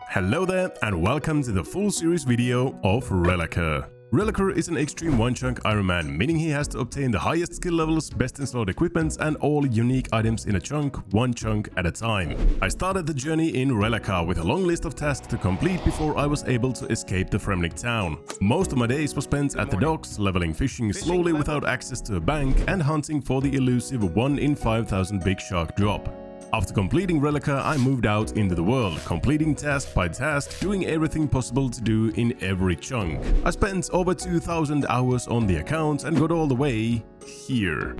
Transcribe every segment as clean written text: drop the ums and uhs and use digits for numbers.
Hello there and welcome to the full series video of Rellekka. Rellekka is an extreme Onechunk Ironman, meaning he has to obtain the highest skill levels, best installed equipment and all unique items in a chunk, one chunk at a time. I started the journey in Rellekka with a long list of tasks to complete before I was able to escape the Fremnik town. Most of my days were spent at the docks, leveling fishing slowly without access to a bank and hunting for the elusive 1 in 5,000 big shark drop. After completing Rellekka, I moved out into the world, completing task by task, doing everything possible to do in every chunk. I spent over 2,000 hours on the account and got all the way here.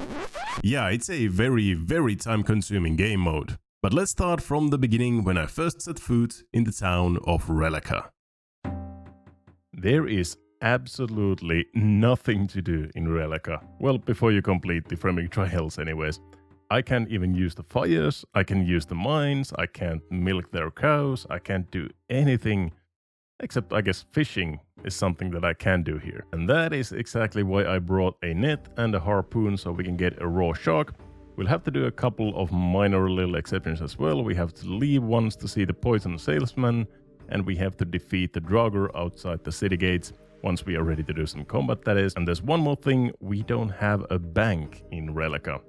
Yeah, it's a very time-consuming game mode. But let's start from the beginning when I first set foot in the town of Rellekka. There is absolutely nothing to do in Rellekka. Well, before you complete the Fremnik trials anyways. I can't even use the fires, I can use the mines, I can't milk their cows, I can't do anything except I guess fishing is something that I can do here. And that is exactly why I brought a net and a harpoon so we can get a raw shark. We'll have to do a couple of minor little exceptions as well. We have to leave once to see the poison salesman and we have to defeat the Draugr outside the city gates once we are ready to do some combat, that is. And there's one more thing, we don't have a bank in Rellekka.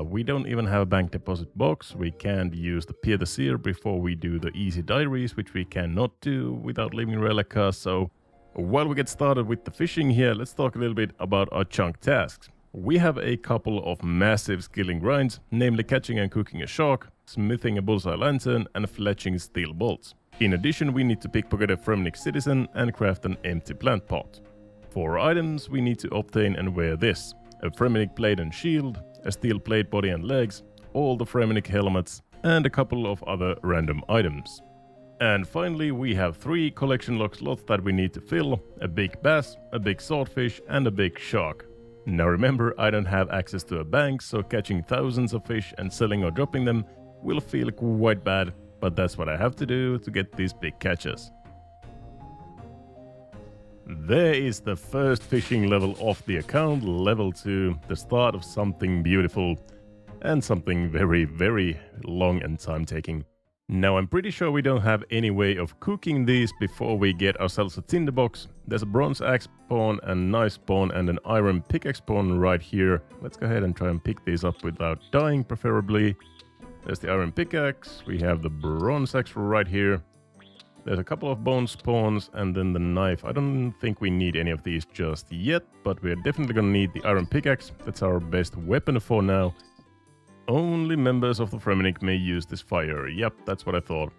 We don't even have a bank deposit box. We can't use the peer-to-seer before we do the easy diaries, which we cannot do without leaving Rellekka. So while we get started with the fishing here, let's talk a little bit about our chunk tasks. We have a couple of massive skilling grinds, namely catching and cooking a shark, smithing a bullseye lantern and fletching steel bolts. In addition, we need to pickpocket a Fremnik citizen and craft an empty plant pot. For items, we need to obtain and wear this: a Fremnik blade and shield, a steel plate body and legs, all the Fremnik helmets, and a couple of other random items. And finally, we have 3 collection log slots that we need to fill: a big bass, a big swordfish, and a big shark. Now remember, I don't have access to a bank, so catching thousands of fish and selling or dropping them will feel quite bad, but that's what I have to do to get these big catches. There is the first fishing level of the account, level 2, the start of something beautiful and something very long and time-taking. Now I'm pretty sure we don't have any way of cooking these before we get ourselves a tinderbox. There's a bronze axe spawn, a knife spawn and an iron pickaxe spawn right here. Let's go ahead and try and pick these up without dying preferably. There's the iron pickaxe, we have the bronze axe right here. There's a couple of bone spawns and then the knife. I don't think we need any of these just yet, but we're definitely gonna need the iron pickaxe. That's our best weapon for now. Only members of the Fremnik may use this fire. Yep, that's what I thought.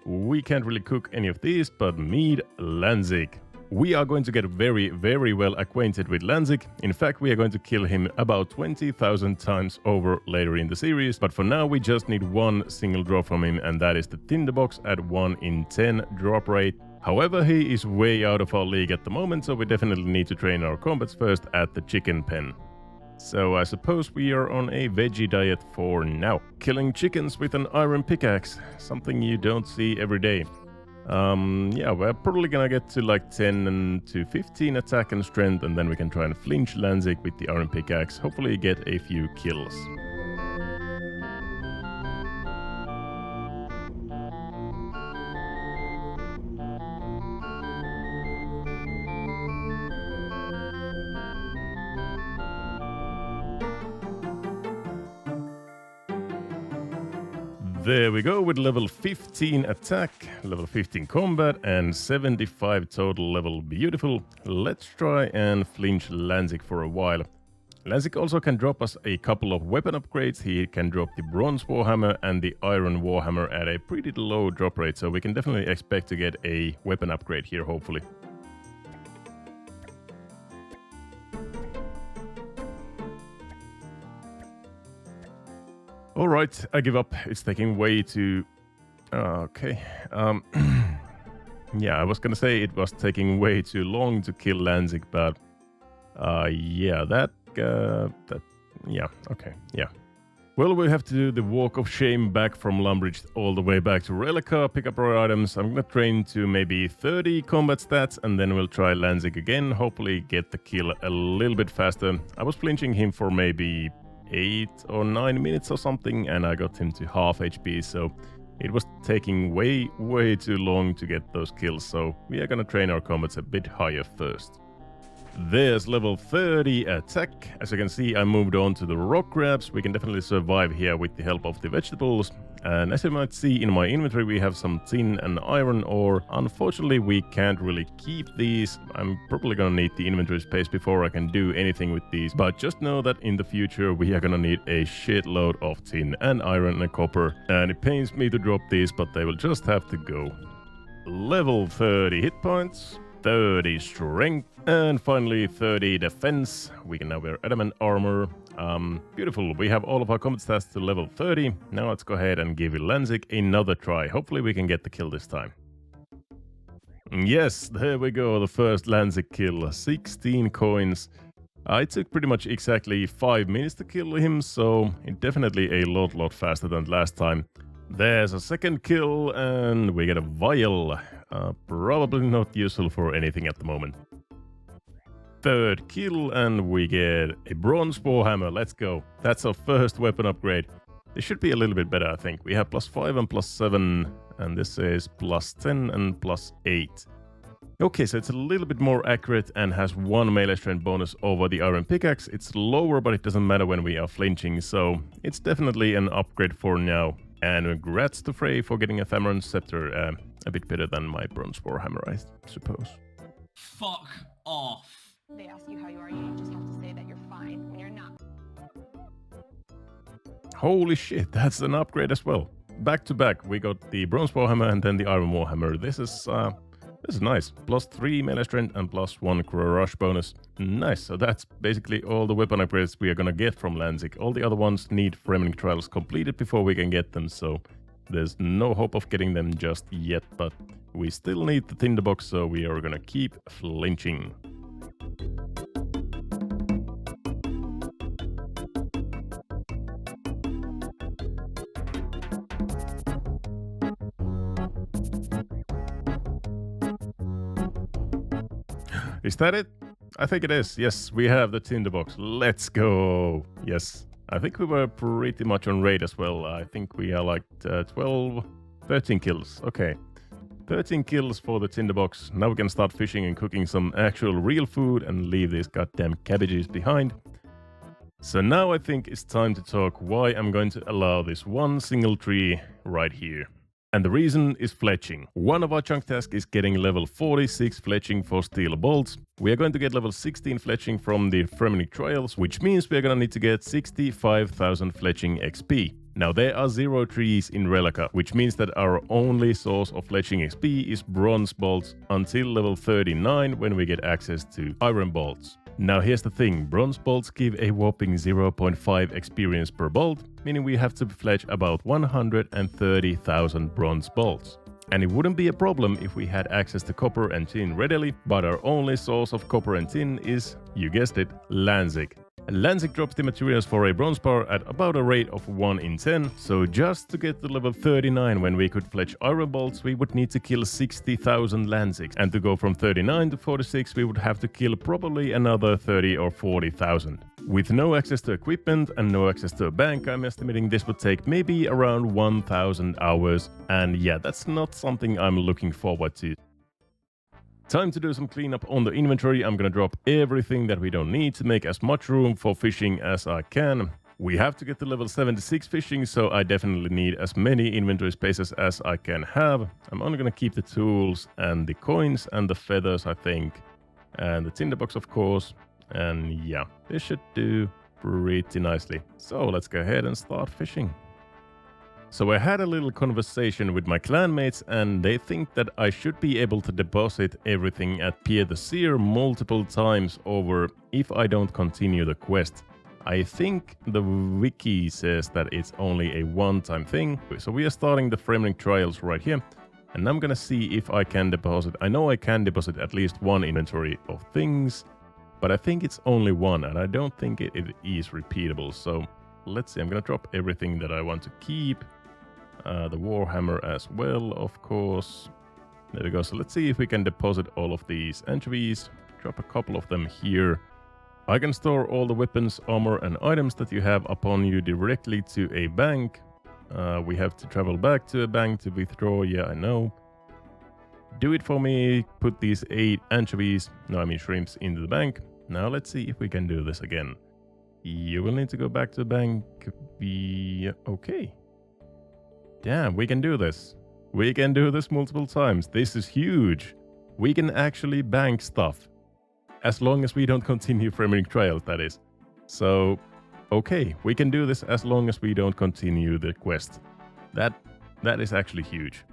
We can't really cook any of these, but meet Lanzik. We are going to get very well acquainted with Lanzik. In fact, we are going to kill him about 20,000 times over later in the series. But for now, we just need one single drop from him, and that is the tinderbox at 1 in 10 drop rate. However, he is way out of our league at the moment, so we definitely need to train our combats first at the chicken pen. So I suppose we are on a veggie diet for now. Killing chickens with an iron pickaxe, something you don't see every day. Yeah, we're probably gonna get to like 10 to 15 attack and strength, and then we can try and flinch Lanzik with the iron pickaxe, hopefully get a few kills. There we go with level 15 attack, level 15 combat and 75 total level. Beautiful. Let's try and flinch Lanzik for a while. Lanzik also can drop us a couple of weapon upgrades. He can drop the bronze warhammer and the iron warhammer at a pretty low drop rate, so we can definitely expect to get a weapon upgrade here hopefully. Alright, I give up. It's taking way too... okay. Yeah, I was gonna say it was taking way too long to kill Lanzik, but... yeah, yeah, okay, yeah. Well, we have to do the walk of shame back from Lumbridge all the way back to Rellekka, pick up our items. I'm gonna train to maybe 30 combat stats, and then we'll try Lanzik again, hopefully get the kill a little bit faster. I was flinching him for maybe 8 or 9 minutes or something, and I got him to half HP, so It was taking way too long to get those kills, so we are gonna train our combats a bit higher first. There's level 30 attack. As you can see, I moved on to the rock crabs. We can definitely survive here with the help of the vegetables. And as you might see in my inventory, we have some tin and iron ore. Unfortunately, we can't really keep these. I'm probably gonna need the inventory space before I can do anything with these. But just know that in the future, we are gonna need a shitload of tin and iron and copper. And it pains me to drop these, but they will just have to go. Level 30 hit points. 30 strength, and finally 30 defense. We can now wear adamant armor. Beautiful. We have all of our combat stats to level 30. Now let's go ahead and give Lanzik another try. Hopefully we can get the kill this time. Yes, there we go. The first Lanzik kill. 16 coins. I took pretty much exactly 5 minutes to kill him, so it definitely a lot faster than last time. There's a second kill, and we get a vial. Probably not useful for anything at the moment. Third kill, and we get a bronze warhammer. Let's go. That's our first weapon upgrade. This should be a little bit better, I think. We have +5 and +7, and this is +10 and +8. Okay, so it's a little bit more accurate and has 1 melee strength bonus over the iron pickaxe. It's lower, but it doesn't matter when we are flinching, so it's definitely an upgrade for now. And congrats to Frey for getting a Thamron Scepter, a bit better than my Bronze Warhammer, I suppose. Fuck off. They ask you how you are, you just have to say that you're fine when you're not. Holy shit, that's an upgrade as well. Back to back, we got the Bronze Warhammer and then the Iron Warhammer. This is nice. +3 melee strength and +1 crush bonus. Nice, so that's basically all the weapon upgrades we are gonna get from Lanzik. All the other ones need Fremling trials completed before we can get them, so there's no hope of getting them just yet, but we still need the tinderbox, so we are gonna keep flinching. Is that it? I think it is. Yes, we have the tinderbox. Let's go. Yes, I think we were pretty much on raid as well. I think we are like 13 kills. Okay, 13 kills for the tinderbox. Now we can start fishing and cooking some actual real food and leave these goddamn cabbages behind. So now I think it's time to talk why I'm going to allow this one single tree right here. And the reason is fletching. One of our chunk tasks is getting level 46 fletching for steel bolts. We are going to get level 16 fletching from the Fremling trials, which means we are going to need to get 65,000 fletching XP. Now there are 0 trees in Rellekka, which means that our only source of fletching XP is bronze bolts until level 39 when we get access to iron bolts. Now here's the thing, bronze bolts give a whopping 0.5 experience per bolt, meaning we have to fletch about 130,000 bronze bolts. And it wouldn't be a problem if we had access to copper and tin readily, but our only source of copper and tin is, you guessed it, Lanzik. Lanzik drops the materials for a bronze bar at about a rate of 1 in 10, so just to get to level 39 when we could fletch iron bolts, we would need to kill 60,000 Lanziks, and to go from 39 to 46 we would have to kill probably another 30 or 40,000. With no access to equipment and no access to a bank, I'm estimating this would take maybe around 1,000 hours, and yeah, that's not something I'm looking forward to. Time to do some cleanup on the inventory. I'm gonna drop everything that we don't need to make as much room for fishing as I can. We have to get to level 76 fishing, so I definitely need as many inventory spaces as I can have. I'm only gonna keep the tools and the coins and the feathers, I think. And the tinderbox, of course. And yeah, this should do pretty nicely. So let's go ahead and start fishing. So I had a little conversation with my clanmates, and they think that I should be able to deposit everything at Pier the Seer multiple times over if I don't continue the quest. I think the wiki says that it's only a one-time thing. So we are starting the Fremling trials right here, and I'm gonna see if I can deposit. I know I can deposit at least one inventory of things, but I think it's only one, and I don't think it is repeatable. So let's see, I'm gonna drop everything that I want to keep. The Warhammer as well, of course. There we go. So let's see if we can deposit all of these anchovies. Drop a couple of them here. I can store all the weapons, armor, and items that you have upon you directly to a bank. We have to travel back to a bank to withdraw. Yeah, I know. Do it for me. Put these 8 anchovies, no, I mean shrimps, into the bank. Now let's see if we can do this again. You will need to go back to the bank. Okay. Damn, we can do this. We can do this multiple times. This is huge. We can actually bank stuff. As long as we don't continue framing trials, that is. So, okay, we can do this as long as we don't continue the quest. That is actually huge.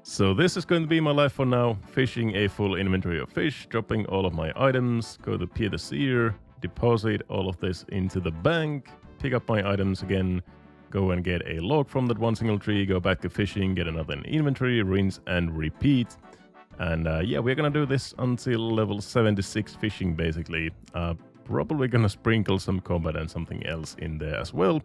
So this is going to be my life for now. Fishing a full inventory of fish, dropping all of my items, go to Pier the Seer, deposit all of this into the bank, pick up my items again, go and get a log from that one single tree, go back to fishing, get another inventory, rinse and repeat. And yeah, we're gonna do this until level 76 fishing basically. Probably gonna sprinkle some combat and something else in there as well.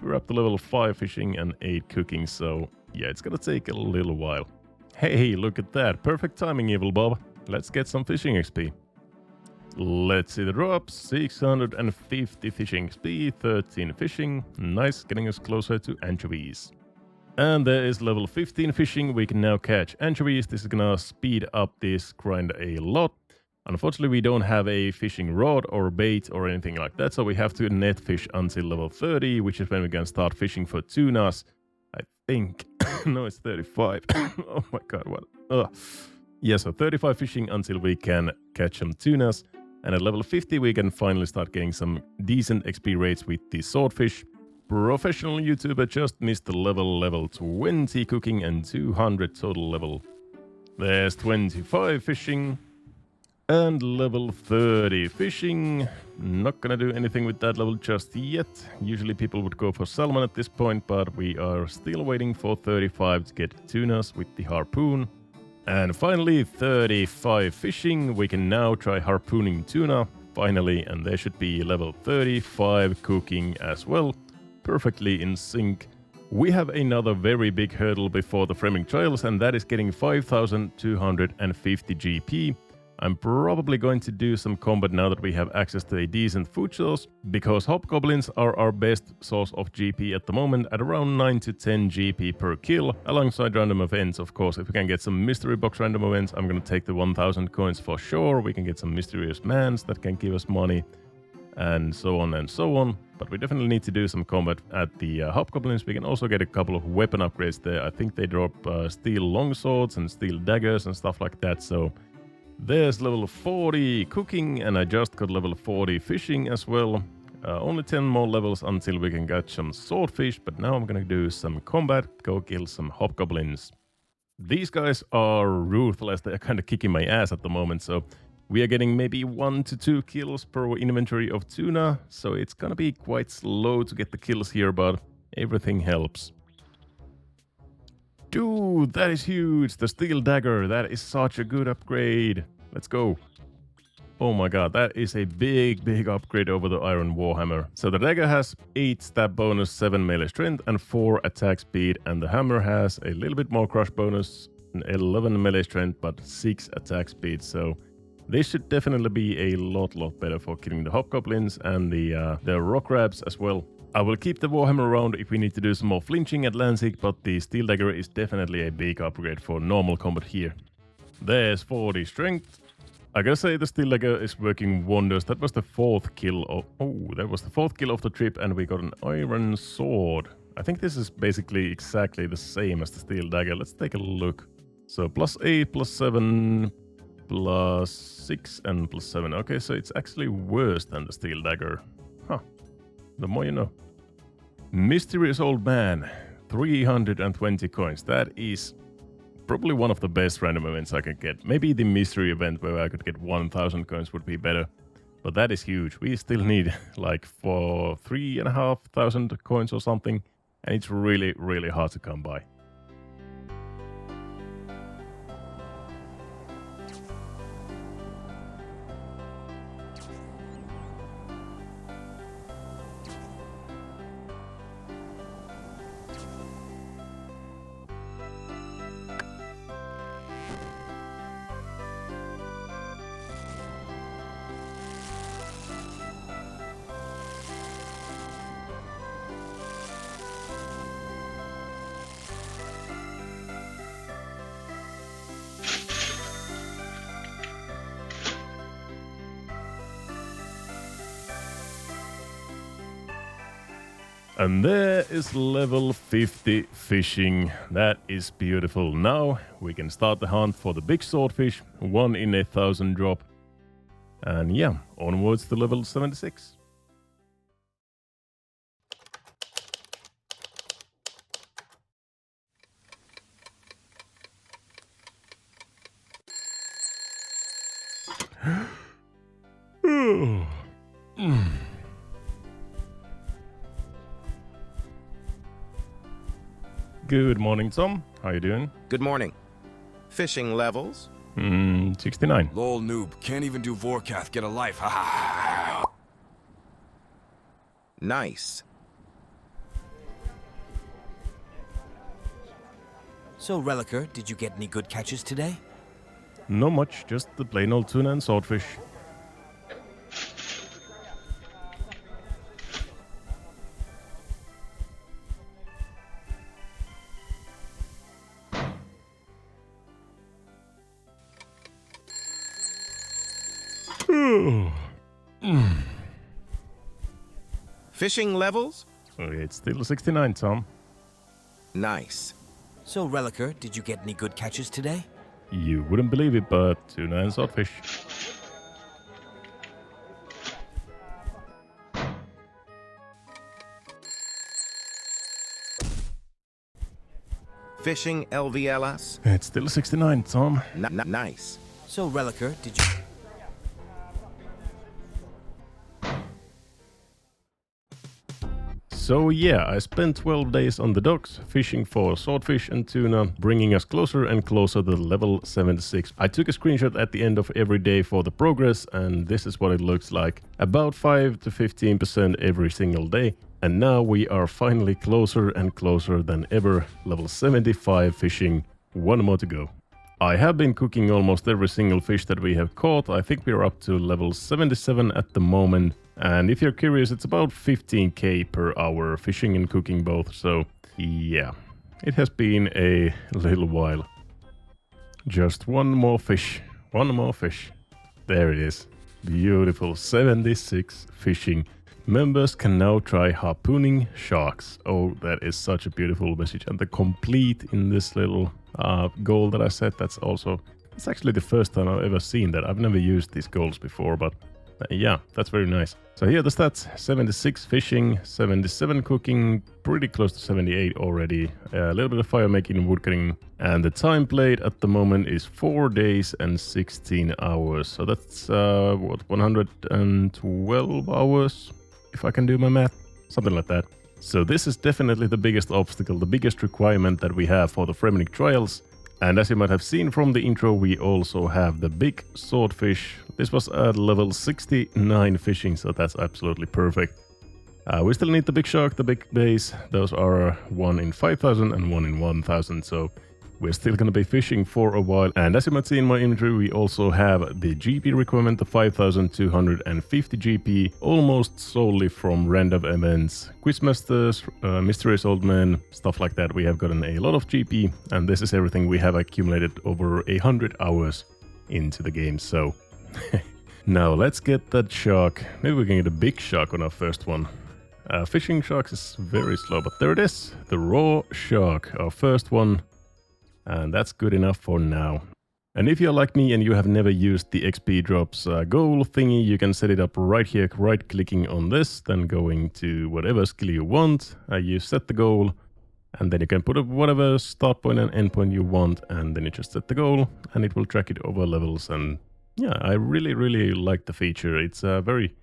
We're up to level 5 fishing and 8 cooking, so yeah, it's gonna take a little while. Hey, look at that. Perfect timing, Evil Bob. Let's get some fishing XP. Let's see the drops. 650 fishing XP, 13 fishing. Nice, getting us closer to anchovies. And there is level 15 fishing. We can now catch anchovies. This is gonna speed up this grind a lot. Unfortunately, we don't have a fishing rod or bait or anything like that, so we have to net fish until level 30, which is when we can start fishing for tunas. I think. No, it's 35. Oh my god, what? Ugh. Yeah, so 35 fishing until we can catch some tunas. And at level 50, we can finally start getting some decent XP rates with the swordfish. Professional YouTuber just missed the level 20 cooking and 200 total level. There's 25 fishing. And level 30 fishing. Not gonna do anything with that level just yet. Usually people would go for salmon at this point, but we are still waiting for 35 to get tunas with the harpoon. And finally 35 fishing. We can now try harpooning tuna, finally, and there should be level 35 cooking as well. Perfectly in sync. We have another very big hurdle before the framing trials, and that is getting 5250 GP. I'm probably going to do some combat now that we have access to a decent food source, because hobgoblins are our best source of GP at the moment at around 9 to 10 GP per kill, alongside random events. Of course, if we can get some mystery box random events, I'm going to take the 1000 coins for sure. We can get some mysterious mans that can give us money, and so on and so on. But we definitely need to do some combat at the hobgoblins. We can also get a couple of weapon upgrades there. I think they drop steel longswords and steel daggers and stuff like that, so... There's level 40 cooking, and I just got level 40 fishing as well. Only 10 more levels until we can catch some swordfish, but now I'm gonna do some combat, go kill some hobgoblins. These guys are ruthless, they're kind of kicking my ass at the moment, so we are getting maybe 1 to 2 kills per inventory of tuna, so it's gonna be quite slow to get the kills here, but everything helps. Dude, that is huge! The steel dagger, that is such a good upgrade. Let's go. Oh my god, that is a big upgrade over the iron warhammer. So the dagger has 8 stab bonus, 7 melee strength, and 4 attack speed, and the hammer has a little bit more crush bonus, 11 melee strength, but 6 attack speed. So this should definitely be a lot better for killing the hobgoblins and the rock crabs as well. I will keep the warhammer around if we need to do some more flinching at Lansing, but the steel dagger is definitely a big upgrade for normal combat here. There's 40 strength. I gotta say the steel dagger is working wonders. That was the 4th kill of... Oh, that was the 4th kill of the trip, and we got an iron sword. I think this is basically exactly the same as the steel dagger. Let's take a look. So +8, +7, +6, and +7. Okay, so it's actually worse than the steel dagger. Huh. The more you know. Mysterious Old Man, 320 coins. That is probably one of the best random events I can get. Maybe the mystery event where I could get 1000 coins would be better. But that is huge. We still need like for 3500 coins or something. And it's really hard to come by. And there is level 50 fishing. That is beautiful. Now we can start the hunt for the big swordfish, 1 in 1,000 drop. And yeah, onwards to level 76. Good morning, Tom. How you doing? Good morning. Fishing levels? 69. Lol noob, can't even do Vorkath, get a life, ha ha. Nice. So, Rellekka, did you get any good catches today? Not much, just the plain old tuna and swordfish. Fishing levels? It's still 69, Tom. Nice. So, Rellekka, did you get any good catches today? You wouldn't believe it, but tuna and swordfish. Fishing LVLS? It's still 69, Tom. Nice. So, Rellekka, did you... So yeah, I spent 12 days on the docks fishing for swordfish and tuna, bringing us closer and closer to level 76. I took a screenshot at the end of every day for the progress, and this is what it looks like. About 5 to 15% every single day. And now we are finally closer and closer than ever. Level 75 fishing. One more to go. I have been cooking almost every single fish that we have caught. I think we're up to level 77 at the moment. And if you're curious, it's about 15k per hour fishing and cooking both. So yeah, it has been a little while. Just one more fish. One more fish. There it is. Beautiful. 76 fishing. Members can now try harpooning sharks. Oh, that is such a beautiful message. And the complete in this little goal that I set, that's actually the first time I've ever seen that. I've never used these goals before, but yeah, that's very nice. So here are the stats: 76 fishing, 77 cooking, pretty close to 78 already, a little bit of fire making, wood cutting, and the time played at the moment is 4 days and 16 hours. So that's, 112 hours, if I can do my math, something like that. So this is definitely the biggest obstacle, the biggest requirement that we have for the Fremnik trials. And as you might have seen from the intro, we also have the big swordfish. This was at level 69 fishing, so that's absolutely perfect. We still need the big shark, the big bass. Those are 1 in 5,000 and 1 in 1,000, so we're still going to be fishing for a while. And as you might see in my inventory, we also have the GP requirement, the 5,250 GP, almost solely from random events, Quizmasters, Mysterious Old Men, stuff like that. We have gotten a lot of GP, and this is everything we have accumulated over 100 hours into the game. So now let's get that shark. Maybe we can get a big shark on our first one. Fishing sharks is very slow, but there it is, the raw shark, our first one. And that's good enough for now. And if you're like me and you have never used the XP drops goal thingy, you can set it up right here, right clicking on this, then going to whatever skill you want. You set the goal, and then you can put up whatever start point and end point you want, and then you just set the goal, and it will track it over levels. And yeah, I really like the feature. It's very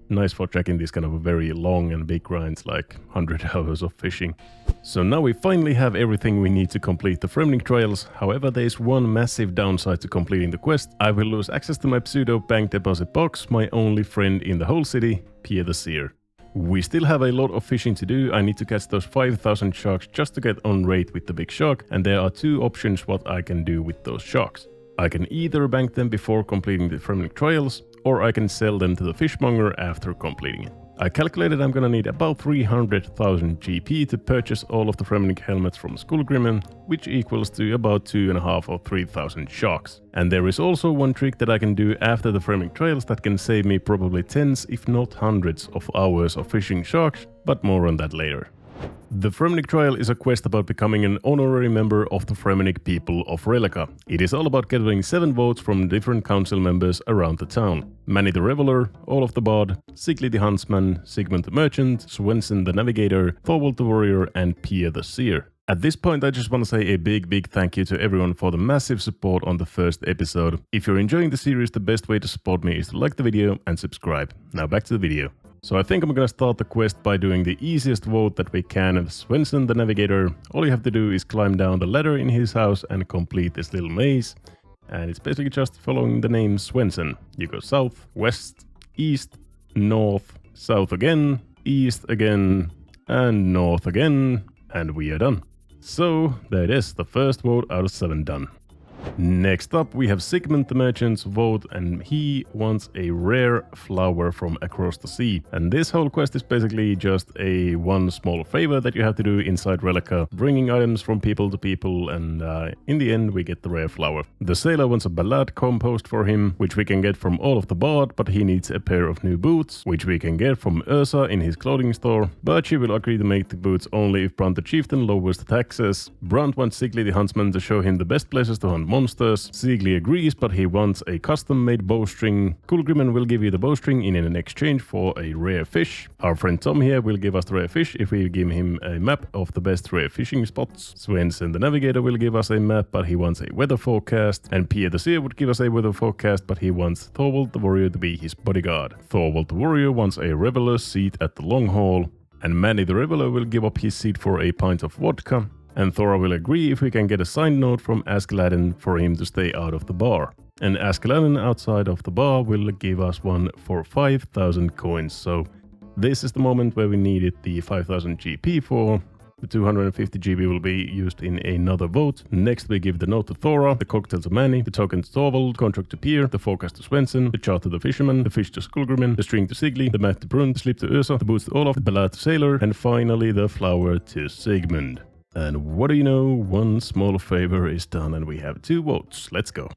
nice for tracking these kind of very long and big grinds, like 100 hours of fishing. So now we finally have everything we need to complete the Fremnik trials. However, there is one massive downside to completing the quest. I will lose access to my pseudo bank deposit box, my only friend in the whole city, Pierre the Seer. We still have a lot of fishing to do. I need to catch those 5,000 sharks just to get on rate with the big shark, and there are two options what I can do with those sharks. I can either bank them before completing the Fremnik trials, or I can sell them to the fishmonger after completing it. I calculated I'm gonna need about 300,000 GP to purchase all of the Fremnik helmets from Skullgrimmen, which equals to about 2,500 or 3,000 shocks. And there is also one trick that I can do after the Fremnik trails that can save me probably tens if not hundreds of hours of fishing sharks, but more on that later. The Fremnik Trial is a quest about becoming an honorary member of the Fremnik people of Rellekka. It is all about gathering 7 votes from different council members around the town. Manny the Reveler, Olaf the Bard, Sigli the Huntsman, Sigmund the Merchant, Swenson the Navigator, Thorvald the Warrior and Pia the Seer. At this point I just want to say a big thank you to everyone for the massive support on the first episode. If you're enjoying the series, the best way to support me is to like the video and subscribe. Now back to the video. So I think I'm gonna start the quest by doing the easiest vote that we can, Swenson the Navigator. All you have to do is climb down the ladder in his house and complete this little maze. And it's basically just following the name Swenson. You go south, west, east, north, south again, east again, and north again, and we are done. So there it is, the first vote out of 7 done. Next up we have Sigmund the Merchant's vote, and he wants a rare flower from across the sea. And this whole quest is basically just a one small favor that you have to do inside Rellekka, bringing items from people to people, and in the end we get the rare flower. The sailor wants a ballad composed for him, which we can get from Olaf the Bard, but he needs a pair of new boots, which we can get from Ursa in his clothing store, but she will agree to make the boots only if Brunt the Chieftain lowers the taxes. Brunt wants Sigli the Huntsman to show him the best places to hunt monsters. Sigli agrees, but he wants a custom-made bowstring. Skullgrimmen will give you the bowstring in an exchange for a rare fish. Our friend Tom here will give us the rare fish if we give him a map of the best rare fishing spots. Swenson the Navigator will give us a map, but he wants a weather forecast. And Pia the Seer would give us a weather forecast, but he wants Thorvald the Warrior to be his bodyguard. Thorvald the Warrior wants a reveler's seat at the Long Hall. And Manny the Reveler will give up his seat for a pint of vodka. And Thora will agree if we can get a signed note from Askeladdin for him to stay out of the bar. And Askeladdin outside of the bar will give us one for 5,000 coins. So this is the moment where we needed the 5,000 GP for. The 250 GB will be used in another vote. Next we give the note to Thora, the cocktail to Manny, the token to Thorvald, contract to Pier, the forecast to Swenson, the chart to the fisherman, the fish to Skullgrimmen, the string to Sigli, the mat to Brun, the slip to Ursa, the boots to Olaf, the ballad to Sailor, and finally the flower to Sigmund. And what do you know, one small favor is done and we have 2 votes. Let's go.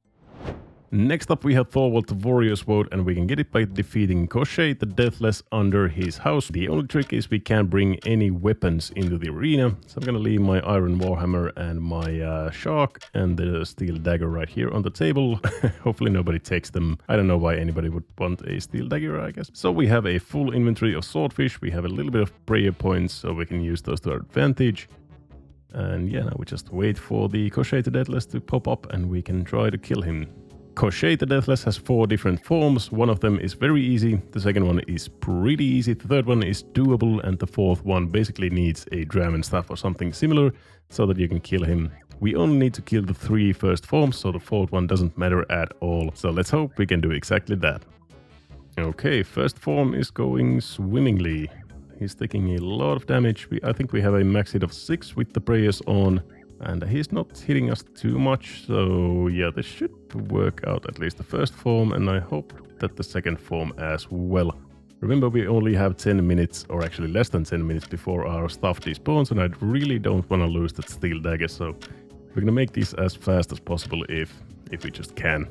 Next up we have Thorvald the Warrior's vote, and we can get it by defeating Koshchei the Deathless under his house. The only trick is we can't bring any weapons into the arena, so I'm gonna leave my iron warhammer and my shark and the steel dagger right here on the table. Hopefully nobody takes them. I don't know why anybody would want a steel dagger, I guess. So we have a full inventory of swordfish, we have a little bit of prayer points so we can use those to our advantage. And yeah, now we just wait for the Koshchei the Deathless to pop up and we can try to kill him. Koshchei the Deathless has 4 different forms. One of them is very easy, the second one is pretty easy, the third one is doable, and the fourth one basically needs a dram and staff or something similar so that you can kill him. We only need to kill the 3 first forms, so the fourth one doesn't matter at all. So let's hope we can do exactly that. Okay, first form is going swimmingly. He's taking a lot of damage. I think we have a max hit of 6 with the prayers on. And he's not hitting us too much, so yeah, this should work out, at least the first form, and I hope that the second form as well. Remember, we only have 10 minutes, or actually less than 10 minutes before our stuff despawns, and I really don't want to lose that steel dagger, so we're gonna make this as fast as possible if we just can.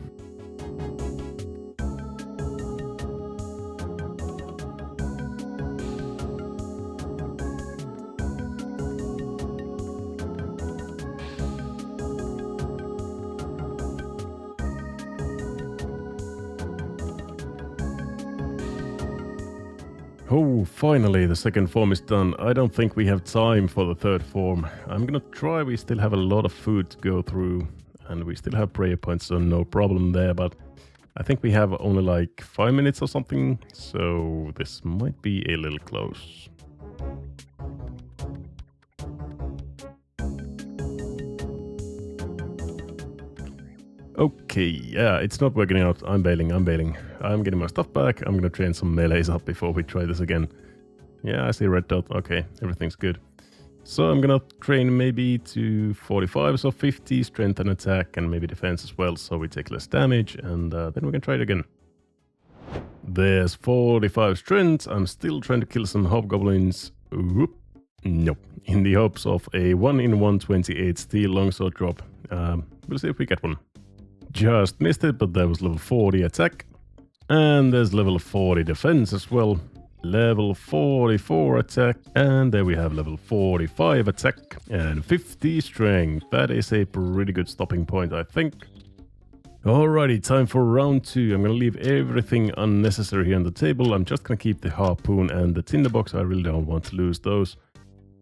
Oh, finally the second form is done. I don't think we have time for the third form. I'm gonna try, we still have a lot of food to go through and we still have prayer points, so no problem there, but I think we have only like 5 minutes or something, so this might be a little close. Okay, yeah, it's not working out. I'm bailing. I'm getting my stuff back. I'm gonna train some melees up before we try this again. Yeah, I see red dot. Okay, everything's good. So I'm gonna train maybe to 45, so 50 strength and attack, and maybe defense as well, so we take less damage, and then we can try it again. There's 45 strength. I'm still trying to kill some hobgoblins. Whoop. Nope. In the hopes of a 1 in 128 steel longsword drop. We'll see if we get one. Just missed it, but that was level 40 attack. And there's level 40 defense as well. Level 44 attack. And there we have level 45 attack. And 50 strength. That is a pretty good stopping point, I think. Alrighty, time for round 2. I'm gonna leave everything unnecessary here on the table. I'm just gonna keep the harpoon and the tinderbox. I really don't want to lose those.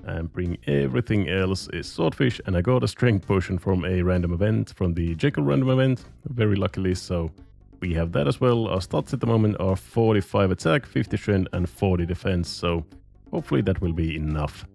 And bring everything else is swordfish. And I got a strength potion from a random event, from the Jekyll random event, very luckily, so we have that as well. Our stats at the moment are 45 attack, 50 strength and 40 defense, so hopefully that will be enough.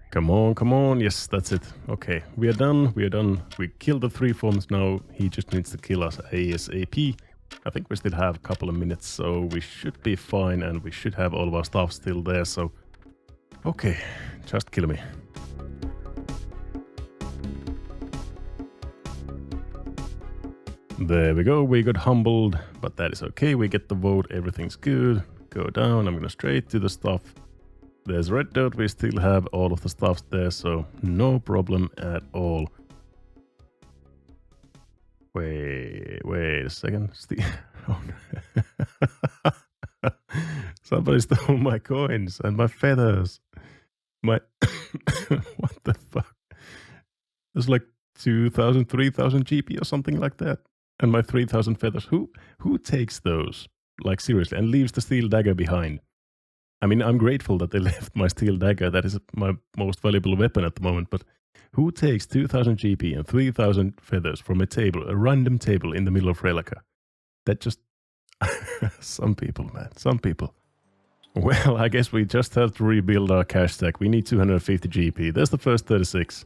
Come on, come on. Yes, that's it. Okay, we are done. We are done. We killed the 3 forms now. He just needs to kill us ASAP. I think we still have a couple of minutes, so we should be fine, and we should have all of our stuff still there, so... Okay, just kill me. There we go. We got humbled, but that is okay. We get the vote. Everything's good. Go down. I'm gonna straight to the stuff. There's red dot, we still have all of the stuff there, so no problem at all. Wait a second. Oh, no. Somebody stole my coins and my feathers. My... What the fuck? There's like 2,000, 3,000 GP or something like that. And my 3,000 feathers. Who takes those? Like seriously, and leaves the steel dagger behind? I mean, I'm grateful that they left my steel dagger. That is my most valuable weapon at the moment. But who takes 2,000 GP and 3,000 feathers from a table, a random table in the middle of Rellekka? That just... Some people, man. Some people. Well, I guess we just have to rebuild our cash stack. We need 250 GP. There's the first 36.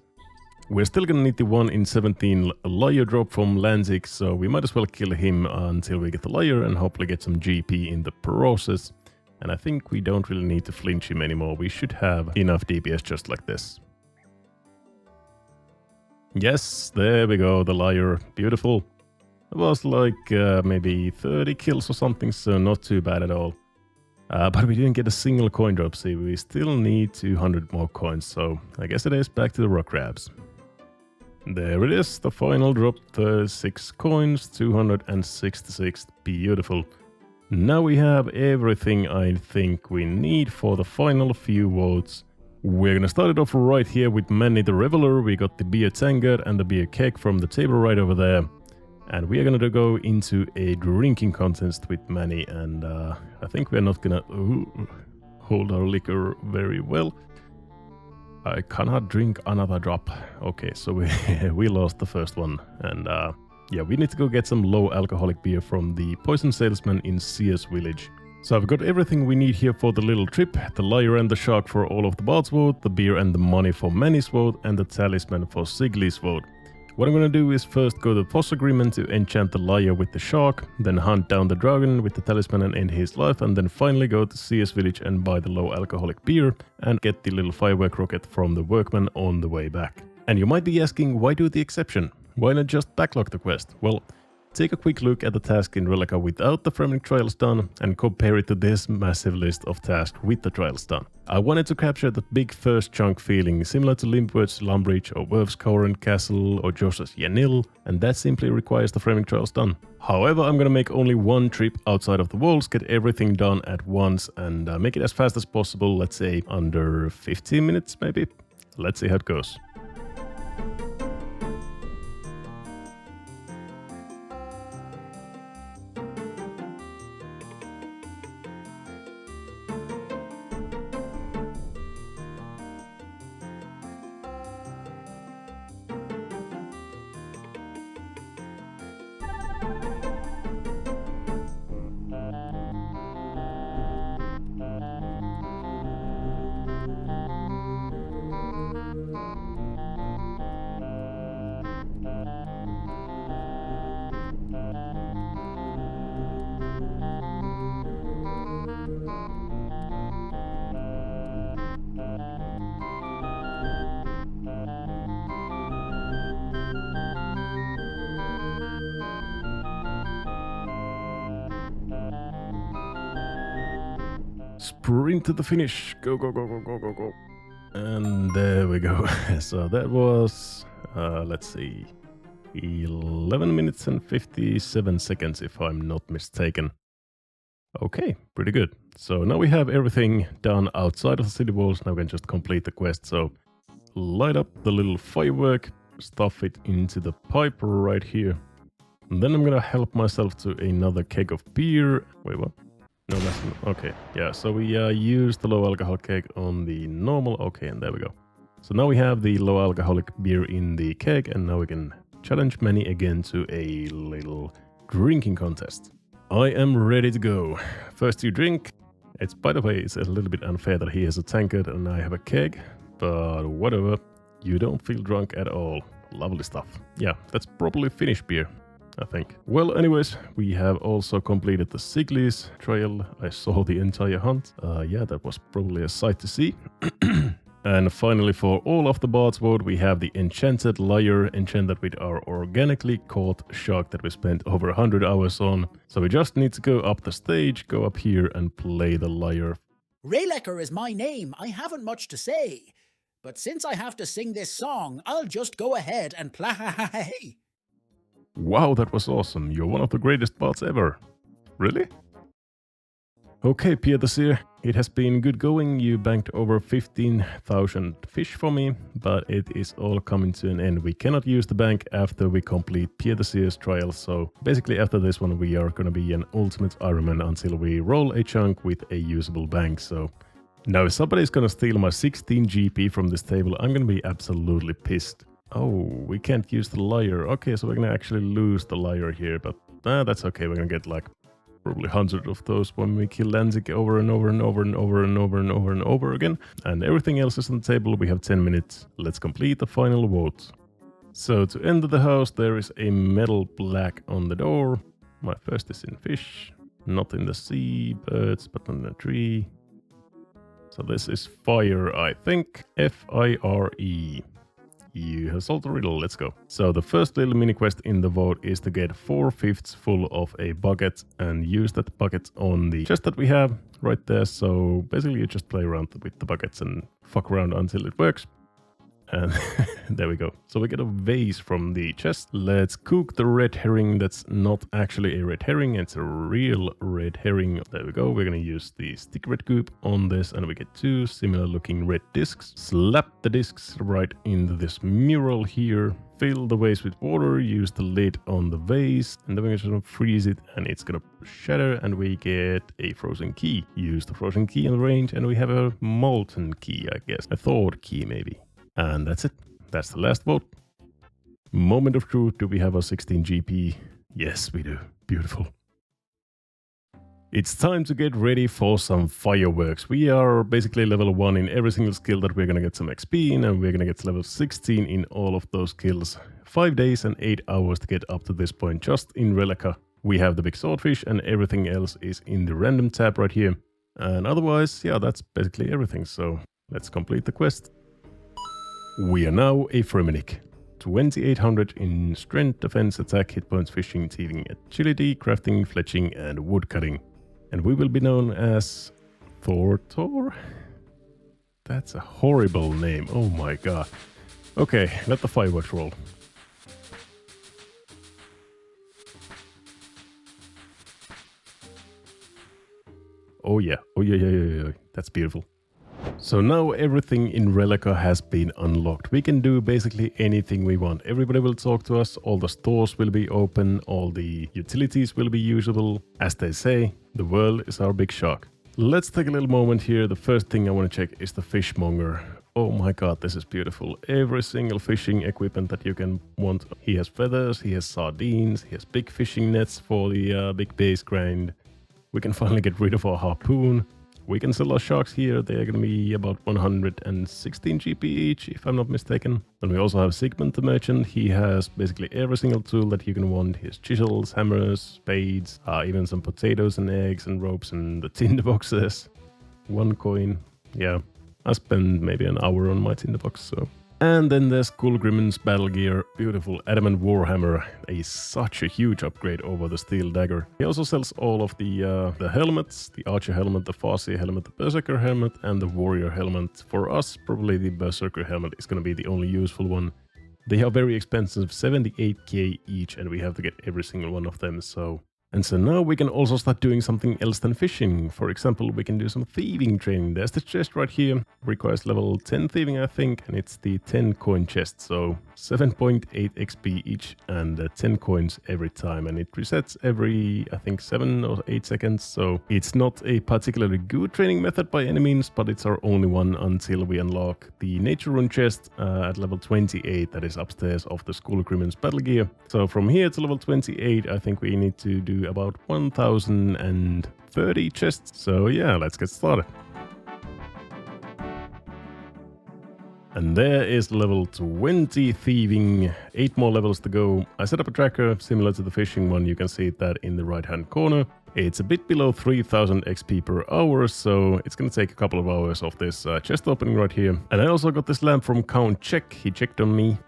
We're still gonna need the 1 in 17 liar drop from Lanzik, so we might as well kill him until we get the liar and hopefully get some GP in the process. And I think we don't really need to flinch him anymore. We should have enough DPS just like this. Yes, there we go, the liar. Beautiful. It was like maybe 30 kills or something, so not too bad at all. But we didn't get a single coin drop. See, we still need 200 more coins, so I guess it is back to the rock grabs. There it is, the final drop, 36 coins, 266. Beautiful. Now we have everything I think we need for the final few votes. We're gonna start it off right here with Manny the Reveler. We got the beer tankard and the beer keg from the table right over there. And we are gonna go into a drinking contest with Manny, and I think we're not gonna hold our liquor very well. I cannot drink another drop. Okay, so we lost the first one, and yeah, we need to go get some low alcoholic beer from the poison salesman in CS Village. So I've got everything we need here for the little trip. The lyre and the shark for all of the Bard's vote, the beer and the money for Manny's vote, and the talisman for Sigley's vote. What I'm gonna do is first go to the POS agreement to enchant the lyre with the shark, then hunt down the dragon with the talisman and end his life, and then finally go to CS Village and buy the low alcoholic beer and get the little firework rocket from the workman on the way back. And you might be asking, why do the exception? Why not just backlog the quest? Well, take a quick look at the task in Rellekka without the framing trials done and compare it to this massive list of tasks with the trials done. I wanted to capture that big first chunk feeling similar to Limpward's Lumbridge or Werf's Current Castle or Josh's Yanil, and that simply requires the framing trials done. However, I'm gonna make only one trip outside of the walls, get everything done at once and make it as fast as possible, let's say under 15 minutes maybe. Let's see how it goes. Sprint to the finish. Go, go, go, go, go, go, go. And there we go. So that was, let's see, 11 minutes and 57 seconds if I'm not mistaken. Okay, pretty good. So now we have everything done outside of the city walls. Now we can just complete the quest. So light up the little firework, stuff it into the pipe right here. And then I'm gonna help myself to another keg of beer. Wait, what? No, that's not. Okay, yeah, so we use the low alcohol keg on the normal. Okay, and there we go. So now we have the low alcoholic beer in the keg, and now we can challenge Manny again to a little drinking contest. I am ready to go. First you drink. It's, by the way, it's a little bit unfair that he has a tankard and I have a keg, but whatever. You don't feel drunk at all. Lovely stuff. Yeah, that's probably Finnish beer, I think. Well, anyways, we have also completed the Siglis trail. I saw the entire hunt. Yeah, that was probably a sight to see. And finally, for all of the bards vote, we have the Enchanted Lyre, enchanted with our organically caught shark that we spent over 100 hours on. So we just need to go up the stage, go up here and play the lyre. Rellekka is my name. I haven't much to say. But since I have to sing this song, I'll just go ahead and play. Wow, that was awesome. You're one of the greatest bards ever. Really? Okay, Peter, it has been good going. You banked over 15,000 fish for me, but it is all coming to an end. We cannot use the bank after we complete Peter's trial, so basically after this one we are going to be an ultimate Ironman until we roll a chunk with a usable bank. So now if somebody's going to steal my 16 GP from this table, I'm going to be absolutely pissed. Oh, we can't use the lyre. Okay, so we're going to actually lose the lyre here, but that's okay. We're going to get like probably hundreds of those when we kill Lanzik over and over and over and over and over and over and over again. And everything else is on the table. We have 10 minutes. Let's complete the final vote. So to enter the house, there is a metal plaque on the door. My first is in fish, not in the sea, birds, but on the tree. So this is fire, I think. F-I-R-E. You have solved the riddle, let's go. So the first little mini quest in the vote is to get 4/5 full of a bucket and use that bucket on the chest that we have right there. So basically you just play around with the buckets and fuck around until it works. And there we go. So we get a vase from the chest. Let's cook the red herring. That's not actually a red herring. It's a real red herring. There we go. We're going to use the stick red goop on this and we get 2 similar looking red discs. Slap the discs right into this mural here. Fill the vase with water. Use the lid on the vase. And then we're just going to freeze it and it's going to shatter and we get a frozen key. Use the frozen key in the range and we have a molten key, I guess. A thawed key maybe. And that's it. That's the last vote. Moment of truth. Do we have a 16 GP? Yes, we do. Beautiful. It's time to get ready for some fireworks. We are basically level 1 in every single skill that we're going to get some XP in, and we're going to get to level 16 in all of those skills. 5 days and 8 hours to get up to this point just in Rellekka. We have the big swordfish and everything else is in the random tab right here. And otherwise, yeah, that's basically everything. So let's complete the quest. We are now a Fremenic. 2800 in strength, defense, attack, hit points, fishing, thieving, agility, crafting, fletching, and woodcutting. And we will be known as Thor. That's a horrible name. Oh my god. Okay, let the fireworks roll. Oh yeah. Oh yeah. That's beautiful. So now everything in Rellekka has been unlocked. We can do basically anything we want. Everybody will talk to us, all the stores will be open, all the utilities will be usable. As they say, the world is our big shark. Let's take a little moment here. The first thing I want to check is the fishmonger. Oh my god, this is beautiful. Every single fishing equipment that you can want. He has feathers, he has sardines, he has big fishing nets for the big base grind. We can finally get rid of our harpoon. We can sell our sharks here. They're going to be about 116 GP each, if I'm not mistaken. Then we also have Sigmund the Merchant. He has basically every single tool that you can want. His chisels, hammers, spades, even some potatoes and eggs and ropes and the tinderboxes. 1 coin. Yeah, I spent maybe an hour on my tinderbox, so... And then there's Skullgrimmon's battle gear, beautiful adamant warhammer, such a huge upgrade over the steel dagger. He also sells all of the helmets, the archer helmet, the Farseer helmet, the berserker helmet, and the warrior helmet. For us, probably the berserker helmet is going to be the only useful one. They are very expensive, 78k each, and we have to get every single one of them, so... And so now we can also start doing something else than fishing. For example, we can do some thieving training. There's the chest right here. Requires level 10 thieving, I think, and it's the 10 coin chest. So 7.8 XP each and 10 coins every time. And it resets every, I think, 7 or 8 seconds. So it's not a particularly good training method by any means, but it's our only one until we unlock the nature rune chest at level 28 that is upstairs of the Skullgrimmon's battle gear. So from here to level 28, I think we need to do about 1030 chests. So yeah, let's get started. And there is level 20 thieving, 8 more levels to go. I set up a tracker similar to the fishing one. You can see that in the right hand corner. It's a bit below 3000 XP per hour, so it's gonna take a couple of hours of this chest opening right here. And I also got this lamp from Count Check. He checked on me.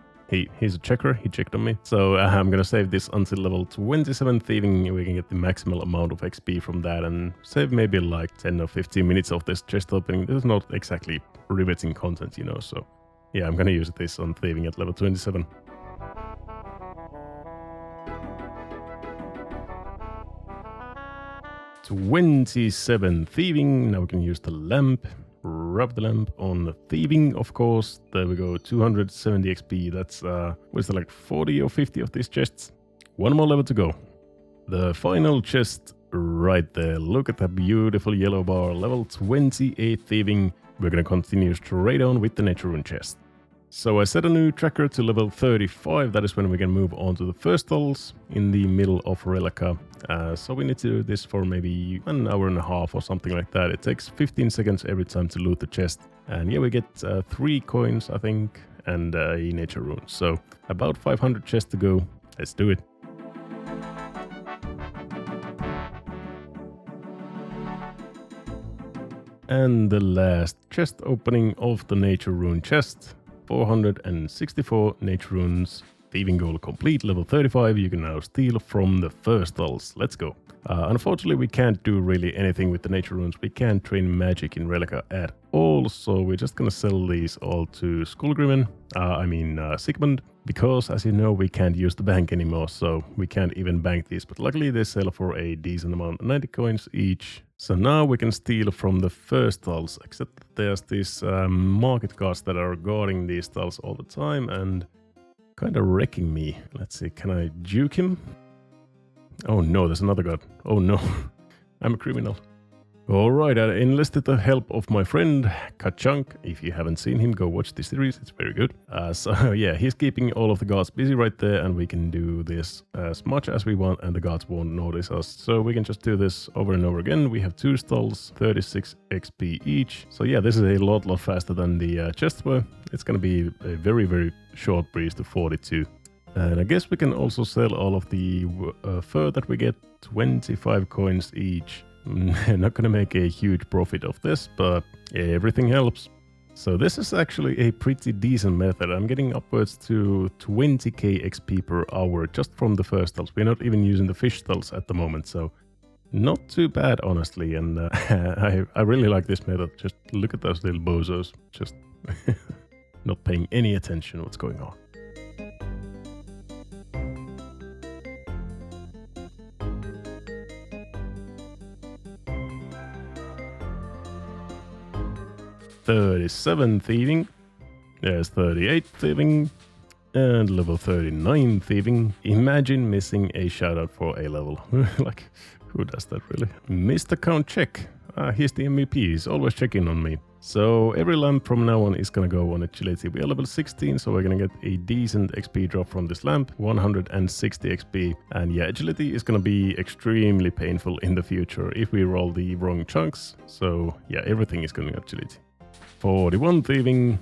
He's a checker, he checked on me. So I'm gonna save this until level 27 thieving. We can get the maximal amount of XP from that and save maybe like 10 or 15 minutes of this chest opening. This is not exactly riveting content, you know, so yeah, I'm gonna use this on thieving at level 27. (27) thieving. Now we can use the lamp. Rub the lamp on the thieving, of course. There we go, 270 XP. That's, what is that, like 40 or 50 of these chests? 1 more level to go. The final chest right there. Look at that beautiful yellow bar. Level 28 thieving. We're gonna continue straight on with the nature rune chest. So I set a new tracker to level 35. That is when we can move on to the first stalls in the middle of Rellekka. So we need to do this for maybe an hour and a half or something like that. It takes 15 seconds every time to loot the chest. And yeah, we get 3 coins, I think, and a nature rune. So about 500 chests to go. Let's do it. And the last chest opening of the nature rune chest. 464 nature runes. Thieving goal complete, level 35. You can now steal from the first stalls. Let's go. Unfortunately, we can't do really anything with the nature runes. We can't train magic in Rellekka at all, so we're just gonna sell these all to Skullgrimmon, Sigmund, because as you know, we can't use the bank anymore, so we can't even bank these, but luckily they sell for a decent amount, 90 coins each. So now we can steal from the first stalls, except that there's these market guards that are guarding these stalls all the time and kind of wrecking me. Let's see, can I juke him? Oh no, there's another guard. Oh no, I'm a criminal. Alright, I enlisted the help of my friend Kachunk. If you haven't seen him, go watch the series, it's very good. So yeah, he's keeping all of the guards busy right there, and we can do this as much as we want and the guards won't notice us. So we can just do this over and over again. We have 2 stalls, 36 XP each. So yeah, this is a lot faster than the chests were. It's gonna be a very short breeze to 42. And I guess we can also sell all of the fur that we get, 25 coins each. Not gonna make a huge profit of this, but everything helps. So this is actually a pretty decent method. I'm getting upwards to 20k XP per hour just from the first stalls. We're not even using the fish stalls at the moment, so not too bad, honestly. And I really like this method. Just look at those little bozos, just not paying any attention to what's going on. (37) thieving. There's 38 thieving. And level 39 thieving. Imagine missing a shoutout for a level. Like, who does that really? Mr. Count Check. He's the MVP. He's always checking on me. So every lamp from now on is gonna go on agility. We are level 16, so we're gonna get a decent XP drop from this lamp, 160 XP. And yeah, agility is gonna be extremely painful in the future if we roll the wrong chunks. So yeah, everything is going agility. 41 thieving.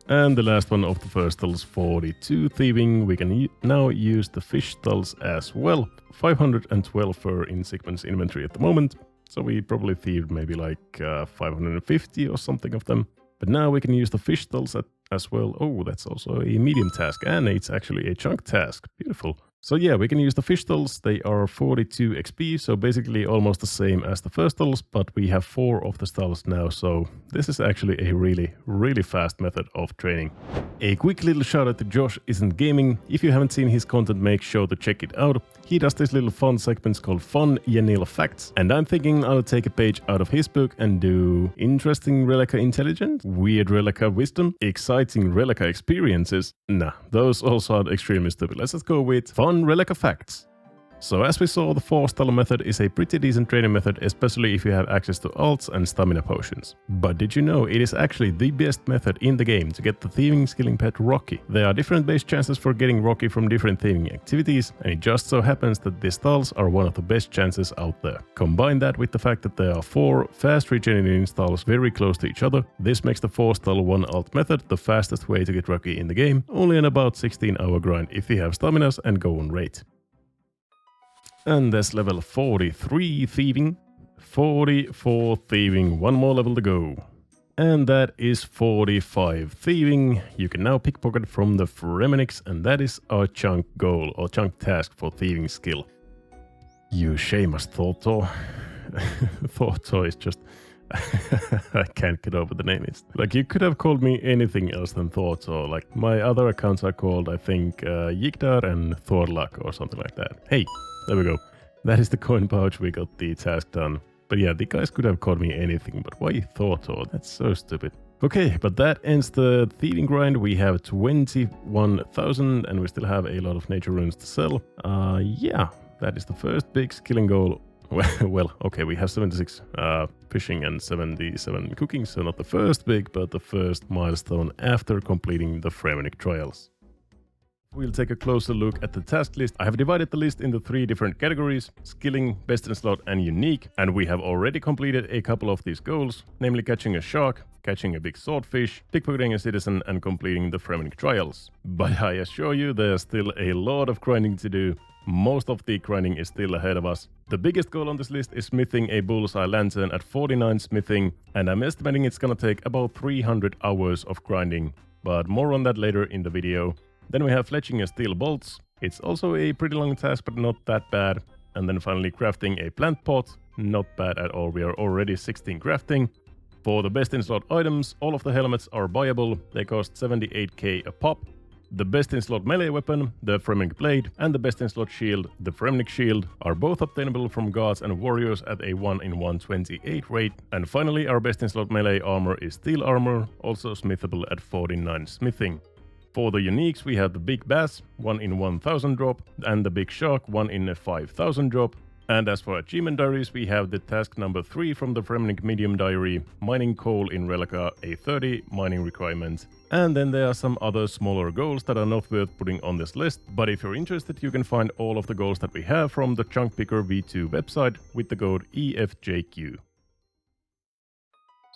And the last one of the first stalls, 42 thieving. We can now use the fish stalls as well. 512 fur in Sigmund's inventory at the moment. So we probably thieved maybe like 550 or something of them. But now we can use the fish stalls as well. Oh, that's also a medium task. And it's actually a chunk task. Beautiful. So yeah, we can use the fish stalls. They are 42 XP, so basically almost the same as the first stalls, but we have 4 of the stalls now, so this is actually a really fast method of training. A quick little shout out to Josh Isn't Gaming. If you haven't seen his content, make sure to check it out. He does this little fun segments called Fun Yanil Facts, and I'm thinking I'll take a page out of his book and do interesting Rellekka intelligence, weird Rellekka wisdom, exciting Rellekka experiences. Nah, those all sound extremely stupid. Let's just go with Fun Rellekka Facts. So as we saw, the 4-star method is a pretty decent training method, especially if you have access to alts and stamina potions. But did you know it is actually the best method in the game to get the thieving skilling pet Rocky? There are different base chances for getting Rocky from different thieving activities, and it just so happens that the stalls are one of the best chances out there. Combine that with the fact that there are 4 fast regenerating stalls very close to each other, this makes the 4-stall 1 alt method the fastest way to get Rocky in the game, only an about 16-hour grind if you have staminas and go on rate. And that's level 43 thieving, 44 thieving, 1 more level to go. And that is 45 thieving. You can now pickpocket from the Fremenix, and that is our chunk goal or chunk task for thieving skill. You shame us, Thortor. Thortor is just... I can't get over the name. It's like you could have called me anything else than Thortor. Like my other accounts are called, I think, Yigdar and Thorlak or something like that. Hey! There we go. That is the coin pouch, we got the task done. But yeah, the guys could have called me anything, but why Thortor? That's so stupid. Okay, but that ends the thieving grind. We have 21,000 and we still have a lot of nature runes to sell. Yeah, that is the first big skilling goal. Well, okay, we have 76 fishing and 77 cooking, so not the first big, but the first milestone after completing the Fremenix trials. We'll take a closer look at the task list. I have divided the list into 3 different categories: skilling, best in slot and unique, and we have already completed a couple of these goals, namely catching a shark, catching a big swordfish, pickpocketing a citizen and completing the Fremenix trials. But I assure you there's still a lot of grinding to do. Most of the grinding is still ahead of us. The biggest goal on this list is smithing a bullseye lantern at 49 smithing, and I'm estimating it's gonna take about 300 hours of grinding, but more on that later in the video. Then we have fletching a steel bolts. It's also a pretty long task, but not that bad. And then finally crafting a plant pot. Not bad at all. We are already 16 crafting. For the best in slot items, all of the helmets are buyable. They cost 78k a pop. The best in slot melee weapon, the Fremenix blade, and the best in slot shield, the Fremenix shield, are both obtainable from guards and warriors at a 1 in 128 rate. And finally, our best in slot melee armor is steel armor, also smithable at 49 smithing. For the uniques, we have the Big Bass, 1 in 1000 drop, and the Big Shark, 1 in 5000 drop. And as for achievement diaries, we have the task number 3 from the Fremenix medium diary, mining coal in Rellekka, a 30 mining requirement. And then there are some other smaller goals that are not worth putting on this list, but if you're interested, you can find all of the goals that we have from the Chunk Picker V2 website with the code EFJQ.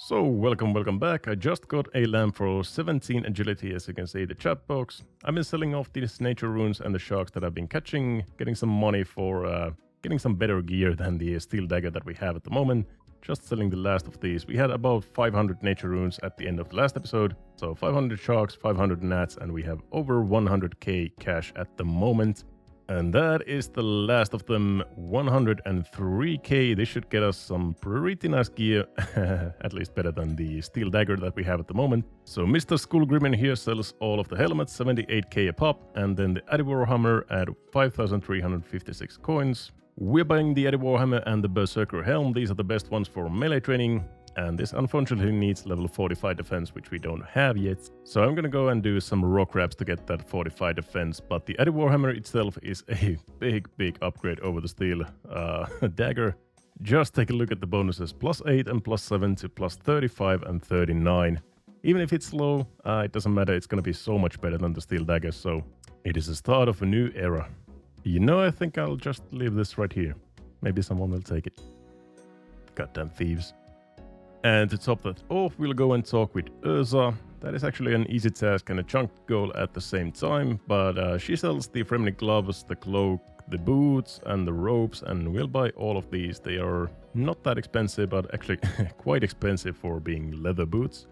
So, welcome back. I just got a lamp for 17 agility, as you can see in the chat box. I've been selling off these nature runes and the sharks that I've been catching, getting some money for getting some better gear than the steel dagger that we have at the moment. Just selling the last of these. We had about 500 nature runes at the end of the last episode. So 500 sharks, 500 gnats, and we have over 100k cash at the moment. And that is the last of them, 103k. This should get us some pretty nice gear, at least better than the steel dagger that we have at the moment. So Mr. Skullgrimmen here sells all of the helmets, 78k a pop, and then the Addy Warhammer at 5,356 coins. We're buying the Addy Warhammer and the Berserker helm. These are the best ones for melee training. And this unfortunately needs level 45 defense, which we don't have yet. So I'm gonna go and do some rock grabs to get that 45 defense. But the Addy Warhammer itself is a big upgrade over the steel dagger. Just take a look at the bonuses, +8 and +7 to +35 and 39. Even if it's low, it doesn't matter, it's gonna be so much better than the steel daggers, so it is the start of a new era. You know, I think I'll just leave this right here. Maybe someone will take it. Goddamn thieves. And to top that off, we'll go and talk with Ursa. That is actually an easy task and a chunk goal at the same time, but she sells the Fremnik gloves, the cloak, the boots and the ropes, and we'll buy all of these. They are not that expensive, but actually quite expensive for being leather boots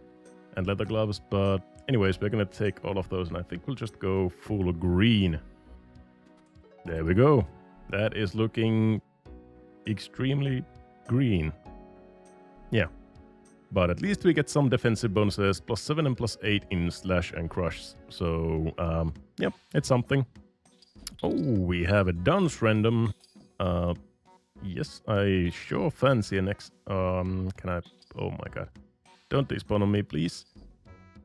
and leather gloves. But anyways, we're gonna take all of those, and I think we'll just go full green. There we go. That is looking extremely green. Yeah. But at least we get some defensive bonuses, +7 and +8 in slash and crush. So, yep, it's something. Oh, we have a dance random. Yes, I sure fancy an can I? Oh my god. Don't despawn on me, please.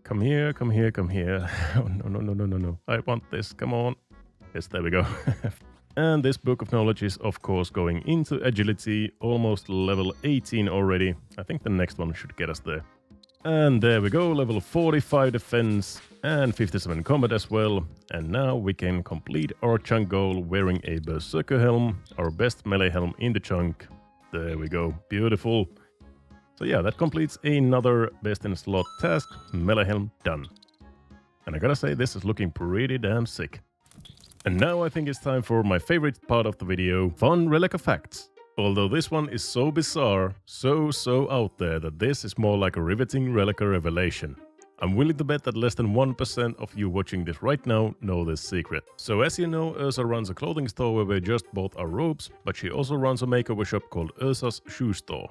Come here, come here, come here. Oh, no. I want this, come on. Yes, there we go. And this book of knowledge is, of course, going into agility, almost level 18 already. I think the next one should get us there. And there we go, level 45 defense and 57 combat as well. And now we can complete our chunk goal wearing a berserker helm, our best melee helm in the chunk. There we go, beautiful. So yeah, that completes another best in slot task, melee helm done. And I gotta say, this is looking pretty damn sick. And now I think it's time for my favorite part of the video, fun Rellekka facts. Although this one is so bizarre, so out there that this is more like a riveting Rellekka revelation. I'm willing to bet that less than 1% of you watching this right now know this secret. So as you know, Ursa runs a clothing store where we just bought our robes, but she also runs a makeover shop called Ursa's Shoe Store.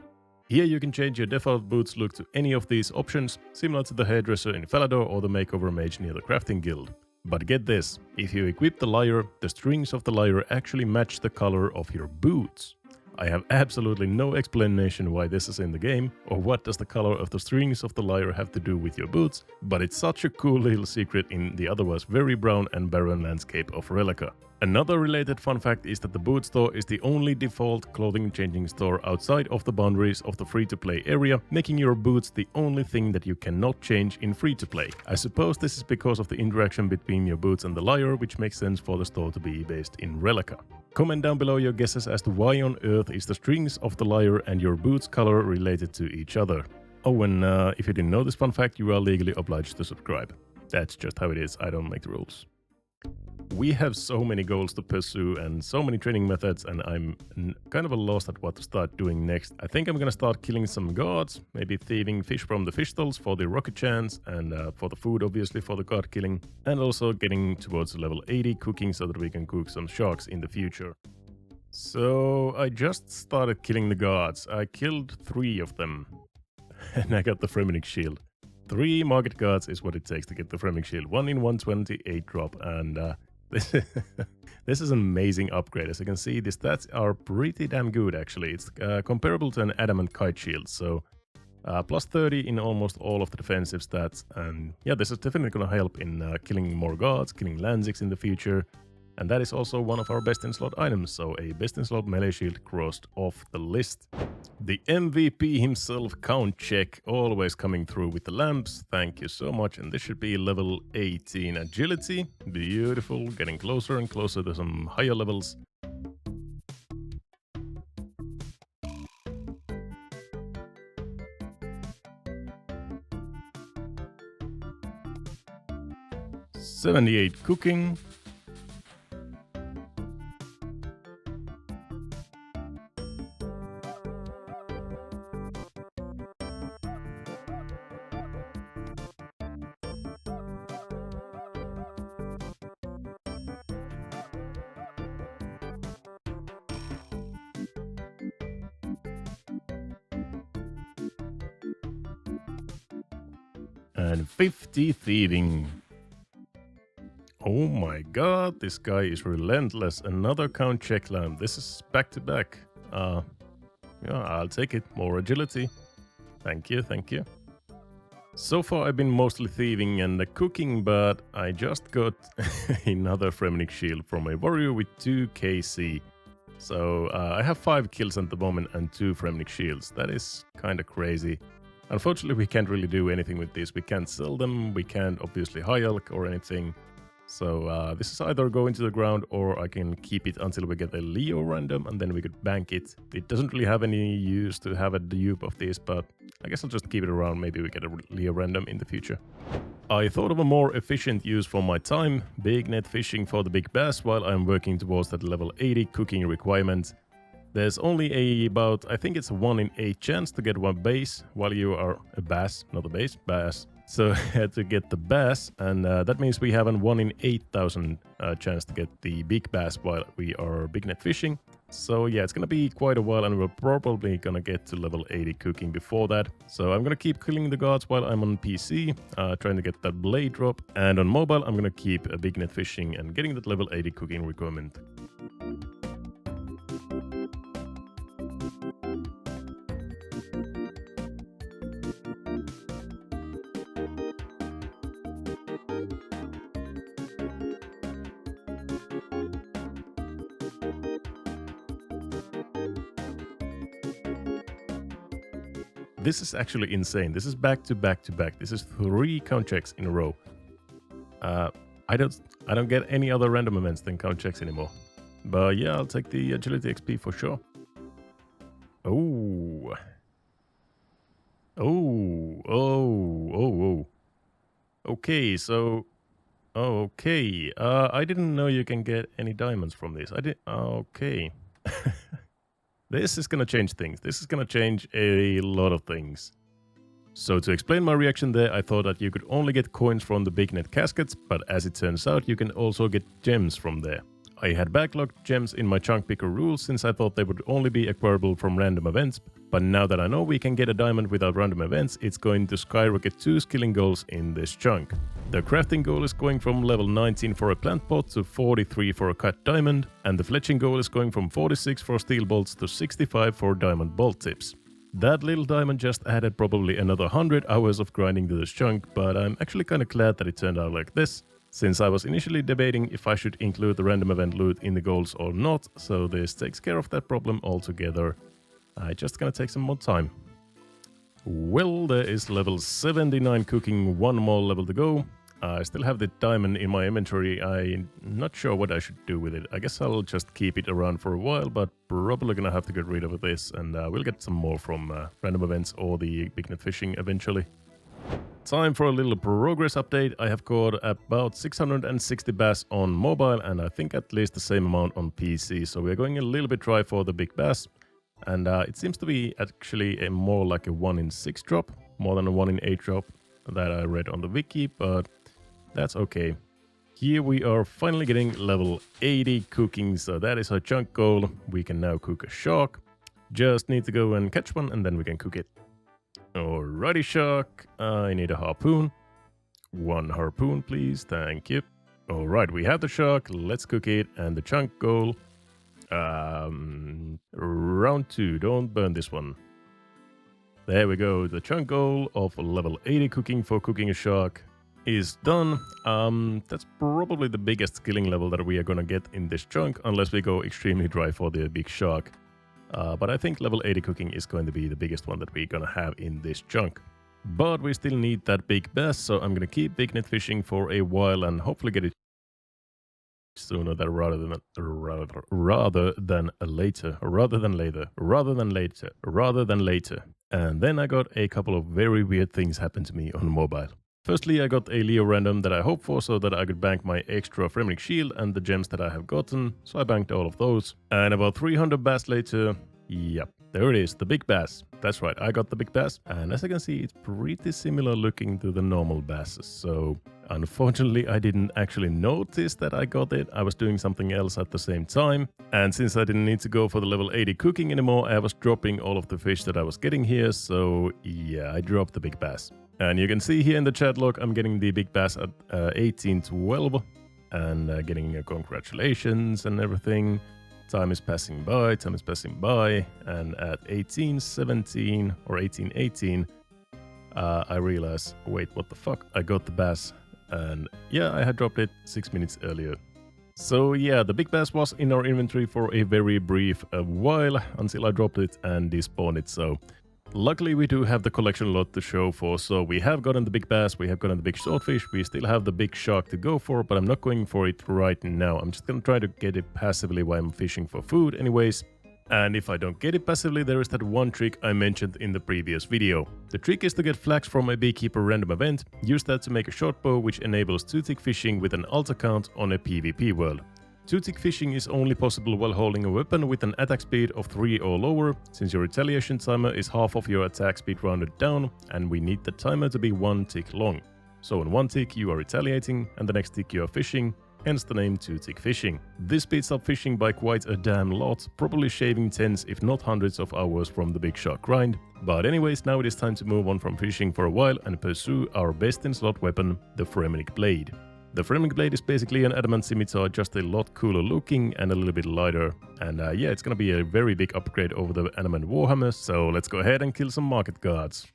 Here you can change your default boots look to any of these options, similar to the hairdresser in Falador or the makeover mage near the crafting guild. But get this, if you equip the lyre, the strings of the lyre actually match the color of your boots. I have absolutely no explanation why this is in the game, or what does the color of the strings of the lyre have to do with your boots, but it's such a cool little secret in the otherwise very brown and barren landscape of Rellekka. Another related fun fact is that the boot store is the only default clothing changing store outside of the boundaries of the free-to-play area, making your boots the only thing that you cannot change in free-to-play. I suppose this is because of the interaction between your boots and the lyre, which makes sense for the store to be based in Rellekka. Comment down below your guesses as to why on earth is the strings of the lyre and your boots color related to each other. Oh, and if you didn't know this fun fact, you are legally obliged to subscribe. That's just how it is, I don't make the rules. We have so many goals to pursue and so many training methods, and I'm kind of lost at what to start doing next. I think I'm gonna start killing some gods, maybe thieving fish from the fish stalls for the rocket chance, and for the food obviously for the god killing, and also getting towards level 80 cooking so that we can cook some sharks in the future. So I just started killing the gods. I killed 3 of them, and I got the Fremnik shield. 3 market gods is what it takes to get the Fremnik shield. 1 in 128 drop, and this is an amazing upgrade. As you can see, the stats are pretty damn good actually. It's comparable to an adamant kite shield, so plus 30 in almost all of the defensive stats. And yeah, this is definitely gonna help in killing more gods, killing Lanziks in the future. And that is also one of our best in slot items, so a best in slot melee shield crossed off the list. The MVP himself, Count Check, always coming through with the lamps. Thank you so much. And this should be level 18 agility. Beautiful, getting closer and closer to some higher levels. '78 cooking. And 50 thieving. Oh my god, this guy is relentless. Another Count Check lamp. This is back to back. Yeah, I'll take it. More agility. Thank you, thank you. So far I've been mostly thieving and cooking, but I just got another Fremnik shield from a warrior with 2 KC. So I have 5 kills at the moment and 2 Fremnik shields. That is kind of crazy. Unfortunately, we can't really do anything with these. We can't sell them, we can't obviously high elk or anything. So this is either go into the ground or I can keep it until we get a Leo random and then we could bank it. It doesn't really have any use to have a dupe of this, but I guess I'll just keep it around. Maybe we get a Leo random in the future. I thought of a more efficient use for my time, big net fishing for the big bass while I'm working towards that level 80 cooking requirement. There's only about, I think it's a 1 in 8 chance to get one bass while you are a bass, not a bass, bass. So to get the bass, and that means we have a 1 in 8,000 chance to get the big bass while we are big net fishing. So yeah, it's gonna be quite a while and we're probably gonna get to level 80 cooking before that. So I'm gonna keep killing the gods while I'm on PC, trying to get that blade drop. And on mobile, I'm gonna keep a big net fishing and getting that level 80 cooking requirement. This is actually insane. This is back to back to back. This is 3 count checks in a row. I don't get any other random events than count checks anymore. But yeah, I'll take the agility XP for sure. Oh. Oh. Oh. Oh. Oh. Okay, so... Okay. I didn't know you can get any diamonds from this. Okay. This is gonna change things. This is gonna change a lot of things. So to explain my reaction there, I thought that you could only get coins from the big net caskets, but as it turns out, you can also get gems from there. I had backlogged gems in my chunk picker rules since I thought they would only be acquirable from random events, but now that I know we can get a diamond without random events, it's going to skyrocket 2 skilling goals in this chunk. The crafting goal is going from level 19 for a plant pot to 43 for a cut diamond, and the fletching goal is going from 46 for steel bolts to 65 for diamond bolt tips. That little diamond just added probably another 100 hours of grinding to this chunk, but I'm actually kinda glad that it turned out like this, since I was initially debating if I should include the random event loot in the goals or not, so this takes care of that problem altogether. I just gonna take some more time. Well, there is level 79 cooking, 1 more level to go. I still have the diamond in my inventory. I'm not sure what I should do with it. I guess I'll just keep it around for a while, but probably gonna have to get rid of this, and we'll get some more from random events or the big net fishing eventually. Time for a little progress update. I have caught about 660 bass on mobile, and I think at least the same amount on PC, so we're going a little bit dry for the big bass. And it seems to be actually a more like a 1 in 6 drop, more than a 1 in 8 drop that I read on the wiki, but that's okay. Here we are finally getting level 80 cooking, so that is our chunk goal. We can now cook a shark. Just need to go and catch one and then we can cook it. Alrighty, shark. I need a harpoon. 1 harpoon, please. Thank you. Alright, we have the shark. Let's cook it. And the chunk goal. Round 2. Don't burn this one. There we go. The chunk goal of level 80 cooking for cooking a shark is done. That's probably the biggest skilling level that we are gonna get in this chunk, unless we go extremely dry for the big shark. But I think level 80 cooking is going to be the biggest one that we're gonna have in this chunk. But we still need that big bass, so I'm gonna keep big net fishing for a while and hopefully get it sooner than rather than later. And then I got a couple of very weird things happen to me on mobile. Firstly, I got a Leo random that I hoped for so that I could bank my extra Fremnik shield and the gems that I have gotten, so I banked all of those. And about 300 bass later, yep, there it is, the big bass. That's right, I got the big bass, and as I can see, it's pretty similar looking to the normal basses, so unfortunately I didn't actually notice that I got it. I was doing something else at the same time, and since I didn't need to go for the level 80 cooking anymore, I was dropping all of the fish that I was getting here, so yeah, I dropped the big bass. And you can see here in the chat log, I'm getting the big bass at 1812 and getting congratulations and everything. Time is passing by, and at 1817 or 1818, I realized, wait, what the fuck? I got the bass, and yeah, I had dropped it 6 minutes earlier. So yeah, the big bass was in our inventory for a very brief while until I dropped it and despawned it. So luckily we do have the collection lot to show for. So we have gotten the big bass, we have gotten the big swordfish, we still have the big shark to go for, but I'm not going for it right now. I'm just gonna try to get it passively while I'm fishing for food anyways. And if I don't get it passively, there is that one trick I mentioned in the previous video. The trick is to get flags from a beekeeper random event, use that to make a short bow which enables 2-tick fishing with an alt account on a PvP world. 2-tick fishing is only possible while holding a weapon with an attack speed of 3 or lower, since your retaliation timer is half of your attack speed rounded down, and we need the timer to be 1 tick long. So on 1 tick you are retaliating, and the next tick you are fishing, hence the name 2-tick fishing. This speeds up fishing by quite a damn lot, probably shaving tens if not hundreds of hours from the big shark grind. But anyways, now it is time to move on from fishing for a while and pursue our best in slot weapon, the Fremenic Blade. The Fremenic Blade is basically an adamant scimitar, just a lot cooler looking and a little bit lighter. And yeah, it's gonna be a very big upgrade over the adamant warhammer, so let's go ahead and kill some market guards.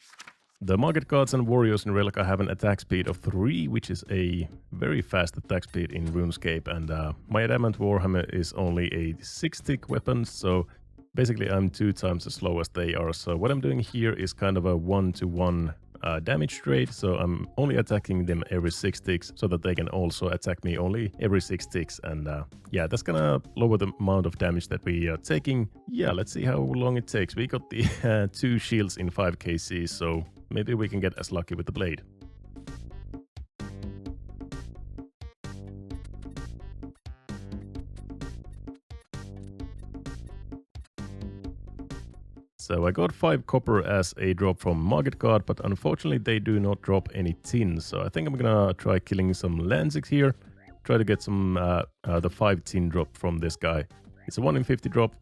The market guards and warriors in Rellekka have an attack speed of 3, which is a very fast attack speed in RuneScape, and my adamant warhammer is only a 6-tick weapon, so basically I'm 2 times as slow as they are. So what I'm doing here is kind of a 1-to-1 damage trade, so I'm only attacking them every 6 ticks so that they can also attack me only every 6 ticks, and yeah, that's gonna lower the amount of damage that we are taking. Yeah, let's see how long it takes. We got the 2 shields in 5 kc, so maybe we can get as lucky with the blade. So I got 5 copper as a drop from Market Guard, but unfortunately they do not drop any tin. So I think I'm gonna try killing some Lanziks here, try to get some the 5 tin drop from this guy. It's a 1 in 50 drop,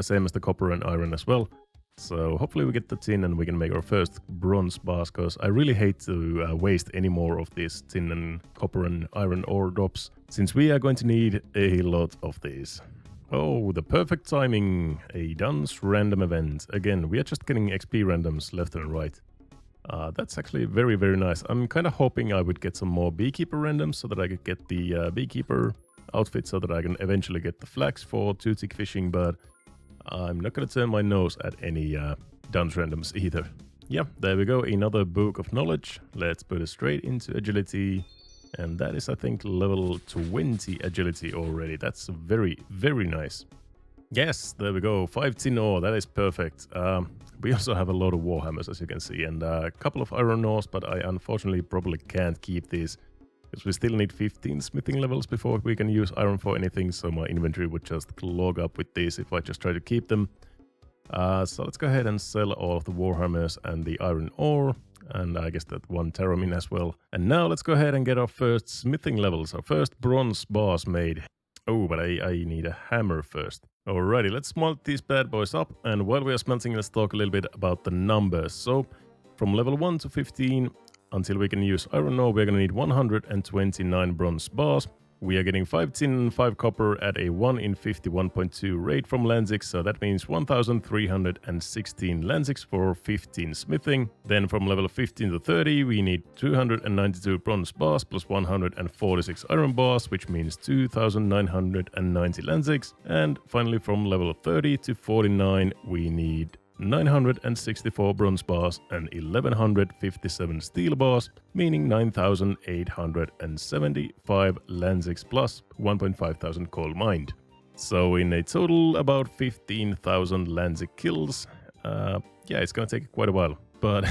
same as the copper and iron as well. So hopefully we get the tin and we can make our first bronze bars, because I really hate to waste any more of these tin and copper and iron ore drops, since we are going to need a lot of these. Oh, the perfect timing! A Dunce random event. Again, we are just getting XP randoms left and right. That's actually very, very nice. I'm kind of hoping I would get some more beekeeper randoms so that I could get the beekeeper outfit so that I can eventually get the flags for 2-tick fishing, but I'm not going to turn my nose at any Dunce randoms either. Yeah, there we go, another book of knowledge. Let's put it straight into agility. And that is, I think, level 20 agility already. That's very, very nice. Yes, there we go, 5 tin ore, that is perfect. We also have a lot of warhammers, as you can see, and a couple of iron ores, but I unfortunately probably can't keep these, because we still need 15 smithing levels before we can use iron for anything, so my inventory would just clog up with these if I just try to keep them. So let's go ahead and sell all of the warhammers and the iron ore, and I guess that 1 Terramin as well. And now let's go ahead and get our first smithing levels, our first bronze bars made. Oh, but I need a hammer first. Alrighty, let's smelt these bad boys up, and while we are smelting, let's talk a little bit about the numbers. So, from level 1 to 15, until we can use iron ore, we're gonna need 129 bronze bars. We are getting 5 tin and 5 copper at a 1 in 51.2 rate from Lanziks, so that means 1,316 Lanziks for 15 smithing. Then from level 15 to 30, we need 292 bronze bars plus 146 iron bars, which means 2,990 Lanziks. And finally from level 30 to 49, we need 964 bronze bars and 1157 steel bars, meaning 9,875 Lanziks plus 1,500 coal mined. So in a total about 15,000 Lanzik kills. Yeah, it's gonna take quite a while, but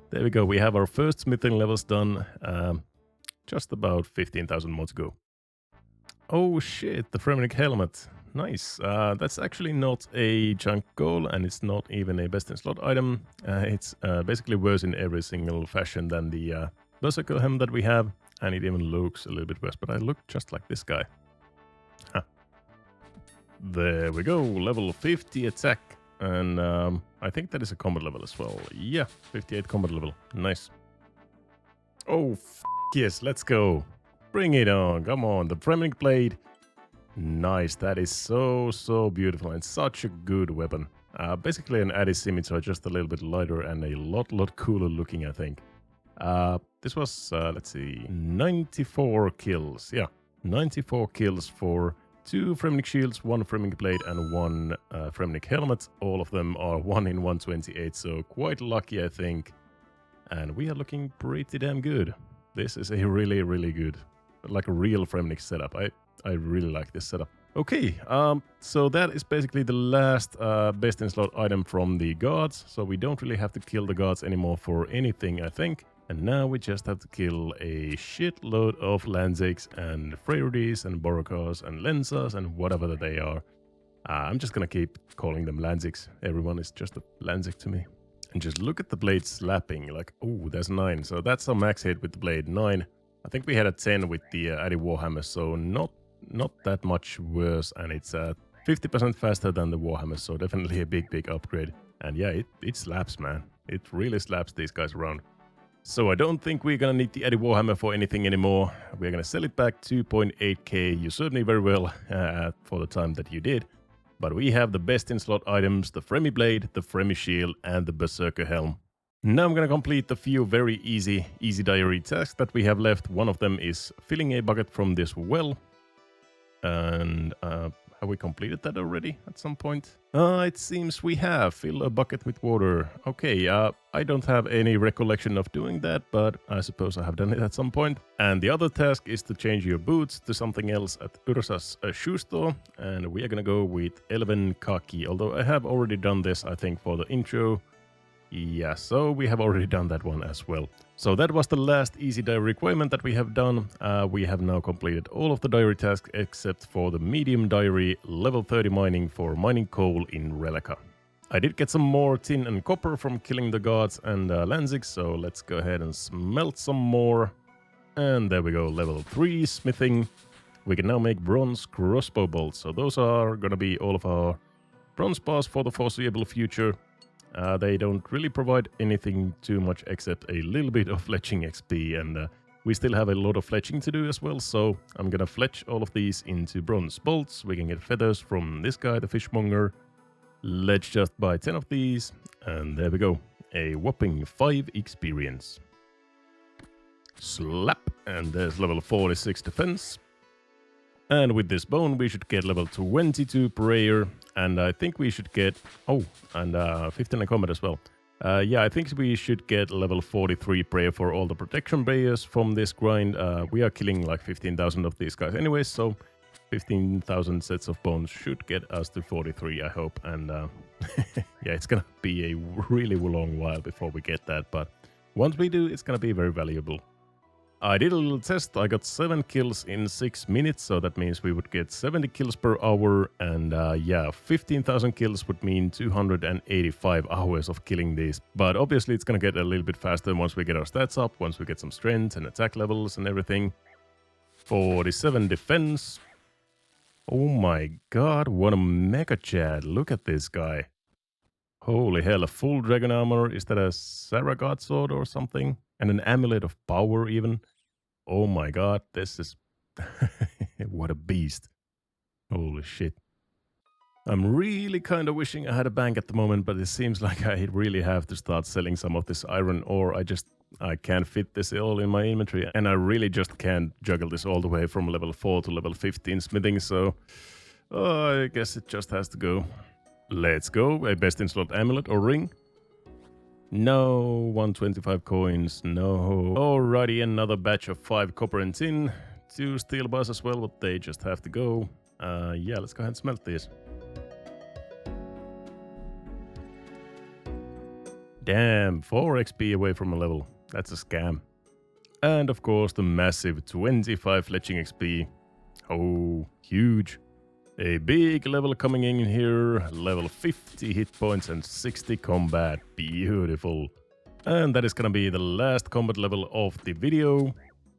there we go, we have our first smithing levels done. Just about 15,000 more to go. Oh shit, the Fremenic helmet. Nice. That's actually not a junk goal, and it's not even a best in slot item. It's basically worse in every single fashion than the berserker helmet that we have, and it even looks a little bit worse, but I look just like this guy. Huh. There we go, level 50 attack, and I think that is a combat level as well. Yeah, 58 combat level. Nice. Oh, yes, let's go. Bring it on, come on, the Fremenic Blade. Nice, that is so beautiful and such a good weapon. Basically an Addis scimitar, just a little bit lighter and a lot cooler looking, I think. This was, let's see, 94 kills. Yeah, 94 kills for 2 Fremnik shields, 1 Fremnik blade, and 1 Fremnik helmet. All of them are 1 in 128, so quite lucky, I think. And we are looking pretty damn good. This is a really, really good, like a real Fremnik setup. I really like this setup. Okay, so that is basically the last best in slot item from the gods. So we don't really have to kill the gods anymore for anything, I think. And now we just have to kill a shitload of Lanziks and Freyrdis and Borokars and Lensas and whatever that they are. I'm just gonna keep calling them Lanziks. Everyone is just a Lanzik to me. And just look at the blade slapping, like, oh, there's 9. So that's our max hit with the blade, 9. I think we had a 10 with the Addy Warhammer, so not that much worse. And it's 50% faster than the Warhammer, so definitely a big upgrade. And yeah, it slaps, man. It really slaps these guys around. So I don't think we're gonna need the Addy Warhammer for anything anymore. We're gonna sell it back 2.8k. You served me very well for the time that you did. But we have the best in slot items, the Fremi blade, the Fremi shield, and the Berserker helm. Now I'm gonna complete the few very easy diary tasks that we have left. One of them is filling a bucket from this well. And have we completed that already at some point? It seems we have. Fill a bucket with water. Okay, I don't have any recollection of doing that, but I suppose I have done it at some point. And the other task is to change your boots to something else at Ursa's shoe store. And we are gonna go with 11 khaki, although I have already done this, I think, for the intro. Yeah, so we have already done that one as well. So that was the last easy diary requirement that we have done. We have now completed all of the diary tasks except for the medium diary level 30 mining for mining coal in Rellekka. I did get some more tin and copper from killing the gods and Lanziks, so let's go ahead and smelt some more. And there we go, level 3 smithing. We can now make bronze crossbow bolts, so those are gonna be all of our bronze bars for the foreseeable future. They don't really provide anything too much except a little bit of fletching XP, and we still have a lot of fletching to do as well, so I'm gonna fletch all of these into bronze bolts. We can get feathers from this guy, the fishmonger. Let's just buy 10 of these, and there we go. A whopping 5 experience. Slap, and there's level 46 defense. And with this bone, we should get level 22 prayer, and I think we should get... Oh, and 15 in combat as well. Yeah, I think we should get level 43 prayer for all the protection prayers from this grind. We are killing like 15,000 of these guys anyways, so 15,000 sets of bones should get us to 43, I hope. And yeah, it's gonna be a really long while before we get that, but once we do, it's gonna be very valuable. I did a little test. I got 7 kills in 6 minutes, so that means we would get 70 kills per hour, and yeah, 15,000 kills would mean 285 hours of killing these. But obviously it's gonna get a little bit faster once we get our stats up, once we get some strength and attack levels and everything. 47 defense. Oh my god, what a mega chad. Look at this guy. Holy hell, a full dragon armor. Is that a Saragat sword or something? And an amulet of power even. Oh my god, this is... what a beast. Holy shit. I'm really kind of wishing I had a bank at the moment, but it seems like I really have to start selling some of this iron ore. I can't fit this all in my inventory, and I really just can't juggle this all the way from level 4 to level 15 smithing, so I guess it just has to go. Let's go. A best in slot amulet or ring. No, 125 coins, no. Alrighty, another batch of 5 copper and tin. 2 steel bars as well, but they just have to go. Yeah, let's go ahead and smelt this. Damn, 4 XP away from a level. That's a scam. And of course the massive 25 fletching XP. Oh, huge. A big level coming in here, level 50 hit points and 60 combat. Beautiful. And that is gonna be the last combat level of the video.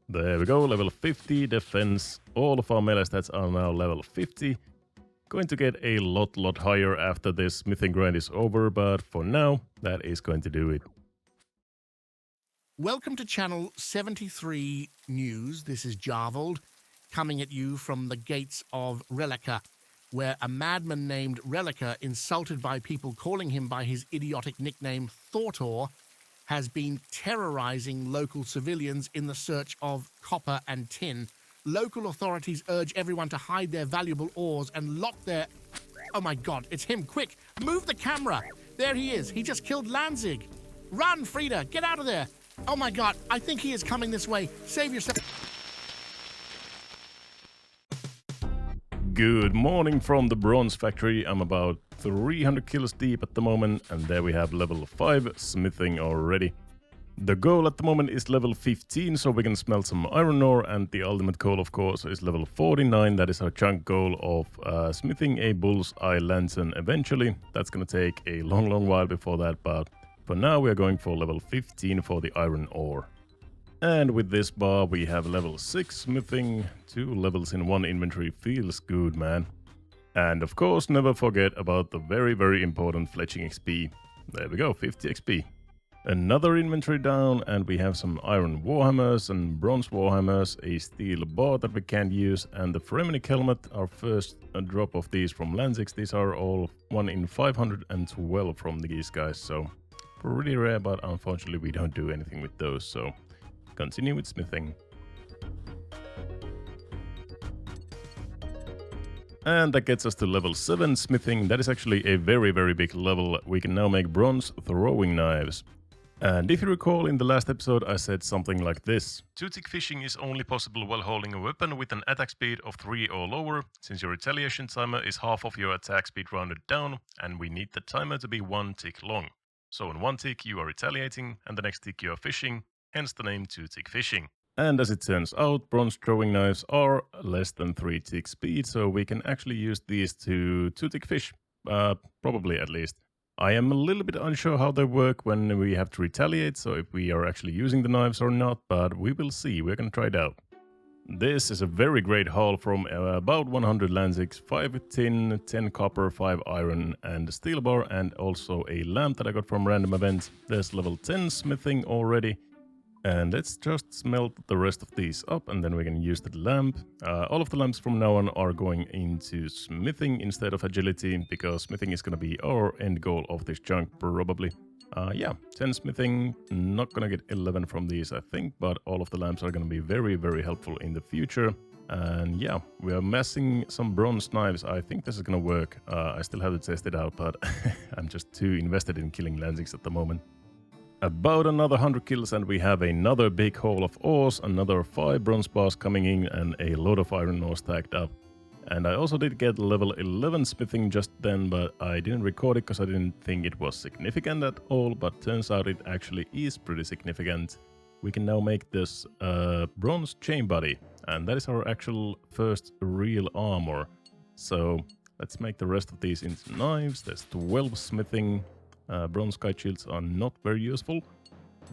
There we go, level 50 defense. All of our melee stats are now level 50. Going to get a lot higher after this smithing grind is over, but for now, that is going to do it. Welcome to channel 73 News. This is Jarvold, coming at you from the gates of Rellekka, where a madman named Rellekka, insulted by people calling him by his idiotic nickname Thortor, has been terrorizing local civilians in the search of copper and tin local authorities urge everyone to hide their valuable ores and lock their... Oh my god, it's him. Quick, move the camera. There he is. He just killed Lanzig. Run, Frida. Get out of there. Oh my god, I think he is coming this way. Save yourself. Good morning from the Bronze Factory. I'm about 300 kills deep at the moment, and there we have level 5 smithing already. The goal at the moment is level 15, so we can smelt some iron ore, and the ultimate goal, of course, is level 49. That is our chunk goal of smithing a bull's eye lantern eventually. That's gonna take a long while before that, but for now we are going for level 15 for the iron ore. And with this bar we have level 6 smithing, 2 levels in one inventory, feels good, man. And of course never forget about the very important fletching XP. There we go, 50 XP. Another inventory down, and we have some iron warhammers and bronze warhammers, a steel bar that we can't use, and the Fremenic helmet, our first drop of these from Lanzix. These are all 1 in 512 from these guys, so pretty rare, but unfortunately we don't do anything with those, so continue with smithing. And that gets us to level 7 smithing. That is actually a very big level. We can now make bronze throwing knives. And if you recall, in the last episode I said something like this. Two-tick fishing is only possible while holding a weapon with an attack speed of 3 or lower, since your retaliation timer is half of your attack speed rounded down, and we need the timer to be 1 tick long. So on 1 tick you are retaliating, and the next tick you are fishing, hence the name two-tick fishing. And as it turns out, bronze throwing knives are less than 3 tick speed, so we can actually use these to two-tick fish. Probably at least. I am a little bit unsure how they work when we have to retaliate, so if we are actually using the knives or not, but we will see, we're gonna try it out. This is a very great haul from about 100 Lanzix, 5 tin, 10 copper, 5 iron and a steel bar, and also a lamp that I got from random events. There's level 10 smithing already. And let's just smelt the rest of these up, and then we can use the lamp. All of the lamps from now on are going into smithing instead of agility, because smithing is going to be our end goal of this chunk, probably. Yeah, 10 smithing, not going to get 11 from these, I think, but all of the lamps are going to be very helpful in the future. And yeah, we are messing some bronze knives. I think this is going to work. I still have to test it out, but I'm just too invested in killing Lanzix at the moment. About another 100 kills and we have another big haul of ores, another 5 bronze bars coming in and a lot of iron ore stacked up. And I also did get level 11 smithing just then, but I didn't record it because I didn't think it was significant at all, but turns out it actually is pretty significant. We can now make this bronze chain body, and that is our actual first real armor. So let's make the rest of these into knives. There's 12 smithing. Bronze kite shields are not very useful,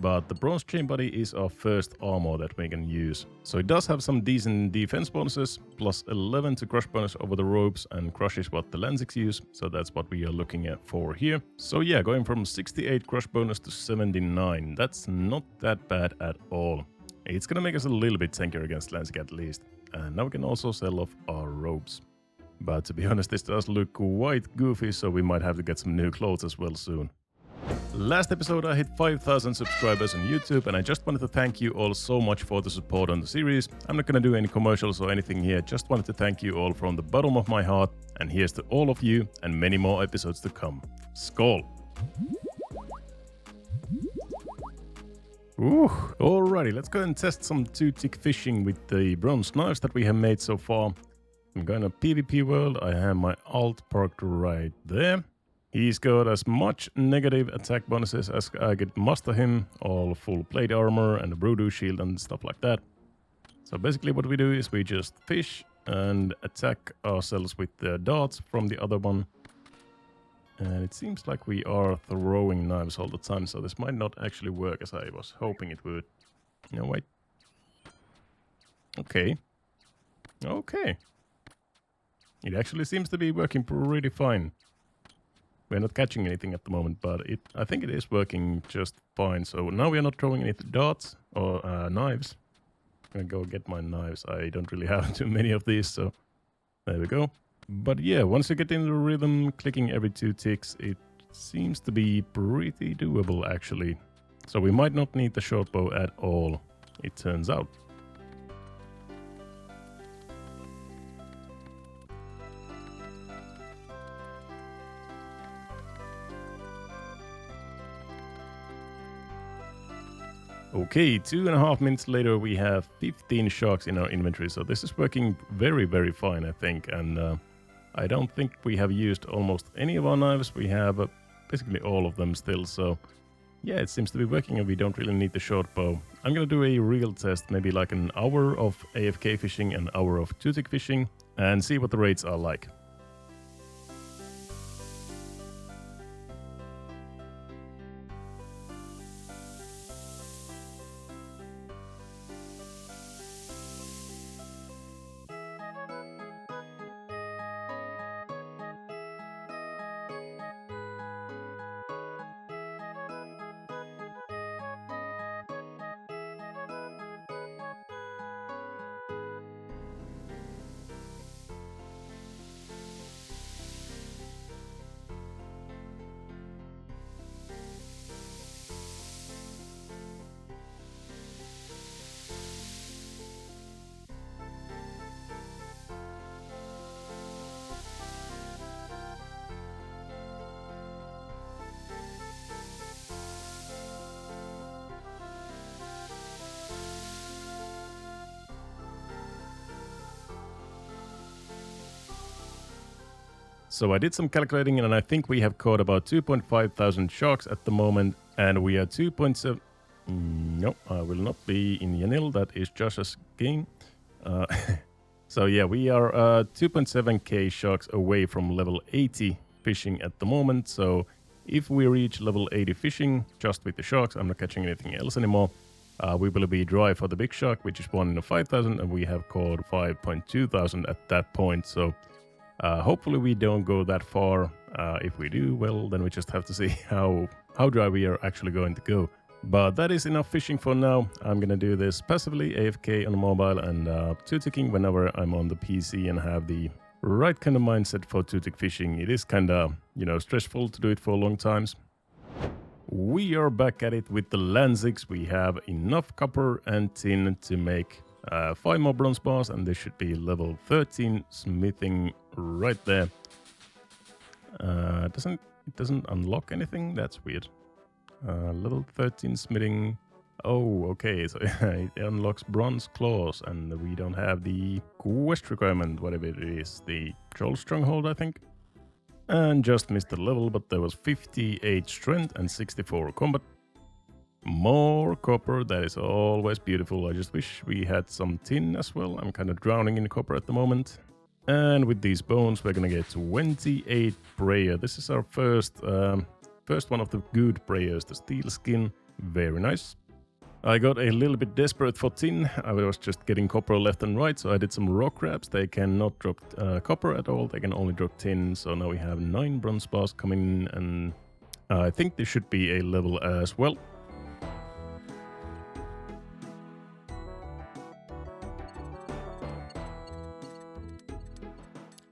but the bronze chain body is our first armor that we can use. So it does have some decent defense bonuses, plus 11 to crush bonus over the ropes, and crush is what the Lanzix use, so that's what we are looking at for here. So yeah, going from 68 crush bonus to 79, that's not that bad at all. It's gonna make us a little bit tankier against Lanzix at least. And now we can also sell off our ropes. But to be honest, this does look quite goofy, so we might have to get some new clothes as well soon. Last episode I hit 5,000 subscribers on YouTube, and I just wanted to thank you all so much for the support on the series. I'm not gonna do any commercials or anything here, just wanted to thank you all from the bottom of my heart, and here's to all of you and many more episodes to come. Skål! Ooh, alrighty, let's go and test some two-tick fishing with the bronze knives that we have made so far. I'm going to PvP world. I have my alt parked right there. He's got as much negative attack bonuses as I could muster him, all full plate armor and a Broodoo shield and stuff like that. So basically what we do is we just fish and attack ourselves with the darts from the other one. And it seems like we are throwing knives all the time, so this might not actually work as I was hoping it would. No, wait. Okay. Okay. It actually seems to be working pretty fine. We're not catching anything at the moment, but I think it is working just fine. So now we are not throwing any darts or knives. I'm gonna go get my knives. I don't really have too many of these, so there we go. But yeah, once you get in the rhythm, clicking every 2 ticks, it seems to be pretty doable actually. So we might not need the short bow at all, it turns out. Okay, 2.5 minutes later we have 15 sharks in our inventory, so this is working very, very fine, I think. And I don't think we have used almost any of our knives. We have basically all of them still, so yeah, it seems to be working and we don't really need the short bow. I'm gonna do a real test, maybe like an hour of AFK fishing, an hour of toothpick fishing, and see what the rates are like. So I did some calculating and I think we have caught about 2.5 thousand sharks at the moment, and we are 2.7... No, I will not be in Yanil, that is Josh's game. So yeah, we are 2.7k sharks away from level 80 fishing at the moment, so if we reach level 80 fishing just with the sharks, I'm not catching anything else anymore, we will be dry for the big shark, which is 1 in a 5,000, and we have caught 5.2 thousand at that point, so hopefully we don't go that far. If we do, well, then we just have to see how dry we are actually going to go. But that is enough fishing for now. I'm gonna do this passively, AFK on mobile, and two-ticking whenever I'm on the PC and have the right kind of mindset for two-tick fishing. It is kind of, you know, stressful to do it for long times. We are back at it with the Lanzigs. We have enough copper and tin to make 5 more bronze bars, and this should be level 13 smithing right there. It doesn't unlock anything? That's weird. Level 13 smithing. Oh, okay, so it unlocks bronze claws, and we don't have the quest requirement, whatever it is. The troll stronghold, I think. And just missed the level, but there was 58 strength and 64 combat. More copper, that is always beautiful. I just wish we had some tin as well. I'm kind of drowning in copper at the moment. And with these bones, we're gonna get 28 prayer. This is our first one of the good prayers, the steel skin. Very nice. I got a little bit desperate for tin. I was just getting copper left and right, so I did some rock crabs. They cannot drop copper at all. They can only drop tin. So now we have 9 bronze bars coming in, and I think there should be a level as well.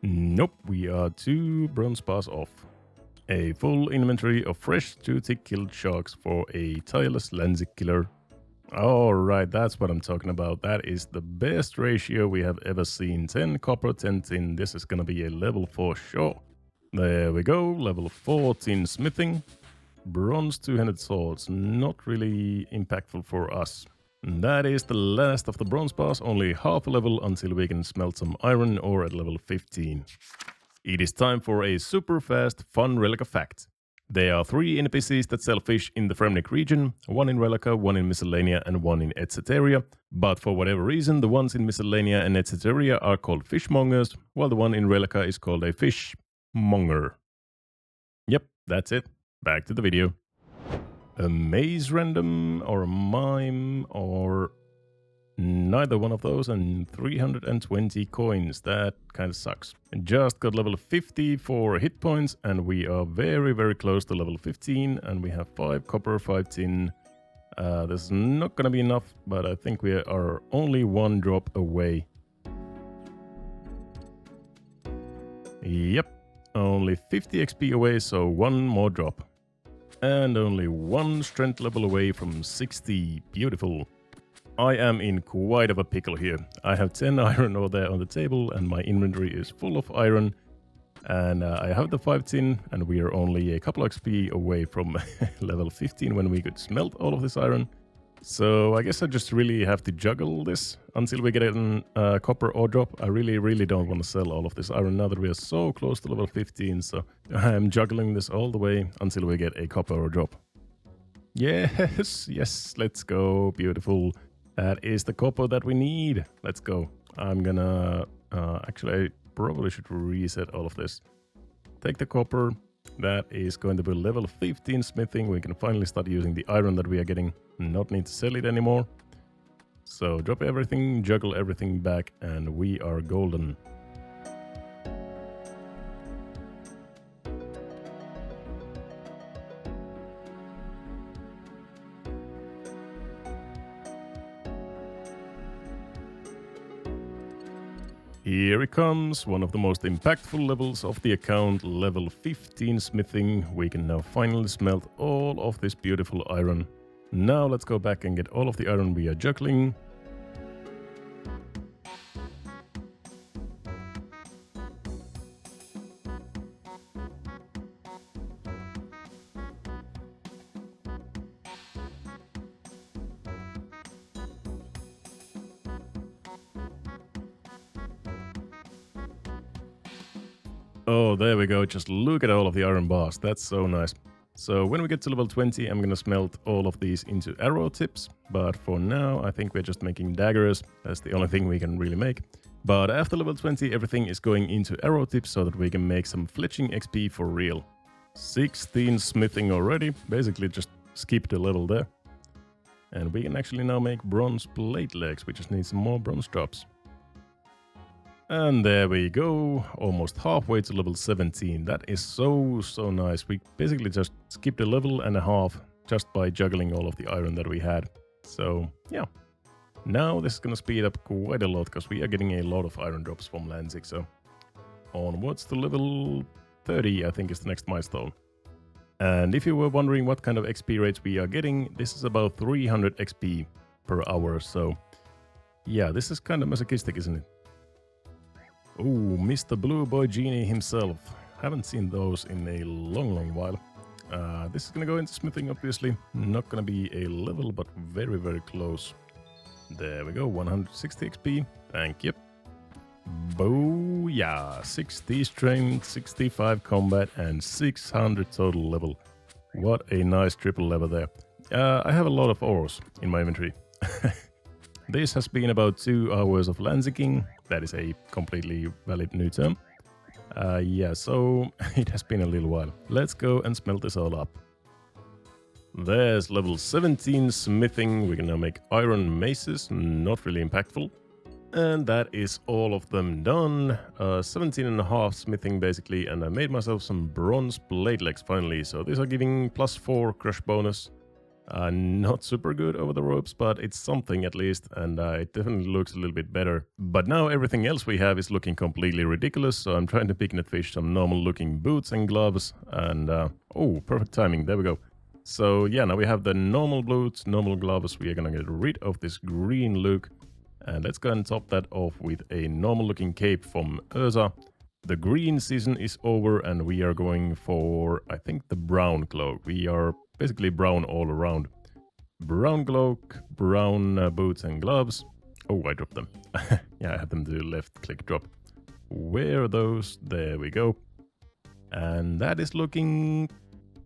Nope, we are 2 bronze bars off. A full inventory of fresh 2-tick killed sharks for a tireless Lanzig killer. Alright, that's what I'm talking about. That is the best ratio we have ever seen. 10 copper, 10 tin. This is gonna be a level for sure. There we go, level 14 smithing. Bronze 200 swords, not really impactful for us. And that is the last of the bronze bars, only half a level until we can smelt some iron ore at level 15. It is time for a super fast, fun Rellekka fact. There are 3 NPCs that sell fish in the Fremnik region, 1 in Rellekka, 1 in Miscellanea and 1 in Etcetera, but for whatever reason the ones in Miscellanea and Etcetera are called fishmongers, while the one in Rellekka is called a fishmonger. Yep, that's it. Back to the video. A maze random or a mime or neither one of those, and 320 coins. That kind of sucks. Just got level 50 for hit points, and we are very, very close to level 15, and we have 5 copper, 5 tin. This is not gonna be enough, but I think we are only 1 drop away. Yep, only 50 XP away, so 1 more drop. And only 1 strength level away from 60. Beautiful. I am in quite of a pickle here. I have 10 iron ore there on the table, and my inventory is full of iron. And I have the 5 tin, and we are only a couple XP away from level 15 when we could smelt all of this iron. So I guess I just really have to juggle this until we get a copper ore drop. I really don't want to sell all of this iron now that we are so close to level 15. So I'm juggling this all the way until we get a copper ore drop. Yes, yes, let's go. Beautiful. That is the copper that we need. Let's go. I'm gonna... actually, I probably should reset all of this. Take the copper. That is going to be level 15 smithing. We can finally start using the iron that we are getting. Not need to sell it anymore. So drop everything, juggle everything back, and we are golden. Here it comes, one of the most impactful levels of the account, level 15 smithing. We can now finally smelt all of this beautiful iron. Now let's go back and get all of the iron we are juggling. Oh, there we go. Just look at all of the iron bars. That's so nice. So when we get to level 20, I'm gonna smelt all of these into arrow tips. But for now, I think we're just making daggers. That's the only thing we can really make. But after level 20, everything is going into arrow tips so that we can make some fletching XP for real. 16 smithing already. Basically just skipped a level there. And we can actually now make bronze plate legs. We just need some more bronze drops. And there we go, almost halfway to level 17. That is so nice. We basically just skipped a level and a half just by juggling all of the iron that we had. So, yeah. Now this is gonna speed up quite a lot because we are getting a lot of iron drops from Lanzik. So, onwards to level 30, I think is the next milestone. And if you were wondering what kind of XP rates we are getting, this is about 300 XP per hour. So, yeah, this is kind of masochistic, isn't it? Oh, Mr. Blue Boy Genie himself. Haven't seen those in a long while. This is gonna go into smithing, obviously. Not gonna be a level, but very close. There we go, 160 XP. Thank you. Booyah! 60 strength, 65 combat, and 600 total level. What a nice triple level there. I have a lot of ores in my inventory. This has been about 2 hours of Lanziking. That is a completely valid new term. Yeah, so it has been a little while. Let's go and smelt this all up. There's level 17 smithing. We can now make iron maces. Not really impactful. And that is all of them done. 17 and a half smithing basically. And I made myself some bronze plate legs finally. So these are giving +4 crush bonus. Not super good over the ropes, but it's something at least, and it definitely looks a little bit better. But now everything else we have is looking completely ridiculous, so I'm trying to picnic fish some normal looking boots and gloves, and oh, perfect timing, there we go. So yeah, now we have the normal boots, normal gloves. We are gonna get rid of this green look, and let's go and top that off with a normal looking cape from Urza. The green season is over, and we are going for, I think, the brown cloak. We are basically brown all around. Brown cloak, brown boots and gloves. Oh, I dropped them. Yeah, I had them do left click drop. Where are those? There we go. And that is looking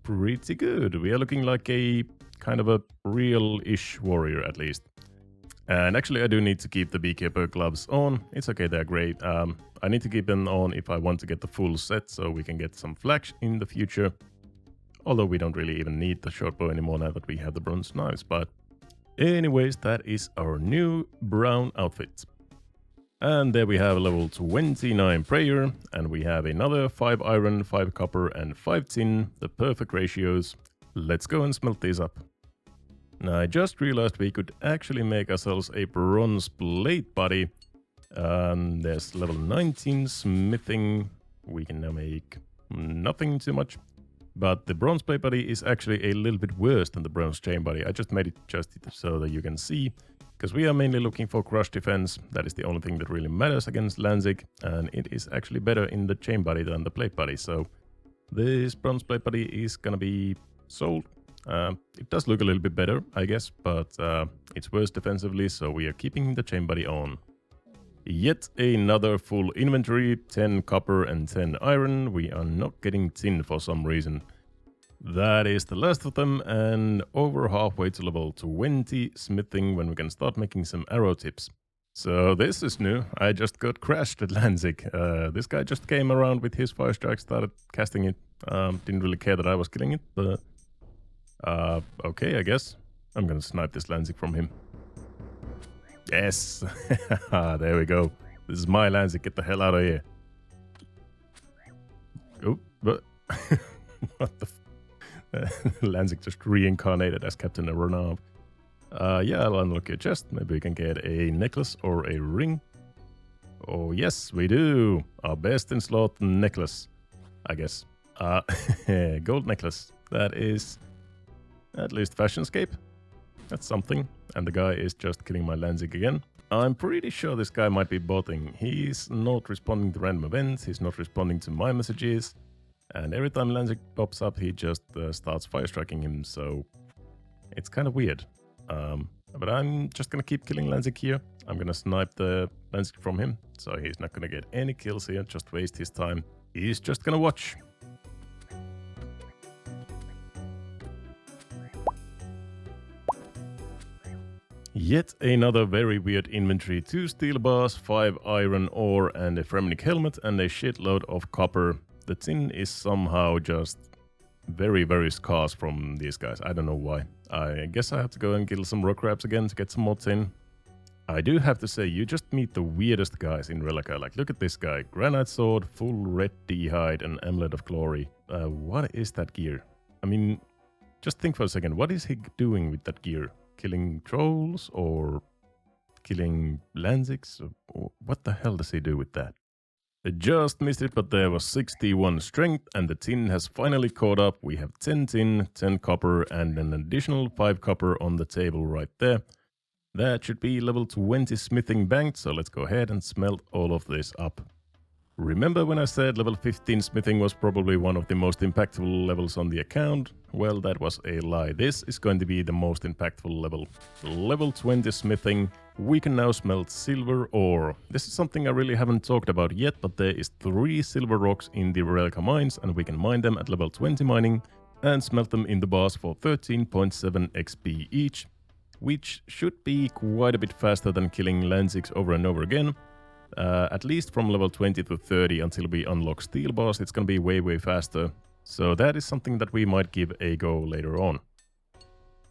pretty good. We are looking like a kind of a real-ish warrior at least. And actually I do need to keep the beekeeper gloves on. It's okay, they're great. I need to keep them on if I want to get the full set so we can get some flash in the future. Although we don't really even need the short bow anymore now that we have the bronze knives. But anyways, that is our new brown outfit. And there we have level 29 prayer. And we have another 5 iron, 5 copper and 5 tin. The perfect ratios. Let's go and smelt these up. Now I just realized we could actually make ourselves a bronze plate body. There's level 19 smithing. We can now make nothing too much. But the bronze plate body is actually a little bit worse than the bronze chain body. I just made it just so that you can see. Because we are mainly looking for crush defense. That is the only thing that really matters against Lanzik. And it is actually better in the chain body than the plate body. So this bronze plate body is gonna be sold. It does look a little bit better, I guess, but it's worse defensively, so we are keeping the chain body on. Yet another full inventory, 10 copper and 10 iron. We are not getting tin for some reason. That is the last of them, and over halfway to level 20 smithing when we can start making some arrow tips. So this is new. I just got crashed at Lanzig. This guy just came around with his fire strike, started casting it. Didn't really care that I was killing it, but okay, I guess. I'm gonna snipe this Lanzig from him. Yes! There we go. This is my Lanzig, get the hell out of here. Oh, but what the Lanzig just reincarnated as Captain Aronov. Yeah, I'll unlock your chest. Maybe we can get a necklace or a ring. Oh, yes, we do. Our best in slot necklace, I guess. Gold necklace. That is at least Fashionscape. That's something. And the guy is just killing my Lanzig again. I'm pretty sure this guy might be botting. He's not responding to random events. He's not responding to my messages. And every time Lanzig pops up, he just starts fire striking him. So it's kind of weird. But I'm just gonna keep killing Lanzig here. I'm gonna snipe the Lanzig from him. So he's not gonna get any kills here. Just waste his time. He's just gonna watch. Yet another very weird inventory. 2 steel bars, 5 iron ore and a Fremnik helmet and a shitload of copper. The tin is somehow just very, very scarce from these guys. I don't know why. I guess I have to go and kill some rock crabs again to get some more tin. I do have to say, you just meet the weirdest guys in Rellekka. Like, look at this guy. Granite sword, full red d'hide and amulet of glory. What is that gear? I mean, just think for a second. What is he doing with that gear? Killing trolls or killing Lanzigs? What the hell does he do with that? I just missed it, but there was 61 strength and the tin has finally caught up. We have 10 tin, 10 copper and an additional 5 copper on the table right there. That should be level 20 smithing banked, so let's go ahead and smelt all of this up. Remember when I said level 15 smithing was probably one of the most impactful levels on the account? Well, that was a lie. This is going to be the most impactful level. Level 20 smithing, we can now smelt silver ore. This is something I really haven't talked about yet, but there is 3 silver rocks in the Rellekka mines and we can mine them at level 20 mining and smelt them in the bars for 13.7 XP each, which should be quite a bit faster than killing Lanzigs over and over again. At least from level 20 to 30 until we unlock steel bars, it's gonna be way faster. So that is something that we might give a go later on.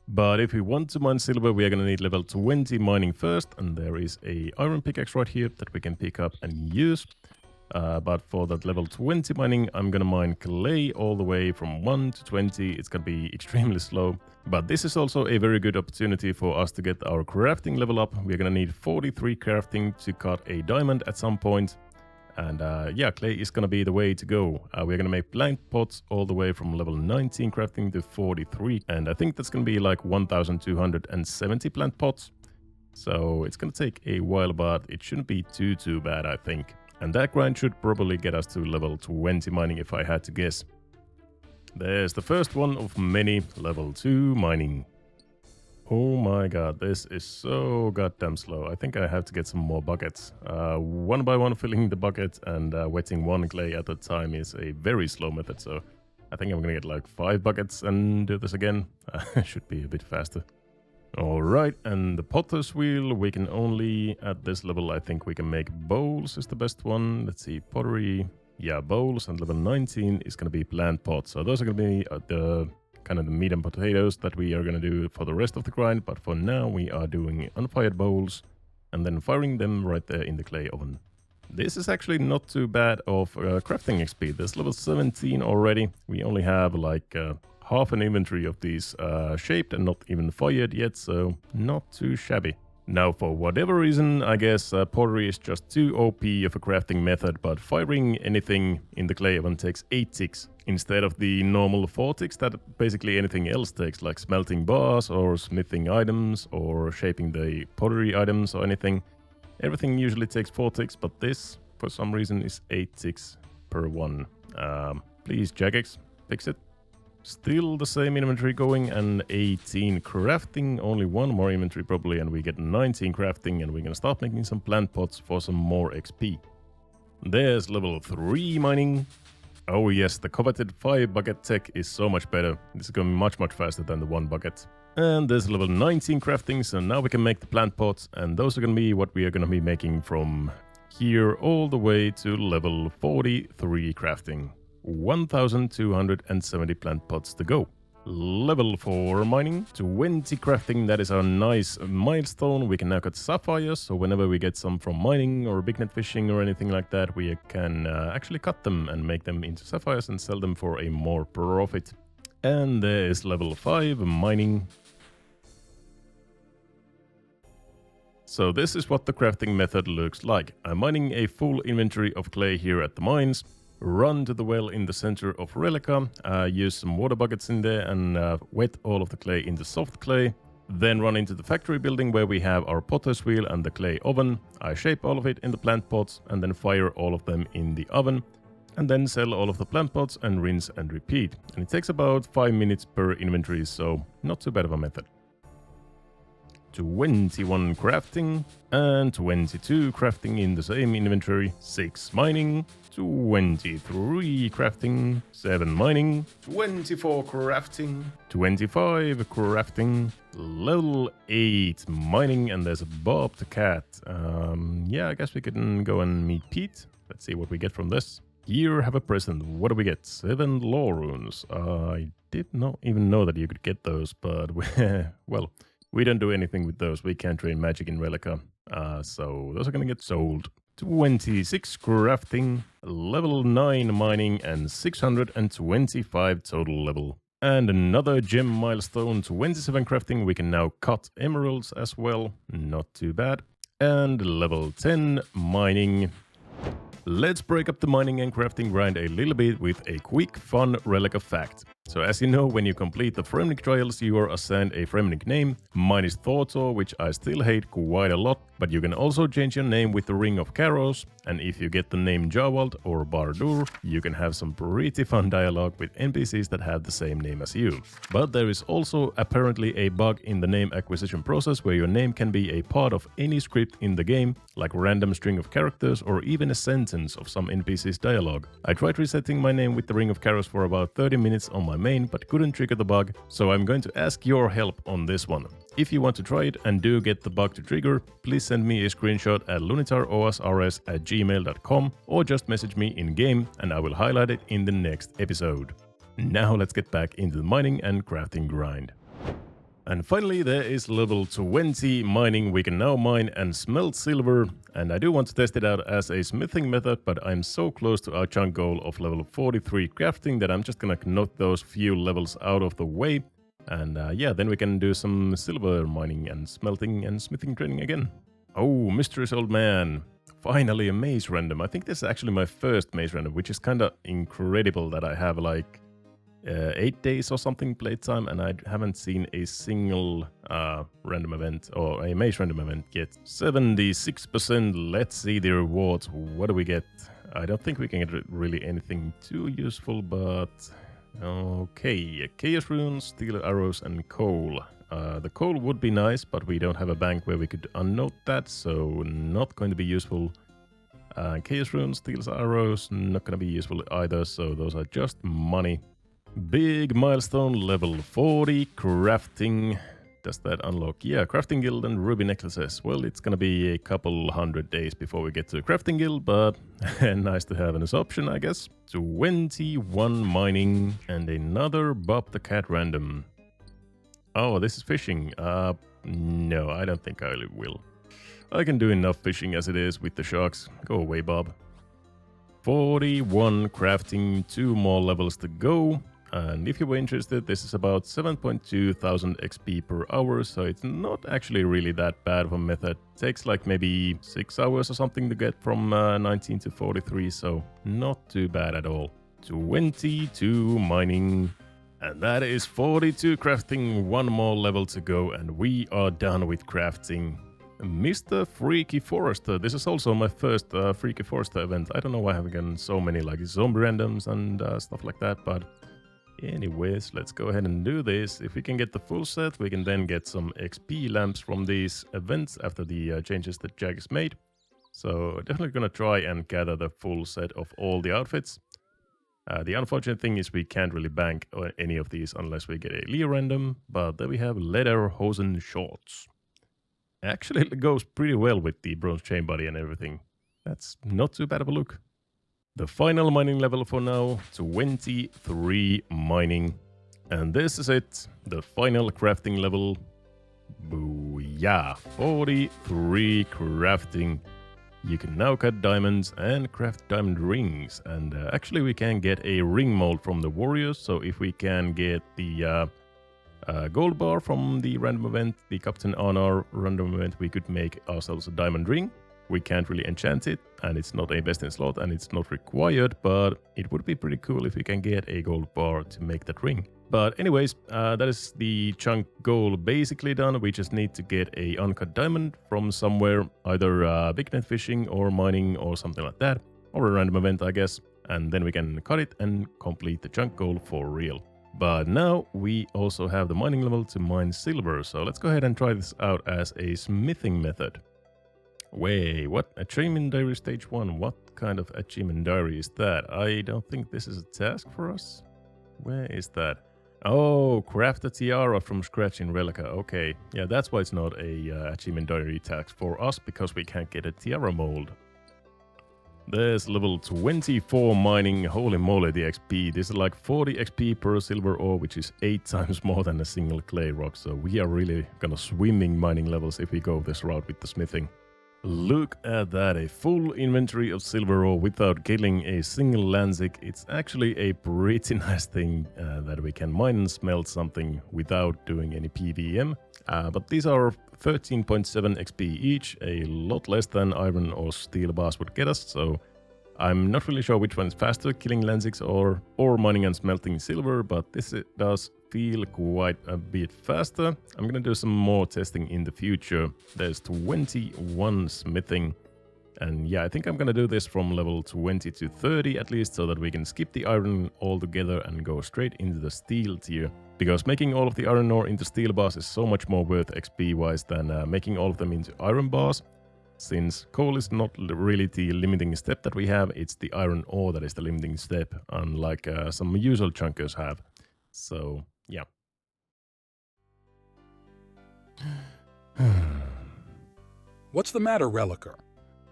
But if we want to mine silver, we are gonna need level 20 mining first, and there is a iron pickaxe right here that we can pick up and use. But for that level 20 mining, I'm gonna mine clay all the way from 1 to 20. It's gonna be extremely slow. But this is also a very good opportunity for us to get our crafting level up. We're gonna need 43 crafting to cut a diamond at some point. And yeah, clay is gonna be the way to go. We're gonna make plant pots all the way from level 19 crafting to 43. And I think that's gonna be like 1,270 plant pots. So it's gonna take a while, but it shouldn't be too bad, I think. And that grind should probably get us to level 20 mining if I had to guess. There's the first one of many, level 2 mining. Oh my god, this is so goddamn slow. I think I have to get some more buckets. One by one filling the bucket and wetting 1 clay at a time is a very slow method, so I think I'm gonna get like 5 buckets and do this again. Should be a bit faster. Alright, and the potter's wheel, we can only, at this level, I think we can make bowls is the best one. Let's see, pottery, yeah, bowls, and level 19 is going to be plant pots. So those are going to be the kind of the meat and potatoes that we are going to do for the rest of the grind. But for now, we are doing unfired bowls and then firing them right there in the clay oven. This is actually not too bad of crafting XP. There's level 17 already. We only have like half an inventory of these shaped and not even fired yet, so not too shabby. Now, for whatever reason, I guess pottery is just too OP of a crafting method, but firing anything in the clay oven takes 8 ticks instead of the normal 4 ticks that basically anything else takes, like smelting bars or smithing items or shaping the pottery items or anything. Everything usually takes 4 ticks, but this, for some reason, is 8 ticks per one. Please, Jagex, fix it. Still the same inventory going and 18 crafting, only one more inventory probably, and we get 19 crafting, and we're gonna start making some plant pots for some more XP. There's level 3 mining. Oh yes, the coveted 5 bucket tech is so much better. This is going much faster than the 1 bucket. And there's level 19 crafting, so now we can make the plant pots, and those are gonna be what we are gonna be making from here all the way to level 43 crafting. 1,270 plant pots to go. Level 4 mining, 20 crafting, that is our nice milestone. We can now cut sapphires, so whenever we get some from mining or big net fishing or anything like that, we can actually cut them and make them into sapphires and sell them for a more profit. And there is level 5 mining. So this is what the crafting method looks like. I'm mining a full inventory of clay here at the mines. Run to the well in the center of Rellekka, use some water buckets in there and wet all of the clay into soft clay. Then run into the factory building where we have our potter's wheel and the clay oven. I shape all of it in the plant pots and then fire all of them in the oven. And then sell all of the plant pots and rinse and repeat. And it takes about 5 minutes per inventory, so not too bad of a method. 21 crafting and 22 crafting in the same inventory, 6 mining, 23 crafting, 7 mining, 24 crafting, 25 crafting, level 8 mining, and there's a Bob the cat. Yeah, I guess we can go and meet Pete. Let's see what we get from this. Here, have a present. What do we get? 7 law runes. I did not even know that you could get those, but well, we don't do anything with those. We can't train magic in Rellekka, so those are gonna get sold. 26 crafting, level 9 mining, and 625 total level. And another gem milestone, 27 crafting. We can now cut emeralds as well. Not too bad. And level 10 mining. Let's break up the mining and crafting grind a little bit with a quick, fun Rellekka fact. So as you know, when you complete the Fremnik trials, you are assigned a Fremnik name. Mine is Thortor, which I still hate quite a lot, but you can also change your name with the Ring of Caros, and if you get the name Jawald or Bardur, you can have some pretty fun dialogue with NPCs that have the same name as you. But there is also apparently a bug in the name acquisition process where your name can be a part of any script in the game, like a random string of characters or even a sentence of some NPC's dialogue. I tried resetting my name with the Ring of Caros for about 30 minutes on my main, but couldn't trigger the bug, so I'm going to ask your help on this one. If you want to try it and do get the bug to trigger, please send me a screenshot at lunitarosrs@gmail.com or just message me in-game and I will highlight it in the next episode. Now let's get back into the mining and crafting grind. And finally, there is level 20 mining. We can now mine and smelt silver, and I do want to test it out as a smithing method, but I'm so close to our chunk goal of level 43 crafting that I'm just gonna knock those few levels out of the way. And yeah, then we can do some silver mining and smelting and smithing training again. Oh, mysterious old man. Finally a maze random. I think this is actually my first maze random, which is kind of incredible that I have like 8 days or something playtime, and I haven't seen a single random event or a maze random event yet. 76%. Let's see the rewards. What do we get? I don't think we can get really anything too useful, but okay. Chaos runes, steel arrows, and coal. The coal would be nice, but we don't have a bank where we could unnote that, so not going to be useful. Chaos runes, steel arrows, not going to be useful either, so those are just money. Big milestone, level 40, crafting. Does that unlock? Yeah, crafting guild and ruby necklaces. Well, it's gonna be a couple 100 days before we get to the crafting guild, but nice to have as option, I guess. 21 mining and another Bob the Cat random. Oh, this is fishing. No, I don't think I will. I can do enough fishing as it is with the sharks. Go away, Bob. 41 crafting, 2 more levels to go. And if you were interested, this is about 7.2 thousand XP per hour, so it's not actually really that bad of a method. Takes like maybe 6 hours or something to get from 19 to 43, so not too bad at all. 22 mining, and that is 42 crafting, 1 more level to go, and we are done with crafting. Mr. Freaky Forester. This is also my first Freaky Forester event. I don't know why I haven't gotten so many like zombie randoms and stuff like that, but Anyways, let's go ahead and do this. If we can get the full set, we can then get some XP lamps from these events after the changes that Jack has made. So definitely gonna try and gather the full set of all the outfits. The unfortunate thing is we can't really bank on any of these unless we get a Leo random, but then we have Lederhosen shorts. Actually, it goes pretty well with the bronze chain body and everything. That's not too bad of a look. The final mining level for now, 23 mining. And this is it, the final crafting level. Booyah, 43 crafting. You can now cut diamonds and craft diamond rings. And actually we can get a ring mold from the warriors. So if we can get the gold bar from the random event, the Captain Honor random event, we could make ourselves a diamond ring. We can't really enchant it, and it's not a best in slot, and it's not required, but it would be pretty cool if we can get a gold bar to make that ring. But anyways, that is the chunk goal basically done. We just need to get a uncut diamond from somewhere, either big net fishing or mining or something like that, or a random event, I guess, and then we can cut it and complete the chunk goal for real. But now we also have the mining level to mine silver, so let's go ahead and try this out as a smithing method. Wait, what? Achievement diary stage 1. What kind of achievement diary is that? I don't think this is a task for us. Where is that? Oh, craft a tiara from scratch in Rellekka. Okay, yeah, that's why it's not a achievement diary task for us, because we can't get a tiara mold. There's level 24 mining. Holy moly, the XP. This is like 40 XP per silver ore, which is 8 times more than a single clay rock. So we are really gonna swimming mining levels if we go this route with the smithing. Look at that, a full inventory of silver ore without killing a single Lanzik. It's actually a pretty nice thing that we can mine and smelt something without doing any PVM. But these are 13.7 XP each, a lot less than iron or steel bars would get us, so I'm not really sure which one is faster, killing Lanziks or mining and smelting silver, but this does feel quite a bit faster. I'm gonna do some more testing in the future. There's 21 smithing, and yeah, I think I'm gonna do this from level 20 to 30 at least, so that we can skip the iron altogether and go straight into the steel tier. Because making all of the iron ore into steel bars is so much more worth XP wise than making all of them into iron bars. Since coal is not really the limiting step that we have, it's the iron ore that is the limiting step, unlike some usual chunkers have. So, yeah. What's the matter, Rellekka?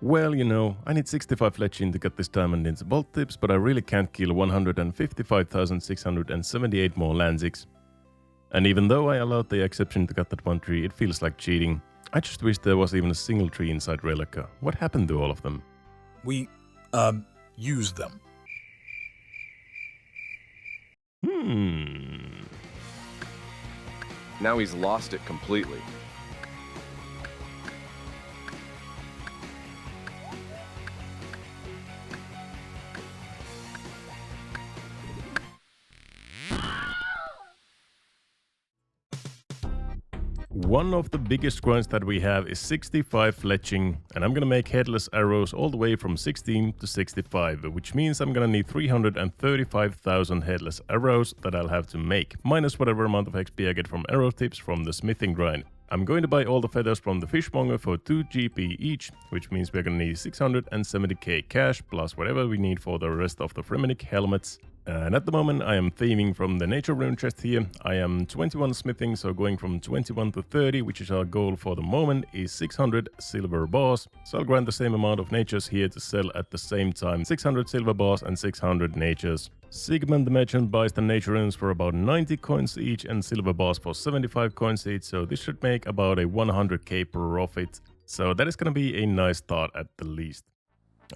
Well, you know, I need 65 fletching to get this diamond into bolt tips, but I really can't kill 155,678 more Lanziks. And even though I allowed the exception to cut that one tree, it feels like cheating. I just wish there was even a single tree inside Rellekka. What happened to all of them? We, used them. Now he's lost it completely. One of the biggest grinds that we have is 65 fletching, and I'm gonna make headless arrows all the way from 16 to 65, which means I'm gonna need 335,000 headless arrows that I'll have to make, minus whatever amount of XP I get from arrow tips from the smithing grind. I'm going to buy all the feathers from the fishmonger for 2 GP each, which means we're gonna need 670k cash, plus whatever we need for the rest of the Fremenic helmets. And at the moment I am theming from the nature rune chest here. I am 21 smithing, so going from 21 to 30, which is our goal for the moment, is 600 silver bars. So I'll grind the same amount of natures here to sell at the same time, 600 silver bars and 600 natures. Sigmund the merchant buys the nature runes for about 90 coins each and silver bars for 75 coins each, so this should make about a 100k profit. So that is gonna be a nice start at the least.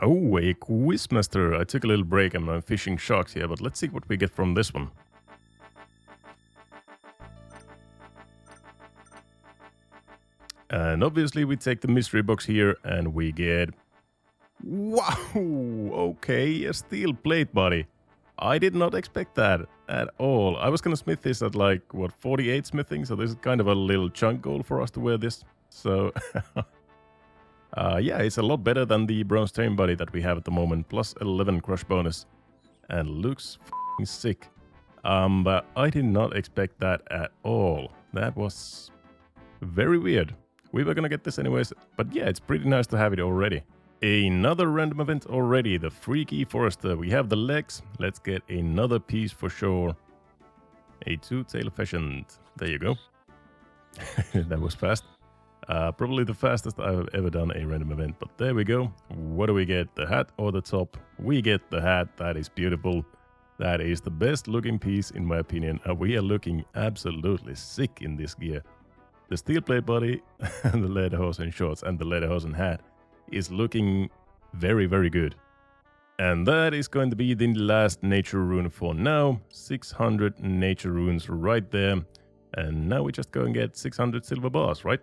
Oh, a Quizmaster. I took a little break and I'm fishing sharks here, but let's see what we get from this one. And obviously we take the mystery box here and we get... Wow! Okay, a steel plate body. I did not expect that at all. I was gonna smith this at like, what, 48 smithing? So this is kind of a little chunk goal for us to wear this. So... yeah, it's a lot better than the bronze chain body that we have at the moment, plus 11 crush bonus. And looks f***ing sick. But I did not expect that at all. That was very weird. We were gonna get this anyways, but yeah, it's pretty nice to have it already. Another random event already, the Freaky Forester. We have the legs. Let's get another piece for sure. A two-tail pheasant. There you go. That was fast. Probably the fastest I've ever done a random event, but there we go. What do we get? The hat or the top? We get the hat. That is beautiful. That is the best looking piece in my opinion. We are looking absolutely sick in this gear. The steel plate body and the lederhosen shorts and the lederhosen hat is looking very, very good. And that is going to be the last nature rune for now. 600 nature runes right there. And now we just go and get 600 silver bars, right?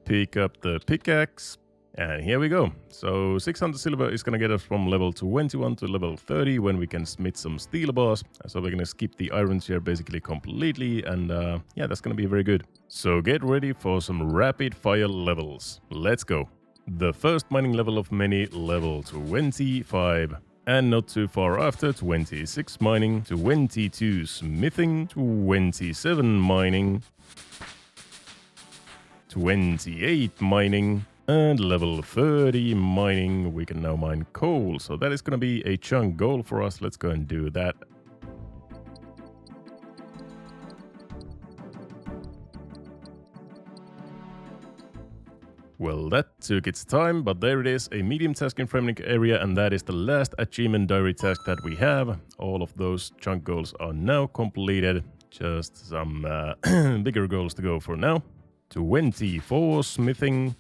Pick up the pickaxe. And here we go. So 600 silver is going to get us from level 21 to level 30 when we can smith some steel bars. So we're going to skip the iron chair basically completely. And yeah, that's going to be very good. So get ready for some rapid fire levels. Let's go. The first mining level of many, level 25. And not too far after, 26 mining, 22 smithing, 27 mining, 28 mining, and level 30 mining. We can now mine coal, so that is going to be a chunk goal for us. Let's go and do that. Well, that took its time, but there it is, a medium task in Fremnik area, and that is the last achievement diary task that we have. All of those chunk goals are now completed. Just some bigger goals to go for now. 24 smithing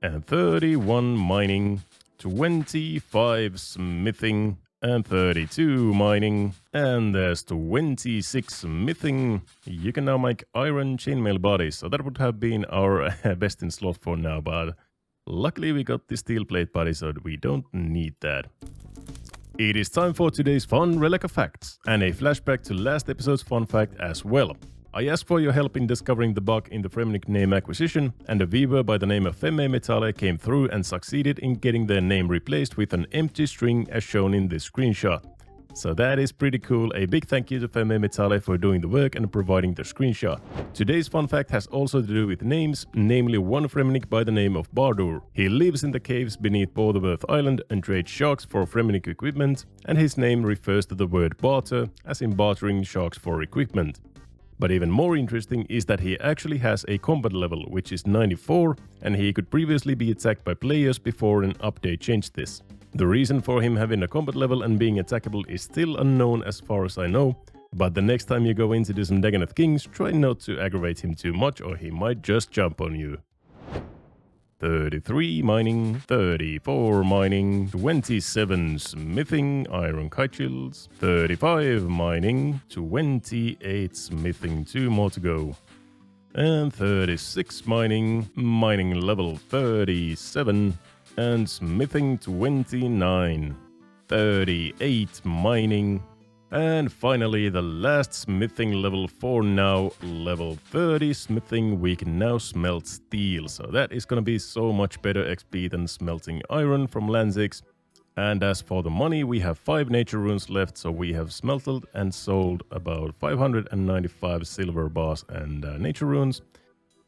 and 31 mining. 25 smithing and 32 mining. And there's 26 smithing. You can now make iron chainmail bodies, so that would have been our best in slot for now, but luckily we got the steel plate body, so we don't need that. It is time for today's fun Rellekka facts, and a flashback to last episode's fun fact as well. I asked for your help in discovering the bug in the Fremnik name acquisition, and a viewer by the name of Femme Metale came through and succeeded in getting their name replaced with an empty string as shown in this screenshot. So that is pretty cool. A big thank you to Femme Metale for doing the work and providing the screenshot. Today's fun fact has also to do with names, namely one Fremnik by the name of Bardur. He lives in the caves beneath Borderworth Island and trades sharks for Fremnik equipment, and his name refers to the word barter, as in bartering sharks for equipment. But even more interesting is that he actually has a combat level, which is 94, and he could previously be attacked by players before an update changed this. The reason for him having a combat level and being attackable is still unknown as far as I know, but the next time you go in to do some Daganeth Kings, try not to aggravate him too much or he might just jump on you. 33 mining, 34 mining, 27 smithing, iron kite shields, 35 mining, 28 smithing, 2 more to go, and 36 mining, mining level 37, and smithing 29, 38 mining, and finally the last smithing level for now, level 30 smithing. We can now smelt steel, so that is gonna be so much better XP than smelting iron from Lanzix. And as for the money, we have 5 nature runes left, so we have smelted and sold about 595 silver bars and nature runes.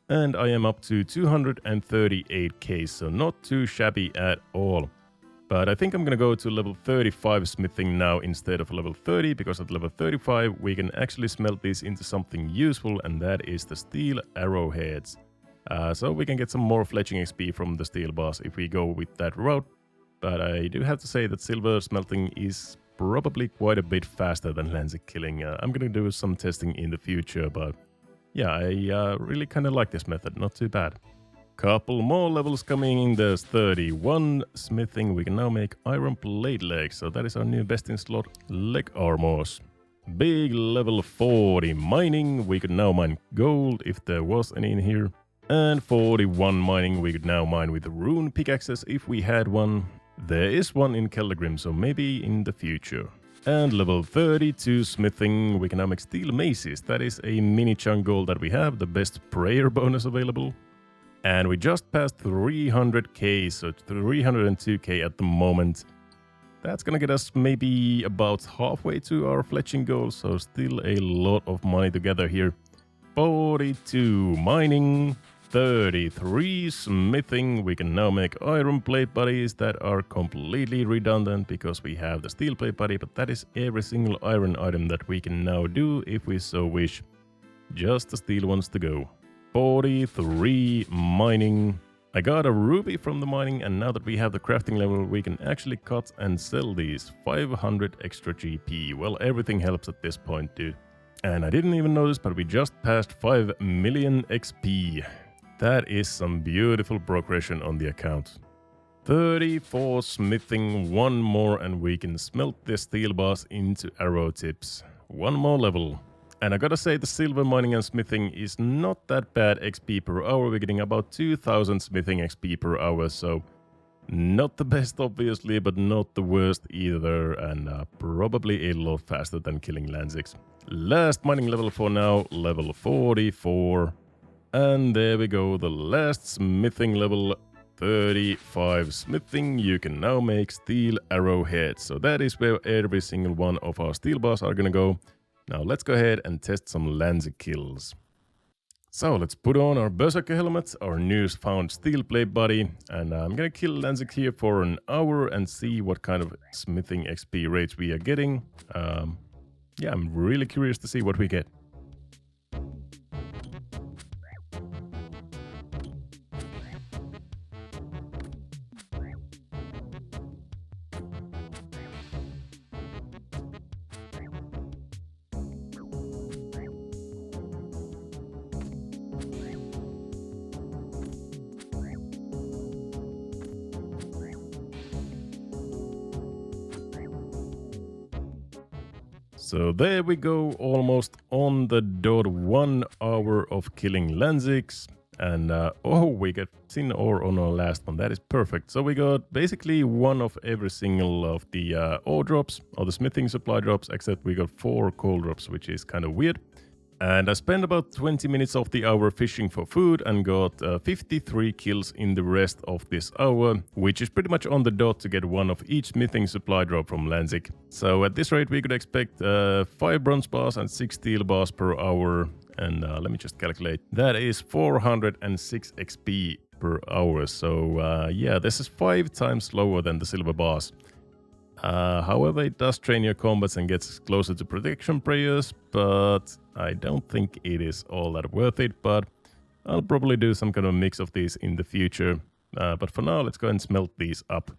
And I am up to 238k, so not too shabby at all. But I think I'm gonna go to level 35 smithing now instead of level 30, because at level 35 we can actually smelt these into something useful, and that is the steel arrowheads. So we can get some more fletching XP from the steel bars if we go with that route. But I do have to say that silver smelting is probably quite a bit faster than Lanzix killing. I'm gonna do some testing in the future, but yeah, I really kind of like this method, not too bad. Couple more levels coming in. There's 31 smithing. We can now make iron plate legs, so that is our new best in slot leg armors. Big level 40 mining. We could now mine gold if there was any in here. And 41 mining. We could now mine with rune pickaxes if we had one. There is one in Keldagrim, so maybe in the future. And level 32 smithing. We can now make steel maces. That is a mini chunk goal that we have, the best prayer bonus available. And we just passed 300k, so 302k at the moment. That's gonna get us maybe about halfway to our fletching goal, so still a lot of money to gather here. 42 mining, 33 smithing. We can now make iron plate bodies that are completely redundant because we have the steel plate body, but that is every single iron item that we can now do if we so wish. Just the steel ones to go. 43 mining. I got a ruby from the mining, and now that we have the crafting level, we can actually cut and sell these. 500 extra GP. Well, everything helps at this point, dude. And I didn't even notice, but we just passed 5 million XP. That is some beautiful progression on the account. 34 smithing, one more, and we can smelt the steel bars into arrow tips. One more level. And I gotta say, the silver mining and smithing is not that bad XP per hour. We're getting about 2000 smithing XP per hour, so not the best obviously, but not the worst either, and probably a lot faster than killing Lanzix. Last mining level for now, level 44. And there we go, the last smithing level, 35 smithing. You can now make steel arrowheads. So that is where every single one of our steel bars are gonna go. Now let's go ahead and test some Lanzix kills. So let's put on our Berserker helmet, our newest found steel plate body, and I'm gonna kill Lanzix here for an hour and see what kind of smithing XP rates we are getting. Yeah, I'm really curious to see what we get. So there we go, almost on the dot, 1 hour of killing Lanzix. And oh, we got tin ore on our last one, that is perfect. So we got basically one of every single of the ore drops, or the smithing supply drops, except we got 4 coal drops, which is kind of weird. And I spent about 20 minutes of the hour fishing for food and got 53 kills in the rest of this hour, which is pretty much on the dot to get one of each smithing supply drop from Lanzix. So at this rate we could expect 5 bronze bars and 6 steel bars per hour. And let me just calculate. That is 406 XP per hour. So yeah, this is 5 times slower than the silver bars. However, it does train your combats and gets closer to protection prayers, but I don't think it is all that worth it. But I'll probably do some kind of mix of these in the future. But for now, let's go and smelt these up.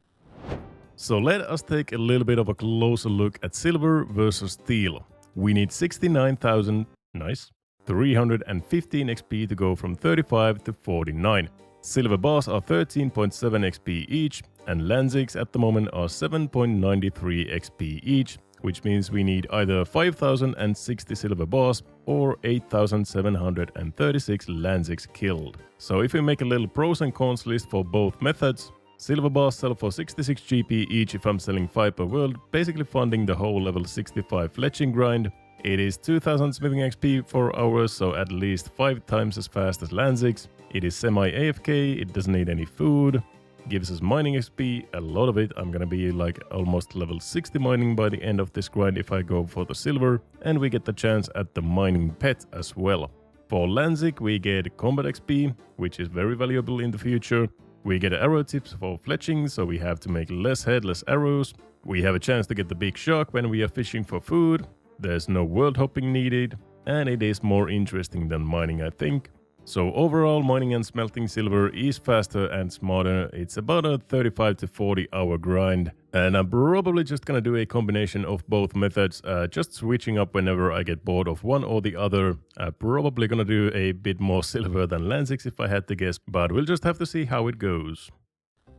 So let us take a little bit of a closer look at silver versus steel. We need 69,000, nice, 315 XP to go from 35 to 49. Silver bars are 13.7 XP each, and Lanzix at the moment are 7.93 XP each, which means we need either 5,060 silver bars or 8,736 Lanzix killed. So if we make a little pros and cons list for both methods, silver bars sell for 66 GP each if I'm selling 5 per world, basically funding the whole level 65 fletching grind. It is 2000 smithing XP for hours, so at least 5 times as fast as Lanzix. It is semi-AFK, it doesn't need any food, gives us mining XP, a lot of it. I'm gonna be like almost level 60 mining by the end of this grind if I go for the silver, and we get the chance at the mining pet as well. For Lanzix we get combat XP, which is very valuable in the future. We get arrow tips for fletching, so we have to make less headless arrows. We have a chance to get the big shark when we are fishing for food. There's no world hopping needed, and it is more interesting than mining, I think. So overall, mining and smelting silver is faster and smarter. It's about a 35 to 40 hour grind, and I'm probably just gonna do a combination of both methods, just switching up whenever I get bored of one or the other. Probably gonna do a bit more silver than Lanzix if I had to guess, but we'll just have to see how it goes.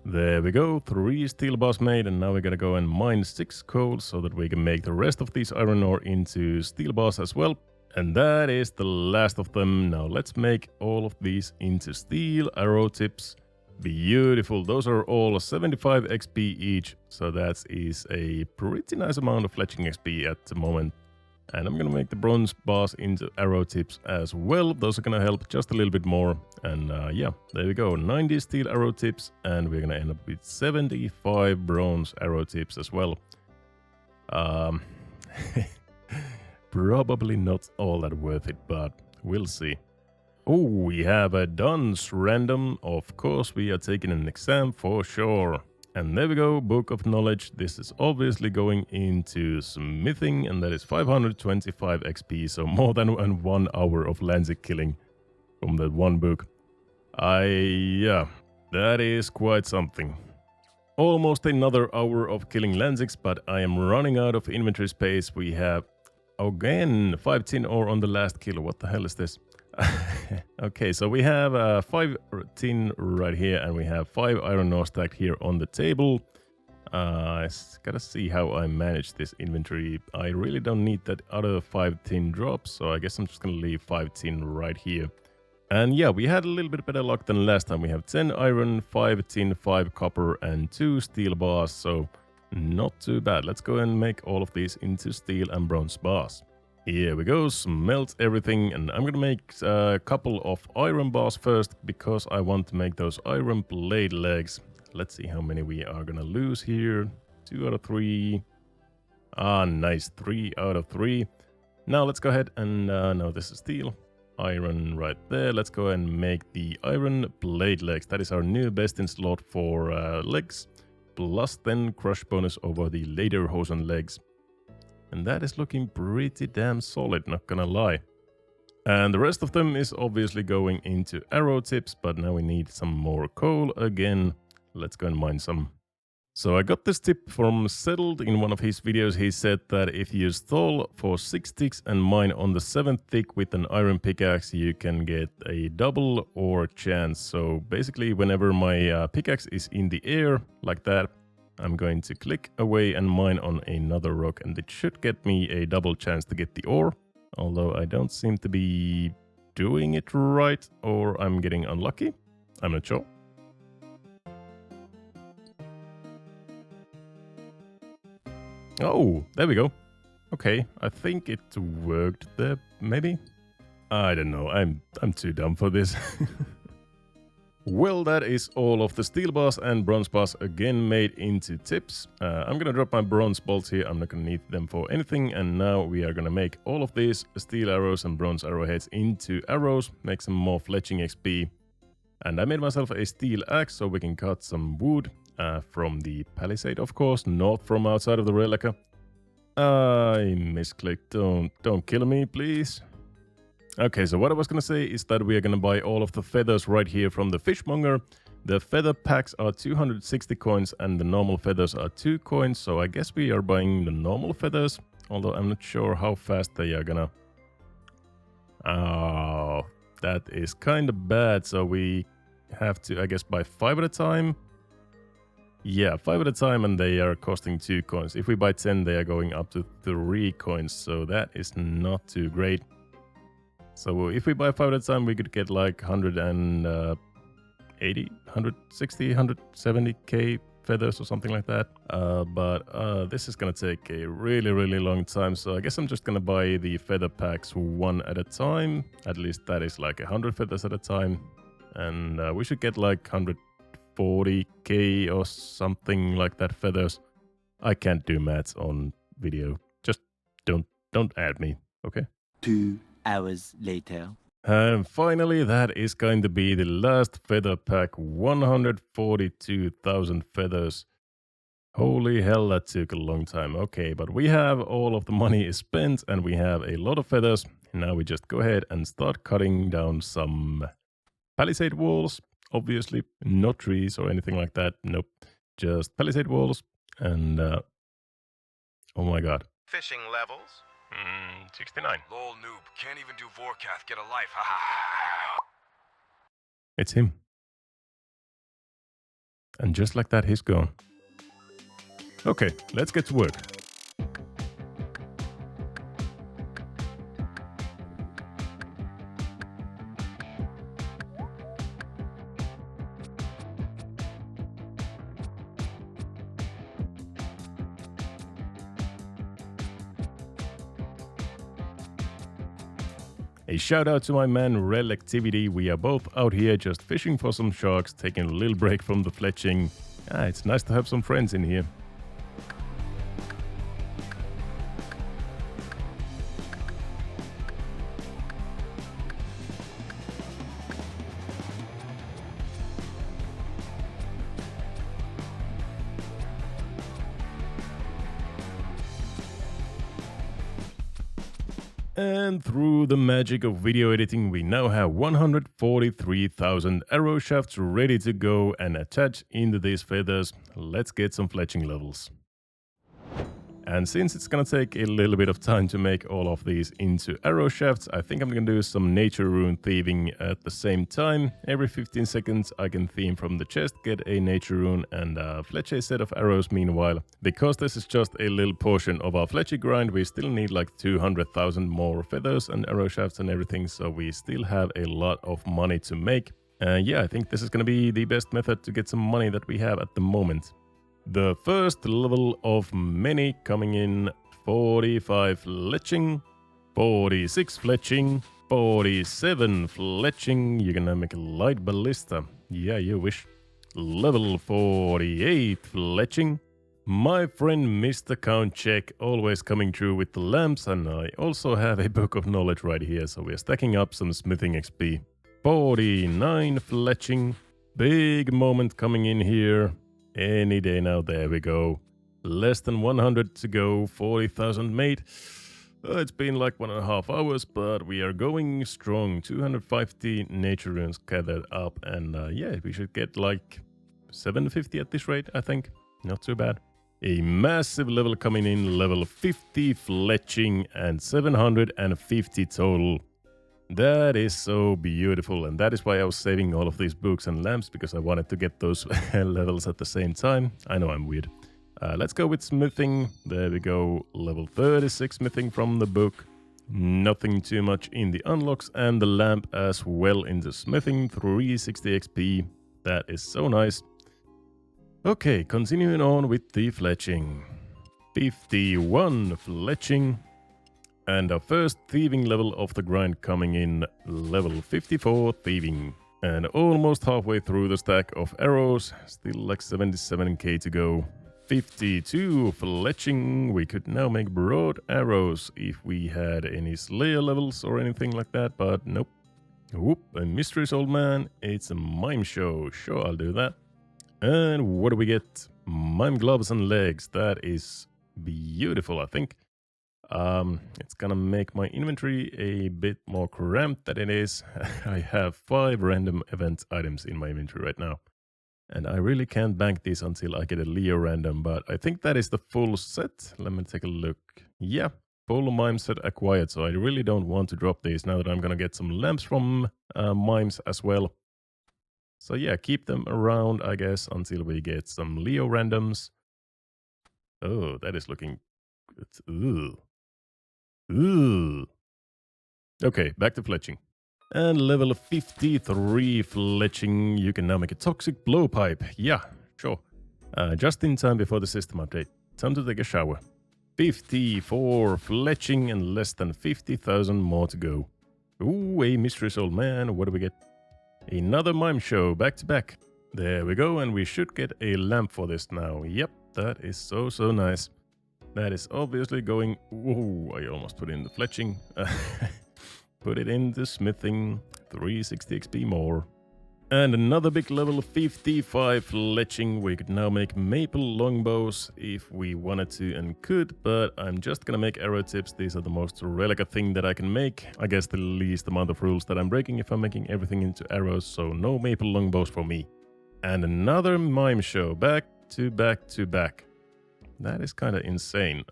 There we go, 3 steel bars made, and now we're gonna go and mine 6 coal so that we can make the rest of these iron ore into steel bars as well. And that is the last of them. Now let's make all of these into steel arrow tips. Beautiful, those are all 75 XP each, so that is a pretty nice amount of fletching XP at the moment. And I'm gonna make the bronze bars into arrow tips as well. Those are gonna help just a little bit more. And yeah, there we go. 90 steel arrow tips, and we're gonna end up with 75 bronze arrow tips as well. Probably not all that worth it, but we'll see. Oh, we have a dunce random. Of course, we are taking an exam for sure. And there we go, Book of Knowledge. This is obviously going into smithing, and that is 525 XP, so more than 1 hour of Lanzik killing from that one book. Yeah, that is quite something. Almost another hour of killing Lanziks, but I am running out of inventory space. We have, again, 5 tin ore on the last kill. What the hell is this? Okay, so we have 5 tin right here, and we have 5 iron ore stacked here on the table. I gotta see how I manage this inventory. I really don't need that other 5 tin drops, so I guess I'm just gonna leave 5 tin right here. And yeah, we had a little bit better luck than last time. We have 10 iron, 5 tin, 5 copper, and 2 steel bars, so not too bad. Let's go and make all of these into steel and bronze bars. Here we go, smelt everything, and I'm gonna make a couple of iron bars first because I want to make those iron blade legs. Let's see how many we are gonna lose here. 2 out of 3. Ah, nice, 3 out of 3. Now let's go ahead and, no, this is steel. Iron right there. Let's go and make the iron blade legs. That is our new best in slot for legs, plus 10 crush bonus over the lederhosen legs. And that is looking pretty damn solid, not gonna lie. And the rest of them is obviously going into arrow tips, but now we need some more coal again. Let's go and mine some. So I got this tip from Settled in one of his videos. He said that if you stall for 6 ticks and mine on the 7th tick with an iron pickaxe, you can get a double ore chance. So basically, whenever my pickaxe is in the air, like that, I'm going to click away and mine on another rock, and it should get me a double chance to get the ore. Although I don't seem to be doing it right, or I'm getting unlucky. I'm not sure. Oh, there we go. Okay, I think it worked there, maybe? I don't know, I'm too dumb for this. Well, that is all of the steel bars and bronze bars again made into tips. I'm gonna drop my bronze bolts here, I'm not gonna need them for anything, and now we are gonna make all of these steel arrows and bronze arrowheads into arrows, make some more fletching XP. And I made myself a steel axe so we can cut some wood from the palisade, of course, not from outside of the Rellekka. I misclicked, don't kill me, please. Okay, so what I was gonna say is that we are gonna buy all of the feathers right here from the fishmonger. The feather packs are 260 coins and the normal feathers are 2 coins, so I guess we are buying the normal feathers, although I'm not sure how fast they are gonna... Oh, that is kind of bad, so we have to, I guess, buy 5 at a time. Yeah, 5 at a time, and they are costing 2 coins. If we buy 10, they are going up to 3 coins, so that is not too great. So if we buy 5 at a time, we could get like 180, 160, 170k feathers or something like that. But this is gonna take a really, really long time. So I guess I'm just gonna buy the feather packs 1 at a time. At least that is like 100 feathers at a time. And we should get like 140k or something like that feathers. I can't do maths on video. Just don't add me, okay? 2 hours later. And finally, that is going to be the last feather pack, 142,000 feathers. Holy hell, that took a long time. Okay, but we have all of the money is spent and we have a lot of feathers. Now we just go ahead and start cutting down some palisade walls. Obviously, not trees or anything like that. Nope, just palisade walls. And oh my god. Fishing levels. 69. Lol noob, can't even do Vorkath, get a life, ha ha. It's him. And just like that, he's gone. Okay, let's get to work. A shout out to my man Rellekka. We are both out here just fishing for some sharks, taking a little break from the fletching. It's nice to have some friends in here. And through the magic of video editing, we now have 143,000 arrow shafts ready to go and attach into these feathers. Let's get some fletching levels. And since it's gonna take a little bit of time to make all of these into arrow shafts, I think I'm gonna do some nature rune thieving at the same time. Every 15 seconds I can theme from the chest, get a nature rune and fletch a set of arrows meanwhile. Because this is just a little portion of our fletching grind, we still need like 200,000 more feathers and arrow shafts and everything, so we still have a lot of money to make. Yeah, I think this is gonna be the best method to get some money that we have at the moment. The first level of many coming in: 45 fletching, 46 fletching, 47 fletching. You're gonna make a light ballista. Yeah, you wish. Level 48 fletching. My friend Mr. Count Check always coming through with the lamps, and I also have a book of knowledge right here, so we're stacking up some smithing XP. 49 fletching. Big moment coming in here. Any day now, there we go. Less than 100 to go, 40,000 made. It's been like 1.5 hours, but we are going strong. 250 nature runes gathered up, and yeah, we should get like 750 at this rate, I think. Not too bad. A massive level coming in, level 50 fletching and 750 total. That is so beautiful, and that is why I was saving all of these books and lamps, because I wanted to get those levels at the same time. I know I'm weird. Let's go with smithing. There we go. Level 36 smithing from the book. Nothing too much in the unlocks, and the lamp as well in the smithing. 360 XP. That is so nice. Okay, continuing on with the fletching. 51 fletching. And our first thieving level of the grind coming in, level 54 thieving. And almost halfway through the stack of arrows, still like 77k to go. 52 fletching. We could now make broad arrows if we had any slayer levels or anything like that, but nope. Whoop, a mysterious old man. It's a mime show. Sure, I'll do that. And what do we get? Mime gloves and legs. That is beautiful, I think. It's gonna make my inventory a bit more cramped than it is. I have 5 random event items in my inventory right now. And I really can't bank these until I get a Leo random, but I think that is the full set. Let me take a look. Yeah, full mime set acquired, so I really don't want to drop these now that I'm gonna get some lamps from mimes as well. So yeah, keep them around, I guess, until we get some Leo randoms. Oh, that is looking good. Ooh. Ooh. Okay, back to fletching. And level 53 fletching. You can now make a toxic blowpipe. Yeah, sure. Just in time before the system update. Time to take a shower. 54 fletching and less than 50,000 more to go. Ooh, a mysterious old man. What do we get? Another mime show, back to back. There we go, and we should get a lamp for this now. Yep, that is so nice. That is obviously going... Whoa, I almost put in the fletching. Put it in the smithing. 360 XP more. And another big level 55 fletching. We could now make maple longbows if we wanted to and could, but I'm just gonna make arrow tips. These are the most Rellekka thing that I can make. I guess the least amount of rules that I'm breaking if I'm making everything into arrows, so no maple longbows for me. And another mime show, back to back to back. That is kind of insane.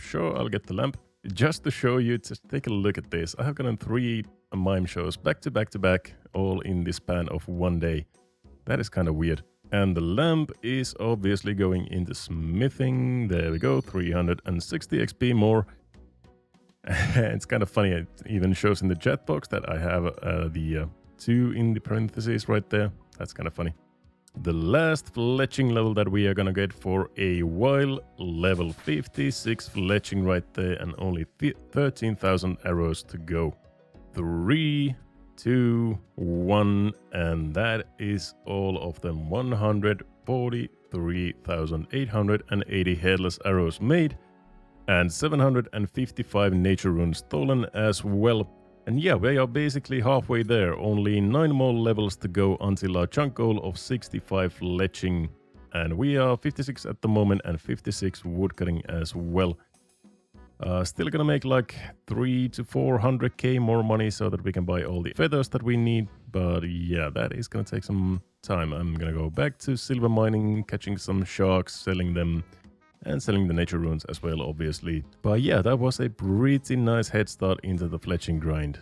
Sure, I'll get the lamp. Just to show you, just take a look at this. I have gotten 3 mime shows back to back to back, all in the span of one day. That is kind of weird. And the lamp is obviously going into smithing. There we go, 360 XP more. It's kind of funny, it even shows in the chat box that I have the 2 in the parentheses right there. That's kind of funny. The last fletching level that we are gonna get for a while, level 56 fletching right there, and only 13,000 arrows to go. 3, 2, 1, and that is all of them. 143,880 headless arrows made, and 755 nature runes stolen as well. And yeah, we are basically halfway there. Only 9 more levels to go until our chunk goal of 65 fletching. And we are 56 at the moment and 56 woodcutting as well. Still gonna make like 300 to 400k more money so that we can buy all the feathers that we need. But yeah, that is gonna take some time. I'm gonna go back to silver mining, catching some sharks, selling them, and selling the nature runes as well, obviously. But yeah, that was a pretty nice head start into the fletching grind.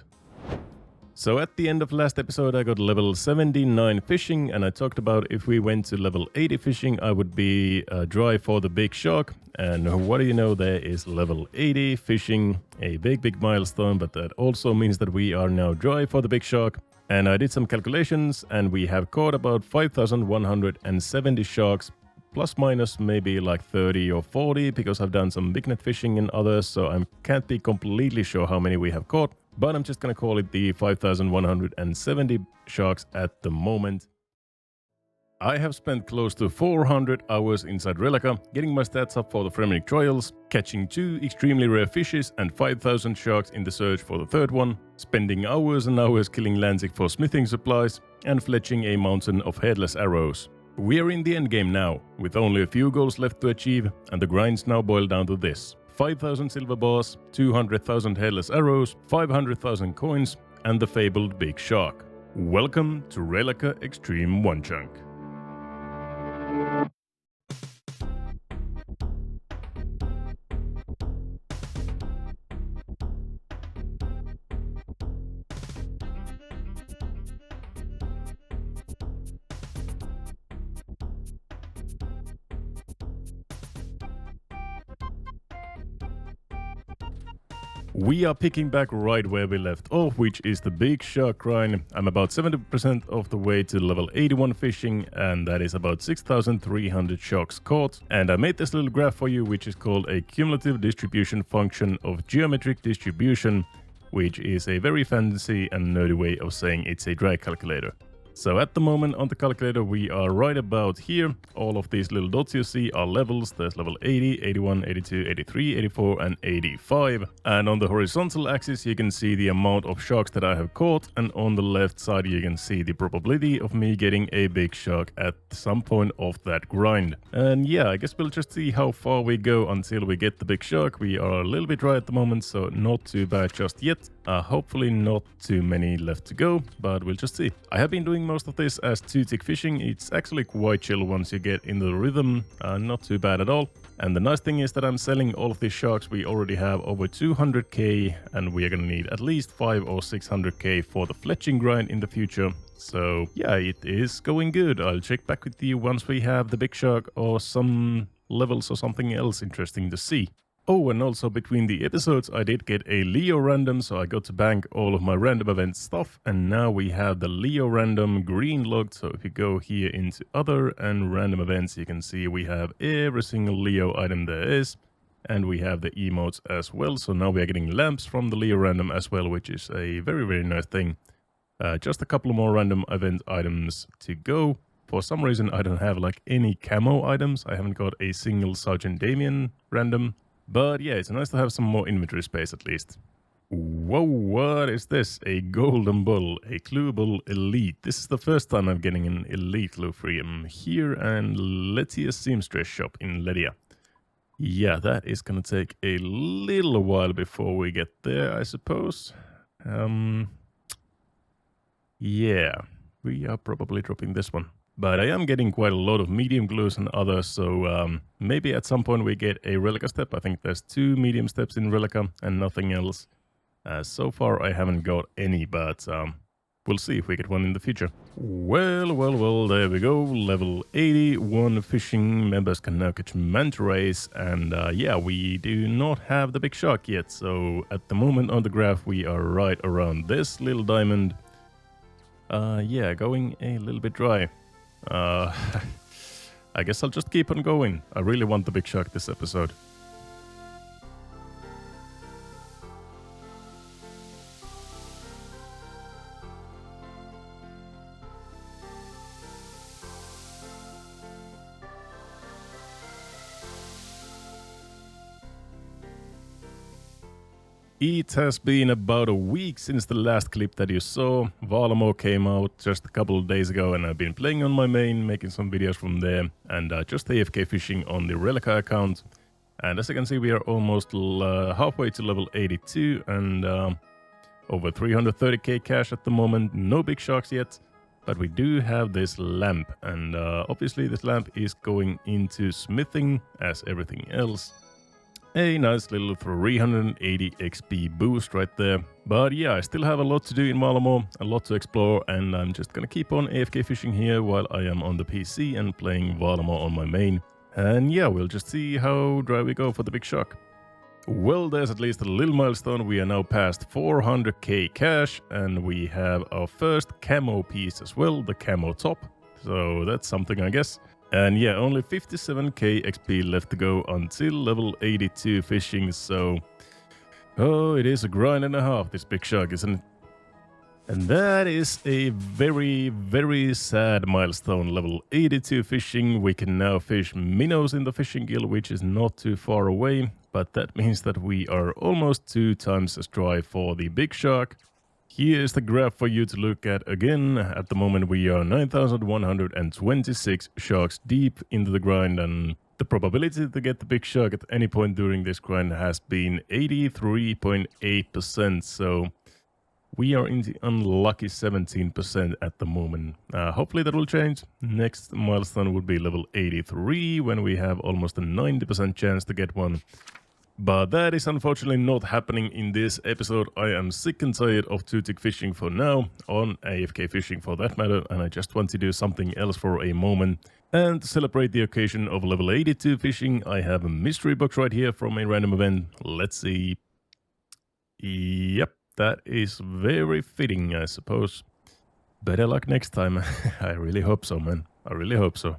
So at the end of last episode I got level 79 fishing, and I talked about if we went to level 80 fishing I would be dry for the big shark. And what do you know, there is level 80 fishing, a big milestone, but that also means that we are now dry for the big shark. And I did some calculations and we have caught about 5,170 sharks, plus minus maybe like 30 or 40 because I've done some big net fishing and others, so I can't be completely sure how many we have caught. But I'm just gonna call it the 5,170 sharks at the moment. I have spent close to 400 hours inside Rellekka, getting my stats up for the Fremenic trials, catching 2 extremely rare fishes and 5,000 sharks in the search for the third one, spending hours and hours killing Lanzik for smithing supplies, and fletching a mountain of headless arrows. We are in the endgame now, with only a few goals left to achieve, and the grinds now boil down to this: 5,000 silver bars, 200,000 headless arrows, 500,000 coins, and the fabled big shark. Welcome to Rellekka Xtreme Onechunk. We are picking back right where we left off, which is the big shark grind. I'm about 70% of the way to level 81 fishing, and that is about 6,300 sharks caught. And I made this little graph for you, which is called a cumulative distribution function of geometric distribution, which is a very fancy and nerdy way of saying it's a drag calculator. So at the moment on the calculator we are right about here. All of these little dots you see are levels. There's level 80, 81, 82, 83, 84 and 85. And on the horizontal axis you can see the amount of sharks that I have caught, and on the left side you can see the probability of me getting a big shark at some point of that grind. And yeah, I guess we'll just see how far we go until we get the big shark. We are a little bit dry at the moment, so not too bad just yet. Hopefully not too many left to go, but we'll just see. I have been doing most of this as 2-tick fishing. It's actually quite chill once you get into the rhythm, not too bad at all. And the nice thing is that I'm selling all of these sharks. We already have over 200k, and we are gonna need at least 500 or 600k for the fletching grind in the future. So yeah, it is going good. I'll check back with you once we have the big shark or some levels or something else interesting to see. Oh, and also between the episodes I did get a Leo random, so I got to bank all of my random event stuff, and now we have the Leo random green logged. So if you go here into other and random events, you can see we have every single Leo item there is, and we have the emotes as well. So now we are getting lamps from the Leo random as well, which is a very nice thing. Just a couple more random event items to go. For some reason I don't have like any camo items. I haven't got a single Sergeant Damien random. But yeah, it's nice to have some more inventory space at least. Whoa, what is this? A golden bull, a clue bull elite. This is the first time I'm getting an elite clue free. I'm here and Letia seamstress shop in Ledia. Yeah, that is gonna take a little while before we get there, I suppose. Yeah, we are probably dropping this one. But I am getting quite a lot of medium glues and others, so maybe at some point we get a Rellekka step. I think there's 2 medium steps in Rellekka and nothing else. So far I haven't got any, but we'll see if we get one in the future. Well, there we go. Level 81 fishing. Members can now catch manta rays, and yeah, we do not have the big shark yet. So at the moment on the graph we are right around this little diamond. Yeah, going a little bit dry. I guess I'll just keep on going. I really want the big shark this episode. It has been about a week since the last clip that you saw. Valmo came out just a couple of days ago and I've been playing on my main, making some videos from there, and just AFK fishing on the Rellekka account. And as you can see, we are almost halfway to level 82 and over 330k cash at the moment. No big sharks yet, but we do have this lamp, and obviously this lamp is going into smithing as everything else. A nice little 380 XP boost right there. But yeah, I still have a lot to do in Malmo, a lot to explore, and I'm just gonna keep on AFK fishing here while I am on the PC and playing Valmo on my main. And yeah, we'll just see how dry we go for the big shark. Well, there's at least a little milestone. We are now past 400k cash, and we have our first camo piece as well, the camo top. So that's something, I guess. And yeah, only 57k XP left to go until level 82 fishing, so... Oh, it is a grind and a half, this big shark, isn't it? And that is a very, very sad milestone. Level 82 fishing. We can now fish minnows in the fishing gill, which is not too far away. But that means that we are almost 2 times as dry for the big shark. Here's the graph for you to look at again. At the moment we are 9,126 sharks deep into the grind, and the probability to get the big shark at any point during this grind has been 83.8%, so we are in the unlucky 17% at the moment. Hopefully that will change. Next milestone would be level 83, when we have almost a 90% chance to get one. But that is unfortunately not happening in this episode. I am sick and tired of 2-tick fishing for now, on AFK fishing for that matter, and I just want to do something else for a moment. And to celebrate the occasion of level 82 fishing, I have a mystery box right here from a random event. Let's see. Yep, that is very fitting, I suppose. Better luck next time. I really hope so, man. I really hope so.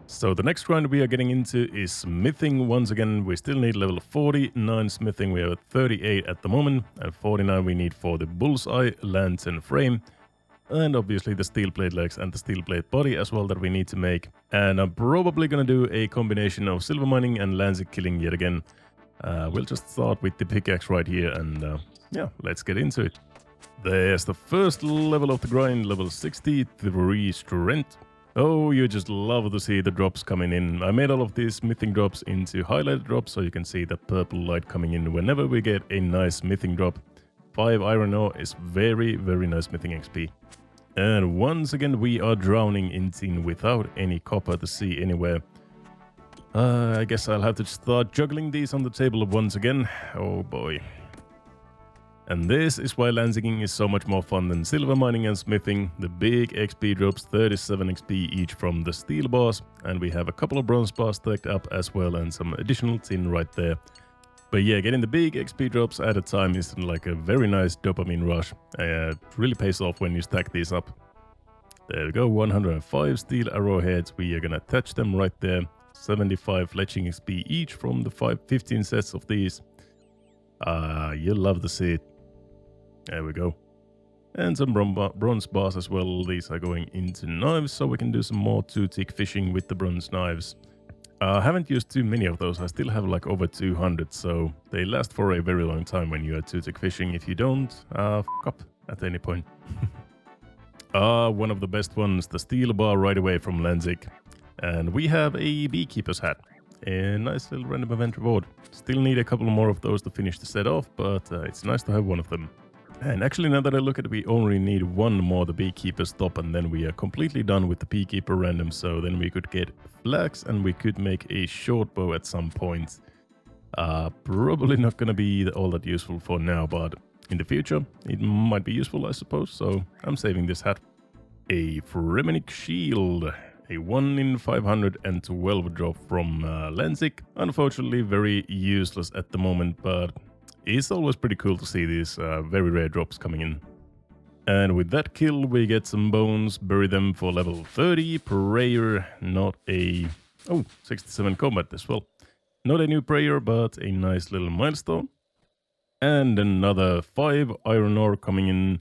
So the next grind we are getting into is smithing once again. We still need level 49 smithing. We are at 38 at the moment, and 49 we need for the bullseye lantern frame. And obviously the steel plate legs and the steel plate body as well that we need to make. And I'm probably gonna do a combination of silver mining and Lanzik killing yet again. We'll just start with the pickaxe right here, and yeah, let's get into it. There's the first level of the grind, level 63 strength. Oh, you just love to see the drops coming in. I made all of these smithing drops into highlighted drops, so you can see the purple light coming in whenever we get a nice smithing drop. 5 iron ore is very, very nice smithing XP. And once again we are drowning in tin without any copper to see anywhere. I guess I'll have to start juggling these on the table once again. Oh boy. And this is why Lanziking is so much more fun than silver mining and smithing. The big XP drops 37 XP each from the steel bars, and we have a couple of bronze bars stacked up as well and some additional tin right there. But yeah, getting the big XP drops at a time is like a very nice dopamine rush. It really pays off when you stack these up. There we go, 105 steel arrowheads. We are gonna attach them right there. 75 fletching XP each from the 15 sets of these. You'll love to see it. There we go. And some bronze bars as well. These are going into knives, so we can do some more 2-tick fishing with the bronze knives. I haven't used too many of those. I still have like over 200, so they last for a very long time when you are 2-tick fishing. If you don't, f*** up at any point. One of the best ones, the steel bar right away from Lanzik. And we have a beekeeper's hat. A nice little random event reward. Still need a couple more of those to finish the set off, but it's nice to have one of them. And actually, now that I look at it, we only need one more, the beekeeper's top, and then we are completely done with the beekeeper random. So then we could get flax, and we could make a short bow at some point. Probably not going to be all that useful for now, but in the future, it might be useful, I suppose. So I'm saving this hat. A Fremenic shield. A 1 in 512 drop from Lanzik. Unfortunately, very useless at the moment, but it's always pretty cool to see these very rare drops coming in. And with that kill, we get some bones, bury them for level 30. Prayer, not a... Oh, 67 combat as well. Not a new prayer, but a nice little milestone. And another 5 iron ore coming in.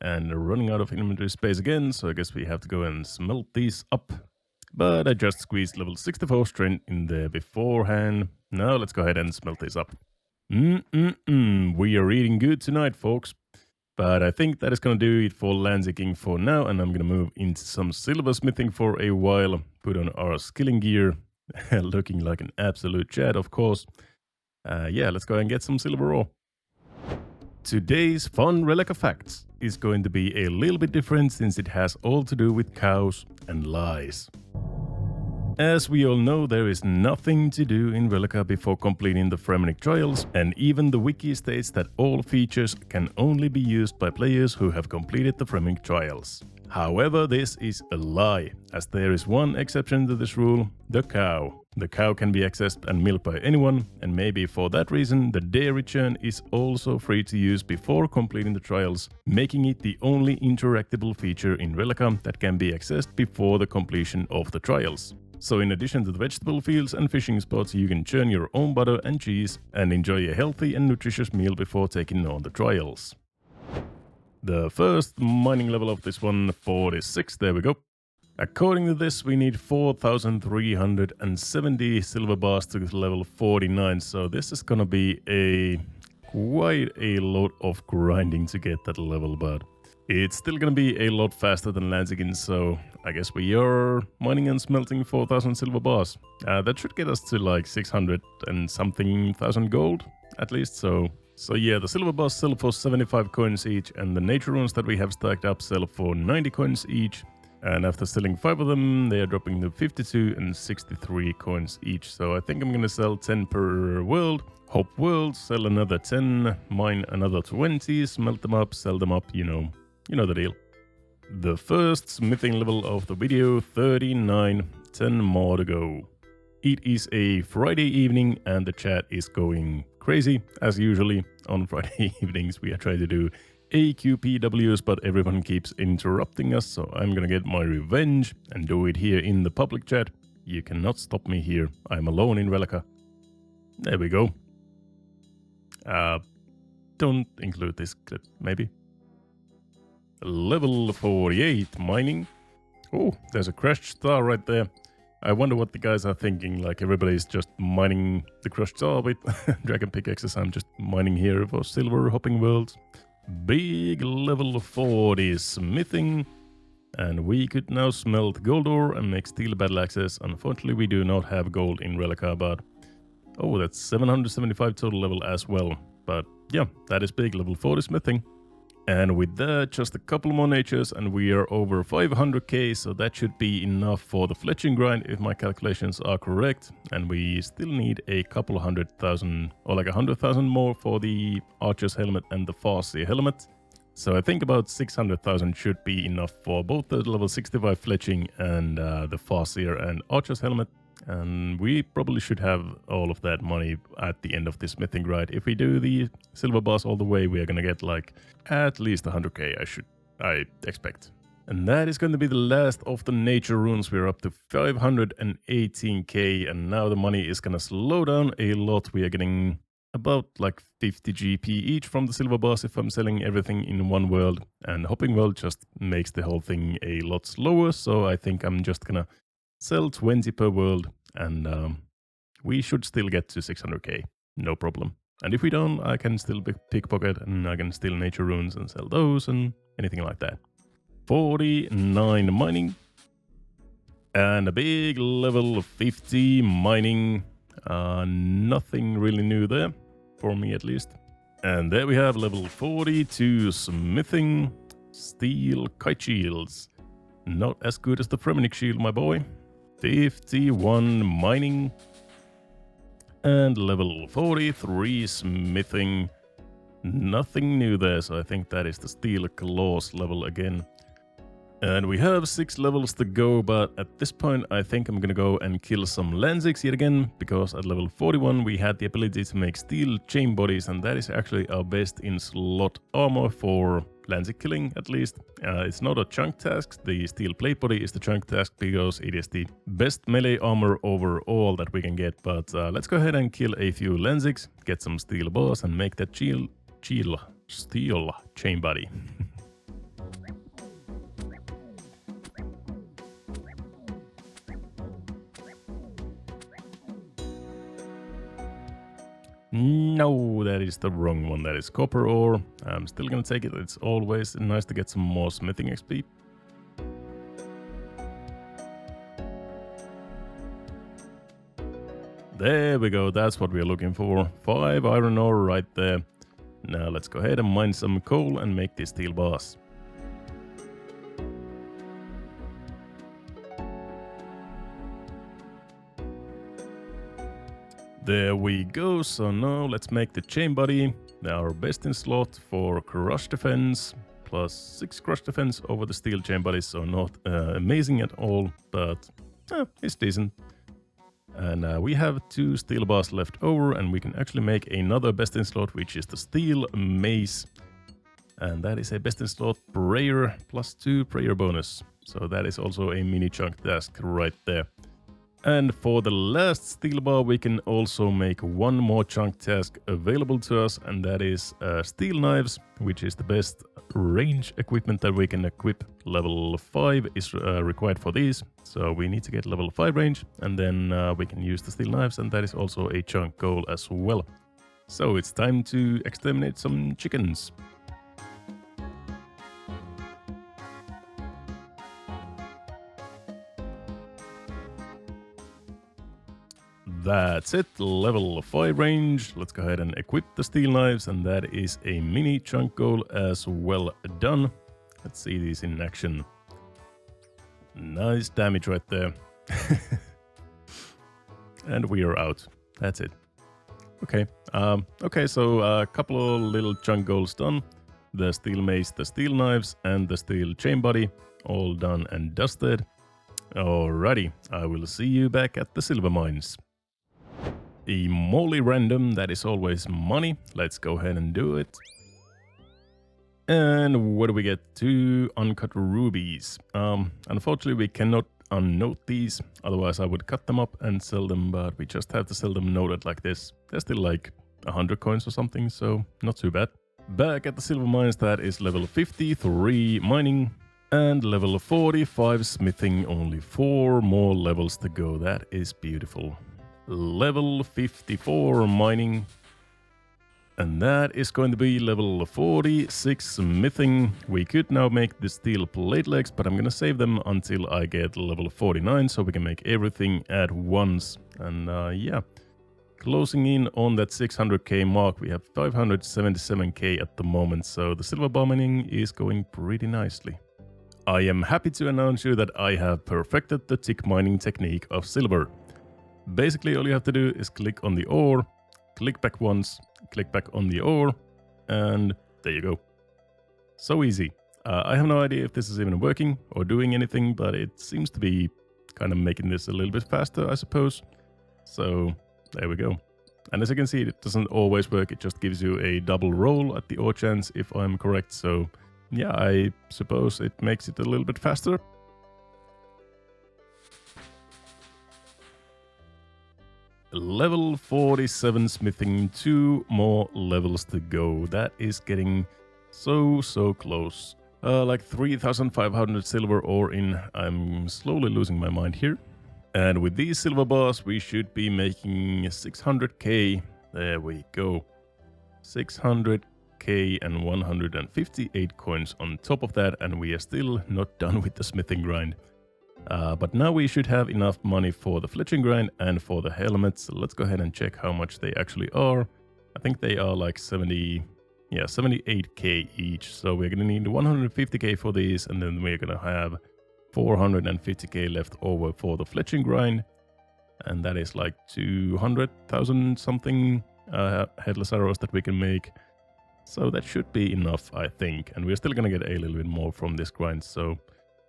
And running out of inventory space again, so I guess we have to go and smelt these up. But I just squeezed level 64 strength in there beforehand. Now let's go ahead and smelt these up. We are eating good tonight, folks. But I think that is going to do it for landscaping for now, and I'm going to move into some silversmithing for a while, put on our skilling gear, looking like an absolute Chad, of course. Yeah, let's go and get some silver ore. Today's fun Rellekka facts is going to be a little bit different since it has all to do with cows and lies. As we all know, there is nothing to do in Rellekka before completing the Fremennik trials, and even the wiki states that all features can only be used by players who have completed the Fremennik trials. However, this is a lie, as there is one exception to this rule: the cow. The cow can be accessed and milked by anyone, and maybe for that reason the dairy churn is also free to use before completing the trials, making it the only interactable feature in Rellekka that can be accessed before the completion of the trials. So in addition to the vegetable fields and fishing spots, you can churn your own butter and cheese and enjoy a healthy and nutritious meal before taking on the trials. The first mining level of this one, 46, there we go. According to this, we need 4,370 silver bars to level 49, so this is gonna be quite a lot of grinding to get that level, but it's still gonna be a lot faster than Lanzigin, so I guess we are mining and smelting 4,000 silver bars. That should get us to like 600 and something thousand gold, at least, so yeah, the silver bars sell for 75 coins each, and the nature runes that we have stacked up sell for 90 coins each. And after selling 5 of them, they are dropping to 52 and 63 coins each. So I think I'm gonna sell 10 per world, hop world, sell another 10, mine another 20, smelt them up, sell them up, you know the deal. The first smithing level of the video, 39, 10 more to go. It is a Friday evening and the chat is going crazy, as usually on Friday evenings. We are trying to do AQPWs, but everyone keeps interrupting us, so I'm gonna get my revenge and do it here in the public chat. You cannot stop me here. I'm alone in Rellekka. There we go. Don't include this clip, maybe. Level 48 mining. Oh, there's a crushed star right there. I wonder what the guys are thinking, like everybody's just mining the crushed star with dragon pickaxes. I'm just mining here for silver hopping worlds. Big level 40 smithing, and we could now smelt gold ore and make steel battle axes. Unfortunately, we do not have gold in Rellekka, but oh, that's 775 total level as well. But yeah, that is big level 40 smithing. And with that, just a couple more natures and we are over 500k, so that should be enough for the fletching grind if my calculations are correct. And we still need a couple 100,000 or like 100,000 more for the Archer's helmet and the Farseer helmet. So I think about 600,000 should be enough for both the level 65 fletching and the Farseer and Archer's helmet. And we probably should have all of that money at the end of this smithing grind. If we do the silver bars all the way, we are gonna get like at least 100k, I expect. And that is going to be the last of the nature runes. We're up to 518k, and now the money is gonna slow down a lot. We are getting about like 50 GP each from the silver bars if I'm selling everything in one world. And hopping world just makes the whole thing a lot slower, so I think I'm just gonna sell 20 per world, and we should still get to 600k, no problem. And if we don't, I can still pickpocket and I can steal nature runes and sell those and anything like that. 49 mining. And a big level 50 mining. Nothing really new there, for me at least. And there we have level 42 smithing. Steel kite shields. Not as good as the Fremennik shield, my boy. 51 mining. And level 43 smithing. Nothing new there, so I think that is the steel claws level again. And we have 6 levels to go, but at this point I think I'm gonna go and kill some Lanziks yet again, because at level 41 we had the ability to make steel chain bodies, and that is actually our best in slot armor for Lanzik killing, at least. It's not a chunk task, the steel plate body is the chunk task because it is the best melee armor overall that we can get, but let's go ahead and kill a few Lanziks, get some steel bars and make that steel chain body. No, that is the wrong one. That is copper ore. I'm still gonna take it. It's always nice to get some more smithing XP. There we go. That's what we're looking for. 5 iron ore right there. Now let's go ahead and mine some coal and make this steel bars. There we go. So now let's make the chain body. Our best in slot for crush defense. Plus 6 crush defense over the steel chain body. So not amazing at all, but it's decent. And we have 2 steel bars left over, and we can actually make another best in slot, which is the steel mace. And that is a best in slot prayer plus 2 prayer bonus. So that is also a mini chunk task right there. And for the last steel bar, we can also make one more chunk task available to us, and that is steel knives, which is the best range equipment that we can equip. Level 5 is required for these, so we need to get level 5 range, and then we can use the steel knives, and that is also a chunk goal as well. So it's time to exterminate some chickens. That's it, level 5 range. Let's go ahead and equip the steel knives, and that is a mini chunk goal as well done. Let's see these in action. Nice damage right there. And we are out. That's it. Okay. Okay, so a couple of little chunk goals done. The steel mace, the steel knives, and the steel chain body all done and dusted. Alrighty, I will see you back at the silver mines. A moly random, that is always money. Let's go ahead and do it. And what do we get? 2 uncut rubies. Unfortunately, we cannot unnote these. Otherwise, I would cut them up and sell them, but we just have to sell them noted like this. They're still like 100 coins or something, so not too bad. Back at the silver mines, that is level 53 mining. And level 45 smithing, only 4 more levels to go. That is beautiful. Level 54 mining, and that is going to be level 46 smithing. We could now make the steel plate legs, but I'm gonna save them until I get level 49 so we can make everything at once. And yeah, closing in on that 600k mark. We have 577k at the moment, so the silver bar mining is going pretty nicely. I am happy to announce you that I have perfected the tick mining technique of silver. Basically, all you have to do is click on the ore, click back once, click back on the ore, and there you go. So easy. I have no idea if this is even working or doing anything, but it seems to be kind of making this a little bit faster, I suppose. So there we go. And as you can see, it doesn't always work. It just gives you a double roll at the ore chance, if I'm correct. So yeah, I suppose it makes it a little bit faster. Level 47 smithing, 2 more levels to go. That is getting so close. Like 3,500 silver ore in. I'm slowly losing my mind here. And with these silver bars, we should be making 600k. There we go. 600k and 158 coins on top of that, and we are still not done with the smithing grind. But now we should have enough money for the fletching grind and for the helmets. So let's go ahead and check how much they actually are. I think they are like 78k each. So we're going to need 150k for these, and then we're going to have 450k left over for the fletching grind. And that is like 200,000 something headless arrows that we can make. So that should be enough, I think. And we're still going to get a little bit more from this grind. So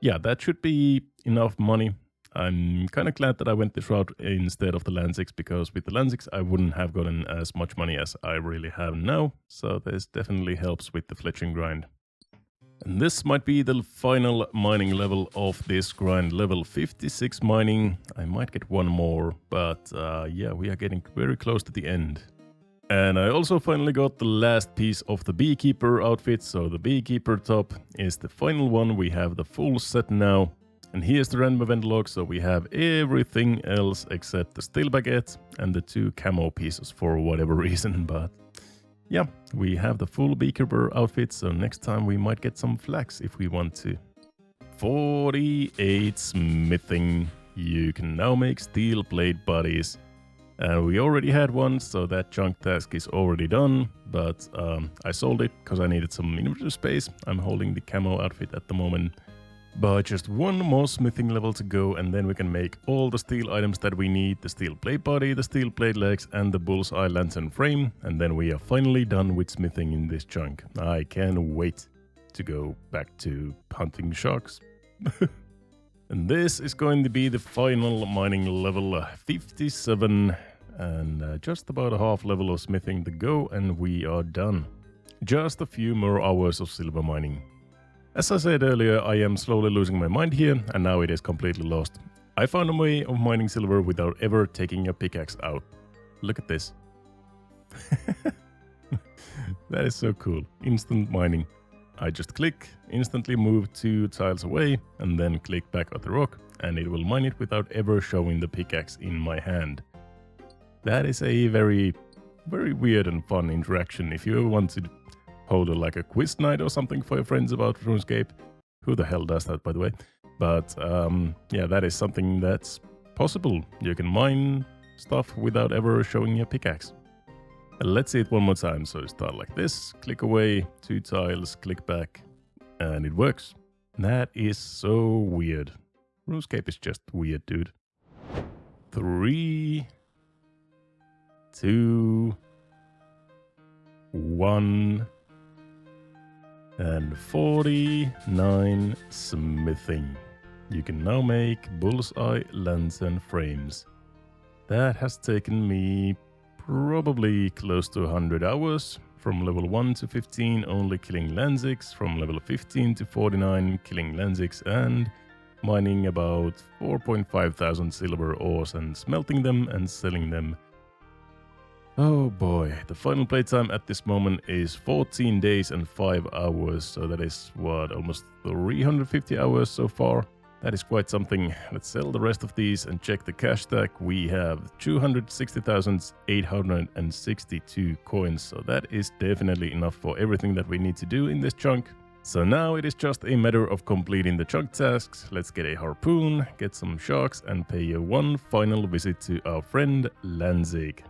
yeah, that should be enough money. I'm kind of glad that I went this route instead of the Landsix, because with the Landsix I wouldn't have gotten as much money as I really have now. So this definitely helps with the fletching grind. And this might be the final mining level of this grind, level 56 mining. I might get one more, but yeah, we are getting very close to the end. And I also finally got the last piece of the beekeeper outfit, so the beekeeper top is the final one. We have the full set now. And here's the random event log, so we have everything else except the steel baguette and the 2 camo pieces for whatever reason, but yeah, we have the full beekeeper outfit, so next time we might get some flax if we want to. 48 smithing. You can now make steel plate bodies. And we already had one, so that chunk task is already done. But I sold it because I needed some inventory space. I'm holding the camo outfit at the moment. But just one more smithing level to go, and then we can make all the steel items that we need. The steel plate body, the steel plate legs, and the bullseye lantern frame. And then we are finally done with smithing in this chunk. I can't wait to go back to hunting sharks. And this is going to be the final mining level 57. And just about a half level of smithing to go, and we are done. Just a few more hours of silver mining. As I said earlier, I am slowly losing my mind here, and now it is completely lost. I found a way of mining silver without ever taking a pickaxe out. Look at this. That is so cool. Instant mining. I just click, instantly move 2 tiles away, and then click back at the rock, and it will mine it without ever showing the pickaxe in my hand. That is a very, very weird and fun interaction. If you ever want to hold like a quiz night or something for your friends about RuneScape. Who the hell does that, by the way? But yeah, that is something that's possible. You can mine stuff without ever showing your pickaxe. Let's see it one more time. So start like this, click away, 2 tiles, click back, and it works. That is so weird. RuneScape is just weird, dude. 3, 2, 1... and 49 smithing. You can now make bullseye lantern frames. That has taken me probably close to 100 hours. From level 1 to 15 only killing Lanziks, from level 15 to 49 killing Lanziks, and mining about 4,500 silver ores and smelting them and selling them. Oh boy, the final playtime at this moment is 14 days and 5 hours, so that is, what, almost 350 hours so far? That is quite something. Let's sell the rest of these and check the cash stack. We have 260,862 coins, so that is definitely enough for everything that we need to do in this chunk. So now it is just a matter of completing the chunk tasks. Let's get a harpoon, get some sharks, and pay one final visit to our friend Lanzik.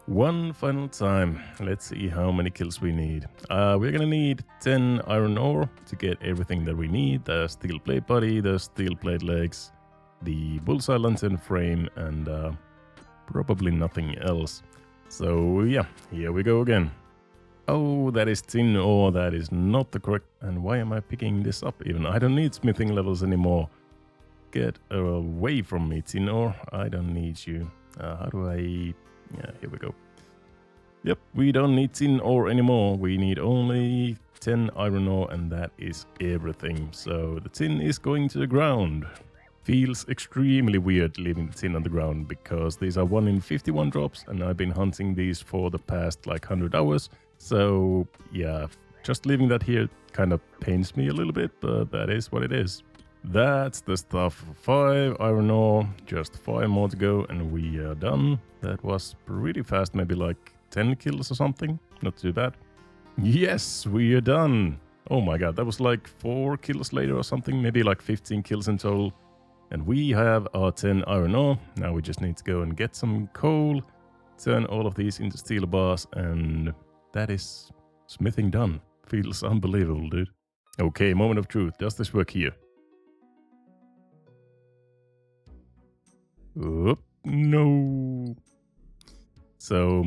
One final time. Let's see how many kills we need. We're gonna need 10 iron ore to get everything that we need. The steel plate body, the steel plate legs, the bullseye lantern frame, and probably nothing else. So yeah, here we go again. Oh, that is tin ore. That is not the correct... And why am I picking this up even? I don't need smithing levels anymore. Get away from me, tin ore. I don't need you. How do I... Yeah, here we go. Yep, we don't need tin ore anymore. We need only 10 iron ore, and that is everything. So the tin is going to the ground. Feels extremely weird leaving the tin on the ground, because these are 1 in 51 drops, and I've been hunting these for the past like 100 hours. So yeah, just leaving that here kind of pains me a little bit, but that is what it is. That's the stuff. 5 iron ore, just 5 more to go, and we are done. That was pretty fast, maybe like 10 kills or something. Not too bad. Yes, we are done. Oh my god, that was like 4 kills later or something, maybe like 15 kills in total. And we have our 10 iron ore. Now we just need to go and get some coal, turn all of these into steel bars, and that is smithing done. Feels unbelievable, dude. Okay, moment of truth. Does this work here? Oop, no. So,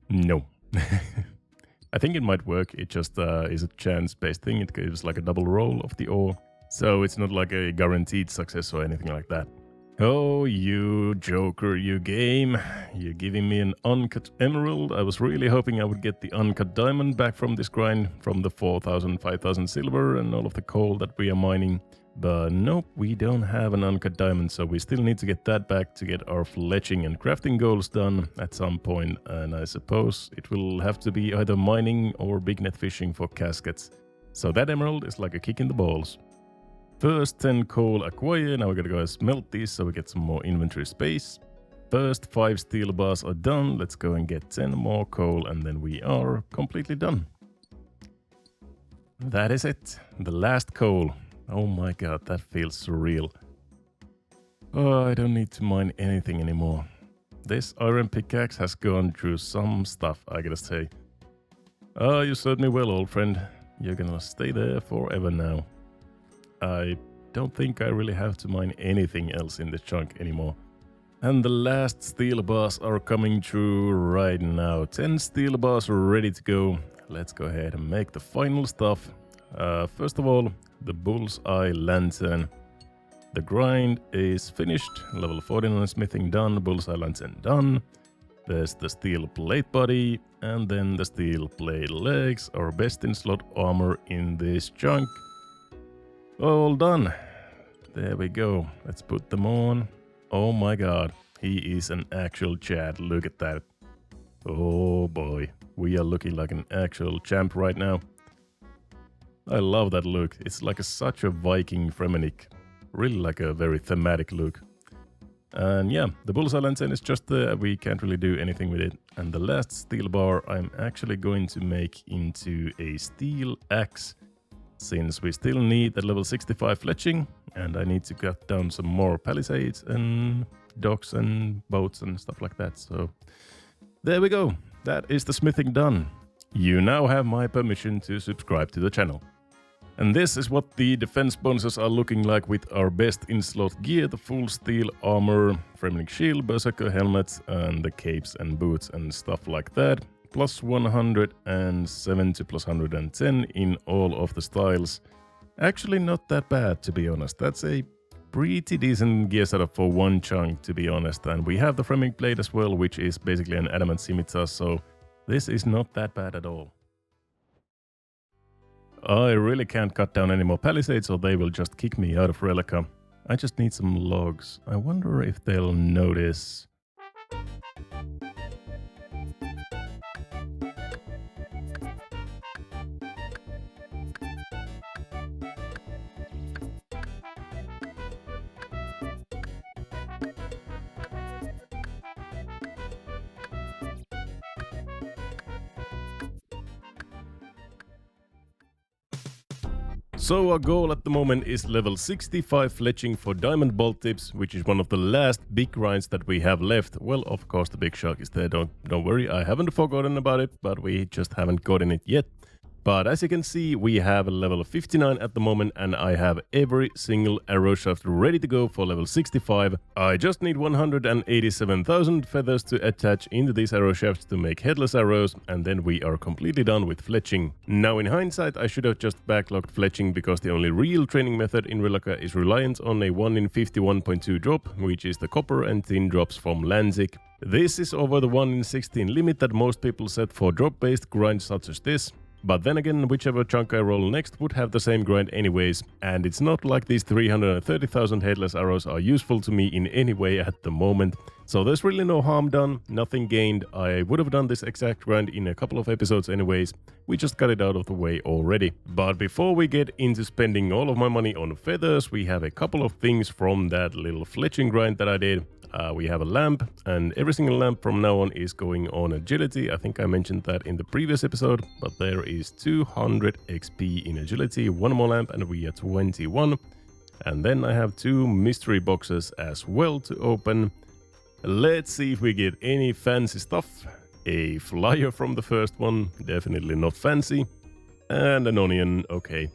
no. I think it might work. It just is a chance-based thing. It gives like a double roll of the ore. So it's not like a guaranteed success or anything like that. Oh, you joker, you game. You're giving me an uncut emerald. I was really hoping I would get the uncut diamond back from this grind, from the 4,000, 5,000 silver and all of the coal that we are mining. But nope, we don't have an uncut diamond, so we still need to get that back to get our fletching and crafting goals done at some point. And I suppose it will have to be either mining or big net fishing for caskets. So that emerald is like a kick in the balls. First 10 coal acquired. Now we're gonna go and smelt these so we get some more inventory space. first 5 steel bars are done. Let's go and get 10 more coal and then we are completely done. That is it. The last coal. Oh my god, that feels surreal. Oh, I don't need to mine anything anymore. This iron pickaxe has gone through some stuff, I gotta say. Oh, you served me well, old friend. You're gonna stay there forever now. I don't think I really have to mine anything else in this chunk anymore. And the last steel bars are coming through right now. 10 steel bars are ready to go. Let's go ahead and make the final stuff. First of all, the bullseye lantern. The grind is finished. Level 49 smithing done. Bullseye lantern done. There's the steel plate body. And then the steel plate legs. Our best in slot armor in this chunk. All done. There we go. Let's put them on. Oh my god. He is an actual Chad. Look at that. Oh boy. We are looking like an actual champ right now. I love that look. It's like such a Viking Fremennik. Really like a very thematic look. And yeah, the bullseye lantern is just there. We can't really do anything with it. And the last steel bar I'm actually going to make into a steel axe. Since we still need that level 65 fletching. And I need to cut down some more palisades and docks and boats and stuff like that. So there we go. That is the smithing done. You now have my permission to subscribe to the channel. And this is what the defense bonuses are looking like with our best in-slot gear, the full steel armor, Fremennik shield, berserker helmet, and the capes and boots and stuff like that. Plus 107 to plus 110 in all of the styles. Actually not that bad, to be honest. That's a pretty decent gear setup for one chunk, to be honest. And we have the Fremennik blade as well, which is basically an adamant scimitar, so this is not that bad at all. I really can't cut down any more palisades or they will just kick me out of Rellekka. I just need some logs. I wonder if they'll notice. So our goal at the moment is level 65 fletching for diamond bolt tips, which is one of the last big grinds that we have left. Well, of course the big shark is there, don't worry, I haven't forgotten about it, but we just haven't gotten it yet. But as you can see, we have a level 59 at the moment and I have every single arrow shaft ready to go for level 65. I just need 187,000 feathers to attach into these arrow shafts to make headless arrows and then we are completely done with fletching. Now in hindsight, I should have just backlogged fletching because the only real training method in Rellekka is reliant on a 1 in 51.2 drop, which is the copper and tin drops from Lanzik. This is over the 1 in 16 limit that most people set for drop-based grinds such as this. But then again, whichever chunk I roll next would have the same grind anyways, and it's not like these 330,000 headless arrows are useful to me in any way at the moment. So there's really no harm done, nothing gained. I would have done this exact grind in a couple of episodes anyways, we just got it out of the way already. But before we get into spending all of my money on feathers, we have a couple of things from that little fletching grind that I did. We have a lamp, and every single lamp from now on is going on agility. I think I mentioned that in the previous episode, but there is 200 XP in agility, one more lamp, and we are 21. And then I have 2 mystery boxes as well to open. Let's see if we get any fancy stuff. A flyer from the first one, definitely not fancy. And an onion, okay.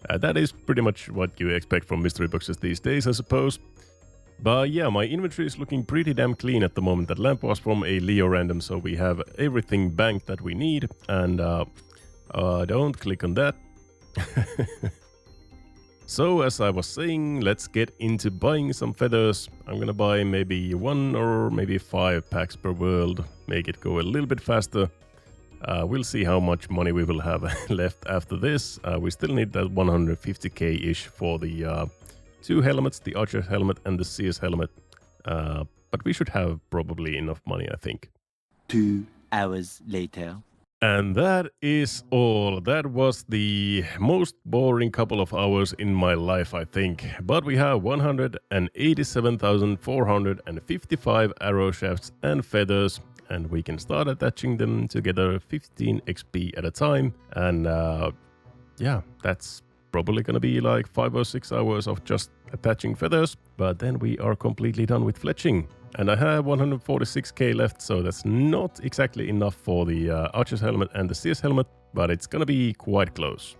That is pretty much what you expect from mystery boxes these days, I suppose. But yeah, my inventory is looking pretty damn clean at the moment. That lamp was from a Leo random, so we have everything banked that we need. And don't click on that. So as I was saying, let's get into buying some feathers. I'm gonna buy maybe 1 or maybe 5 packs per world. Make it go a little bit faster. We'll see how much money we will have left after this. We still need that 150k-ish for the 2 helmets, the Archer helmet and the CS helmet. But we should have probably enough money, I think. 2 hours later. And that is all. That was the most boring couple of hours in my life, I think. But we have 187,455 arrow shafts and feathers, and we can start attaching them together 15 XP at a time. And yeah, that's probably gonna be like 5 or 6 hours of just attaching feathers, but then we are completely done with fletching. And I have 146k left, so that's not exactly enough for the Archer's helmet and the Seer's helmet, but it's gonna be quite close.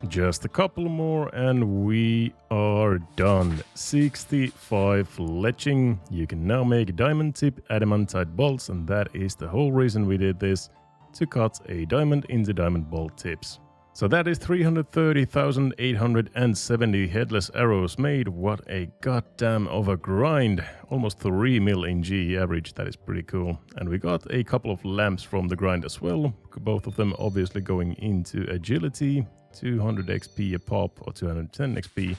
Just a couple more and we are done. 65 fletching. You can now make diamond tip adamantite bolts, and that is the whole reason we did this, to cut a diamond into diamond bolt tips. So that is 330,870 headless arrows made. What a goddamn of a grind. Almost 3 mil in GE average. That is pretty cool. And we got a couple of lamps from the grind as well. Both of them obviously going into agility. 200 XP a pop, or 210 XP,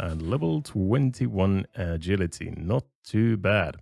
and level 21 agility. Not too bad.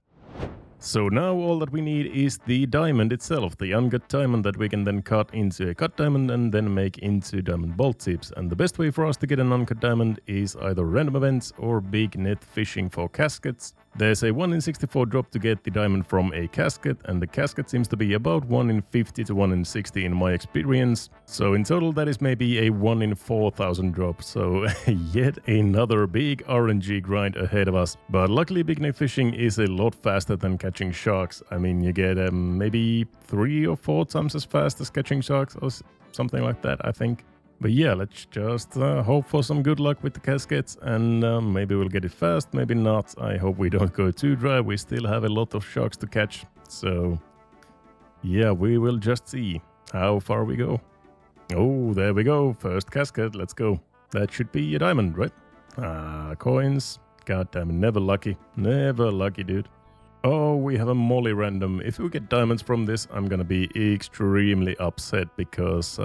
So now all that we need is the diamond itself, the uncut diamond that we can then cut into a cut diamond and then make into diamond bolt tips. And the best way for us to get an uncut diamond is either random events or big net fishing for caskets. There's a 1 in 64 drop to get the diamond from a casket, and the casket seems to be about 1 in 50 to 1 in 60 in my experience. So in total that is maybe a 1 in 4,000 drop, so yet another big RNG grind ahead of us. But luckily big net fishing is a lot faster than catching sharks. I mean, you get maybe 3 or 4 times as fast as catching sharks or something like that, I think. But yeah, let's just hope for some good luck with the caskets, and maybe we'll get it fast, maybe not. I hope we don't go too dry. We still have a lot of sharks to catch. So yeah, we will just see how far we go. Oh, there we go. First casket. Let's go. That should be a diamond, right? Coins. God damn it. Never lucky. Never lucky, dude. Oh, we have a molly random. If we get diamonds from this, I'm gonna be extremely upset, because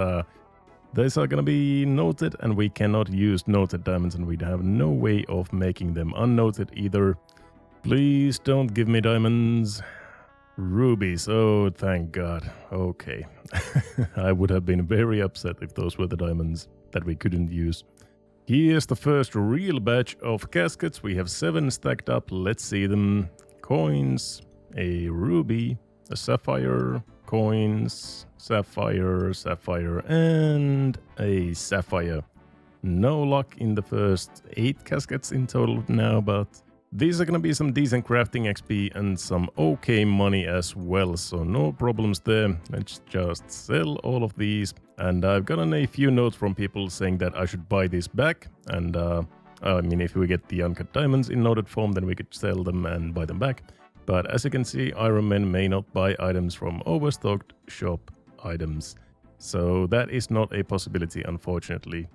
these are gonna be noted, and we cannot use noted diamonds, and we have no way of making them unnoted either. Please don't give me diamonds. Rubies. Oh, thank God. Okay. I would have been very upset if those were the diamonds that we couldn't use. Here's the first real batch of caskets. We have 7 stacked up. Let's see them. Coins, a ruby, a sapphire, coins, sapphire, sapphire, and a sapphire. No luck in the first 8 caskets in total now, but these are gonna be some decent crafting XP and some okay money as well, so no problems there. Let's just sell all of these. And I've gotten a few notes from people saying that I should buy this back, and I mean, if we get the uncut diamonds in noted form, then we could sell them and buy them back. But as you can see, ironmen may not buy items from overstocked shop items. So that is not a possibility, unfortunately.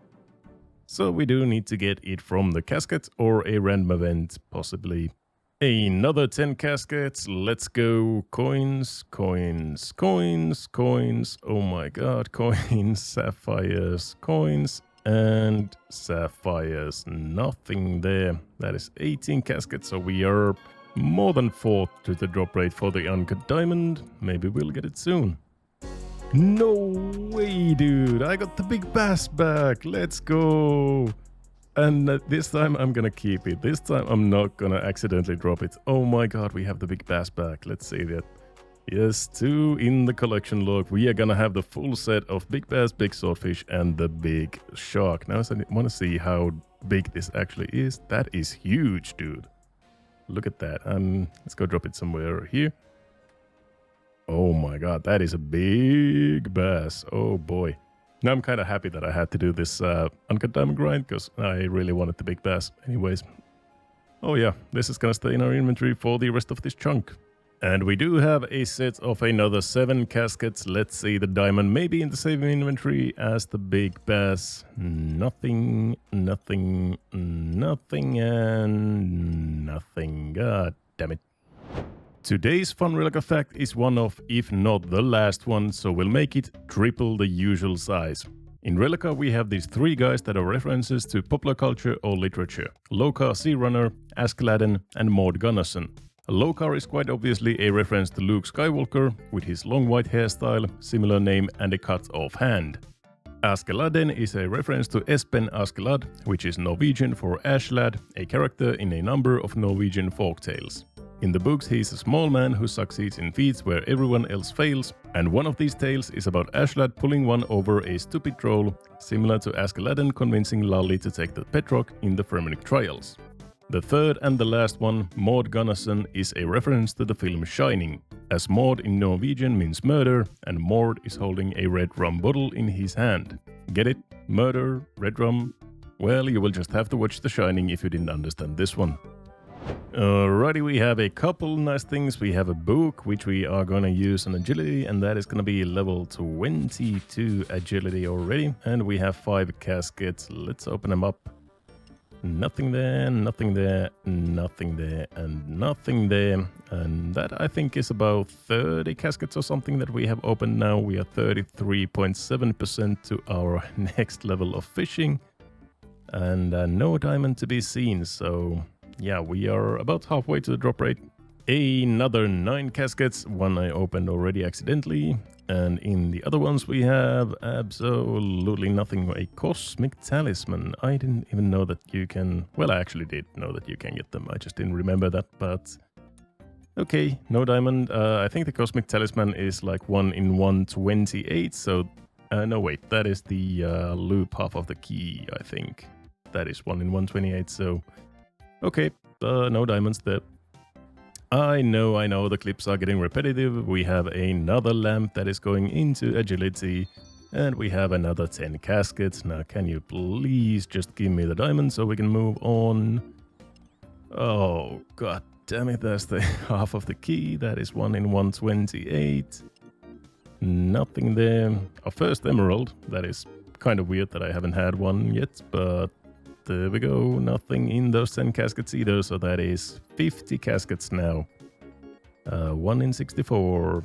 So we do need to get it from the casket or a random event, possibly. Another 10 caskets. Let's go. Coins, coins, coins, coins. Oh my god, coins, sapphires, coins. And sapphires, nothing there. That is 18 caskets, so we are more than 4 to the drop rate for the uncut diamond. Maybe we'll get it soon. No way, dude. I got the big bass back. Let's go. And this time I'm gonna keep it. This time I'm not gonna accidentally drop it. Oh my god, we have the big bass back. Let's see that. Yes, 2 in the collection log. We are gonna have the full set of big bass, big swordfish, and the big shark. Now I want to see how big this actually is. That is huge, dude. Look at that. Let's go drop it somewhere here. Oh my god, that is a big bass. Oh boy. Now I'm kind of happy that I had to do this uncut diamond grind, because I really wanted the big bass anyways. Oh yeah, this is gonna stay in our inventory for the rest of this chunk. And we do have a set of another 7 caskets. Let's see the diamond maybe in the same inventory as the big bass. Nothing, nothing, nothing, and nothing. God damn it. Today's fun Rellekka fact is one of, if not the last one, so we'll make it triple the usual size. In Rellekka we have these 3 guys that are references to popular culture or literature. Lokar Sea Runner, Askeladdin, and Maud Gunnarsson. Lokar is quite obviously a reference to Luke Skywalker, with his long white hairstyle, similar name and a cut-off hand. Askeladdin is a reference to Espen Askeladd, which is Norwegian for Ash Lad, a character in a number of Norwegian folktales. In the books he is a small man who succeeds in feats where everyone else fails, and one of these tales is about Ashlad pulling one over a stupid troll, similar to Askeladdin convincing Lally to take the Petrock in the Ferminic trials. The third and the last one, Maud Gunnarsson, is a reference to the film Shining, as Maud in Norwegian means murder, and Mord is holding a red rum bottle in his hand. Get it? Murder, red rum? Well, you will just have to watch The Shining if you didn't understand this one. Alrighty, we have a couple nice things. We have a book, which we are gonna use on agility, and that is gonna be level 22 agility already. And we have 5 caskets. Let's open them up. Nothing there, nothing there, nothing there, and nothing there. And that, I think, is about 30 caskets or something that we have opened now. We are 33.7% to our next level of fishing. And no diamond to be seen, so yeah, we are about halfway to the drop rate. Another 9 caskets, one I opened already accidentally. And in the other ones we have absolutely nothing. A cosmic talisman. I didn't even know that you can... Well, I actually did know that you can get them. I just didn't remember that, but... Okay, no diamond. I think the cosmic talisman is like 1 in 128, so... no, wait, that is the loop half of the key, I think. That is 1 in 128, so... Okay, no diamonds there. I know, the clips are getting repetitive. We have another lamp that is going into agility. And we have another 10 caskets. Now, can you please just give me the diamond so we can move on? Oh, god damn it, that's the half of the key. That is 1 in 128. Nothing there. Our first emerald. That is kind of weird that I haven't had one yet, but... There we go, nothing in those 10 caskets either, so that is 50 caskets now. 1 in 64.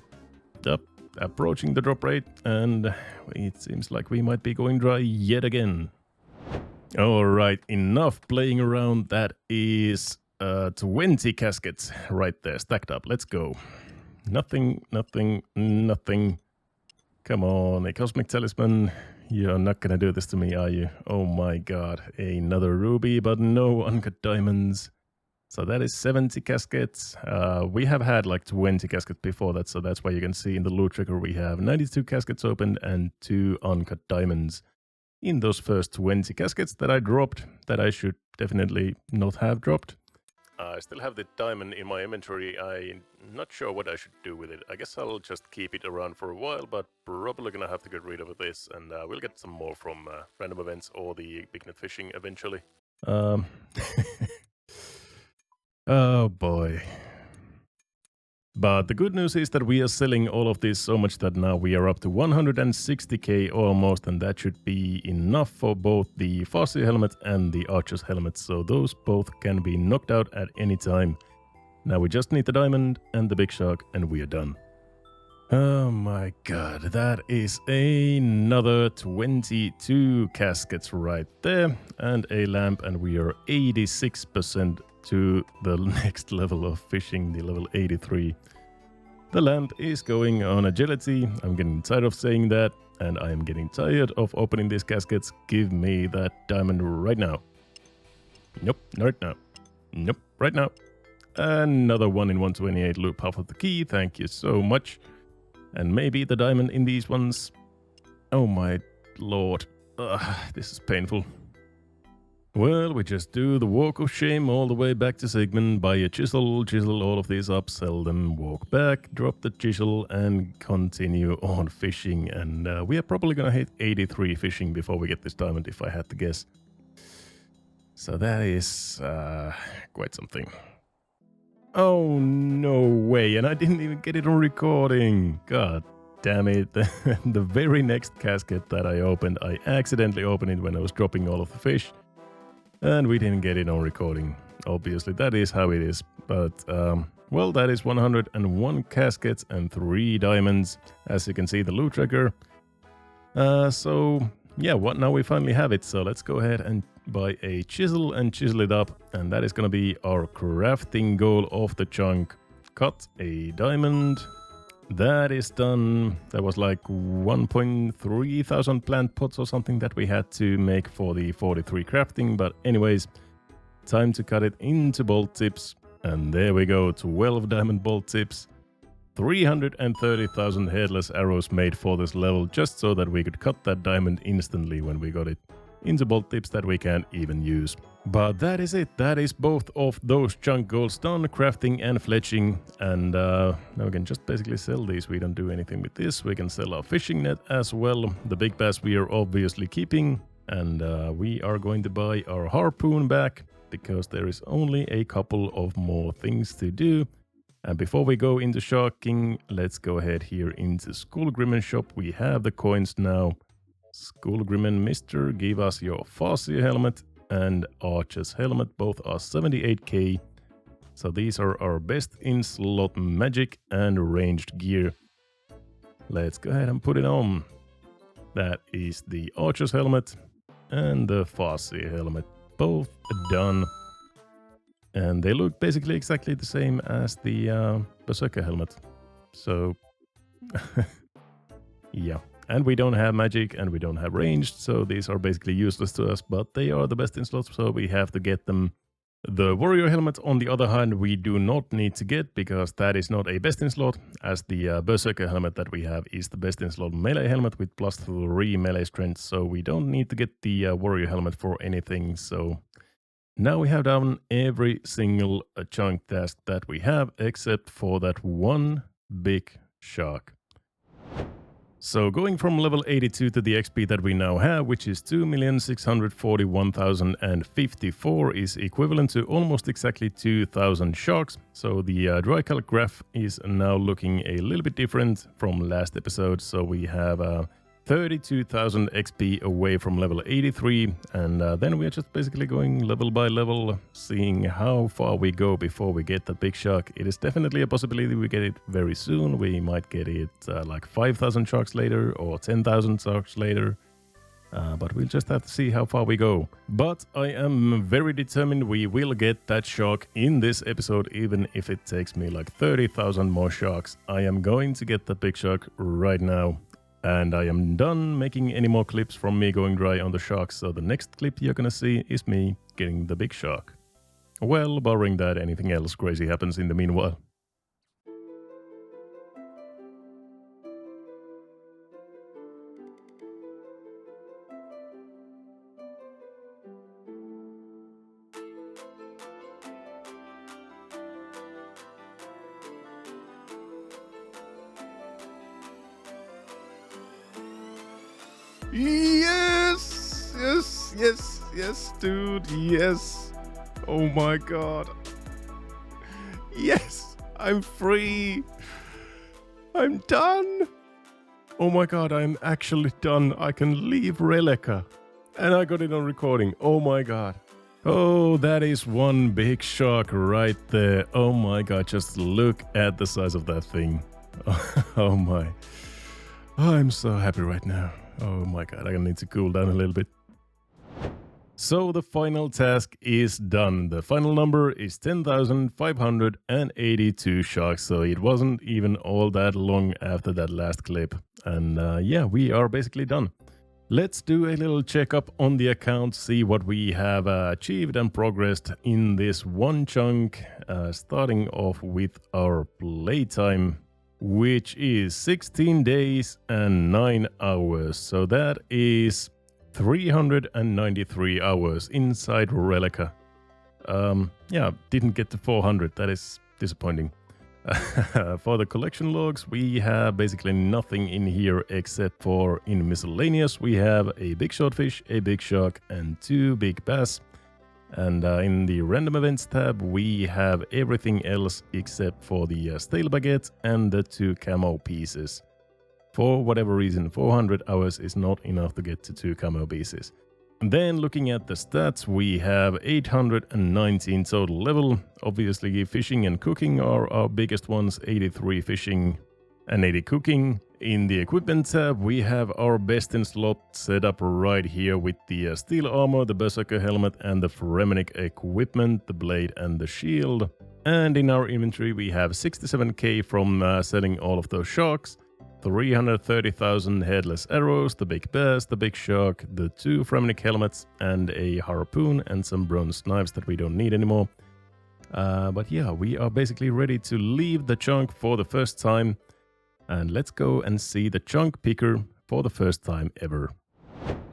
Up, approaching the drop rate, and it seems like we might be going dry yet again. Alright, enough playing around. That is 20 caskets right there, stacked up. Let's go. Nothing, nothing, nothing. Come on, a cosmic talisman. You're not gonna do this to me, are you? Oh my god, another ruby, but no uncut diamonds. So that is 70 caskets. We have had like 20 caskets before that, so that's why you can see in the loot tracker we have 92 caskets opened and 2 uncut diamonds. In those first 20 caskets that I dropped, that I should definitely not have dropped. I still have the diamond in my inventory. I'm not sure what I should do with it. I guess I'll just keep it around for a while, but probably gonna have to get rid of this, and we'll get some more from random events or the big net fishing eventually. Oh boy. But the good news is that we are selling all of this so much that now we are up to 160k almost, and that should be enough for both the Farseer helmet and the Archer's helmet, so those both can be knocked out at any time. Now we just need the diamond and the big shark, and we are done. Oh my god, that is another 22 caskets right there, and a lamp, and we are 86% to the next level of fishing, the level 83. The lamp is going on agility. I'm getting tired of saying that, and I am getting tired of opening these caskets. Give me that diamond right now. Nope, not right now. Nope, right now. Another 1 in 128 loop half of the key. Thank you so much. And maybe the diamond in these ones. Oh my lord. Ugh, this is painful. Well, we just do the walk of shame all the way back to Sigmund, buy a chisel, chisel all of these up, sell them, walk back, drop the chisel, and continue on fishing. And we are probably gonna hit 83 fishing before we get this diamond, if I had to guess. So that is quite something. Oh, no way. And I didn't even get it on recording. God damn it. The very next casket that I opened, I accidentally opened it when I was dropping all of the fish. And we didn't get it on recording. Obviously, that is how it is. But, well, that is 101 caskets and 3 diamonds. As you can see, the loot tracker. So, yeah, what now we finally have it. So let's go ahead and buy a chisel and chisel it up. And that is going to be our crafting goal of the chunk. Cut a diamond. That is done. That was like 1.3 thousand plant pots or something that we had to make for the 43 crafting. But anyways, time to cut it into bolt tips. And there we go, 12 diamond bolt tips. 330,000 headless arrows made for this level just so that we could cut that diamond instantly when we got it into bolt tips that we can't even use. But that is it. That is both of those chunk goals done, crafting and fletching. And now we can just basically sell these. We don't do anything with this. We can sell our fishing net as well. The big bass we are obviously keeping. And we are going to buy our harpoon back because there is only a couple of more things to do. And before we go into sharking, let's go ahead here into Skullgrimmen shop. We have the coins now. Skullgrimmen Mister, give us your Farseer helmet and Archer's helmet. Both are 78k. So these are our best in slot magic and ranged gear. Let's go ahead and put it on. That is the Archer's helmet and the Farseer helmet. Both done. And they look basically exactly the same as the Berserker helmet. So, yeah. And we don't have magic and we don't have ranged, so these are basically useless to us, but they are the best in slots, so we have to get them. The warrior helmet, on the other hand, we do not need to get because that is not a best in slot, as the Berserker helmet that we have is the best in slot melee helmet with +3 melee strength, so we don't need to get the warrior helmet for anything. So now we have done every single chunk task that we have, except for that one big shark. So going from level 82 to the XP that we now have, which is 2,641,054, is equivalent to almost exactly 2,000 sharks. So the dry calc graph is now looking a little bit different from last episode. So we have 32,000 XP away from level 83, and then we're just basically going level by level, seeing how far we go before we get the big shark. It is definitely a possibility we get it very soon. We might get it like 5,000 sharks later or 10,000 sharks later, but we'll just have to see how far we go. But I am very determined we will get that shark in this episode, even if it takes me like 30,000 more sharks. I am going to get the big shark right now. And I am done making any more clips from me going dry on the sharks, so the next clip you're gonna see is me getting the big shark. Well, barring that anything else crazy happens in the meanwhile. Yes! Yes, yes, yes, dude, yes. Oh my god. Yes! I'm free! I'm done! Oh my god, I'm actually done. I can leave Rellekka. And I got it on recording. Oh my god. Oh, that is one big shark right there. Oh my god, just look at the size of that thing. Oh my. I'm so happy right now. Oh my god, I need to cool down a little bit. So the final task is done. The final number is 10,582 sharks, so it wasn't even all that long after that last clip. And yeah, we are basically done. Let's do a little checkup on the account, see what we have achieved and progressed in this one chunk, starting off with our playtime, which is 16 days and 9 hours. So that is 393 hours inside Rellekka. Yeah, didn't get to 400. That is disappointing. For the collection logs, we have basically nothing in here except for in miscellaneous. We have a big swordfish, a big shark, and 2 big bass. And in the random events tab, we have everything else except for the stale baguette and the 2 camo pieces. For whatever reason, 400 hours is not enough to get to 2 camo pieces. And then looking at the stats, we have 819 total level. Obviously, fishing and cooking are our biggest ones, 83 fishing and 80 cooking. In the equipment tab, we have our best in slot set up right here with the steel armor, the berserker helmet and the Fremenic equipment, the blade and the shield. And in our inventory, we have 67k from selling all of those sharks, 330,000 headless arrows, the big bass, the big shark, the 2 Fremenic helmets and a harpoon and some bronze knives that we don't need anymore. But yeah, we are basically ready to leave the chunk for the first time. And let's go and see the chunk picker for the first time ever.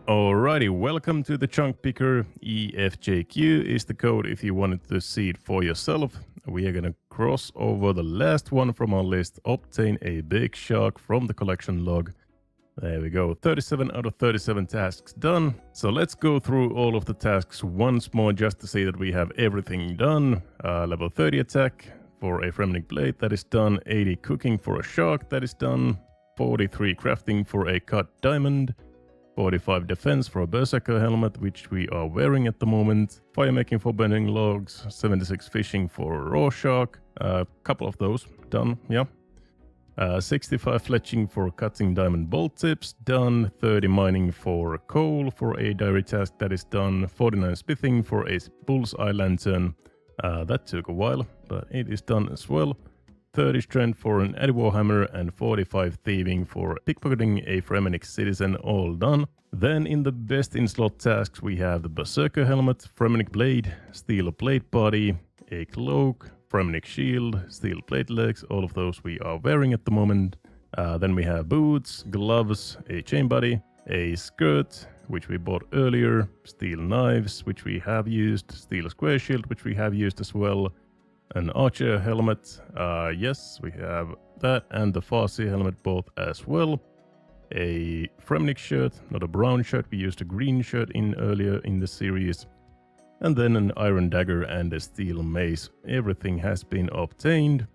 Alrighty, welcome to the chunk picker. EFJQ is the code if you wanted to see it for yourself. We are gonna cross over the last one from our list, obtain a big shark from the collection log. There we go, 37 out of 37 tasks done. So let's go through all of the tasks once more just to see that we have everything done. Level 30 attack for a Fremenic blade, that is done. 80 cooking for a shark, that is done. 43 crafting for a cut diamond. 45 defense for a berserker helmet, which we are wearing at the moment. Fire making for burning logs. 76 fishing for a raw shark. A couple of those done, yeah. 65 fletching for cutting diamond bolt tips, done. 30 mining for coal for a diary task, that is done. 49 smithing for a bullseye lantern. That took a while, but it is done as well. 30 strength for an Eddie Warhammer and 45 thieving for pickpocketing a Fremenic citizen, all done. Then in the best in slot tasks we have the berserker helmet, Fremenic blade, steel plate body, a cloak, Fremenic shield, steel plate legs, all of those we are wearing at the moment. Then we have boots, gloves, a chain body, a skirt, which we bought earlier, steel knives, which we have used, steel square shield, which we have used as well, an archer helmet, yes, we have that, and the Farsi helmet both as well. A Fremenic shirt, not a brown shirt, we used a green shirt in earlier in the series. And then an iron dagger and a steel mace. Everything has been obtained.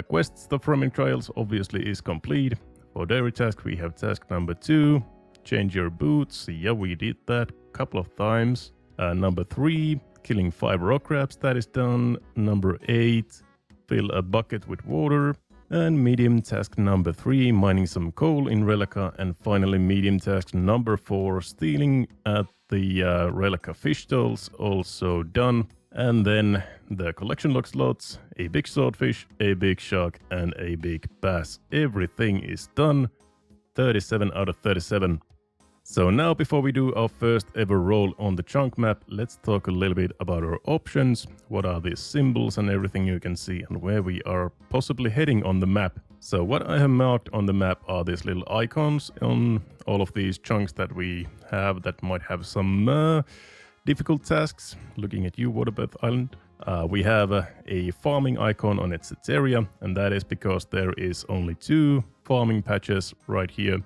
Quests, the Fremenic trials obviously is complete. For dairy task we have task number 2. Change your boots, yeah, we did that a couple of times. Number 3, killing 5 rock crabs, that is done. Number 8, fill a bucket with water. And medium task number 3, mining some coal in Rellekka. And finally medium task number 4, stealing at the Rellekka fish stalls, also done. And then the collection log slots, a big swordfish, a big shark and a big bass. Everything is done. 37 out of 37. So now before we do our first ever roll on the chunk map, let's talk a little bit about our options. What are these symbols and everything you can see, and where we are possibly heading on the map. So what I have marked on the map are these little icons on all of these chunks that we have that might have some difficult tasks. Looking at you, Waterbirth Island. We have a farming icon on its area, and that is because there is only 2 farming patches right here.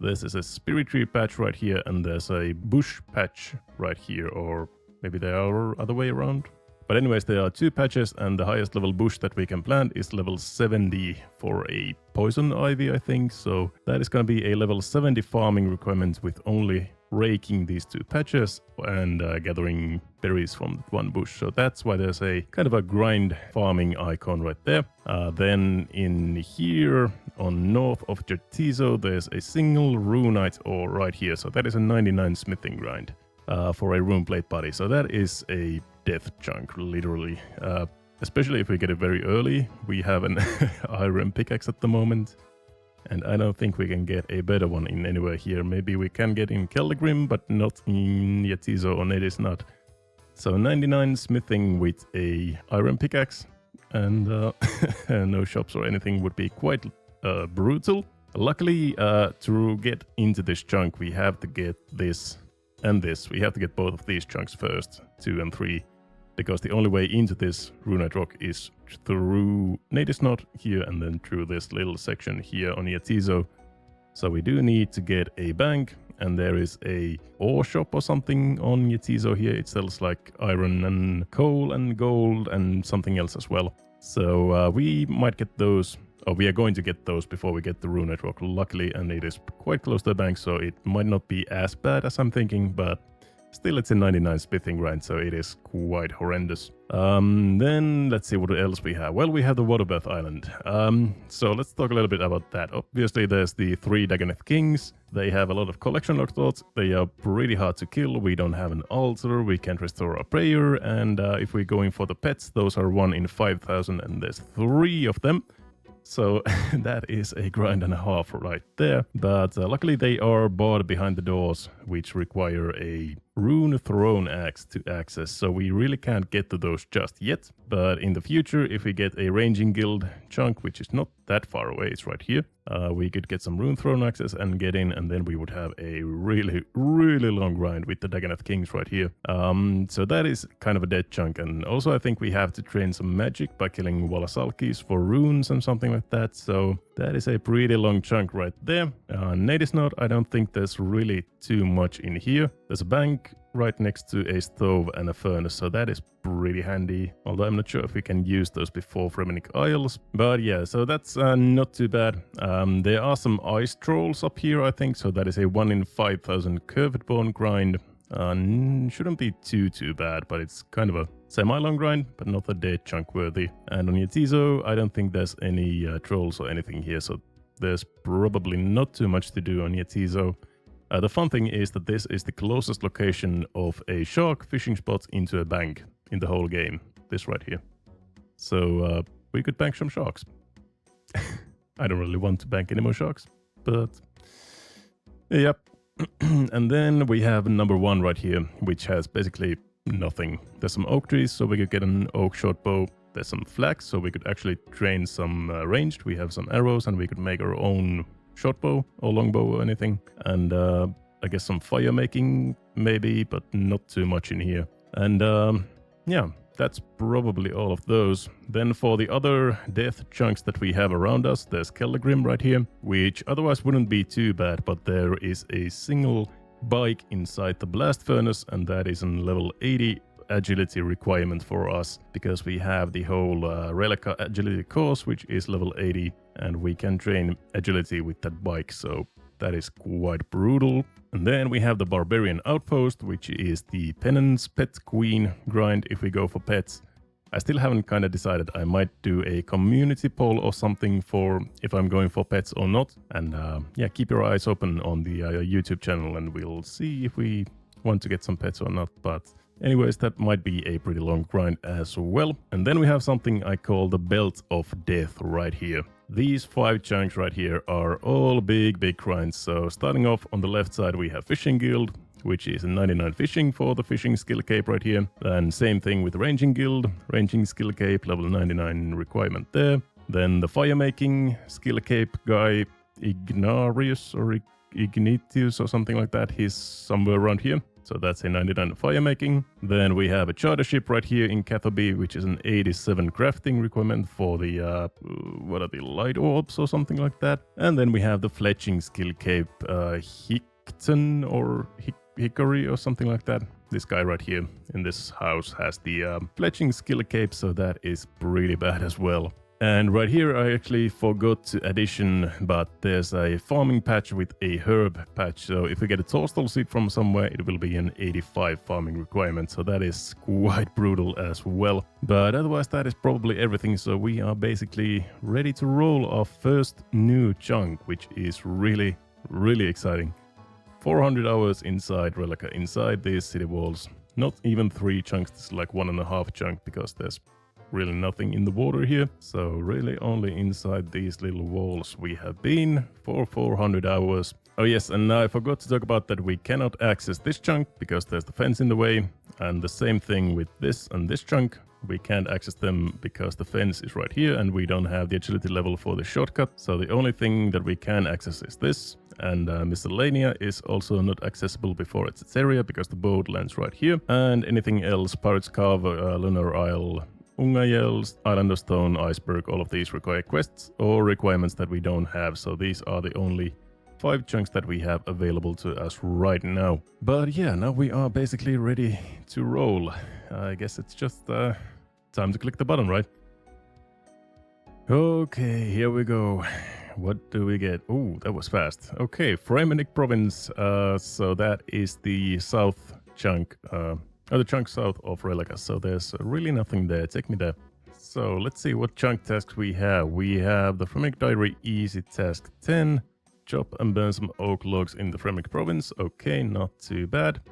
This is a spirit tree patch right here, and there's a bush patch right here, or maybe they are other way around. But anyways, there are 2 patches, and the highest level bush that we can plant is level 70 for a poison ivy, I think. So that is going to be a level 70 farming requirement with only raking these 2 patches and gathering berries from one bush. So that's why there's a kind of a grind farming icon right there. Then in here on north of Jertizo, there's a single runite ore right here. So that is a 99 smithing grind for a rune plate body. So that is a death chunk, literally. Especially if we get it very early. We have an iron pickaxe at the moment. And I don't think we can get a better one in anywhere here. Maybe we can get in Kellegrim, but not in Yetizo, or it is not. So 99 smithing with a iron pickaxe, and no shops or anything would be quite brutal. Luckily, to get into this chunk, we have to get this and this. We have to get both of these chunks first, 2 and 3. Because the only way into this runite rock is through Natus Knot here and then through this little section here on Yetizo. So we do need to get a bank and there is a ore shop or something on Yetizo here. It sells like iron and coal and gold and something else as well. So we might get those, or we are going to get those before we get the Rune Rock, luckily, and it is quite close to the bank, so it might not be as bad as I'm thinking, but still it's a 99 smithing grind, so it is quite horrendous. Then let's see what else we have. Well, we have the Waterbath Island. So let's talk a little bit about that. Obviously, there's the 3 Dagonet Kings. They have a lot of collection lock thoughts. They are pretty hard to kill. We don't have an altar. We can't restore our prayer. And if we're going for the pets, those are 1 in 5,000, and there's 3 of them. So that is a grind and a half right there. But luckily they are barred behind the doors, which require a rune throne axe to access. So we really can't get to those just yet. But in the future, if we get a ranging guild chunk, which is not that far away, it's right here, we could get some rune throne access and get in, and then we would have a really, really long grind with the Dagonet Kings right here. So that is kind of a dead chunk. And also I think we have to train some magic by killing Walasalkis for runes and something like that. So that is a pretty long chunk right there. Nadis Node, I don't think there's really too much in here. There's a bank right next to a stove and a furnace, so that is pretty handy. Although I'm not sure if we can use those before Fremenic Isles. But yeah, so that's not too bad. There are some ice trolls up here, I think, so that is a 1 in 5,000 curved bone grind. Shouldn't be too bad, but it's kind of a semi-long grind, but not a dead chunk worthy. And on Yetizo, I don't think there's any trolls or anything here, so there's probably not too much to do on Yetizo. The fun thing is that this is the closest location of a shark fishing spot into a bank in the whole game. This right here. So we could bank some sharks. I don't really want to bank any more sharks, but yep. And then we have number 1 right here, which has basically nothing. There's some oak trees, so we could get an oak short bow. There's some flax, so we could actually train some ranged. We have some arrows, and we could make our own short bow or longbow or anything. And I guess some fire making maybe, but not too much in here. And yeah, that's probably all of those. Then for the other death chunks that we have around us, there's Kellegrim right here, which otherwise wouldn't be too bad, but there is a single bike inside the blast furnace, and that is on level 80 agility requirement for us, because we have the whole Rellekka agility course, which is level 80, and we can train agility with that bike, so that is quite brutal. And then we have the Barbarian Outpost, which is the Penance Pet Queen grind if we go for pets. I still haven't kind of decided. I might do a community poll or something for if I'm going for pets or not. And yeah, keep your eyes open on the YouTube channel and we'll see if we want to get some pets or not. But anyways, that might be a pretty long grind as well. And then we have something I call the Belt of Death right here. These 5 chunks right here are all big grinds. So starting off on the left side, we have Fishing Guild, which is a 99 fishing for the fishing skill cape right here. And same thing with Ranging Guild, ranging skill cape, level 99 requirement there. Then the fire making skill cape guy, Ignarius or Ignitius or something like that, he's somewhere around here. So that's a 99 fire making. Then we have a charter ship right here in Cathoby, which is an 87 crafting requirement for the, what are the light orbs or something like that. And then we have the fletching skill cape, Hickton or Hickory or something like that. This guy right here in this house has the fletching skill cape, so that is pretty bad as well. And right here I actually forgot to addition, but there's a farming patch with a herb patch. So if we get a toadstool seed from somewhere, it will be an 85 farming requirement. So that is quite brutal as well. But otherwise that is probably everything. So we are basically ready to roll our first new chunk, which is really exciting. 400 hours inside Rellekka, inside these city walls. Not even 3 chunks, it's like 1.5 chunk because there's really nothing in the water here. So really only inside these little walls we have been for 400 hours. Oh yes, and I forgot to talk about that we cannot access this chunk because there's the fence in the way. And the same thing with this and this chunk. We can't access them because the fence is right here and we don't have the agility level for the shortcut. So the only thing that we can access is this. And Miscellanea is also not accessible before it's its area because the boat lands right here. And anything else, Pirate's Cove, Lunar Isle, Ungayels, Island of Stone, Iceberg, all of these require quests or requirements that we don't have. So these are the only 5 chunks that we have available to us right now. But yeah, now we are basically ready to roll. I guess it's just time to click the button, right? Okay, here we go. What do we get? Oh, that was fast. Okay, Fremenic province. So that is the south chunk, or the chunk south of Rellekka. So there's really nothing there. Take me there. So let's see what chunk tasks we have. We have the Fremenic Diary Easy Task 10. Chop and burn some oak logs in the Fremenic province. Okay, not too bad.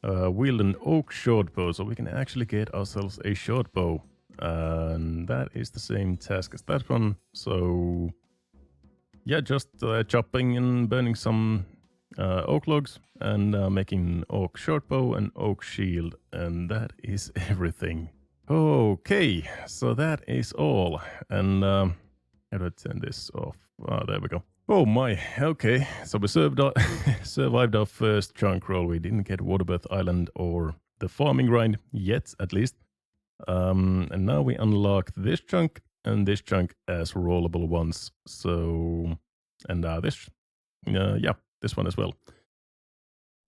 Wield an oak short bow. So we can actually get ourselves a short bow. And that is the same task as that one. So yeah, just chopping and burning some oak logs and making oak short bow and oak shield, and that is everything. Okay, so that is all. And how do I turn this off? Oh, there we go. Oh my, okay. So we survived our first chunk roll. We didn't get Waterbirth Island or the farming grind yet, at least. And now we unlock this chunk and this chunk as rollable ones. So, and this, yeah, this one as well.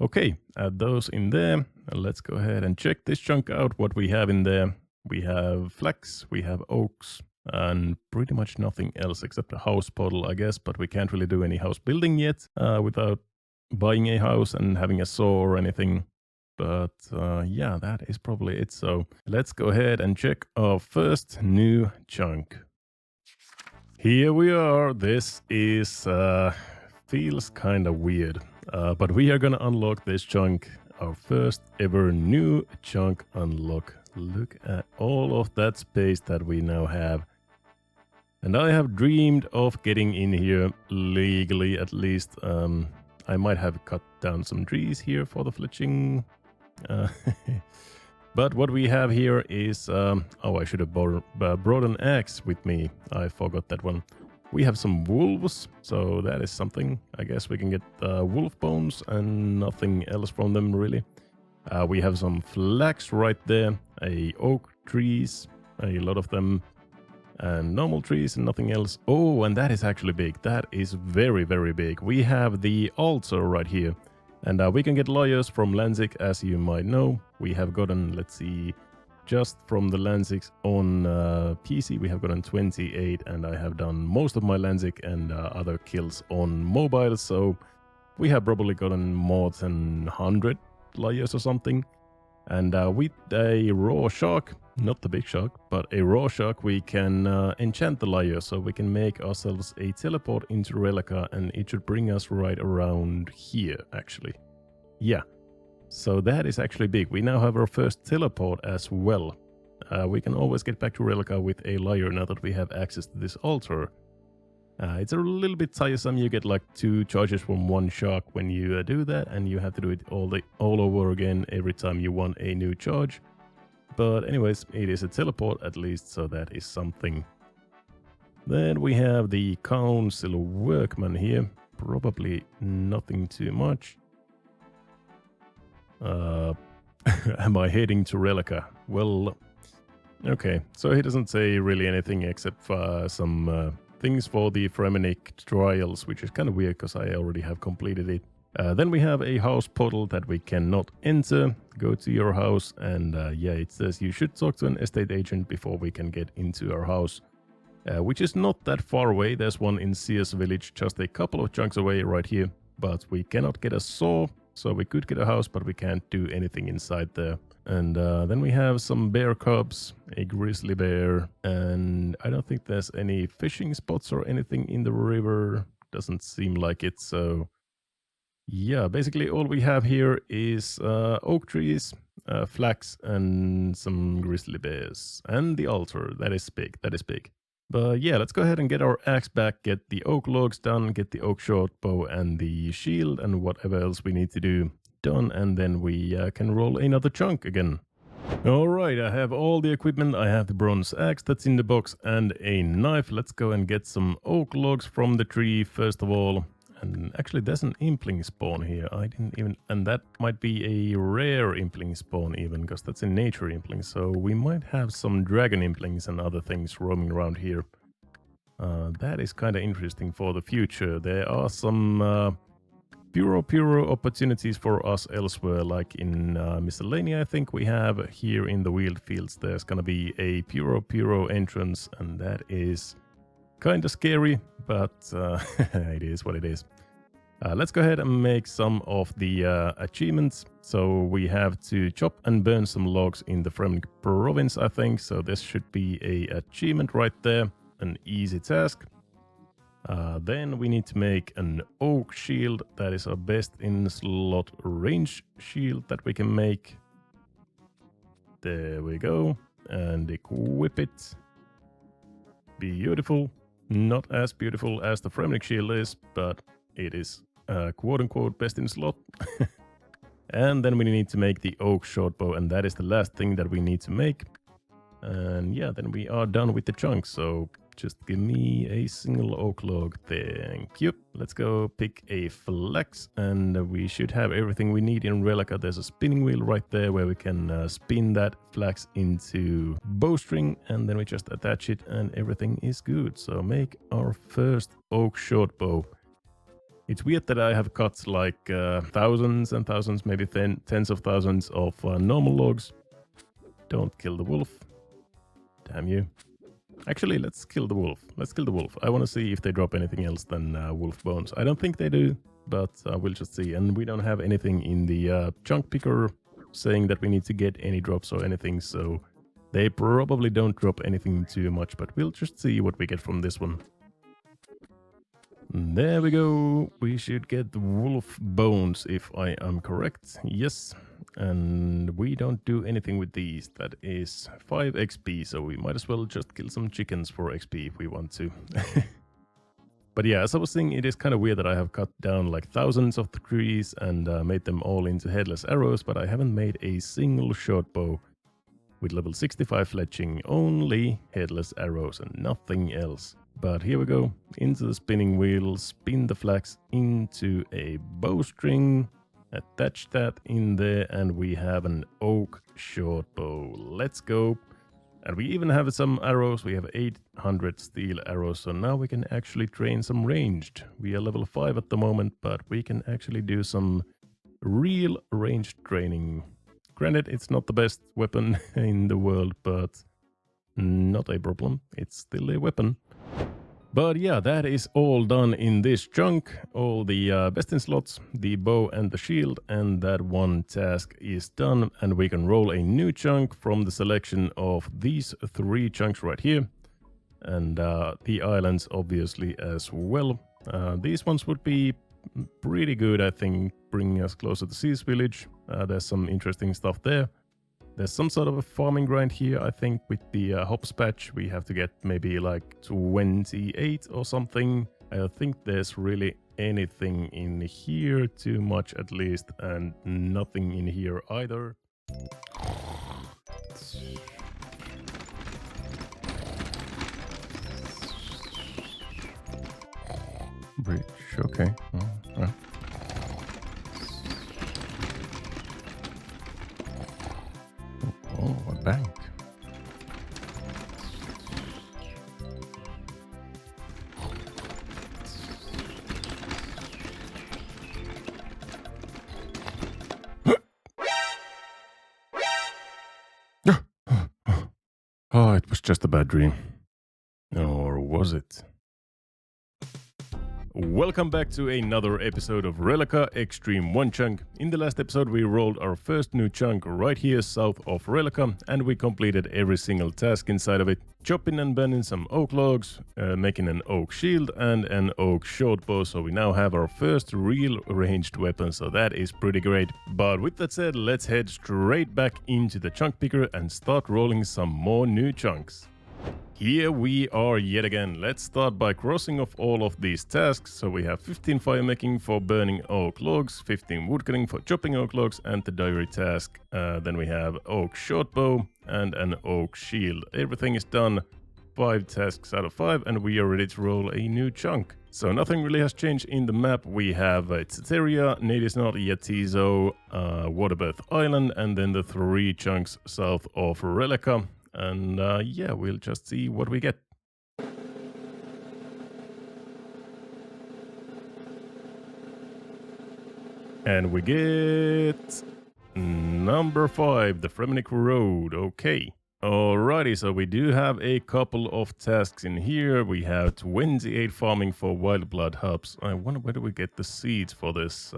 Okay, add those in there. Let's go ahead and check this chunk out, what we have in there. We have flax, we have oaks, and pretty much nothing else except a house portal, I guess, but we can't really do any house building yet without buying a house and having a saw or anything. But yeah, that is probably it. So let's go ahead and check our first new chunk. Here we are. This is feels kind of weird, but we are gonna unlock this chunk, our first ever new chunk unlock. Look at all of that space that we now have. And I have dreamed of getting in here legally, at least. I might have cut down some trees here for the fletching. But what we have here is, oh, I should have brought an axe with me. I forgot that one. We have some wolves, so that is something. I guess we can get wolf bones and nothing else from them, really. We have some flax right there, a oak trees, a lot of them, and normal trees and nothing else. Oh, and that is actually big. That is very, very big. We have the altar right here. And we can get lawyers from Lanzik, as you might know. We have gotten, let's see, just from the Lanziks on PC, we have gotten 28, and I have done most of my Lanzik and other kills on mobile, so we have probably gotten more than 100 lawyers or something. And with a raw shark, not the big shark, but a raw shark, we can enchant the layer, so we can make ourselves a teleport into Rellekka, and it should bring us right around here, actually. Yeah, so that is actually big. We now have our first teleport as well. We can always get back to Rellekka with a layer now that we have access to this altar. It's a little bit tiresome. You get like 2 charges from one shark when you do that, and you have to do it all over again every time you want a new charge. But anyways, it is a teleport at least, so that is something. Then we have the council workman here. Probably nothing too much. Am I heading to Rellekka? Well, okay. So he doesn't say really anything except for some things for the Fremenic trials, which is kind of weird because I already have completed it. Then we have a house portal that we cannot enter. Go to your house, and yeah, it says you should talk to an estate agent before we can get into our house, which is not that far away. There's one in Sears Village, just a couple of chunks away right here, but we cannot get a saw, so we could get a house, but we can't do anything inside there. And then we have some bear cubs, a grizzly bear, and I don't think there's any fishing spots or anything in the river. Doesn't seem like it, so yeah, basically all we have here is oak trees, flax, and some grizzly bears. And the altar, that is big, that is big. But yeah, let's go ahead and get our axe back, get the oak logs done, get the oak short bow and the shield and whatever else we need to do done, and then we can roll another chunk again. Alright, I have all the equipment. I have the bronze axe that's in the box and a knife. Let's go and get some oak logs from the tree first of all. And actually there's an impling spawn here. I didn't even... And that might be a rare impling spawn even, because that's a nature impling. So we might have some dragon implings and other things roaming around here. That is kind of interesting for the future. There are some puro opportunities for us elsewhere, like in Miscellanea, I think we have here in the wheeled fields. There's gonna be a puro entrance, and that is kind of scary, but it is what it is. Let's go ahead and make some of the achievements. So we have to chop and burn some logs in the Fremnik province, I think. So this should be a achievement right there, an easy task. Then we need to make an oak shield. That is our best in slot range shield that we can make. There we go. And equip it. Beautiful. Not as beautiful as the Fremnik shield is, but it is quote-unquote best in slot. And then we need to make the oak shortbow, and that is the last thing that we need to make. And yeah, then we are done with the chunks, so just give me a single oak log. Thank you. Let's go pick a flax, and we should have everything we need in Rellekka. There's a spinning wheel right there where we can spin that flax into bowstring, and then we just attach it and everything is good. So make our first oak shortbow. It's weird that I have cut like thousands and thousands, maybe tens of thousands of normal logs. Don't kill the wolf. Damn you. Actually, let's kill the wolf. Let's kill the wolf. I want to see if they drop anything else than wolf bones. I don't think they do, but we'll just see. And we don't have anything in the chunk picker saying that we need to get any drops or anything, so they probably don't drop anything too much, but we'll just see what we get from this one. There we go. We should get the wolf bones if I am correct. Yes. And we don't do anything with these. That is 5 XP, so we might as well just kill some chickens for XP if we want to. But yeah, as I was saying, it is kind of weird that I have cut down like thousands of the trees and made them all into headless arrows, but I haven't made a single short bow with level 65 fletching, only headless arrows and nothing else. But here we go, into the spinning wheel, spin the flax into a bowstring, attach that in there, and we have an oak short bow. Let's go. And we even have some arrows. We have 800 steel arrows, so now we can actually train some ranged. We are level 5 at the moment, but we can actually do some real ranged training. Granted, it's not the best weapon in the world, but not a problem. It's still a weapon. But yeah, that is all done in this chunk. All the best in slots, the bow and the shield, and that one task is done. And we can roll a new chunk from the selection of these 3 chunks right here. And the islands obviously as well. These ones would be pretty good, I think, bringing us closer to Sea's village. There's some interesting stuff there. There's some sort of a farming grind here, I think, with the hops patch. We have to get maybe like 28 or something. I don't think there's really anything in here, too much at least, and nothing in here either. Bridge, okay. Oh, a bank. Oh, it was just a bad dream. Or was it? Welcome back to another episode of Rellekka Xtreme Onechunk. In the last episode we rolled our first new chunk right here south of Rellekka, and we completed every single task inside of it. Chopping and burning some oak logs, making an oak shield and an oak shortbow, so we now have our first real ranged weapon, so that is pretty great. But with that said, let's head straight back into the chunk picker and start rolling some more new chunks. Here we are yet again. Let's start by crossing off all of these tasks. So we have 15 fire making for burning oak logs, 15 woodcutting for chopping oak logs, and the diary task. Then we have oak shortbow and an oak shield. Everything is done. 5 tasks out of 5, and we are ready to roll a new chunk. So nothing really has changed in the map. We have Titeria, Nadisnot, Yatizo, Waterbirth Island, and then the 3 chunks south of Rellekka. And yeah, we'll just see what we get. And we get number 5, the Fremenic Road. Okay. Alrighty, so we do have a couple of tasks in here. We have 28 farming for wild blood hubs. I wonder where do we get the seeds for this?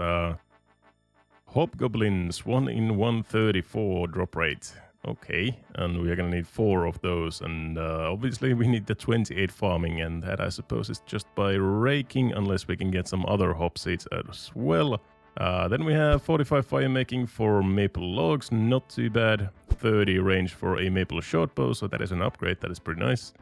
Hobgoblins, 1 in 134 drop rate. Okay, and we are gonna need 4 of those, and obviously we need the 28 farming, and that I suppose is just by raking, unless we can get some other hop seeds as well. Then we have 45 fire making for maple logs, not too bad. 30 range for a maple shortbow, so that is an upgrade, that is pretty nice.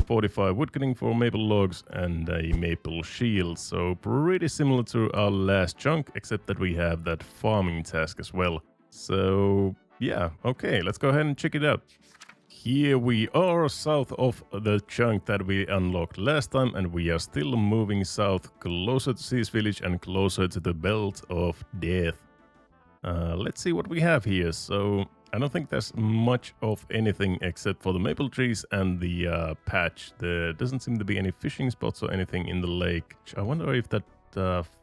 45 woodcutting for maple logs and a maple shield, so pretty similar to our last chunk, except that we have that farming task as well. So yeah, okay, let's go ahead and check it out. Here we are south of the chunk that we unlocked last time, and we are still moving south, closer to Sea's village and closer to the belt of death. Let's see what we have here. So I don't think there's much of anything except for the maple trees and the patch. There doesn't seem to be any fishing spots or anything in the lake. I wonder if that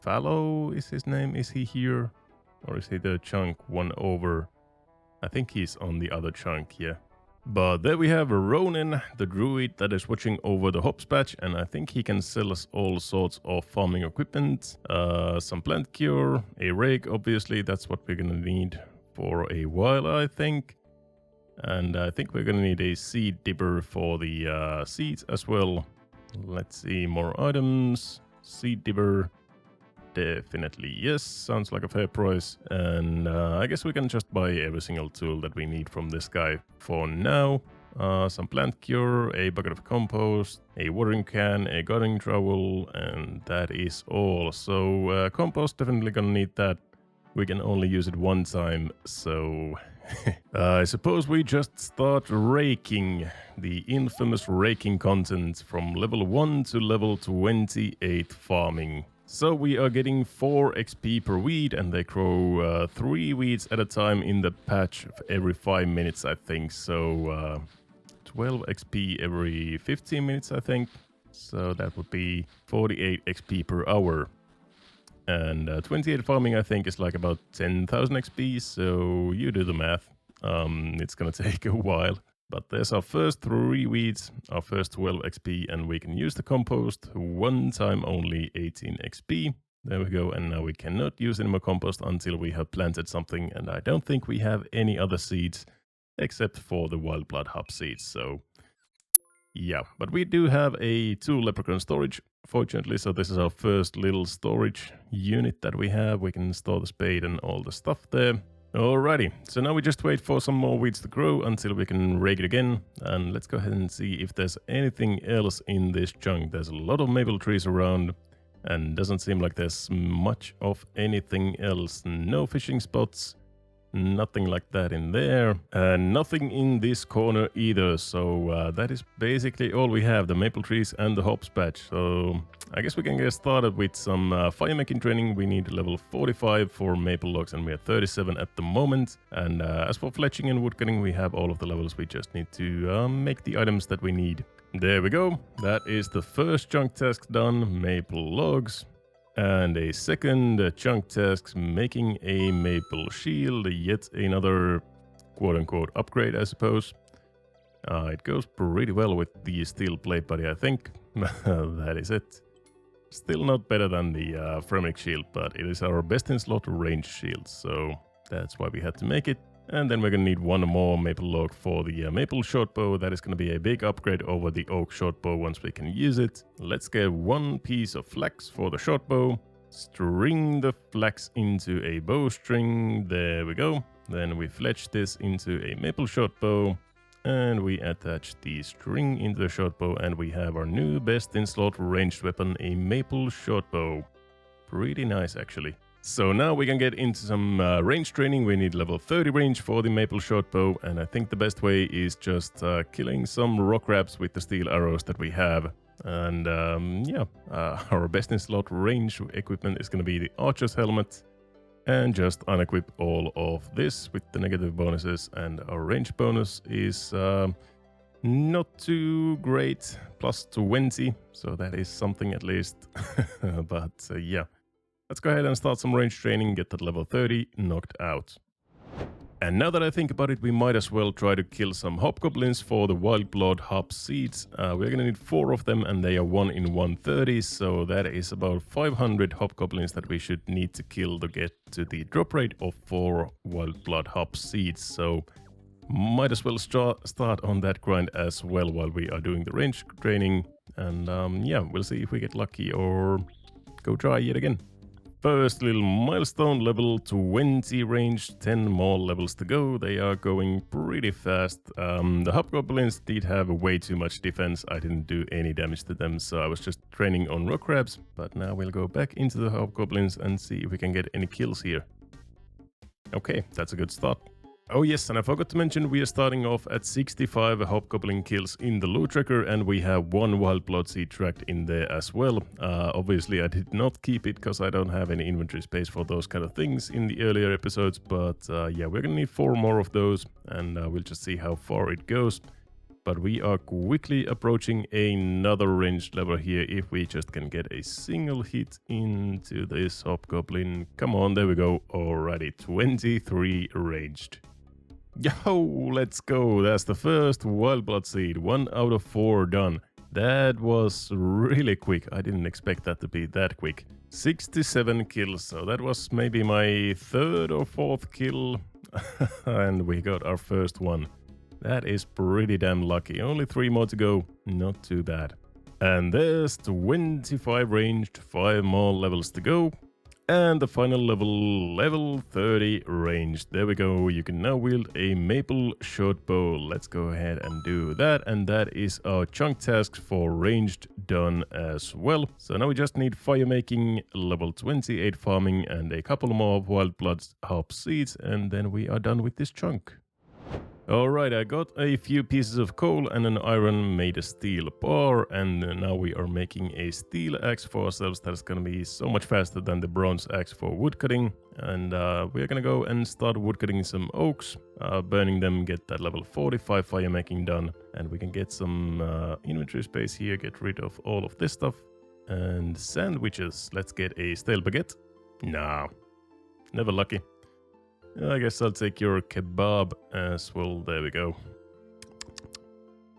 Fallow is his name. Is he here? Or is he the chunk one over? I think he's on the other chunk, yeah. But there we have Ronan, the druid that is watching over the hops patch, and I think he can sell us all sorts of farming equipment, some plant cure, a rake, obviously, that's what we're gonna need for a while, I think. And I think we're gonna need a seed dipper for the seeds as well. Let's see, more items, seed dipper. Definitely yes, sounds like a fair price. And I guess we can just buy every single tool that we need from this guy for now. Some plant cure, a bucket of compost, a watering can, a gardening trowel, and that is all. So compost, definitely gonna need that. We can only use it one time, so I suppose we just start raking, the infamous raking content from level 1 to level 28 farming. So we are getting 4 XP per weed, and they grow 3 weeds at a time in the patch every 5 minutes, I think. So 12 XP every 15 minutes, I think. So that would be 48 XP per hour. And 28 farming, I think, is like about 10,000 XP, so you do the math. It's gonna take a while. But there's our first 3 weeds, our first 12 XP, and we can use the compost one time only, 18 XP. There we go, and now we cannot use any more compost until we have planted something, and I don't think we have any other seeds except for the wild blood hub seeds, so yeah. But we do have a 2 leprechaun storage, fortunately, so this is our first little storage unit that we have. We can store the spade and all the stuff there. Alrighty, so now we just wait for some more weeds to grow until we can rake it again. And let's go ahead and see if there's anything else in this chunk. There's a lot of maple trees around, and doesn't seem like there's much of anything else. No fishing spots, nothing like that in there, and nothing in this corner either. So that is basically all we have, the maple trees and the hops patch. So I guess we can get started with some fire making training. We need level 45 for maple logs, and we are 37 at the moment. And as for fletching and woodcutting, we have all of the levels. We just need to make the items that we need. There we go. That is the first chunk task done, maple logs. And a second chunk task, making a maple shield, yet another quote-unquote upgrade, I suppose. It goes pretty well with the steel plate body, I think. That is it. Still not better than the Fremenic shield, but it is our best in slot range shield, so that's why we had to make it. And then we're gonna need 1 more maple log for the maple shortbow. That is gonna be a big upgrade over the oak shortbow once we can use it. Let's get 1 piece of flax for the shortbow. String the flax into a bowstring. There we go. Then we fletch this into a maple shortbow. And we attach the string into the shortbow, and we have our new best in slot ranged weapon, a maple shortbow. Pretty nice, actually. So now we can get into some range training. We need level 30 range for the maple shortbow, and I think the best way is just killing some rock crabs with the steel arrows that we have. And our best in slot range equipment is going to be the archer's helmet, and just unequip all of this with the negative bonuses. And our range bonus is not too great, plus 20, so that is something at least. But yeah. let's go ahead and start some range training, get that level 30 knocked out. And now that I think about it, we might as well try to kill some hobgoblins for the wild blood hop seeds. We're gonna need 4 of them, and they are 1 in 130, so that is about 500 hobgoblins that we should need to kill to get to the drop rate of 4 wild blood hop seeds. So might as well start on that grind as well while we are doing the range training. And yeah, we'll see if we get lucky or go try yet again. First little milestone, level 20 range, 10 more levels to go. They are going pretty fast. The hobgoblins did have way too much defense. I didn't do any damage to them, so I was just training on rock crabs. But now we'll go back into the hobgoblins and see if we can get any kills here. Okay, that's a good start. Oh yes, and I forgot to mention we are starting off at 65 hobgoblin kills in the loot tracker, and we have 1 wild blood seed tracked in there as well. Obviously I did not keep it because I don't have any inventory space for those kind of things in the earlier episodes, but yeah, we're gonna need 4 more of those, and we'll just see how far it goes. But we are quickly approaching another ranged level here if we just can get a single hit into this hobgoblin. Come on, there we go. Alrighty, 23 ranged. Yo, let's go. That's the first wild blood seed. 1 out of 4 done. That was really quick. I didn't expect that to be that quick. 67 kills, so that was maybe my 3rd or 4th kill. And we got our first one. That is pretty damn lucky. Only 3 more to go. Not too bad. And there's 25 ranged, 5 more levels to go. And the final level, level 30 ranged. There we go. You can now wield a maple short bow. Let's go ahead and do that. And that is our chunk tasks for ranged done as well. So now we just need fire making, level 28 farming, and a couple more wild blood hop seeds. And then we are done with this chunk. Alright, I got a few pieces of coal and an iron, made a steel bar, and now we are making a steel axe for ourselves that is gonna be so much faster than the bronze axe for woodcutting. And we're gonna go and start woodcutting some oaks, burning them, get that level 45 fire making done, and we can get some inventory space here, get rid of all of this stuff. And sandwiches, let's get a stale baguette. Nah, never lucky. I guess I'll take your kebab as well. There we go.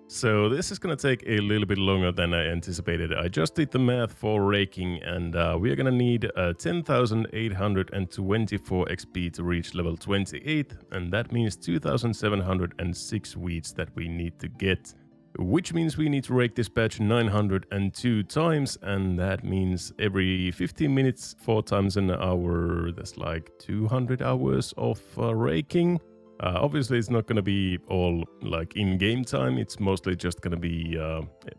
So this is gonna take a little bit longer than I anticipated. I just did the math for raking, and we're gonna need 10,824 XP to reach level 28, and that means 2,706 wheats that we need to get. Which means we need to rake this patch 902 times, and that means every 15 minutes, 4 times an hour. That's like 200 hours of raking. Obviously, it's not going to be all like in-game time. It's mostly just going to be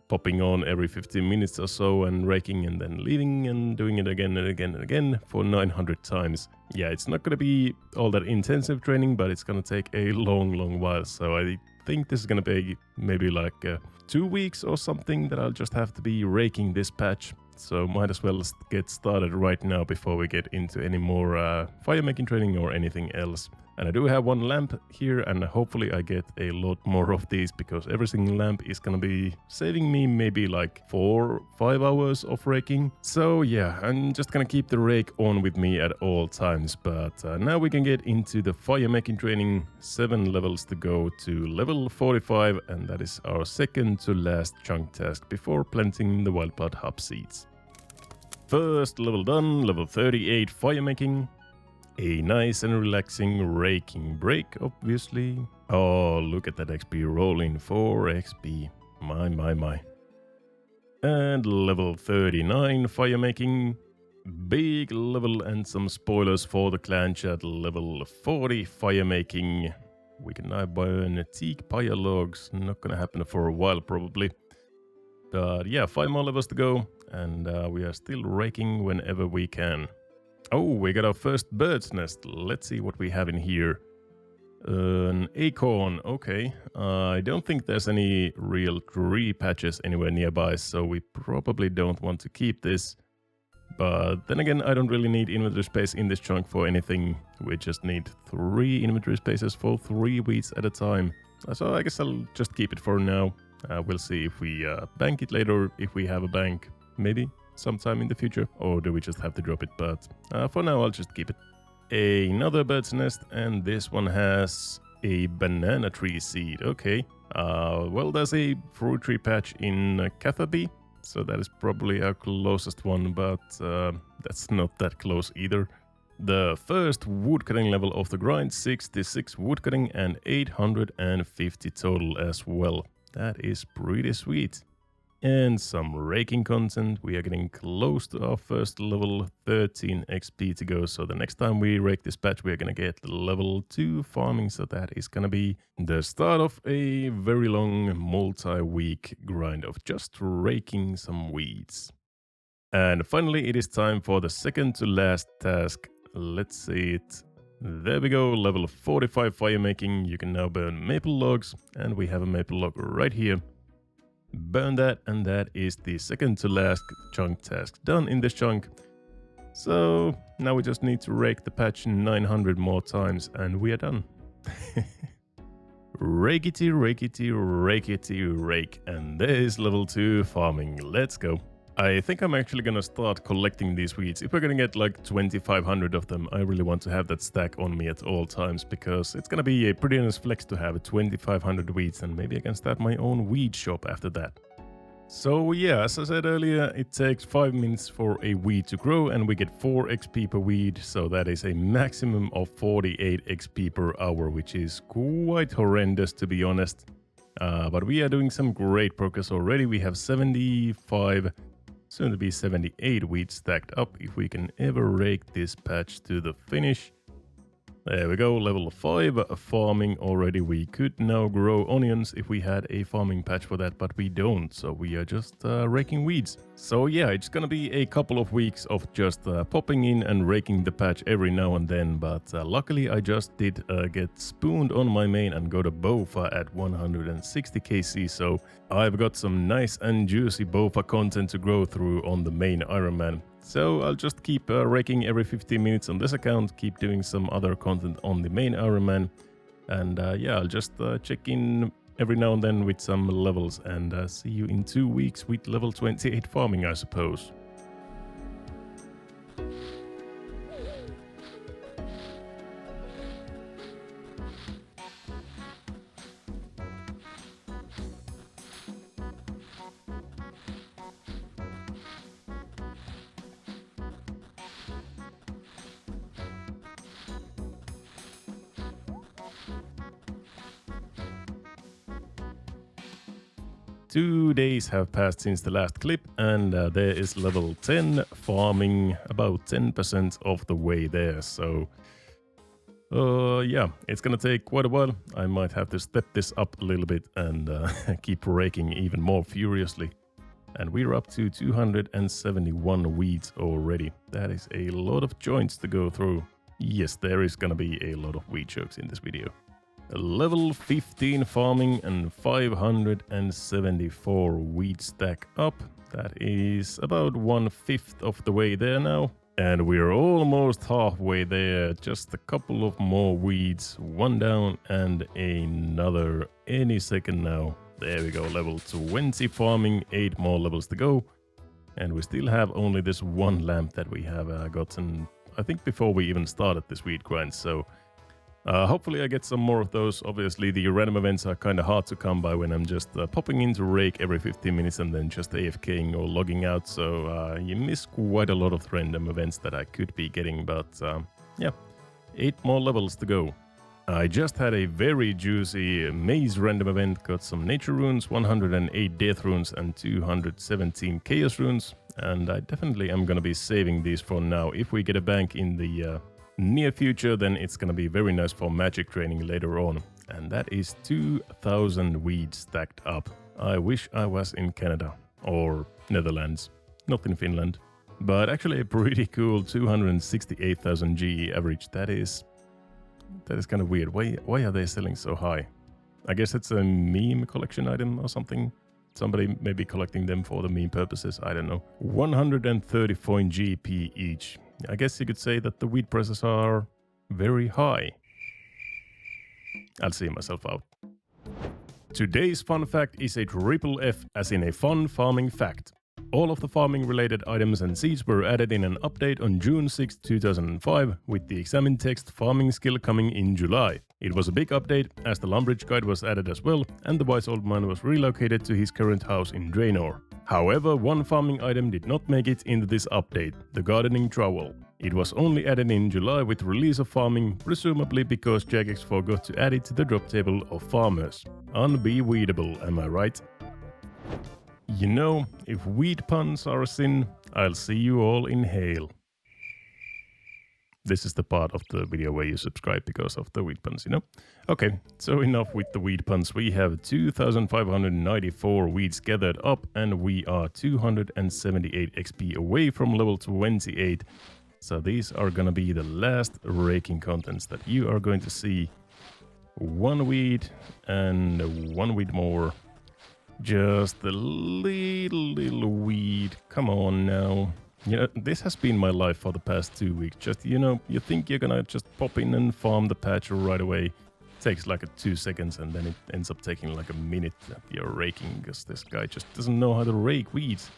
popping on every 15 minutes or so and raking and then leaving and doing it again and again and again for 900 times. Yeah, it's not going to be all that intensive training, but it's going to take a long while. So I think this is going to be maybe like 2 weeks or something that I'll just have to be raking this patch. So might as well get started right now before we get into any more fire making training or anything else. And I do have 1 lamp here, and hopefully I get a lot more of these, because every single lamp is gonna be saving me maybe like 4-5 hours of raking. So yeah, I'm just gonna keep the rake on with me at all times. But now we can get into the fire making training. 7 levels to go to level 45, and that is our second to last chunk task before planting the wild blood hop seeds. First level done, level 38 fire making. A nice and relaxing raking break, obviously. Oh, look at that XP rolling, 4 XP. My. And level 39 fire making. Big level and some spoilers for the clan chat. Level 40 fire making. We can now burn teak pyre logs. Not gonna happen for a while probably. But yeah, 5 more levels to go. And we are still raking whenever we can. Oh, we got our first bird's nest. Let's see what we have in here. An acorn, okay. I don't think there's any real tree patches anywhere nearby, so we probably don't want to keep this. But then again, I don't really need inventory space in this chunk for anything. We just need 3 inventory spaces for 3 wheats at a time. So I guess I'll just keep it for now. We'll see if we bank it later, if we have a bank. Maybe. sometime in the future, or do we just have to drop it? But for now, I'll just keep it. Another bird's nest, and this one has a banana tree seed. Okay. Well, there's a fruit tree patch in Cathaby, so that is probably our closest one, but that's not that close either. The first woodcutting level of the grind, 66 woodcutting and 850 total as well. That is pretty sweet. And some raking content. We are getting close to our first level, 13 XP to go. So the next time we rake this patch, we are going to get level 2 farming. So that is going to be the start of a very long multi-week grind of just raking some weeds. And finally, it is time for the second to last task. Let's see it. There we go, level 45 fire making. You can now burn maple logs, and we have a maple log right here. Burn that, and that is the second to last chunk task done in this chunk. So now we just need to rake the patch 900 more times, and we are done. Rakety, rakety, rakety, rake, and there is level 2 farming. Let's go. I think I'm actually gonna start collecting these weeds. If we're gonna get like 2,500 of them, I really want to have that stack on me at all times, because it's gonna be a pretty nice flex to have 2,500 weeds, and maybe I can start my own weed shop after that. So yeah, as I said earlier, it takes 5 minutes for a weed to grow, and we get 4 XP per weed, so that is a maximum of 48 XP per hour, which is quite horrendous, to be honest. But we are doing some great progress already. We have 75... soon to be 78 weeds stacked up if we can ever rake this patch to the finish. There we go, level 5 farming already. We could now grow onions if we had a farming patch for that, but we don't, so we are just raking weeds. So yeah, it's gonna be a couple of weeks of just popping in and raking the patch every now and then, but luckily I just did get spooned on my main and got a BOFA at 160 kc, so I've got some nice and juicy BOFA content to grow through on the main Ironman. So I'll just keep raking every 15 minutes on this account, keep doing some other content on the main Ironman, and yeah, I'll just check in every now and then with some levels, and see you in 2 weeks with level 28 farming, I suppose. Two days have passed since the last clip, and there is level 10 farming, about 10% of the way there. So yeah, it's gonna take quite a while. I might have to step this up a little bit and keep raking even more furiously. And we're up to 271 weeds already. That is a lot of joints to go through. Yes, there is gonna be a lot of weed jokes in this video. Level 15 farming and 574 weed stack up. That is about 1/5 of the way there now. And we're almost halfway there. Just a couple of more weeds. One down and another any second now. There we go, level 20 farming, 8 more levels to go. And we still have only this one lamp that we have gotten, I think, before we even started this weed grind. So hopefully I get some more of those. Obviously the random events are kind of hard to come by when I'm just popping into rake every 15 minutes and then just AFKing or logging out. So you miss quite a lot of random events that I could be getting. But yeah, 8 more levels to go. I just had a very juicy maze random event, got some nature runes, 108 death runes and 217 chaos runes. And I definitely am going to be saving these for now. If we get a bank in the near future, then it's gonna be very nice for magic training later on. And that is 2,000 weeds stacked up. I wish I was in Canada or Netherlands, not in Finland. But actually a pretty cool 268,000 GE average. That is kind of weird. Why are they selling so high? I guess it's a meme collection item or something. Somebody may be collecting them for the meme purposes, I don't know. 130 point GP each. I guess you could say that the weed prices are very high. I'll see myself out. Today's fun fact is a triple F, as in a fun farming fact. All of the farming related items and seeds were added in an update on June 6, 2005, with the examine text farming skill coming in July. It was a big update as the Lumbridge guide was added as well, and the wise old man was relocated to his current house in Draenor. However, one farming item did not make it into this update, the gardening trowel. It was only added in July with release of farming, presumably because Jagex forgot to add it to the drop table of farmers. Unbeweedable, am I right? You know, if weed puns are a sin, I'll see you all in hell. This is the part of the video where you subscribe because of the weed puns, you know? Okay, so enough with the weed puns. We have 2,594 weeds gathered up and we are 278 XP away from level 28. So these are gonna be the last raking contents that you are going to see. One weed and one weed more. Just a little weed. Come on now. You know, this has been my life for the past 2 weeks. Just, you know, you think you're gonna just pop in and farm the patch right away. Takes like 2 seconds and then it ends up taking like a minute that you're raking because this guy just doesn't know how to rake weeds.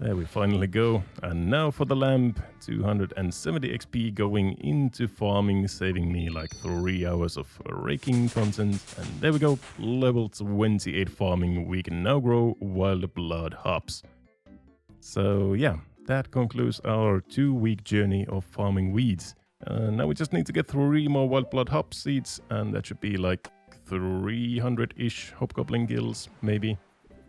There we finally go. And now for the lamp. 270 XP going into farming, saving me like 3 hours of raking content. And there we go. Level 28 farming. We can now grow wild blood hops. So yeah. That concludes our 2-week journey of farming weeds. Now we just need to get 3 more wild blood hop seeds, and that should be like 300-ish hobgoblin kills, maybe.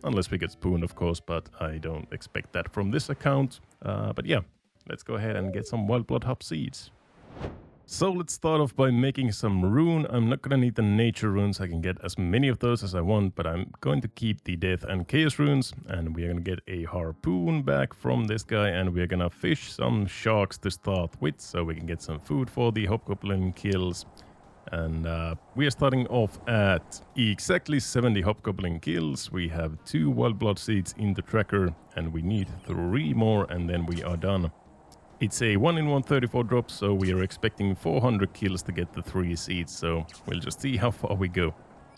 Unless we get spooned, of course, but I don't expect that from this account. But yeah, let's go ahead and get some wild blood hop seeds. So let's start off by making some rune. I'm not gonna need the nature runes, I can get as many of those as I want, but I'm going to keep the death and chaos runes, and we're gonna get a harpoon back from this guy, and we're gonna fish some sharks to start with, so we can get some food for the hobgoblin kills. And we are starting off at exactly 70 hobgoblin kills. We have 2 wild blood seeds in the tracker, and we need 3 more, and then we are done. It's a 1 in 134 drop, so we are expecting 400 kills to get the 3 seeds, so we'll just see how far we go.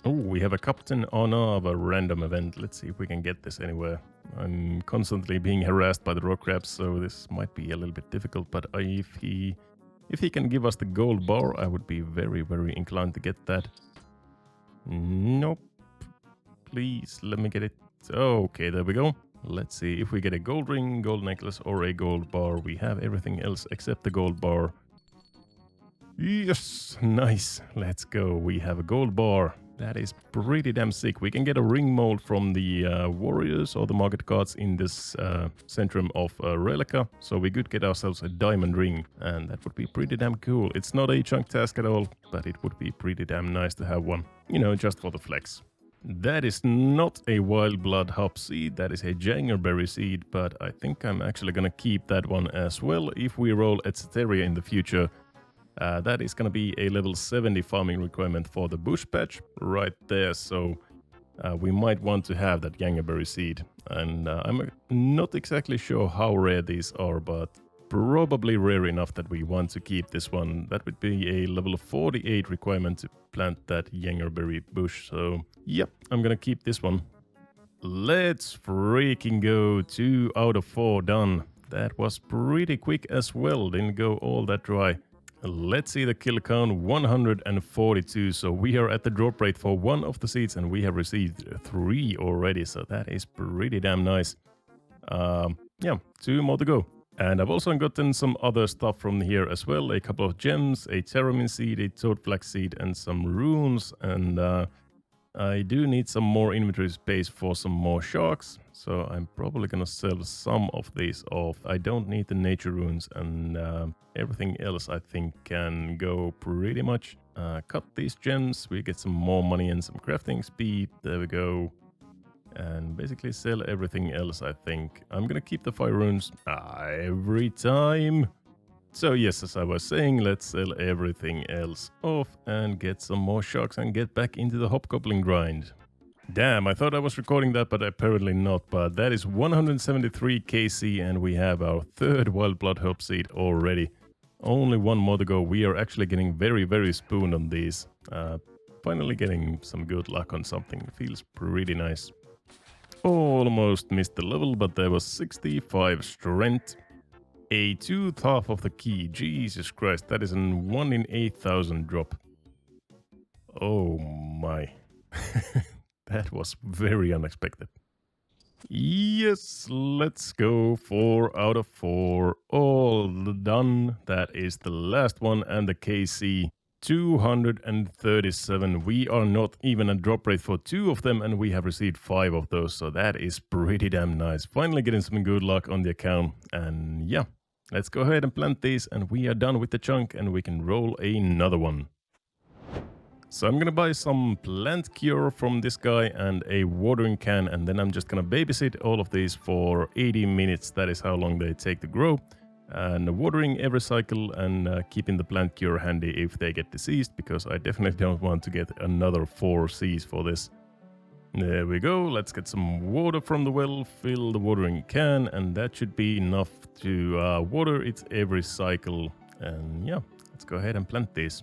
Oh, we have a captain honor of a random event. Let's see if we can get this anywhere. I'm constantly being harassed by the rock crabs, so this might be a little bit difficult, but if he can give us the gold bar, I would be very, very inclined to get that. Nope. Please, let me get it. Okay, there we go. Let's see if we get a gold ring, gold necklace, or a gold bar. We have everything else except the gold bar. Yes, nice. Let's go. We have a gold bar. That is pretty damn sick. We can get a ring mold from the warriors or the market cards in this centrum of Rellekka. So we could get ourselves a diamond ring, and that would be pretty damn cool. It's not a chunk task at all, but it would be pretty damn nice to have one. You know, just for the flex. That is not a wild blood hop seed, that is a jangerberry seed, but I think I'm actually gonna keep that one as well if we roll Etceteria in the future. That is gonna be a level 70 farming requirement for the bush patch right there, so we might want to have that jangerberry seed. And I'm not exactly sure how rare these are, but probably rare enough that we want to keep this one. That would be a level 48 requirement to plant that jangerberry bush, so yep, I'm gonna keep this one. Let's freaking go. 2 out of 4 done. That was pretty quick as well, didn't go all that dry. Let's see the kill count, 142, so we are at the drop rate for 1 of the seeds and we have received 3 already, so that is pretty damn nice. Yeah, 2 more to go. And I've also gotten some other stuff from here as well, a couple of gems, a Terramin seed, a toad flax seed, and some runes. And I do need some more inventory space for some more sharks, so I'm probably gonna sell some of these off. I don't need the nature runes, and everything else I think can go pretty much. Cut these gems, we get some more money and some crafting speed, there we go. And basically sell everything else, I think. I'm gonna keep the fire runes every time. So yes, as I was saying, let's sell everything else off and get some more sharks and get back into the hobgoblin grind. Damn, I thought I was recording that, but apparently not. But that is 173 KC and we have our 3rd wild blood hope seed already. Only 1 more to go. We are actually getting very, very spooned on these. Finally getting some good luck on something. Feels pretty nice. Almost missed the level, but there was 65 strength. A 2th half of the key. Jesus Christ, that is a 1 in 8,000 drop. Oh my. That was very unexpected. Yes, let's go 4 out of 4. All done. That is the last one, and the KC 237. We are not even a drop rate for 2 of them, and we have received 5 of those, so that is pretty damn nice. Finally getting some good luck on the account, and yeah, let's go ahead and plant these, and we are done with the chunk, and we can roll another one. So I'm gonna buy some plant cure from this guy and a watering can, and then I'm just gonna babysit all of these for 80 minutes. That is how long they take to grow. And watering every cycle and keeping the plant cure handy if they get diseased, because I definitely don't want to get another 4 Cs for this. There we go. Let's get some water from the well, fill the watering can, and that should be enough to water it every cycle. And yeah, let's go ahead and plant these.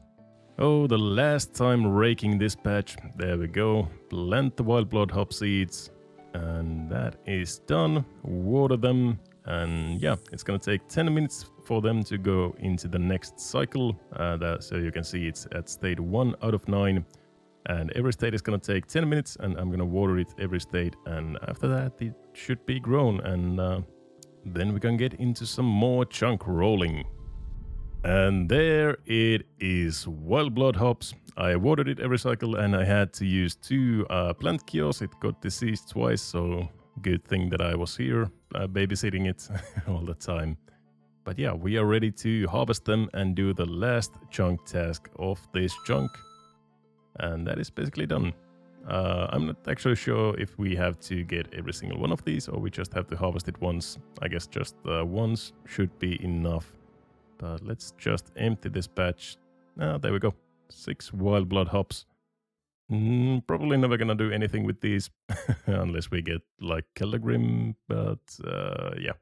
Oh, the last time raking this patch. There we go. Plant the wild blood hop seeds. And that is done. Water them. And yeah, it's gonna take 10 minutes for them to go into the next cycle. So you can see it's at state 1 out of 9. And every state is gonna take 10 minutes, and I'm gonna water it every state. And after that, it should be grown. And then we can get into some more chunk rolling. And there it is, wild blood hops. I watered it every cycle, and I had to use 2 plant cures. It got diseased twice, so good thing that I was here babysitting it all the time. But yeah, we are ready to harvest them and do the last chunk task of this chunk. And that is basically done. I'm not actually sure if we have to get every single one of these, or we just have to harvest it once. I guess just once should be enough. But let's just empty this patch. There we go. 6 wild blood hops. Probably never gonna do anything with these unless we get like Kellegrim. But yeah,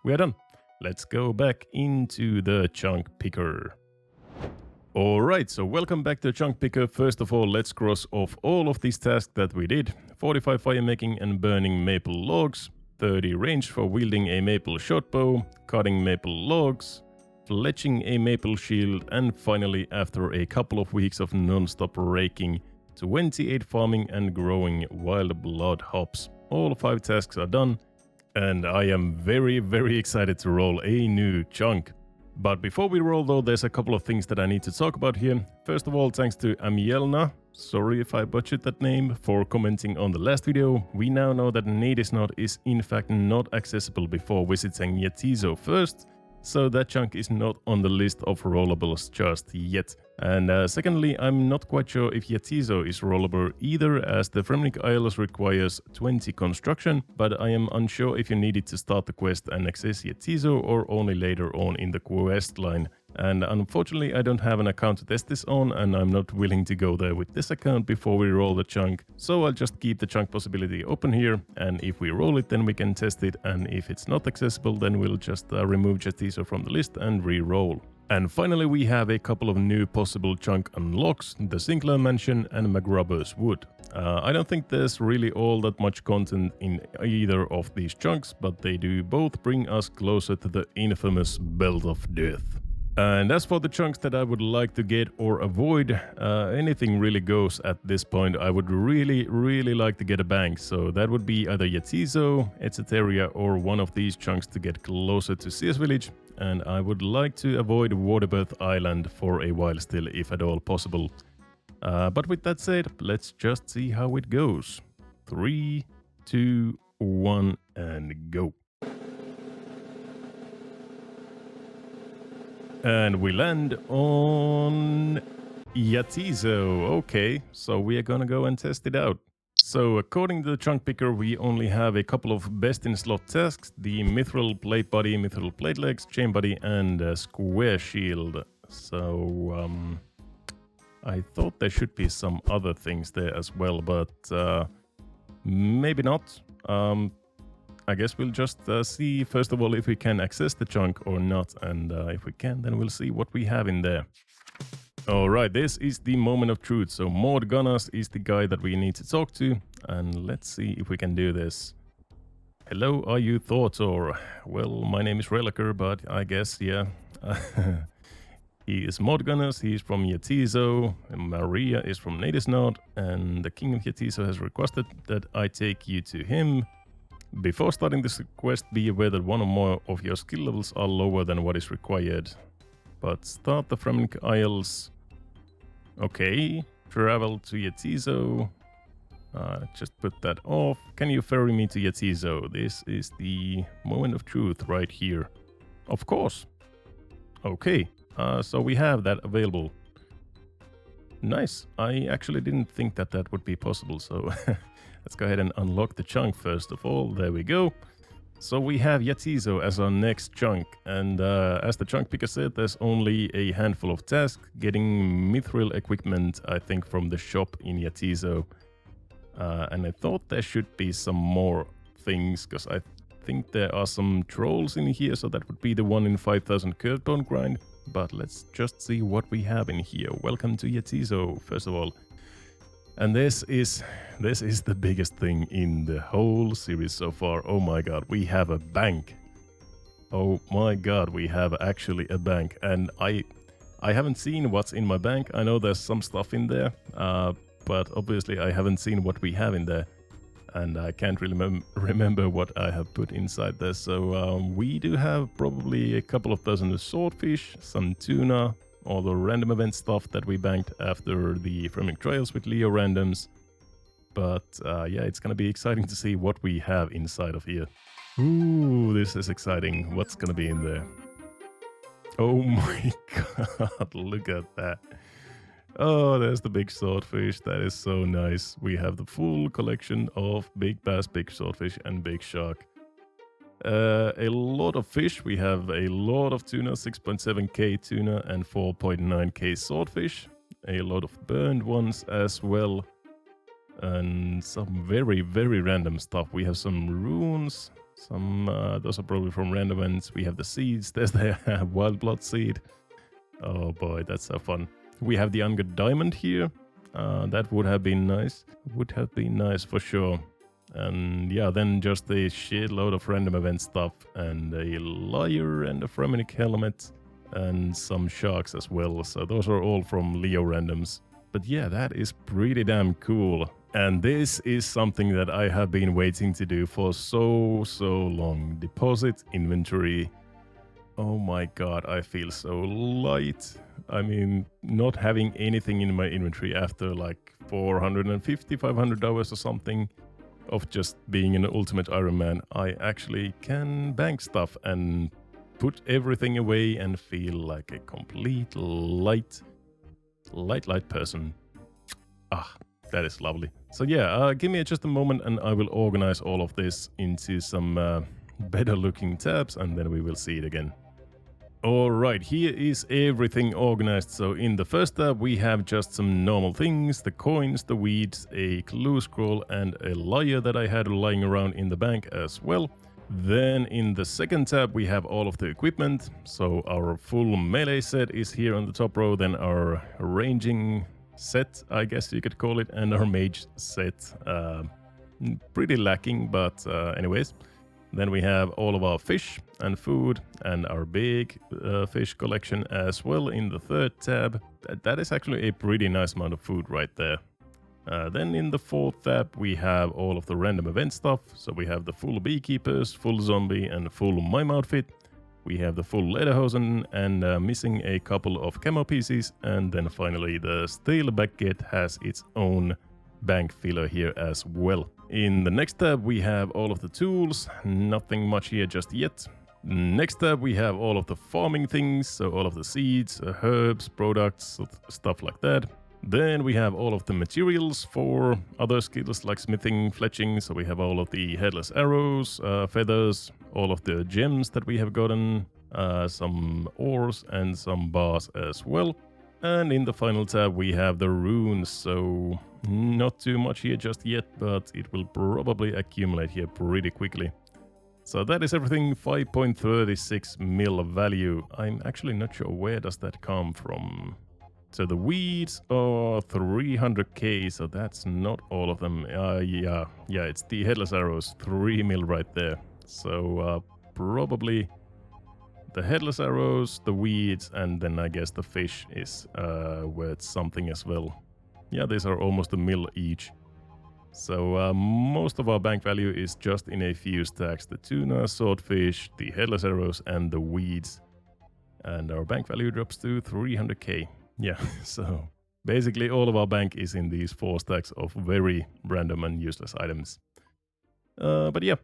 we are done. Let's go back into the chunk picker. Alright, so welcome back to the chunk picker. First of all, let's cross off all of these tasks that we did. 45 fire making and burning maple logs. 30 range for wielding a maple shortbow. Cutting maple logs. Fletching a maple shield, and finally, after a couple of weeks of non-stop raking, 28 farming and growing wild blood hops. All 5 tasks are done, and I am very, very excited to roll a new chunk. But before we roll though, there's a couple of things that I need to talk about here. First of all, thanks to Amielna, sorry if I butchered that name, for commenting on the last video. We now know that Nadisnot is in fact not accessible before visiting Yetizo first. So that chunk is not on the list of rollables just yet. And secondly, I'm not quite sure if Yetizo is rollable either, as the Fremnik Isles requires 20 construction, but I am unsure if you needed to start the quest and access Yetizo or only later on in the quest line. And unfortunately, I don't have an account to test this on, and I'm not willing to go there with this account before we roll the chunk. So I'll just keep the chunk possibility open here, and if we roll it, then we can test it, and if it's not accessible, then we'll just remove Yetizo from the list and re-roll. And finally, we have a couple of new possible chunk unlocks, the Sinclair Mansion and McRubber's Wood. I don't think there's really all that much content in either of these chunks, but they do both bring us closer to the infamous Belt of Death. And as for the chunks that I would like to get or avoid, anything really goes at this point. I would really like to get a bank, so that would be either Yetizo, Etceteria, or one of these chunks to get closer to Sears Village. And I would like to avoid Waterbirth Island for a while still, if at all possible. But with that said, let's just see how it goes. 3, 2, 1, and go. And we land on Yetizo. Okay, so we are gonna go and test it out. So according to the chunk picker, we only have a couple of best in slot tasks: the mithril plate body, mithril plate legs, chain body, and square shield. So I thought there should be some other things there as well, but maybe not. I guess we'll just see first of all if we can access the chunk or not, and if we can, then we'll see what we have in there. Alright, this is the moment of truth. So Maud Gunners is the guy that we need to talk to, and let's see if we can do this. Hello, are you Thoughtor? Well, my name is Rellekka, but I guess, yeah. He is Modgunners, he's from Yatizo, and Maria is from Nadisnod, and the King of Yatizo has requested that I take you to him. Before starting this quest, be aware that one or more of your skill levels are lower than what is required. But start the Fremnik Isles. Okay, travel to Yatizo. Just put that off. Can you ferry me to Yatizo? This is the moment of truth right here. Of course. Okay, so we have that available. Nice. I actually didn't think that that would be possible, so let's go ahead and unlock the chunk first of all. There we go. So we have Yatizo as our next chunk, and as the chunk picker said, there's only a handful of tasks. Getting mithril equipment, I think, from the shop in Yatizo. And I thought there should be some more things, because I think there are some trolls in here, so that would be the 1 in 5,000 curved bone grind. But let's just see what we have in here. Welcome to Yatizo, first of all. And this is the biggest thing in the whole series so far. Oh my god, we have a bank. Oh my god, we have actually a bank. And I haven't seen what's in my bank. I know there's some stuff in there, but obviously I haven't seen what we have in there. And I can't really remember what I have put inside there. So we do have probably a couple of dozen of swordfish, some tuna, all the random event stuff that we banked after the Fremnik Trails with Leo randoms. But yeah, it's gonna be exciting to see what we have inside of here. Ooh, this is exciting. What's gonna be in there? Oh my god, look at that. Oh, there's the big swordfish. That is so nice. We have the full collection of big bass, big swordfish, and big shark. A lot of fish. We have a lot of tuna, 6.7k tuna and 4.9k swordfish. A lot of burned ones as well. And some very, very random stuff. We have some runes. Some, those are probably from random events. We have the seeds. There's the wild blood seed. Oh boy, that's so fun. We have the ungut diamond here. That would have been nice. Would have been nice for sure. And yeah, then just a shitload of random event stuff. And a lyre and a Fremnik helmet. And some sharks as well. So those are all from Leo randoms. But yeah, that is pretty damn cool. And this is something that I have been waiting to do for so long. Deposit inventory. Oh my god, I feel so light. I mean, not having anything in my inventory after like 450, 500 hours or something of just being an ultimate Iron Man, I actually can bank stuff and put everything away and feel like a complete light person. Ah, that is lovely. So yeah, give me just a moment and I will organize all of this into some better looking tabs and then we will see it again. Alright, here is everything organized. So in the first tab we have just some normal things, the coins, the weeds, a clue scroll and a lyre that I had lying around in the bank as well. Then in the second tab we have all of the equipment. So our full melee set is here on the top row, then our ranging set, I guess you could call it, and our mage set. Pretty lacking, but anyways. Then we have all of our fish and food and our big fish collection as well in the third tab. That is actually a pretty nice amount of food right there. Then in the fourth tab we have all of the random event stuff. So we have the full beekeepers, full zombie and full mime outfit. We have the full lederhosen and missing a couple of camo pieces. And then finally the stale baguette has its own bank filler here as well. In the next tab we have all of the tools, nothing much here just yet. Next tab we have all of the farming things, so all of the seeds, herbs, products, stuff like that. Then we have all of the materials for other skills like smithing, fletching, so we have all of the headless arrows, feathers, all of the gems that we have gotten, some ores and some bars as well. And in the final tab we have the runes, so not too much here just yet, but it will probably accumulate here pretty quickly. So that is everything, 5.36 mil value. I'm actually not sure where does that come from. So the weeds are 300k, so that's not all of them. Yeah, it's the headless arrows, 3 mil right there. So probably the headless arrows, the weeds, and then I guess the fish is worth something as well. Yeah, these are almost a mil each. So most of our bank value is just in a few stacks. The tuna, swordfish, the headless arrows, and the weeds. And our bank value drops to 300k. Yeah, so basically all of our bank is in these 4 stacks of very random and useless items. But yeah,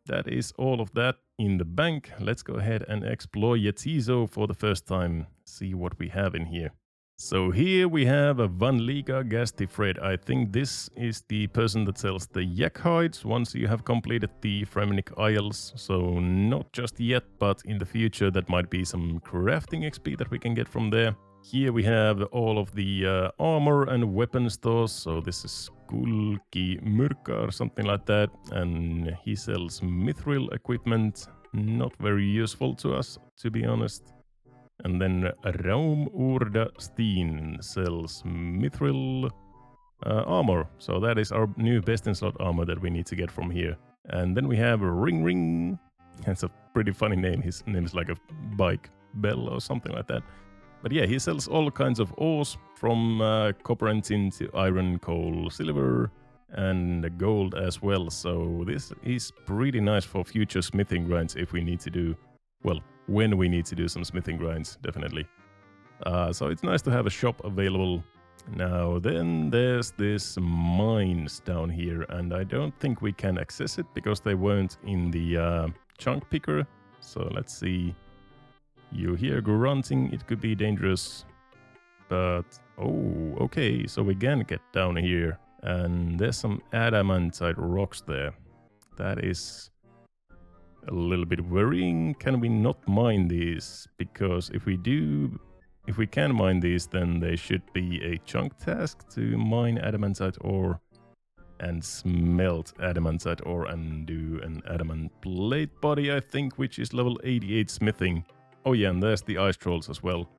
that is all of that in the bank. Let's go ahead and explore Yetizo for the first time. See what we have in here. So here we have a Van Liga Gastifred. I think this is the person that sells the yak hides once you have completed the Fremenic Isles. So not just yet, but in the future that might be some crafting XP that we can get from there. Here we have all of the armor and weapon stores. So this is Kulki Murka or something like that. And he sells mithril equipment. Not very useful to us, to be honest. And then Raum Urda Steen sells mithril armor. So that is our new best in slot armor that we need to get from here. And then we have Ring Ring. That's a pretty funny name. His name is like a bike bell or something like that. But yeah, he sells all kinds of ores from copper and tin to iron, coal, silver, and gold as well. So this is pretty nice for future smithing grinds if we need to do, well, when we need to do some smithing grinds, definitely. So it's nice to have a shop available. Now then there's this mines down here, and I don't think we can access it because they weren't in the chunk picker. So let's see. You hear grunting, it could be dangerous. But, oh, okay, so we can get down here. And there's some adamantite rocks there. That is a little bit worrying. Can we not mine these? Because if we can mine these, then they should be a chunk task to mine adamantite ore and smelt adamantite ore and do an adamant plate body, I think, which is level 88 smithing. Oh yeah, and there's the ice trolls as well.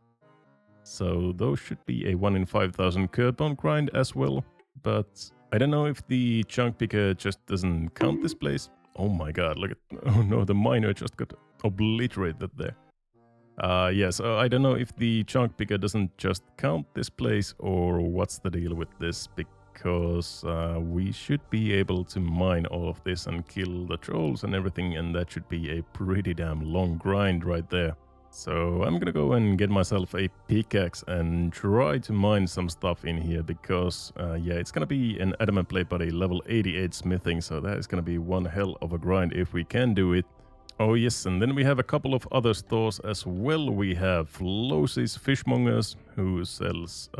So those should be a 1 in 5,000 curd bone grind as well. But I don't know if the chunk picker just doesn't count this place. Oh my god, look at... Oh no, the miner just got obliterated there. Yeah, so I don't know if the chunk picker doesn't just count this place or what's the deal with this, because we should be able to mine all of this and kill the trolls and everything, and that should be a pretty damn long grind right there. So I'm gonna go and get myself a pickaxe and try to mine some stuff in here, because yeah, it's gonna be an adamant plate body level 88 smithing, so that is gonna be one hell of a grind if we can do it. Oh yes, and then we have a couple of other stores as well. We have Flossy's Fishmongers, who sells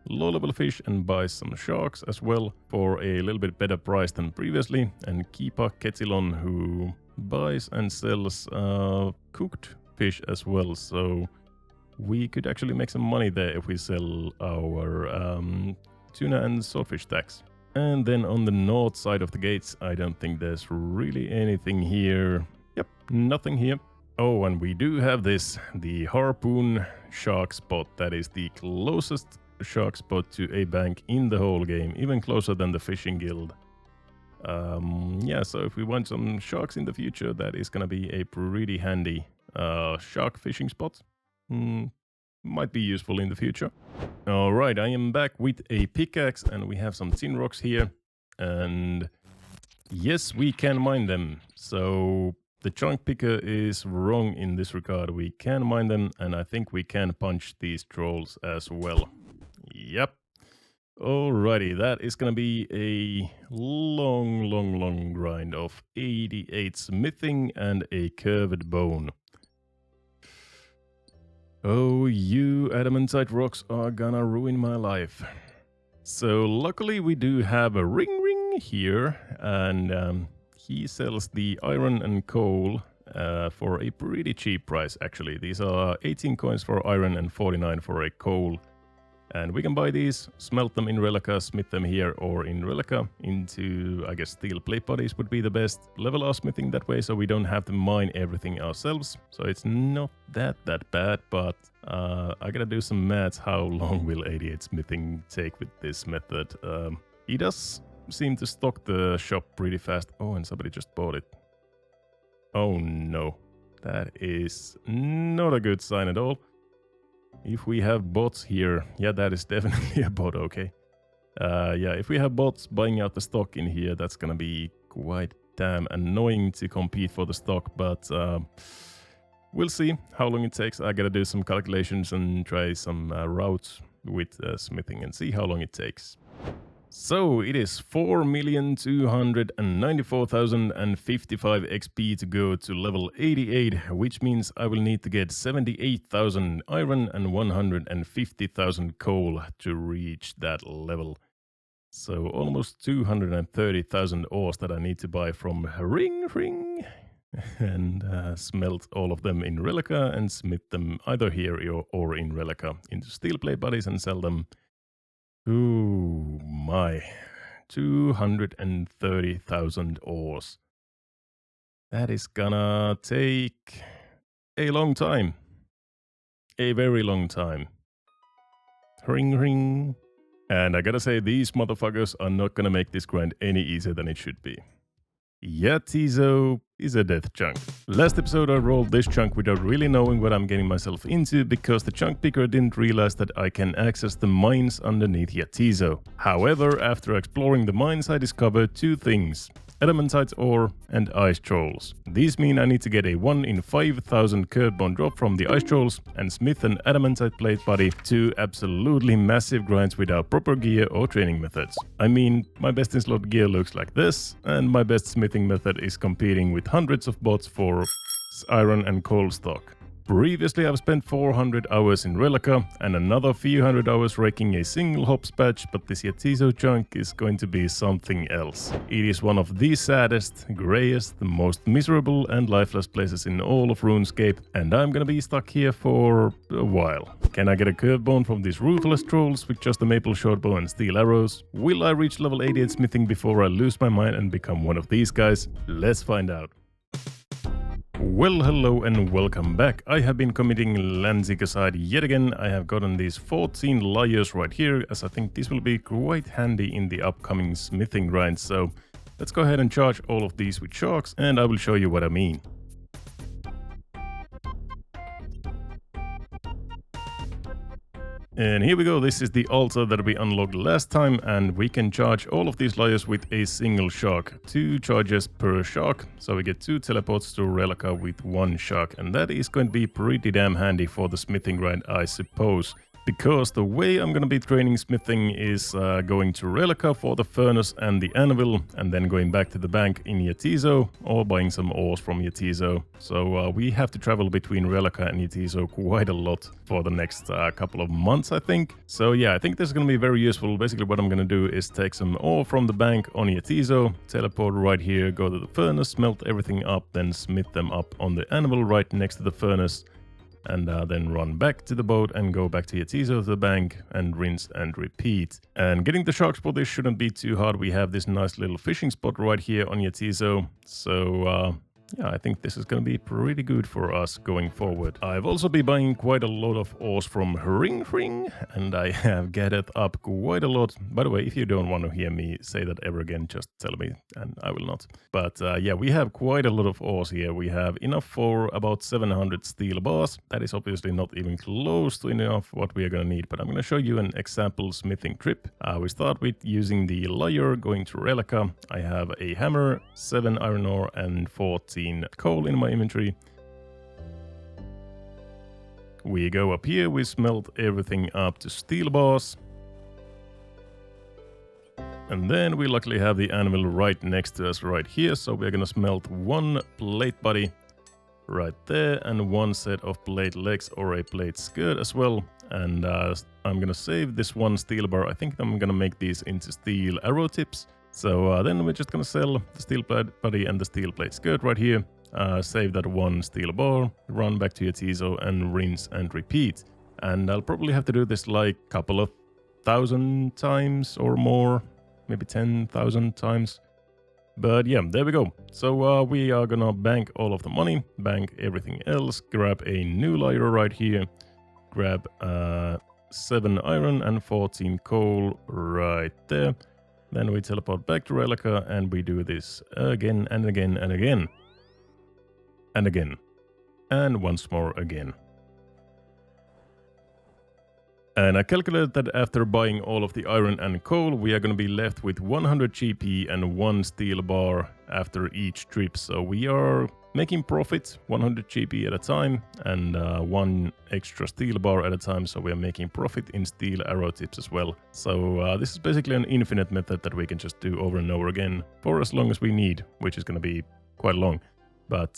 low-level fish and buys some sharks as well for a little bit better price than previously. And Kipa Ketilon, who buys and sells cooked fish as well. So we could actually make some money there if we sell our tuna and swordfish stacks. And then on the north side of the gates, I don't think there's really anything here. Yep, nothing here. Oh, and we do have this, the harpoon shark spot. That is the closest shark spot to a bank in the whole game, even closer than the fishing guild. Yeah, so if we want some sharks in the future, that is gonna be a pretty handy shark fishing spot. Might be useful in the future. Alright, I am back with a pickaxe, and we have some tin rocks here. And yes, we can mine them. So the chunk picker is wrong in this regard. We can mine them, and I think we can punch these trolls as well. Yep. Alrighty, that is gonna be a long grind of 88 smithing and a curved bone. Oh, you adamantite rocks are gonna ruin my life. So luckily we do have a Ring Ring here, and he sells the iron and coal for a pretty cheap price actually. These are 18 coins for iron and 49 for a coal. And we can buy these, smelt them in Rellekka, smith them here or in Rellekka into, I guess, steel plate bodies would be the best. Level our smithing that way so we don't have to mine everything ourselves. So it's not that bad, but I gotta do some maths. How long will 88 smithing take with this method? He does seem to stock the shop pretty fast. Oh, and somebody just bought it. Oh no, that is not a good sign at all. If we have bots here, yeah, that is definitely a bot, okay. Yeah, if we have bots buying out the stock in here, that's gonna be quite damn annoying to compete for the stock, but we'll see how long it takes. I gotta do some calculations and try some routes with smithing and see how long it takes. So it is 4,294,055 XP to go to level 88, which means I will need to get 78,000 iron and 150,000 coal to reach that level. So almost 230,000 ores that I need to buy from Ring and smelt all of them in Rellekka and smith them either here or in Rellekka into steel plate bodies and sell them. Ooh, my. 230,000 ores. That is gonna take a long time. A very long time. Ring. And I gotta say, these motherfuckers are not gonna make this grind any easier than it should be. Yatizo is a death chunk. Last episode I rolled this chunk without really knowing what I'm getting myself into because the chunk picker didn't realize that I can access the mines underneath Yatizo. However, after exploring the mines I discovered two things. Adamantite ore and ice trolls. These mean I need to get a 1 in 5,000 curd bone drop from the ice trolls and smith an adamantite plate body, two absolutely massive grinds without proper gear or training methods. I mean, my best in slot gear looks like this, and my best smithing method is competing with hundreds of bots for iron and coal stock. Previously I've spent 400 hours in Rellekka and another few hundred hours raking a single hops patch, but this Yatizo chunk is going to be something else. It is one of the saddest, greyest, most miserable and lifeless places in all of RuneScape, and I'm gonna be stuck here for a while. Can I get a curved bone from these ruthless trolls with just a maple shortbow and steel arrows? Will I reach level 88 smithing before I lose my mind and become one of these guys? Let's find out. Well, hello and welcome back. I have been committing landseeker yet again. I have gotten these 14 layers right here, as I think this will be quite handy in the upcoming smithing grind. So let's go ahead and charge all of these with sharks, and I will show you what I mean. And here we go, this is the altar that we unlocked last time, and we can charge all of these layers with a single shark. 2 charges per shark, so we get 2 teleports to Rellekka with 1 shark, and that is going to be pretty damn handy for the smithing grind, I suppose. Because the way I'm gonna be training smithing is going to Rellekka for the furnace and the anvil, and then going back to the bank in Yatizo, or buying some ores from Yatizo. So we have to travel between Rellekka and Yatizo quite a lot for the next couple of months, I think. So yeah, I think this is gonna be very useful. Basically what I'm gonna do is take some ore from the bank on Yatizo, teleport right here, go to the furnace, smelt everything up, then smith them up on the anvil right next to the furnace, and then run back to the boat and go back to Yatizo to the bank and rinse and repeat. And getting the sharks for this shouldn't be too hard. We have this nice little fishing spot right here on Yatizo. So yeah, I think this is going to be pretty good for us going forward. I've also been buying quite a lot of ores from Ring, and I have gathered up quite a lot. By the way, if you don't want to hear me say that ever again, just tell me and I will not. But yeah, we have quite a lot of ores here. We have enough for about 700 steel bars. That is obviously not even close to enough what we are going to need, but I'm going to show you an example smithing trip. We start with using the layer, going to Rellekka. I have a hammer, 7 iron ore and 14 coal in my inventory. We go up here, we smelt everything up to steel bars. And then we luckily have the anvil right next to us right here, so we're gonna smelt 1 plate body right there and 1 set of plate legs or a plate skirt as well. And I'm gonna save this 1 steel bar. I think I'm gonna make these into steel arrow tips. So then we're just gonna sell the steel plate body and the steel plate skirt right here. Save that 1 steel bar, run back to Yatizo and rinse and repeat. And I'll probably have to do this like a couple of 1,000 times or more, maybe 10,000 times. But yeah, there we go. So we are gonna bank all of the money, bank everything else, grab a new lighter right here, grab 7 iron and 14 coal right there. Then we teleport back to Rellekka and we do this again and again and again. And again. And once more again. And I calculated that after buying all of the iron and coal, we are going to be left with 100 GP and 1 steel bar after each trip. So we are making profit 100 GP at a time and 1 extra steel bar at a time. So we are making profit in steel arrow tips as well. So this is basically an infinite method that we can just do over and over again for as long as we need, which is going to be quite long. But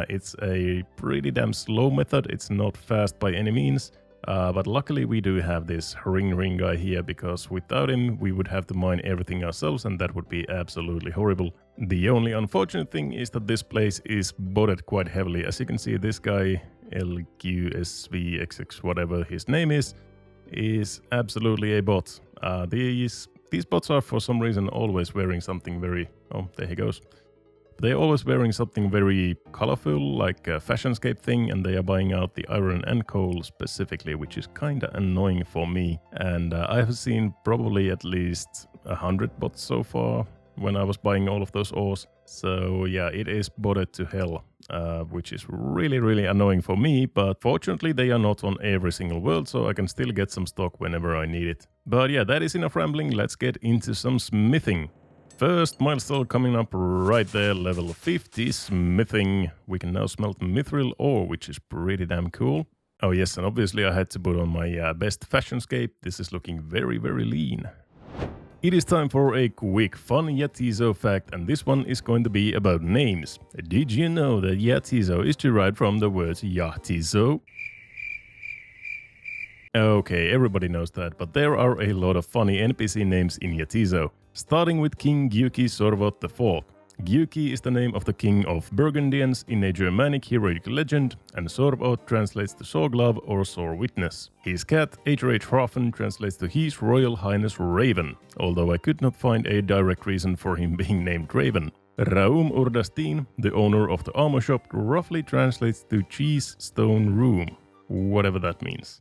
it's a pretty damn slow method. It's not fast by any means. But luckily we do have this ring guy here, because without him we would have to mine everything ourselves and that would be absolutely horrible. The only unfortunate thing is that this place is botted quite heavily. As you can see, this guy, LQSVXX, whatever his name is absolutely a bot. These bots are for some reason always wearing something very... Oh, there he goes. They're always wearing something very colorful, like a fashionscape thing, and they are buying out the iron and coal specifically, which is kinda annoying for me. And I have seen probably at least 100 bots so far when I was buying all of those ores. So yeah, it is botted to hell, which is really, really annoying for me. But fortunately, they are not on every single world, so I can still get some stock whenever I need it. But yeah, that is enough rambling. Let's get into some smithing. First milestone coming up right there, level 50, smithing. We can now smelt mithril ore, which is pretty damn cool. Oh yes, and obviously I had to put on my best fashionscape. This is looking very, very lean. It is time for a quick fun Yatizo fact, and this one is going to be about names. Did you know that Yatizo is derived from the word Yatizo? Okay, everybody knows that, but there are a lot of funny NPC names in Yatizo. Starting with King Gyuki Sorvot IV. Gyuki is the name of the king of Burgundians in a Germanic heroic legend, and Sorvot translates to Saw Glove or Sore Witness. His cat, H.R.H. Hrafen, translates to His Royal Highness Raven, although I could not find a direct reason for him being named Raven. Raum Urdastin, the owner of the armor shop, roughly translates to Cheese Stone Room, whatever that means.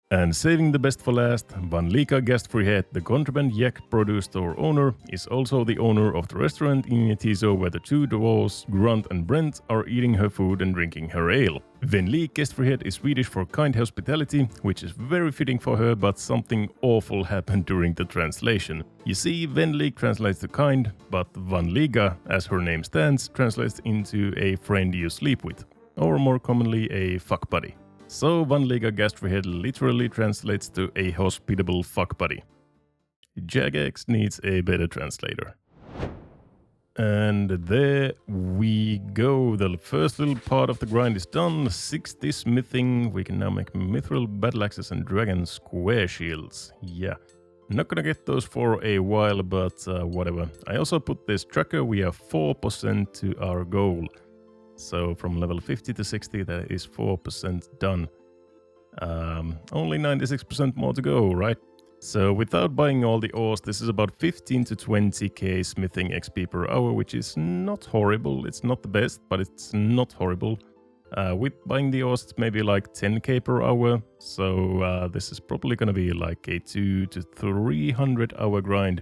And saving the best for last, Rellekka Xtreme, the contraband yak produce store owner, is also the owner of the restaurant in Yatizo where the 2 dwarves, Grunt and Brent, are eating her food and drinking her ale. Rellekka Xtreme is Swedish for kind hospitality, which is very fitting for her, but something awful happened during the translation. You see, Rellekka translates to kind, but Rellekka, as her name stands, translates into a friend you sleep with, or more commonly a fuck buddy. So Rellekka Xtreme literally translates to a hospitable fuck buddy. Jagex needs a better translator. And there we go. The first little part of the grind is done. 60 smithing. We can now make mithril battle axes and dragon square shields. Yeah. Not gonna get those for a while, but whatever. I also put this tracker. We are 4% to our goal. So from level 50 to 60, that is 4% done. Only 96% more to go, right? So without buying all the ores, this is about 15 to 20k smithing XP per hour, which is not horrible. It's not the best, but it's not horrible. With buying the ores, it's maybe like 10k per hour. So this is probably going to be like a 200 to 300 hour grind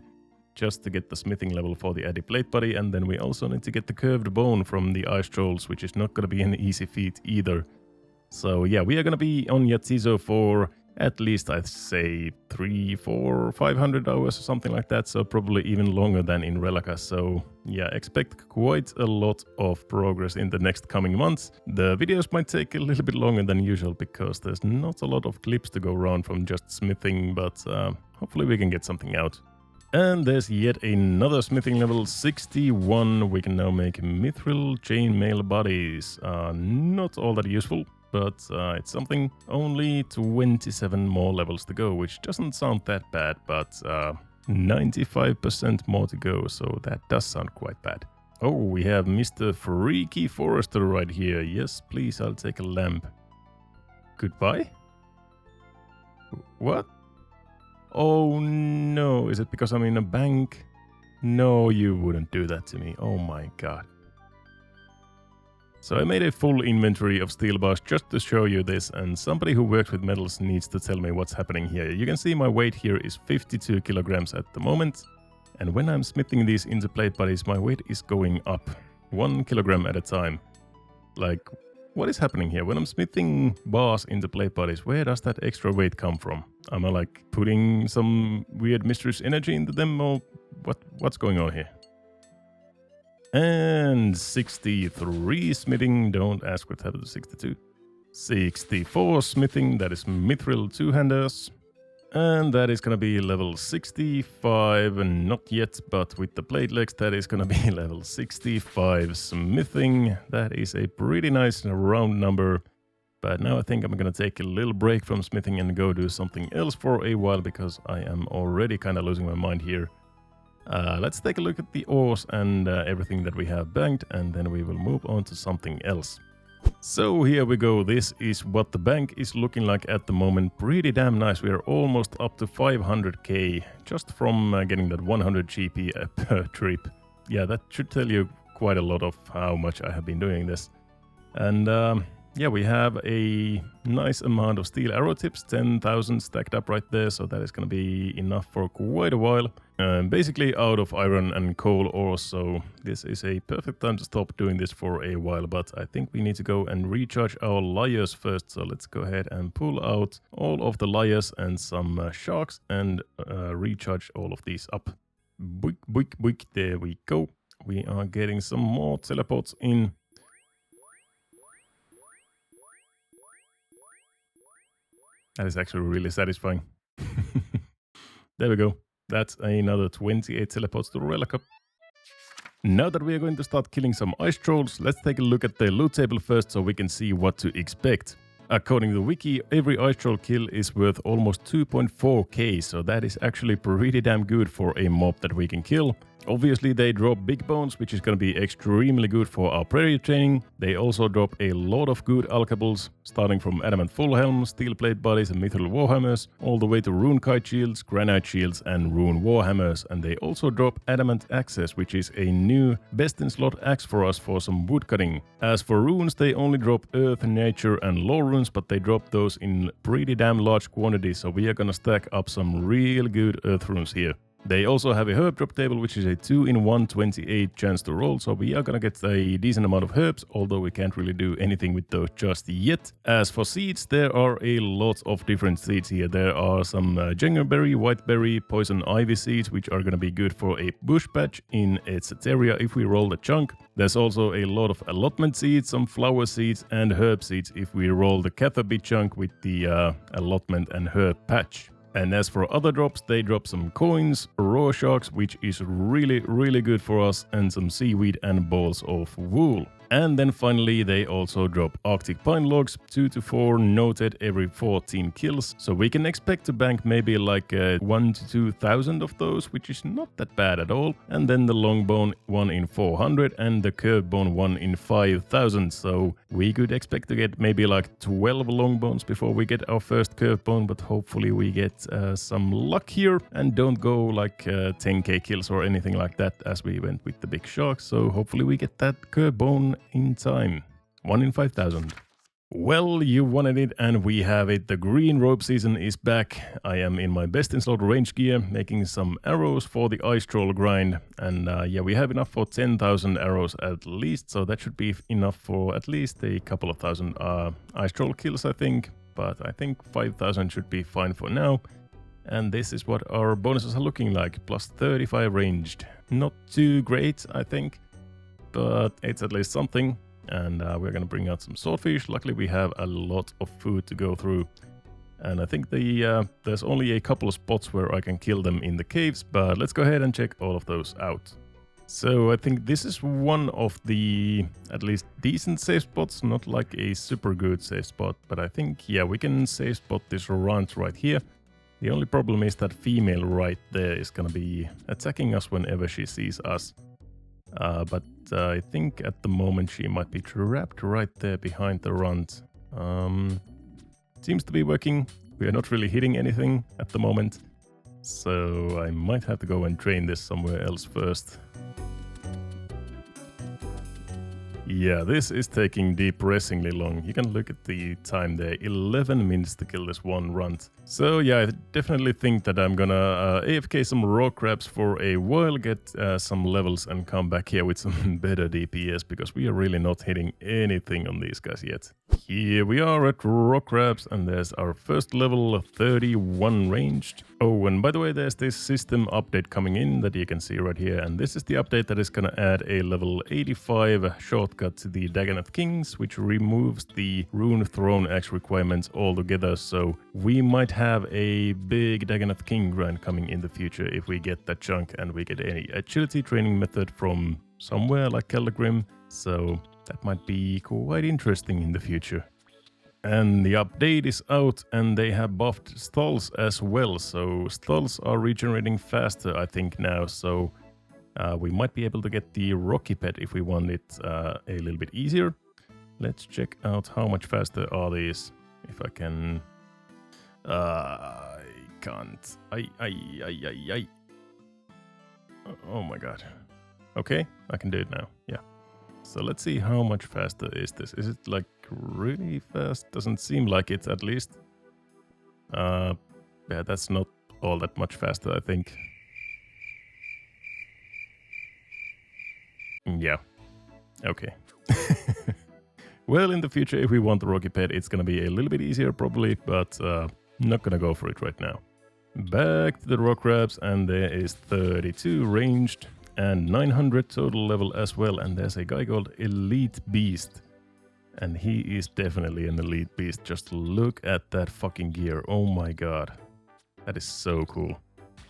just to get the smithing level for the added plate body, and then we also need to get the curved bone from the ice trolls, which is not going to be an easy feat either. So yeah, we are going to be on Yatizo for at least, I'd say, 300, 400, 500 hours or something like that, so probably even longer than in Rellekka. So yeah, expect quite a lot of progress in the next coming months. The videos might take a little bit longer than usual because there's not a lot of clips to go around from just smithing, but hopefully we can get something out. And there's yet another smithing level, 61. We can now make mithril chainmail bodies. Not all that useful, but it's something. Only 27 more levels to go, which doesn't sound that bad, but 95% more to go, so that does sound quite bad. Oh, we have Mr. Freaky Forester right here. Yes, please, I'll take a lamp. Goodbye? What? Oh no, is it because I'm in a bank? No, you wouldn't do that to me. Oh my god. So I made a full inventory of steel bars just to show you this, and somebody who works with metals needs to tell me what's happening here. You can see my weight here is 52 kilograms at the moment, and when I'm smithing these into plate bodies, my weight is going up 1 kilogram at a time. Like, what is happening here? When I'm smithing bars into plate bodies, where does that extra weight come from? Am I like putting some weird mysterious energy into them, or what's going on here? And 63 smithing, don't ask what happened to 62. 64 smithing, that is mithril two-handers. And that is gonna be level 65, and not yet, but with the plate legs, that is gonna be level 65 smithing. That is a pretty nice round number. But now I think I'm gonna take a little break from smithing and go do something else for a while, because I am already kind of losing my mind here. Let's take a look at the ores and everything that we have banked, and then we will move on to something else. So here we go. This is what the bank is looking like at the moment. Pretty damn nice. We are almost up to 500k just from getting that 100 GP per trip. Yeah, that should tell you quite a lot of how much I have been doing this. And yeah, we have a nice amount of steel arrow tips, 10,000 stacked up right there, so that is going to be enough for quite a while. Basically out of iron and coal ore, so this is a perfect time to stop doing this for a while, but I think we need to go and recharge our lyres first, so let's go ahead and pull out all of the lyres and some sharks and recharge all of these up. Boink, boink, boink, there we go. We are getting some more teleports in. That is actually really satisfying. There we go. That's another 28 teleports to Rellekka. Now that we are going to start killing some ice trolls, let's take a look at the loot table first so we can see what to expect. According to the wiki, every ice troll kill is worth almost 2.4k, so that is actually pretty damn good for a mob that we can kill. Obviously they drop big bones, which is going to be extremely good for our prairie training. They also drop a lot of good alchables, starting from adamant full helm, steel plate bodies and mithril warhammers, all the way to rune kite shields, granite shields and rune warhammers. And they also drop adamant axes, which is a new best in slot axe for us for some wood cutting. As for runes, they only drop earth, nature and lore runes, but they drop those in pretty damn large quantities, so we are gonna stack up some real good earth runes here. They also have a herb drop table, which is a 2-in-1 28 chance to roll, so we are gonna get a decent amount of herbs, although we can't really do anything with those just yet. As for seeds, there are a lot of different seeds here. There are some jengerberry, whiteberry, poison ivy seeds, which are gonna be good for a bush patch in its area if we roll the chunk. There's also a lot of allotment seeds, some flower seeds and herb seeds if we roll the cathabit chunk with the allotment and herb patch. And as for other drops, they drop some coins, raw sharks, which is really good for us, and some seaweed and balls of wool. And then finally they also drop Arctic pine logs, 2 to 4 noted every 14 kills. So we can expect to bank maybe like 1 to 2,000 of those, which is not that bad at all. And then the long bone 1 in 400 and the curved bone 1 in 5,000. So we could expect to get maybe like 12 long bones before we get our first curved bone, but hopefully we get some luck here and don't go like 10k kills or anything like that as we went with the big sharks. So hopefully we get that curved bone in time. 1 in 5,000. Well, you wanted it and we have it. The green rope season is back. I am in my best in slot range gear, making some arrows for the ice troll grind. And yeah, we have enough for 10,000 arrows at least, so that should be enough for at least a couple of thousand ice troll kills, I think. But I think 5,000 should be fine for now. And this is what our bonuses are looking like. Plus 35 ranged. Not too great, I think, but it's at least something. And we're going to bring out some swordfish. Luckily, we have a lot of food to go through. And I think there's only a couple of spots where I can kill them in the caves, but let's go ahead and check all of those out. So I think this is one of the at least decent safe spots, not like a super good safe spot, but I think, yeah, we can safe spot this runt right here. The only problem is that female right there is going to be attacking us whenever she sees us. But I think at the moment she might be trapped right there behind the runt. Seems to be working. We are not really hitting anything at the moment. So I might have to go and train this somewhere else first. Yeah, this is taking depressingly long. You can look at the time there, 11 minutes to kill this one runt. So yeah, I definitely think that I'm gonna AFK some rock crabs for a while, get some levels and come back here with some better DPS, because we are really not hitting anything on these guys yet. Here we are at rock crabs, and there's our first level 31 ranged. Oh, and by the way, there's this system update coming in that you can see right here, and this is the update that is gonna add a level 85 shortcut to the Dagonath Kings, which removes the Rune Throne Axe requirements altogether, so we might have a big Dagonath King grind coming in the future if we get that chunk and we get any agility training method from somewhere like Keldagrim, so that might be quite interesting in the future. And the update is out, and they have buffed stalls as well, so stalls are regenerating faster I think now, so we might be able to get the Rocky Pet if we want it a little bit easier. Let's check out how much faster are these, if I can... I can't. Oh my god. Okay, I can do it now, yeah. So let's see how much faster is this. Is it like really fast? Doesn't seem like it, at least. Yeah, that's not all that much faster, I think. Yeah. Okay. Well, in the future, if we want the Rocky Pet, it's gonna be a little bit easier probably, but not gonna go for it right now. Back to the rock crabs, and there is 32 ranged and 900 total level as well, and there's a guy called Elite Beast, and he is definitely an elite beast. Just look at that fucking gear. Oh my god, that is so cool.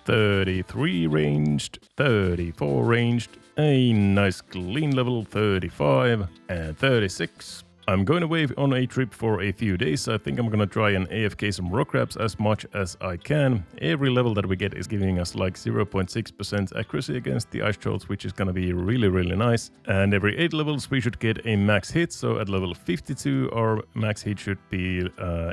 33 ranged, 34 ranged, a nice clean level 35 and 36. I'm going away on a trip for a few days. I think I'm gonna try and AFK some rock crabs as much as I can. Every level that we get is giving us like 0.6% accuracy against the ice trolls, which is gonna be really, really nice. And every 8 levels we should get a max hit. So at level 52 our max hit should be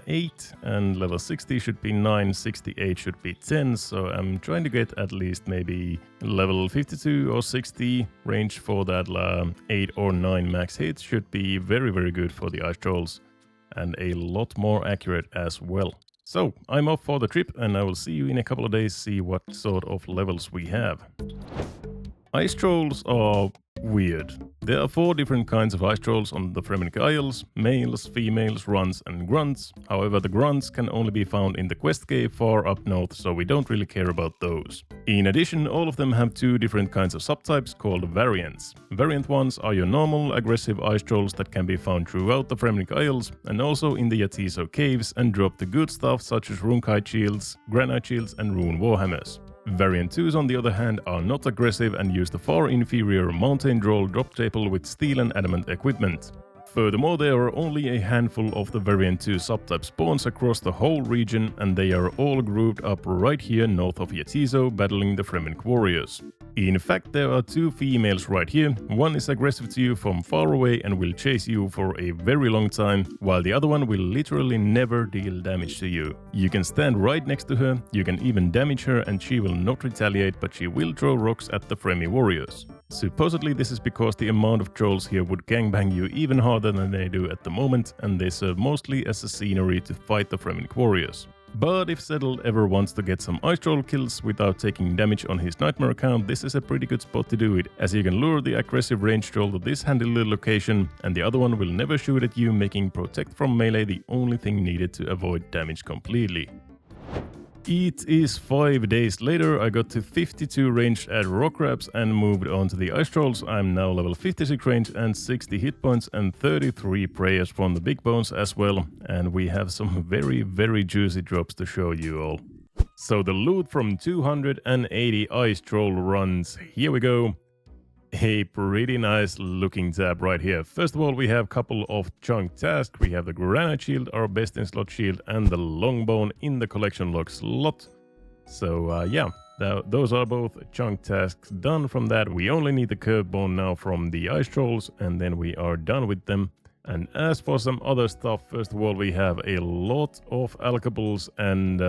8, and level 60 should be 9, 68 should be 10. So I'm trying to get at least maybe level 52 or 60 range for that 8 or 9 max hits. Should be very, very good for the ice trolls, and a lot more accurate as well. So I'm off for the trip, and I will see you in a couple of days, see what sort of levels we have. Ice trolls are weird. There are 4 different kinds of ice trolls on the Fremennik Isles: males, females, runs and grunts. However, the grunts can only be found in the quest cave far up north, so we don't really care about those. In addition, all of them have 2 different kinds of subtypes called variants. Variant ones are your normal aggressive ice trolls that can be found throughout the Fremennik Isles and also in the Yatizo caves, and drop the good stuff such as runekite shields, granite shields and rune warhammers. Variant 2s on the other hand are not aggressive and use the far inferior mountain droll drop table with steel and adamant equipment. Furthermore, there are only a handful of the Variant 2 subtype spawns across the whole region, and they are all grouped up right here north of Yatizo, battling the Fremennik warriors. In fact, there are 2 females right here. One is aggressive to you from far away and will chase you for a very long time, while the other one will literally never deal damage to you. You can stand right next to her, you can even damage her, and she will not retaliate, but she will throw rocks at the Fremi warriors. Supposedly this is because the amount of trolls here would gangbang you even harder than they do at the moment, and they serve mostly as a scenery to fight the Fremennik warriors. But if Settled ever wants to get some ice troll kills without taking damage on his nightmare account, this is a pretty good spot to do it, as you can lure the aggressive range troll to this handy little location, and the other one will never shoot at you, making protect from melee the only thing needed to avoid damage completely. It is 5 days later. I got to 52 ranged at rock crabs and moved on to the ice trolls. I'm now level 56 range and 60 hit points and 33 prayers from the big bones as well. And we have some very, very juicy drops to show you all. So the loot from 280 ice troll runs. Here we go. A pretty nice looking tab right here. First of all, we have a couple of chunk tasks. We have the granite shield, our best in slot shield, and the longbone in the collection log slot. So yeah, those are both chunk tasks done. From that, we only need the curved bone now from the ice trolls, and then we are done with them. And as for some other stuff, first of all, we have a lot of alkables and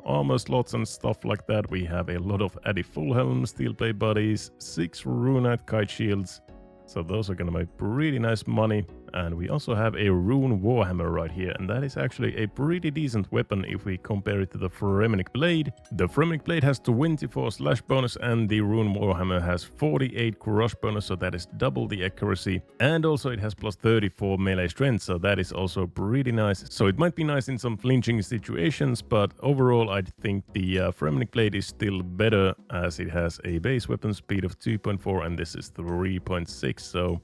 armor slots and stuff like that. We have a lot of Addy full helm, steel plate bodies, 6 runite kite shields. So those are gonna make pretty nice money. And we also have a rune warhammer right here, and that is actually a pretty decent weapon if we compare it to the Fremenic blade. The Fremenic blade has 24 slash bonus and the rune warhammer has 48 crush bonus, so that is double the accuracy. And also it has plus 34 melee strength, so that is also pretty nice. So it might be nice in some flinching situations, but overall I think the Fremenic blade is still better as it has a base weapon speed of 2.4 and this is 3.6, so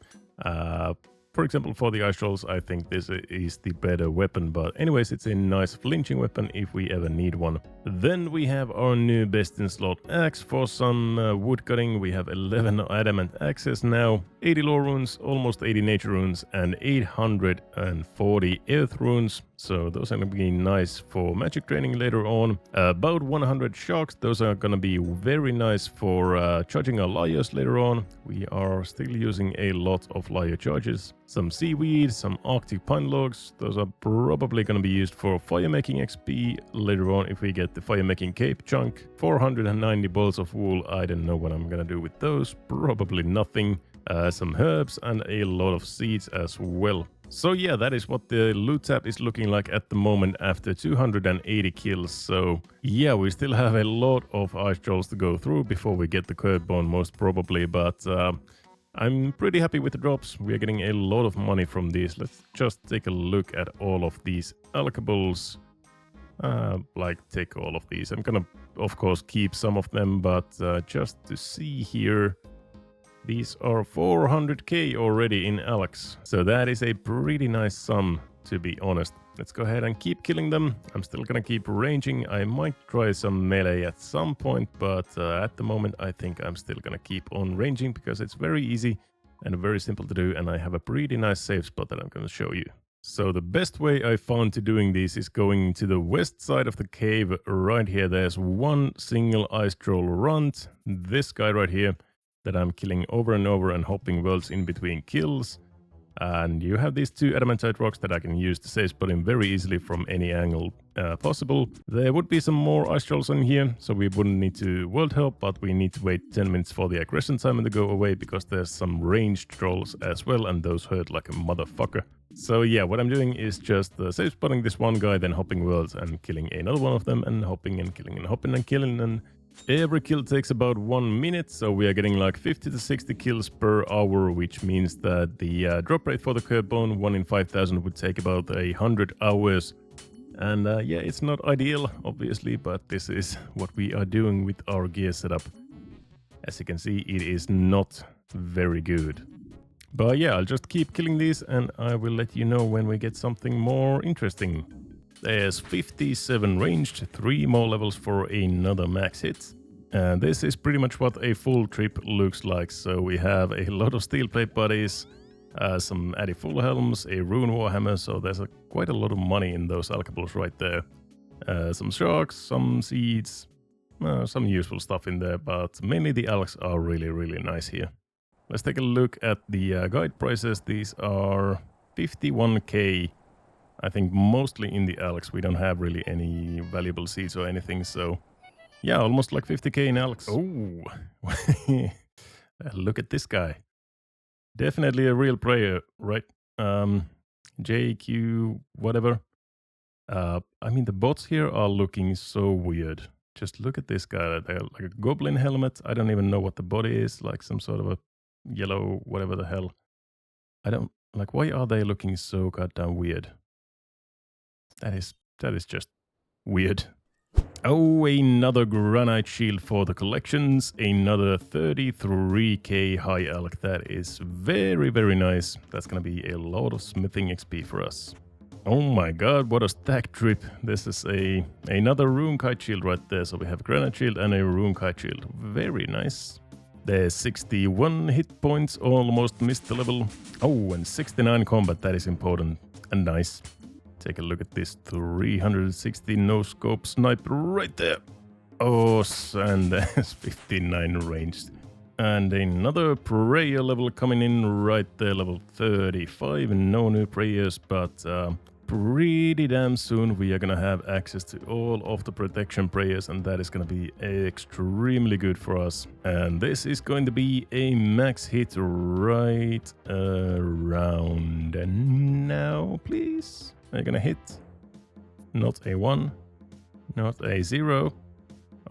for example, for the ice trolls, I think this is the better weapon, but anyways, it's a nice flinching weapon if we ever need one. Then we have our new best in slot axe for some wood cutting. We have 11 adamant axes now, 80 lore runes, almost 80 nature runes, and 840 earth runes. So those are going to be nice for magic training later on. About 100 sharks. Those are going to be very nice for charging our lyres later on. We are still using a lot of lyre charges. Some seaweed, some arctic pine logs. Those are probably going to be used for fire making XP later on if we get the fire making cape chunk. 490 balls of wool. I don't know what I'm going to do with those. Probably nothing. Some herbs and a lot of seeds as well. So yeah, that is what the loot tab is looking like at the moment after 280 kills. So yeah, we still have a lot of ice trolls to go through before we get the curd bone most probably, but I'm pretty happy with the drops. We are getting a lot of money from these. Let's just take a look at all of these alkables. Take all of these. I'm gonna of course keep some of them, but just to see here, these are 400k already in Alex. So that is a pretty nice sum, to be honest. Let's go ahead and keep killing them. I'm still gonna keep ranging. I might try some melee at some point, but at the moment I think I'm still gonna keep on ranging because it's very easy and very simple to do, and I have a pretty nice safe spot that I'm gonna show you. So the best way I found to doing this is going to the west side of the cave right here. There's one single ice troll runt, this guy right here, that I'm killing over and over and hopping worlds in between kills. And you have these 2 adamantite rocks that I can use to save spot him very easily from any angle possible. There would be some more ice trolls in here, so we wouldn't need to world help, but we need to wait 10 minutes for the aggression timer to go away because there's some ranged trolls as well, and those hurt like a motherfucker. So yeah, what I'm doing is just save spotting this one guy, then hopping worlds and killing another one of them, and hopping and killing and hopping and killing, and every kill takes about 1 minute, so we are getting like 50 to 60 kills per hour, which means that the drop rate for the curd bone, 1 in 5,000, would take about 100 hours. And yeah, it's not ideal, obviously, but this is what we are doing with our gear setup. As you can see, it is not very good. But yeah, I'll just keep killing these, and I will let you know when we get something more interesting. There's 57 ranged, 3 more levels for another max hit. And this is pretty much what a full trip looks like. So we have a lot of steel plate bodies, some Addy full helms, a rune warhammer, so there's quite a lot of money in those alkables right there. Some sharks, some seeds, some useful stuff in there, but mainly the alks are really nice here. Let's take a look at the guide prices. These are 51k. I think mostly in the Alex. We don't have really any valuable seeds or anything, so yeah, almost like 50k in Alex. Oh, look at this guy. Definitely a real player, right? JQ, whatever. I mean, the bots here are looking so weird. Just look at this guy. They're like a goblin helmet. I don't even know what the body is, like some sort of a yellow, whatever the hell. I don't, like, why are they looking so goddamn weird? That is just weird. Oh, another granite shield for the collections. Another 33k high elk. That is very nice. That's gonna be a lot of smithing XP for us. Oh my god, what a stack trip. This is another rune kite shield right there. So we have a granite shield and a rune kite shield. Very nice. There's 61 hit points, almost missed the level. Oh, and 69 combat. That is important and nice. Take a look at this 360 no-scope sniper right there. Oh, and there's 59 ranged. And another prayer level coming in right there, level 35. No new prayers, but pretty damn soon we are gonna have access to all of the protection prayers, and that is gonna be extremely good for us. And this is going to be a max hit right around now, please. Are you gonna hit? Not a 1, not a 0.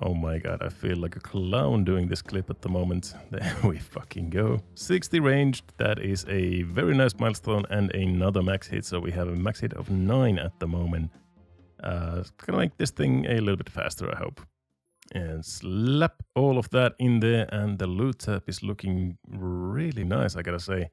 Oh my god, I feel like a clown doing this clip at the moment. There we fucking go. 60 ranged, that is a very nice milestone and another max hit. So we have a max hit of 9 at the moment. Gonna make this thing a little bit faster, I hope. And slap all of that in there, and the loot tab is looking really nice, I gotta say.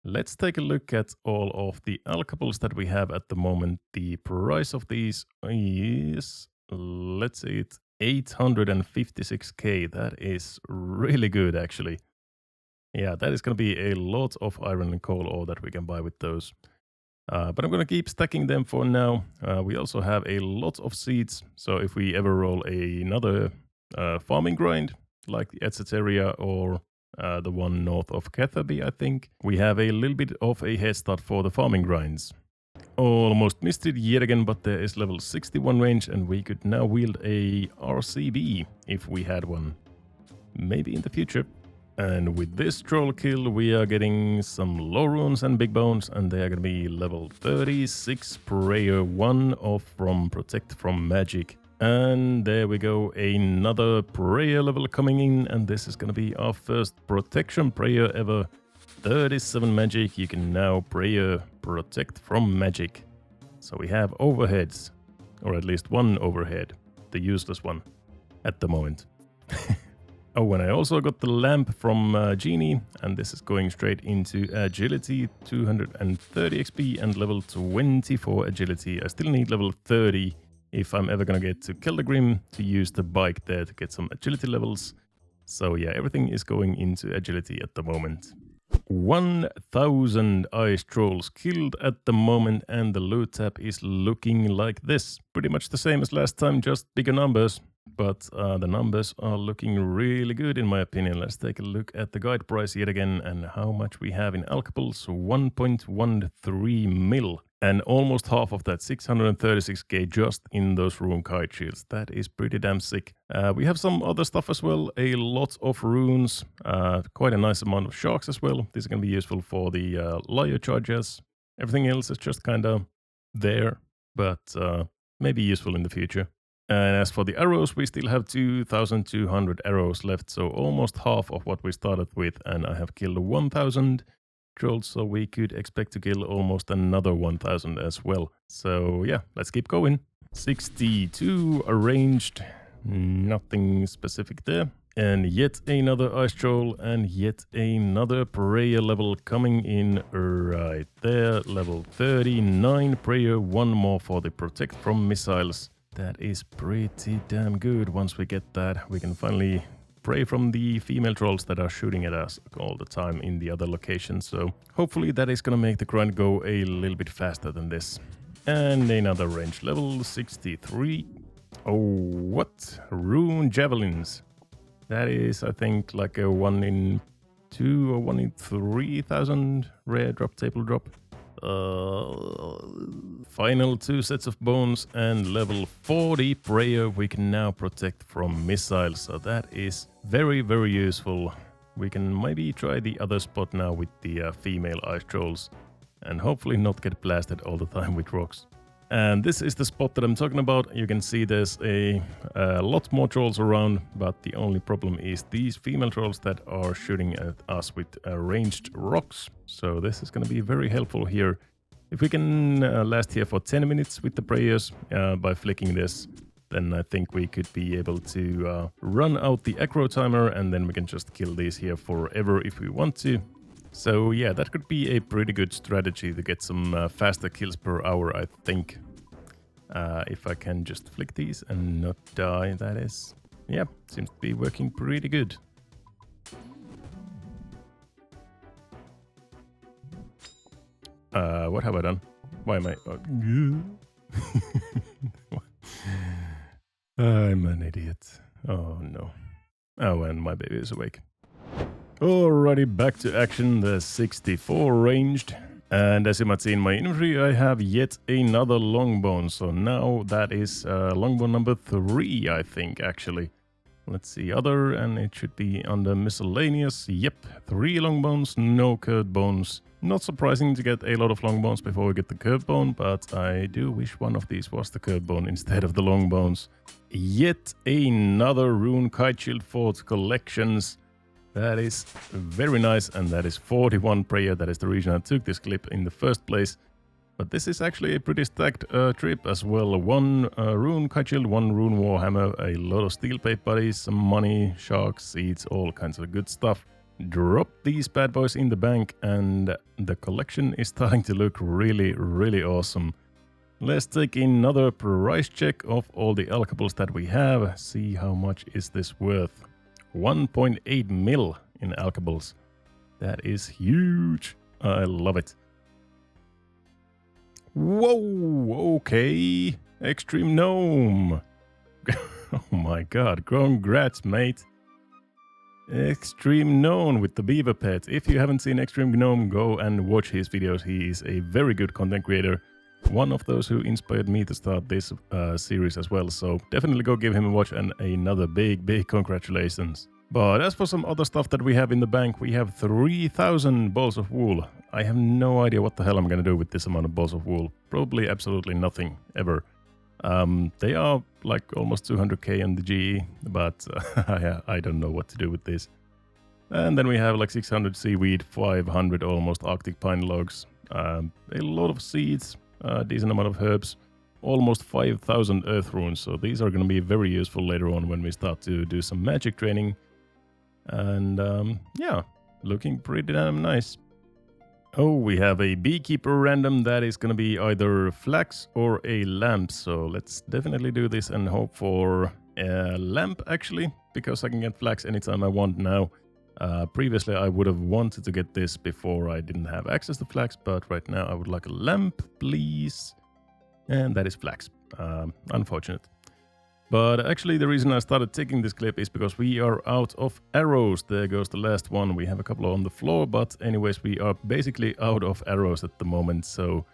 Let's take a look at all of the alcohols that we have at the moment. The price of these is, let's see it, 856k. That is really good, actually. Yeah, that is going to be a lot of iron and coal ore that we can buy with those. But I'm going to keep stacking them for now. We also have a lot of seeds. So if we ever roll another farming grind, like the Etset area or the one north of Catherby, I think, we have a little bit of a head start for the farming grinds. Almost missed it yet again, but there is level 61 range, and we could now wield a RCB if we had one. Maybe in the future. And with this troll kill, we are getting some low runes and big bones, and they are going to be level 36 prayer 1 off from Protect from Magic. And there we go, another prayer level coming in, and this is going to be our first protection prayer ever. 37 magic, you can now prayer Protect from Magic. So we have overheads, or at least one overhead, the useless one at the moment. Oh, and I also got the lamp from Genie, and this is going straight into agility, 230 XP and level 24 agility. I still need level 30 if I'm ever gonna get to Keldagrim to use the bike there to get some agility levels. So yeah, everything is going into agility at the moment. 1000 ice trolls killed at the moment, and the loot tab is looking like this. Pretty much the same as last time, just bigger numbers. But the numbers are looking really good in my opinion. Let's take a look at the guide price yet again and how much we have in alcohols. 1.13 mil. And almost half of that, 636k, just in those rune kite shields. That is pretty damn sick. We have some other stuff as well. A lot of runes. Quite a nice amount of sharks as well. This is going to be useful for the lyre charges. Everything else is just kind of there, but maybe useful in the future. And as for the arrows, we still have 2,200 arrows left, so almost half of what we started with, and I have killed 1,000 trolls, so we could expect to kill almost another 1,000 as well. So yeah, let's keep going. 62 arranged, nothing specific there. And yet another ice troll, and yet another prayer level coming in right there. Level 39 prayer, one more for the Protect from Missiles. That is pretty damn good. Once we get that, we can finally pray from the female trolls that are shooting at us all the time in the other locations. So hopefully that is gonna make the grind go a little bit faster than this. And another range, level 63. Oh, what? Rune javelins. That is, I think, like a 1 in 2 or 1 in 3,000 rare drop, table drop. Final 2 sets of bones and level 40 prayer we can now protect from missiles, so that is very, very useful. We can maybe try the other spot now with the female ice trolls and hopefully not get blasted all the time with rocks. And this is the spot that I'm talking about. You can see there's a lot more trolls around, but the only problem is these female trolls that are shooting at us with ranged rocks. So this is going to be very helpful here. If we can last here for 10 minutes with the prayers by flicking this, then I think we could be able to run out the aggro timer, and then we can just kill these here forever if we want to. So yeah, that could be a pretty good strategy to get some faster kills per hour, I think. If I can just flick these and not die, that is... Yeah, seems to be working pretty good. What have I done? Why am I... I'm an idiot. Oh no. Oh, and my baby is awake. Alrighty, back to action, the 64 ranged. And as you might see in my inventory, I have yet another longbone. So now that is longbone number 3, I think, actually. Let's see, other, and it should be under miscellaneous. Yep, 3 longbones, no curved bones. Not surprising to get a lot of longbones before we get the curved bone, but I do wish one of these was the curved bone instead of the longbones. Yet another rune kite shield fort collections. That is very nice, and that is 41 prayer. That is the reason I took this clip in the first place. But this is actually a pretty stacked trip as well. 1 rune kite shield, 1 rune warhammer, a lot of steel plate buddies, some money, sharks, seeds, all kinds of good stuff. Drop these bad boys in the bank, and the collection is starting to look really, really awesome. Let's take another price check of all the alchables that we have. See how much is this worth. 1.8 mil in alchables. That is huge. I love it. Whoa, okay. Extreme Gnome. Oh my god, congrats, mate. Extreme Gnome with the beaver pet. If you haven't seen Extreme Gnome, go and watch his videos. He is a very good content creator. One of those who inspired me to start this series as well. So definitely go give him a watch, and another big congratulations. But as for some other stuff that we have in the bank, we have 3,000 balls of wool. I have no idea what the hell I'm gonna do with this amount of balls of wool. Probably absolutely nothing, ever. They are like almost 200k in the GE, but I don't know what to do with this. And then we have like 600 seaweed, 500 almost Arctic pine logs, a lot of seeds, a decent amount of herbs, almost 5,000 earth runes. So these are going to be very useful later on when we start to do some magic training. And yeah, looking pretty damn nice. Oh, we have a beekeeper random that is going to be either flax or a lamp. So let's definitely do this and hope for a lamp, actually, because I can get flax anytime I want now. Previously, I would have wanted to get this before I didn't have access to flax, but right now I would like a lamp, please. And that is flax. Unfortunate. But actually, the reason I started taking this clip is because we are out of arrows. There goes the last one. We have a couple on the floor, but anyways, we are basically out of arrows at the moment. So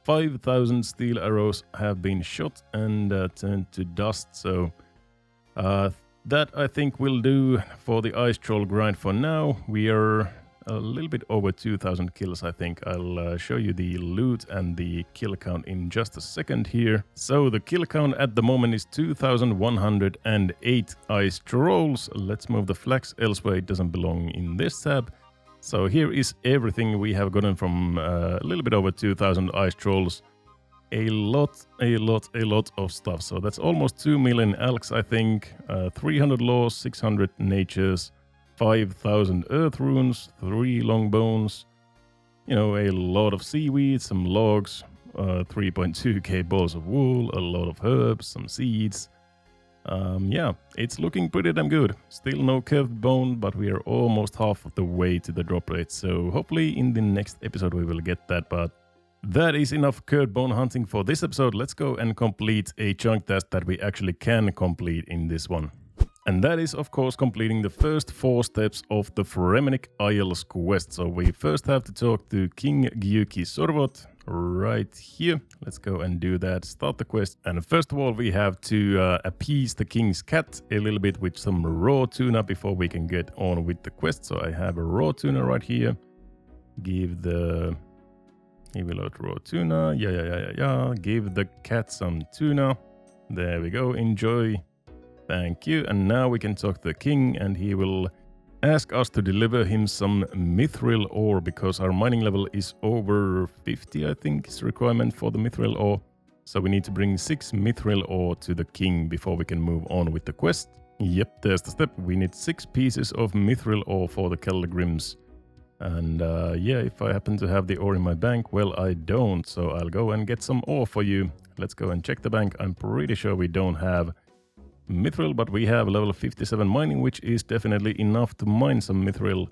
5,000 steel arrows have been shot and turned to dust. So that I think will do for the ice troll grind for now. We are a little bit over 2,000 kills, I think. I'll show you the loot and the kill count in just a second here. So the kill count at the moment is 2,108 ice trolls. Let's move the flax elsewhere. It doesn't belong in this tab. So here is everything we have gotten from a little bit over 2,000 ice trolls. A lot of stuff. So that's almost 2 million elks, I think. 300 laws, 600 natures, 5,000 earth runes, 3 long bones, you know, a lot of seaweed, some logs, 3.2k balls of wool, a lot of herbs, some seeds. Yeah, it's looking pretty damn good. Still no curved bone, but we are almost half of the way to the drop rate. So hopefully in the next episode we will get that, but that is enough curved bone hunting for this episode. Let's go and complete a chunk task that we actually can complete in this one. And that is, of course, completing the first 4 steps of the Fremenic Isles quest. So we first have to talk to King Gyuki Sorvot right here. Let's go and do that. Start the quest. And first of all, we have to appease the king's cat a little bit with some raw tuna before we can get on with the quest. So I have a raw tuna right here. He will out raw tuna. Yeah. Give the cat some tuna. There we go. Enjoy. Thank you. And now we can talk to the king, and he will ask us to deliver him some mithril ore, because our mining level is over 50, I think, is the requirement for the mithril ore. So we need to bring 6 mithril ore to the king before we can move on with the quest. Yep, there's the step. We need 6 pieces of mithril ore for the Kellegrims. And yeah, if I happen to have the ore in my bank, well, I don't. So I'll go and get some ore for you. Let's go and check the bank. I'm pretty sure we don't have mithril, but we have level 57 mining, which is definitely enough to mine some mithril.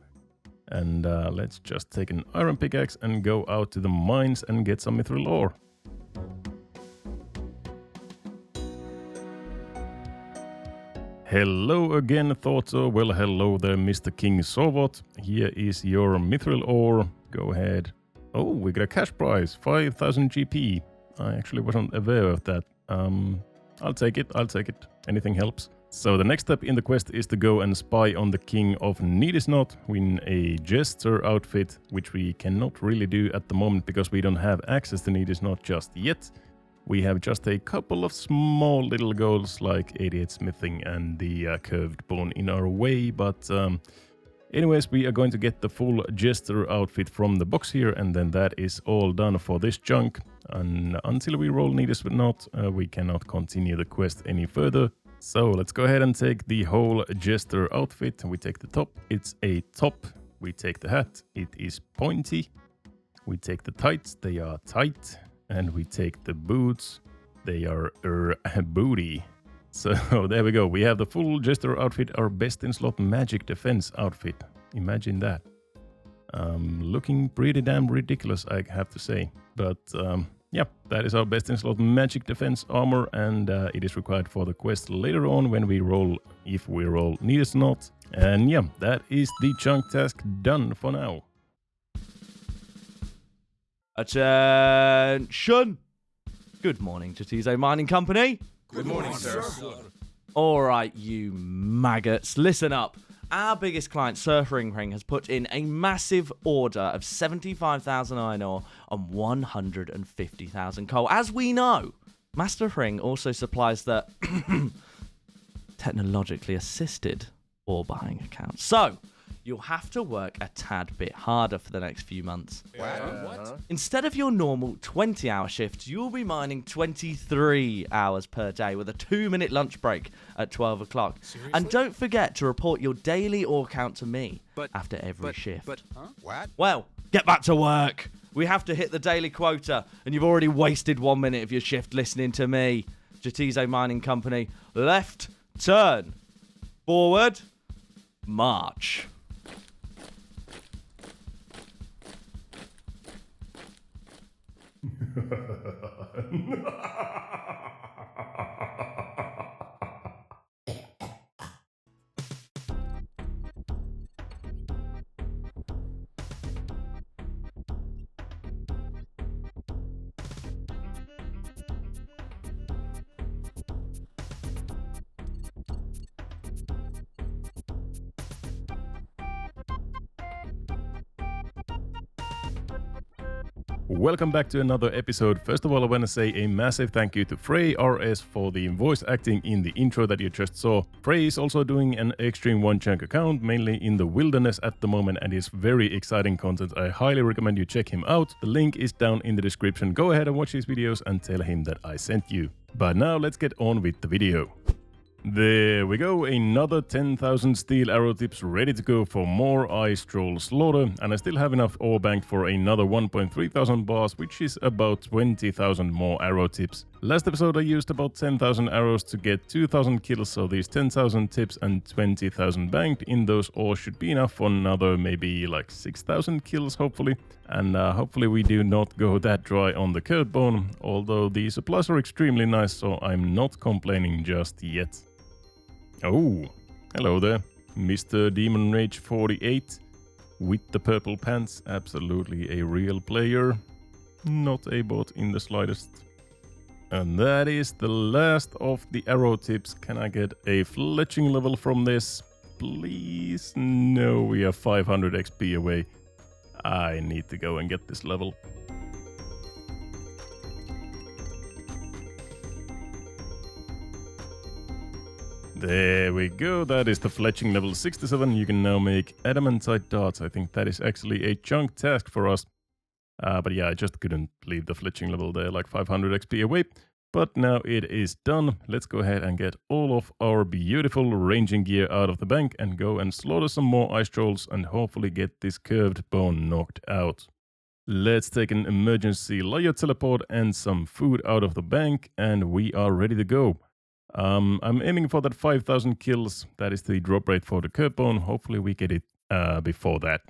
And let's just take an iron pickaxe and go out to the mines and get some mithril ore. Hello again, thought so. Well, hello there, Mr. King Sovot. Here is your mithril ore. Go ahead. Oh, we got a cash prize, 5,000 GP. I actually wasn't aware of that. I'll take it. Anything helps. So the next step in the quest is to go and spy on the King of Needisnot, win a Jester outfit, which we cannot really do at the moment because we don't have access to Needisnot just yet. We have just a couple of small little goals like Idiot Smithing and the Curved Bone in our way, but anyways, we are going to get the full Jester outfit from the box here, and then that is all done for this chunk. And until we roll Needisnot, we cannot continue the quest any further. So let's go ahead and take the whole Jester outfit. We take the top, it's a top. We take the hat, it is pointy. We take the tights, they are tight. And we take the boots, they are booty. So there we go, we have the full Jester outfit, our best in slot magic defense outfit. Imagine that. Looking pretty damn ridiculous, I have to say. But yeah, that is our best in slot magic defense armor, and it is required for the quest later on when we roll, if we roll Needisnot. And yeah, that is the chunk task done for now. Attention! Good morning, Chatizo Mining Company. Good morning, sir. All right, you maggots, listen up. Our biggest client, Surfing Ring, has put in a massive order of 75,000 iron ore and 150,000 coal. As we know, Master Ring also supplies the technologically assisted ore buying account. So, you'll have to work a tad bit harder for the next few months. What? Instead of your normal 20-hour shift, you'll be mining 23 hours per day with a 2-minute lunch break at 12 o'clock. Seriously? And don't forget to report your daily ore count to me after every shift. What? Well, get back to work. We have to hit the daily quota, and you've already wasted 1 minute of your shift listening to me. Chatizo Mining Company, left turn, forward, march. Welcome back to another episode. First of all, I want to say a massive thank you to Frey RS for the voice acting in the intro that you just saw. Frey is also doing an Xtreme Onechunk account, mainly in the wilderness at the moment, and is very exciting content. I highly recommend you check him out. The link is down in the description. Go ahead and watch his videos and tell him that I sent you. But now let's get on with the video. There we go, another 10,000 steel arrow tips ready to go for more ice troll slaughter, and I still have enough ore banked for another 1,300 bars, which is about 20,000 more arrow tips. Last episode I used about 10,000 arrows to get 2,000 kills, so these 10,000 tips and 20,000 banked in those ores should be enough for another maybe like 6,000 kills hopefully. And hopefully we do not go that dry on the curved bone, although the supplies are extremely nice, so I'm not complaining just yet. Oh, hello there, Mr. Demon Rage 48 with the purple pants, absolutely a real player, not a bot in the slightest. And that is the last of the arrow tips. Can I get a fletching level from this? Please? No, we are 500 XP away. I need to go and get this level. There we go, that is the fletching level 67. You can now make adamantite darts. I think that is actually a chunk task for us. But yeah, I just couldn't leave the fletching level there, like 500 XP away. But now it is done. Let's go ahead and get all of our beautiful ranging gear out of the bank and go and slaughter some more ice trolls and hopefully get this curved bone knocked out. Let's take an emergency layer teleport and some food out of the bank, and we are ready to go. I'm aiming for that 5,000 kills. That is the drop rate for the curved bone. Hopefully we get it before that.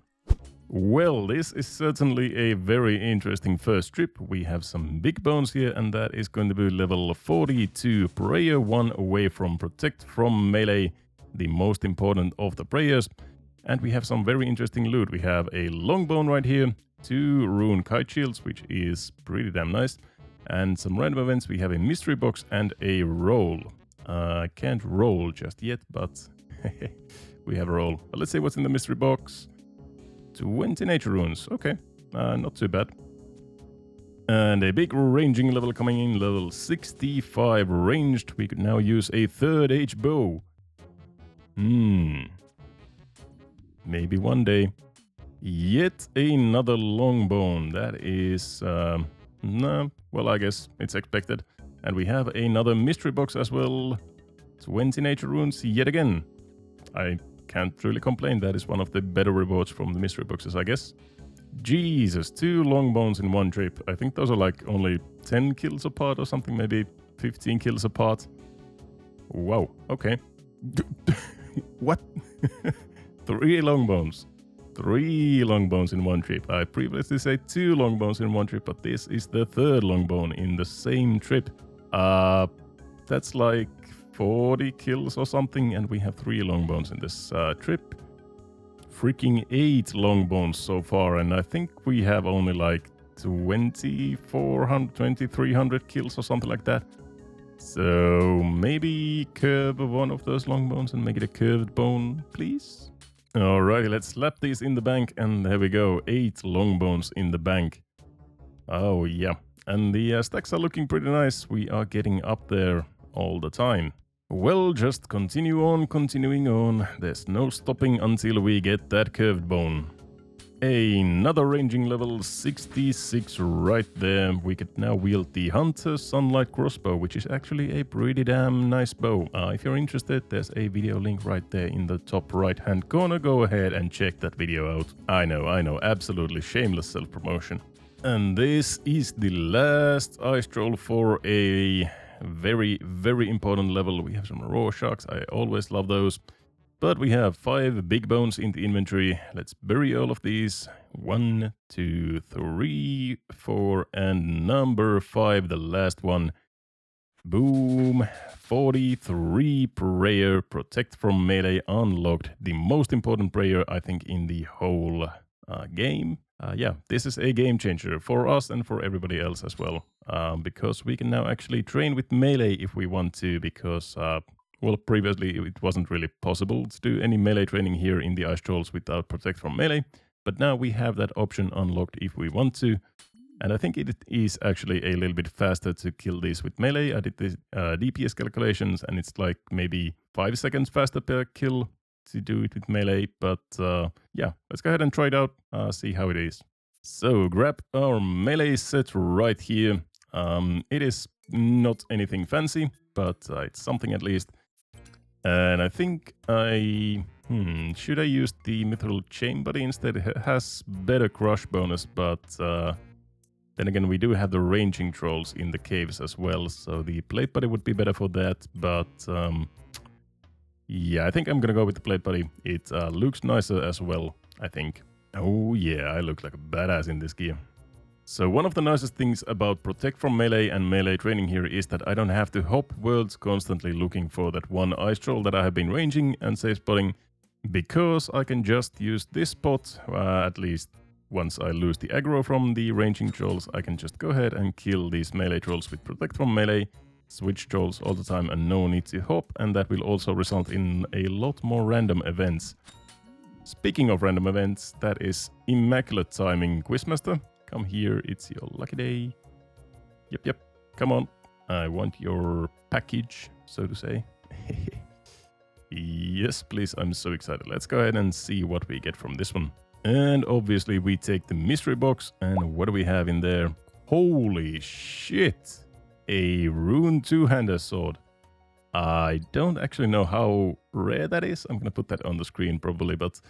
Well, this is certainly a very interesting first trip. We have some big bones here, and that is going to be level 42. Prayer 1 away from Protect from Melee, the most important of the prayers. And we have some very interesting loot. We have a long bone right here, 2 rune kite shields, which is pretty damn nice. And some random events. We have a mystery box and a roll. I can't roll just yet, but we have a roll. But let's see what's in the mystery box. 20 nature runes. Okay, not too bad. And a big ranging level coming in, level 65 ranged. We could now use a 3rd age bow. Maybe one day. Yet another long bone. That is, no, well, I guess it's expected. And we have another mystery box as well. 20 nature runes yet again. I can't really complain. That is one of the better rewards from the mystery boxes, I guess. Jesus, 2 long bones in one trip. I think those are like only 10 kills apart or something, maybe 15 kills apart. Wow, okay. What? 3 long bones. 3 long bones in one trip. I previously said 2 long bones in one trip, but this is the 3rd long bone in the same trip. That's like 40 kills or something, and we have 3 long bones in this trip. Freaking 8 long bones so far, and I think we have only like 2,300 kills or something like that. So maybe curve one of those long bones and make it a curved bone, please? Alrighty, let's slap these in the bank, and there we go. 8 long bones in the bank. Oh yeah, and the stacks are looking pretty nice. We are getting up there all the time. Well, just continuing on. There's no stopping until we get that curved bone. Another ranging level 66 right there. We could now wield the Hunter Sunlight Crossbow, which is actually a pretty damn nice bow. If you're interested, there's a video link right there in the top right hand corner. Go ahead and check that video out. I know, absolutely shameless self-promotion. And this is the last ice troll for a very, very important level. We have some raw sharks. I always love those. But we have 5 big bones in the inventory. Let's bury all of these. 1, 2, 3, 4, and number 5, the last one. Boom. 43 prayer. Protect from melee unlocked. The most important prayer, I think, in the whole game. Yeah, this is a game changer for us and for everybody else as well. Because we can now actually train with melee if we want to, because well, previously it wasn't really possible to do any melee training here in the Ice Trolls without Protect from Melee, but now we have that option unlocked if we want to, and I think it is actually a little bit faster to kill these with melee. I did the DPS calculations, and it's like maybe 5 seconds faster per kill to do it with melee, but yeah, let's go ahead and try it out, see how it is. So grab our melee set right here. It is not anything fancy, but it's something at least. And I think should I use the Mithril Chain Body instead? It has better crush bonus, but then again we do have the ranging trolls in the caves as well, so the Plate Body would be better for that, but yeah, I think I'm gonna go with the Plate Body. It looks nicer as well, I think. Oh yeah, I look like a badass in this gear. So one of the nicest things about Protect from Melee and Melee training here is that I don't have to hop worlds constantly looking for that one ice troll that I have been ranging and safe spotting, because I can just use this spot, at least once I lose the aggro from the ranging trolls, I can just go ahead and kill these melee trolls with Protect from Melee, switch trolls all the time and no need to hop, and that will also result in a lot more random events. Speaking of random events, that is immaculate timing, Quizmaster. Come here, it's your lucky day. Yep, come on. I want your package, so to say. Yes, please, I'm so excited. Let's go ahead and see what we get from this one. And obviously we take the mystery box, and what do we have in there? Holy shit! A rune two-hander sword. I don't actually know how rare that is. I'm gonna put that on the screen probably, but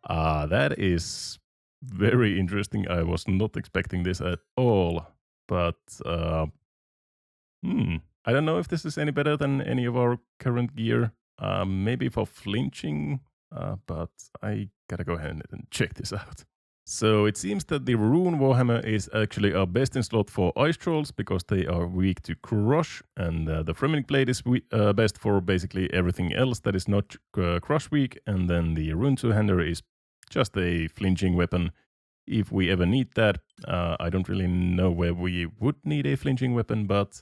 that is very interesting. I was not expecting this at all, but I don't know if this is any better than any of our current gear. Maybe for flinching, but I gotta go ahead and check this out. So it seems that the Rune Warhammer is actually our best in slot for Ice Trolls because they are weak to Crush, and the Fremennik Blade is best for basically everything else that is not Crush weak, and then the Rune Two-Hander is just a flinching weapon if we ever need that. I don't really know where we would need a flinching weapon, but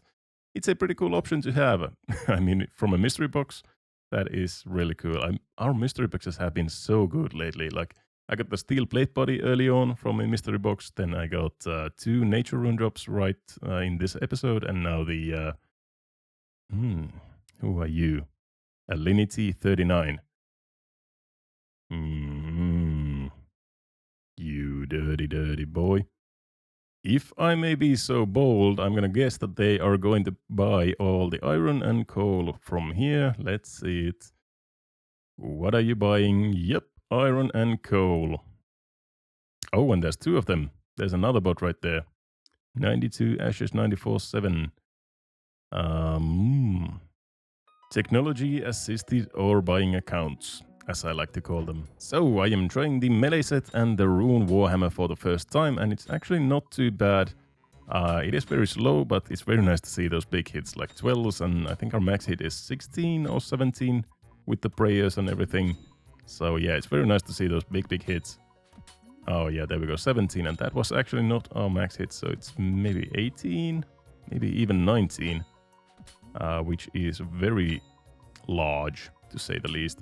it's a pretty cool option to have. I mean, from a mystery box, that is really cool. Our mystery boxes have been so good lately. Like, I got the steel plate body early on from a mystery box. Then I got 2 nature rune drops right in this episode. And now the... who are you? Alinity 39. You dirty, dirty boy. If I may be so bold, I'm gonna guess that they are going to buy all the iron and coal from here. Let's see it. What are you buying? Yep. Iron and coal. Oh, and there's 2 of them. There's another bot right there. 92 ashes, 94-7. Technology assisted or buying accounts, as I like to call them. So I am trying the melee set and the Rune Warhammer for the first time, and it's actually not too bad. It is very slow, but it's very nice to see those big hits like 12s, and I think our max hit is 16 or 17 with the prayers and everything. So yeah, it's very nice to see those big hits. Oh yeah, there we go, 17, and that was actually not our max hit, so it's maybe 18, maybe even 19, which is very large, to say the least.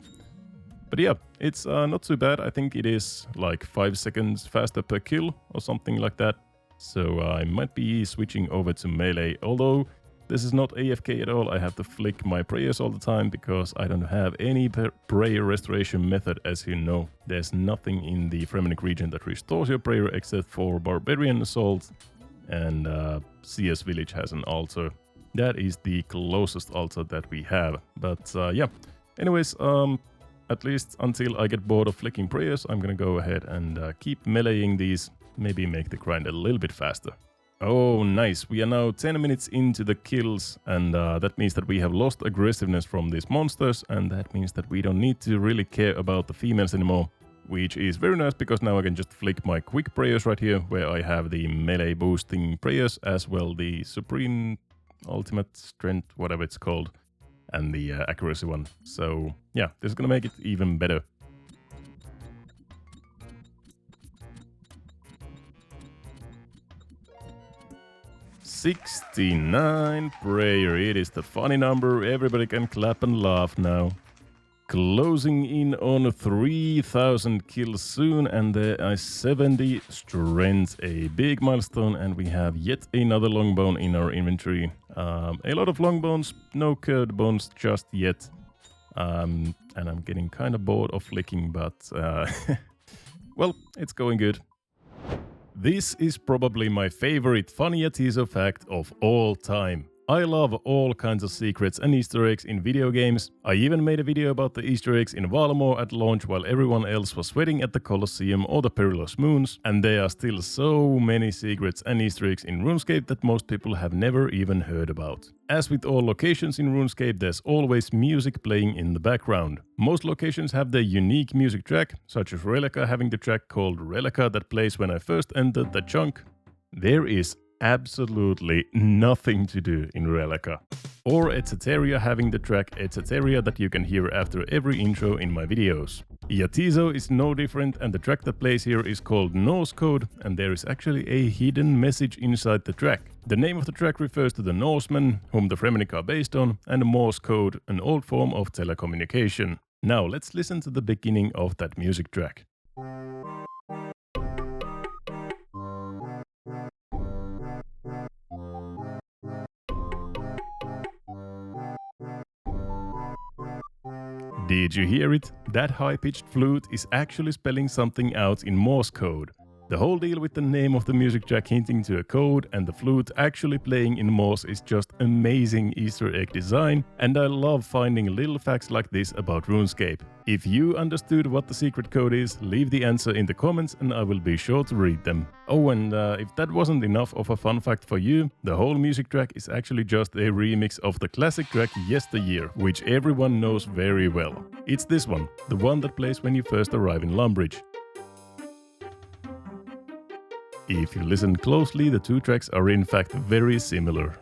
But yeah, it's not too bad. I think it is like 5 seconds faster per kill or something like that. So I might be switching over to melee, although this is not AFK at all. I have to flick my prayers all the time because I don't have any prayer restoration method, as you know. There's nothing in the Fremennik region that restores your prayer except for Barbarian Assault, and CS Village has an altar. That is the closest altar that we have. But yeah, anyways, at least until I get bored of flicking prayers, I'm gonna go ahead and keep meleeing these, maybe make the grind a little bit faster. Oh, nice. We are now 10 minutes into the kills, and that means that we have lost aggressiveness from these monsters, and that means that we don't need to really care about the females anymore, which is very nice because now I can just flick my quick prayers right here, where I have the melee boosting prayers, as well the supreme ultimate strength, whatever it's called, and the accuracy one. So yeah, this is gonna make it even better. $69 prayer. It is the funny number. Everybody can clap and laugh now. Closing in on 3,000 kills soon, and there are 70 strengths, a big milestone, and we have yet another longbone in our inventory. A lot of longbones, no curved bones just yet. And I'm getting kind of bored of flicking, but well, it's going good. This is probably my favorite funny teaser fact of all time. I love all kinds of secrets and Easter eggs in video games. I even made a video about the Easter eggs in Valamore at launch while everyone else was sweating at the Colosseum or the Perilous Moons, and there are still so many secrets and Easter eggs in RuneScape that most people have never even heard about. As with all locations in RuneScape, there's always music playing in the background. Most locations have their unique music track, such as Rellekka having the track called Rellekka that plays when I first entered the chunk. There is absolutely nothing to do in Rellekka. Or Etceteria having the track Etceteria that you can hear after every intro in my videos. Yatizo is no different, and the track that plays here is called Norse Code, and there is actually a hidden message inside the track. The name of the track refers to the Norsemen, whom the Fremennik are based on, and Morse code, an old form of telecommunication. Now let's listen to the beginning of that music track. Did you hear it? That high-pitched flute is actually spelling something out in Morse code. The whole deal with the name of the music track hinting to a code and the flute actually playing in Morse is just amazing Easter egg design, and I love finding little facts like this about RuneScape. If you understood what the secret code is, leave the answer in the comments and I will be sure to read them. Oh, and if that wasn't enough of a fun fact for you, the whole music track is actually just a remix of the classic track Yesteryear, which everyone knows very well. It's this one, the one that plays when you first arrive in Lumbridge. If you listen closely, the two tracks are in fact very similar.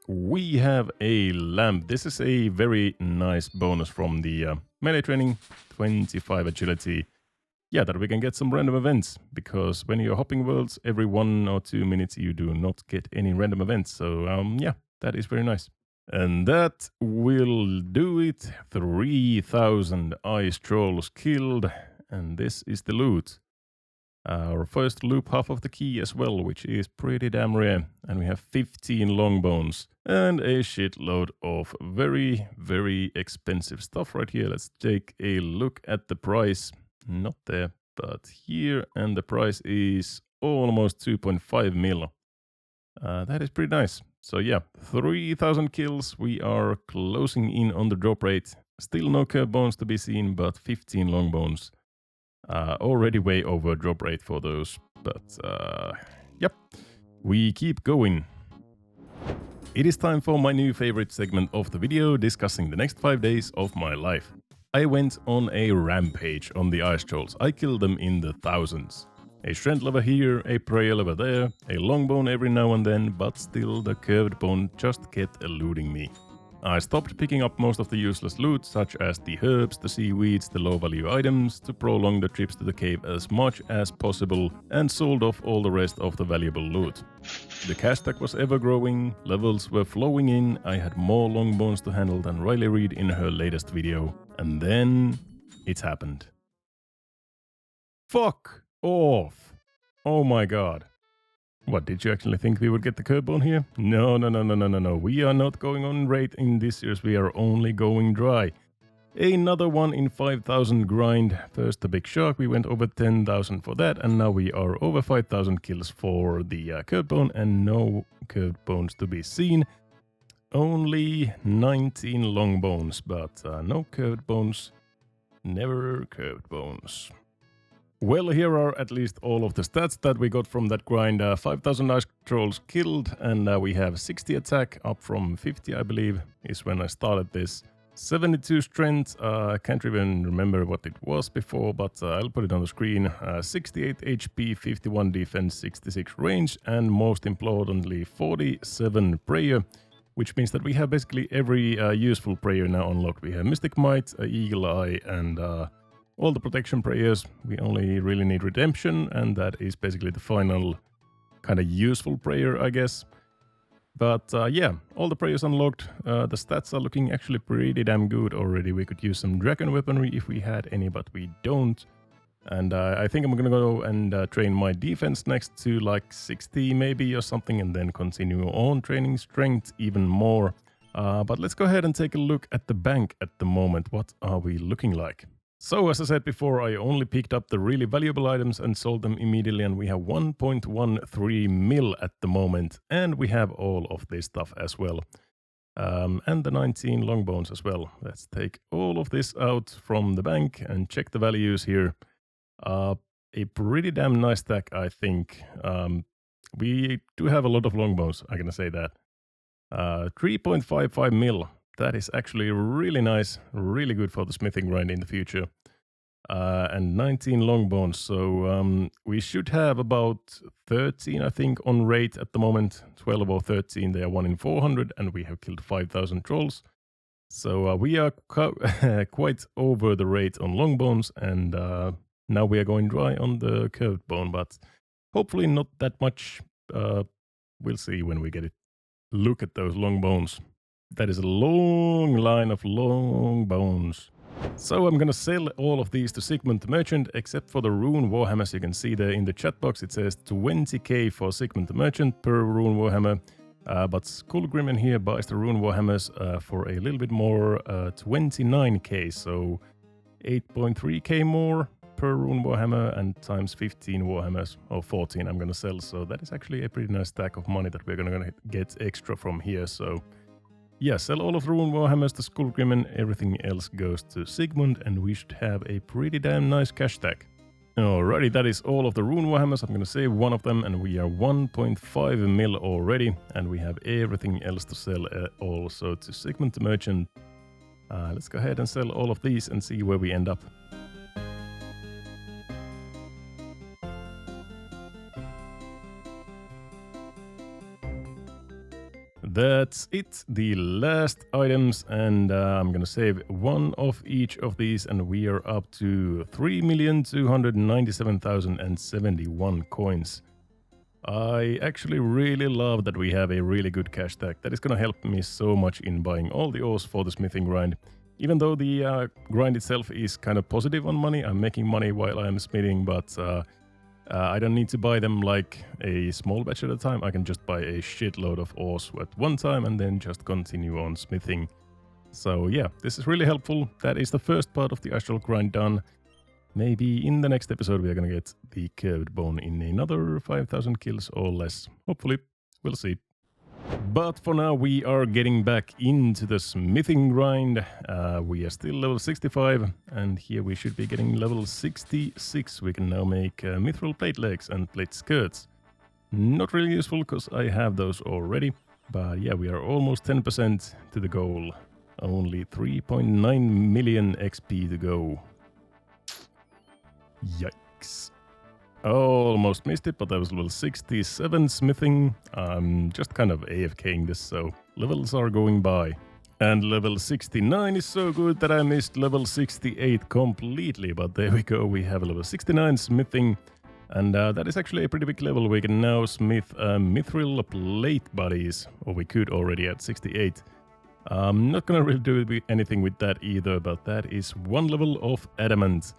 We have a lamp. This is a very nice bonus from the melee training, 25 agility. Yeah, that we can get some random events, because when you're hopping worlds, every 1 or 2 minutes you do not get any random events. So yeah, that is very nice. And that will do it. 3,000 ice trolls killed, and this is the loot. Our first loop half of the key as well, which is pretty damn rare. And we have 15 long bones and a shitload of very, very expensive stuff right here. Let's take a look at the price. Not there, but here. And the price is almost 2.5 mil. That is pretty nice. So yeah, 3,000 kills. We are closing in on the drop rate. Still no curve bones to be seen, but 15 long bones. Already way over drop rate for those, but yep, we keep going. It is time for my new favorite segment of the video, discussing the next 5 days of my life. I went on a rampage on the ice trolls. I killed them in the thousands. A strength lever here, a prayer lever there, a long bone every now and then, but still the curved bone just kept eluding me. I stopped picking up most of the useless loot, such as the herbs, the seaweeds, the low-value items, to prolong the trips to the cave as much as possible, and sold off all the rest of the valuable loot. The cash stack was ever-growing, levels were flowing in, I had more long bones to handle than Riley Reid in her latest video, and then it happened. Fuck off! Oh my god. What, did you actually think we would get the curve bone here? No. We are not going on raid in this series, we are only going dry. Another one in 5,000 grind. First the big shark, we went over 10,000 for that, and now we are over 5,000 kills for the curved bone, and no curved bones to be seen. Only 19 long bones, but no curved bones. Never curved bones. Well, here are at least all of the stats that we got from that grind. 5,000 ice trolls killed, and we have 60 attack, up from 50 I believe, is when I started this. 72 strength, can't even remember what it was before, but I'll put it on the screen. 68 HP, 51 defense, 66 range, and most importantly 47 prayer, which means that we have basically every useful prayer now unlocked. We have Mystic Might, Eagle Eye, and all the protection prayers. We only really need redemption, and that is basically the final kind of useful prayer, I guess. But yeah, all the prayers unlocked. The stats are looking actually pretty damn good already. We could use some dragon weaponry if we had any, but we don't. And I think I'm gonna go and train my defense next to like 60 maybe or something, and then continue on training strength even more. But let's go ahead and take a look at the bank at the moment. What are we looking like? So, as I said before, I only picked up the really valuable items and sold them immediately, and we have 1.13 mil at the moment, and we have all of this stuff as well. And the 19 long bones as well. Let's take all of this out from the bank and check the values here. A pretty damn nice stack, I think. We do have a lot of long bones, I'm gonna say that. 3.55 mil. That is actually really nice, really good for the smithing grind in the future. And 19 long bones, so we should have about 13, I think, on rate at the moment. 12 or 13, they are 1 in 400, and we have killed 5,000 trolls. So we are quite over the rate on long bones, and now we are going dry on the curved bone, but hopefully not that much. We'll see when we get it. Look at those long bones. That is a long line of long bones. So I'm gonna sell all of these to Sigmund the Merchant, except for the Rune Warhammers. You can see there in the chat box it says 20k for Sigmund the Merchant per Rune Warhammer. But Skullgrim here buys the Rune Warhammers for a little bit more, 29k, so 8.3k more per Rune Warhammer, and times 15 Warhammers, or 14 I'm gonna sell. So that is actually a pretty nice stack of money that we're gonna get extra from here. So yeah, sell all of the Rune Warhammers to Skullgrim, and everything else goes to Sigmund, and we should have a pretty damn nice cash stack. Alrighty, that is all of the rune warhammers. I'm gonna save one of them, and we are 1.5 mil already, and we have everything else to sell also to Sigmund the Merchant. Let's go ahead and sell all of these and see where we end up. That's it, the last items, and I'm gonna save one of each of these, and we are up to 3,297,071 coins. I actually really love that we have a really good cash stack. That is gonna help me so much in buying all the ores for the smithing grind. Even though the grind itself is kind of positive on money, I'm making money while I'm smithing, but I don't need to buy them like a small batch at a time. I can just buy a shitload of ores at one time and then just continue on smithing. So yeah, this is really helpful. That is the first part of the astral grind done. Maybe in the next episode we are gonna get the curved bone in another 5,000 kills or less. Hopefully, we'll see. But for now, we are getting back into the smithing grind. We are still level 65, and here we should be getting level 66. We can now make mithril plate legs and plate skirts. Not really useful, because I have those already. But yeah, we are almost 10% to the goal. Only 3.9 million XP to go. Yikes. Almost missed it, but that was level 67 smithing. I'm just kind of AFKing this, so levels are going by. And level 69 is so good that I missed level 68 completely, but there we go, we have level 69 smithing. And that is actually a pretty big level. We can now smith mithril plate bodies, or we could already at 68. I'm not gonna really do anything with that either, but that is one level of adamant.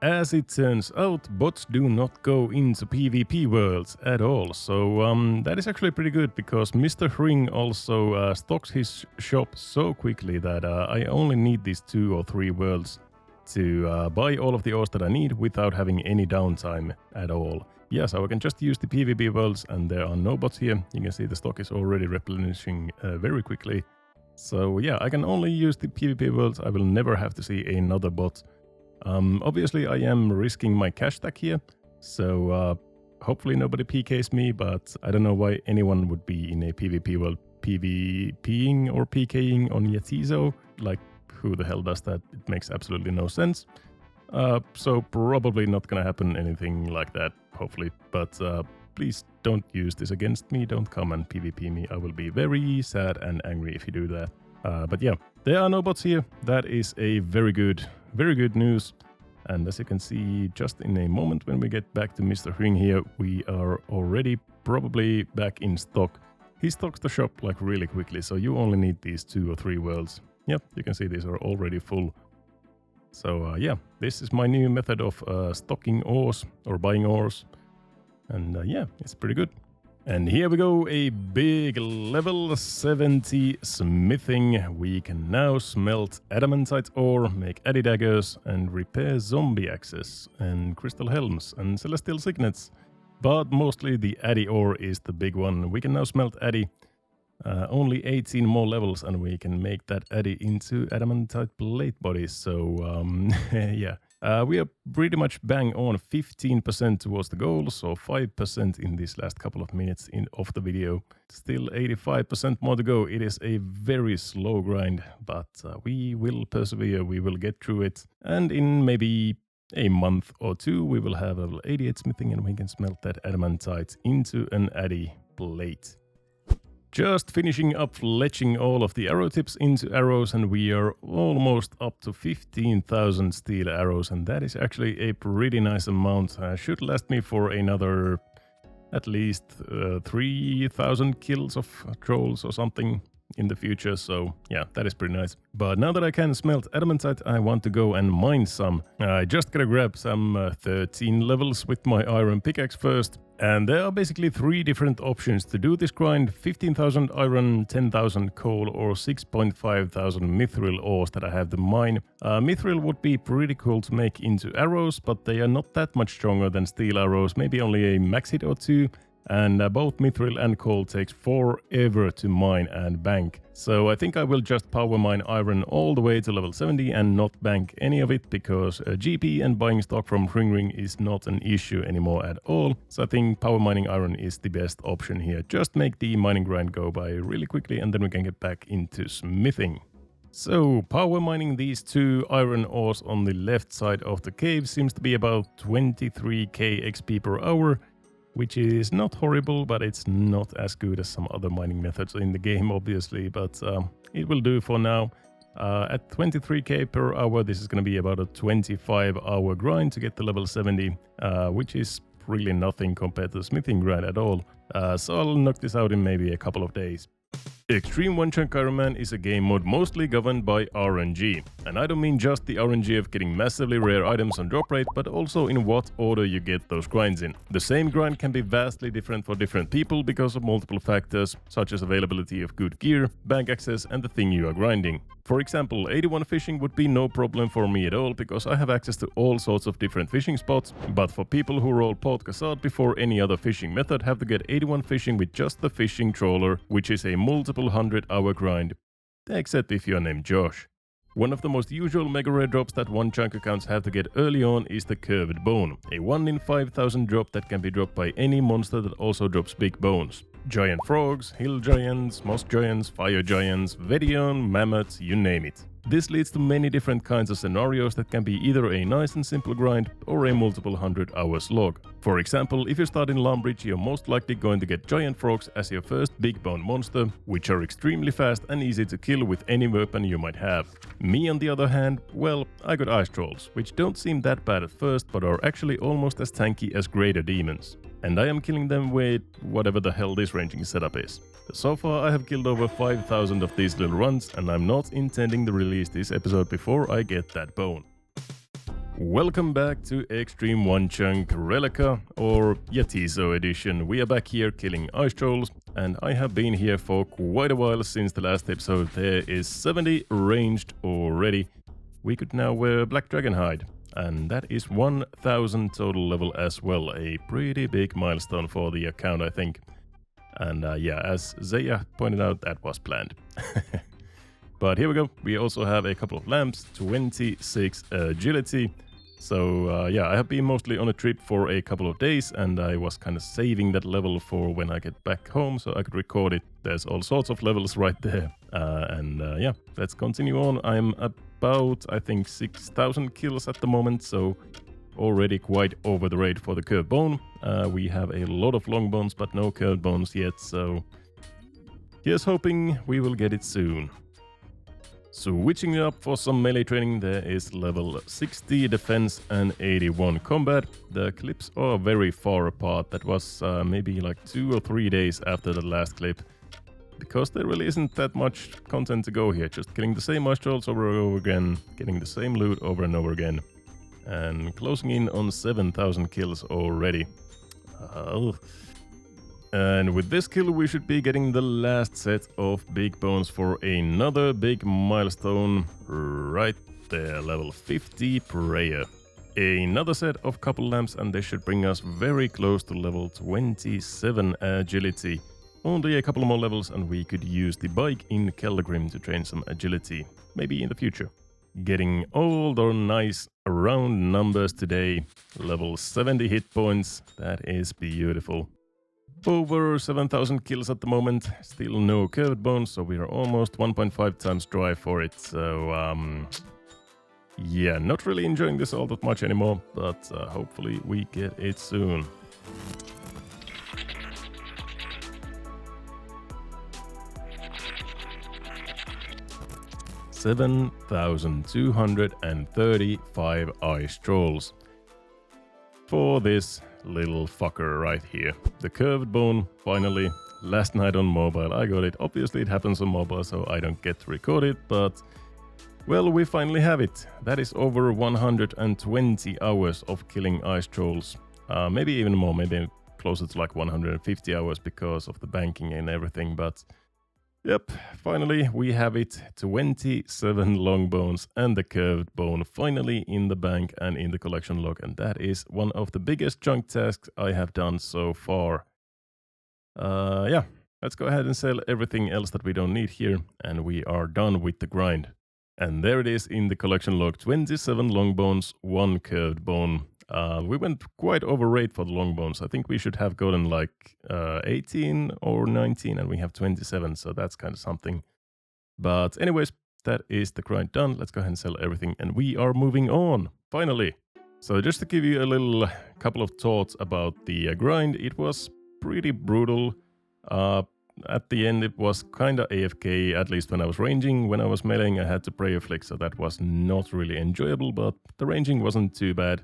As it turns out, bots do not go into PvP worlds at all, so that is actually pretty good, because Mr. Hring also stocks his shop so quickly that I only need these 2 or 3 worlds to buy all of the ores that I need without having any downtime at all. Yeah, so I can just use the PvP worlds, and there are no bots here. You can see the stock is already replenishing very quickly. So yeah, I can only use the PvP worlds. I will never have to see another bot. Obviously, I am risking my cash stack here, so hopefully nobody PKs me, but I don't know why anyone would be in a PvP world PvPing or PKing on Yatizo. Like, who the hell does that? It makes absolutely no sense. So probably not gonna happen anything like that, hopefully. But please don't use this against me. Don't come and PvP me. I will be very sad and angry if you do that. But yeah, there are no bots here. That is a very good news. And as you can see, just in a moment when we get back to Mr. Hring here, we are already probably back in stock. He stocks the shop like really quickly, so you only need these 2 or 3 worlds. Yep, you can see these are already full. So yeah, this is my new method of stocking ores or buying ores. And yeah, it's pretty good. And here we go, a big level 70 smithing. We can now smelt adamantite ore, make addy daggers, and repair zombie axes, and crystal helms, and celestial signets. But mostly the addy ore is the big one. We can now smelt addy. Only 18 more levels, and we can make that addy into adamantite plate bodies. So yeah. We are pretty much bang on 15% towards the goal, so 5% in these last couple of minutes of the video. Still 85% more to go. It is a very slow grind, but we will persevere, we will get through it. And in maybe a month or 2, we will have level 88 smithing, and we can smelt that adamantite into an addy plate. Just finishing up fletching all of the arrow tips into arrows, and we are almost up to 15,000 steel arrows, and that is actually a pretty nice amount. Should last me for another at least 3,000 kills of trolls or something in the future, so yeah, that is pretty nice. But now that I can smelt adamantite, I want to go and mine some. I just gotta grab some 13 levels with my iron pickaxe first. And there are basically 3 different options to do this grind: 15,000 iron, 10,000 coal, or 6,500 mithril ores that I have to mine. Mithril would be pretty cool to make into arrows, but they are not that much stronger than steel arrows, maybe only a max hit or 2. And both mithril and coal takes forever to mine and bank. So I think I will just power mine iron all the way to level 70 and not bank any of it, because GP and buying stock from Ring is not an issue anymore at all. So I think power mining iron is the best option here. Just make the mining grind go by really quickly and then we can get back into smithing. So, power mining these 2 iron ores on the left side of the cave seems to be about 23k XP per hour, which is not horrible, but it's not as good as some other mining methods in the game, obviously, but it will do for now. At 23k per hour, this is going to be about a 25-hour grind to get to level 70, which is really nothing compared to the smithing grind at all. So I'll knock this out in maybe a couple of days. Xtreme Onechunk Iron Man is a game mode mostly governed by RNG, and I don't mean just the RNG of getting massively rare items on drop rate, but also in what order you get those grinds in. The same grind can be vastly different for different people because of multiple factors, such as availability of good gear, bank access and the thing you are grinding. For example, 81 fishing would be no problem for me at all because I have access to all sorts of different fishing spots, but for people who roll Port Cassard before any other fishing method have to get 81 fishing with just the fishing trawler, which is a multiple 100-hour grind, except if you're named Josh. One of the most usual mega rare drops that Onechunk accounts have to get early on is the Curved Bone, a 1 in 5,000 drop that can be dropped by any monster that also drops big bones. Giant frogs, hill giants, moss giants, fire giants, Vedion, mammoths, you name it. This leads to many different kinds of scenarios that can be either a nice and simple grind or a multiple 100-hour slog. For example, if you start in Lumbridge, you're most likely going to get giant frogs as your first big bone monster, which are extremely fast and easy to kill with any weapon you might have. Me on the other hand, well, I got ice trolls, which don't seem that bad at first but are actually almost as tanky as greater demons. And I am killing them with whatever the hell this ranging setup is. So far I have killed over 5,000 of these little runs, and I'm not intending to release this episode before I get that bone. Welcome back to Xtreme Onechunk Rellekka, or Yatizo edition. We are back here killing ice trolls, and I have been here for quite a while since the last episode. There is 70 ranged already. We could now wear Black Dragon hide. And that is 1,000 total level as well, a pretty big milestone for the account, I think. And yeah, as Zaya pointed out, that was planned. But here we go, we also have a couple of lamps, 26 agility. So yeah, I have been mostly on a trip for a couple of days, and I was kind of saving that level for when I get back home so I could record it. There's all sorts of levels right there. Yeah, let's continue on. I'm about, I think, 6,000 kills at the moment, so already quite over the rate for the curved bone. We have a lot of long bones, but no curved bones yet, so here's hoping we will get it soon. Switching it up for some melee training, there is level 60 defense and 81 combat. The clips are very far apart. That was maybe like 2 or 3 days after the last clip, because there really isn't that much content to go here. Just killing the same ice trolls over and over again, getting the same loot over and over again, and closing in on 7,000 kills already. And with this kill we should be getting the last set of big bones for another big milestone right there, level 50 prayer. Another set of couple lamps, and this should bring us very close to level 27 agility. Only a couple more levels and we could use the bike in Keldergrim to train some agility, maybe in the future. Getting all the nice round numbers today. Level 70 hit points, that is beautiful. Over 7,000 kills at the moment, still no curved bones, so we are almost 1.5 times dry for it. So yeah, not really enjoying this all that much anymore, but hopefully we get it soon. $7,235 ice trolls for this little fucker right here. The curved bone, finally. Last night on mobile I got it. Obviously it happens on mobile, so I don't get to record it, but well, we finally have it. That is over 120 hours of killing ice trolls. Maybe even more, maybe closer to like 150 hours because of the banking and everything, but yep, finally we have it. 27 long bones and the curved bone finally in the bank and in the collection log, and that is one of the biggest chunk tasks I have done so far. Yeah, let's go ahead and sell everything else that we don't need here, and we are done with the grind. And there it is in the collection log, 27 long bones, 1 curved bone. We went quite over rate for the long bones. I think we should have gotten like 18 or 19, and we have 27, so that's kind of something. But anyways, that is the grind done. Let's go ahead and sell everything, and we are moving on, finally. So just to give you a little couple of thoughts about the grind, it was pretty brutal. At the end, it was kind of AFK, at least when I was ranging. When I was meleeing, I had to prayer flick, so that was not really enjoyable, but the ranging wasn't too bad.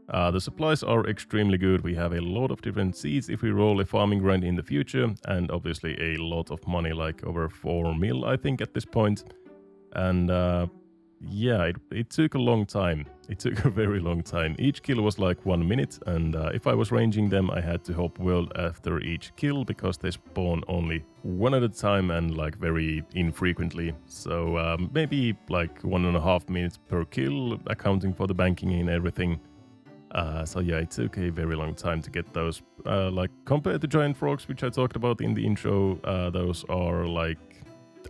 The supplies are extremely good. We have a lot of different seeds if we roll a farming grind in the future, and obviously a lot of money, like over 4 mil, I think, at this point. And yeah, it took a long time. It took a very long time. Each kill was like 1 minute, and if I was ranging them, I had to hop world after each kill because they spawn only one at a time and like very infrequently. So maybe like 1.5 minutes per kill, accounting for the banking and everything. So yeah, it took a very long time to get those. Like compared to giant frogs, which I talked about in the intro, those are like,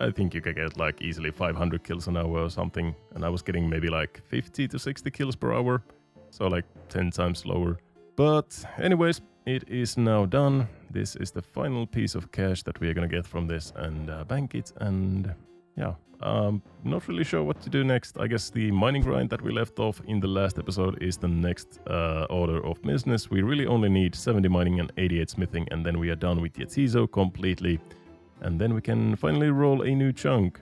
I think you can get like easily 500 kills an hour or something, and I was getting maybe like 50 to 60 kills per hour, so like 10 times slower. But anyways, it is now done. This is the final piece of cash that we are gonna get from this, and bank it, and yeah. Not really sure what to do next. I guess the mining grind that we left off in the last episode is the next order of business. We really only need 70 mining and 88 smithing, and then we are done with Yatizo completely. And then we can finally roll a new chunk.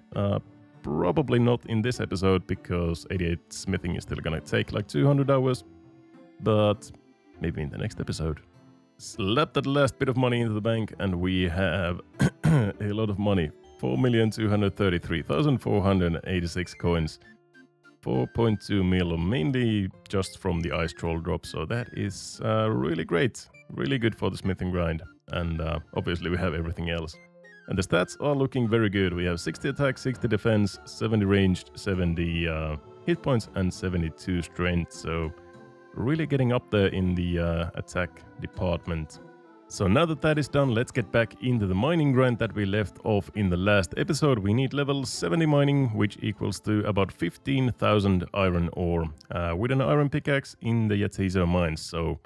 Probably not in this episode, because 88 smithing is still gonna take like 200 hours. But maybe in the next episode. Slap that last bit of money into the bank, and we have a lot of money. 4,233,486 coins. 4.2 mil, mainly just from the ice troll drop. So that is really great. Really good for the smithing grind. And obviously we have everything else. And the stats are looking very good. We have 60 attack, 60 defense, 70 ranged, 70 hit points, and 72 strength. So really getting up there in the attack department. So now that that is done, let's get back into the mining grind that we left off in the last episode. We need level 70 mining, which equals to about 15,000 iron ore, with an iron pickaxe in the Yatizo mines. So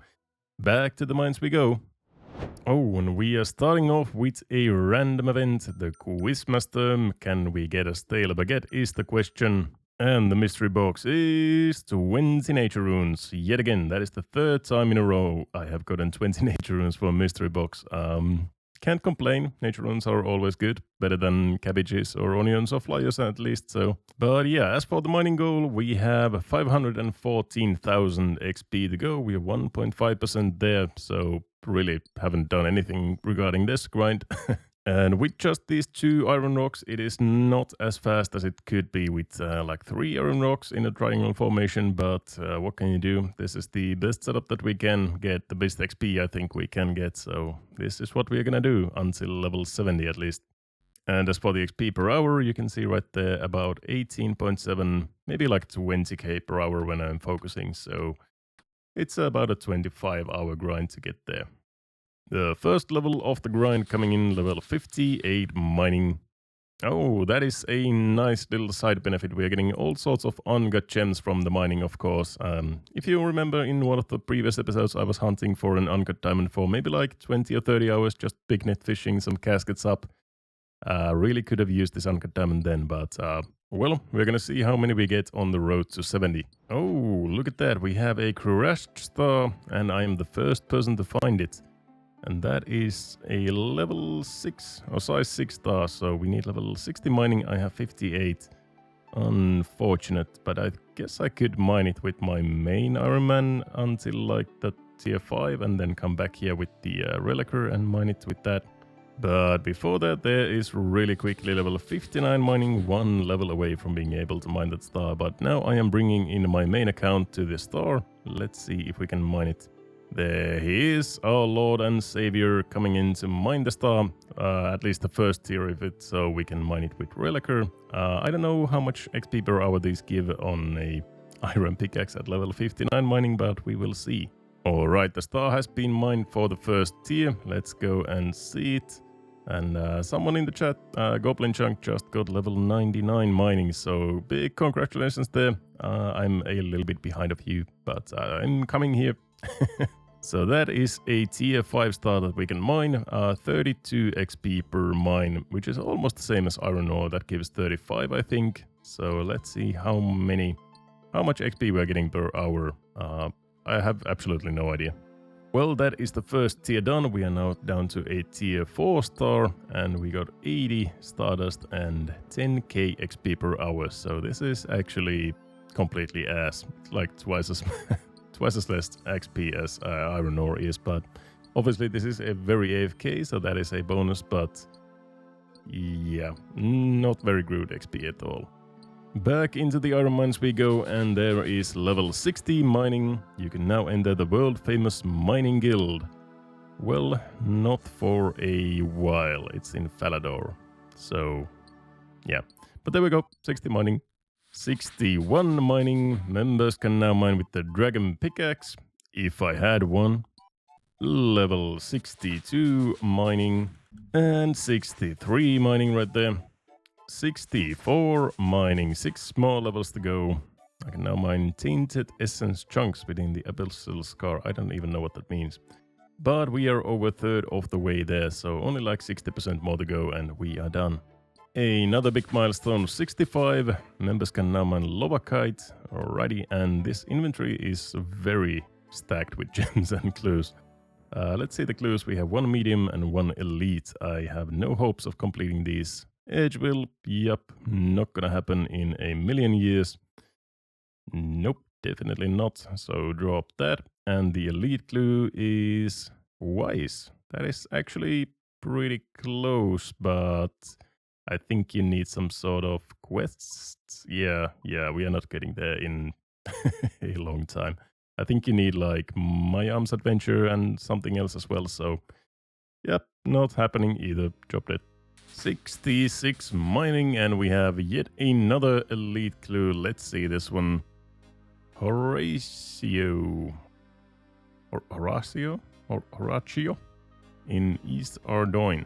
back to the mines we go. Oh, and we are starting off with a random event, the Quizmaster. Can we get a stale baguette is the question. And the mystery box is 20 nature runes. Yet again, that is the 3rd time in a row I have gotten 20 nature runes for a mystery box. Can't complain. Nature runes are always good. Better than cabbages or onions or flyers at least. So, but yeah, as for the mining goal, we have 514,000 XP to go. We are 1.5% there. So really haven't done anything regarding this grind. And with just these 2 iron rocks, it is not as fast as it could be with like 3 iron rocks in a triangle formation, but what can you do? This is the best setup that we can get, the best XP I think we can get, so this is what we're gonna do until level 70 at least. And as for the XP per hour, you can see right there about 18.7, maybe like 20k per hour when I'm focusing, so it's about a 25-hour grind to get there. The first level of the grind coming in, level 58 mining. Oh, that is a nice little side benefit. We are getting all sorts of uncut gems from the mining, of course. If you remember, in one of the previous episodes, I was hunting for an uncut diamond for maybe like 20 or 30 hours, just big net fishing, some caskets up. Really could have used this uncut diamond then, but well, we're gonna see how many we get on the road to 70. Oh, look at that. We have a crashed star, and I am the first person to find it. And that is a level 6 or size 6 star, so we need level 60 mining. I have 58. Unfortunate, but I guess I could mine it with my main Ironman until like the tier 5 and then come back here with the Rellekka and mine it with that. But before that, there is really quickly level 59 mining, 1 level away from being able to mine that star. But now I am bringing in my main account to the star. Let's see if we can mine it. There he is, our Lord and Savior, coming in to mine the star, at least the first tier of it, so we can mine it with Rellekka. I don't know how much XP per hour these give on a iron pickaxe at level 59 mining, but we will see. Alright, the star has been mined for the first tier. Let's go and see it. And someone in the chat, Goblin Chunk, just got level 99 mining, so big congratulations there. I'm a little bit behind of you, but I'm coming here. So that is a tier 5 star that we can mine, 32 XP per mine, which is almost the same as iron ore. That gives 35, I think. So let's see how much XP we're getting per hour. I have absolutely no idea. Well, that is the first tier done. We are now down to a tier 4 star, and we got 80 stardust and 10k XP per hour. So this is actually completely ass. It's like twice as less XP as iron ore is, but obviously this is a very AFK, so that is a bonus, but yeah, not very good XP at all. Back into the iron mines we go, and there is level 60 mining. You can now enter the world famous mining guild. Well, not for a while. It's in Falador. So, yeah. But there we go, 60 mining. 61 mining. Members can now mine with the dragon pickaxe, if I had one. Level 62 mining. And 63 mining right there. 64 mining, 6 more levels to go. I can now mine tainted essence chunks within the abyssal scar. I don't even know what that means. But we are over a third of the way there, so only like 60% more to go and we are done. Another big milestone, 65. Members can now mine Lovakite. Alrighty, and this inventory is very stacked with gems and clues. Let's see the clues. We have 1 medium and 1 elite. I have no hopes of completing these. Edge will, yep, not gonna happen in a million years. Nope, definitely not. So drop that. And the elite clue is wise. That is actually pretty close, but I think you need some sort of quests. Yeah, we are not getting there in a long time. I think you need like My Arms Adventure and something else as well. So, yep, not happening either. Dropped it. 66 mining, and we have yet another elite clue. Let's see this one. Horatio in East Ardoin.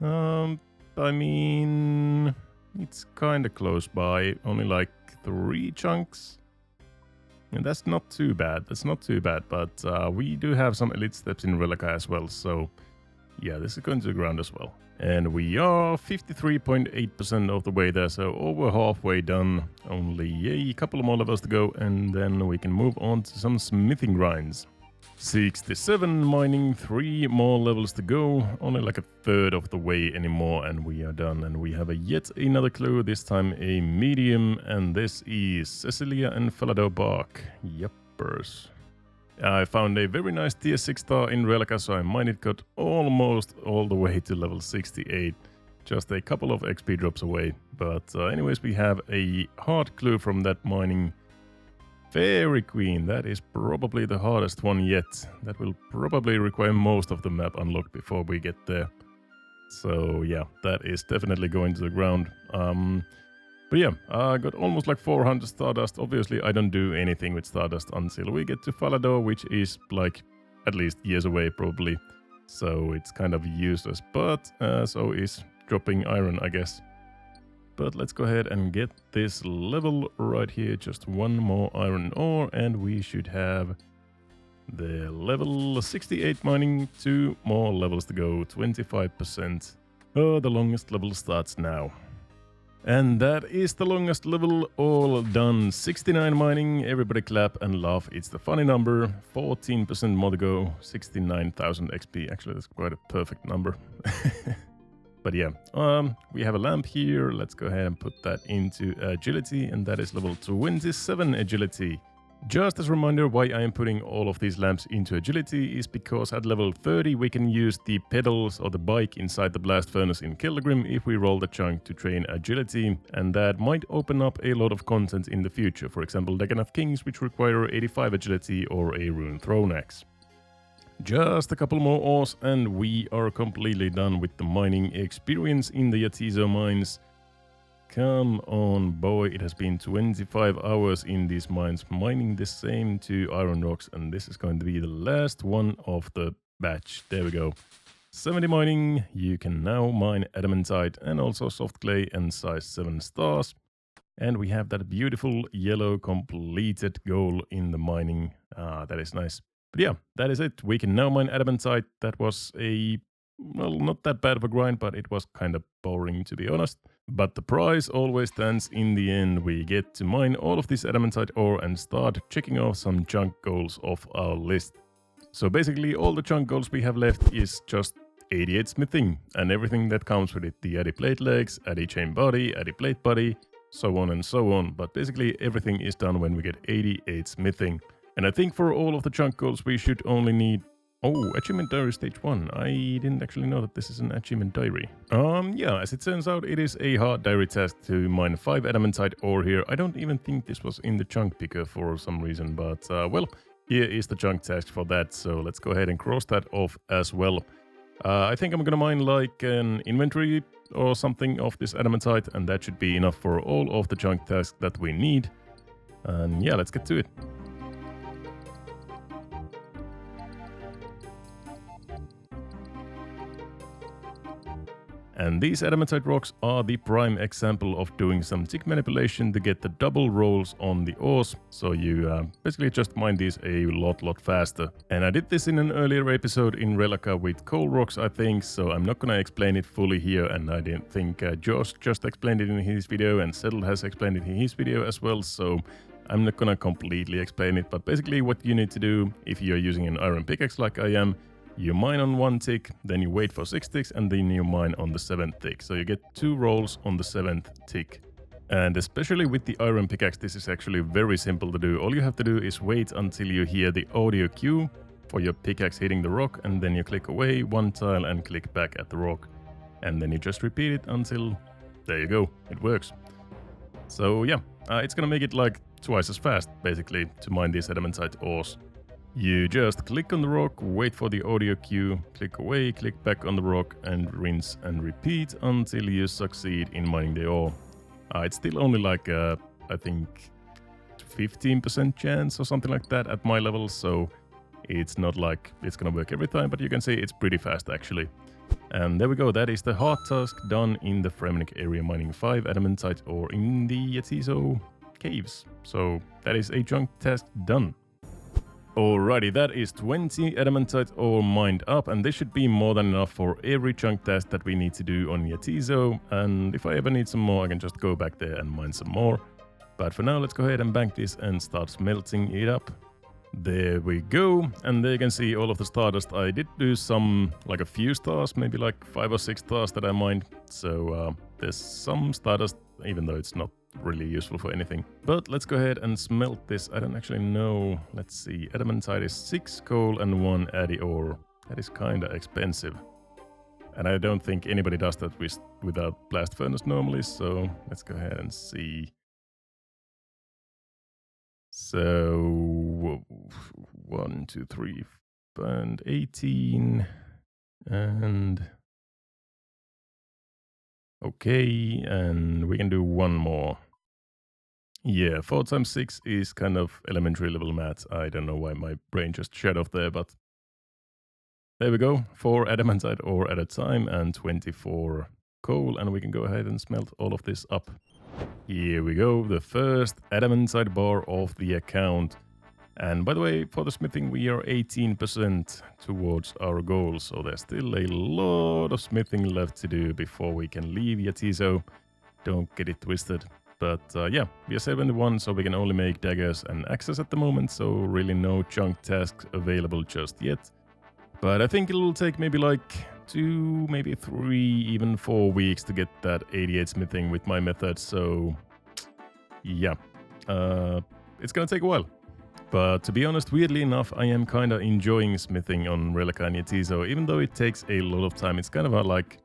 I mean, it's kind of close by, only like 3 chunks. And that's not too bad, but we do have some elite steps in Rellekka as well, so yeah, this is going to the ground as well. And we are 53.8% of the way there, so over halfway done. Only a couple more levels to go, and then we can move on to some smithing grinds. 67 mining, 3 more levels to go. Only like a third of the way anymore, and we are done. And we have yet another clue, this time a medium, and this is Cecilia and Falador Bark. Yuppers. I found a very nice tier 6 star in Rellekka, so I mined it, got almost all the way to level 68. Just a couple of XP drops away. But anyways, we have a hard clue from that mining. Fairy Queen, that is probably the hardest one yet. That will probably require most of the map unlocked before we get there. So yeah, that is definitely going to the ground. But yeah, I got almost like 400 Stardust. Obviously, I don't do anything with Stardust until we get to Falador, which is like at least years away probably. So it's kind of useless, but so is dropping iron, I guess. But let's go ahead and get this level right here. Just 1 more iron ore, and we should have the level 68 mining. 2 more levels to go, 25%. Oh, the longest level starts now. And that is the longest level, all done. 69 mining, everybody clap and laugh, it's the funny number. 14% more to go, 69,000 XP. Actually, that's quite a perfect number. But yeah, we have a lamp here. Let's go ahead and put that into agility, and that is level 27 agility. Just as a reminder, why I am putting all of these lamps into agility is because at level 30 we can use the pedals or the bike inside the blast furnace in Kilgrim if we roll the chunk to train agility, and that might open up a lot of content in the future, for example Dagannath Kings, which require 85 agility, or a rune throne axe. Just a couple more ores and we are completely done with the mining experience in the Yatizo mines. come on, boy. It has been 25 hours in these mines mining the same 2 iron rocks, and this is going to be the last one of the batch. There we go. 70 mining. You can now mine adamantite and also soft clay and size 7 stars. And we have that beautiful yellow completed goal in the mining. That is nice. But yeah, that is it. We can now mine adamantite. That was well, not that bad of a grind, but it was kind of boring, to be honest. But the prize always stands in the end. We get to mine all of this adamantite ore and start checking off some chunk goals off our list. So basically all the chunk goals we have left is just 88 smithing and everything that comes with it. The addy plate legs, addy chain body, addy plate body, so on and so on. But basically everything is done when we get 88 smithing. And I think for all of the chunk goals we should only need... Oh, achievement diary stage 1. I didn't actually know that this is an achievement diary. Yeah, as it turns out, it is a hard diary task to mine 5 adamantite ore here. I don't even think this was in the chunk picker for some reason, but well, here is the chunk task for that. So let's go ahead and cross that off as well. I think I'm gonna mine like an inventory or something of this adamantite, and that should be enough for all of the chunk tasks that we need. And yeah, let's get to it. And these adamantite rocks are the prime example of doing some tick manipulation to get the double rolls on the ores. So you basically just mine these a lot faster. And I did this in an earlier episode in Rellekka with coal rocks, I think, so I'm not gonna explain it fully here, and I didn't think Josh just explained it in his video, and Settle has explained it in his video as well, so I'm not gonna completely explain it. But basically what you need to do if you're using an iron pickaxe like I am, you mine on 1 tick, then you wait for 6 ticks, and then you mine on the 7th tick. So you get 2 rolls on the 7th tick. And especially with the iron pickaxe, this is actually very simple to do. All you have to do is wait until you hear the audio cue for your pickaxe hitting the rock, and then you click away 1 tile and click back at the rock. And then you just repeat it until... there you go, it works. So yeah, it's gonna make it like twice as fast, basically, to mine these adamantite ores. You just click on the rock, wait for the audio cue, click away, click back on the rock, and rinse and repeat until you succeed in mining the ore. It's still only like, I think, 15% chance or something like that at my level, so it's not like it's gonna work every time, but you can see it's pretty fast actually. And there we go, that is the hard task done in the Fremnik area, mining 5 adamantite ore in the Yatizo caves. So that is a chunk task done. Alrighty, that is 20 adamantite ore mined up, and this should be more than enough for every chunk task that we need to do on Yatizo. And if I ever need some more, I can just go back there and mine some more. But for now, let's go ahead and bank this and start smelting it up. There we go, and there you can see all of the stardust. I did do some, like a few stars, maybe like 5 or 6 stars that I mined. So there's some stardust, even though it's not really useful for anything. But let's go ahead and smelt this. I don't actually know. Let's see. Adamantite is 6 coal and 1 addy ore. That is kinda expensive. And I don't think anybody does that without blast furnace normally, so let's go ahead and see. So 1, 2, 3, and 18 and okay, and we can do 1 more. Yeah, 4 times 6 is kind of elementary level math. I don't know why my brain just shut off there, but there we go. 4 adamantite ore at a time and 24 coal, and we can go ahead and smelt all of this up. Here we go, the first adamantite bar of the account. And by the way, for the smithing we are 18% towards our goal, so there's still a lot of smithing left to do before we can leave Yatizo. Don't get it twisted. But yeah, we are 71, so we can only make daggers and axes at the moment, so really no chunk tasks available just yet. But I think it'll take maybe like 2, maybe 3, even 4 weeks to get that 88 smithing with my method, so yeah, it's gonna take a while. But to be honest, weirdly enough, I am kinda enjoying smithing on Rellekka and Yatizo, even though it takes a lot of time. It's kind of like,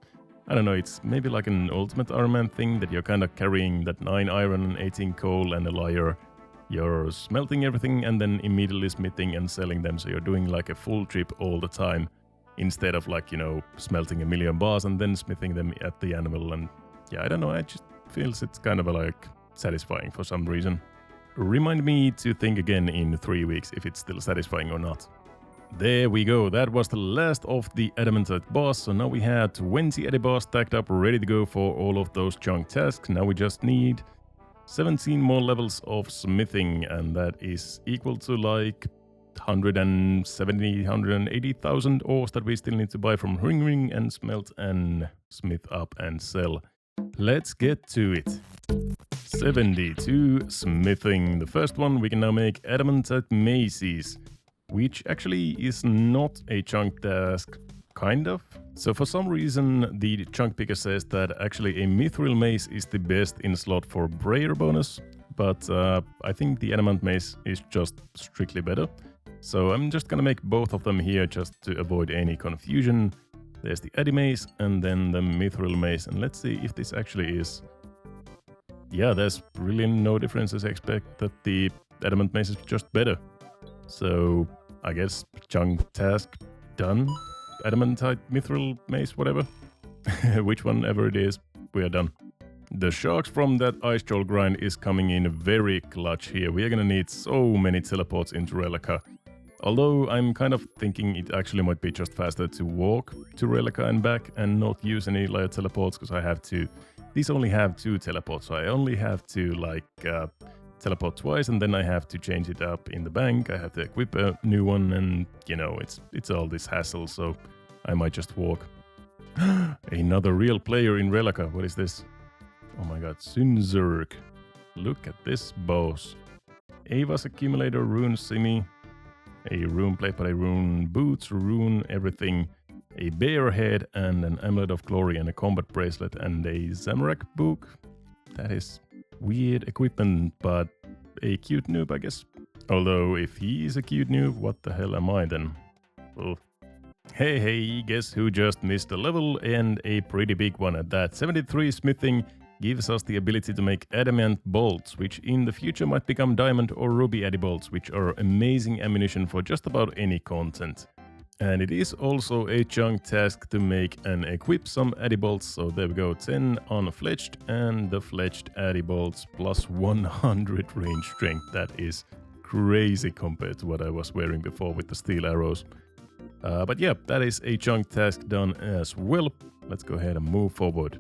I don't know, it's maybe like an ultimate ironman thing that you're kind of carrying that 9 iron and 18 coal and a lyre. You're smelting everything and then immediately smithing and selling them, so you're doing like a full trip all the time, instead of like, you know, smelting 1,000,000 bars and then smithing them at the animal. And yeah, I don't know, feels it's kind of like satisfying for some reason. Remind me to think again in 3 weeks if it's still satisfying or not. There we go, that was the last of the adamantite bars, so now we have 20 Eddie bars stacked up ready to go for all of those chunk tasks. Now we just need 17 more levels of smithing, and that is equal to like 180,000 ores that we still need to buy from Ring and smelt and smith up and sell. Let's get to it. 72 smithing. The first one we can now make adamantite maces, which actually is not a chunk task, kind of. So for some reason the chunk picker says that actually a mithril mace is the best in slot for brayer bonus, but I think the adamant mace is just strictly better. So I'm just gonna make both of them here just to avoid any confusion. There's the Addy mace and then the mithril mace, and let's see if this actually is... Yeah, there's really no differences. I expect that the adamant mace is just better. So I guess chunk task done. Adamantite, mithril mace, whatever. Which one ever it is, we are done. The sharks from that ice troll grind is coming in very clutch here. We are gonna need so many teleports into Rellekka. Although I'm kind of thinking it actually might be just faster to walk to Rellekka and back and not use any layer teleports, because I have to... These only have 2 teleports, so I only have to like teleport twice, and then I have to change it up in the bank. I have to equip a new one, and you know, it's all this hassle, so I might just walk. Another real player in Rellekka. What is this? Oh my god, Sunzurk. Look at this boss. Ava's accumulator, rune simi, a rune plate, but a rune boots, rune everything, a bear head, and an amulet of glory, and a combat bracelet, and a Zamorak book. That is weird equipment, but a cute noob, I guess. Although, if he is a cute noob, what the hell am I then? Well, hey, guess who just missed a level, and a pretty big one at that. 73 smithing gives us the ability to make adamant bolts, which in the future might become diamond or ruby addy bolts, which are amazing ammunition for just about any content. And it is also a chunk task to make and equip some addy bolts, so there we go, 10 unfledged, and the fledged addy bolts plus 100 range strength. That is crazy compared to what I was wearing before with the steel arrows. But yeah, that is a chunk task done as well. Let's go ahead and move forward.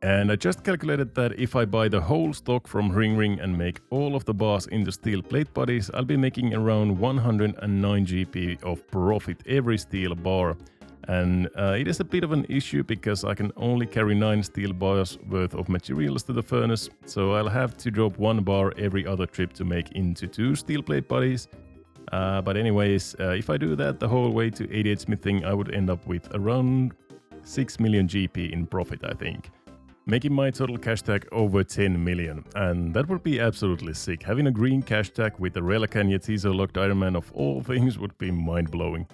And I just calculated that if I buy the whole stock from Ring and make all of the bars into steel plate bodies, I'll be making around 109 GP of profit every steel bar. And it is a bit of an issue because I can only carry 9 steel bars worth of materials to the furnace, so I'll have to drop 1 bar every other trip to make into 2 steel plate bodies. But anyways, if I do that the whole way to 88 smithing, I would end up with around 6 million GP in profit, I think. Making my total cash tag over 10 million, and that would be absolutely sick. Having a green cash tag with the Rellekka and Yetizo locked Ironman of all things would be mind-blowing.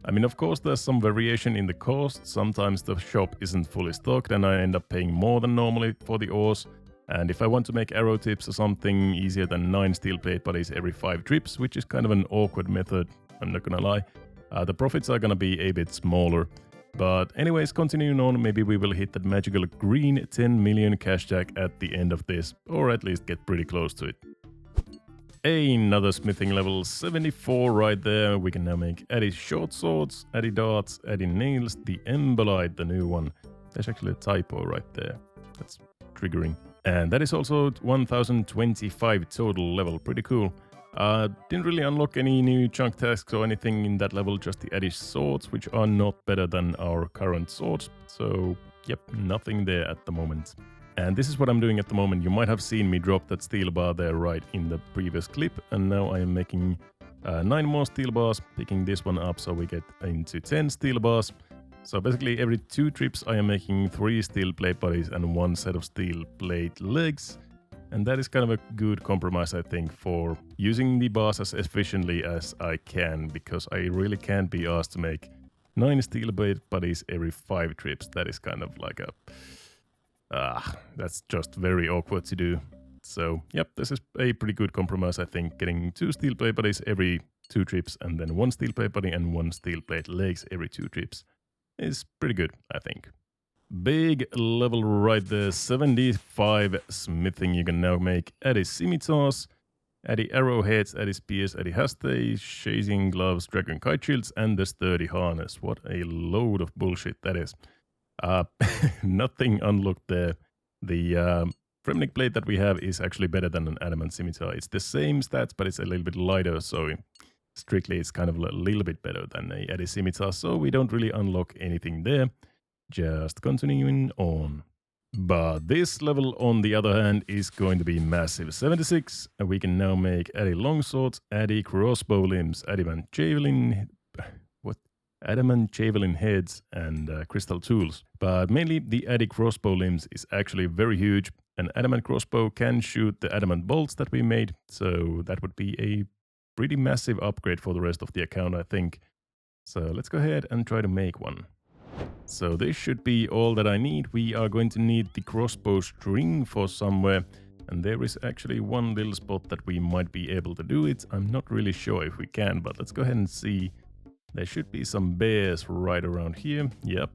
I mean, of course there's some variation in the cost. Sometimes the shop isn't fully stocked and I end up paying more than normally for the ores. And if I want to make arrow tips or something easier than 9 steel plate bodies every 5 trips, which is kind of an awkward method, I'm not gonna lie, the profits are gonna be a bit smaller. But anyways, continuing on, maybe we will hit that magical green 10 million cash tag at the end of this, or at least get pretty close to it. Another smithing level 74 right there. We can now make Addy short swords, Addy darts, Addy nails, the Emberlight, the new one. There's actually a typo right there. That's triggering. And that is also 1025 total level, pretty cool. Didn't really unlock any new chunk tasks or anything in that level, just the Addy swords, which are not better than our current swords. So, yep, nothing there at the moment. And this is what I'm doing at the moment. You might have seen me drop that steel bar there right in the previous clip, and now I am making 9 more steel bars, picking this one up so we get into 10 steel bars. So basically every 2 trips I am making 3 steel plate bodies and 1 set of steel plate legs. And that is kind of a good compromise, I think, for using the bars as efficiently as I can, because I really can't be asked to make 9 steel plate bodies every 5 trips. That is kind of like that's just very awkward to do. So, yep, this is a pretty good compromise, I think, getting 2 steel plate bodies every 2 trips, and then 1 steel plate body and 1 steel plate legs every 2 trips is pretty good, I think. Big level right there. 75 smithing. You can now make Addy scimitars, Addy arrowheads, Addy spears, Addy hastays, chasing gloves, dragon kite shields, and the sturdy harness. What a load of bullshit that is. Nothing unlocked there. The Fremnik blade that we have is actually better than an adamant scimitar. It's the same stats, but it's a little bit lighter, so strictly it's kind of a little bit better than a Addy scimitar, so we don't really unlock anything there. Just continuing on. But this level, on the other hand, is going to be massive. 76, and we can now make Addy longswords, Addy crossbow limbs, adamant javelin... Adamant javelin heads and crystal tools. But mainly the Addy crossbow limbs is actually very huge. An adamant crossbow can shoot the adamant bolts that we made, so that would be a pretty massive upgrade for the rest of the account, I think. So let's go ahead and try to make one. So this should be all that I need. We are going to need the crossbow string for somewhere, and there is actually one little spot that we might be able to do it. I'm not really sure if we can, but let's go ahead and see. There should be some bears right around here. Yep.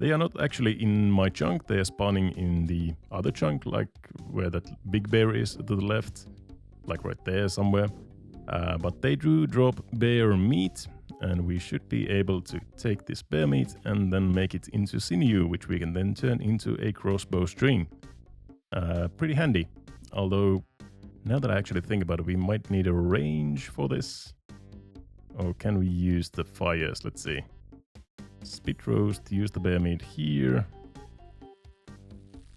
They are not actually in my chunk. They are spawning in the other chunk, like where that big bear is to the left. Like right there somewhere. But they do drop bear meat. And we should be able to take this bear meat and then make it into sinew, which we can then turn into a crossbow string. Pretty handy. Although, now that I actually think about it, we might need a range for this. Or can we use the fires? Let's see. Spit roast, use the bear meat here.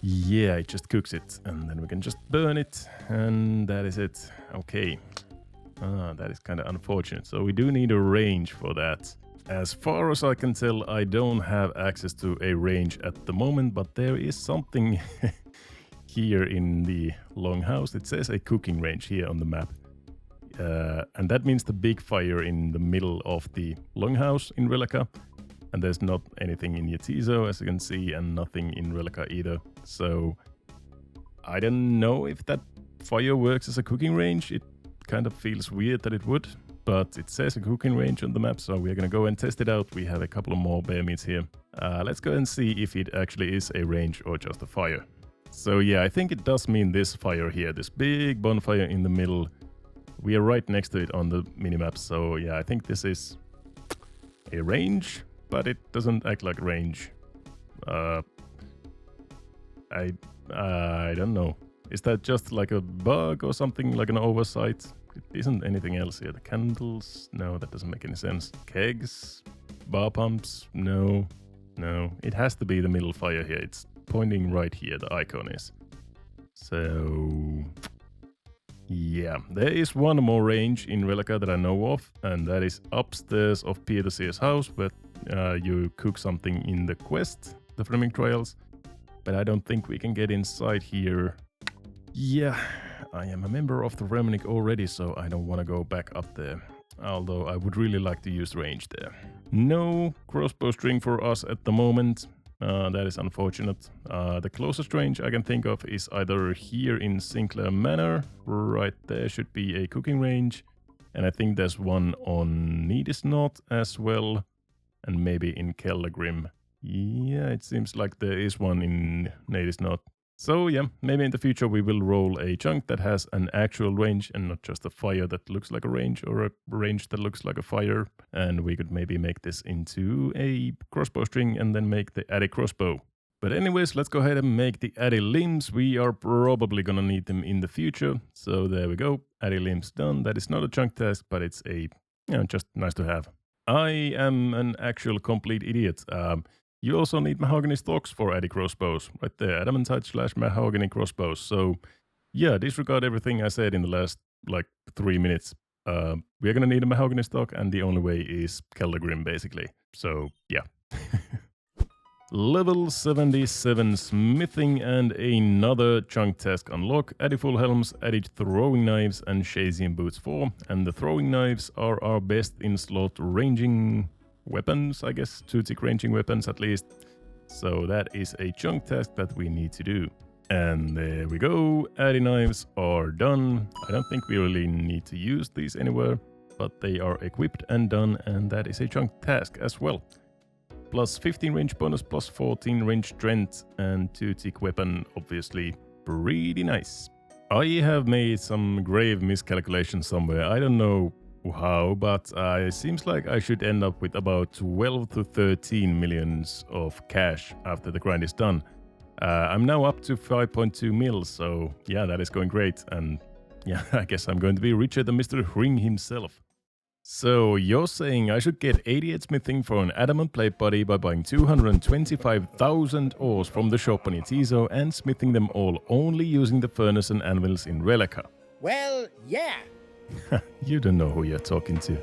Yeah, it just cooks it. And then we can just burn it. And that is it. Okay. That is kind of unfortunate. So we do need a range for that. As far as I can tell, I don't have access to a range at the moment. But there is something here in the longhouse. It says a cooking range here on the map. And that means the big fire in the middle of the longhouse in Rellekka. And there's not anything in Yetizo, as you can see, and nothing in Rellekka either. So I don't know if that fire works as a cooking range. It kind of feels weird that it would, but it says a cooking range on the map, so we're gonna go and test it out. We have a couple of more bear meats here. Let's go and see if it actually is a range or just a fire. So yeah, I think it does mean this fire here, this big bonfire in the middle. We are right next to it on the minimap, so yeah, I think this is a range, but it doesn't act like range. I don't know. Is that just like a bug or something, like an oversight? It isn't anything else here. The candles? No, that doesn't make any sense. Kegs? Bar pumps? No. No. It has to be the middle fire here. It's pointing right here, the icon is. So... yeah, there is one more range in Rellekka that I know of, and that is upstairs of Peter's house, where you cook something in the quest, the Fleming Trials. But I don't think we can get inside here. Yeah, I am a member of the Remnick already, so I don't want to go back up there. Although I would really like to use range there. No crossbow string for us at the moment. That is unfortunate. The closest range I can think of is either here in Sinclair Manor. Right there should be a cooking range. And I think there's one on Needisnot as well. And maybe in Kellergrim. Yeah, it seems like there is one in Needisnot. So yeah, maybe in the future we will roll a chunk that has an actual range and not just a fire that looks like a range or a range that looks like a fire. And we could maybe make this into a crossbow string and then make the Addy crossbow. But anyways, let's go ahead and make the Addy limbs. We are probably gonna need them in the future. So there we go, Addy limbs done. That is not a chunk task, but it's a, just nice to have. I am an actual complete idiot. You also need mahogany stalks for Addy crossbows. Right there, adamantite / mahogany crossbows. So yeah, disregard everything I said in the last like 3 minutes. We're gonna need a mahogany stock, and the only way is Kellergrim basically. So yeah. Level 77 smithing and another chunk task unlock. Addy full helms, Addy throwing knives, and Shazian boots 4. And the throwing knives are our best in slot ranging weapons, I guess, 2-tick ranging weapons at least. So that is a chunk task that we need to do. And there we go, Addy knives are done. I don't think we really need to use these anywhere, but they are equipped and done, and that is a chunk task as well. plus 15 range bonus, plus 14 range strength, and 2 tick weapon, obviously pretty nice. I have made some grave miscalculations somewhere, I don't know how, but it seems like I should end up with about 12 to 13 millions of cash after the grind is done. I'm now up to 5.2 mil, so yeah, that is going great, and yeah, I guess I'm going to be richer than Mr. Ring himself. So you're saying I should get 88 smithing for an adamant plate body by buying 225,000 ores from the shop on Yetizo and smithing them all only using the furnace and anvils in Rellekka? Well, yeah. You don't know who you're talking to.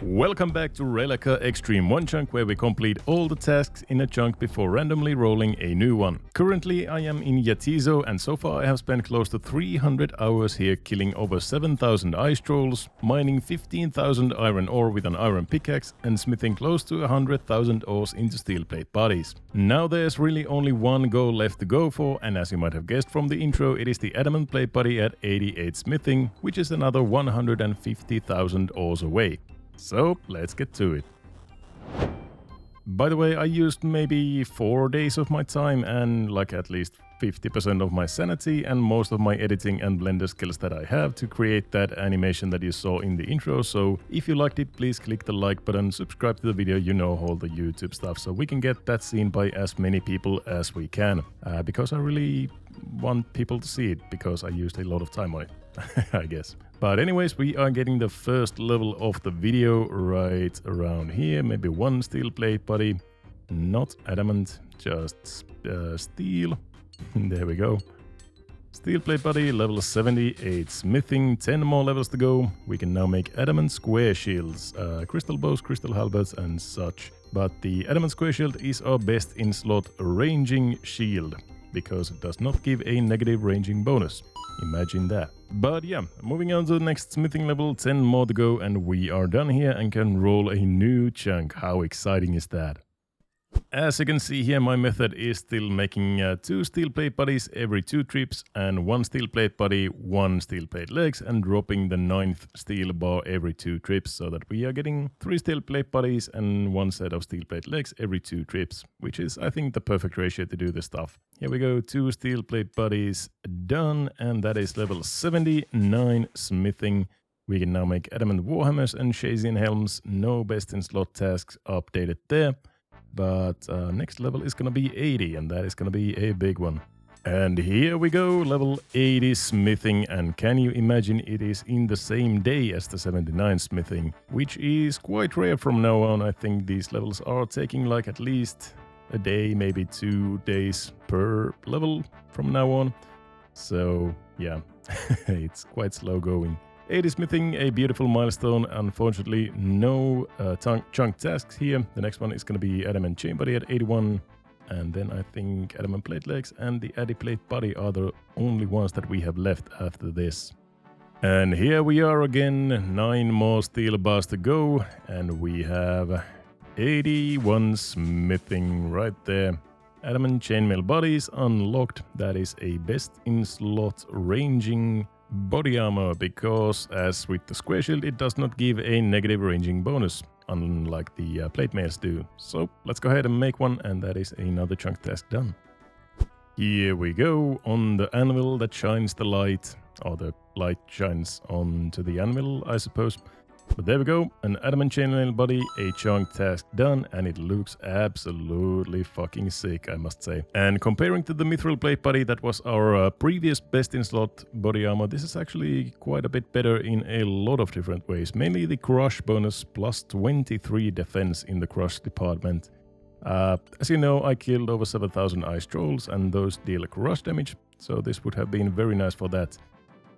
Welcome back to Rellekka Xtreme Onechunk, where we complete all the tasks in a chunk before randomly rolling a new one. Currently I am in Yetizo, and so far I have spent close to 300 hours here killing over 7,000 ice trolls, mining 15,000 iron ore with an iron pickaxe, and smithing close to 100,000 ores into steel plate bodies. Now there's really only one goal left to go for, and as you might have guessed from the intro, it is the adamant plate body at 88 smithing, which is another 150,000 ores away. So, let's get to it. By the way, I used maybe 4 days of my time and like at least 50% of my sanity and most of my editing and blender skills that I have to create that animation that you saw in the intro. So if you liked it, please click the like button, subscribe to the video, you know, all the YouTube stuff, so we can get that seen by as many people as we can. Because I really want people to see it, because I used a lot of time on it, I guess. But anyways, we are getting the first level of the video right around here. Maybe one steel plate body, not adamant, just steel. There we go. Steel plate body, level 78 smithing, 10 more levels to go. We can now make adamant square shields, crystal bows, crystal halberds and such. But the adamant square shield is our best in slot ranging shield, because it does not give a negative ranging bonus. Imagine that. But yeah, moving on to the next smithing level, 10 more to go and we are done here and can roll a new chunk. How exciting is that? As you can see here, my method is still making 2 steel plate bodies every 2 trips and 1 steel plate body, 1 steel plate legs, and dropping the 9th steel bar every 2 trips, so that we are getting 3 steel plate bodies and 1 set of steel plate legs every 2 trips, which is, I think, the perfect ratio to do this stuff. Here we go, 2 steel plate bodies done, and that is level 79 smithing. We can now make adamant warhammers and Shazian helms. No best in slot tasks updated there. But next level is gonna be 80, and that is gonna be a big one. And here we go, level 80 smithing, and can you imagine it is in the same day as the 79 smithing, which is quite rare from now on. I think these levels are taking like at least a day, maybe 2 days per level from now on. So yeah, it's quite slow going. 80 smithing, a beautiful milestone. Unfortunately, no chunk tasks here. The next one is going to be adamant chain body at 81. And then I think adamant plate legs and the addy plate body are the only ones that we have left after this. And here we are again, 9 more steel bars to go. And we have 81 smithing right there. Adamant chainmail bodies unlocked. That is a best in slot ranging body armor, because as with the square shield, it does not give a negative ranging bonus, unlike the plate mails do. So let's go ahead and make one, and that is another chunk task done. Here we go, on the anvil that shines the light, or the light shines onto the anvil, I suppose. But there we go, an adamant chainmail body, a chunk task done, and it looks absolutely fucking sick, I must say. And comparing to the mithril plate body that was our previous best in slot body armor, this is actually quite a bit better in a lot of different ways. Mainly the crush bonus, plus 23 defense in the crush department. As you know, I killed over 7,000 ice trolls, and those deal crush damage, so this would have been very nice for that.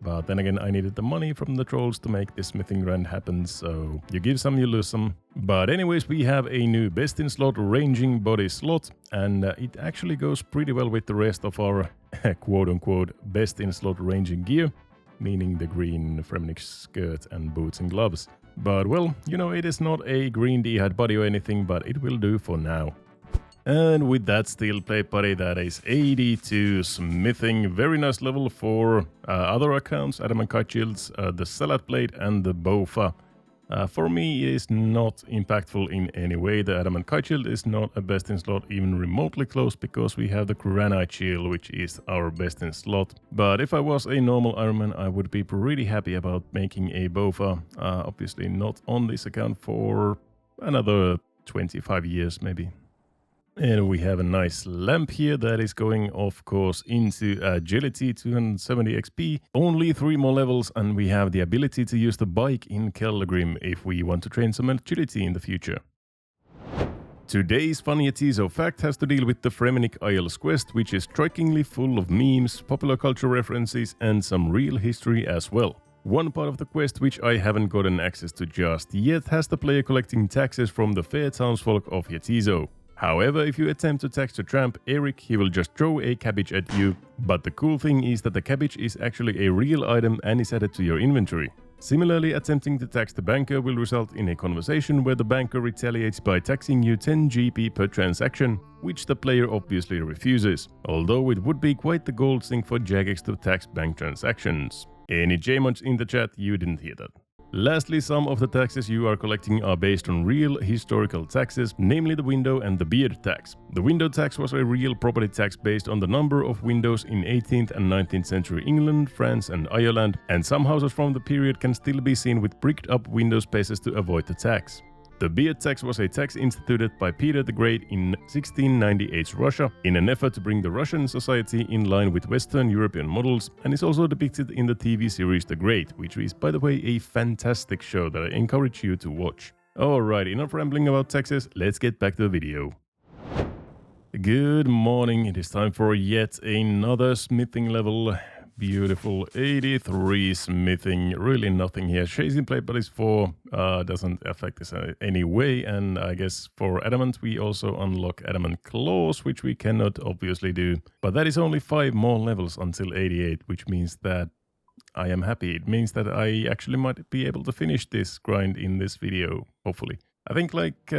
But then again, I needed the money from the trolls to make this smithing run happen, so you give some, you lose some. But anyways, we have a new best in slot ranging body slot, and it actually goes pretty well with the rest of our quote-unquote best in slot ranging gear, meaning the green Fremnik skirt and boots and gloves. But well, you know, it is not a green D-hat body or anything, but it will do for now. And with that steel plate body, that is 82 smithing, very nice level for other accounts, adamant kite shields, the salad plate and the bofa. For me, it is not impactful in any way. The adamant kite shield is not a best in slot even remotely close because we have the granite shield, which is our best in slot. But if I was a normal Ironman, I would be pretty happy about making a bofa. Obviously not on this account for another 25 years maybe. And we have a nice lamp here that is going, of course, into agility, 270 XP. Only 3 more levels, and we have the ability to use the bike in Kelgrim if we want to train some agility in the future. Today's funny Yetizo fact has to deal with the Fremnik Isles quest, which is strikingly full of memes, popular culture references, and some real history as well. One part of the quest which I haven't gotten access to just yet has the player collecting taxes from the fair townsfolk of Yetizo. However, if you attempt to tax the tramp Eric, he will just throw a cabbage at you, but the cool thing is that the cabbage is actually a real item and is added to your inventory. Similarly, attempting to tax the banker will result in a conversation where the banker retaliates by taxing you 10 GP per transaction, which the player obviously refuses, although it would be quite the gold thing for Jagex to tax bank transactions. Any J-mods in the chat, you didn't hear that. Lastly, some of the taxes you are collecting are based on real historical taxes, namely the window and the beard tax. The window tax was a real property tax based on the number of windows in 18th and 19th century England, France and Ireland, and some houses from the period can still be seen with bricked up window spaces to avoid the tax. The beard tax was a tax instituted by Peter the Great in 1698's Russia in an effort to bring the Russian society in line with Western European models, and is also depicted in the TV series The Great, which is, by the way, a fantastic show that I encourage you to watch. Alright, enough rambling about taxes, let's get back to the video. Good morning, it is time for yet another smithing level. Beautiful, 83 smithing, really nothing here. Chasing plate bodies 4 doesn't affect us any way, and I guess for adamant we also unlock adamant claws, which we cannot obviously do. But that is only 5 more levels until 88, which means that I am happy. It means that I actually might be able to finish this grind in this video, hopefully. I think like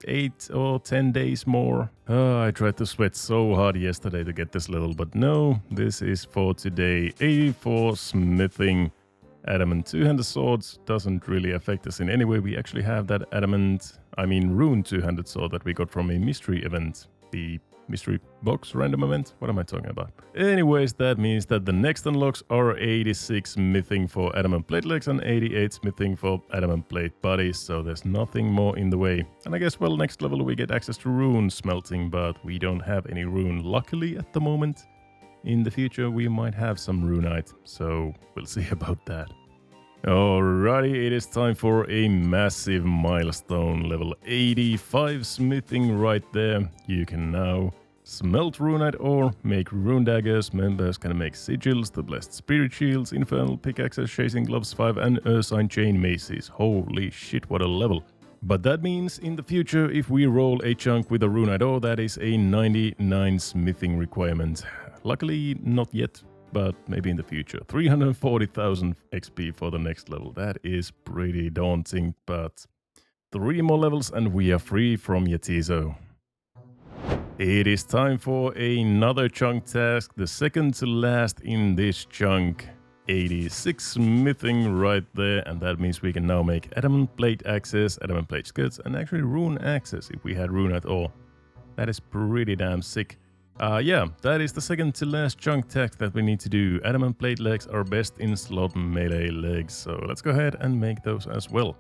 8 or 10 days more. I tried to sweat so hard yesterday to get this level, but no, this is for today. 84 smithing. Adamant two-handed swords doesn't really affect us in any way. We actually have that rune two-handed sword that we got from a mystery event. The mystery box random event? What am I talking about? Anyways, that means that the next unlocks are 86 smithing for adamant plate legs and 88 smithing for adamant plate bodies, so there's nothing more in the way. And I guess, well, next level we get access to rune smelting, but we don't have any rune luckily at the moment. In the future we might have some runite, so we'll see about that. Alrighty, it is time for a massive milestone, level 85 smithing right there. You can now smelt runite ore, make rune daggers, members can make sigils, the blessed spirit shields, infernal pickaxes, chasing gloves 5 and ursine chain maces. Holy shit, what a level. But that means in the future, if we roll a chunk with a runite ore, that is a 99 smithing requirement. Luckily, not yet. But maybe in the future. 340,000 XP for the next level. That is pretty daunting, but 3 more levels and we are free from Yetizo. It is time for another chunk task, the second to last in this chunk. 86 smithing right there, and that means we can now make adamant plate axes, adamant plate skirts, and actually rune axes if we had rune at all. That is pretty damn sick. Yeah, that is the second to last chunk task that we need to do. Adamant plate legs are best in slot melee legs, so let's go ahead and make those as well.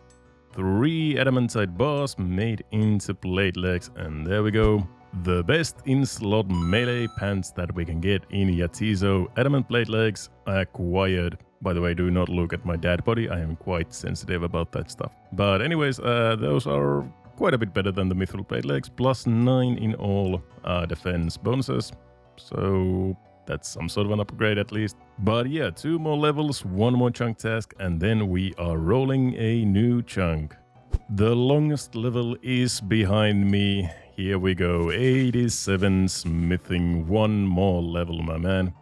3 adamantite bars made into plate legs, and there we go. The best in slot melee pants that we can get in Yetizo. Adamant plate legs acquired. By the way, do not look at my dad body, I am quite sensitive about that stuff. But anyways, those are quite a bit better than the mithril plate legs, plus 9 in all defense bonuses. So That's some sort of an upgrade at least. But yeah, 2 more levels, 1 more chunk task, and then we are rolling a new chunk. The longest level is behind me. Here we go, 87 smithing, 1 more level, my man.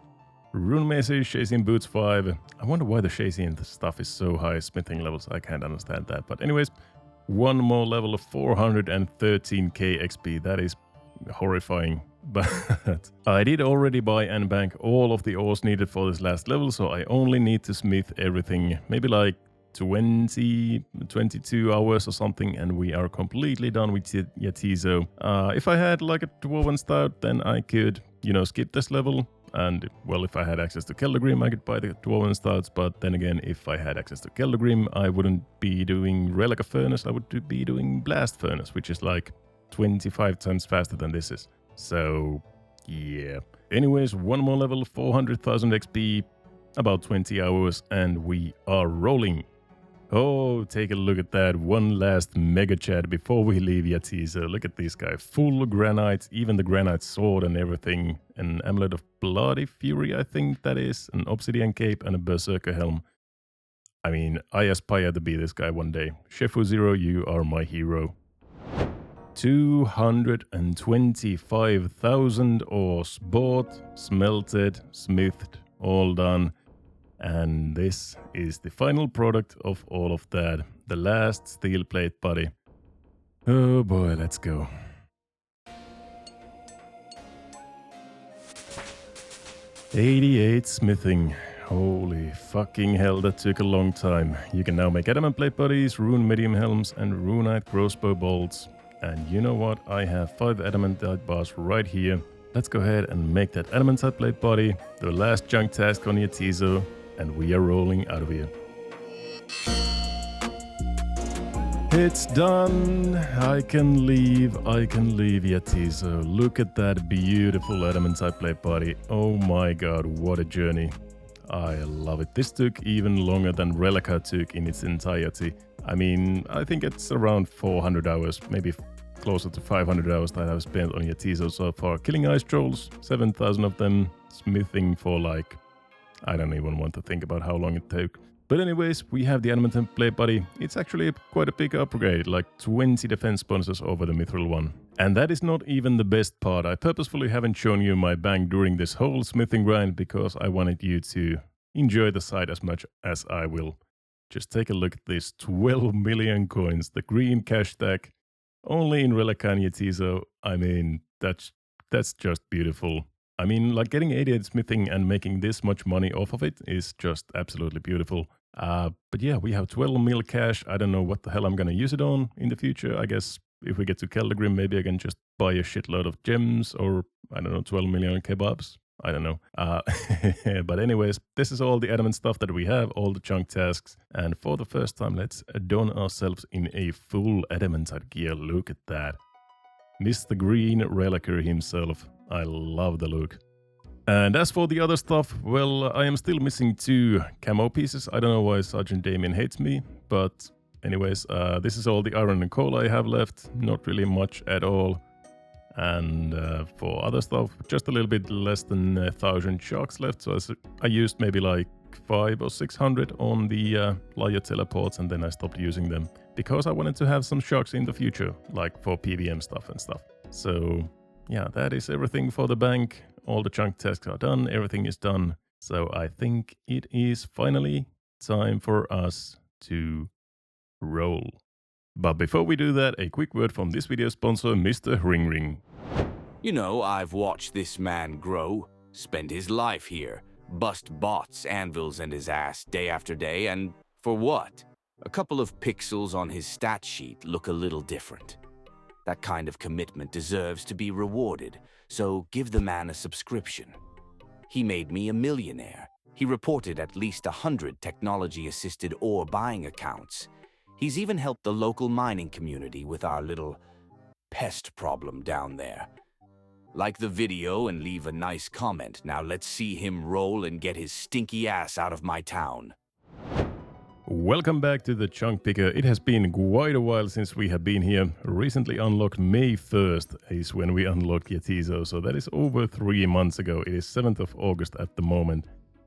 Rune Maces, Chasing Boots 5. I wonder why the chasing stuff is so high, smithing levels, I can't understand that. But anyways, 1 more level of 413k XP, that is horrifying. But I did already buy and bank all of the ores needed for this last level, so I only need to smith everything, maybe like 22 hours or something, and we are completely done with Yatizo. If I had like a Dwarven Stout, then I could, you know, skip this level. And, well, if I had access to Keldagrim, I could buy the Dwarven Stouts, but then again, if I had access to Keldagrim, I wouldn't be doing Rellekka Furnace, I would be doing Blast Furnace, which is like 25 times faster than this is. So, yeah. Anyways, 1 more level, 400,000 XP, about 20 hours, and we are rolling. Oh, take a look at that. One last mega chat before we leave Yatizo. Look at this guy. Full granite, even the granite sword and everything. An amulet of bloody fury, I think that is. An obsidian cape and a berserker helm. I mean, I aspire to be this guy one day. Shefu Zero, you are my hero. 225,000 ores bought, smelted, smithed, all done. And this is the final product of all of that. The last steel plate body. Oh boy, let's go. $88 smithing. Holy fucking hell, that took a long time. You can now make adamant plate bodies, rune medium helms, and runite crossbow bolts. And you know what? I have 5 adamantite bars right here. Let's go ahead and make that adamantite plate body. The last junk task on Yatizo. And we are rolling out of here. It's done. I can leave Yatizo. Look at that beautiful adamantite plate body. Oh my god, what a journey. I love it. This took even longer than Rellekka took in its entirety. I mean, I think it's around 400 hours, maybe closer to 500 hours that I've spent on Yatizo so far. Killing ice trolls, 7,000 of them, smithing for like, I don't even want to think about how long it took. But anyways, we have the adamantite plate body. It's actually quite a big upgrade, like 20 defense bonuses over the mithril one. And that is not even the best part. I purposefully haven't shown you my bank during this whole smithing grind because I wanted you to enjoy the sight as much as I will. Just take a look at this, 12 million coins, the green cash stack, only in Rellekka and Yatizo. I mean, that's just beautiful. I mean, like getting 88 smithing and making this much money off of it is just absolutely beautiful. But yeah, we have 12 mil cash. I don't know what the hell I'm going to use it on in the future. I guess if we get to Keldagrim, maybe I can just buy a shitload of gems or, I don't know, 12 million kebabs. I don't know. But anyways, this is all the adamant stuff that we have, all the chunk tasks. And for the first time, let's adorn ourselves in a full adamantite gear. Look at that. Mr. Green Rellekka himself. I love the look. And as for the other stuff, well, I am still missing 2 camo pieces. I don't know why Sergeant Damien hates me, but anyways, this is all the iron and coal I have left. Not really much at all. And for other stuff, just a little bit less than 1,000 sharks left. So I used maybe like 500 or 600 on the Liar teleports, and then I stopped using them because I wanted to have some sharks in the future, like for PVM stuff and stuff. So yeah, that is everything for the bank. All the chunk tasks are done. Everything is done. So I think it is finally time for us to roll. But before we do that, a quick word from this video sponsor, Mr. Ring Ring. You know, I've watched this man grow, spend his life here, bust bots, anvils, and his ass day after day, and for what? A couple of pixels on his stat sheet look a little different. That kind of commitment deserves to be rewarded, so give the man a subscription. He made me a millionaire. He reported at least 100 technology-assisted ore buying accounts. He's even helped the local mining community with our little pest problem down there. Like the video and leave a nice comment. Now let's see him roll and get his stinky ass out of my town. Welcome back to the Chunk Picker. It has been quite a while since we have been here. Recently unlocked May 1st is when we unlocked Yetizo, so that is over 3 months ago. It is 7th of August at the moment.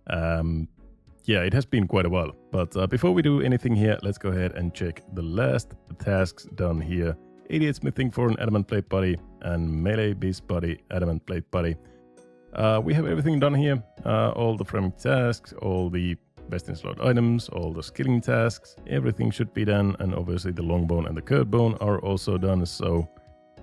Yeah, it has been quite a while. But before we do anything here, let's go ahead and check the last tasks done here. Idiot smithing for an adamant plate body and melee beast body, adamant plate body. We have everything done here. All the framing tasks, all the best in slot items, all the skilling tasks, everything should be done, and obviously the long bone and the curved bone are also done, so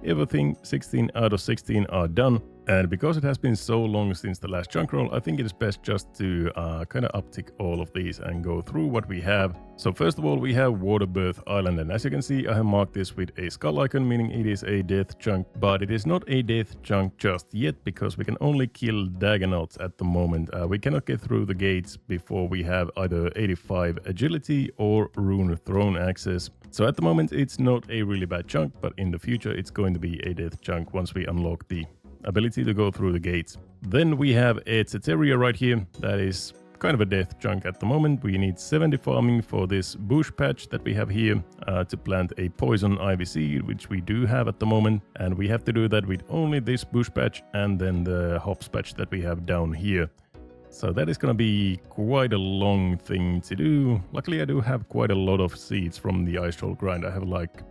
everything 16 out of 16 are done. And because it has been so long since the last chunk roll, I think it is best just to kind of uptick all of these and go through what we have. So first of all, we have Waterbirth Island, and as you can see, I have marked this with a skull icon, meaning it is a death chunk, but it is not a death chunk just yet, because we can only kill Dagonauts at the moment. We cannot get through the gates before we have either 85 agility or rune throne access. So at the moment, it's not a really bad chunk, but in the future, it's going to be a death chunk once we unlock the ability to go through the gates. Then we have a Tseteria right here. That is kind of a death chunk at the moment. We need 70 farming for this bush patch that we have here to plant a poison ivy seed, which we do have at the moment. And we have to do that with only this bush patch and then the hops patch that we have down here. So that is going to be quite a long thing to do. Luckily, I do have quite a lot of seeds from the ice troll grind. I have like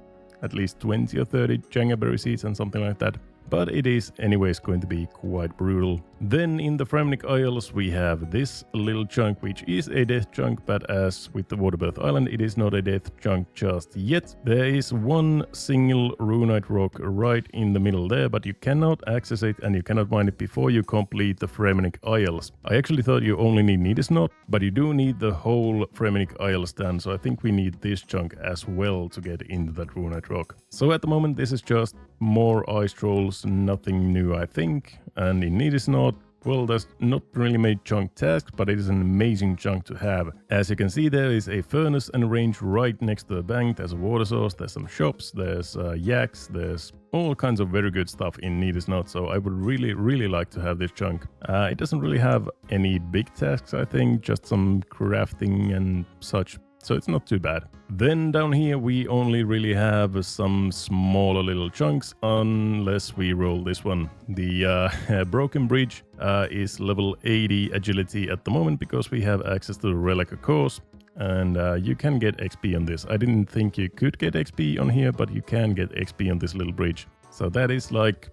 at least 20 or 30 Jangaberry seeds and something like that. But it is anyways going to be quite brutal. Then in the Framnik Isles we have this little chunk, which is a death chunk, but as with the Waterbirth Island, it is not a death chunk just yet. There is one single runite rock right in the middle there, but you cannot access it and you cannot mine it before you complete the Framnik Isles. I actually thought you only need Nidisnot, but you do need the whole Framnik Isles stand, so I think we need this chunk as well to get into that runite rock. So at the moment this is just more ice trolls, nothing new I think, and in Nidisnot, well, that's not really made chunk task, but it is an amazing chunk to have. As you can see, there is a furnace and range right next to the bank. There's a water source, there's some shops, there's yaks, there's all kinds of very good stuff in Nidisnot, so I would really like to have this chunk. It doesn't really have any big tasks, I think, just some crafting and such. So it's not too bad. Then down here we only really have some smaller little chunks unless we roll this one. The Broken Bridge is level 80 agility at the moment because we have access to the Rellekka course, and you can get XP on this. I didn't think you could get XP on here, but you can get XP on this little bridge. So that is like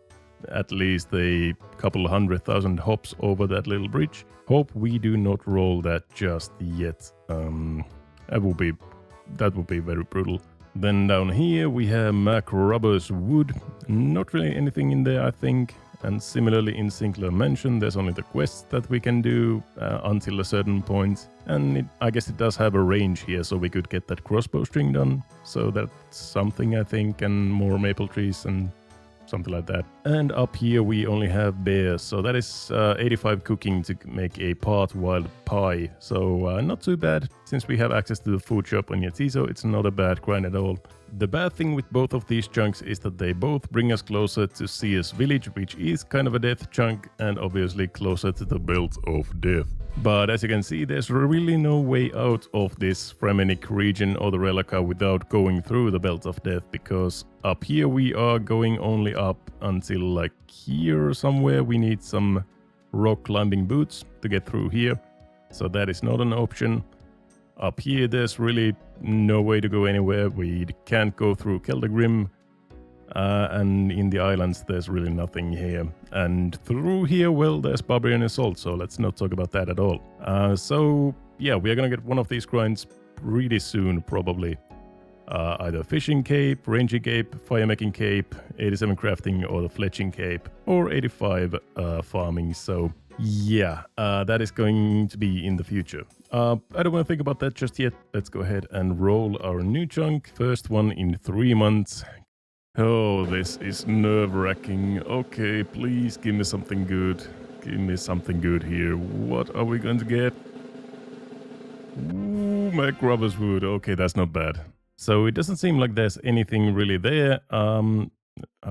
at least a couple 100,000 hops over that little bridge. Hope we do not roll that just yet. That would be very brutal. Then down here we have Macrobber's Wood. Not really anything in there, I think. And similarly in Sinclair Mansion, there's only the quests that we can do until a certain point. And I guess it does have a range here, so we could get that crossbow string done. So that's something, I think, and more maple trees and something like that. And up here we only have bears, so that is 85 cooking to make a part wild pie. So not too bad, since we have access to the food shop on Yetizo, it's not a bad grind at all. The bad thing with both of these chunks is that they both bring us closer to CS Village, which is kind of a death chunk, and obviously closer to the Belt of Death. But as you can see, there's really no way out of this Fremennik region or the Rellekka without going through the Belt of Death, because up here we are going only up until like here somewhere. We need some rock climbing boots to get through here, so that is not an option. Up here there's really no way to go anywhere. We can't go through Keldagrim, and in the islands there's really nothing here. And through here, well, there's Barbarian Assault, so let's not talk about that at all. So yeah, we are gonna get one of these grinds pretty soon, probably. Either Fishing Cape, Ranging Cape, Firemaking Cape, 87 Crafting, or the Fletching Cape, or 85 Farming. So yeah, that is going to be in the future. I don't want to think about that just yet. Let's go ahead and roll our new chunk. First one in 3 months. Oh, this is nerve-wracking. Okay, please give me something good. Give me something good here. What are we going to get? Ooh, Macrobber's Wood. Okay, that's not bad. So it doesn't seem like there's anything really there. How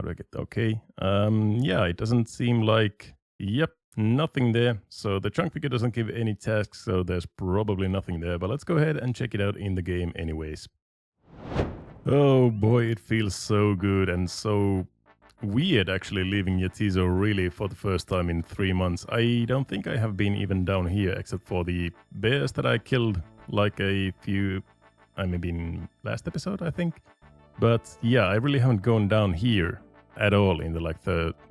do I get... Okay. Yeah, it doesn't seem like... Yep, nothing there. So the chunk picker doesn't give any tasks, so there's probably nothing there. But let's go ahead and check it out in the game anyways. Oh boy, it feels so good and so weird actually leaving Yatizo really for the first time in 3 months. I don't think I have been even down here except for the bears that I killed like maybe in last episode, I think. But yeah, I really haven't gone down here at all in the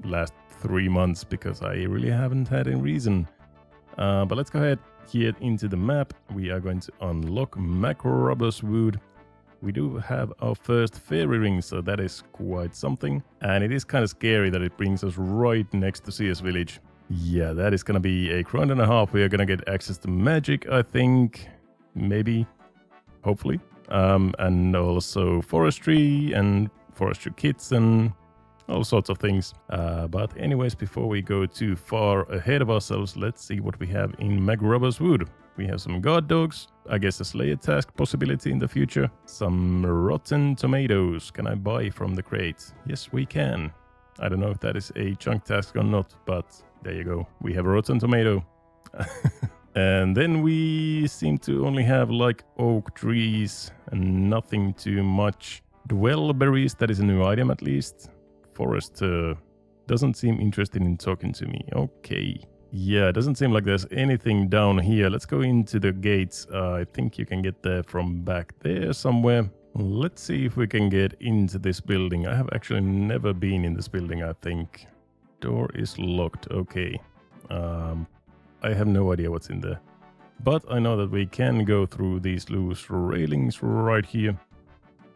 last 3 months because I really haven't had any reason. But let's go ahead here into the map. We are going to unlock Macrobus Wood. We do have our first fairy ring, so that is quite something. And it is kind of scary that it brings us right next to CS Village. Yeah, that is going to be a round and a half. We are going to get access to magic, I think. Maybe. Hopefully. And also forestry and forestry kits and all sorts of things. But anyways, before we go too far ahead of ourselves, let's see what we have in Macrobus Wood. We have some guard dogs, I guess a slayer task possibility in the future. Some rotten tomatoes. Can I buy from the crate? Yes, we can. I don't know if that is a chunk task or not, but there you go. We have a rotten tomato. And then we seem to only have like oak trees and nothing too much. Dwell berries, that is a new item at least. Forest doesn't seem interested in talking to me. Okay. Yeah, it doesn't seem like there's anything down here. Let's go into the gates. I think you can get there from back there somewhere. Let's see if we can get into this building. I have actually never been in this building, I think. Door is locked. Okay. I have no idea what's in there. But I know that we can go through these loose railings right here.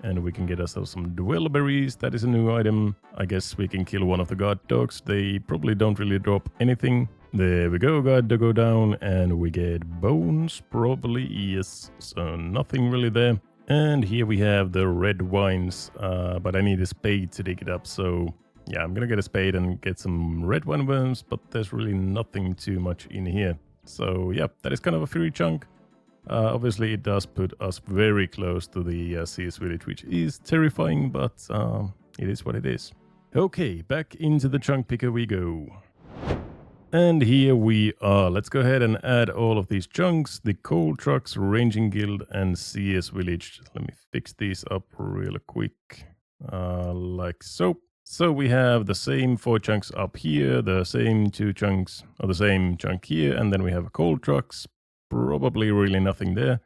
And we can get ourselves some dwell berries. That is a new item. I guess we can kill one of the guard dogs. They probably don't really drop anything. There we go, guard dog go down, and we get bones, probably, yes, so nothing really there. And here we have the red wines, but I need a spade to dig it up, so yeah, I'm gonna get a spade and get some red wine worms, but there's really nothing too much in here. So yeah, that is kind of a free chunk. Obviously it does put us very close to the CS Village, which is terrifying, but it is what it is. Okay, back into the chunk picker we go. And here we are. Let's go ahead and add all of these chunks, the coal trucks, ranging guild, and CS Village. Let me fix these up real quick, like so. So we have the same 4 chunks up here, the same 2 chunks, or the same chunk here, and then we have coal trucks, probably really nothing there.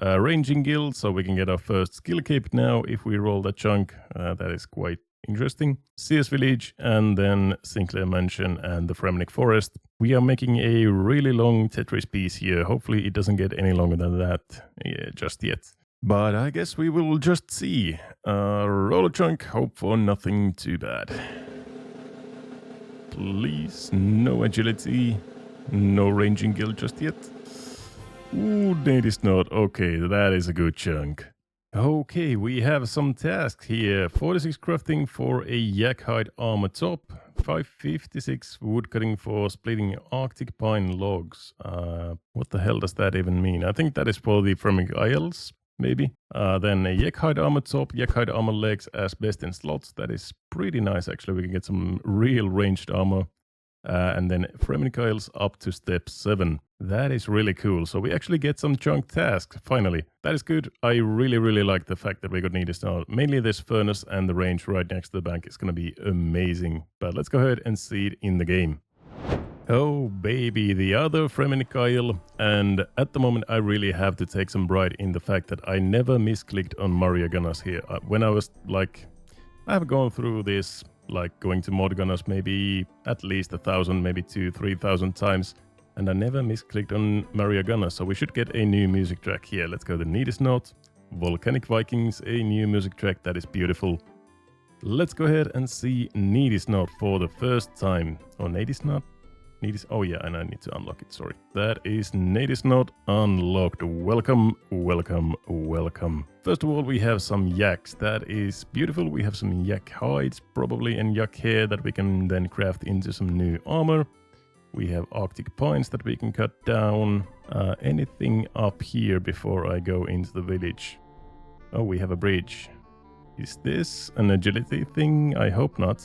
Ranging guild, so we can get our first skill cape now if we roll that chunk. That is quite interesting. CS Village, and then Sinclair Mansion and the Fremnik Forest. We are making a really long Tetris piece here. Hopefully it doesn't get any longer than that just yet. But I guess we will just see. Roll a chunk, hope for nothing too bad. Please, no agility, no ranging guild just yet. Ooh, it is not. Okay, that is a good chunk. Okay, we have some tasks here. 46 crafting for a yak hide armor top. 556 wood cutting for splitting Arctic pine logs. What the hell does that even mean? I think that is for the Fremnik Isles, maybe. Then a yak hide armor top, yak hide armor legs as best in slots. That is pretty nice actually. We can get some real ranged armor. And then Fremnik Isles up to step 7. That is really cool. So we actually get some chunk tasks, finally. That is good. I really like the fact that we got needed now. Mainly this furnace and the range right next to the bank is going to be amazing. But let's go ahead and see it in the game. Oh baby, the other Fremnik Isle. And at the moment I really have to take some pride in the fact that I never misclicked on Maria Gunners here. When I was like, I have gone through this, like going to mod gunners maybe at least 1,000, maybe 2,000-3,000 times. And I never misclicked on Maria Gunners, so we should get a new music track here. Let's go to Needis Knot, Volcanic Vikings, a new music track that is beautiful. Let's go ahead and see Needis Knot for the first time. Oh, Needis Knot? Oh yeah, and I need to unlock it, sorry. That is Needis Knot unlocked. Welcome, welcome, welcome. First of all, we have some yaks. That is beautiful. We have some yak hides, probably, and yak hair that we can then craft into some new armor. We have Arctic pines that we can cut down. Anything up here before I go into the village? Oh, we have a bridge. Is this an agility thing? I hope not.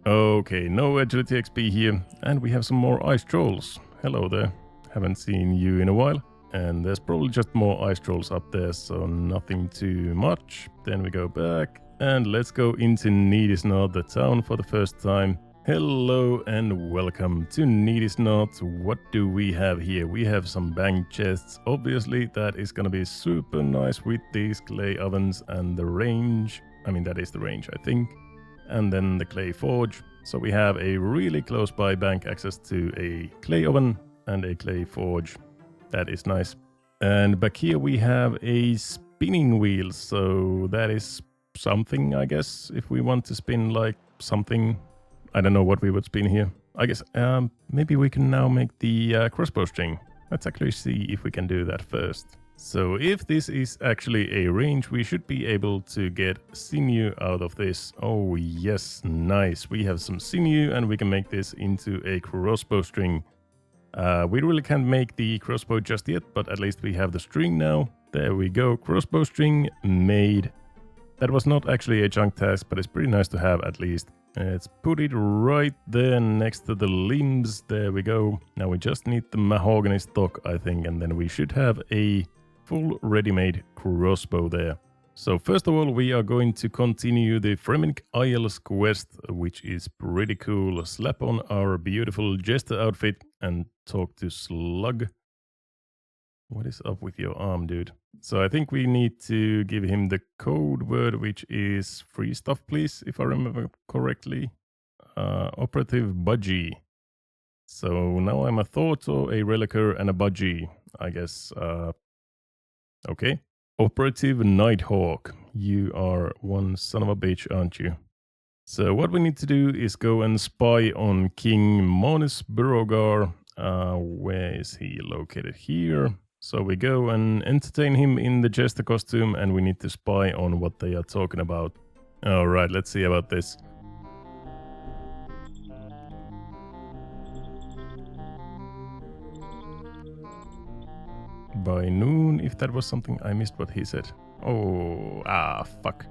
Okay, no agility XP here, and we have some more ice trolls. Hello there, haven't seen you in a while. And there's probably just more ice trolls up there, so nothing too much. Then we go back, and let's go into Needisnot, the town, for the first time. Hello and welcome to Needisnot. What do we have here? We have some bank chests. Obviously, that is gonna be super nice with these clay ovens and the range. I mean, that is the range, I think. And then the clay forge. So we have a really close by bank access to a clay oven and a clay forge. That is nice. And back here we have a spinning wheel. So that is something, I guess, if we want to spin like something. I don't know what we would spin here. I guess maybe we can now make the crossbow string. Let's actually see if we can do that first. So if this is actually a range, we should be able to get sinew out of this. Oh yes, nice. We have some sinew and we can make this into a crossbow string. We really can't make the crossbow just yet, but at least we have the string now. There we go, crossbow string made. That was not actually a chunk task, but it's pretty nice to have at least. Let's put it right there next to the limbs. There we go. Now we just need the mahogany stock, I think, and then we should have a full ready-made crossbow there. So first of all, we are going to continue the Fremennik Isles quest, which is pretty cool. Slap on our beautiful jester outfit and talk to Slug. What is up with your arm, dude? So I think we need to give him the code word, which is free stuff, please, if I remember correctly. Operative budgie. So now I'm a Thorto, a Rellekka, and a budgie, I guess. Okay. Operative Nighthawk. You are one son of a bitch, aren't you? So what we need to do is go and spy on King Monis Burogar. Where is he located? Here. So we go and entertain him in the jester costume, and we need to spy on what they are talking about. Alright, let's see about this. By noon, if that was something I missed what he said. Oh, fuck.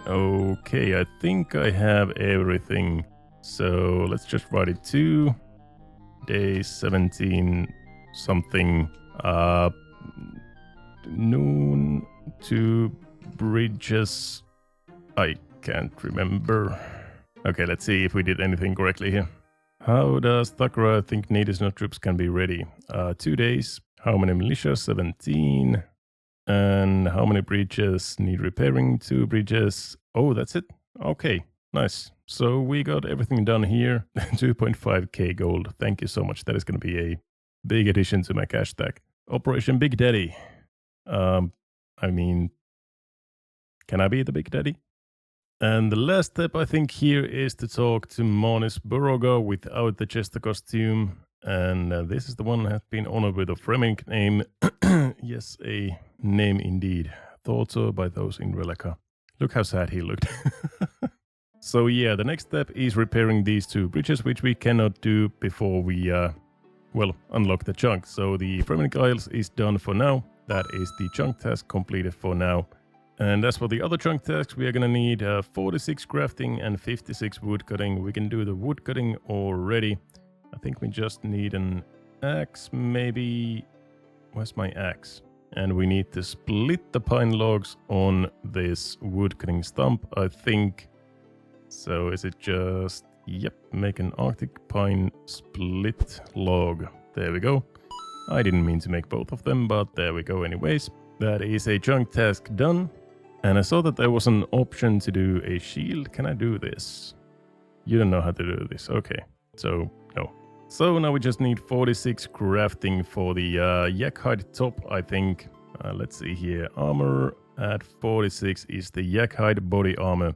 Okay, I think I have everything. So let's just write it to day 17 something. Noon to bridges. I can't remember. Okay, let's see if we did anything correctly here. How does Thakra think Needisnot troops can be ready? 2 days. How many militia? 17. And how many bridges need repairing? 2 bridges. Oh, that's it? Okay, nice. So we got everything done here. 2.5k gold. Thank you so much. That is going to be a big addition to my cash stack. Operation Big Daddy. I mean, can I be the Big Daddy? And the last step I think here is to talk to Monis Burogar without the jester costume. And this is the one that has been honored with a Fremennik name. Yes, a name indeed. Thought so by those in Rellekka. Look how sad he looked. So yeah, the next step is repairing these 2 bridges, which we cannot do before we, unlock the chunk. So the Fremennik Isles is done for now. That is the chunk task completed for now. And as for the other chunk tasks, we are going to need 46 crafting and 56 wood cutting. We can do the wood cutting already. I think we just need an axe, maybe. Where's my axe? And we need to split the pine logs on this wood cutting stump, I think. So is it just... Yep, make an Arctic pine split log. There we go. I didn't mean to make both of them, but there we go anyways. That is a chunk task done. And I saw that there was an option to do a shield. Can I do this? You don't know how to do this. Okay, so no. So now we just need 46 crafting for the yak hide top, I think. Let's see here. Armor at 46 is the yak hide body armor.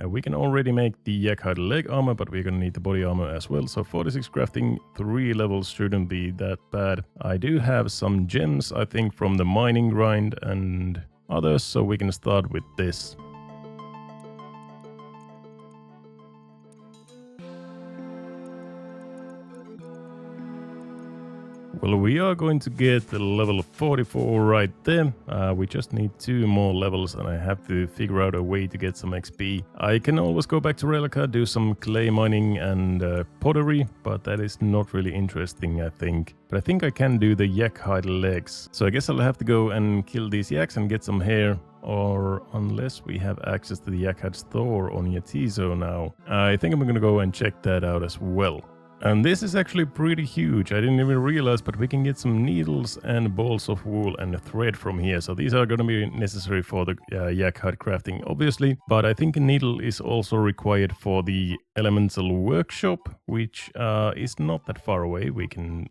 We can already make the yak hide leg armor, but we're gonna need the body armor as well. So 46 crafting, 3 levels shouldn't be that bad. I do have some gems, I think, from the mining grind and others, so we can start with this. Well, we are going to get the level 44 right there. We just need 2 more levels and I have to figure out a way to get some XP. I can always go back to Rellekka, do some clay mining and pottery, but that is not really interesting, I think. But I think I can do the yak hide legs. So I guess I'll have to go and kill these yaks and get some hair. Or unless we have access to the yak hide store on Yatizo now. I think I'm gonna go and check that out as well. And this is actually pretty huge. I didn't even realize, but we can get some needles and balls of wool and thread from here. So these are going to be necessary for the yak hide crafting, obviously. But I think a needle is also required for the elemental workshop, which is not that far away. We can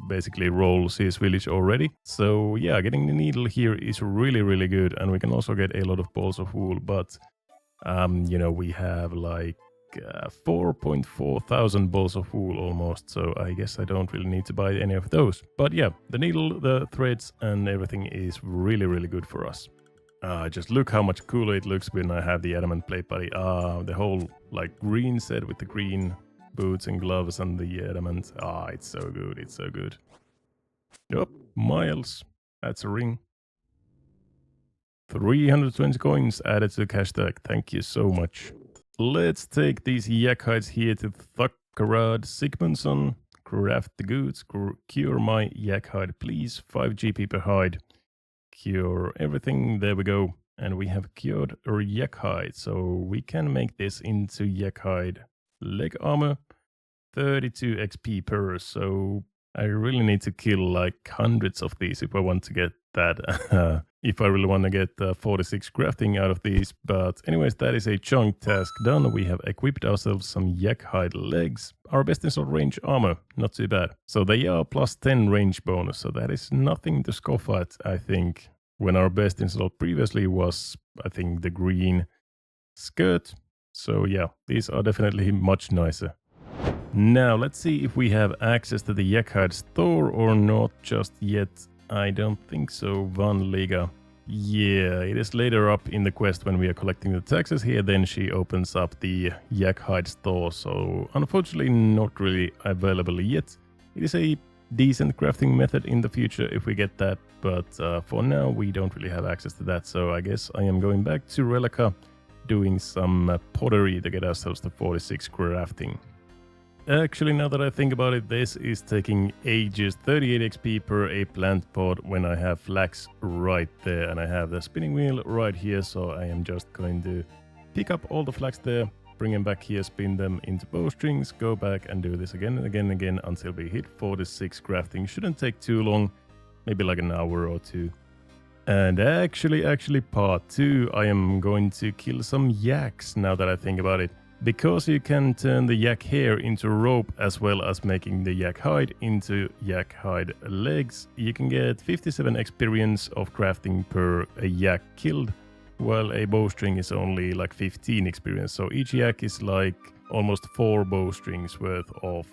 basically roll CS Village already. So yeah, getting the needle here is really, really good. And we can also get a lot of balls of wool. But, you know, we have like 4.4 thousand balls of wool almost, so I guess I don't really need to buy any of those. But yeah, the needle, the threads and everything is really, really good for us. Just look how much cooler it looks when I have the adamant plate body. The whole like green set with the green boots and gloves and the adamant. It's so good, it's so good. Yup, Miles, that's a ring. 320 coins added to the cash tag, thank you so much. Let's take these yak hides here to Thakkarad Sigmundsson. Craft the goods. Cure my yak hide, please. 5 GP per hide. Cure everything. There we go. And we have cured our yak hide. So we can make this into yak hide leg armor. 32 XP per. So I really need to kill like hundreds of these if I want to get that. If I really want to get 46 crafting out of these. But anyways, that is a chunk task done. We have equipped ourselves some yak hide legs. Our best in slot range armor, not too bad. So they are plus 10 range bonus. So that is nothing to scoff at, I think. When our best in slot previously was, I think, the green skirt. So yeah, these are definitely much nicer. Now, let's see if we have access to the yak hide store or not just yet. I don't think so, Van Liga. Yeah, it is later up in the quest when we are collecting the taxes here, then she opens up the yak hide store, so unfortunately not really available yet. It is a decent crafting method in the future if we get that, but for now we don't really have access to that, so I guess I am going back to Rellekka doing some pottery to get ourselves to 46 crafting. Actually, now that I think about it, this is taking ages. 38 XP per a plant pod when I have flax right there. And I have the spinning wheel right here. So I am just going to pick up all the flax there, bring them back here, spin them into bowstrings, go back and do this again and again and again until we hit 46 crafting. Shouldn't take too long, maybe like an hour or two. And actually part 2, I am going to kill some yaks now that I think about it. Because you can turn the yak hair into rope as well as making the yak hide into yak hide legs, you can get 57 experience of crafting per a yak killed, while a bowstring is only like 15 experience. So each yak is like almost 4 bowstrings worth of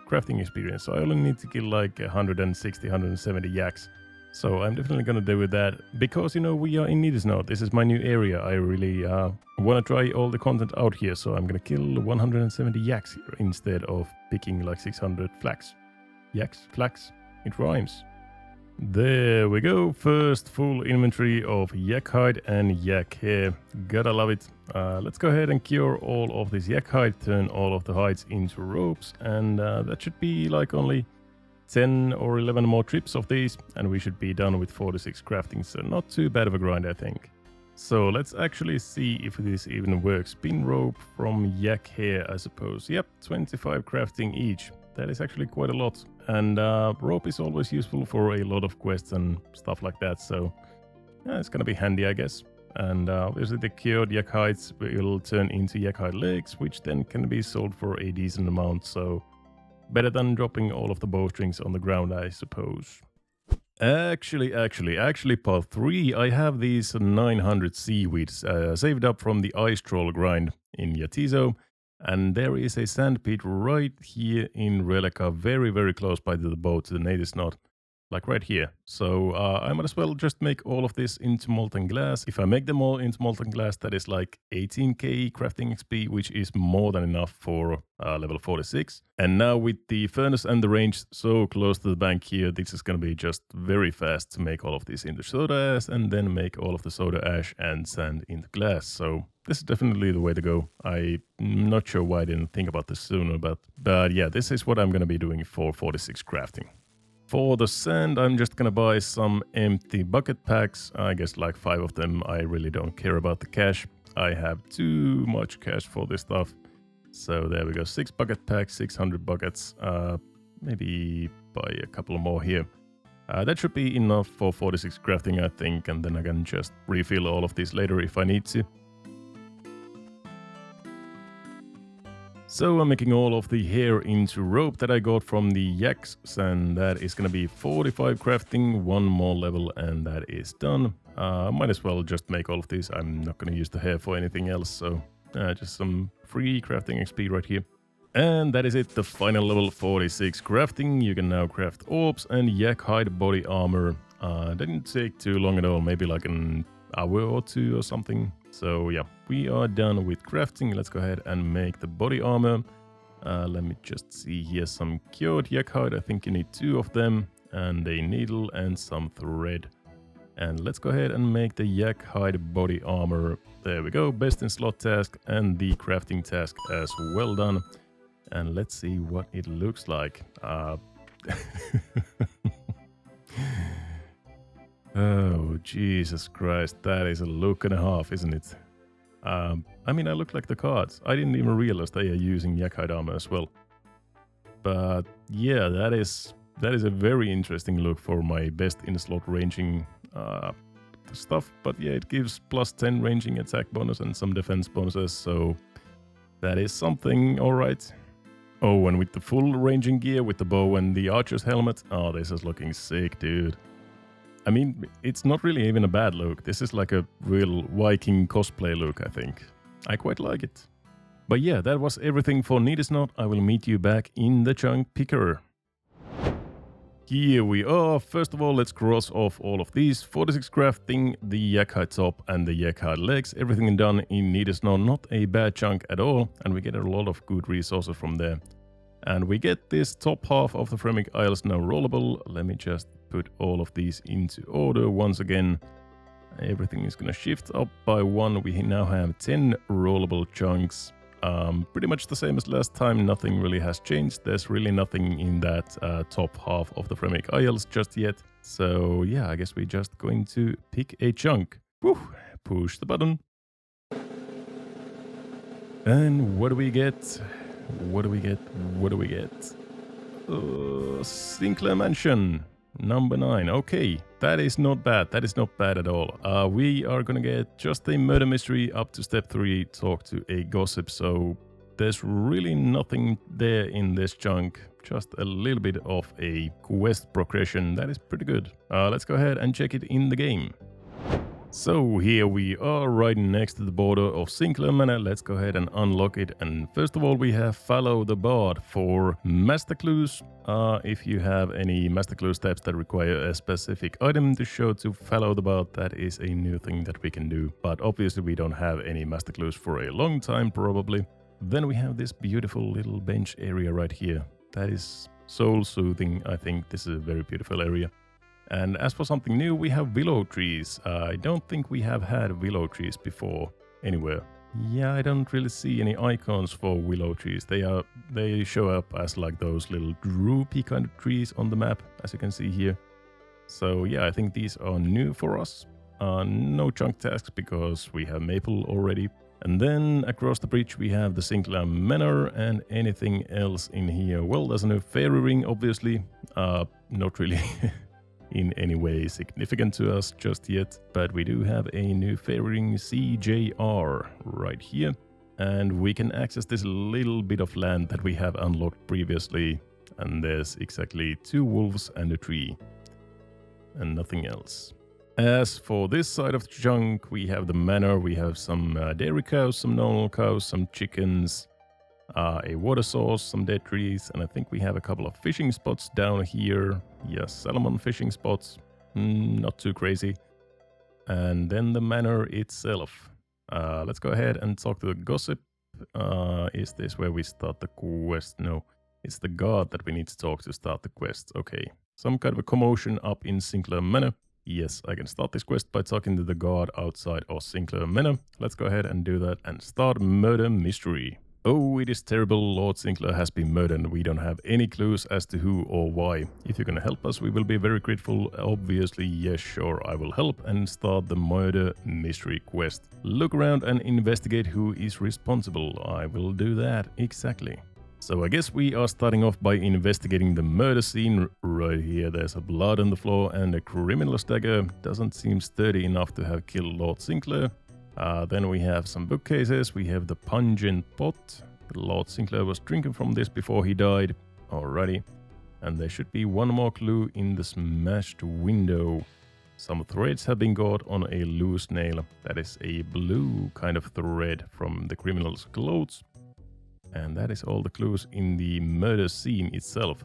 crafting experience. So I only need to kill like 160, 170 yaks. So I'm definitely going to do with that because, you know, we are in Nidaros. This is my new area. I really want to try all the content out here. So I'm going to kill 170 yaks here instead of picking like 600 flax. Yaks? Flax? It rhymes. There we go. First full inventory of yak hide and yak hair. Gotta love it. Let's go ahead and cure all of this yak hide. Turn all of the hides into ropes. And that should be like only 10 or 11 more trips of these and we should be done with 46 crafting, so not too bad of a grind I think. So let's actually see if this even works. Spin rope from yak hair I suppose. Yep, 25 crafting each. That is actually quite a lot. And rope is always useful for a lot of quests and stuff like that, so yeah, it's gonna be handy I guess. And obviously the cured yak hides will turn into yak hide legs, which then can be sold for a decent amount, so better than dropping all of the bowstrings on the ground, I suppose. Actually, part 3, I have these 900 seaweeds saved up from the ice troll grind in Yatizo. And there is a sand pit right here in Rellekka, very, very close by to the boat, to the native knot. like right here. So I might as well just make all of this into molten glass. If I make them all into molten glass, that is like 18k crafting XP, which is more than enough for level 46. And now with the furnace and the range so close to the bank here, this is going to be just very fast to make all of this into soda ash and then make all of the soda ash and sand into glass. So this is definitely the way to go. I'm not sure why I didn't think about this sooner, but yeah, this is what I'm going to be doing for 46 crafting. For the sand, I'm just going to buy some empty bucket packs. I guess like 5 of them. I really don't care about the cash. I have too much cash for this stuff. So there we go, 6 bucket packs, 600 buckets. Maybe buy a couple more here. That should be enough for 46 crafting, I think, and then I can just refill all of these later if I need to. So I'm making all of the hair into rope that I got from the yaks, and that is going to be 45 crafting, 1 more level, and that is done. Might as well just make all of these. I'm not going to use the hair for anything else, so just some free crafting XP right here. And that is it, the final level 46 crafting. You can now craft orbs and yak hide body armor. Didn't take too long at all, maybe like an hour or 2 or something. So yeah, we are done with crafting. Let's go ahead and make the body armor. Let me just see here, some cured yak hide. I think you need 2 of them, and a needle and some thread. And let's go ahead and make the yak hide body armor. There we go, best in slot task and the crafting task as well done. And let's see what it looks like. Oh, Jesus Christ, that is a look and a half, isn't it? I mean, I look like the cards. I didn't even realize they are using yak hide armor as well. But yeah, that is a very interesting look for my best in slot ranging stuff. But yeah, it gives plus 10 ranging attack bonus and some defense bonuses, so that is something, alright. Oh, and with the full ranging gear, with the bow and the archer's helmet, oh, this is looking sick, dude. I mean, it's not really even a bad look. This is like a real Viking cosplay look, I think. I quite like it. But yeah, that was everything for Need Is Not. I will meet you back in the chunk picker. Here we are. First of all, let's cross off all of these. 46 crafting, the yak hide top and the yak hide legs. Everything done in Need Is Not. Not a bad chunk at all. And we get a lot of good resources from there. And we get this top half of the Fremic Isles now rollable. Let me just put all of these into order once again. Everything is going to shift up by 1. We now have 10 rollable chunks. Pretty much the same as last time. Nothing really has changed. There's really nothing in that top half of the Fremic Isles just yet. So yeah, I guess we're just going to pick a chunk. Woo! Push the button. And what do we get? What do we get? What do we get? Sinclair Mansion. Number 9. Okay, that is not bad. That is not bad at all. We are gonna get just a murder mystery up to step 3, talk to a gossip. So there's really nothing there in this chunk. Just a little bit of a quest progression. That is pretty good. Let's go ahead and check it in the game. So here we are right next to the border of Sinclair Manor. Let's go ahead and unlock it. And first of all, we have Follow the Bard for master clues. If you have any master clue steps that require a specific item to show to Follow the Bard, that is a new thing that we can do. But obviously we don't have any master clues for a long time probably. Then we have this beautiful little bench area right here. That is soul soothing. I think this is a very beautiful area. And as for something new, we have willow trees. I don't think we have had willow trees before anywhere. Yeah, I don't really see any icons for willow trees. They show up as like those little droopy kind of trees on the map, as you can see here. So yeah, I think these are new for us. No chunk tasks because we have maple already. And then across the bridge we have the Sinclair Manor, and anything else in here. Well, there's a new fairy ring, obviously. Not really in any way significant to us just yet, but we do have a new fairy ring CJR right here, and we can access this little bit of land that we have unlocked previously, and there's exactly 2 wolves and a tree, and nothing else. As for this side of the chunk, we have the manor, we have some dairy cows, some normal cows, some chickens, a water source, some dead trees, and I think we have a couple of fishing spots down here. Yes, salmon fishing spots. Not too crazy. And then the manor itself. Let's go ahead and talk to the gossip. Is this where we start the quest? No, it's the guard that we need to talk to start the quest. Okay, some kind of a commotion up in Sinclair Manor. Yes, I can start this quest by talking to the guard outside of Sinclair Manor. Let's go ahead and do that and start murder mystery. Oh, it is terrible. Lord Sinclair has been murdered. We don't have any clues as to who or why. If you're gonna help us, we will be very grateful. Obviously, yes, sure, I will help and start the murder mystery quest. Look around and investigate who is responsible. I will do that, exactly. So I guess we are starting off by investigating the murder scene. Right here, there's a blood on the floor and a criminal's dagger. Doesn't seem sturdy enough to have killed Lord Sinclair. Then we have some bookcases. We have the pungent pot. Lord Sinclair was drinking from this before he died. Alrighty. And there should be one more clue in the smashed window. Some threads have been got on a loose nail. That is a blue kind of thread from the criminal's clothes. And that is all the clues in the murder scene itself.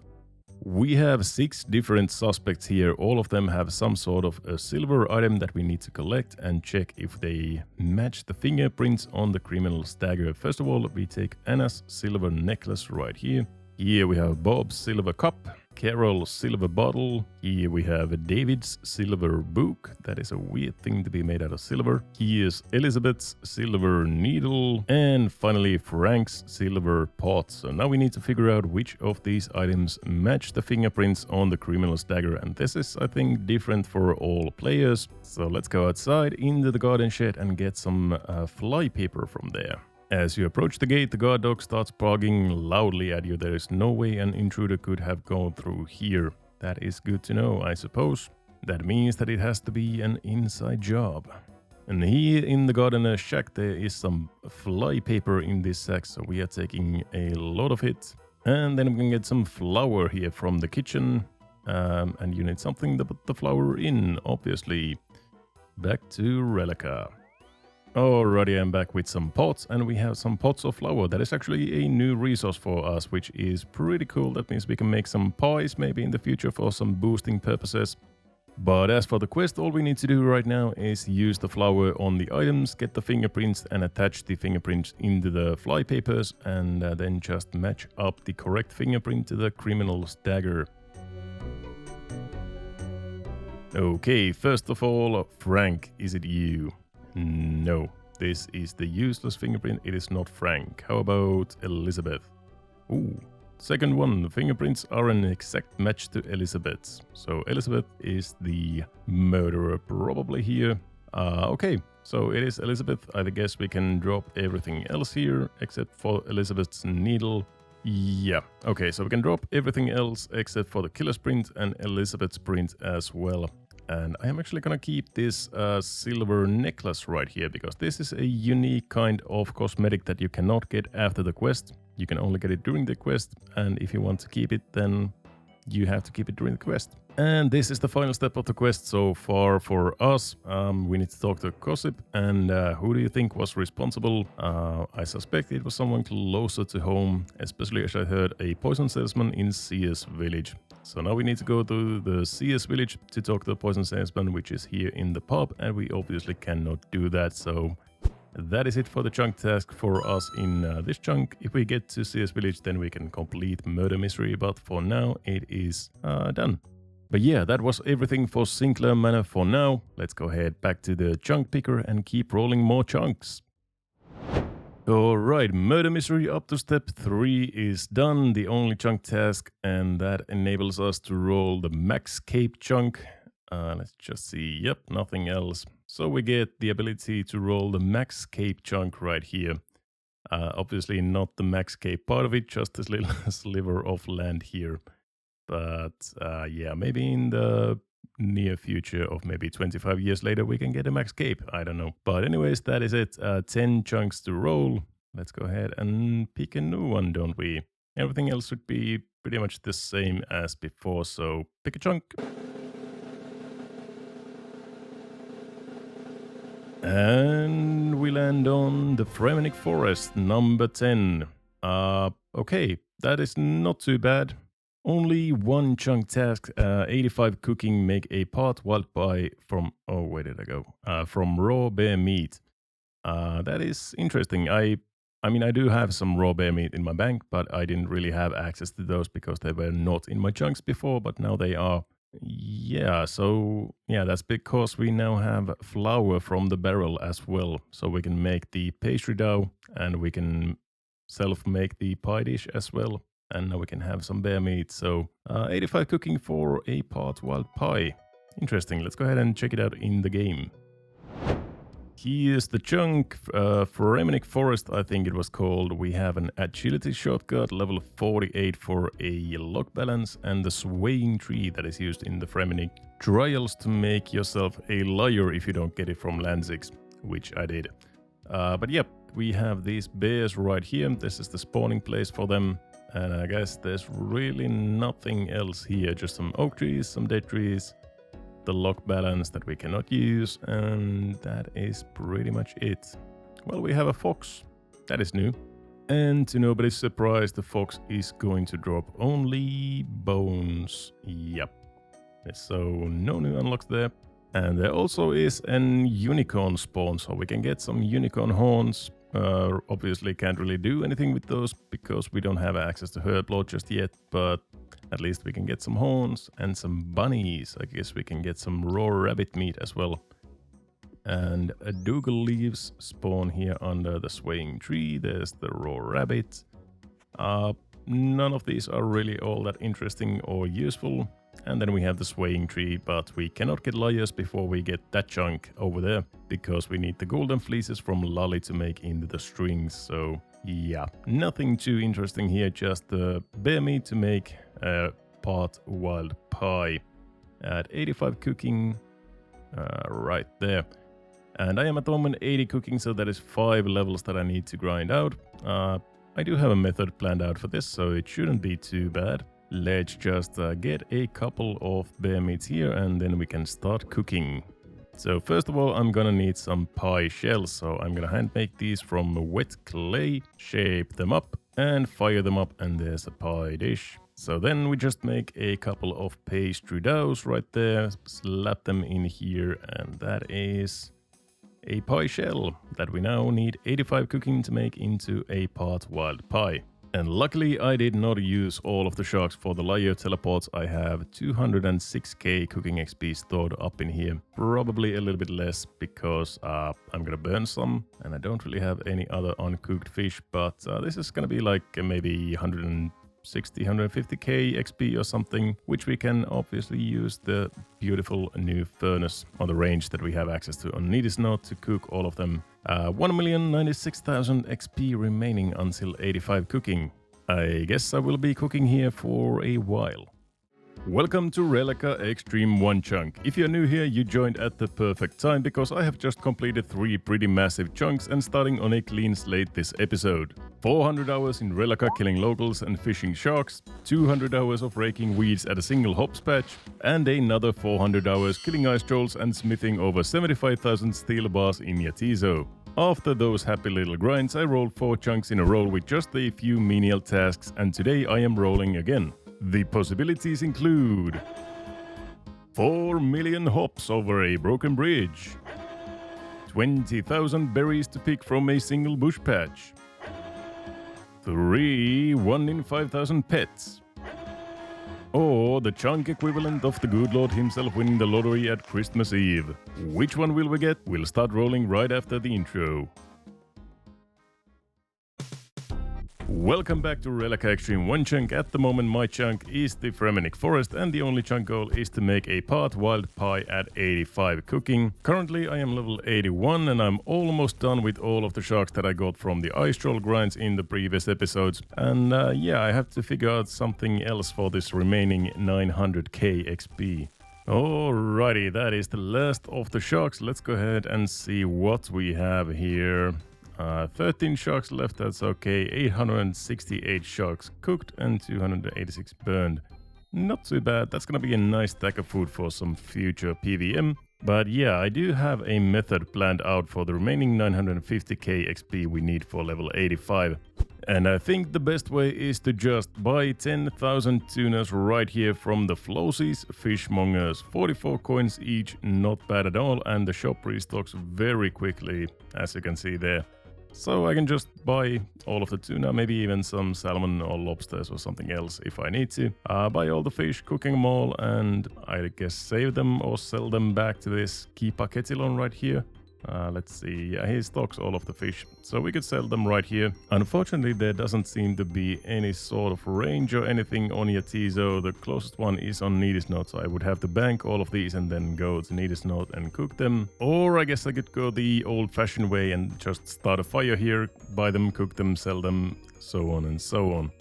We have 6 different suspects here. All of them have some sort of a silver item that we need to collect and check if they match the fingerprints on the criminal's dagger. First of all, we take Anna's silver necklace right here. Here we have Bob's silver cup, Carol's silver bottle. Here we have David's silver book. That is a weird thing to be made out of silver. Here's Elizabeth's silver needle. And finally Frank's silver pot. So now we need to figure out which of these items match the fingerprints on the criminal's dagger. And this is, I think, different for all players. So let's go outside into the garden shed and get some fly paper from there. As you approach the gate, the guard dog starts barking loudly at you. There is no way an intruder could have gone through here. That is good to know, I suppose. That means that it has to be an inside job. And here in the gardener's shack, there is some fly paper in this sack, so we are taking a lot of it. And then we can get some flour here from the kitchen. And you need something to put the flour in, obviously. Back to Rellekka. Alrighty, I'm back with some pots, and we have some pots of flour. That is actually a new resource for us, which is pretty cool. That means we can make some pies maybe in the future for some boosting purposes. But as for the quest, all we need to do right now is use the flour on the items, get the fingerprints and attach the fingerprints into the fly papers, and then just match up the correct fingerprint to the criminal's dagger. Okay, first of all, Frank, is it you? No, this is the useless fingerprint. It is not Frank. How about Elizabeth? Ooh, second one. The fingerprints are an exact match to Elizabeth's. So Elizabeth is the murderer probably here. Okay, so it is Elizabeth. I guess we can drop everything else here except for Elizabeth's needle. Yeah, okay, so we can drop everything else except for the killer's print and Elizabeth's print as well. And I am actually gonna keep this silver necklace right here, because this is a unique kind of cosmetic that you cannot get after the quest. You can only get it during the quest, and if you want to keep it, then you have to keep it during the quest. And this is the final step of the quest so far for us. We need to talk to Gossip, and who do you think was responsible? I suspect it was someone closer to home, especially as I heard a poison salesman in CS Village. So now we need to go to the CS Village to talk to the poison salesman, which is here in the pub, and we obviously cannot do that, so that is it for the chunk task for us in this chunk. If we get to CS Village, then we can complete murder mystery, but for now it is done. But yeah, that was everything for Sinclair Manor for now. Let's go ahead back to the chunk picker and keep rolling more chunks. Alright, murder mystery up to step 3 is done, the only chunk task, and that enables us to roll the max cape chunk. Let's just see, yep, nothing else. So we get the ability to roll the max cape chunk right here. Obviously not the max cape part of it, just this little sliver of land here. But yeah, maybe in the near future of maybe 25 years later we can get a max cape, I don't know. But anyways, that is it, 10 chunks to roll. Let's go ahead and pick a new one, don't we? Everything else should be pretty much the same as before, so pick a chunk. And we land on the Fremenic Forest, number 10. Okay, that is not too bad. Only one chunk task, 85 cooking, make a pot wild pie from, oh, where did I go? From raw bear meat. That is interesting. I mean, I do have some raw bear meat in my bank, but I didn't really have access to those because they were not in my chunks before, but now they are. Yeah, so yeah, that's because we now have flour from the barrel as well. So we can make the pastry dough and we can self-make the pie dish as well. And now we can have some bear meat. So 85 cooking for a pot wild pie. Interesting. Let's go ahead and check it out in the game. Here's the chunk, Rellekka Forest, I think it was called. We have an agility shortcut, level 48 for a lock balance, and the swaying tree that is used in the Rellekka trials to make yourself a liar if you don't get it from land 6, which I did. But yep, we have these bears right here. This is the spawning place for them. And I guess there's really nothing else here, just some oak trees, some dead trees, the lock balance that we cannot use, and that is pretty much it. Well, we have a fox. That is new. And to nobody's surprise, the fox is going to drop only bones. Yep. So no new unlocks there. And there also is an unicorn spawn, so we can get some unicorn horns. Obviously can't really do anything with those because we don't have access to herblore just yet, but at least we can get some horns and some bunnies. I guess we can get some raw rabbit meat as well. And a dougal leaves spawn here under the swaying tree. There's the raw rabbit. None of these are really all that interesting or useful. And then we have the swaying tree, but we cannot get liars before we get that chunk over there, because we need the golden fleeces from Lolly to make into the strings. So yeah, nothing too interesting here, just the bear meat to make a pot wild pie at 85 cooking, right there. And I am at the moment 80 cooking, so that is 5 levels that I need to grind out. I do have a method planned out for this, so it shouldn't be too bad. Let's just get a couple of bear meats here and then we can start cooking. So first of all, I'm gonna need some pie shells. So I'm gonna hand make these from wet clay, shape them up and fire them up, and there's a pie dish. So then we just make a couple of pastry doughs right there, slap them in here, and that is a pie shell that we now need 85 cooking to make into a pot wild pie. And luckily I did not use all of the sharks for the liar teleports. I have 206k cooking XP stored up in here. Probably a little bit less because I'm gonna burn some and I don't really have any other uncooked fish, but this is gonna be like maybe 160, 150k XP or something, which we can obviously use the beautiful new furnace on the range that we have access to on Needisnot to cook all of them. 1,096,000 XP remaining until 85 cooking. I guess I will be cooking here for a while. Welcome to Rellekka Xtreme Onechunk. If you're new here, you joined at the perfect time because I have just completed 3 pretty massive chunks and starting on a clean slate this episode. 400 hours in Rellekka killing locals and fishing sharks, 200 hours of raking weeds at a single hops patch, and another 400 hours killing ice trolls and smithing over 75,000 steel bars in Yatizo. After those happy little grinds, I rolled 4 chunks in a row with just a few menial tasks, and today I am rolling again. The possibilities include 4 million hops over a broken bridge, 20,000 berries to pick from a single bush patch, 3 1 in 5,000 pets, or the chunk equivalent of the good Lord himself winning the lottery at Christmas Eve. Which one will we get? We'll start rolling right after the intro. Welcome back to Rellekka Xtreme Onechunk. At the moment my chunk is the Rellekka Forest and the only chunk goal is to make a pot wild pie at 85 cooking. Currently I am level 81 and I'm almost done with all of the sharks that I got from the ice troll grinds in the previous episodes. And yeah, I have to figure out something else for this remaining 900k XP. Alrighty, that is the last of the sharks. Let's go ahead and see what we have here. 13 sharks left, that's okay. 868 sharks cooked and 286 burned. Not too bad, that's gonna be a nice stack of food for some future PVM. But yeah, I do have a method planned out for the remaining 950k XP we need for level 85. And I think the best way is to just buy 10,000 tunas right here from the Flowsies Fishmongers. 44 coins each, not bad at all, and the shop restocks very quickly, as you can see there. So I can just buy all of the tuna, maybe even some salmon or lobsters or something else if I need to. Buy all the fish, cooking them all, and I guess save them or sell them back to this Kipaketilon right here. Let's see, yeah, he stocks all of the fish, so we could sell them right here. Unfortunately, there doesn't seem to be any sort of range or anything on Yatizo. The closest one is on Needisnot, so I would have to bank all of these and then go to Needisnot and cook them. Or I guess I could go the old-fashioned way and just start a fire here, buy them, cook them, sell them, so on and so on.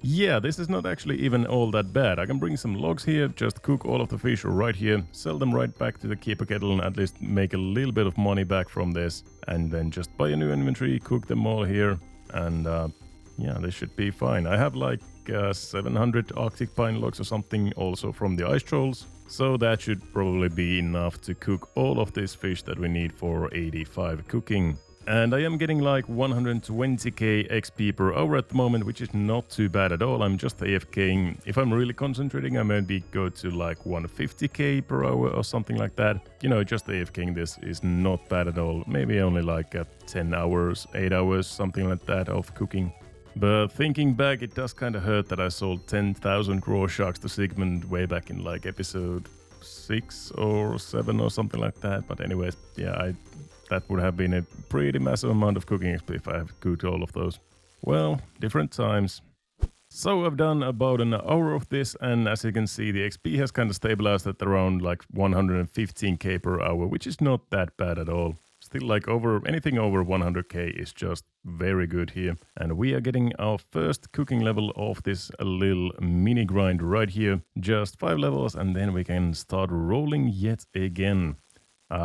Yeah, this is not actually even all that bad. I can bring some logs here, just cook all of the fish right here, sell them right back to the keeper kettle and at least make a little bit of money back from this. And then just buy a new inventory, cook them all here, and yeah, this should be fine. I have like 700 Arctic pine logs or something also from the ice trolls. So that should probably be enough to cook all of this fish that we need for 85 cooking. And I am getting like 120k XP per hour at the moment, which is not too bad at all. I'm just AFKing. If I'm really concentrating, I maybe go to like 150k per hour or something like that. You know, just AFKing this is not bad at all. Maybe only like 10 hours, 8 hours, something like that of cooking. But thinking back, it does kind of hurt that I sold 10,000 raw sharks to Sigmund way back in like episode 6 or 7 or something like that. But anyways, yeah, that would have been a pretty massive amount of cooking XP if I have cooked all of those. Well, different times. So I've done about an hour of this, and as you can see, the XP has kind of stabilized at around like 115k per hour, which is not that bad at all. Still, like anything over 100k is just very good here. And we are getting our first cooking level of this little mini grind right here. Just 5 levels, and then we can start rolling yet again.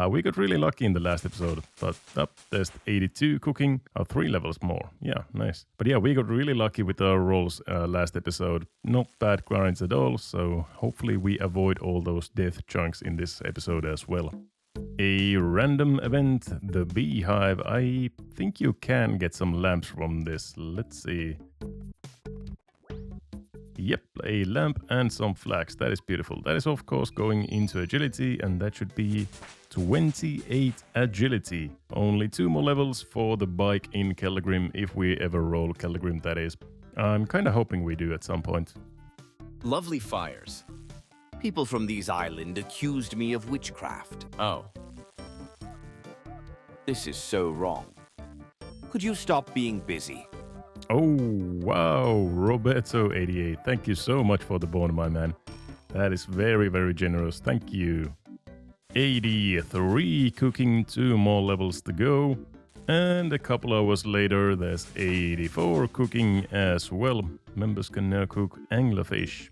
We got really lucky in the last episode, but there's 82 cooking, 3 levels more. Yeah, nice. But yeah, we got really lucky with our rolls last episode. Not bad grinds at all, so hopefully we avoid all those death chunks in this episode as well. A random event, the beehive. I think you can get some lamps from this. Let's see. Yep, a lamp and some flax. That is beautiful. That is of course going into agility, and that should be 28 agility. Only 2 more levels for the bike in Kellegrim, if we ever roll Kellegrim, that is. I'm kind of hoping we do at some point. Lovely fires. People from these islands accused me of witchcraft. Oh. This is so wrong. Could you stop being busy? Oh, wow, Roberto88. Thank you so much for the bone, my man. That is very, very generous. Thank you. 83 cooking, 2 more levels to go. And a couple hours later, there's 84 cooking as well. Members can now cook anglerfish.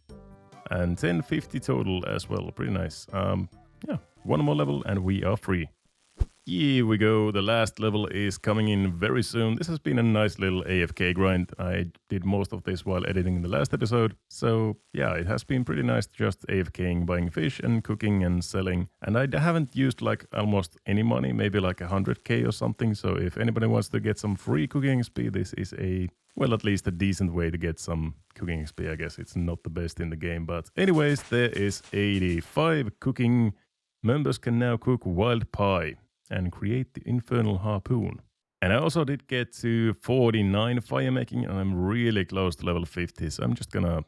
And 1050 total as well. Pretty nice. Yeah, 1 more level and we are free. Here we go, the last level is coming in very soon. This has been a nice little AFK grind. I did most of this while editing the last episode. So yeah, it has been pretty nice just AFKing, buying fish and cooking and selling. And I haven't used like almost any money, maybe like 100k or something. So if anybody wants to get some free cooking XP, this is well, at least a decent way to get some cooking XP, I guess. It's not the best in the game, but anyways, there is 85 cooking. Members can now cook wild pie and create the infernal harpoon. And I also did get to 49 fire making, and I'm really close to level 50, so I'm just gonna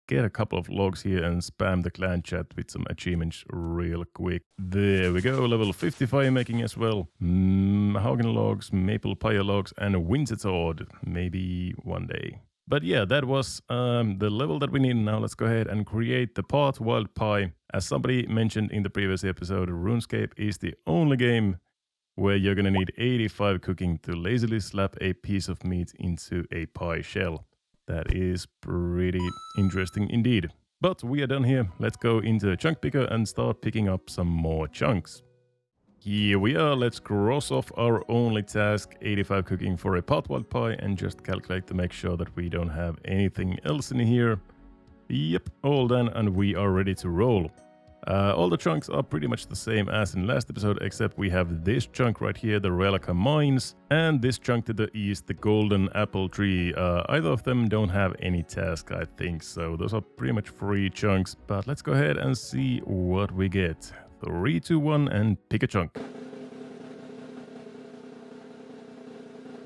get a couple of logs here and spam the clan chat with some achievements real quick. There we go, level 50 fire making as well. Mahogany logs, maple pyre logs, and a winter sword, maybe one day. But yeah, that was the level that we need. Now let's go ahead and create the pot wild pie. As somebody mentioned in the previous episode, RuneScape is the only game where you're gonna need 85 cooking to lazily slap a piece of meat into a pie shell. That is pretty interesting indeed. But we are done here. Let's go into the chunk picker and start picking up some more chunks. Here we are, let's cross off our only task, 85 cooking for a pot wild pie, and just calculate to make sure that we don't have anything else in here. Yep, all done, and we are ready to roll. All the chunks are pretty much the same as in last episode, except we have this chunk right here, the Rellekka Mines, and this chunk to the east, the Golden Apple Tree. Either of them don't have any task, I think, so those are pretty much free chunks. But let's go ahead and see what we get. 3, 2, 1, and pick a chunk.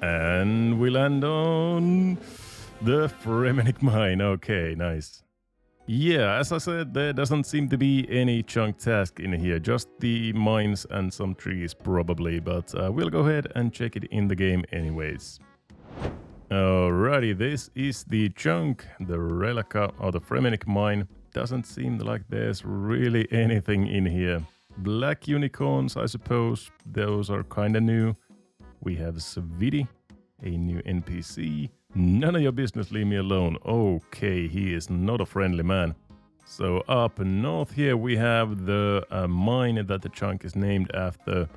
And we land on the Fremennik Mine. Okay, nice. Yeah, as I said, there doesn't seem to be any chunk task in here, just the mines and some trees probably, but we'll go ahead and check it in the game anyways. Alrighty, this is the chunk, the Rellekka or the Fremennik Mine. Doesn't seem like there's really anything in here. Black unicorns, I suppose, those are kinda new. We have Svidi, a new NPC. None of your business, leave me alone. Okay, he is not a friendly man. So up north here we have the mine that the chunk is named after.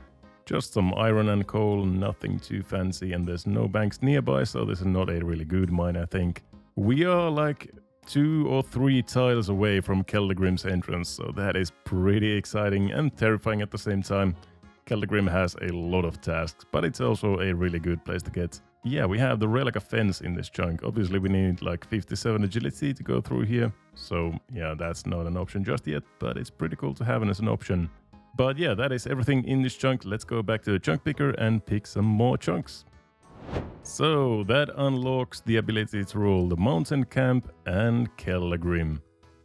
Just some iron and coal, nothing too fancy, and there's no banks nearby, so this is not a really good mine, I think. We are like 2 or 3 tiles away from Keldegrim's entrance, so that is pretty exciting and terrifying at the same time. Keldegrim has a lot of tasks, but it's also a really good place to get. Yeah, we have the Rellekka fence in this chunk. Obviously, we need like 57 agility to go through here. So, yeah, that's not an option just yet, but it's pretty cool to have it as an option. But yeah, that is everything in this chunk. Let's go back to the chunk picker and pick some more chunks. So, that unlocks the ability to roll the mountain camp and Keldegrim.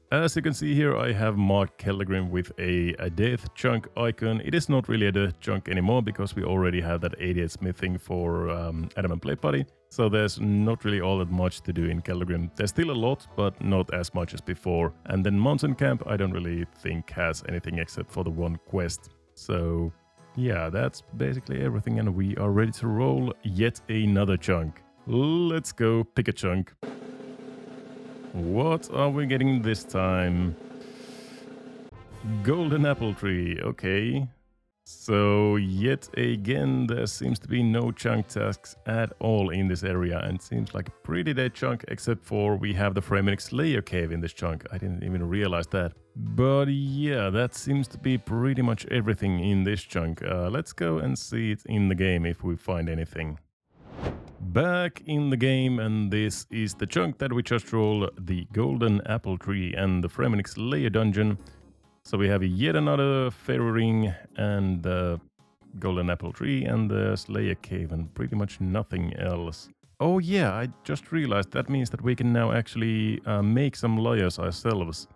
As you can see here, I have marked Keldegrim with a death chunk icon. It is not really a death chunk anymore because we already have that 88 smithing for Adam and Play Party. So there's not really all that much to do in Keldegrim. There's still a lot, but not as much as before. And then Mountain Camp, I don't really think has anything except for the one quest. So yeah, that's basically everything, and we are ready to roll yet another chunk. Let's go pick a chunk. What are we getting this time? Golden Apple Tree, okay. So yet again there seems to be no chunk tasks at all in this area, and seems like a pretty dead chunk, except for we have the Fremennik Slayer cave in this chunk. I didn't even realize that. But yeah, that seems to be pretty much everything in this chunk. Let's go and see it in the game if we find anything. Back in the game, and this is the chunk that we just rolled, the Golden Apple Tree and the Fremennik Slayer dungeon. So we have yet another fairy ring and the Golden Apple Tree and the Slayer cave, and pretty much nothing else. Oh yeah, I just realized that means that we can now actually make some lyres ourselves.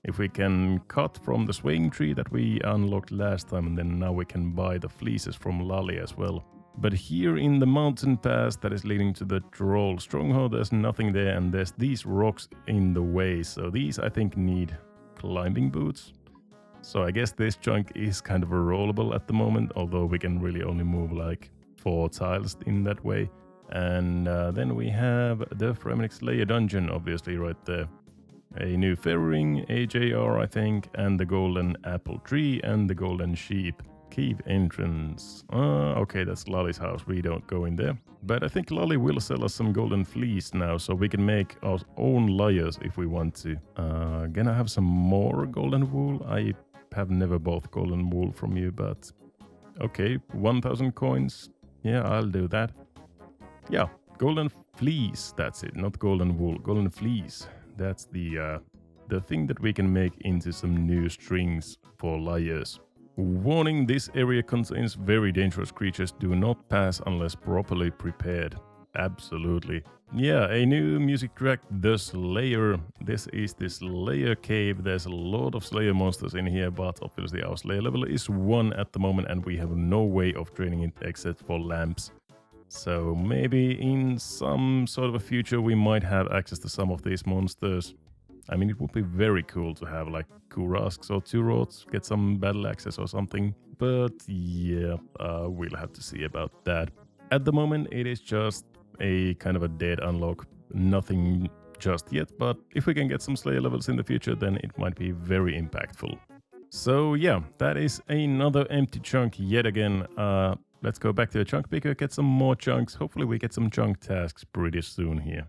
If we can cut from the swaying tree that we unlocked last time, and then now we can buy the fleeces from Lali as well. But here in the mountain pass that is leading to the Troll Stronghold, there's nothing there, and there's these rocks in the way. So these, I think, need climbing boots. So I guess this chunk is kind of a rollable at the moment, although we can really only move like 4 tiles in that way. And then we have the Fremennik Slayer dungeon, obviously, right there. A new fairy ring, AJR, I think, and the Golden Apple Tree and the Golden Sheep. Cave entrance. Okay, that's Lali's house. We don't go in there. But I think Lali will sell us some golden fleece now, so we can make our own lyres if we want to. Gonna have some more golden wool. I have never bought golden wool from you, but okay, 1,000 coins. Yeah, I'll do that. Yeah, golden fleece. That's it. Not golden wool. Golden fleece. That's the thing that we can make into some new strings for lyres. Warning, this area contains very dangerous creatures. Do not pass unless properly prepared. Absolutely. Yeah, a new music track, The Slayer. This is the Slayer cave. There's a lot of Slayer monsters in here, but obviously our Slayer level is 1 at the moment, and we have no way of training it except for lamps. So maybe in some sort of a future we might have access to some of these monsters. I mean, it would be very cool to have like Kurasks or Turots, get some battle access or something. But yeah, we'll have to see about that. At the moment, it is just a kind of a dead unlock. Nothing just yet, but if we can get some Slayer levels in the future, then it might be very impactful. So yeah, that is another empty chunk yet again. Let's go back to the chunk picker, get some more chunks. Hopefully we get some chunk tasks pretty soon here.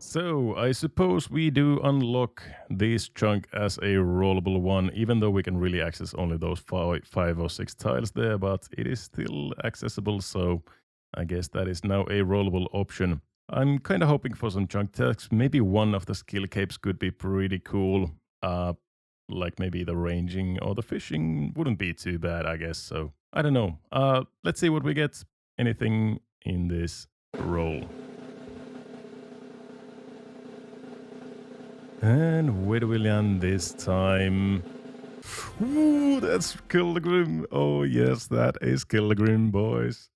So, I suppose we do unlock this chunk as a rollable one, even though we can really access only those five or six tiles there, but it is still accessible, so I guess that is now a rollable option. I'm kind of hoping for some chunk tasks. Maybe one of the skill capes could be pretty cool. Like maybe the ranging or the fishing wouldn't be too bad, I guess, so I don't know. Let's see what we get. Anything in this roll. And where do we land this time? Ooh, that's Kilgrim. Oh yes, that is Kilgrim, boys.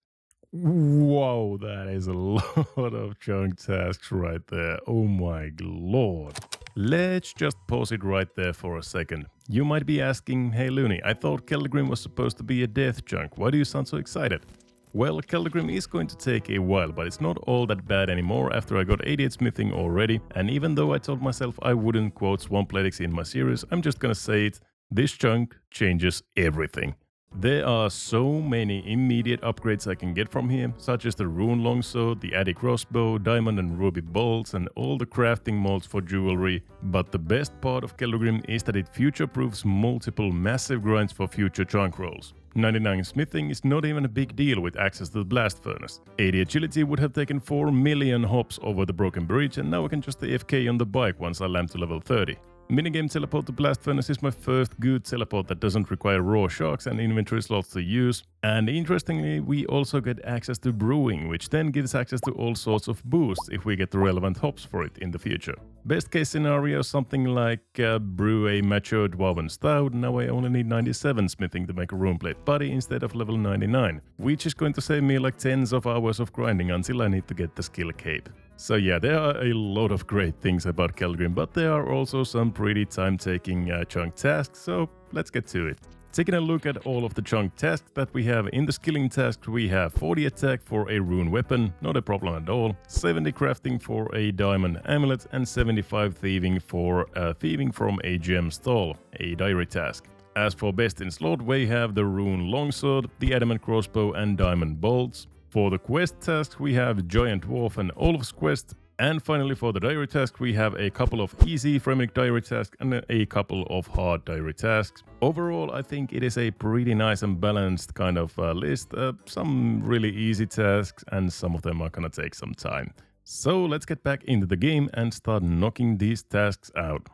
Wow, that is a lot of chunk tasks right there. Oh my lord. Let's just pause it right there for a second. You might be asking, hey Looney, I thought Kilgrim was supposed to be a death chunk. Why do you sound so excited? Well, Kilgrim is going to take a while, but it's not all that bad anymore after I got 88 smithing already, and even though I told myself I wouldn't quote Swampletics in my series, I'm just gonna say it, this chunk changes everything. There are so many immediate upgrades I can get from here, such as the rune longsword, the addy crossbow, diamond and ruby bolts, and all the crafting molds for jewelry. But the best part of Kilgrim is that it future-proofs multiple massive grinds for future chunk rolls. 99 smithing is not even a big deal with access to the blast furnace. 80 agility would have taken 4 million hops over the broken bridge, and now I can just AFK on the bike once I land to level 30. Minigame teleport to blast furnace is my first good teleport that doesn't require raw sharks and inventory slots to use. And interestingly, we also get access to brewing, which then gives access to all sorts of boosts if we get the relevant hops for it in the future. Best case scenario, something like brew a mature dwarven stout. Now I only need 97 smithing to make a runeplate buddy instead of level 99, which is going to save me like tens of hours of grinding until I need to get the skill cape. So yeah, there are a lot of great things about Kilgrim, but there are also some pretty time-taking chunk tasks, so let's get to it. Taking a look at all of the chunk tasks that we have in the skilling task, we have 40 attack for a rune weapon, not a problem at all, 70 crafting for a diamond amulet, and 75 thieving for thieving from a gem stall, a diary task. As for best in slot, we have the rune longsword, the adamant crossbow, and diamond bolts. For the quest task, we have Giant Dwarf and Olaf's quest. And finally, for the diary task, we have a couple of easy Fremenic diary tasks and a couple of hard diary tasks. Overall, I think it is a pretty nice and balanced kind of list. Some really easy tasks, and some of them are gonna take some time. So let's get back into the game and start knocking these tasks out.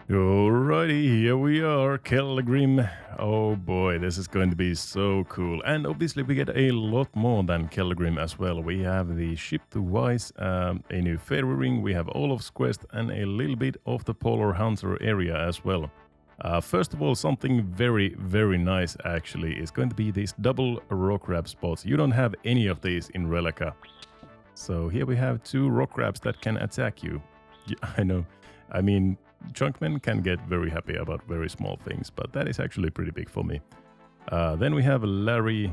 Alrighty, here we are, Kilgrim. Oh boy, this is going to be so cool. And obviously we get a lot more than Kilgrim as well. We have the ship to Wise, a new fairy ring, we have Olaf's quest, and a little bit of the Polar Hunter area as well. First of all, something very, very nice actually is going to be these double rock crab spots. You don't have any of these in Rellekka. So here we have 2 rock crabs that can attack you. Yeah, I know. I mean, Chunkmen can get very happy about very small things, but that is actually pretty big for me. Then we have Larry,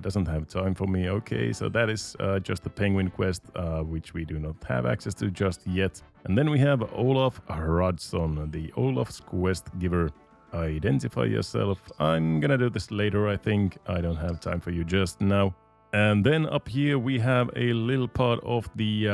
doesn't have time for me. Okay, so that is just the penguin quest, which we do not have access to just yet. And then we have Olaf Hradson, the Olaf's quest giver. Identify yourself. I'm gonna do this later, I think. I don't have time for you just now. And then up here we have a little part of the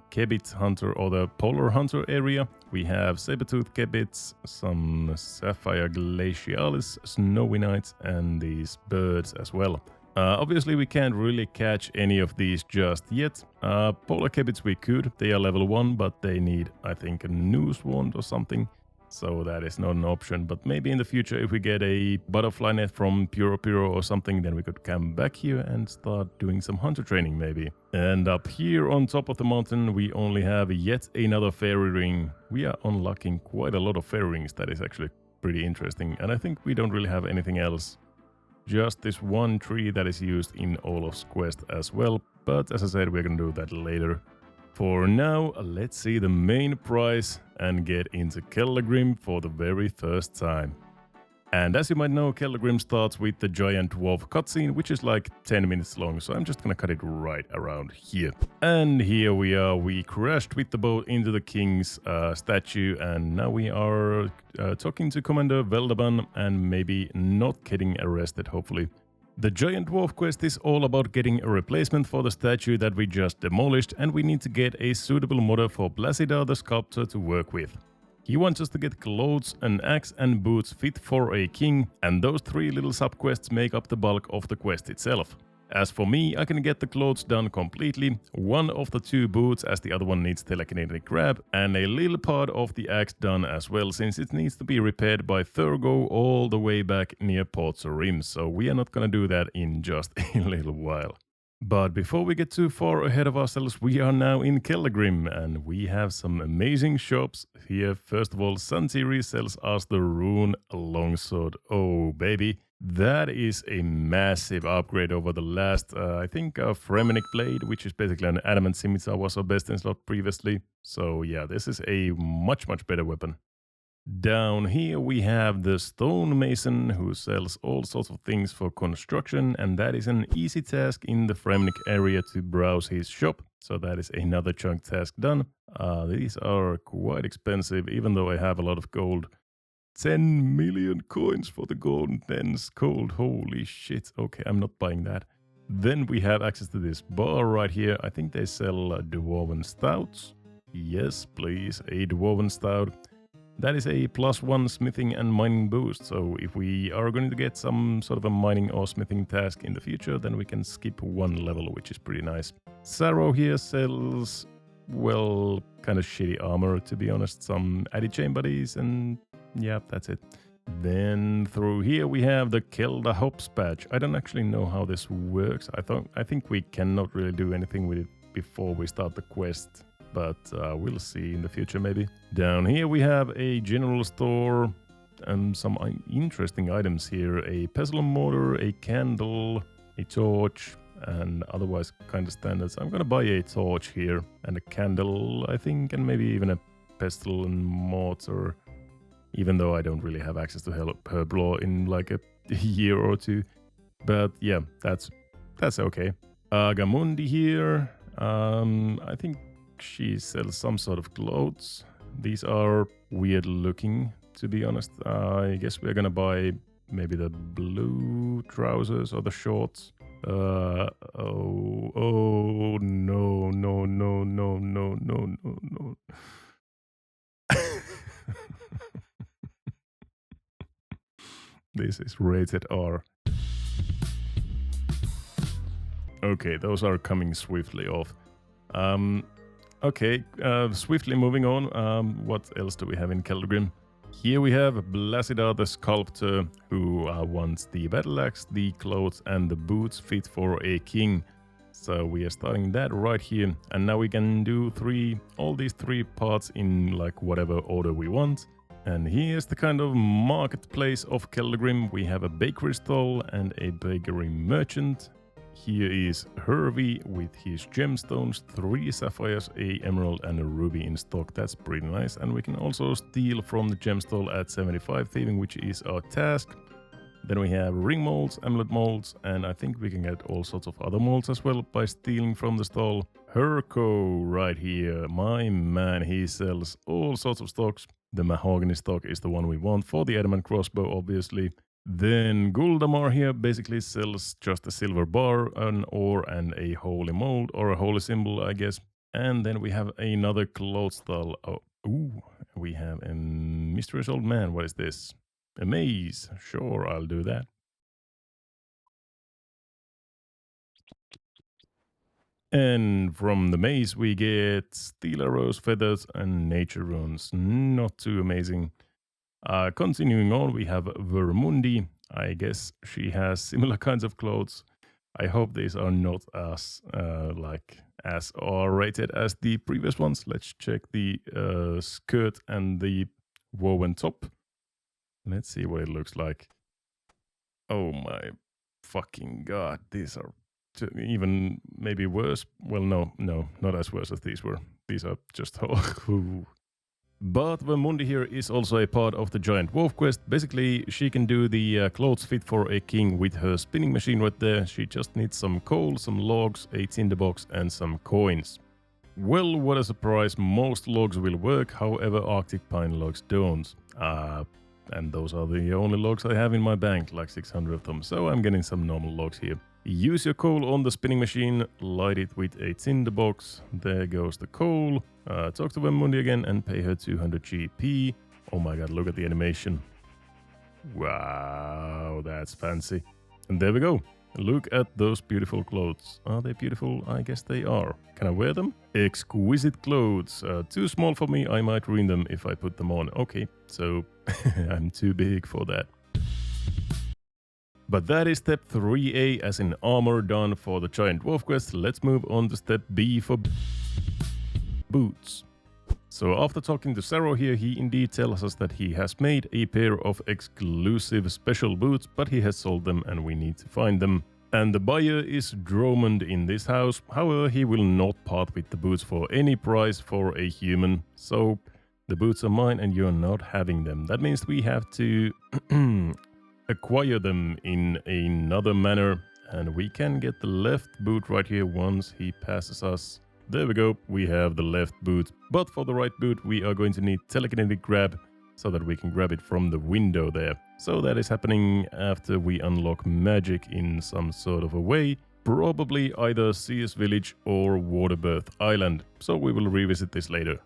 Kebit Hunter or the Polar Hunter area. We have Sabertooth Kebits, some Sapphire Glacialis, Snowy Knights, and these birds as well. Obviously we can't really catch any of these just yet. Polar Kebits we could, they are level 1, but they need, I think, a noose wand or something. So that is not an option, but maybe in the future if we get a butterfly net from Puro or something, then we could come back here and start doing some hunter training maybe. And up here on top of the mountain we only have yet another fairy ring. We are unlocking quite a lot of fairy rings, that is actually pretty interesting, and I think we don't really have anything else. Just this one tree that is used in Olaf's quest as well, but as I said, we're gonna do that later. For now, let's see the main prize and get into Kilgrim for the very first time. And as you might know, Kilgrim starts with the Giant Dwarf cutscene, which is like 10 minutes long, so I'm just gonna cut it right around here. And here we are, we crashed with the boat into the king's statue, and now we are talking to Commander Veldaban and maybe not getting arrested, hopefully. The giant dwarf quest is all about getting a replacement for the statue that we just demolished, and we need to get a suitable modder for Placidar the sculptor to work with. He wants us to get clothes, an axe and boots fit for a king, and those 3 little sub-quests make up the bulk of the quest itself. As for me, I can get the clothes done completely, one of the 2 boots as the other one needs telekinetic grab, and a little part of the axe done as well since it needs to be repaired by Thurgo all the way back near Ports Rim, so we are not gonna do that in just a little while. But before we get too far ahead of ourselves, we are now in Kellegrim, and we have some amazing shops here. First of all, Santiri sells us the rune longsword. Oh baby, that is a massive upgrade over the last, I think, Fremenic blade, which is basically an adamant scimitar, was our best in slot previously. So yeah, this is a much better weapon. Down here we have the stonemason who sells all sorts of things for construction, and that is an easy task in the Fremenic area to browse his shop. So that is another chunk task done. These are quite expensive, even though I have a lot of gold. 10 million coins for the golden dense gold. Holy shit. Okay, I'm not buying that. Then we have access to this bar right here. I think they sell dwarven stouts. Yes, please, a dwarven stout. That is a +1 smithing and mining boost. So if we are going to get some sort of a mining or smithing task in the future, then we can skip 1 level, which is pretty nice. Sarrow here sells, well, kind of shitty armor, to be honest. Some anti-chain buddies and yeah, that's it. Then through here we have the Kelda Hops patch. I don't actually know how this works. I think we cannot really do anything with it before we start the quest, but we'll see in the future maybe. Down here we have a general store and some interesting items here. A pestle and mortar, a candle, a torch, and otherwise kind of standards. I'm gonna buy a torch here and a candle, I think, and maybe even a pestle and mortar. Even though I don't really have access to Herblore in like a year or 2. But yeah, that's okay. Gamundi here. I think she sells some sort of clothes. These are weird looking, to be honest. I guess we're gonna buy maybe the blue trousers or the shorts. Oh no. This is rated R. Okay, those are coming swiftly off. Okay, swiftly moving on. What else do we have in Kellegrim? Here we have Placidar the sculptor, who wants the battle axe, the clothes, and the boots fit for a king. So we are starting that right here, and now we can do all these 3 parts in like whatever order we want. And here's the kind of marketplace of Kellegrim. We have a bakery stall and a bakery merchant. Here is Hervey with his gemstones, 3 sapphires, a emerald, and a ruby in stock. That's pretty nice. And we can also steal from the gem stall at 75 thieving, which is our task. Then we have ring molds, amulet molds, and I think we can get all sorts of other molds as well by stealing from the stall. Herco right here, my man, he sells all sorts of stocks. The mahogany stock is the one we want for the adamant crossbow, obviously. Then Guldamar here basically sells just a silver bar, an ore, and a holy mold, or a holy symbol, I guess. And then we have another clothes stall. We have a mysterious old man. What is this? A maze. Sure, I'll do that. And from the maze we get steel arrows, feathers, and nature runes. Not too amazing. Continuing on, we have Vermundi. I guess she has similar kinds of clothes. I hope these are not as as R-rated as the previous ones. Let's check the skirt and the woven top. Let's see what it looks like. Oh my fucking god, these are even maybe worse. Well, no, not as worse as these were. These are just But Vermundi here is also a part of the giant wolf quest. Basically, she can do the clothes fit for a king with her spinning machine right there. She just needs some coal, some logs, a tinderbox, and some coins. Well, what a surprise, most logs will work, however Arctic pine logs don't. And those are the only logs I have in my bank, like 600 of them. So I'm getting some normal logs here. Use your coal on the spinning machine, light it with a tinderbox. There goes the coal. Talk to Wemmundi again and pay her 200 GP. Oh my god, look at the animation. Wow, that's fancy. And there we go. Look at those beautiful clothes. Are they beautiful? I guess they are. Can I wear them? Exquisite clothes. Too small for me. I might ruin them if I put them on. Okay, so I'm too big for that. But that is step 3A as in armor done for the giant dwarf quest. Let's move on to step B for boots. So after talking to Saro here, he indeed tells us that he has made a pair of exclusive special boots, but he has sold them and we need to find them. And the buyer is Dromond in this house. However, he will not part with the boots for any price for a human. So the boots are mine and you're not having them. That means we have to acquire them in another manner. And we can get the left boot right here once he passes us. There we go, we have the left boot. But for the right boot, we are going to need telekinetic grab so that we can grab it from the window there. So that is happening after we unlock magic in some sort of a way. Probably either CS Village or Waterbirth Island. So we will revisit this later.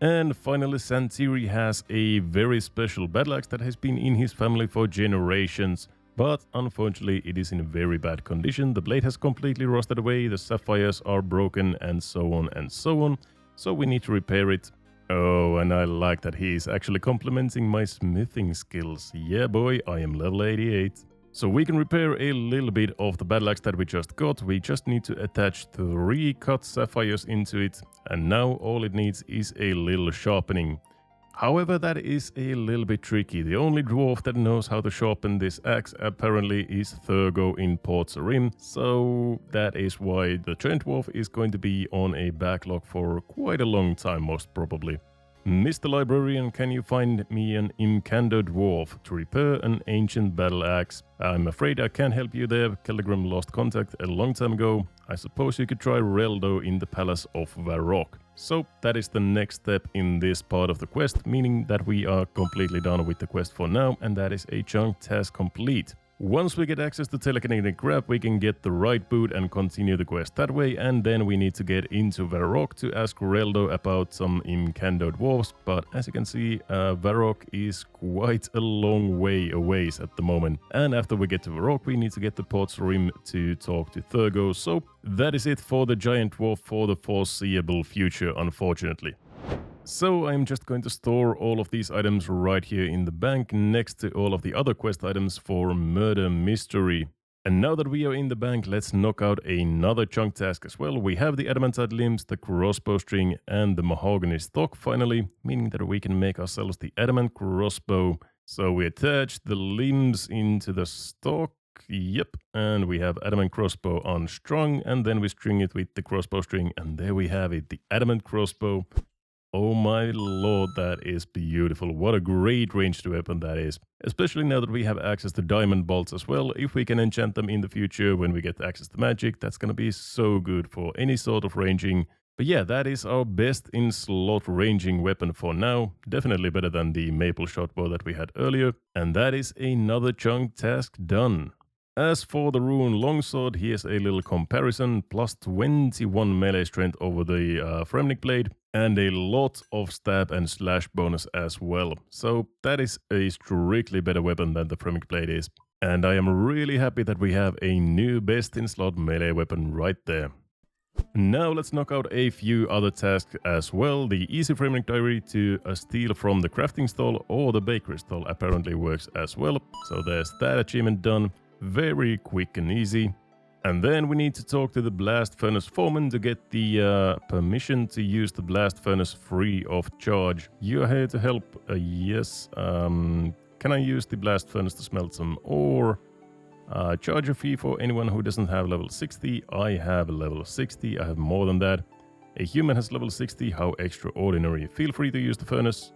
And finally, Santiri has a very special battle axe that has been in his family for generations. But unfortunately, it is in very bad condition. The blade has completely rusted away, the sapphires are broken, and so on and so on. So we need to repair it. Oh, and I like that he is actually complimenting my smithing skills. Yeah, boy, I am level 88. So we can repair a little bit of the battle axe that we just got. We just need to attach 3 cut sapphires into it. And now all it needs is a little sharpening. However, that is a little bit tricky. The only dwarf that knows how to sharpen this axe apparently is Thurgo in Port Sarim. So that is why the giant dwarf is going to be on a backlog for quite a long time, most probably. Mr. Librarian, can you find me an Imcando dwarf to repair an ancient battle axe? I'm afraid I can't help you there. Telegram lost contact a long time ago. I suppose you could try Reldo in the Palace of Varrock. So that is the next step in this part of the quest, meaning that we are completely done with the quest for now, and that is a chunk task complete. Once we get access to telekinetic grab, we can get the right boot and continue the quest that way, and then we need to get into Varrock to ask Reldo about some Imcando dwarves, but as you can see, Varrock is quite a long way away at the moment. And after we get to Varrock, we need to get to Port Sarim to talk to Thurgo, so that is it for the giant dwarf for the foreseeable future, unfortunately. So I'm just going to store all of these items right here in the bank next to all of the other quest items for murder mystery. And now that we are in the bank, let's knock out another chunk task as well. We have the adamantite limbs, the crossbow string and the mahogany stock finally, meaning that we can make ourselves the adamant crossbow. So we attach the limbs into the stock. Yep, and we have adamant crossbow unstrung, and then we string it with the crossbow string, and there we have it, the adamant crossbow. Oh my lord, that is beautiful. What a great ranged weapon that is. Especially now that we have access to diamond bolts as well. If we can enchant them in the future when we get access to magic, that's gonna be so good for any sort of ranging. But yeah, that is our best in slot ranging weapon for now. Definitely better than the maple shotbow that we had earlier. And that is another chunk task done. As for the rune longsword, here's a little comparison. Plus 21 melee strength over the Fremnik blade. And a lot of stab and slash bonus as well. So that is a strictly better weapon than the Fremnik blade is. And I am really happy that we have a new best in slot melee weapon right there. Now let's knock out a few other tasks as well. The easy Fremnik diary to steal from the crafting stall or the bakery stall apparently works as well. So there's that achievement done. Very quick and easy. And then we need to talk to the blast furnace foreman to get the permission to use the blast furnace free of charge. You are here to help. Yes. Can I use the blast furnace to smelt some ore? Charge a fee for anyone who doesn't have level 60. I have level 60. I have more than that. A human has level 60. How extraordinary. Feel free to use the furnace.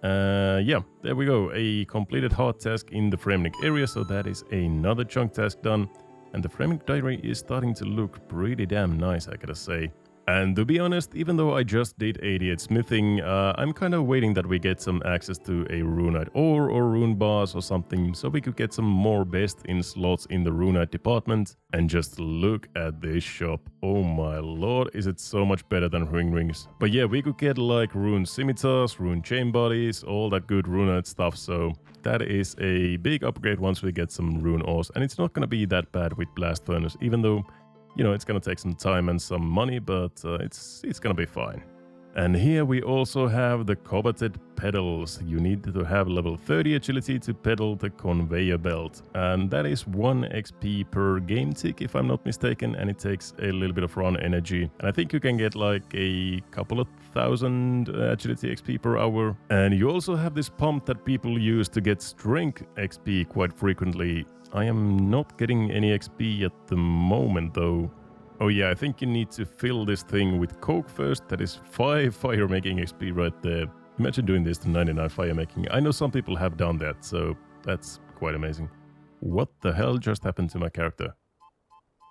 Yeah, there we go. A completed hard task in the Fremnik area. So that is another chunk task done. And the Fremnik diary is starting to look pretty damn nice, I gotta say. And to be honest, even though I just did 88 smithing, I'm kind of waiting that we get some access to a runite ore or rune bars or something, so we could get some more best in slots in the runite department. And just look at this shop. Oh my lord, is it so much better than rings. But yeah, we could get like rune scimitars, rune chain bodies, all that good runite stuff, so that is a big upgrade once we get some rune ores. And it's not gonna be that bad with blast furnace, even though, you know, it's gonna take some time and some money, but it's gonna be fine. And here we also have the coveted pedals. You need to have level 30 agility to pedal the conveyor belt. And that is 1 XP per game tick, if I'm not mistaken, and it takes a little bit of run energy. And I think you can get like a couple of thousand agility XP per hour. And you also have this pump that people use to get strength XP quite frequently. I am not getting any XP at the moment though. Oh yeah, I think you need to fill this thing with coke first. That is 5 fire making XP right there. Imagine doing this to 99 fire making. I know some people have done that, so that's quite amazing. What the hell just happened to my character?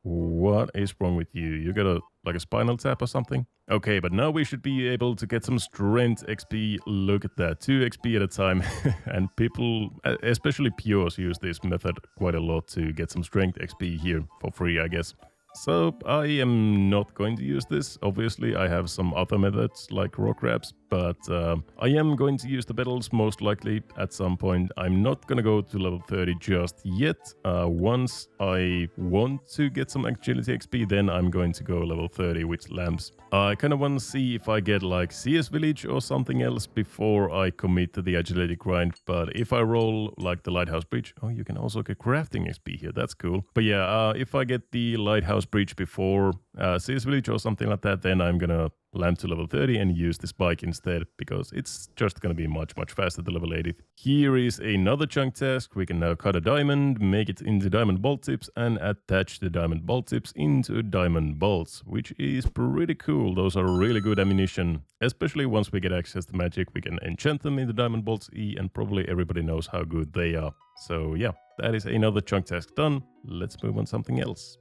What is wrong with you? You got a spinal tap or something? Okay, but now we should be able to get some strength XP. Look at that, 2 XP at a time. And people, especially pures, use this method quite a lot to get some strength XP here for free, I guess. So I am not going to use this. Obviously, I have some other methods like rock grabs, but I am going to use the pedals most likely at some point. I'm not gonna go to level 30 just yet. Once I want to get some agility XP, then I'm going to go level 30 with lamps. I kind of want to see if I get like CS Village or something else before I commit to the agility grind. But if I roll like the Lighthouse Bridge, oh, you can also get crafting XP here. That's cool. But yeah, if I get the Lighthouse Bridge before CS Village or something like that, then I'm gonna lamp to level 30 and use this bike instead, because it's just gonna be much faster to level 80. Here is another chunk task. We can now cut a diamond, make it into diamond bolt tips, and attach the diamond bolt tips into diamond bolts, which is pretty cool. Those are really good ammunition, especially once we get access to magic. We can enchant them into diamond bolts E, and probably everybody knows how good they are. So yeah, that is another chunk task done. Let's move on to something else.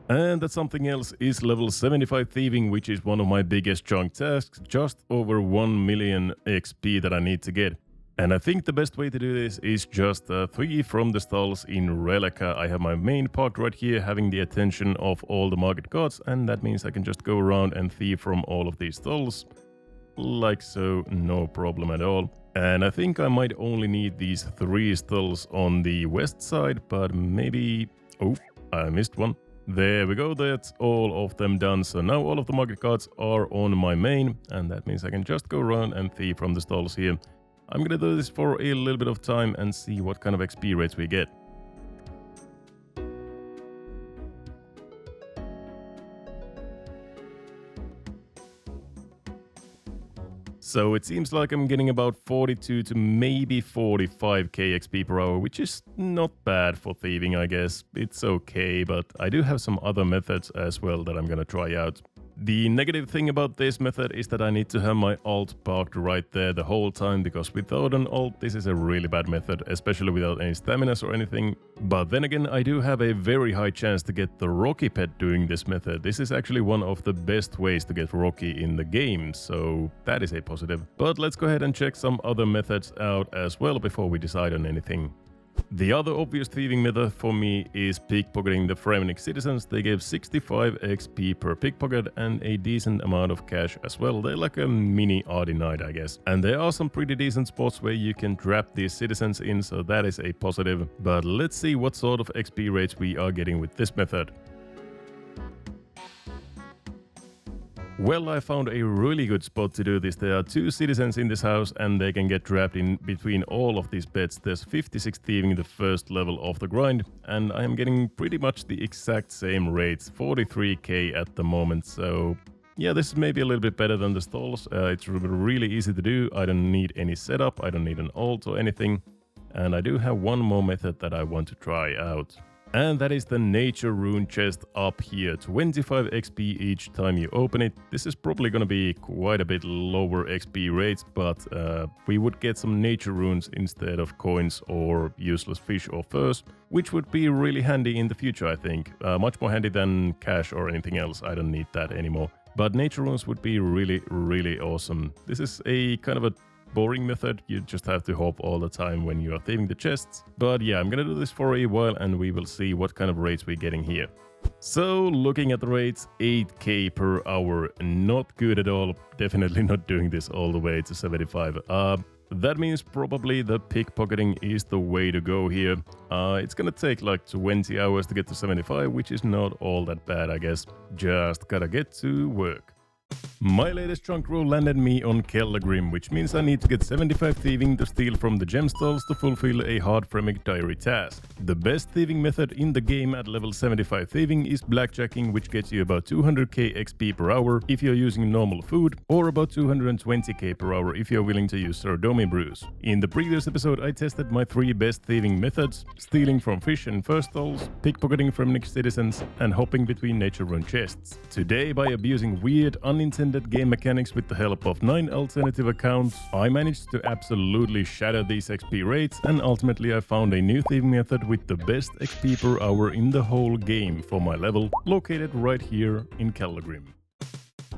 And that something else is level 75 thieving, which is one of my biggest chunk tasks, just over 1 million XP that I need to get. And I think the best way to do this is just thieve from the stalls in Rellekka. I have my main parked right here, having the attention of all the market gods, and that means I can just go around and thieve from all of these stalls. Like so, no problem at all. And I think I might only need these 3 stalls on the west side, but maybe... Oh, I missed one. There we go, that's all of them done. So now all of the market cards are on my main, and that means I can just go around and thieve from the stalls here. I'm gonna do this for a little bit of time and see what kind of XP rates we get. So it seems like I'm getting about 42 to maybe 45k XP per hour, which is not bad for thieving, I guess. It's okay, but I do have some other methods as well that I'm gonna try out. The negative thing about this method is that I need to have my alt parked right there the whole time, because without an alt this is a really bad method, especially without any staminas or anything. But then again, I do have a very high chance to get the Rocky pet doing this method. This is actually one of the best ways to get Rocky in the game, so that is a positive. But let's go ahead and check some other methods out as well before we decide on anything. The other obvious thieving method for me is pickpocketing the Fremennik citizens. They give 65 XP per pickpocket and a decent amount of cash as well. They're like a mini Ardy Knight, I guess. And there are some pretty decent spots where you can trap these citizens in, so that is a positive. But let's see what sort of XP rates we are getting with this method. Well, I found a really good spot to do this. There are 2 citizens in this house and they can get trapped in between all of these beds. There's 56 thieving the first level of the grind, and I am getting pretty much the exact same rates, 43k at the moment. So yeah, this is maybe a little bit better than the stalls. It's really easy to do. I don't need any setup, I don't need an alt or anything. And I do have one more method that I want to try out. And that is the nature rune chest up here, 25 XP each time you open it. This is probably going to be quite a bit lower XP rates, but we would get some nature runes instead of coins or useless fish or furs, which would be really handy in the future, I think. Much more handy than cash or anything else. I don't need that anymore. but nature runes would be really awesome. This is a kind of a boring method. You just have to hop all the time when you are thieving the chests. But yeah, I'm gonna do this for a while and we will see what kind of rates we're getting here. So looking at the rates, 8k per hour, not good at all. Definitely not doing this all the way to 75. That means probably the pickpocketing is the way to go here. It's gonna take like 20 hours to get to 75, which is not all that bad, I guess. Just gotta get to work. My latest chunk roll landed me on Kellagrim, which means I need to get 75 thieving to steal from the gem stalls to fulfill a hard Fremic diary task. The best thieving method in the game at level 75 thieving is blackjacking, which gets you about 200k XP per hour if you're using normal food, or about 220k per hour if you're willing to use Sardomi brews. In the previous episode I tested my 3 best thieving methods: stealing from fish and fur stalls, pickpocketing from Fremic citizens, and hopping between nature rune chests. Today, by abusing weird unintended game mechanics with the help of 9 alternative accounts, I managed to absolutely shatter these XP rates, and ultimately I found a new thieving method with the best XP per hour in the whole game for my level, located right here in Kellagrim.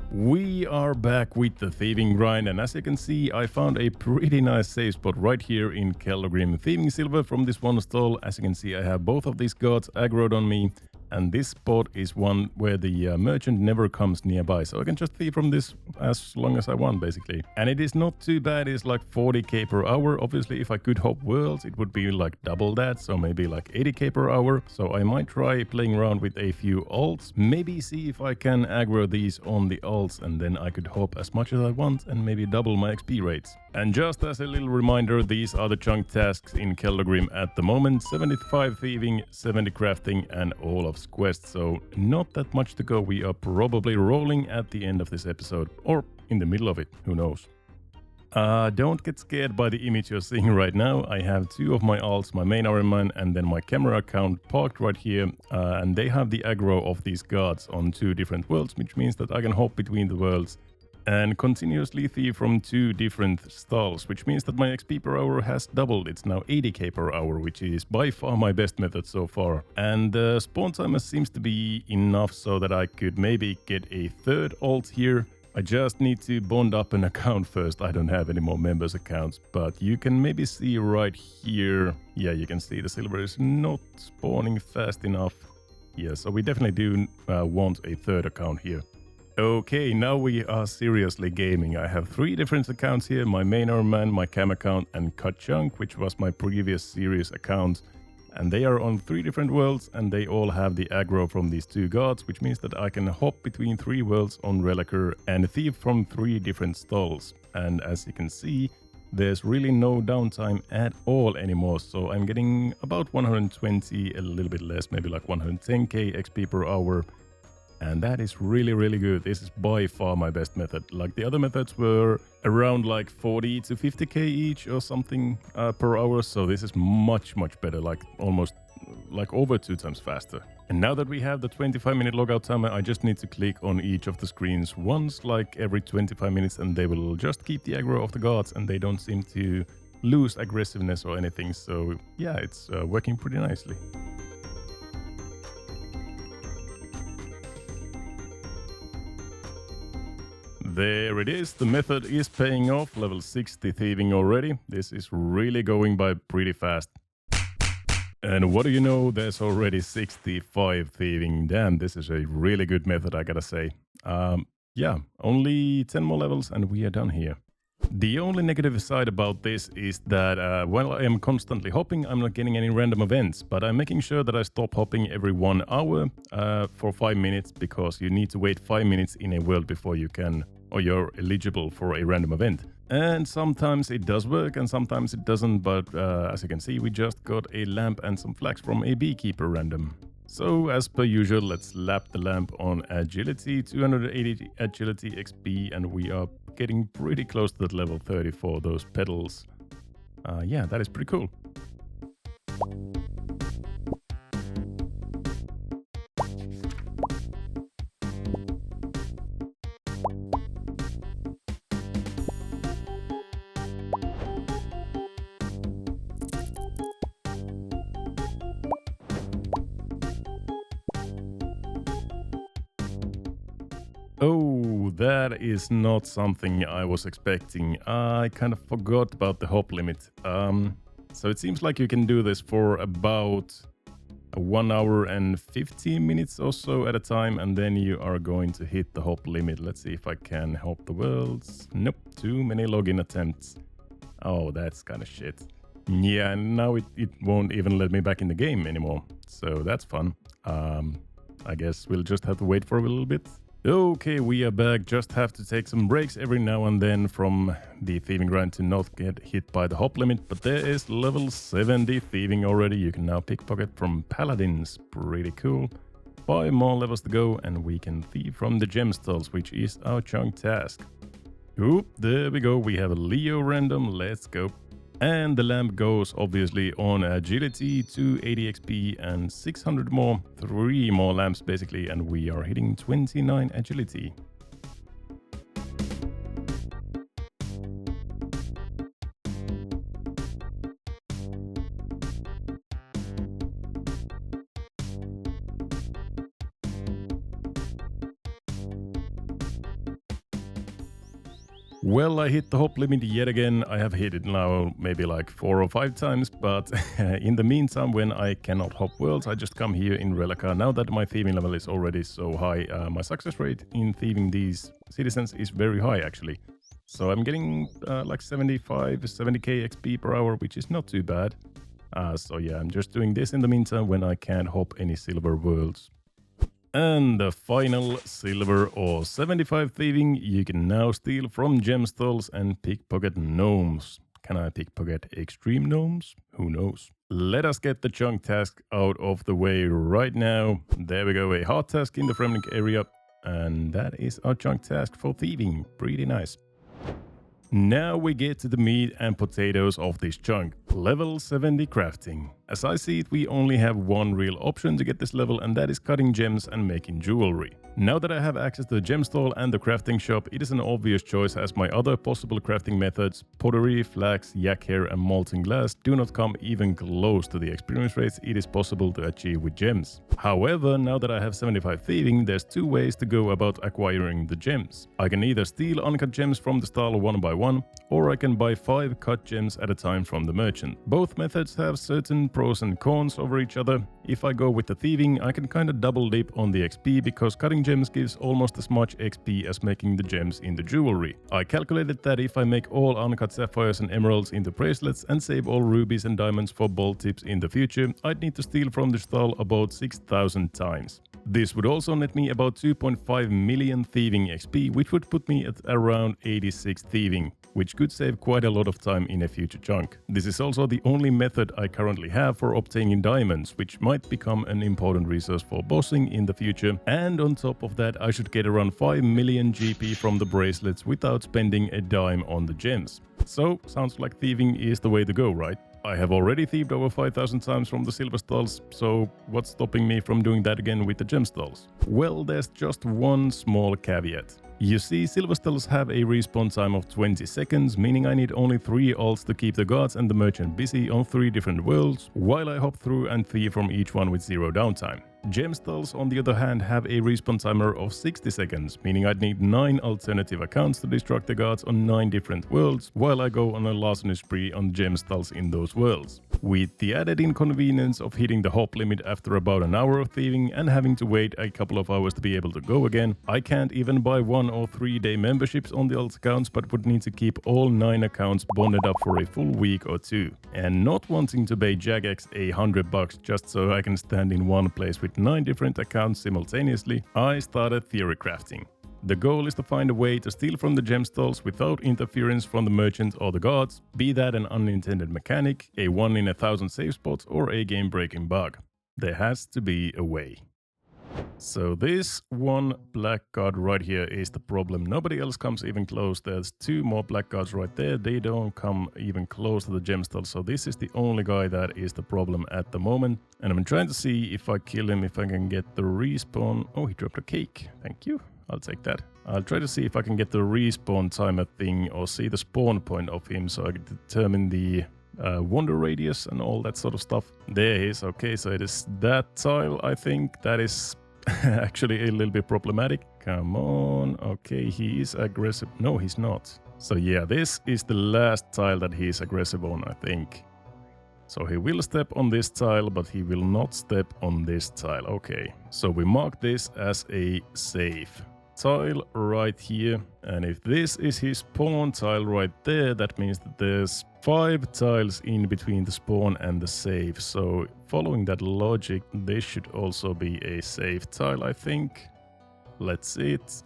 We are back with the thieving grind, and as you can see, I found a pretty nice save spot right here in Kellagrim. Thieving silver from this one stall. As you can see, I have both of these gods aggroed on me, and this spot is one where the merchant never comes nearby, so I can just thieve from this as long as I want, basically. And it is not too bad. It's like 40k per hour. Obviously, if I could hop worlds, it would be like double that, so maybe like 80k per hour. So I might try playing around with a few alts, maybe see if I can aggro these on the alts, and then I could hop as much as I want and maybe double my XP rates. And just as a little reminder, these are the chunk tasks in Kellagrim at the moment: 75 thieving, 70 crafting, and all of quests, so not that much to go. We are probably rolling at the end of this episode, or in the middle of it, who knows. Don't get scared by the image you're seeing right now. I have 2 of my alts, my main ironman and then my camera account, parked right here, and they have the aggro of these guards on 2 different worlds, which means that I can hop between the worlds and continuously thieve from 2 different stalls, which means that my XP per hour has doubled. It's now 80k per hour, which is by far my best method so far. And spawn timer seems to be enough so that I could maybe get a 3rd alt here. I just need to bond up an account first. I don't have any more members accounts, but you can maybe see right here. Yeah, you can see the silver is not spawning fast enough. Yeah, so we definitely do want a 3rd account here. Okay, now we are seriously gaming. I have 3 different accounts here: my main ironman, my cam account, and Cut Chunk, which was my previous series account. And they are on 3 different worlds, and they all have the aggro from these 2 gods, which means that I can hop between 3 worlds on Rellekka and thieve from 3 different stalls. And as you can see, there's really no downtime at all anymore, so I'm getting about 120, a little bit less, maybe like 110k XP per hour. And that is really good. This is by far my best method. Like the other methods were around like 40 to 50k each or something per hour. So this is much better, like almost like over 2 times faster. And now that we have the 25-minute logout timer, I just need to click on each of the screens once, like every 25 minutes, and they will just keep the aggro of the guards, and they don't seem to lose aggressiveness or anything. So yeah, it's working pretty nicely. There it is, the method is paying off. Level 60 thieving already. This is really going by pretty fast. And what do you know, there's already 65 thieving. Damn, this is a really good method, I gotta say. Yeah, only 10 more levels and we are done here. The only negative side about this is that while I am constantly hopping, I'm not getting any random events, but I'm making sure that I stop hopping every 1 hour for 5 minutes, because you need to wait 5 minutes in a world before you can, or you're eligible for a random event. And sometimes it does work and sometimes it doesn't, but as you can see, we just got a lamp and some flax from a beekeeper random. So as per usual, let's lap the lamp on agility, 280 agility XP, and we are getting pretty close to that level 30 for those pedals. Yeah, that is pretty cool. Oh, that is not something I was expecting. I kind of forgot about the hop limit. So it seems like you can do this for about 1 hour and 15 minutes or so at a time, and then you are going to hit the hop limit. Let's see if I can hop the worlds. Nope, too many login attempts. Oh, that's kind of shit. Yeah, and now it won't even let me back in the game anymore. So that's fun. I guess we'll just have to wait for a little bit. Okay, we are back. Just have to take some breaks every now and then from the thieving grind to not get hit by the hop limit. But there is level 70 thieving already. You can now pickpocket from paladins. Pretty cool. 5 more levels to go and we can thieve from the gem stalls, which is our chunk task. Oop, there we go. We have a Leo random. Let's go. And the lamp goes obviously on agility, 280 XP and 600 more, 3 more lamps basically, and we are hitting 29 agility. Well, I hit the hop limit yet again. I have hit it now maybe like 4 or 5 times, but in the meantime, when I cannot hop worlds, I just come here in Rellekka. Now that my thieving level is already so high, my success rate in thieving these citizens is very high actually. So I'm getting like 70k XP per hour, which is not too bad. So yeah, I'm just doing this in the meantime when I can't hop any silver worlds. And the final silver or 75 thieving, you can now steal from gem stalls and pickpocket gnomes. Can I pickpocket extreme gnomes? Who knows? Let us get the chunk task out of the way right now. There we go, a hard task in the Fremlink area. And that is our chunk task for thieving. Pretty nice. Now we get to the meat and potatoes of this chunk. Level 70 crafting. As I see it, we only have one real option to get this level, and that is cutting gems and making jewelry. Now that I have access to the gem stall and the crafting shop, it is an obvious choice as my other possible crafting methods, pottery, flax, yak hair and molten glass, do not come even close to the experience rates it is possible to achieve with gems. However, now that I have 75 thieving, there's 2 ways to go about acquiring the gems. I can either steal uncut gems from the stall one by one, or I can buy 5 cut gems at a time from the merchant. Both methods have certain pros and cons over each other. If I go with the thieving, I can kinda double dip on the XP because cutting gems gives almost as much XP as making the gems in the jewelry. I calculated that if I make all uncut sapphires and emeralds into bracelets and save all rubies and diamonds for bolt tips in the future, I'd need to steal from the stall about 6,000 times. This would also net me about 2.5 million thieving XP, which would put me at around 86 thieving, which could save quite a lot of time in a future chunk. This is also the only method I currently have for obtaining diamonds, which might become an important resource for bossing in the future. And on top of that, I should get around 5 million GP from the bracelets without spending a dime on the gems. So, sounds like thieving is the way to go, right? I have already thieved over 5,000 times from the silver stalls, so what's stopping me from doing that again with the gem stalls? Well, there's just one small caveat. You see, silver stalls have a respawn time of 20 seconds, meaning I need only 3 ults to keep the guards and the merchant busy on 3 different worlds, while I hop through and thieve from each one with 0 downtime. Gem stalls, on the other hand, have a respawn timer of 60 seconds, meaning I'd need 9 alternative accounts to destruct the guards on 9 different worlds, while I go on a larceny spree on gem stalls in those worlds. With the added inconvenience of hitting the hop limit after about an hour of thieving and having to wait a couple of hours to be able to go again, I can't even buy 1 or 3 day memberships on the alt accounts, but would need to keep all 9 accounts bonded up for a full week or 2. And not wanting to pay Jagex $100 just so I can stand in one place with 9 different accounts simultaneously, I started theory crafting. The goal is to find a way to steal from the gem stalls without interference from the merchant or the guards, be that an unintended mechanic, a 1 in 1,000 save spot, or a game-breaking bug. There has to be a way. So this one black card right here is the problem. Nobody else comes even close. There's 2 more black cards right there. They don't come even close to the gem stall. So this is the only guy that is the problem at the moment. And I'm trying to see if I kill him, if I can get the respawn. Oh, he dropped a cake. Thank you. I'll take that. I'll try to see if I can get the respawn timer thing or see the spawn point of him so I can determine the wander radius and all that sort of stuff. There he is. Okay, so it is that tile, I think. That is actually a little bit problematic. Come on. Okay, he is aggressive. No, he's not. So yeah, this is the last tile that he's aggressive on, I think. So he will step on this tile, but he will not step on this tile. Okay, so we mark this as a safe tile right here. And if this is his spawn tile right there, that means that there's 5 tiles in between the spawn and the safe. So following that logic, this should also be a safe tile, I think. Let's see it.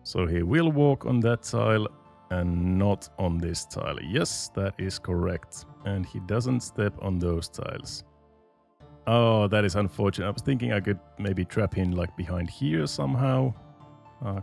So he will walk on that tile and not on this tile. Yes, that is correct. And he doesn't step on those tiles. Oh, that is unfortunate. I was thinking I could maybe trap him like behind here somehow.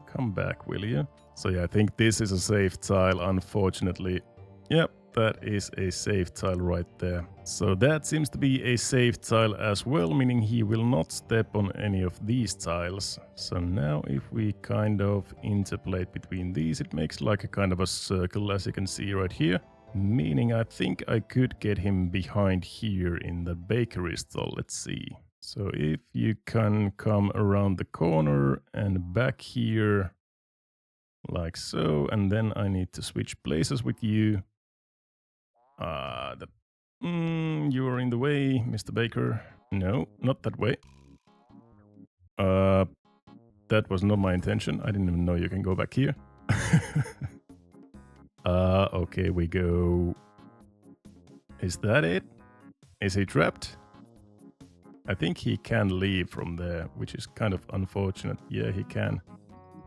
Come back, will you? So yeah, I think this is a safe tile, unfortunately. Yep, that is a safe tile right there. So that seems to be a safe tile as well, meaning he will not step on any of these tiles. So now if we kind of interpolate between these, it makes like a kind of a circle, as you can see right here. Meaning I think I could get him behind here in the bakery stall. Let's see. So if you can come around the corner and back here, like so, and then I need to switch places with you. You are in the way, Mr. Baker. No, not that way. That was not my intention. I didn't even know you can go back here. Okay, we go. Is that it? Is he trapped? I think he can leave from there, which is kind of unfortunate. Yeah, he can.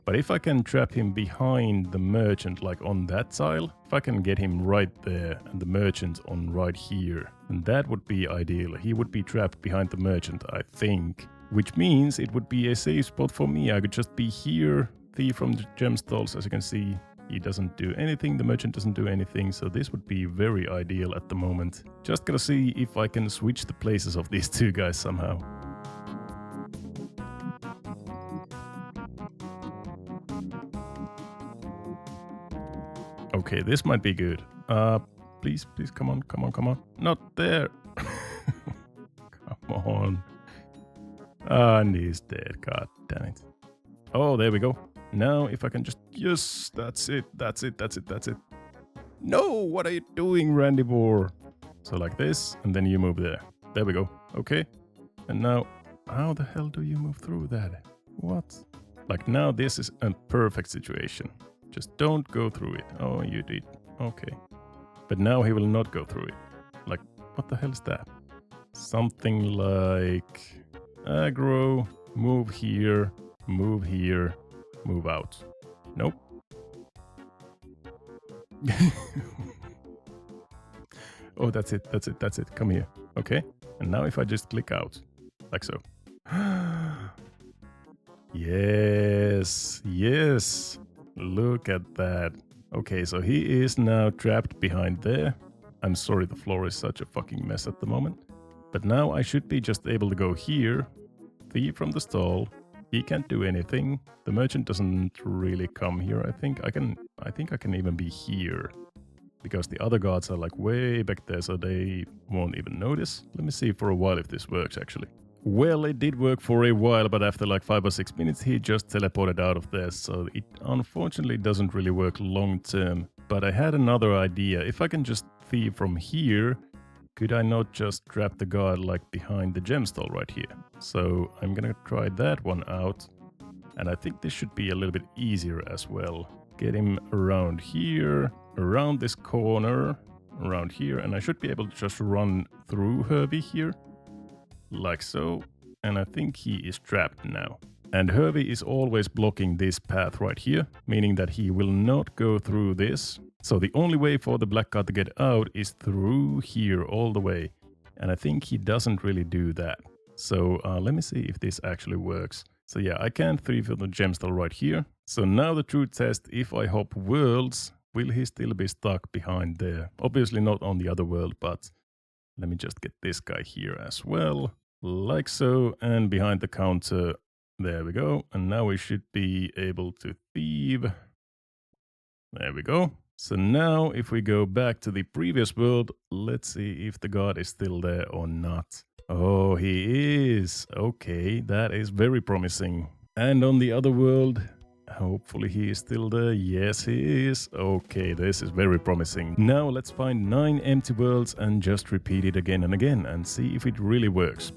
But if I can trap him behind the merchant, like on that tile, if I can get him right there and the merchant on right here, then that would be ideal. He would be trapped behind the merchant, I think. Which means it would be a safe spot for me. I could just be here, thief from the gem stalls. As you can see, he doesn't do anything, the merchant doesn't do anything. So this would be very ideal at the moment. Just gotta see if I can switch the places of these two guys somehow. Okay, this might be good. Please, come on. Not there. Come on. And he's dead. God damn it. Oh, there we go. Now, if I can just... Yes, that's it. No, what are you doing, Randy Boar? So like this, and then you move there. There we go. Okay. And now, how the hell do you move through that? What? Like now, this is a perfect situation. Just don't go through it. Oh, you did. Okay. But now he will not go through it. Like, what the hell is that? Something like aggro, move here, move out. Nope. Oh, that's it. Come here. Okay. And now if I just click out, like so. Yes. Look at that. Okay, so he is now trapped behind there. I'm sorry, the floor is such a fucking mess at the moment. But now I should be just able to go here, thief from the stall. He can't do anything. The merchant doesn't really come here. I think I can even be here. Because the other guards are like way back there, so they won't even notice. Let me see for a while if this works actually. Well, it did work for a while, but after like 5 or 6 minutes, he just teleported out of there. So it unfortunately doesn't really work long term. But I had another idea. If I can just thief from here, could I not just trap the guard like behind the gem stall right here? So I'm gonna try that one out. And I think this should be a little bit easier as well. Get him around here, around this corner, around here. And I should be able to just run through Hervey here. Like so, and I think he is trapped now. And Hervey is always blocking this path right here, meaning that he will not go through this. So the only way for the black card to get out is through here all the way. And I think he doesn't really do that. So let me see if this actually works. So yeah, I can't thief from the gemstone right here. So now the true test, if I hop worlds, will he still be stuck behind there? Obviously not on the other world, but let me just get this guy here as well. Like so, and behind the counter, there we go. And now we should be able to thieve. There we go. So now if we go back to the previous world, let's see if the guard is still there or not. Oh, he is. Okay, that is very promising. And on the other world, hopefully he is still there. Yes, he is. Okay, this is very promising. Now let's find 9 empty worlds and just repeat it again and again and see if it really works.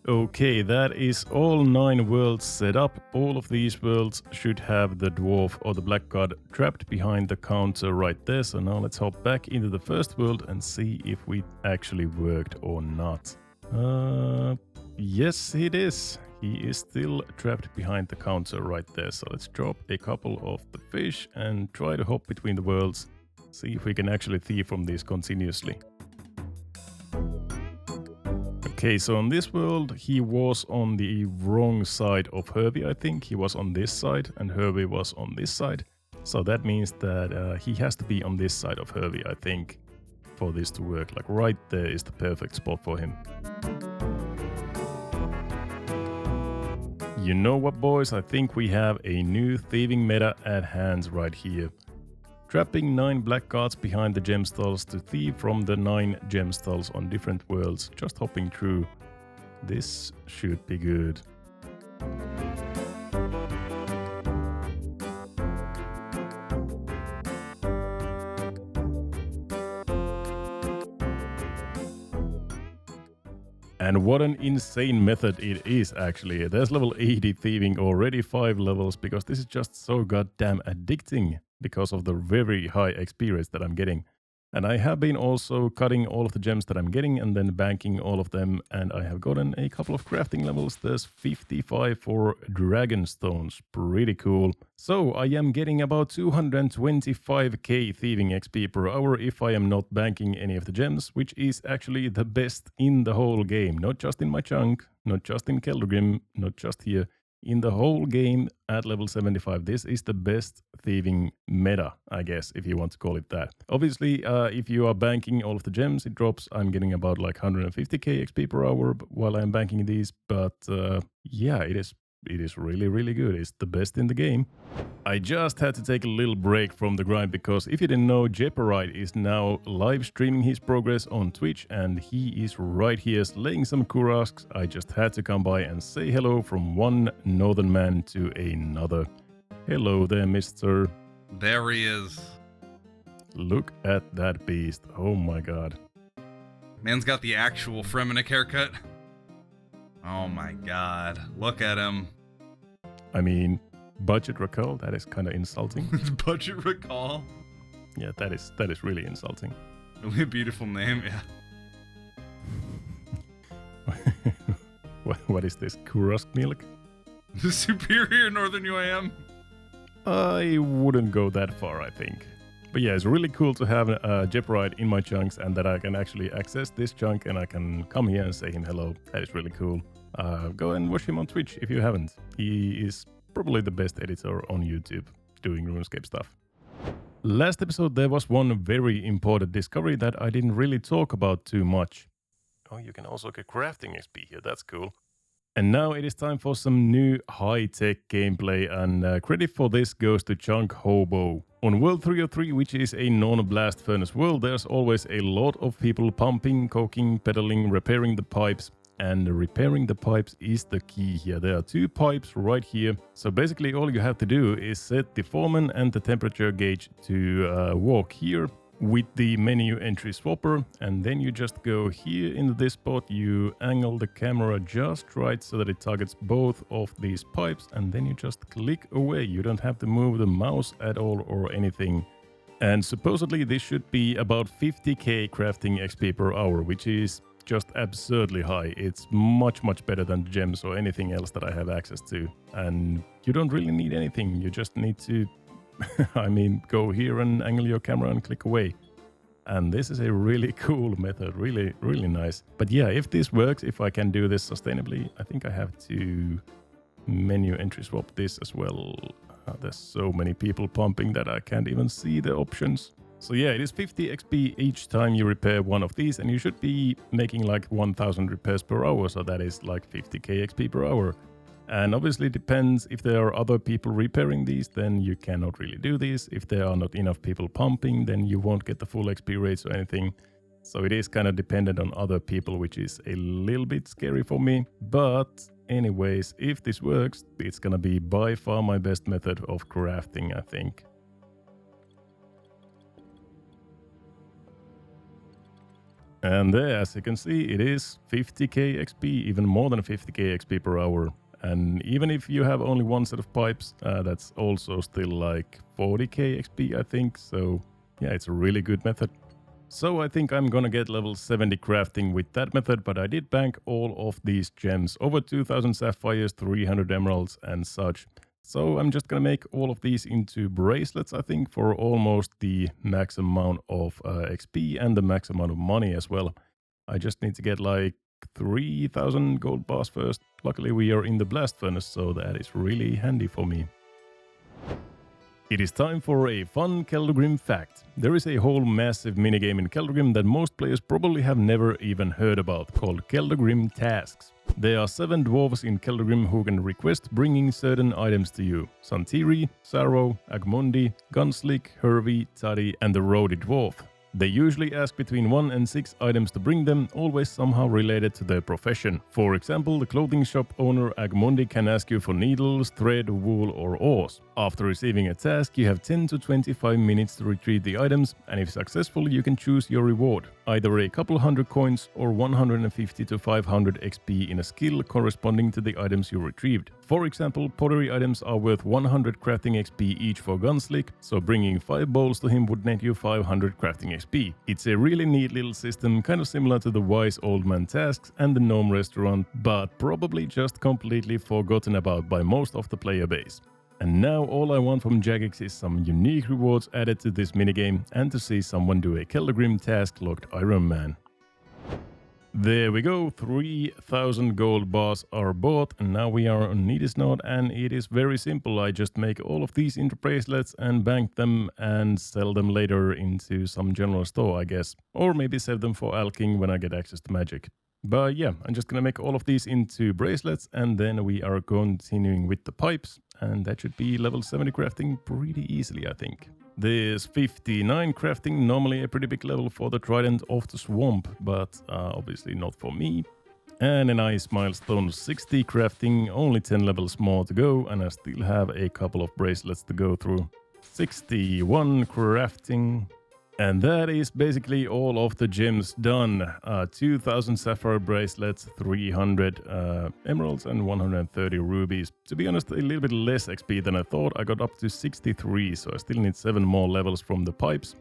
Okay, that is all 9 worlds set up. All of these worlds should have the dwarf or the black god trapped behind the counter right there. So now let's hop back into the first world and see if we actually worked or not. Yes, it is. He is still trapped behind the counter right there. So let's drop a couple of the fish and try to hop between the worlds. See if we can actually thieve from these continuously. Okay, so on this world, he was on the wrong side of Herbie, I think. He was on this side, and Herbie was on this side. So that means that he has to be on this side of Herbie, I think, for this to work. Like right there is the perfect spot for him. You know what, boys? I think we have a new thieving meta at hand right here. Trapping 9 black cards behind the gem stalls to thieve from the 9 gem stalls on different worlds, just hopping through. This should be good. And what an insane method it is, actually. There's level 80 thieving already 5 levels, because this is just so goddamn addicting because of the very high experience that I'm getting. And I have been also cutting all of the gems that I'm getting and then banking all of them, and I have gotten a couple of crafting levels. There's 55 for dragon stones, pretty cool. So I am getting about 225k thieving XP per hour if I am not banking any of the gems, which is actually the best in the whole game. Not just in my chunk, not just in Keldrgrim, not just here. In the whole game at level 75, this is the best thieving meta, I guess, if you want to call it that. Obviously, if you are banking all of the gems, it drops. I'm getting about like 150k XP per hour while I'm banking these. But yeah, it is really, really good. It's the best in the game. I just had to take a little break from the grind because if you didn't know, Jeoparite is now live streaming his progress on Twitch and he is right here slaying some Kurasks. I just had to come by and say hello from one northern man to another. Hello there, mister. There he is. Look at that beast. Oh my god. Man's got the actual Fremenic haircut. Oh my god. Look at him. I mean, budget recall, that is kind of insulting. Budget recall? Yeah, that is really insulting. Really a beautiful name, yeah. What is this? Kurask milk? The superior northern UAM? I wouldn't go that far, I think. But yeah, it's really cool to have Jeoparite in my chunks and that I can actually access this chunk and I can come here and say him hello. That is really cool. Go and watch him on Twitch if you haven't. He is probably the best editor on YouTube doing RuneScape stuff. Last episode there was one very important discovery that I didn't really talk about too much. Oh, you can also get crafting XP here, that's cool. And now it is time for some new high-tech gameplay, and credit for this goes to Chunk Hobo. On World 303, which is a non-blast furnace world, there's always a lot of people pumping, coking, pedaling, repairing the pipes. And repairing the pipes is the key here. There are 2 pipes right here. So basically all you have to do is set the foreman and the temperature gauge to walk here with the menu entry swapper, and then you just go here into this spot, you angle the camera just right so that it targets both of these pipes, and then you just click away. You don't have to move the mouse at all or anything. And supposedly this should be about 50k crafting XP per hour, which is just absurdly high. It's much better than gems or anything else that I have access to. And you don't really need anything, you just need to I mean, go here and angle your camera and click away. And this is a really cool method, really nice. But yeah, if this works, if I can do this sustainably, I think I have to menu entry swap this as well. There's so many people pumping that I can't even see the options. So yeah, it is 50 XP each time you repair one of these, and you should be making like 1000 repairs per hour, so that is like 50k XP per hour. And obviously it depends, if there are other people repairing these, then you cannot really do this. If there are not enough people pumping, then you won't get the full XP rates or anything. So it is kind of dependent on other people, which is a little bit scary for me. But anyways, if this works, it's gonna be by far my best method of crafting, I think. And there, as you can see, it is 50k XP, even more than 50k XP per hour. And even if you have only one set of pipes, that's also still like 40k XP, I think. So yeah, it's a really good method. So I think I'm gonna get level 70 crafting with that method, but I did bank all of these gems, over 2000 sapphires, 300 emeralds and such. So I'm just gonna make all of these into bracelets, I think, for almost the max amount of XP and the max amount of money as well. I just need to get like 3000 gold bars first. Luckily we are in the blast furnace, so that is really handy for me. It is time for a fun Keldogrim fact. There is a whole massive minigame in Keldogrim that most players probably have never even heard about, called Keldogrim Tasks. There are 7 dwarves in Keldogrim who can request bringing certain items to you. Santiri, Saro, Agmundi, Gunslick, Hervey, Tari and the Roady Dwarf. They usually ask between 1 and 6 items to bring them, always somehow related to their profession. For example, the clothing shop owner Agmundi can ask you for needles, thread, wool or oars. After receiving a task, you have 10 to 25 minutes to retrieve the items, and if successful you can choose your reward. Either a couple hundred coins or 150 to 500 XP in a skill corresponding to the items you retrieved. For example, pottery items are worth 100 crafting XP each for Gunslick, so bringing 5 bowls to him would net you 500 crafting XP. It's a really neat little system, kind of similar to the Wise Old Man tasks and the Gnome Restaurant, but probably just completely forgotten about by most of the player base. And now all I want from Jagex is some unique rewards added to this minigame and to see someone do a Keldogrim task locked Iron Man. There we go, 3000 gold bars are bought, and now we are on Needis Node, and it is very simple. I just make all of these into bracelets and bank them and sell them later into some general store, I guess. Or maybe save them for alking when I get access to magic. But yeah, I'm just gonna make all of these into bracelets, and then we are continuing with the pipes, and that should be level 70 crafting pretty easily, I think. There's 59 crafting, normally a pretty big level for the Trident of the Swamp, but obviously not for me. And a nice milestone 60 crafting, only 10 levels more to go, and I still have a couple of bracelets to go through. 61 crafting. And that is basically all of the gems done. 2000 sapphire bracelets, 300 emeralds and 130 rubies. To be honest, a little bit less XP than I thought. I got up to 63, so I still need 7 more levels from the pipes.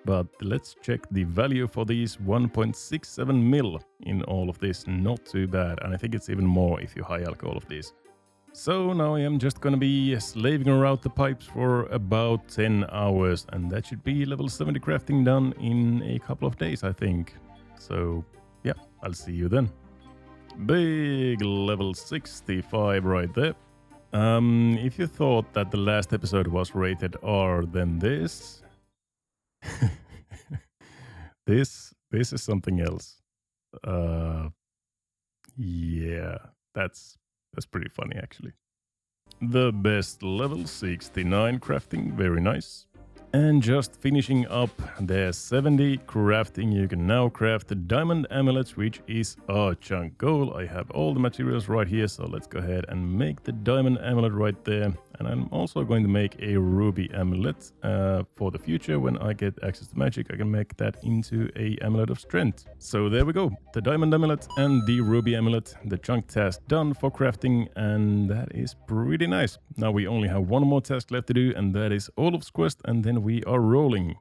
But let's check the value for these. 1.67 mil in all of this. Not too bad. And I think it's even more if you high alk all of these. So now I am just gonna be slaving around the pipes for about 10 hours, and that should be level 70 crafting done in a couple of days, I think. So yeah, I'll see you then. Big level 65 right there. If you thought that the last episode was rated R, then this... this is something else. Yeah, that's pretty funny, actually. The best level 69 crafting, very nice. And just finishing up, there's 70 crafting. You can now craft the diamond amulet, which is a chunk goal. I have all the materials right here, so let's go ahead and make the diamond amulet right there. And I'm also going to make a ruby amulet for the future. When I get access to magic, I can make that into a amulet of strength. So there we go, the diamond amulet and the ruby amulet, the chunk task done for crafting, and that is pretty nice. Now we only have one more task left to do, and that is Olaf's quest, and then we are rolling.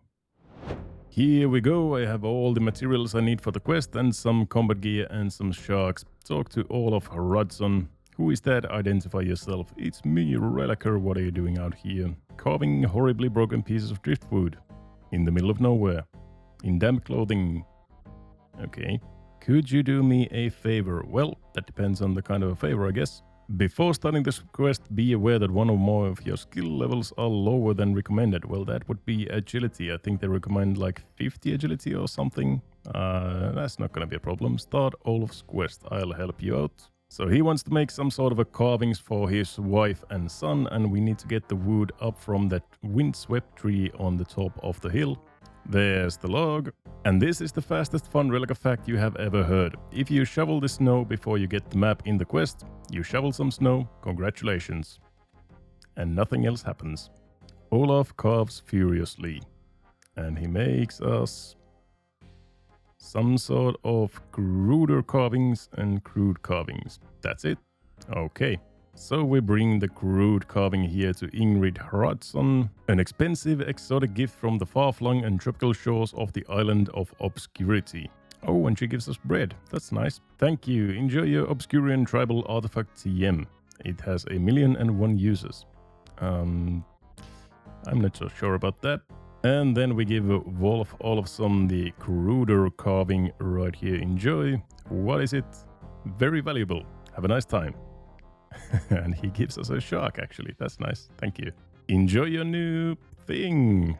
Here we go, I have all the materials I need for the quest and some combat gear and some sharks. Talk to Olaf Rudson. Who is that? Identify yourself. It's me, Rellekka. What are you doing out here? Carving horribly broken pieces of driftwood. In the middle of nowhere. In damp clothing. Okay. Could you do me a favor? Well, that depends on the kind of a favor, I guess. Before starting this quest, be aware that one or more of your skill levels are lower than recommended. Well, that would be agility. I think they recommend like 50 agility or something. That's not gonna be a problem. Start Olaf's quest. I'll help you out. So he wants to make some sort of a carvings for his wife and son, and we need to get the wood up from that windswept tree on the top of the hill. There's the log. And this is the fastest fun Rellekka fact you have ever heard. If you shovel the snow before you get the map in the quest, you shovel some snow, congratulations. And nothing else happens. Olaf carves furiously. And he makes us some sort of cruder carvings and crude carvings. That's it? Okay. So we bring the crude carving here to Ingrid Hradsson, an expensive exotic gift from the far-flung and tropical shores of the island of Obscurity. Oh, and she gives us bread. That's nice. Thank you. Enjoy your Obscurian tribal artifact TM. It has 1,000,001 uses. I'm not so sure about that. And then we give Wolf Olofsson the cruder carving right here. Enjoy. What is it? Very valuable. Have a nice time. And he gives us a shark, actually. That's nice. Thank you. Enjoy your new thing.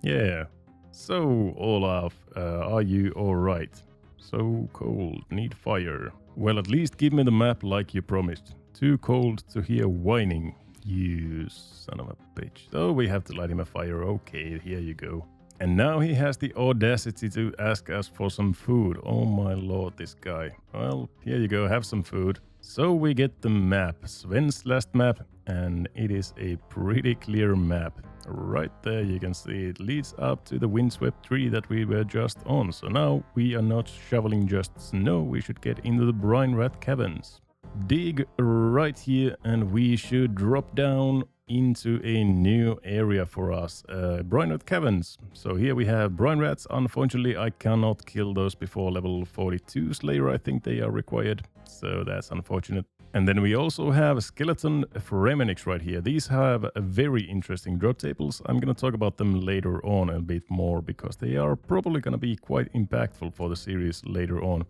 Yeah. So, Olaf, are you alright? So cold. Need fire. Well, at least give me the map like you promised. Too cold to hear whining. You son of a bitch. Oh, we have to light him a fire. Okay, here you go. And now he has the audacity to ask us for some food. Oh my lord, this guy. Well, here you go, have some food. So we get the map, Sven's last map, and it is a pretty clear map. Right there you can see it leads up to the windswept tree that we were just on. So now we are not shoveling just snow, we should get into the brine rat caverns. Dig right here and we should drop down into a new area for us, brine rat caverns. So here we have brine rats. Unfortunately, I cannot kill those before level 42 Slayer. I think they are required, so that's unfortunate. And then we also have skeleton Fremenix right here. These have a very interesting drop tables. I'm going to talk about them later on a bit more because they are probably going to be quite impactful for the series later on.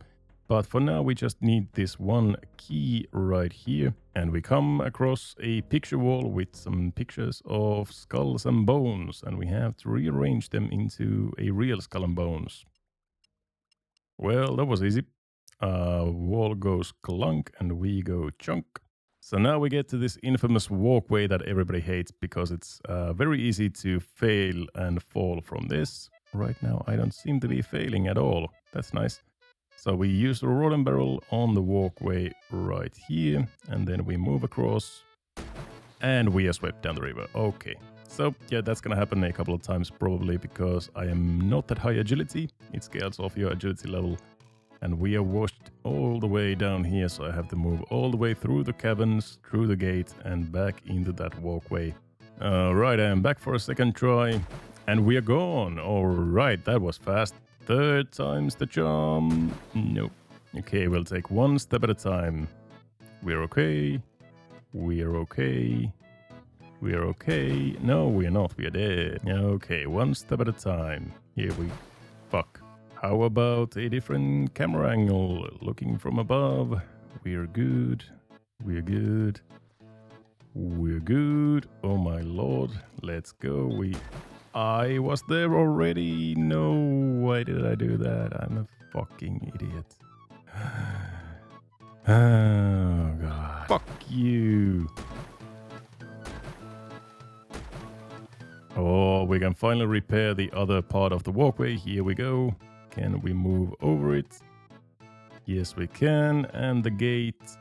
But for now, we just need this one key right here. And we come across a picture wall with some pictures of skulls and bones. And we have to rearrange them into a real skull and bones. Well, that was easy. Wall goes clunk and we go chunk. So now we get to this infamous walkway that everybody hates because it's very easy to fail and fall from this. Right now, I don't seem to be failing at all. That's nice. So we use the rotten barrel on the walkway right here, and then we move across, and we are swept down the river. Okay, so yeah, that's gonna happen a couple of times probably because I am not that high agility. It scales off your agility level, and we are washed all the way down here, so I have to move all the way through the caverns, through the gate, and back into that walkway. Alright, I am back for a second try, and we are gone. Alright, that was fast. Third time's the charm. Nope. Okay, we'll take one step at a time. We're okay. We're okay. We're okay. No, we're not. We are dead. Okay, one step at a time. Here we... Fuck. How about a different camera angle? Looking from above. We're good. We're good. We're good. Oh my lord. Let's go. I was there already. No, why did I do that? I'm a fucking idiot. Oh, God. Fuck you. Oh, we can finally repair the other part of the walkway. Here we go. Can we move over it? Yes, we can. And the gate.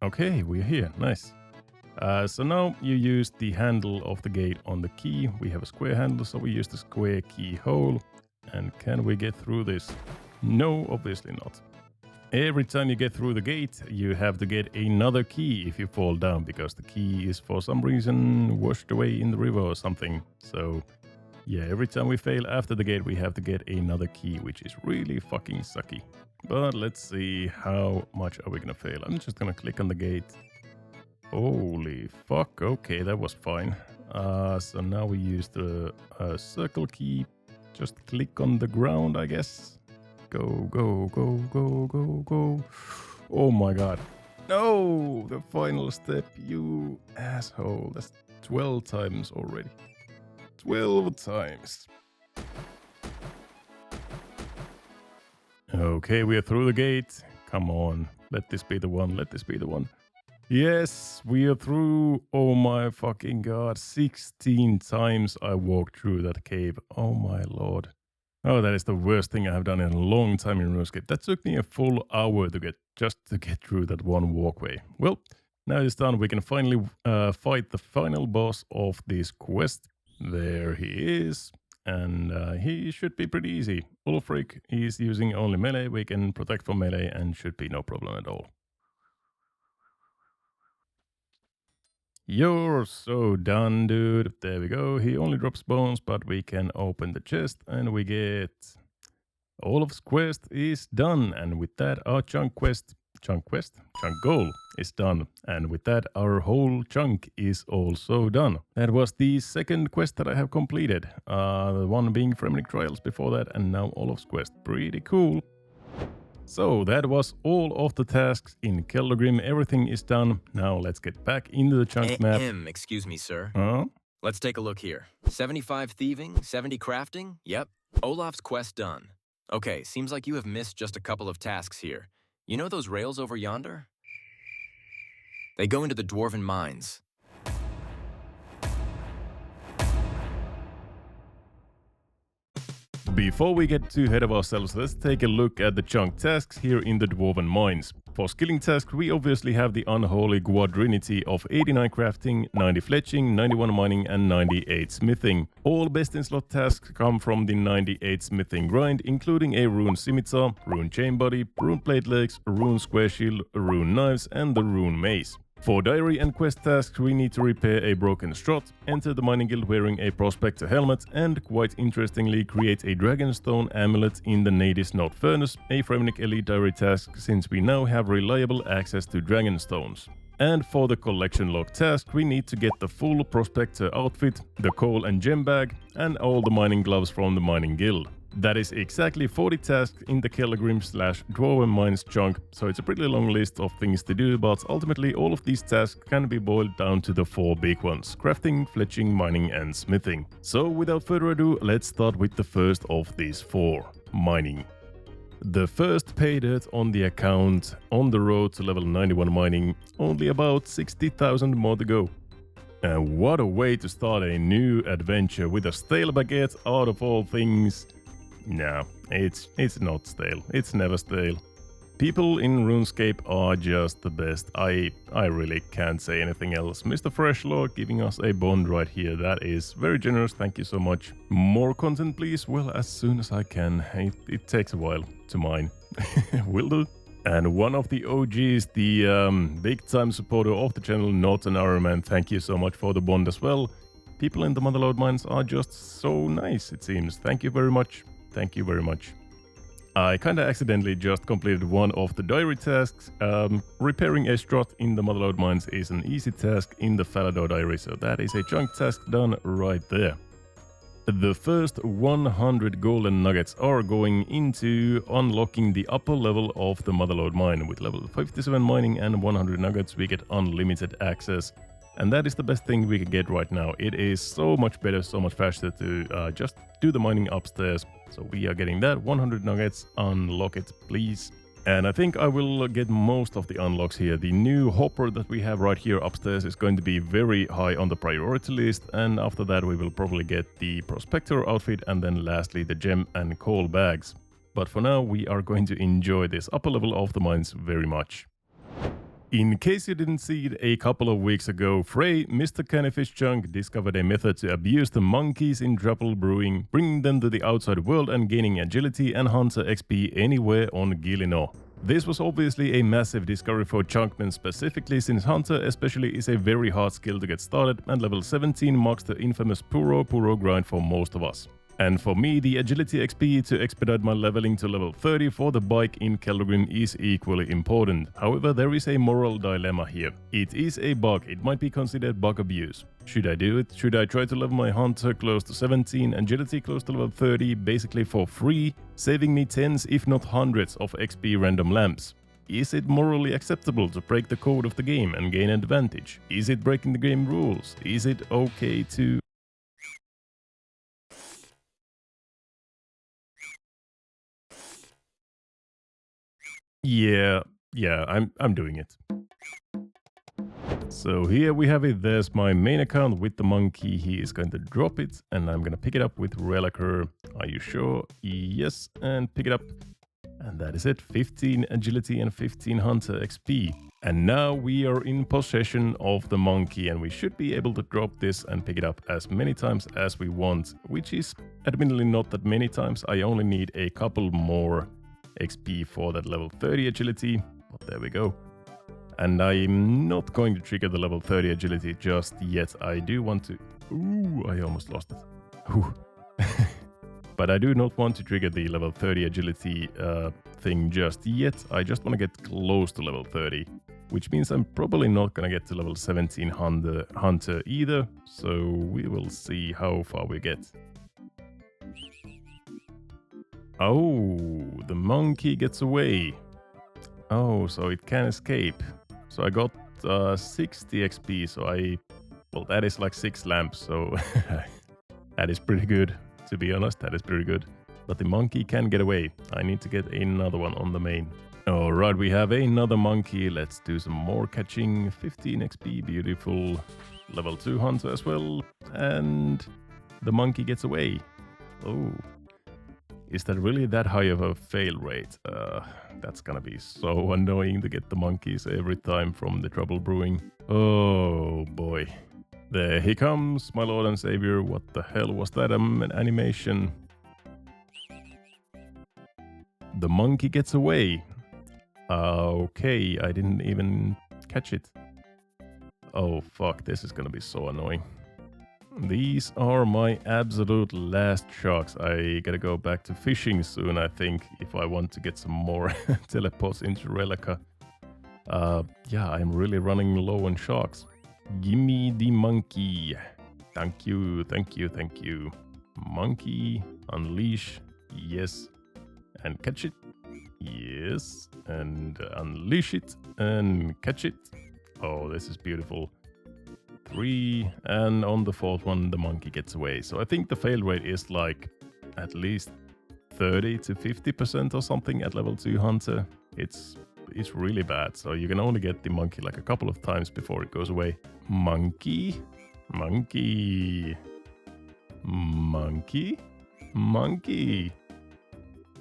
Okay, we're here. Nice. So now you use the handle of the gate on the key. We have a square handle, so we use the square keyhole. And can we get through this? No, obviously not. Every time you get through the gate, you have to get another key if you fall down, because the key is for some reason washed away in the river or something. So yeah, every time we fail after the gate, we have to get another key, which is really fucking sucky. But let's see, how much are we gonna fail? I'm just gonna click on the gate. Holy fuck, okay, that was fine. So now we use the circle key. Just click on the ground, I guess. Go, go, go, go, go, go. Oh my god. No, the final step, you asshole. That's 12 times already. 12 times. Okay, we are through the gate. Come on. Let this be the one. Let this be the one. Yes, we are through. Oh my fucking god. 16 times I walked through that cave. Oh my lord. Oh, that is the worst thing I have done in a long time in RuneScape. That took me a full hour to get through that one walkway. Well, now it's done. We can finally fight the final boss of this quest. There he is. And he should be pretty easy. Ulfric is using only melee. We can protect from melee and should be no problem at all. You're so done, dude. There we go. He only drops bones, but we can open the chest and we get... Olaf's quest is done. And with that, our chunk goal is done. And with that, our whole chunk is also done. That was the second quest that I have completed. The one being Fremenic Trials before that, and now Olaf's quest. Pretty cool. So that was all of the tasks in Keldogrim. Everything is done. Now let's get back into the chunk map. Excuse me, sir. Huh? Let's take a look here. 75 thieving, 70 crafting. Yep. Olaf's quest done. Okay, seems like you have missed just a couple of tasks here. You know those rails over yonder? They go into the dwarven mines. Before we get too ahead of ourselves, let's take a look at the chunk tasks here in the Dwarven Mines. For skilling tasks, we obviously have the unholy quadrinity of 89 crafting, 90 fletching, 91 mining and 98 smithing. All best in slot tasks come from the 98 smithing grind, including a rune scimitar, rune chain body, rune plate legs, rune square shield, rune knives and the rune mace. For diary and quest tasks, we need to repair a broken strut, enter the mining guild wearing a prospector helmet, and quite interestingly create a dragonstone amulet in the Nadis Node Furnace, a Fremenic elite diary task since we now have reliable access to dragonstones. And for the collection log task, we need to get the full prospector outfit, the coal and gem bag, and all the mining gloves from the mining guild. That is exactly 40 tasks in the Keldogrim/Dwarven Mines chunk, so it's a pretty long list of things to do, but ultimately all of these tasks can be boiled down to the 4 big ones: crafting, fletching, mining and smithing. So without further ado, let's start with the first of these 4, mining. The first pay dirt on the account, on the road to level 91 mining, only about 60,000 more to go. And what a way to start a new adventure with a stale baguette out of all things. No, it's not stale. It's never stale. People in RuneScape are just the best. I really can't say anything else. Mr. Freshlord giving us a bond right here. That is very generous. Thank you so much. More content, please? Well, as soon as I can. It takes a while to mine. Will do. And one of the OGs, the big-time supporter of the channel, not an Ironman. Thank you so much for the bond as well. People in the Motherlode mines are just so nice, it seems. Thank you very much. Thank you very much. I kinda accidentally just completed one of the diary tasks. Repairing a strut in the Motherlode mines is an easy task in the Falador diary, so that is a chunk task done right there. The first 100 golden nuggets are going into unlocking the upper level of the Motherlode mine. With level 57 mining and 100 nuggets, we get unlimited access. And that is the best thing we can get right now. It is so much better, so much faster to just do the mining upstairs. So we are getting that. 100 nuggets, unlock it, please. And I think I will get most of the unlocks here. The new hopper that we have right here upstairs is going to be very high on the priority list. And after that we will probably get the prospector outfit and then lastly the gem and coal bags. But for now we are going to enjoy this upper level of the mines very much. In case you didn't see it a couple of weeks ago, Frey, Mr. Cannyfish Chunk, discovered a method to abuse the monkeys in Drapple Brewing, bringing them to the outside world and gaining agility and hunter XP anywhere on Gilino. This was obviously a massive discovery for Chunkmen specifically, since Hunter especially is a very hard skill to get started, and level 17 marks the infamous Puro grind for most of us. And for me, the agility XP to expedite my leveling to level 30 for the bike in Keldogrim is equally important. However, there is a moral dilemma here. It is a bug, it might be considered bug abuse. Should I do it? Should I try to level my hunter close to 17, agility close to level 30, basically for free, saving me tens if not hundreds of XP random lamps? Is it morally acceptable to break the code of the game and gain advantage? Is it breaking the game rules? Is it okay to... Yeah, yeah, I'm doing it. So here we have it. There's my main account with the monkey. He is going to drop it, and I'm going to pick it up with Rellekka. Are you sure? Yes, and pick it up. And that is it. 15 agility and 15 hunter XP. And now we are in possession of the monkey, and we should be able to drop this and pick it up as many times as we want, which is admittedly not that many times. I only need a couple more XP for that level 30 agility. But there we go. And I'm not going to trigger the level 30 agility just yet. I do want to... Ooh, I almost lost it. Ooh. But I do not want to trigger the level 30 agility thing just yet. I just want to get close to level 30. Which means I'm probably not going to get to level 17 hunter either. So we will see how far we get. Oh, the monkey gets away. Oh, so it can escape. So I got 60 XP, so well, that is like 6 lamps, so that is pretty good. To be honest, that is pretty good. But the monkey can get away. I need to get another one on the main. Alright, we have another monkey. Let's do some more catching. 15 XP, beautiful. Level 2 hunter as well. And the monkey gets away. Oh. Is that really that high of a fail rate? That's gonna be so annoying to get the monkeys every time from the trouble brewing. Oh boy. There he comes, my lord and savior. What the hell was that an animation? The monkey gets away. Okay, I didn't even catch it. Oh fuck, this is gonna be so annoying. These are my absolute last sharks. I gotta go back to fishing soon, I think, if I want to get some more teleports into Rellekka. Yeah, I'm really running low on sharks. Gimme the monkey. Thank you, thank you, thank you. Monkey, unleash, yes. And catch it, yes. And unleash it, and catch it. Oh, this is beautiful. 3, and on the 4th one the monkey gets away. So I think the fail rate is like at least 30 to 50% or something at level 2 hunter. It's really bad, so you can only get the monkey like a couple of times before it goes away. Monkey, monkey, monkey, monkey,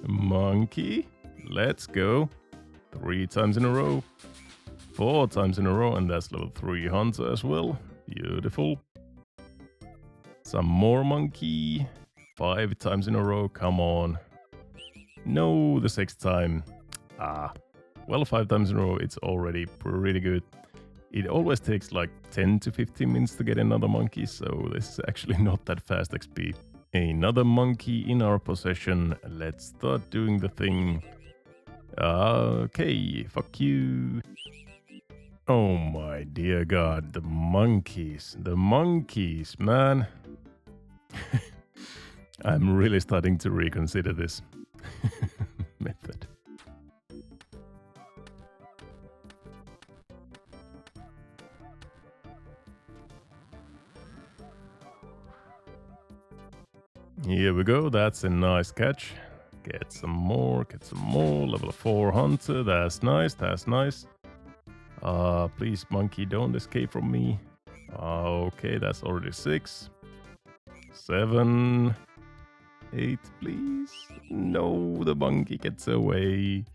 monkey. Let's go. 3 times in a row, 4 times in a row, and that's level 3 hunter as well. Beautiful. Some more monkey. 5 times in a row. Come on. No, the 6th time. Well, 5 times in a row, it's already pretty good. It always takes like 10 to 15 minutes to get another monkey, so this is actually not that fast XP. Another monkey in our possession. Let's start doing the thing. Okay, fuck you. Oh my dear god, the monkeys, man. I'm really starting to reconsider this method. Here we go, that's a nice catch. Get some more, level 4 hunter, that's nice, that's nice. Please, monkey, don't escape from me. Okay, that's already 6. 7. 8, please. No, the monkey gets away.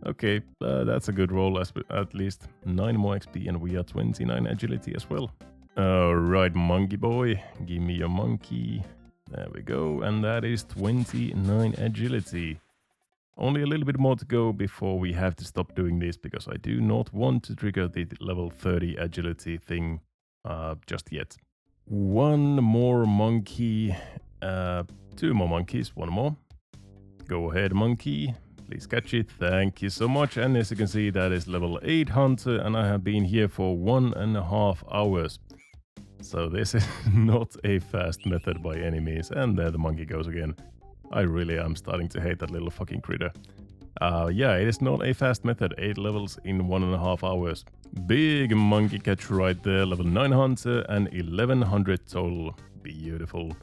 Okay, that's a good roll, at least. 9 more XP, and we are 29 agility as well. Alright, monkey boy, give me your monkey. There we go, and that is 29 agility. Only a little bit more to go before we have to stop doing this, because I do not want to trigger the level 30 agility thing just yet. 1 more monkey, 2 more monkeys, 1 more. Go ahead, monkey. Please catch it. Thank you so much. And as you can see, that is level 8 hunter, and I have been here for 1.5 hours. So this is not a fast method by any means. And there the monkey goes again. I really am starting to hate that little fucking critter. Yeah, it is not a fast method. 8 levels in 1.5 hours. Big monkey catch right there. Level 9 hunter and 1100 total. Beautiful.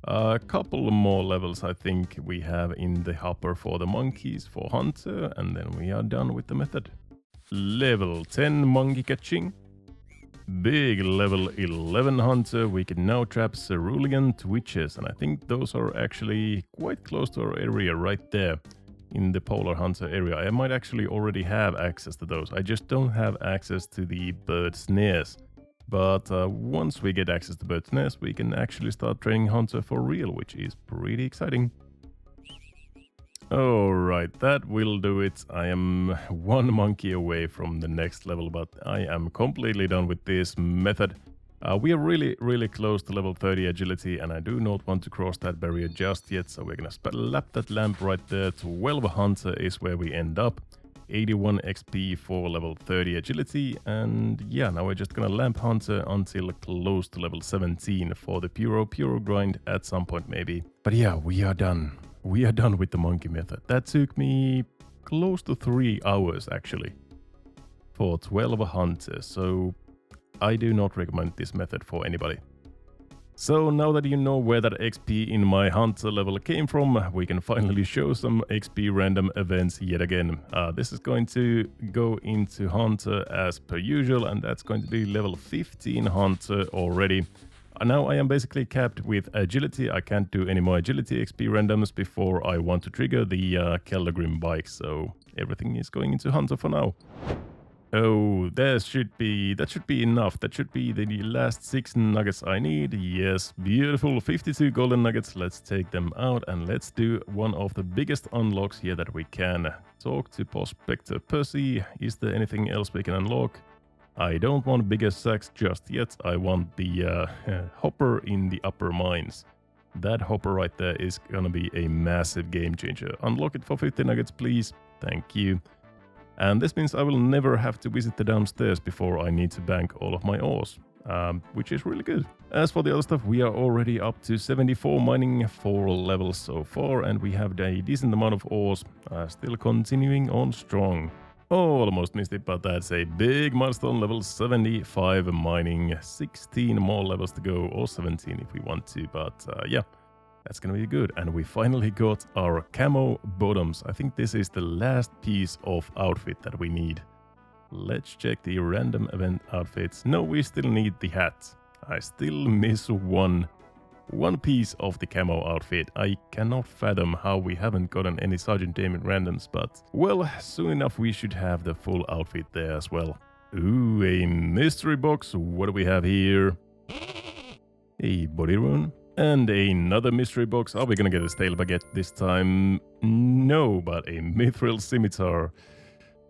A couple more levels I think we have in the hopper for the monkeys for hunter, and then we are done with the method. Level 10 monkey catching. Big level 11 hunter. We can now trap cerulean twitches, and I think those are actually quite close to our area right there in the polar hunter area. I might actually already have access to those. I just don't have access to the bird snares. But once we get access to bird snares, we can actually start training hunter for real, which is pretty exciting. Alright, that will do it. I am one monkey away from the next level, but I am completely done with this method. We are really close to level 30 agility, and I do not want to cross that barrier just yet, so we're gonna slap that lamp right there. 12 hunter is where we end up. 81 XP for level 30 agility, and yeah, now we're just gonna lamp hunter until close to level 17 for the puro grind at some point maybe. But yeah, we are done. We are done with the monkey method. That took me close to 3 hours actually for 12 hunters, so I do not recommend this method for anybody. So now that you know where that XP in my hunter level came from, we can finally show some XP random events yet again. This is going to go into hunter as per usual, and that's going to be level 15 hunter already. Now I am basically capped with agility. I can't do any more agility XP randoms before I want to trigger the Keldergrim bike, so everything is going into hunter for now. Oh, that should be enough. That should be the last 6 nuggets I need. Yes, beautiful. 52 golden nuggets. Let's take them out and let's do one of the biggest unlocks here that we can. Talk to Prospector Percy. Is there anything else we can unlock? I don't want bigger sacks just yet. I want the hopper in the upper mines. That hopper right there is gonna be a massive game changer. Unlock it for 50 nuggets, please. Thank you. And this means I will never have to visit the downstairs before I need to bank all of my ores, which is really good. As for the other stuff, we are already up to 74 mining, 4 levels so far, and we have a decent amount of ores, still continuing on strong. Almost missed it, but that's a big milestone, level 75 mining, 16 more levels to go, or 17 if we want to, but yeah. That's gonna be good. And we finally got our camo bottoms. I think this is the last piece of outfit that we need. Let's check the random event outfits. No, we still need the hat. I still miss one piece of the camo outfit. I cannot fathom how we haven't gotten any Sergeant Damon randoms, but well, soon enough we should have the full outfit there as well. Ooh, a mystery box. What do we have here? A body rune. And another mystery box. Are we gonna get a stale baguette this time? No, but a mithril scimitar.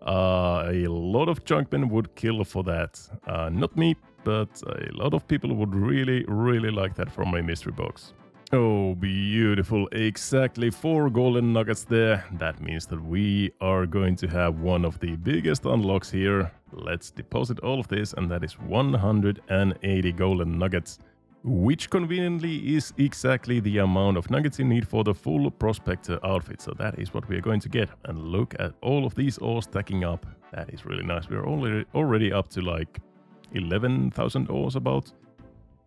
A lot of junkmen would kill for that. Not me, but a lot of people would really like that from a mystery box. Oh, beautiful. Exactly 4 golden nuggets there. That means that we are going to have one of the biggest unlocks here. Let's deposit all of this, and that is 180 golden nuggets. Which conveniently is exactly the amount of nuggets you need for the full Prospector outfit. So that is what we are going to get. And look at all of these ores stacking up. That is really nice. We are already up to like 11,000 ores about.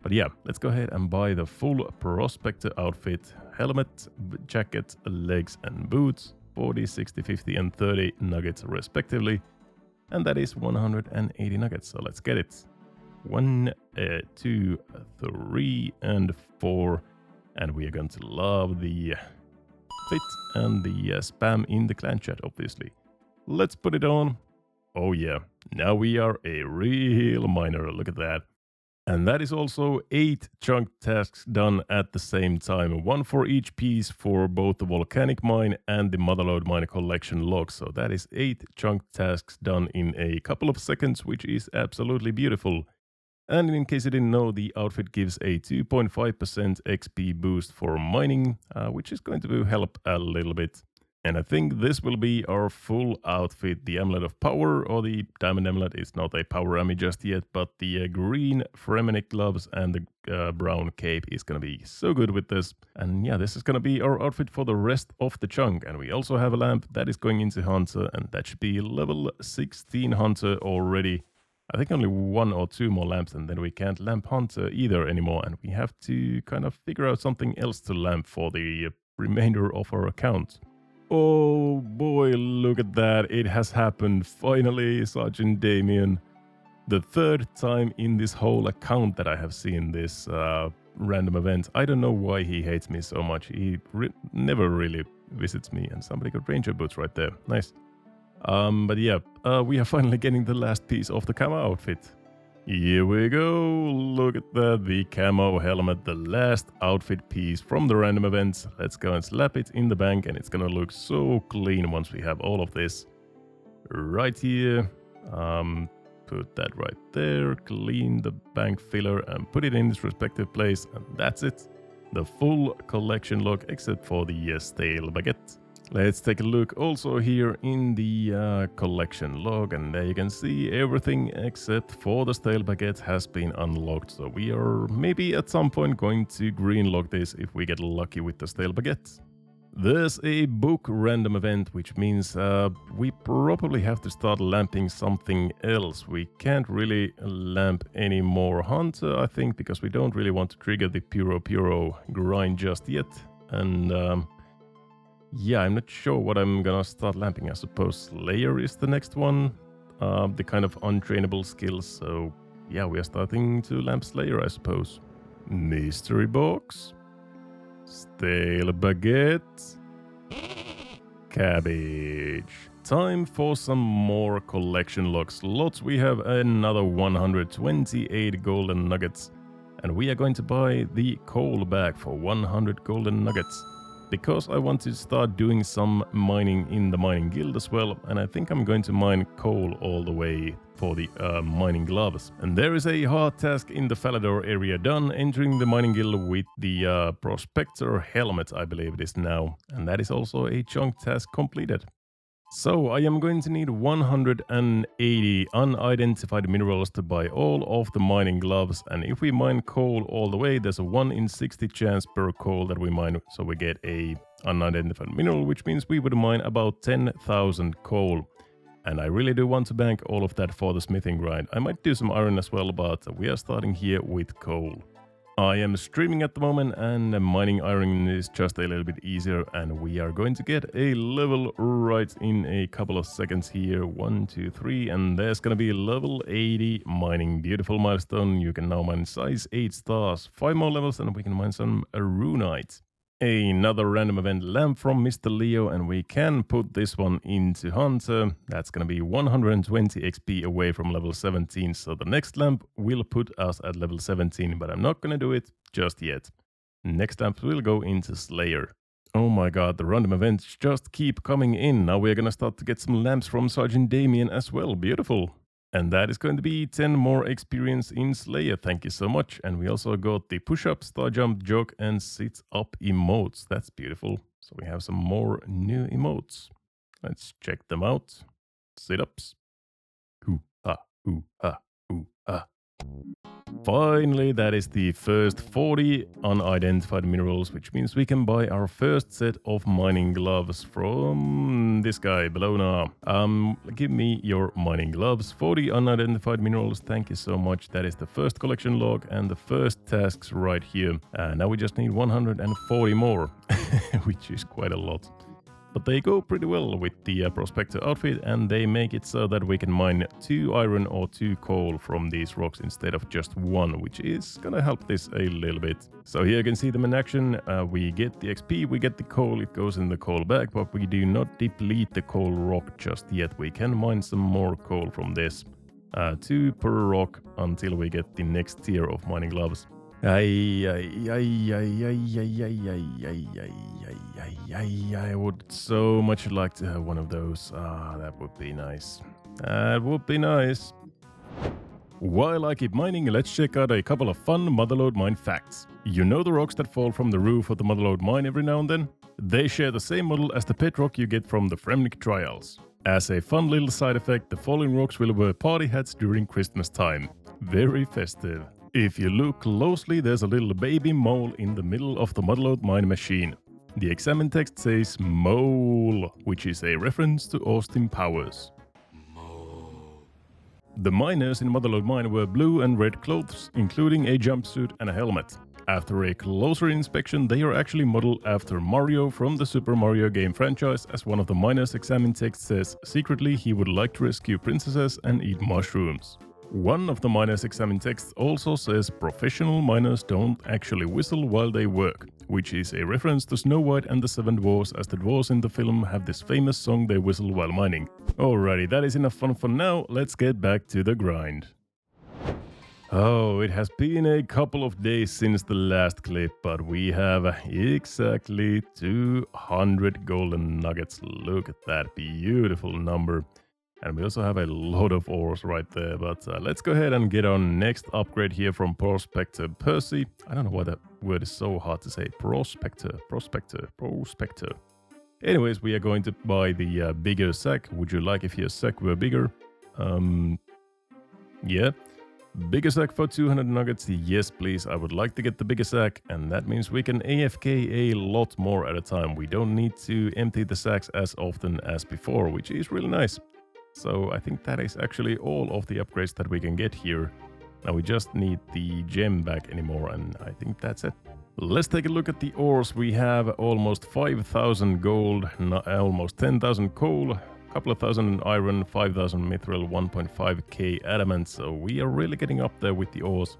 But yeah, let's go ahead and buy the full Prospector outfit. Helmet, jacket, legs and boots. 40, 60, 50 and 30 nuggets respectively. And that is 180 nuggets. So let's get it. 1, 2, 3, and 4, and we are going to love the fit and the spam in the clan chat, obviously. Let's put it on. Oh yeah, now we are a real miner, look at that. And that is also 8 chunk tasks done at the same time, 1 for each piece for both the volcanic mine and the motherlode mine collection log. So that is 8 chunk tasks done in a couple of seconds, which is absolutely beautiful. And in case you didn't know, the outfit gives a 2.5% XP boost for mining, which is going to help a little bit. And I think this will be our full outfit. The Amulet of Power, or the Diamond Amulet, is not a power army just yet, but the green Fremenic gloves and the brown cape is going to be so good with this. And yeah, this is going to be our outfit for the rest of the chunk. And we also have a lamp that is going into Hunter, and that should be level 16 Hunter already. I think only 1 or 2 more lamps, and then we can't lamp Hunter either anymore, and we have to kind of figure out something else to lamp for the remainder of our account. Oh boy, look at that. It has happened. Finally, Sergeant Damien. The 3rd time in this whole account that I have seen this random event. I don't know why he hates me so much. He never really visits me, and somebody got ranger boots right there. Nice. But yeah, we are finally getting the last piece of the camo outfit. Here we go. Look at that, the camo helmet, the last outfit piece from the random events. Let's go and slap it in the bank, and it's gonna look so clean once we have all of this. Right here. Put that right there, clean the bank filler and put it in its respective place, and that's it. The full collection log except for the stale baguette. Let's take a look also here in the collection log, and there you can see everything except for the stale baguette has been unlocked. So we are maybe at some point going to green log this if we get lucky with the stale baguette. There's a book random event, which means we probably have to start lamping something else. We can't really lamp any more Hunter, I think, because we don't really want to trigger the Puro grind just yet. And yeah, I'm not sure what I'm gonna start lamping. I suppose Slayer is the next one, the kind of untrainable skills. So yeah, we are starting to lamp Slayer, I suppose. Mystery box. Stale baguette. Cabbage. Time for some more collection log slots. We have another 128 golden nuggets. And we are going to buy the coal bag for 100 golden nuggets. Because I want to start doing some mining in the mining guild as well, and I think I'm going to mine coal all the way for the mining gloves. And there is a hard task in the Falador area done, entering the mining guild with the prospector helmet, I believe it is now. And that is also a chunk task completed. So I am going to need 180 unidentified minerals to buy all of the mining gloves, and if we mine coal all the way, there's a 1 in 60 chance per coal that we mine, so we get a unidentified mineral, which means we would mine about 10,000 coal. And I really do want to bank all of that for the smithing grind. I might do some iron as well, but we are starting here with coal. I am streaming at the moment, and mining iron is just a little bit easier, and we are going to get a level right in a couple of seconds here. 1, 2, 3, and there's gonna be level 80 mining. Beautiful milestone. You can now mine size 8 stars, 5 more levels, and we can mine some runite. Another random event lamp from Mr. Leo, and we can put this one into Hunter. That's gonna be 120 XP away from level 17, so the next lamp will put us at level 17, but I'm not gonna do it just yet. Next lamp will go into Slayer. Oh my god, the random events just keep coming in. Now we're gonna start to get some lamps from Sergeant Damien as well. Beautiful. And that is going to be 10 more experience in Slayer. Thank you so much. And we also got the push-up, star jump, jog, and sit-up emotes. That's beautiful. So we have some more new emotes. Let's check them out. Sit-ups. Ooh, ah, ooh, ah, ooh, ah. Finally, that is the first 40 unidentified minerals, which means we can buy our first set of mining gloves from this guy, Bologna. Give me your mining gloves. 40 unidentified minerals, thank you so much. That is the first collection log and the first tasks right here. Now we just need 140 more, which is quite a lot. But they go pretty well with the prospector outfit, and they make it so that we can mine 2 iron or 2 coal from these rocks instead of just 1, which is gonna help this a little bit. So here you can see them in action. We get the XP, we get the coal, it goes in the coal bag, but we do not deplete the coal rock just yet. We can mine some more coal from this. 2 per rock until we get the next tier of mining gloves. I would so much like to have one of those. That would be nice. That would be nice. While I keep mining, let's check out a couple of fun Motherlode mine facts. You know the rocks that fall from the roof of the Motherlode mine every now and then? They share the same model as the pet rock you get from the Fremnik trials. As a fun little side effect, the falling rocks will wear party hats during Christmas time. Very festive. If you look closely, there's a little baby mole in the middle of the Motherlode mine machine. The examine text says mole, which is a reference to Austin Powers. The miners in Motherlode Mine were blue and red clothes, including a jumpsuit and a helmet. After a closer inspection, they are actually modeled after Mario from the Super Mario game franchise, as one of the miners' examine text says secretly he would like to rescue princesses and eat mushrooms. One of the miners' examine texts also says professional miners don't actually whistle while they work, which is a reference to Snow White and the Seven Dwarfs, as the dwarves in the film have this famous song they whistle while mining. Alrighty, that is enough fun for now, let's get back to the grind. Oh, it has been a couple of days since the last clip, but we have exactly 200 golden nuggets. Look at that beautiful number. And we also have a lot of ores right there, but let's go ahead and get our next upgrade here from Prospector Percy. I don't know why that word is so hard to say. Prospector. Anyways, we are going to buy the bigger sack. Would you like if your sack were bigger? Yeah. Bigger sack for 200 nuggets. Yes, please. I would like to get the bigger sack, and that means we can AFK a lot more at a time. We don't need to empty the sacks as often as before, which is really nice. So I think that is actually all of the upgrades that we can get here. Now we just need the gem back anymore, and I think that's it. Let's take a look at the ores. We have almost 5,000 gold, almost 10,000 coal, a couple of thousand iron, 5,000 mithril, 1.5k adamant, so we are really getting up there with the ores.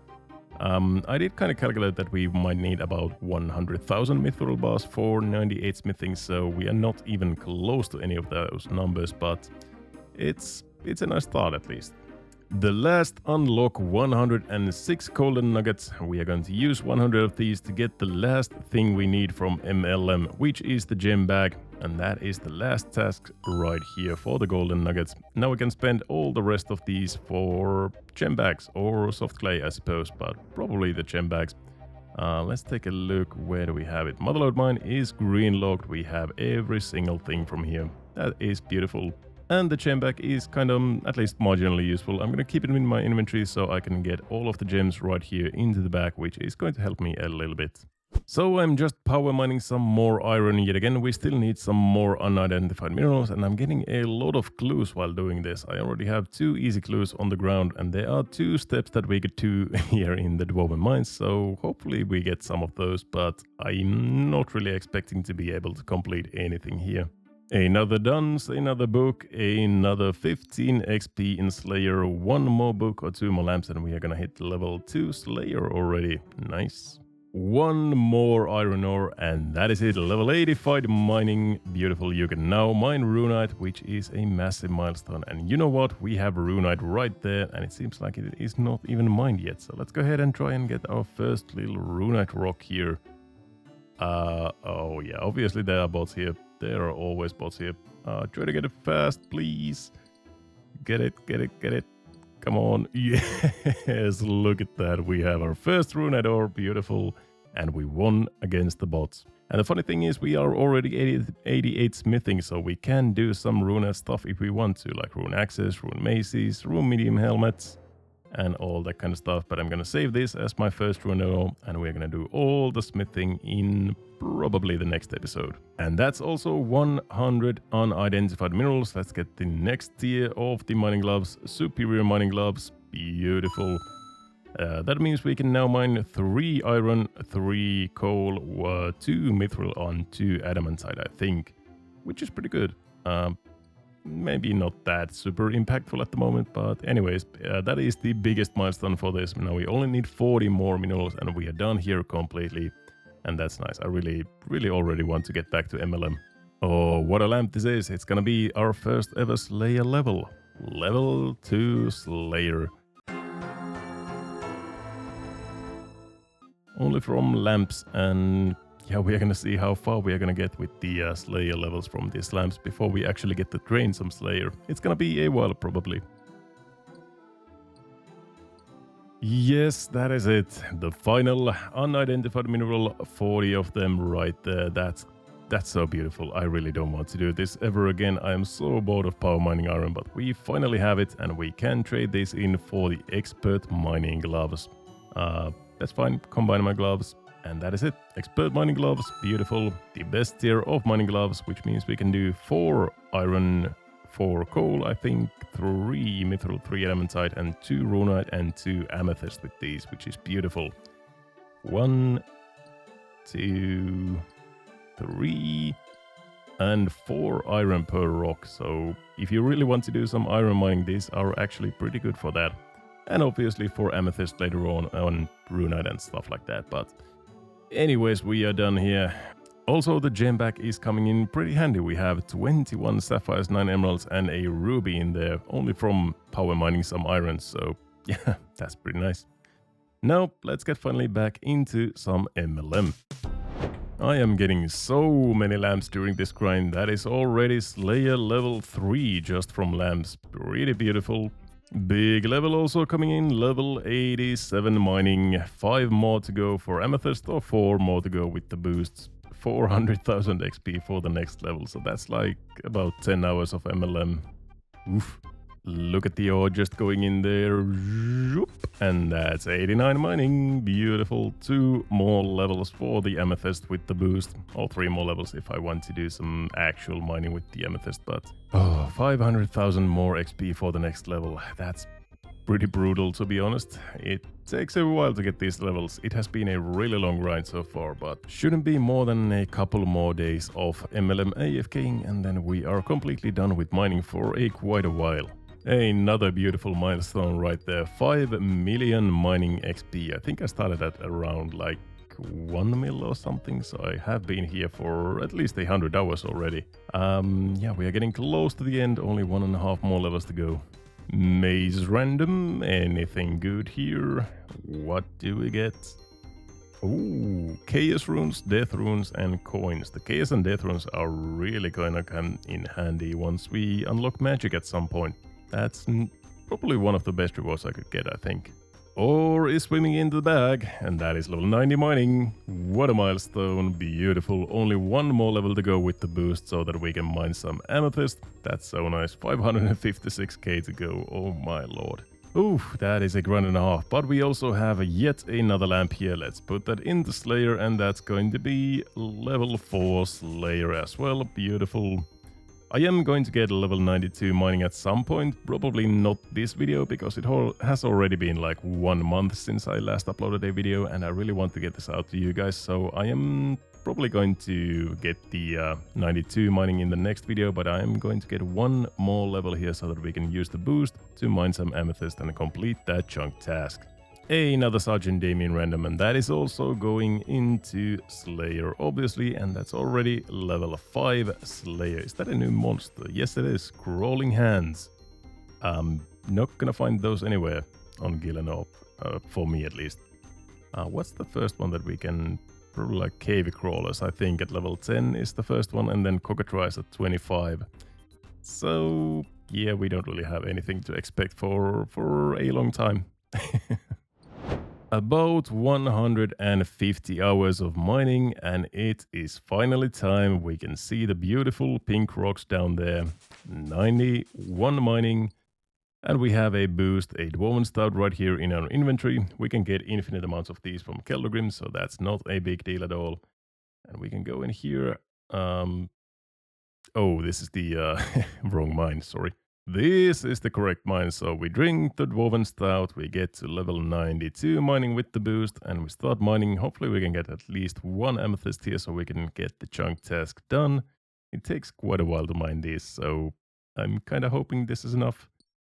I did kind of calculate that we might need about 100,000 mithril bars for 98 smithing, so we are not even close to any of those numbers, but it's a nice start at least. The last unlock 106 golden nuggets. We are going to use 100 of these to get the last thing we need from MLM, which is the gem bag, and that is the last task right here for the golden nuggets. Now we can spend all the rest of these for gem bags or soft clay, I suppose, but probably the gem bags. Let's take a look. Where do we have it? Motherlode Mine is green logged. We have every single thing from here. That is beautiful. And the gem bag is kind of at least marginally useful. I'm going to keep it in my inventory so I can get all of the gems right here into the bag, which is going to help me a little bit. So I'm just power mining some more iron yet again. We still need some more unidentified minerals, and I'm getting a lot of clues while doing this. I already have 2 easy clues on the ground, and there are 2 steps that we could do here in the Dwarven Mines, so hopefully we get some of those, but I'm not really expecting to be able to complete anything here. Another dunce, another book, another 15 XP in Slayer, 1 more book or 2 more lamps, and we are gonna hit level 2 Slayer already. Nice. 1 more iron ore, and that is it. Level 85 mining. Beautiful. You can now mine runite, which is a massive milestone. And you know what? We have runite right there, and it seems like it is not even mined yet. So let's go ahead and try and get our first little runite rock here. Oh yeah, obviously there are bots here. There are always bots here. Try to get it fast, please. Get it. Come on. Yes, look at that. We have our first runite ore. Beautiful. And we won against the bots. And the funny thing is we are already 88 smithing, so we can do some runite stuff if we want to, like rune axes, rune maces, rune medium helmets, and all that kind of stuff. But I'm gonna save this as my first runite ore, and we're gonna do all the smithing in probably the next episode. And that's also 100 unidentified minerals. Let's get the next tier of the mining gloves. Superior mining gloves. Beautiful. That means we can now mine 3 iron, 3 coal, 2 mithril on 2 adamantite, I think, which is pretty good. Maybe not that super impactful at the moment, but anyways, that is the biggest milestone for this. Now we only need 40 more minerals and we are done here completely. And that's nice. I really already want to get back to MLM. Oh, what a lamp this is. It's gonna be our first ever Slayer level. Level 2 Slayer. Only from lamps, and yeah, we are gonna see how far we are gonna get with the Slayer levels from these lamps before we actually get to train some Slayer. It's gonna be a while probably. Yes, that is it. The final unidentified mineral, 40 of them right there. That's so beautiful. I really don't want to do this ever again. I am so bored of power mining iron, but we finally have it and we can trade this in for the expert mining gloves. That's fine. Combine my gloves. And that is it. Expert mining gloves. Beautiful. The best tier of mining gloves, which means we can do 4 iron, 4 coal, I think 3 mithril, 3 elementite, and 2 runite and 2 amethyst with these, which is beautiful. 1, 2, 3, and 4 iron per rock. So if you really want to do some iron mining, these are actually pretty good for that. And obviously for amethyst later on runite and stuff like that. But anyways, we are done here. Also, the gem bag is coming in pretty handy. We have 21 sapphires, 9 emeralds, and a ruby in there, only from power mining some iron. So yeah, that's pretty nice. Now, let's get finally back into some MLM. I am getting so many lamps during this grind. That is already Slayer level 3 just from lamps. Pretty beautiful. Big level also coming in, level 87 mining. 5 more to go for amethyst or 4 more to go with the boosts. 400,000 XP for the next level, so that's like about 10 hours of MLM. Oof. Look at the ore just going in there. And that's 89 mining. Beautiful. 2 more levels for the amethyst with the boost. Or 3 more levels if I want to do some actual mining with the amethyst. But 500,000 more XP for the next level. That's pretty brutal, to be honest. It takes a while to get these levels. It has been a really long grind so far, but shouldn't be more than a couple more days of MLM AFKing, and then we are completely done with mining for quite a while. Another beautiful milestone right there. 5 million mining XP. I think I started at around like 1 mil or something, so I have been here for at least 100 hours already. Yeah, we are getting close to the end. Only 1.5 more levels to go. Maze random. Anything good here? What do we get? Ooh, chaos runes, death runes, and coins. The chaos and death runes are really gonna come in handy once we unlock magic at some point. That's probably one of the best rewards I could get, I think. Ore is swimming into the bag, and that is level 90 mining. What a milestone, beautiful. Only 1 more level to go with the boost so that we can mine some amethyst. That's so nice. 556k to go, oh my lord. Oof, that is a grand and a half, but we also have yet another lamp here. Let's put that in the Slayer, and that's going to be level 4 Slayer as well. Beautiful. I am going to get level 92 mining at some point, probably not this video, because it has already been like 1 month since I last uploaded a video, and I really want to get this out to you guys, so I am probably going to get the 92 mining in the next video, but I am going to get 1 more level here so that we can use the boost to mine some amethyst and complete that chunk task. Another Sergeant Damien random, and that is also going into Slayer, obviously, and that's already level 5 Slayer. Is that a new monster? Yes, it is. Crawling Hands. Not gonna find those anywhere on Gillenop, for me at least. What's the first one that we can... Probably like Cave Crawlers, I think, at level 10 is the first one, and then Cockatrice at 25. So, yeah, we don't really have anything to expect for a long time. About 150 hours of mining, and it is finally time. We can see the beautiful pink rocks down there. 91 mining, and we have a boost, a Dwarven Stout right here in our inventory. We can get infinite amounts of these from Keldogrim, so that's not a big deal at all. And we can go in here. Oh, this is the wrong mine, sorry. This is the correct mine, so we drink the Dwarven Stout, we get to level 92 mining with the boost, and we start mining. Hopefully we can get at least 1 amethyst here so we can get the chunk task done. It takes quite a while to mine these, so I'm kind of hoping this is enough.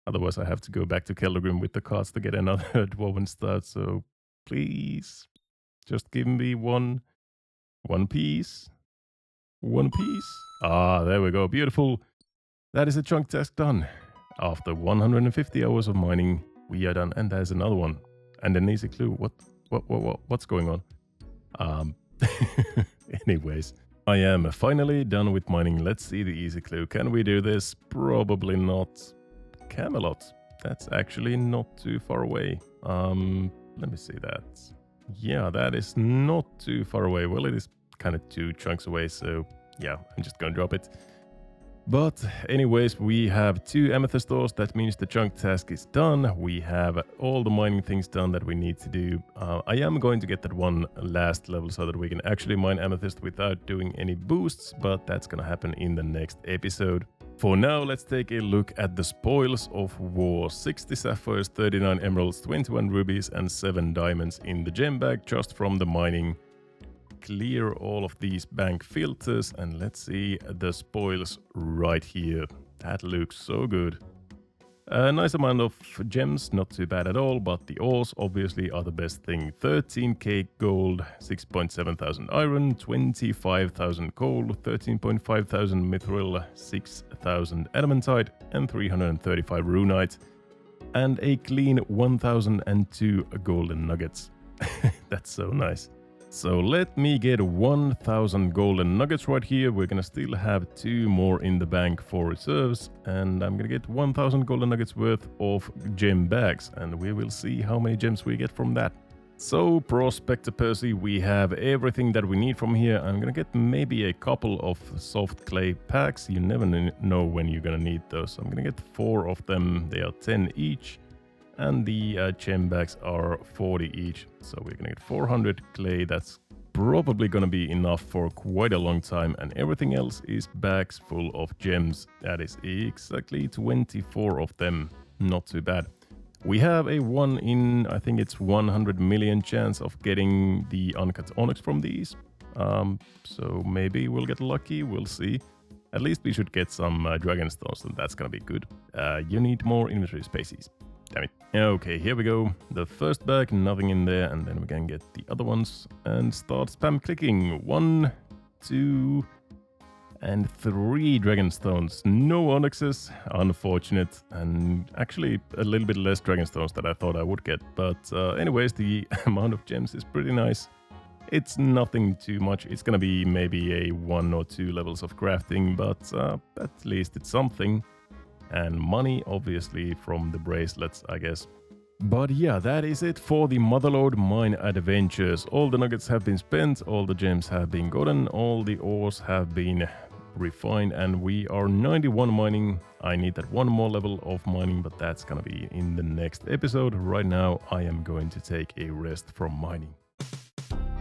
Otherwise I have to go back to Keldogrim with the cards to get another Dwarven Stout, so please, just give me one piece. 1 piece. Ah, there we go, beautiful. That is a chunk task done. After 150 hours of mining, we are done, and there's another one. And an easy clue. What's going on? Anyways, I am finally done with mining. Let's see the easy clue. Can we do this? Probably not. Camelot. That's actually not too far away. Let me see that. Yeah, that is not too far away. Well, it is kind of 2 chunks away, so yeah, I'm just gonna drop it. But anyways, we have 2 amethyst ores. That means the chunk task is done. We have all the mining things done that we need to do. I am going to get that 1 last level so that we can actually mine amethyst without doing any boosts, but that's gonna happen in the next episode. For now, let's take a look at the spoils of war. 60 sapphires, 39 emeralds, 21 rubies and 7 diamonds in the gem bag just from the mining. Clear all of these bank filters and let's see the spoils right here. That looks so good. A nice amount of gems, not too bad at all, but the ores obviously are the best thing. 13k gold, 6.7 thousand iron, 25,000 coal, 13.5 thousand mithril, 6,000 adamantite, and 335 runite, and a clean 1,002 golden nuggets. That's so nice. So let me get 1,000 golden nuggets right here. We're gonna still have 2 more in the bank for reserves, and I'm gonna get 1,000 golden nuggets worth of gem bags, and we will see how many gems we get from that. So Prospector Percy, we have everything that we need from here. I'm gonna get maybe a couple of soft clay packs. You never know when you're gonna need those. I'm gonna get 4 of them. They are 10 each. And the gem bags are 40 each, so we're gonna get 400 clay. That's probably gonna be enough for quite a long time, and everything else is bags full of gems. That is exactly 24 of them. Not too bad. We have a 1 in, I think it's 100 million chance of getting the uncut onyx from these. So maybe we'll get lucky, we'll see. At least we should get some dragon stones, and that's gonna be good. You need more inventory spaces. Damn it. Okay, here we go. The first bag, nothing in there, and then we can get the other ones and start spam clicking. 1, 2, and 3 dragon stones. No onyxes, unfortunate, and actually a little bit less dragon stones than I thought I would get. But anyways, the amount of gems is pretty nice. It's nothing too much. It's gonna be maybe a 1 or 2 levels of crafting, but at least it's something. And money, obviously, from the bracelets, I guess. But yeah, that is it for the Motherlode Mine Adventures. All the nuggets have been spent, all the gems have been gotten, all the ores have been refined, and we are 91 mining. I need that 1 more level of mining, but that's gonna be in the next episode. Right now, I am going to take a rest from mining.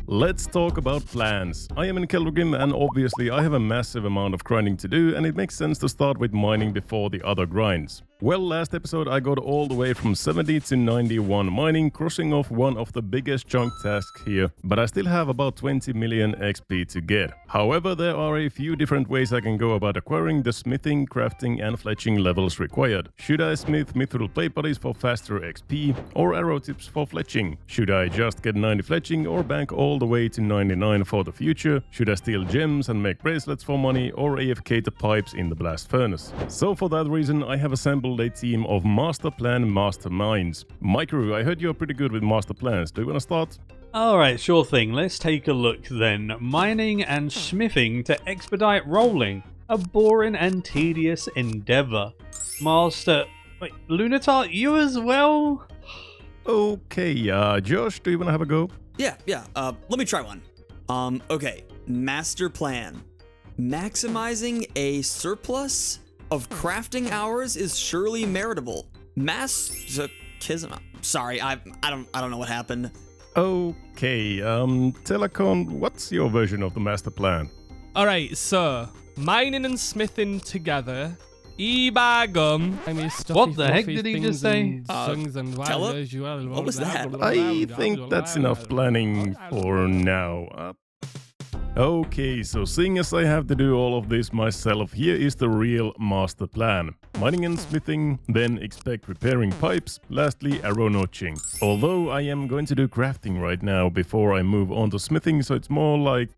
Let's talk about plans. I am in Keldrugim, and obviously I have a massive amount of grinding to do, and it makes sense to start with mining before the other grinds. Well, last episode I got all the way from 70 to 91 mining, crossing off one of the biggest chunk tasks here, but I still have about 20 million XP to get. However, there are a few different ways I can go about acquiring the smithing, crafting and fletching levels required. Should I smith mithril plate bodies for faster XP, or arrow tips for fletching? Should I just get 90 fletching or bank all the way to 99 for the future? Should I steal gems and make bracelets for money, or AFK the pipes in the blast furnace? So for that reason, I have assembled a team of master plan masterminds. My crew, I heard you're pretty good with master plans. Do you want to start? Alright, sure thing. Let's take a look then. Mining and smithing to expedite rolling. A boring and tedious endeavor. Master... Wait, Lunatar, you as well? Okay, Josh, do you want to have a go? Yeah, let me try one. Okay, master plan. Maximizing a surplus of crafting hours is surely meritable. Masochism. Sorry, I don't know what happened. Okay, Telecon, what's your version of the master plan? Alright, so mining and smithing together. E-bagum. What the heck did he just say? What was that? I think that's enough planning for now. Okay, so seeing as I have to do all of this myself, here is the real master plan. Mining and smithing, then expect repairing pipes, lastly arrow notching. Although I am going to do crafting right now before I move on to smithing, so it's more like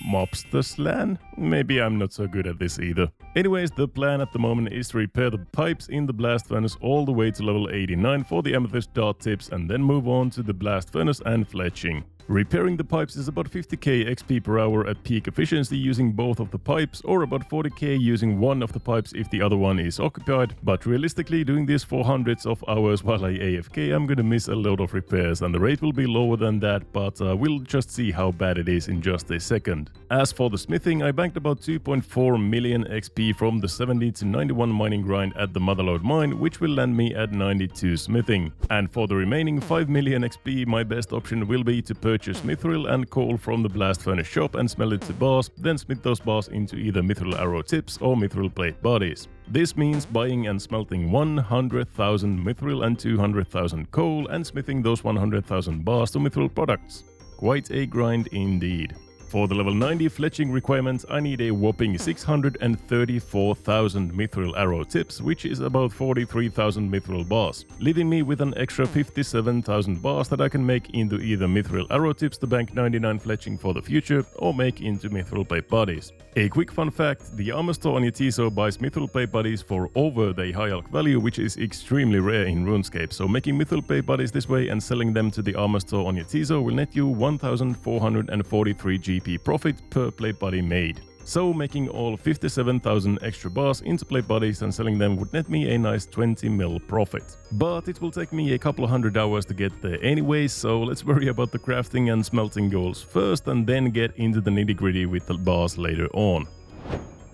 mobster slan? Maybe I'm not so good at this either. Anyways, the plan at the moment is to repair the pipes in the blast furnace all the way to level 89 for the amethyst dart tips, and then move on to the blast furnace and fletching. Repairing the pipes is about 50k XP per hour at peak efficiency using both of the pipes, or about 40k using one of the pipes if the other one is occupied, but realistically doing this for hundreds of hours while I AFK, I'm gonna miss a lot of repairs and the rate will be lower than that, but we'll just see how bad it is in just a second. As for the smithing, I banked about 2.4 million XP from the 70 to 91 mining grind at the Motherlode mine, which will land me at 92 smithing. And for the remaining 5 million XP, my best option will be to purchase fletchers mithril and coal from the blast furnace shop and smelt it to bars, then smith those bars into either mithril arrow tips or mithril plate bodies. This means buying and smelting 100,000 mithril and 200,000 coal and smithing those 100,000 bars to mithril products. Quite a grind indeed. For the level 90 fletching requirement, I need a whopping 634,000 mithril arrow tips, which is about 43,000 mithril bars, leaving me with an extra 57,000 bars that I can make into either mithril arrow tips to bank 99 fletching for the future, or make into mithril plate bodies. A quick fun fact, the armor store on Yetizo buys mithril plate bodies for over the high alch value, which is extremely rare in RuneScape, so making mithril plate bodies this way and selling them to the armor store on Yetizo will net you 1,443 GP profit per plate body made. So making all 57,000 extra bars into plate bodies and selling them would net me a nice 20 mil profit. But it will take me a couple of 100 hours to get there anyway, so let's worry about the crafting and smelting goals first and then get into the nitty-gritty with the bars later on.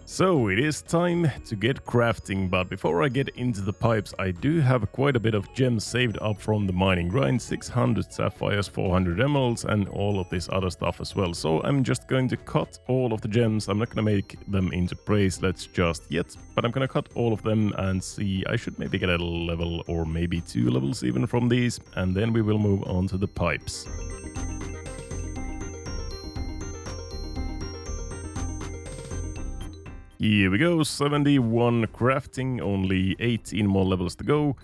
So it is time to get crafting, but before I get into the pipes, I do have quite a bit of gems saved up from the mining grind, 600 sapphires, 400 emeralds and all of this other stuff as well. So I'm just going to cut all of the gems. I'm not going to make them into bracelets just yet, but I'm going to cut all of them and see. I should maybe get a level or maybe 2 levels even from these, and then we will move on to the pipes. Here we go, 71 crafting, only 18 more levels to go,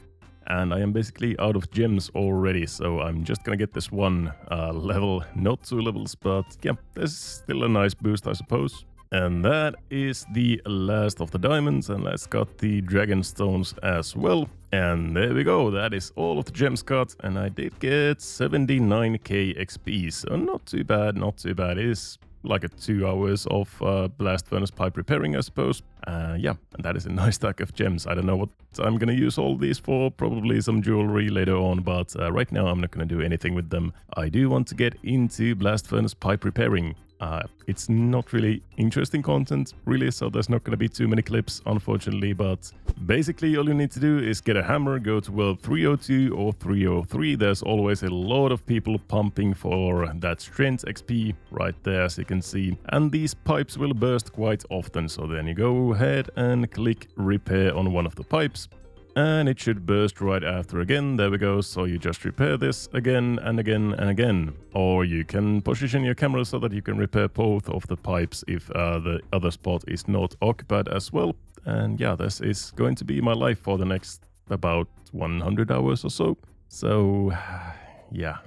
and I am basically out of gems already, so I'm just gonna get this one level, not 2 levels, but yeah, there's still a nice boost, I suppose. And that is the last of the diamonds, and let's cut the dragon stones as well. And there we go, that is all of the gems cut, and I did get 79k XP, so not too bad, not too bad. It is like a 2 hours of blast furnace pipe repairing, I suppose. Yeah, and that is a nice stack of gems. I don't know what I'm gonna use all these for, probably some jewelry later on, but right now I'm not gonna do anything with them. I do want to get into blast furnace pipe repairing. It's not really interesting content, really, so there's not going to be too many clips, unfortunately, but basically all you need to do is get a hammer, go to world 302 or 303. There's always a lot of people pumping for that strength XP right there, as you can see, and these pipes will burst quite often, so then you go ahead and click repair on one of the pipes. And it should burst right after again. There we go. So you just repair this again and again and again. Or you can position your camera so that you can repair both of the pipes if the other spot is not occupied as well. And yeah, this is going to be my life for the next about 100 hours or so. So yeah,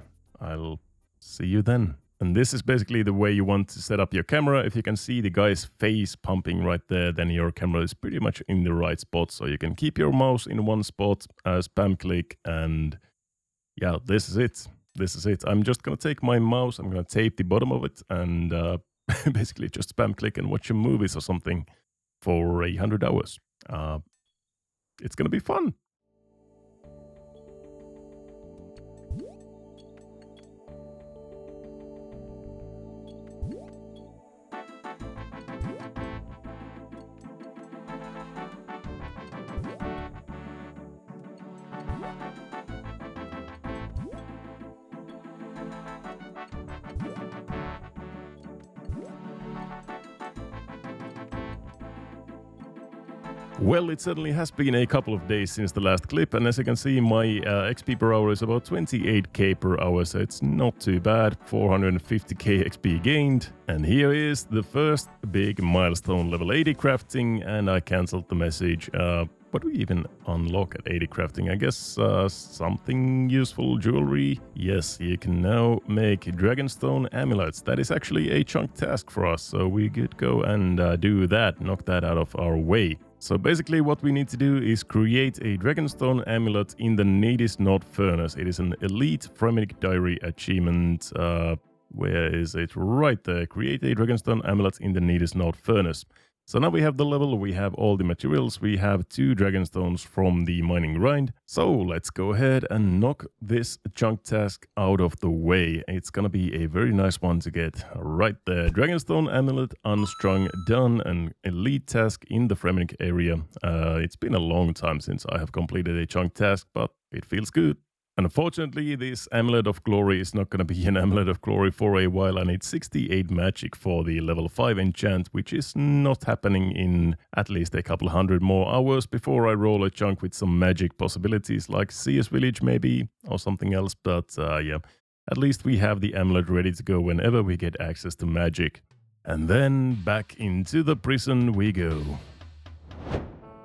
I'll see you then. And this is basically the way you want to set up your camera. If you can see the guy's face pumping right there, then your camera is pretty much in the right spot. So you can keep your mouse in one spot, spam click, and yeah, this is it. This is it. I'm just going to take my mouse, I'm going to tape the bottom of it, and basically just spam click and watch some movies or something for 100 hours. It's going to be fun. Well, it certainly has been a couple of days since the last clip, and as you can see, my XP per hour is about 28k per hour, so it's not too bad. 450k XP gained. And here is the first big milestone, level 80 crafting, and I cancelled the message. What do we even unlock at 80 crafting? I guess something useful, jewelry. Yes, you can now make dragonstone amulets. That is actually a chunk task for us, so we could go and do that, knock that out of our way. So basically what we need to do is create a dragonstone amulet in the Needist Knot Furnace. It is an elite Fremennik Diary achievement. Where is it? Right there. Create a dragonstone amulet in the Needist Knot Furnace. So now we have the level, we have all the materials, we have 2 dragonstones from the mining grind. So let's go ahead and knock this chunk task out of the way. It's gonna be a very nice one to get right there. Dragonstone amulet unstrung, done, an elite task in the Fremennik area. It's been a long time since I have completed a chunk task, but it feels good. Unfortunately, this Amulet of Glory is not going to be an Amulet of Glory for a while. I need 68 magic for the level 5 enchant, which is not happening in at least a couple hundred more hours before I roll a chunk with some magic possibilities like CS Village maybe, or something else. But yeah, at least we have the Amulet ready to go whenever we get access to magic. And then back into the prison we go.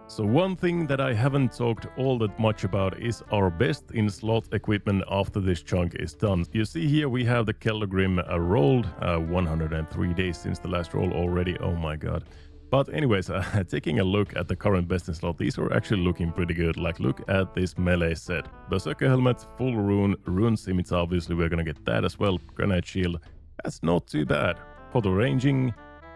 So one thing that I haven't talked all that much about is our best in slot equipment after this chunk is done. You see here we have the Keldergrim rolled, 103 days since the last roll already, oh my god. But anyways, taking a look at the current best in slot, these are actually looking pretty good. Like look at this melee set. Berserker helmet, full rune scimitar, obviously we're gonna get that as well, granite shield, that's not too bad. For the ranging,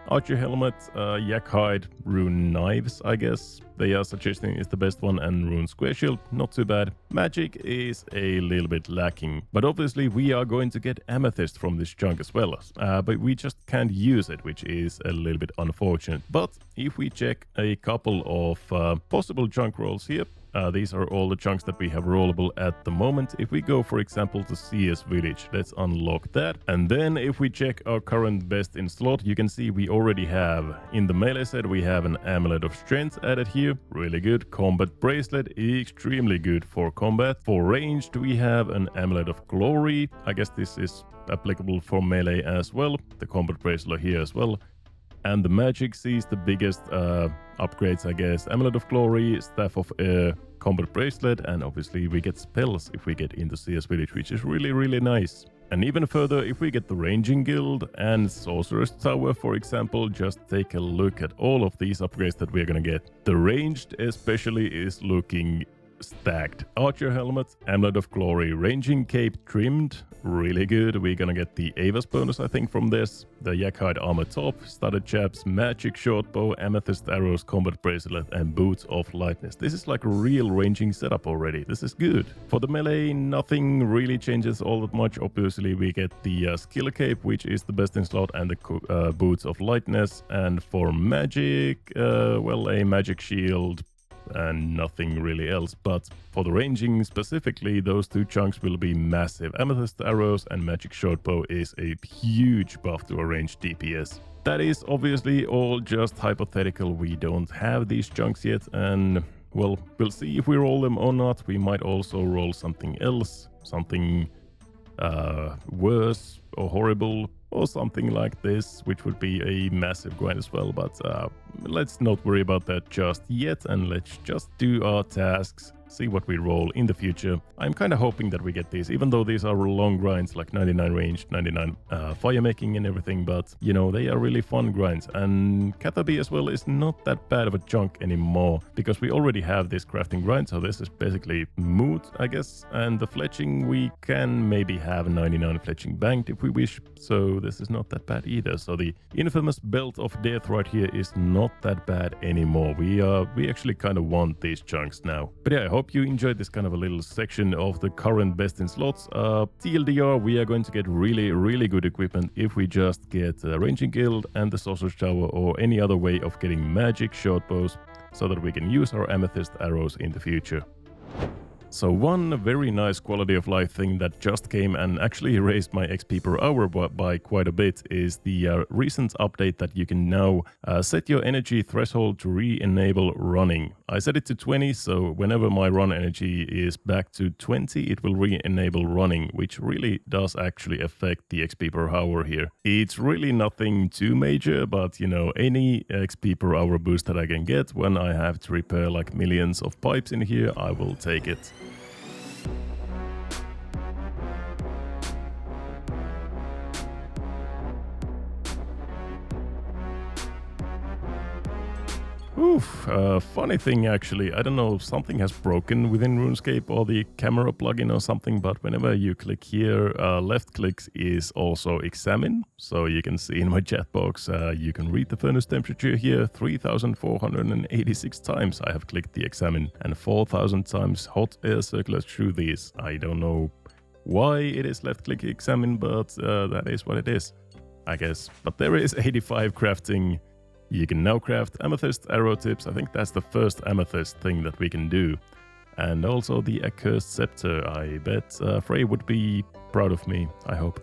archer helmet, yak hide, rune knives, I guess. They are suggesting is the best one, and rune square shield, not too bad. Magic is a little bit lacking, but obviously we are going to get amethyst from this chunk as well, but we just can't use it, which is a little bit unfortunate. But if we check a couple of possible chunk rolls here, these are all the chunks that we have rollable at the moment. If we go, for example, to CS Village, let's unlock that. And then if we check our current best in slot, you can see we already have, in the melee set, we have an Amulet of Strength added here. Really good. Combat Bracelet, extremely good for combat. For ranged, we have an Amulet of Glory. I guess this is applicable for melee as well. The Combat Bracelet here as well. And the magic sees the biggest upgrades, I guess. Amulet of Glory, Staff of Air, Combat Bracelet, and obviously we get spells if we get into CS Village, which is really, really nice. And even further, if we get the Ranging Guild and Sorcerer's Tower, for example, just take a look at all of these upgrades that we're gonna get. The ranged especially is looking stacked. Archer helmet, Amulet of Glory, Ranging Cape trimmed, really good. We're gonna get the Ava's bonus, I think, from this. The Yakhide armor top, studded chaps, magic short bow, amethyst arrows, combat bracelet, and boots of lightness. This is like a real ranging setup already. This is good. For the melee, nothing really changes all that much. Obviously, we get the skill cape, which is the best in slot, and the boots of lightness. And for magic, well, a magic shield, and nothing really else. But for the ranging specifically, those two chunks will be massive. Amethyst arrows and magic shortbow is a huge buff to a ranged DPS. That is obviously all just hypothetical. We don't have these chunks yet, and well, we'll see if we roll them or not. We might also roll something else, something worse or horrible, or something like this, which would be a massive grind as well. But let's not worry about that just yet, and let's just do our tasks, see what we roll in the future. I'm kind of hoping that we get these, even though these are long grinds, like 99 range, 99 fire making and everything, but you know, they are really fun grinds. And Cathaby as well is not that bad of a chunk anymore, because we already have this crafting grind, so this is basically moot, I guess. And the fletching, we can maybe have 99 fletching banked if we wish, so this is not that bad either. So the infamous belt of death right here is not that bad anymore. We actually kind of want these chunks now. But yeah, I hope you enjoyed this kind of a little section of the current best in slots. TLDR, we are going to get really good equipment if we just get Ranging Guild and the Sorcerer's Tower, or any other way of getting magic short bows, so that we can use our amethyst arrows in the future. So one very nice quality of life thing that just came and actually raised my XP per hour by quite a bit is the recent update that you can now set your energy threshold to re-enable running. I set it to 20, so whenever my run energy is back to 20, it will re-enable running, which really does actually affect the XP per hour here. It's really nothing too major, but you know, any XP per hour boost that I can get when I have to repair like millions of pipes in here, I will take it. Oof, funny thing actually, I don't know if something has broken within RuneScape or the camera plugin or something, but whenever you click here, left click is also examine. So you can see in my chat box, you can read the furnace temperature here, 3,486 times I have clicked the examine, and 4,000 times hot air circulates through these. I don't know why it is left click examine, but that is what it is, I guess. But there is 85 crafting. You can now craft amethyst arrow tips. I think that's the first amethyst thing that we can do. And also the accursed scepter. I bet Frey would be proud of me, I hope.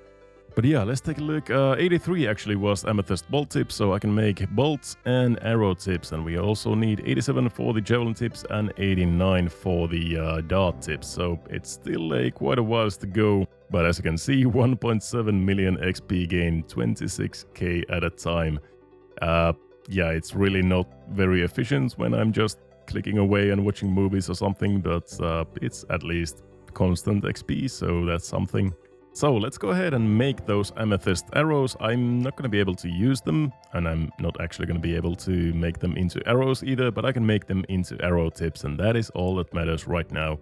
But yeah, let's take a look. 83 actually was amethyst bolt tips, so I can make bolts and arrow tips. And we also need 87 for the javelin tips and 89 for the dart tips. So it's still quite a while to go. But as you can see, 1.7 million XP gain, 26k at a time. Yeah, it's really not very efficient when I'm just clicking away and watching movies or something, but it's at least constant XP, so that's something. So let's go ahead and make those amethyst arrows. I'm not going to be able to use them, and I'm not actually going to be able to make them into arrows either, but I can make them into arrow tips, and that is all that matters right now.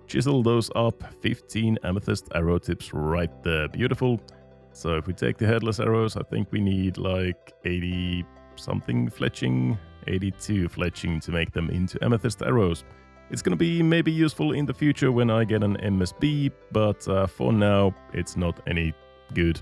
Chisel those up, 15 amethyst arrow tips right there, beautiful. So if we take the headless arrows, I think we need like 80 something fletching, 82 fletching to make them into amethyst arrows. It's gonna be maybe useful in the future when I get an MSB, but for now it's not any good.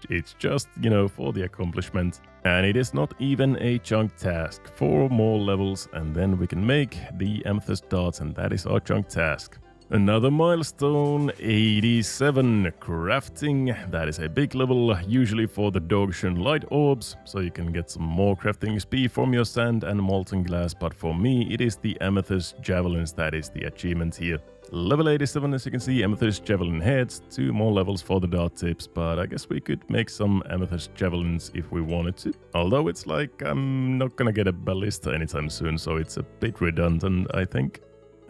It's just, you know, for the accomplishment. And it is not even a chunk task. 4 more levels and then we can make the amethyst darts, and that is our chunk task. Another milestone, 87, crafting. That is a big level, usually for the Dogshun light orbs, so you can get some more crafting XP from your sand and molten glass, but for me it is the amethyst javelins that is the achievement here. Level 87, as you can see, amethyst javelin heads, 2 more levels for the dart tips, but I guess we could make some amethyst javelins if we wanted to. Although it's like I'm not gonna get a ballista anytime soon, so it's a bit redundant, I think.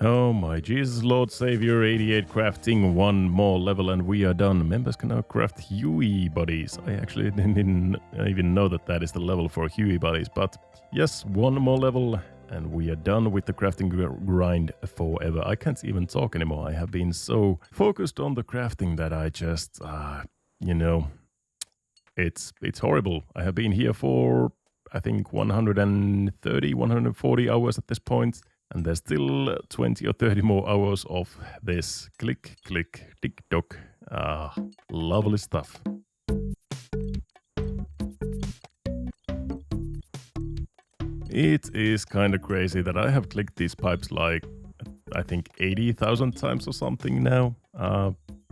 Oh my Jesus Lord Savior, 88 crafting, 1 more level and we are done. Members can now craft Huey bodies. I actually didn't even know that that is the level for Huey bodies, but yes, 1 more level and we are done with the crafting grind forever. I can't even talk anymore. I have been so focused on the crafting that I just, you know, it's horrible. I have been here for, I think, 130, 140 hours at this point. And there's still 20 or 30 more hours of this click, click, tick, tock. Lovely stuff. It is kind of crazy that I have clicked these pipes like, I think 80,000 times or something now.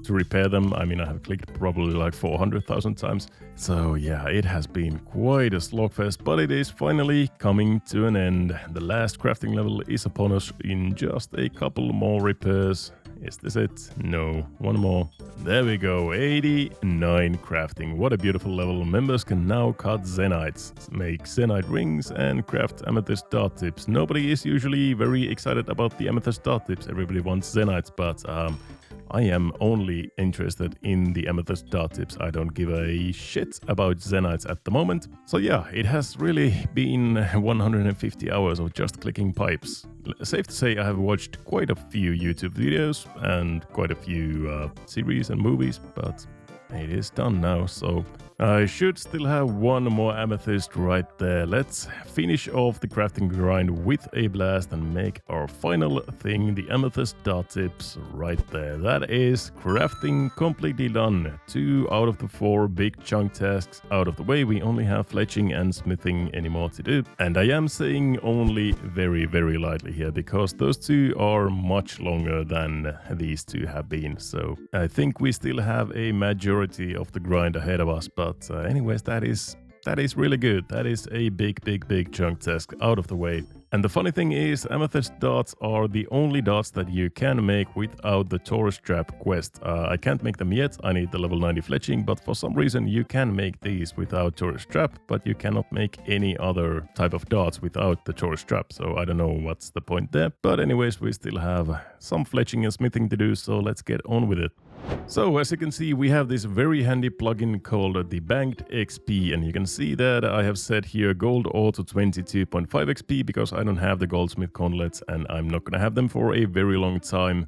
To repair them, I mean, I have clicked probably like 400,000 times. So yeah, it has been quite a slogfest, but it is finally coming to an end. The last crafting level is upon us in just a couple more repairs. Is this it? No, 1 more. There we go, 89 crafting. What a beautiful level. Members can now cut zenites, make zenite rings and craft amethyst dart tips. Nobody is usually very excited about the amethyst dart tips. Everybody wants zenites, but I am only interested in the amethyst dart tips. I don't give a shit about zenites at the moment. So yeah, it has really been 150 hours of just clicking pipes. Safe to say I have watched quite a few YouTube videos and quite a few series and movies, but it is done now, so I should still have 1 more amethyst right there. Let's finish off the crafting grind with a blast and make our final thing, the amethyst dart tips right there. That is crafting completely done. 2 out of the 4 big chunk tasks out of the way. We only have fletching and smithing anymore to do. And I am saying only very, very lightly here because those 2 are much longer than these 2 have been. So I think we still have a majority of the grind ahead of us, but anyways, that is really good. That is a big chunk task out of the way. And the funny thing is, amethyst darts are the only darts that you can make without the Taurus Trap quest. I can't make them yet, I need the level 90 fletching, but for some reason you can make these without Taurus Trap, but you cannot make any other type of darts without the Taurus Trap, so I don't know what's the point there. But anyways, we still have some fletching and smithing to do, so let's get on with it. So as you can see, we have this very handy plugin called the Banked XP, and you can see that I have set here gold ore to 22.5 XP because I don't have the goldsmith gauntlets and I'm not going to have them for a very long time.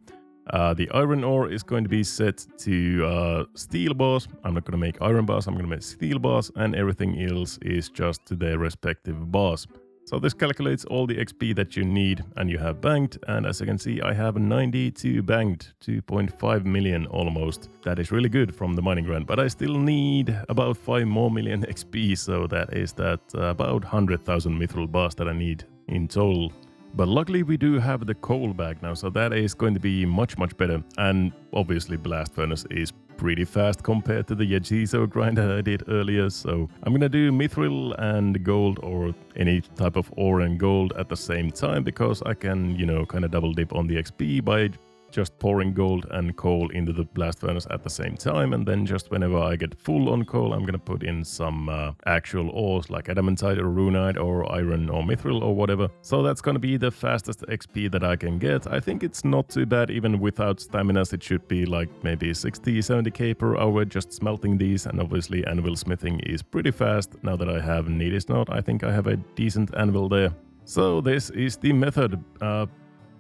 The iron ore is going to be set to steel bars. I'm not going to make iron bars, I'm going to make steel bars, and everything else is just to their respective bars. So this calculates all the XP that you need and you have banked, and as you can see I have 92 banked, 2.5 million almost. That is really good from the mining grind, but I still need about 5 more million XP, so that is about 100,000 mithril bars that I need in total But luckily we do have the coal bag now, so that is going to be much better. And obviously blast furnace is pretty fast compared to the Yajizo grind that I did earlier, so I'm gonna do mithril and gold or any type of ore and gold at the same time, because I can, you know, kind of double dip on the XP by just pouring gold and coal into the blast furnace at the same time, and then just whenever I get full on coal, I'm gonna put in some actual ores like adamantite or runite or iron or mithril or whatever. So that's gonna be the fastest XP that I can get. I think it's not too bad. Even without staminas, it should be like maybe 60-70k per hour just smelting these, and obviously anvil smithing is pretty fast. Now that I have needed node, I think I have a decent anvil there. So this is the method.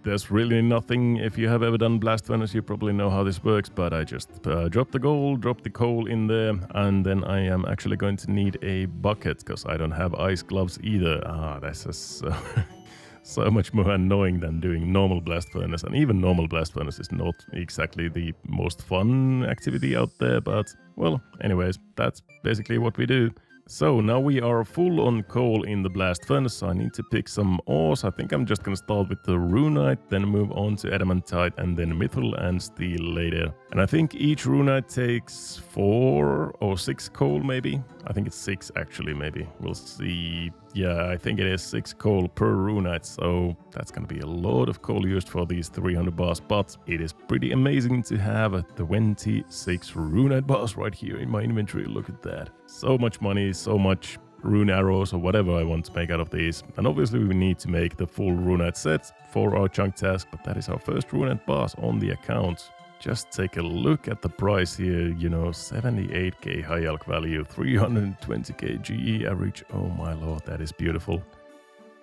There's really nothing. If you have ever done blast furnace, you probably know how this works, but I just drop the gold, drop the coal in there, and then I am actually going to need a bucket because I don't have ice gloves either. That's just so much more annoying than doing normal blast furnace, and even normal blast furnace is not exactly the most fun activity out there, but well, anyways, that's basically what we do. So now we are full on coal in the blast furnace, so I need to pick some ores. I think I'm just gonna start with the runite, then move on to adamantite, and then mithril and steel later. And I think each runite takes 4 or 6 coal maybe. I think it's 6 actually, maybe. We'll see. Yeah, I think it is 6 coal per runite, so that's gonna be a lot of coal used for these 300 bars, but it is pretty amazing to have 26 runite bars right here in my inventory. Look at that. So much money, so much rune arrows or whatever I want to make out of these. And obviously we need to make the full runite set for our chunk task, but that is our first runite bars on the account. Just take a look at the price here, you know, 78k high elk value, 320k GE average. Oh my lord, that is beautiful.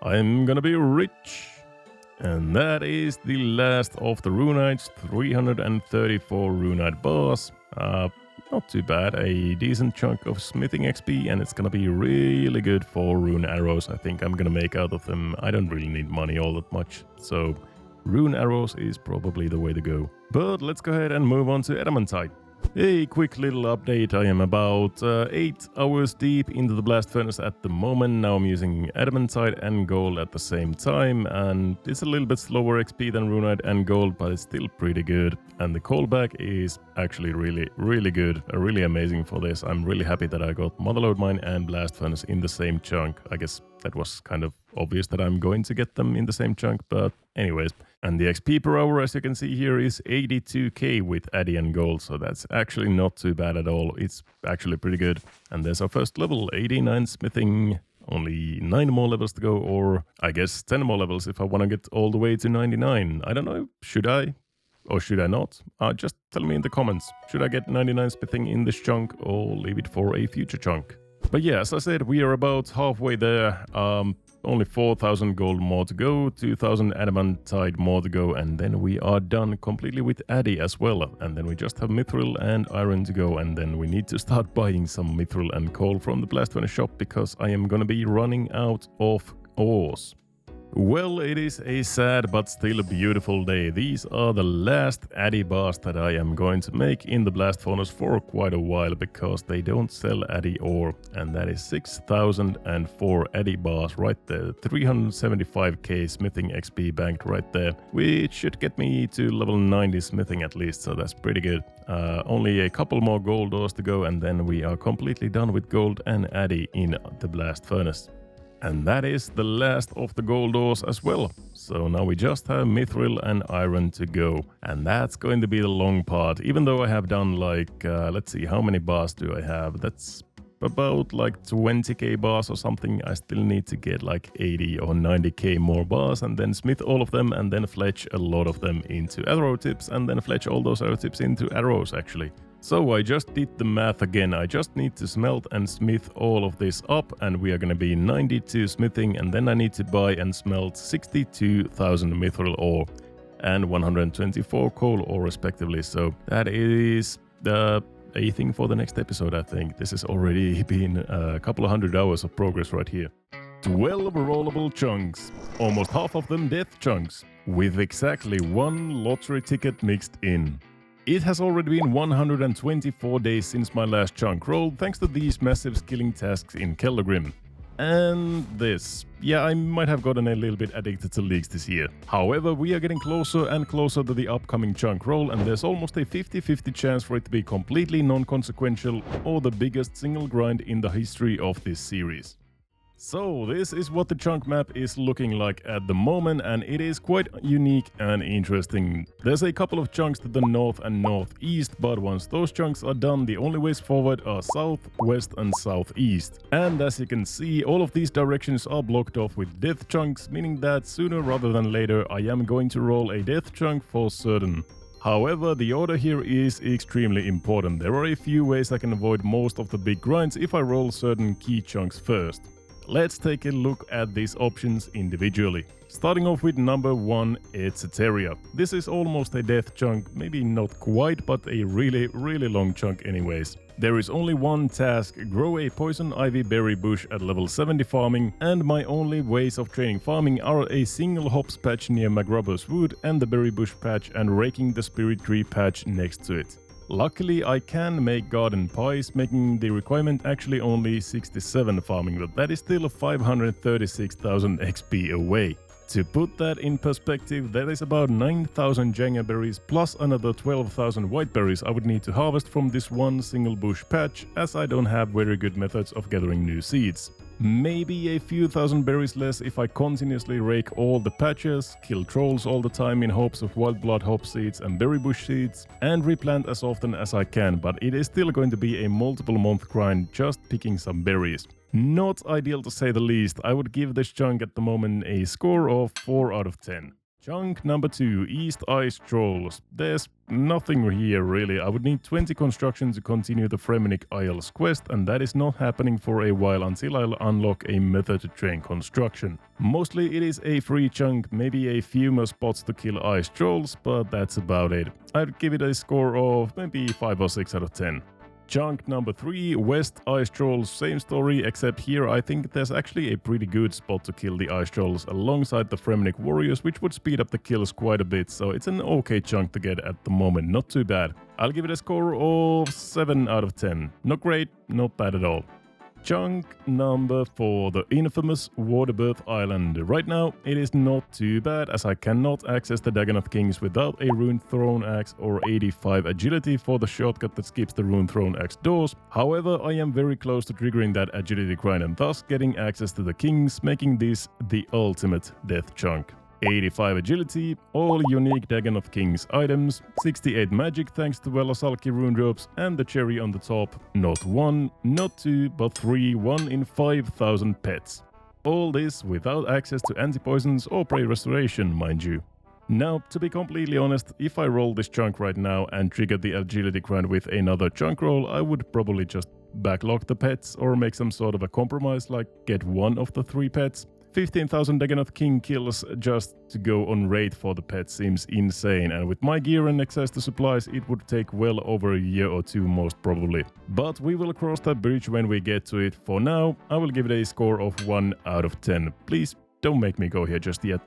I'm gonna be rich. And that is the last of the runites, 334 runite bars. Not too bad, a decent chunk of smithing XP, and it's gonna be really good for rune arrows. I think I'm gonna make out of them. I don't really need money all that much, so rune arrows is probably the way to go. But let's go ahead and move on to adamantite. A quick little update. I am about 8 hours deep into the blast furnace at the moment. Now I'm using adamantite and gold at the same time, and it's a little bit slower XP than runite and gold, but it's still pretty good. And the coal bag is actually really good, really amazing for this. I'm really happy that I got motherlode mine and blast furnace in the same chunk. I guess that was kind of obvious that I'm going to get them in the same chunk, but anyways. And the XP per hour, as you can see here, is 82k with Addy and gold, so that's actually not too bad at all. It's actually pretty good. And there's our first level, 89 smithing. Only 9 more levels to go, or I guess 10 more levels if I want to get all the way to 99. I don't know, should I? Or should I not? Just tell me in the comments. Should I get 99 smithing in this chunk or leave it for a future chunk? But yeah, as I said, we are about halfway there. Only 4,000 gold more to go, 2,000 adamantite more to go, and then we are done completely with Addy as well. And then we just have mithril and iron to go, and then we need to start buying some mithril and coal from the blast furnace shop because I am gonna be running out of ores. Well, it is a sad but still a beautiful day. These are the last Addy bars that I am going to make in the blast furnace for quite a while because they don't sell Addy ore, and that is 6,004 Addy bars right there. 375k smithing XP banked right there, which should get me to level 90 smithing at least, so that's pretty good. Only a couple more gold ores to go, and then we are completely done with gold and Addy in the blast furnace. And that is the last of the gold ores as well. So now we just have mithril and iron to go. And that's going to be the long part. Even though I have done like, let's see, how many bars do I have? That's about like 20k bars or something. I still need to get like 80 or 90k more bars and then smith all of them and then fletch a lot of them into arrow tips and then fletch all those arrow tips into arrows actually. So I just did the math again. I just need to smelt and smith all of this up and we are going to be 92 smithing, and then I need to buy and smelt 62,000 mithril ore and 124 coal ore respectively. So that is a thing for the next episode, I think. This has already been a couple of 100 hours of progress right here. 12 rollable chunks, almost half of them death chunks, with exactly 1 lottery ticket mixed in. It has already been 124 days since my last chunk rolled, thanks to these massive skilling tasks in Keldergrim. And this. Yeah, I might have gotten a little bit addicted to leaks this year. However, we are getting closer and closer to the upcoming chunk roll, and there's almost a 50-50 chance for it to be completely non-consequential or the biggest single grind in the history of this series. So this is what the chunk map is looking like at the moment, and it is quite unique and interesting. There's a couple of chunks to the north and northeast, but once those chunks are done, the only ways forward are south, west and southeast. And as you can see, all of these directions are blocked off with death chunks, meaning that sooner rather than later I am going to roll a death chunk for certain. However, the order here is extremely important. There are a few ways I can avoid most of the big grinds if I roll certain key chunks first. Let's take a look at these options individually. Starting off with number 1, Etceteria. This is almost a death chunk, maybe not quite, but a really long chunk anyways. There is only one task, grow a poison ivy berry bush at level 70 farming, and my only ways of training farming are a single hops patch near Magrubber's Wood and the berry bush patch and raking the spirit tree patch next to it. Luckily, I can make garden pies, making the requirement actually only 67 farming, but that is still 536,000 XP away. To put that in perspective, that is about 9,000 Jenga berries plus another 12,000 white berries I would need to harvest from this one single bush patch, as I don't have very good methods of gathering new seeds. Maybe a few thousand berries less if I continuously rake all the patches, kill trolls all the time in hopes of wild blood hop seeds and berry bush seeds, and replant as often as I can, but it is still going to be a multiple month grind just picking some berries. Not ideal to say the least. I would give this chunk at the moment a score of 4 out of 10. Chunk number 2, East Ice Trolls. There's nothing here really. I would need 20 construction to continue the Fremenic Isles quest, and that is not happening for a while until I'll unlock a method to train construction. Mostly it is a free chunk, maybe a few more spots to kill Ice Trolls, but that's about it. I'd give it a score of maybe 5 or 6 out of 10. Chunk number 3, West Ice Trolls, same story, except here I think there's actually a pretty good spot to kill the Ice Trolls alongside the Fremenic Warriors, which would speed up the kills quite a bit, so it's an okay chunk to get at the moment, not too bad. I'll give it a score of 7 out of 10. Not great, not bad at all. Chunk number 4, the infamous Waterbirth Island. Right now, it is not too bad, as I cannot access the Dagon of Kings without a Rune Throne Axe or 85 agility for the shortcut that skips the Rune Throne Axe doors. However, I am very close to triggering that agility grind and thus getting access to the Kings, making this the ultimate death chunk. 85 agility, all unique Dagon of Kings items, 68 magic thanks to Velasalki rune drops, and the cherry on the top, not 1, not 2, but 3 1 in 5,000 pets. All this without access to anti-poisons or prey restoration, mind you. Now, to be completely honest, if I roll this chunk right now and trigger the agility grind with another chunk roll, I would probably just backlog the pets or make some sort of a compromise, like get one of the 3 pets. 15,000 Dagonoth King kills just to go on raid for the pet seems insane, and with my gear and access to supplies it would take well over a year or 2 most probably. But we will cross that bridge when we get to it. For now, I will give it a score of 1 out of 10. Please don't make me go here just yet.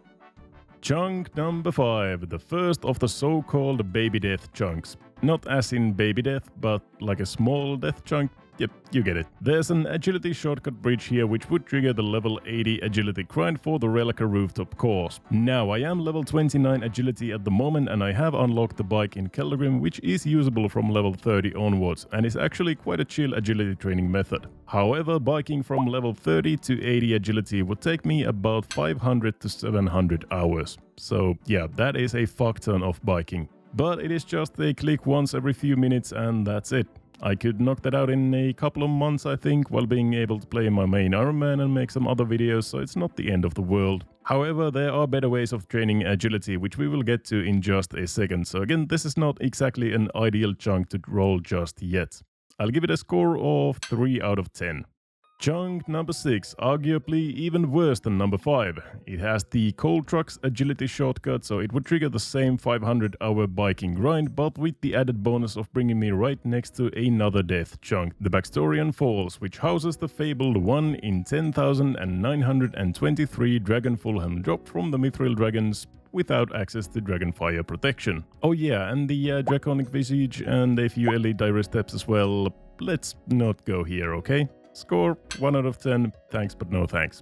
Chunk number 5, the first of the so-called baby death chunks. Not as in baby death, but like a small death chunk. Yep, you get it. There's an agility shortcut bridge here which would trigger the level 80 agility grind for the Rellekka rooftop course. Now I am level 29 agility at the moment and I have unlocked the bike in Keldrim, which is usable from level 30 onwards and is actually quite a chill agility training method. However, biking from level 30 to 80 agility would take me about 500 to 700 hours. So yeah, that is a fuck ton of biking. But it is just a click once every few minutes and that's it. I could knock that out in a couple of months, I think, while being able to play my main Ironman and make some other videos, so it's not the end of the world. However, there are better ways of training agility, which we will get to in just a second, so again, this is not exactly an ideal chunk to roll just yet. I'll give it a score of 3 out of 10. Chunk number 6, arguably even worse than number 5. It has the Coal Trucks agility shortcut, so it would trigger the same 500-hour biking grind, but with the added bonus of bringing me right next to another death chunk, the Baxtorian Falls, which houses the fabled 1 in 10,923 Dragon Fulham drop from the Mithril Dragons without access to Dragonfire protection. Oh yeah, and the Draconic Visage and a few Elite Dire Steps as well. Let's not go here, okay? Score 1 out of 10, thanks but no thanks.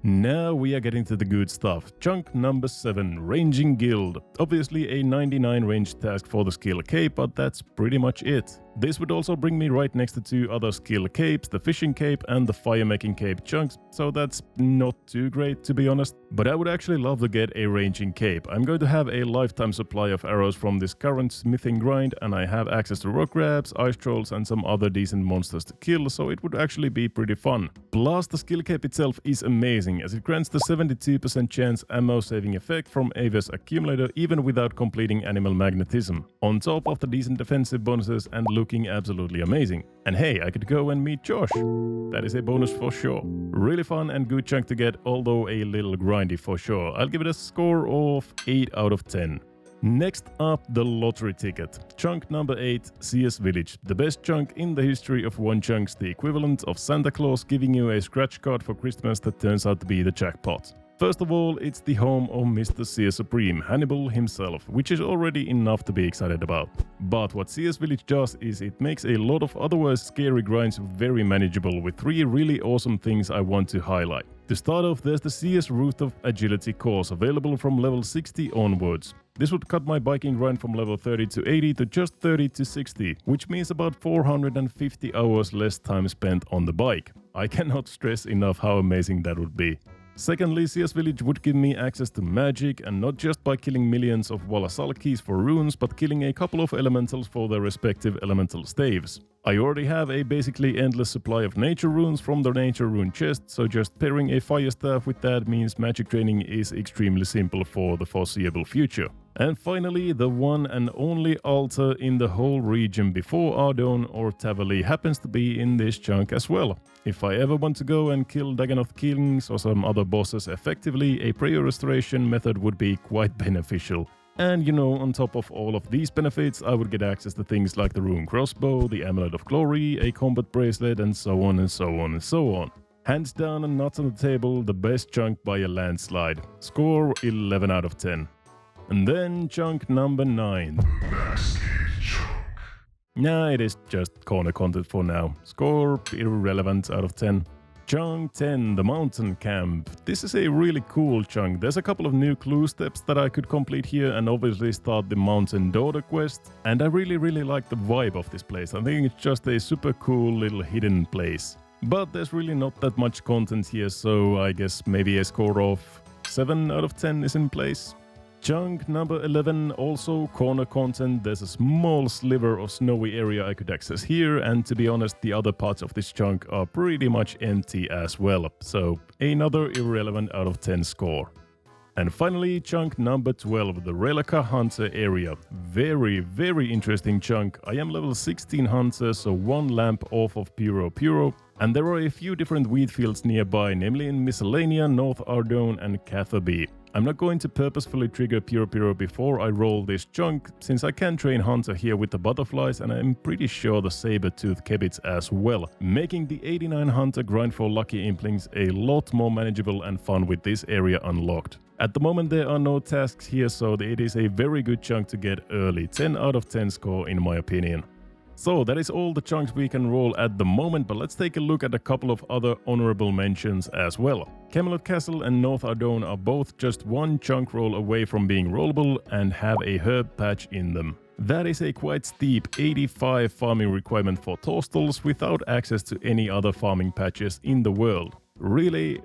Now we are getting to the good stuff. Chunk number 7, Ranging Guild. Obviously a 99 range task for the skill cape, but that's pretty much it. This would also bring me right next to 2 other skill capes, the fishing cape and the fire making cape chunks, so that's not too great to be honest. But I would actually love to get a ranging cape. I'm going to have a lifetime supply of arrows from this current smithing grind, and I have access to rock crabs, ice trolls and some other decent monsters to kill, so it would actually be pretty fun. Plus the skill cape itself is amazing, as it grants the 72% chance ammo saving effect from AVS accumulator even without completing animal magnetism, on top of the decent defensive bonuses and looking absolutely amazing. And hey, I could go and meet Josh. That is a bonus for sure. Really fun and good chunk to get, although a little grindy for sure. I'll give it a score of 8 out of 10. Next up, the lottery ticket. Chunk number 8, CS Village. The best chunk in the history of one chunks, the equivalent of Santa Claus giving you a scratch card for Christmas that turns out to be the jackpot. First of all, it's the home of Mr. CS Supreme, Hannibal himself, which is already enough to be excited about. But what CS Village does is it makes a lot of otherwise scary grinds very manageable with 3 really awesome things I want to highlight. To start off, there's the CS Rooftop Agility course, available from level 60 onwards. This would cut my biking grind from level 30 to 80 to just 30 to 60, which means about 450 hours less time spent on the bike. I cannot stress enough how amazing that would be. Secondly, CS Village would give me access to magic, and not just by killing millions of Walasalkis for runes, but killing a couple of elementals for their respective elemental staves. I already have a basically endless supply of nature runes from the nature rune chest, so just pairing a fire staff with that means magic training is extremely simple for the foreseeable future. And finally, the one and only altar in the whole region before Ardon or Tavali happens to be in this chunk as well. If I ever want to go and kill Dagannoth Kings or some other bosses effectively, a prayer restoration method would be quite beneficial. And you know, on top of all of these benefits, I would get access to things like the rune crossbow, the amulet of glory, a combat bracelet, and so on and so on and so on. Hands down and nuts on the table, the best chunk by a landslide. Score 11 out of 10. And then chunk number 9. Nah, it is just corner content for now. Score irrelevant out of 10. Chunk 10, the mountain camp. This is a really cool chunk. There's a couple of new clue steps that I could complete here and obviously start the mountain daughter quest. And I really like the vibe of this place. I think it's just a super cool little hidden place. But there's really not that much content here, so I guess maybe a score of 7 out of 10 is in place. Chunk number 11, also corner content. There's a small sliver of snowy area I could access here, and to be honest, the other parts of this chunk are pretty much empty as well. So another irrelevant out of 10 score. And finally, chunk number 12, the Rellekka Hunter area. Very interesting chunk. I am level 16 Hunter, so 1 lamp off of Puro. And there are a few different wheat fields nearby, namely in Miscellanea, North Ardon and Catherby. I'm not going to purposefully trigger Puro before I roll this chunk, since I can train Hunter here with the butterflies, and I'm pretty sure the saber-tooth kebits as well, making the 89 Hunter grind for lucky implings a lot more manageable and fun with this area unlocked. At the moment there are no tasks here, so it is a very good chunk to get early, 10 out of 10 score in my opinion. So that is all the chunks we can roll at the moment, but let's take a look at a couple of other honorable mentions as well. Camelot Castle and North Ardon are both just 1 chunk roll away from being rollable and have a herb patch in them. That is a quite steep 85 farming requirement for Torstals without access to any other farming patches in the world. Really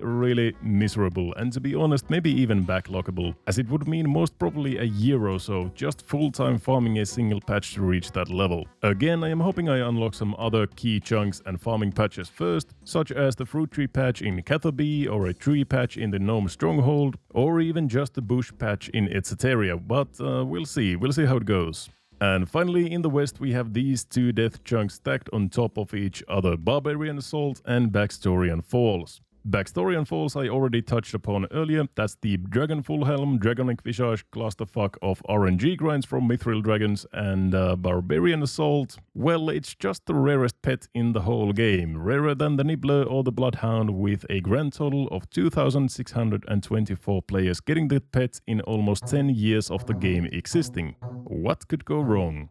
miserable, and to be honest, maybe even backloggable, as it would mean most probably a year or so just full-time farming a single patch to reach that level. Again, I am hoping I unlock some other key chunks and farming patches first, such as the fruit tree patch in Catherby, or a tree patch in the Gnome Stronghold, or even just a bush patch in Etceteria, but we'll see how it goes. And finally, in the west, we have these 2 death chunks stacked on top of each other, Barbarian Assault and Backstorian Falls. Backstorian Falls I already touched upon earlier. That's the Dragon Full Helm, Dragonic Visage clusterfuck of RNG grinds from Mithril Dragons, and Barbarian Assault. Well, it's just the rarest pet in the whole game, rarer than the Nibbler or the Bloodhound, with a grand total of 2,624 players getting the pet in almost 10 years of the game existing. What could go wrong?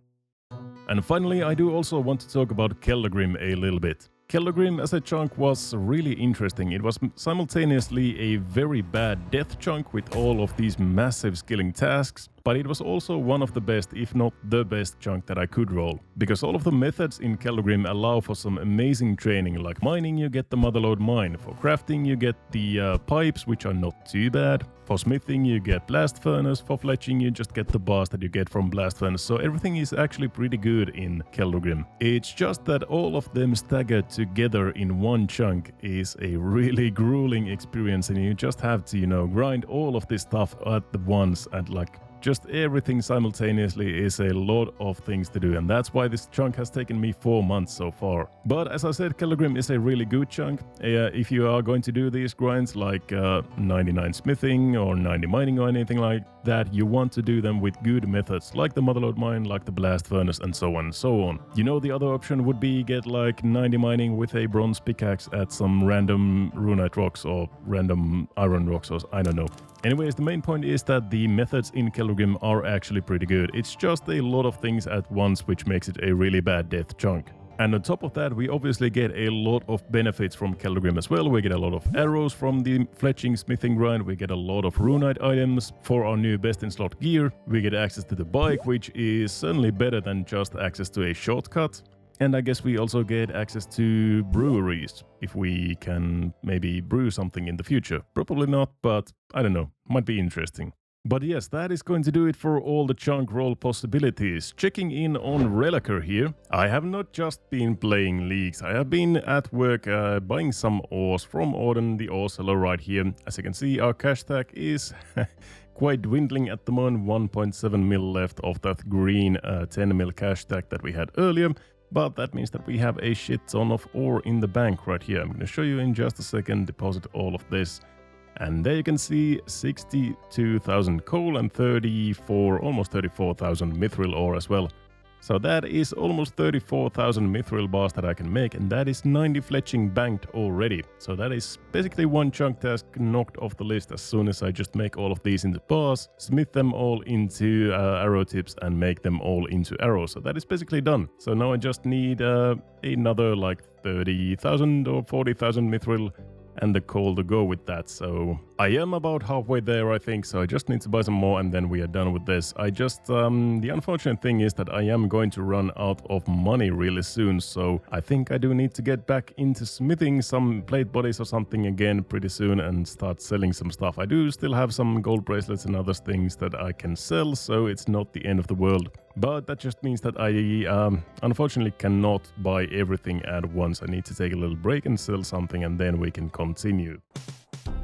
And finally, I do also want to talk about Keldergrim a little bit. Keldogrim as a chunk was really interesting. It was simultaneously a very bad death chunk with all of these massive skilling tasks, but it was also one of the best, if not the best chunk that I could roll. Because all of the methods in Keldogrim allow for some amazing training, like mining you get the motherlode mine, for crafting you get the pipes, which are not too bad, for smithing you get blast furnace, for fletching you just get the bars that you get from blast furnace, so everything is actually pretty good in Keldogrim. It's just that all of them staggered together in one chunk is a really grueling experience, and you just have to, you know, grind all of this stuff at the once, and like just everything simultaneously is a lot of things to do, and that's why this chunk has taken me 4 months so far. But as I said, Keldogrim is a really good chunk. If you are going to do these grinds like 99 smithing or 90 mining or anything like that, you want to do them with good methods like the motherlode mine, like the blast furnace, and so on and so on. You know, the other option would be get like 90 mining with a bronze pickaxe at some random runite rocks or random iron rocks, or I don't know. Anyways, the main point is that the methods in Keldogrim are actually pretty good. It's just a lot of things at once which makes it a really bad death chunk. And on top of that, we obviously get a lot of benefits from Keldogrim as well. We get a lot of arrows from the fletching smithing grind. We get a lot of runite items for our new best in slot gear. We get access to the bike, which is certainly better than just access to a shortcut. And I guess we also get access to breweries, if we can maybe brew something in the future. Probably not, but I don't know, might be interesting. But yes, that is going to do it for all the chunk roll possibilities. Checking in on Rellekka here. I have not just been playing leagues, I have been at work buying some ores from Orden, the ore seller right here. As you can see, our cash stack is quite dwindling at the moment, 1.7 mil left of that green 10 mil cash stack that we had earlier. But that means that we have a shit ton of ore in the bank right here. I'm going to show you in just a second, deposit all of this. And there you can see 62,000 coal and almost 34,000 mithril ore as well. So that is almost 34,000 mithril bars that I can make, and that is 90 fletching banked already. So that is basically one chunk task knocked off the list as soon as I just make all of these into bars, smith them all into arrow tips, and make them all into arrows. So that is basically done. So now I just need another like 30,000 or 40,000 mithril and the coal to go with that. So I am about halfway there, I think, so I just need to buy some more and then we are done with this. The unfortunate thing is that I am going to run out of money really soon, so I think I do need to get back into smithing some plate bodies or something again pretty soon and start selling some stuff. I do still have some gold bracelets and other things that I can sell, so it's not the end of the world. But that just means that I unfortunately cannot buy everything at once. I need to take a little break and sell something, and then we can continue.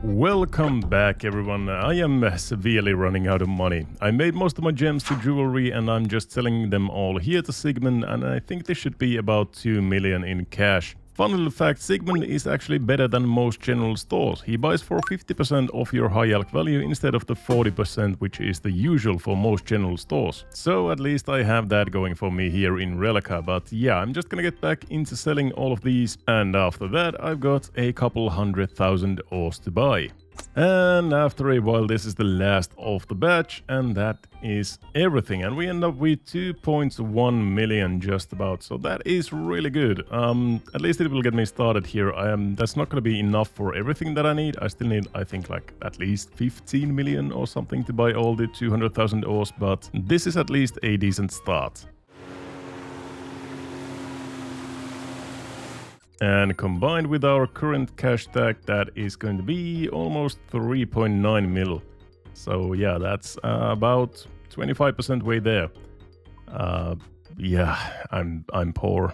Welcome back, everyone. I am severely running out of money. I made most of my gems to jewelry and I'm just selling them all here to Sigmund, and I think there should be about 2 million in cash. Fun little fact, Sigmund is actually better than most general stores. He buys for 50% of your high elk value instead of the 40% which is the usual for most general stores. So at least I have that going for me here in Rellekka, but yeah, I'm just gonna get back into selling all of these, and after that I've got a couple 100,000 ores to buy. And after a while, this is the last of the batch, and that is everything. And we end up with 2.1 million just about, so that is really good. At least it will get me started here. That's not going to be enough for everything that I need. I still need, I think, like at least 15 million or something to buy all the 200,000 ores, but this is at least a decent start. And combined with our current cash stack, that is going to be almost 3.9 mil. So yeah, that's about 25% way there. Yeah, I'm poor.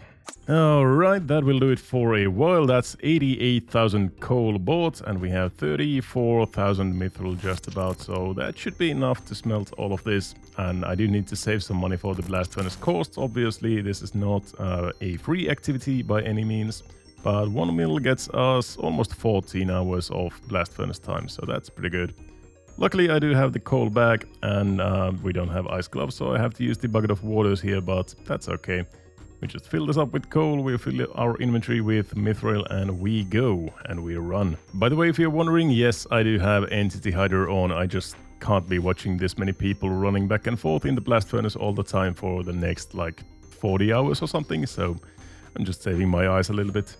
Alright, that will do it for a while. That's 88,000 coal bought, and we have 34,000 mithril just about, so that should be enough to smelt all of this. And I do need to save some money for the blast furnace costs. Obviously, this is not a free activity by any means, but 1 mil gets us almost 14 hours of blast furnace time, so that's pretty good. Luckily, I do have the coal bag, and we don't have ice gloves, so I have to use the bucket of waters here, but that's okay. We just fill this up with coal, we fill our inventory with mithril, and we go, and we run. By the way, if you're wondering, yes, I do have Entity Hider on. I just can't be watching this many people running back and forth in the blast furnace all the time for the next, like, 40 hours or something, so I'm just saving my eyes a little bit.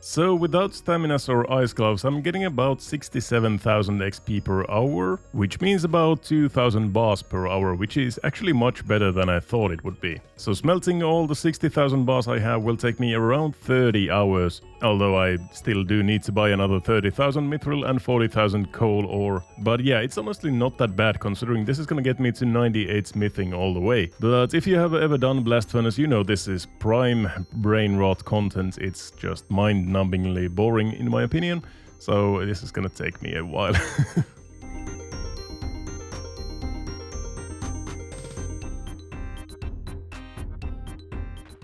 So without staminas or ice gloves, I'm getting about 67,000 XP per hour, which means about 2,000 bars per hour, which is actually much better than I thought it would be. So smelting all the 60,000 bars I have will take me around 30 hours, although I still do need to buy another 30,000 mithril and 40,000 coal ore. But yeah, it's honestly not that bad considering this is gonna get me to 98 smithing all the way. But if you have ever done Blast Furnace, you know this is prime brain rot content. It's just mind-numbingly boring in my opinion, so this is gonna take me a while.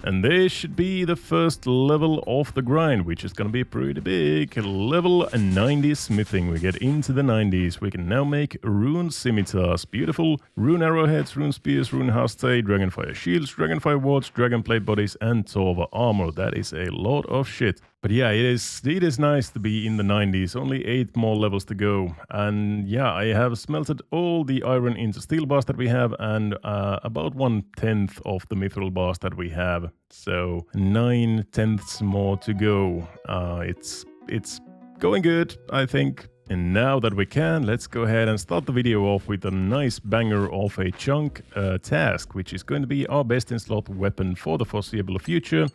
And this should be the first level of the grind, which is gonna be pretty big. Level 90 smithing. We get into the 90s. We can now make rune scimitars. Beautiful. Rune arrowheads, rune spears, rune haste, dragonfire shields, dragonfire wards, dragonplate bodies, and Torva armor. That is a lot of shit. But yeah, it is nice to be in the 90s. Only 8 more levels to go. And yeah, I have smelted all the iron into steel bars that we have and about 1/10 of the mithril bars that we have. So 9/10 more to go. It's going good, I think. And now that we can, let's go ahead and start the video off with a nice banger of a chunk task, which is going to be our best in slot weapon for the foreseeable future.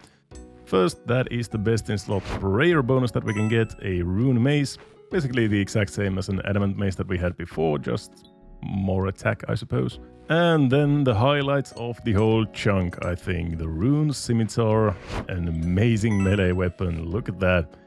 First, that is the best in slot rare bonus that we can get, a rune mace. Basically the exact same as an adamant mace that we had before, just more attack, I suppose. And then the highlights of the whole chunk, I think. The rune scimitar, an amazing melee weapon. Look at that.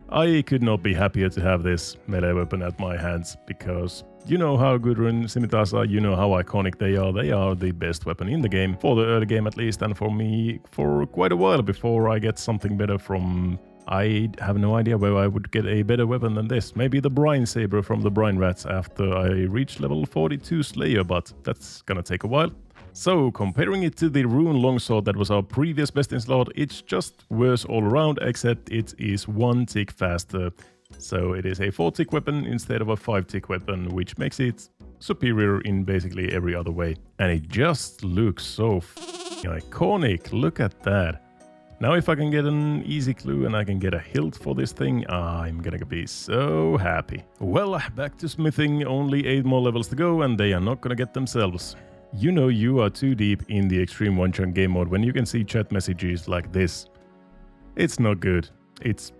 I could not be happier to have this melee weapon at my hands, because you know how good rune scimitars are, you know how iconic they are. They are the best weapon in the game, for the early game at least, and for me for quite a while before I get something better from... I have no idea where I would get a better weapon than this. Maybe the Brine Saber from the Brine Rats after I reach level 42 Slayer, but that's gonna take a while. So, comparing it to the Rune Longsword that was our previous best in slot, it's just worse all around, except it is 1 tick faster. So it is a 4-tick weapon instead of a 5-tick weapon, which makes it superior in basically every other way. And it just looks so iconic, look at that. Now if I can get an easy clue and I can get a hilt for this thing, I'm gonna be so happy. Well, back to smithing, only 8 more levels to go and they are not gonna get themselves. You know you are too deep in the Xtreme Onechunk game mode when you can see chat messages like this. It's not good. It's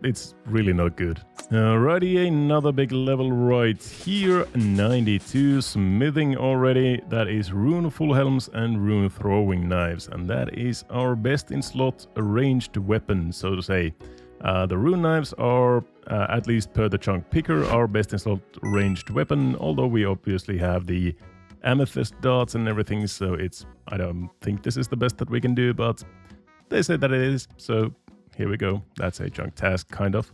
really not good. Alrighty, another big level right here. 92 smithing already. That is rune full helms and rune throwing knives. And that is our best in slot ranged weapon, so to say. The rune knives are, at least per the chunk picker, our best in slot ranged weapon. Although we obviously have the amethyst darts and everything, so I don't think this is the best that we can do, but they say that it is, so here we go. That's a chunk task, kind of.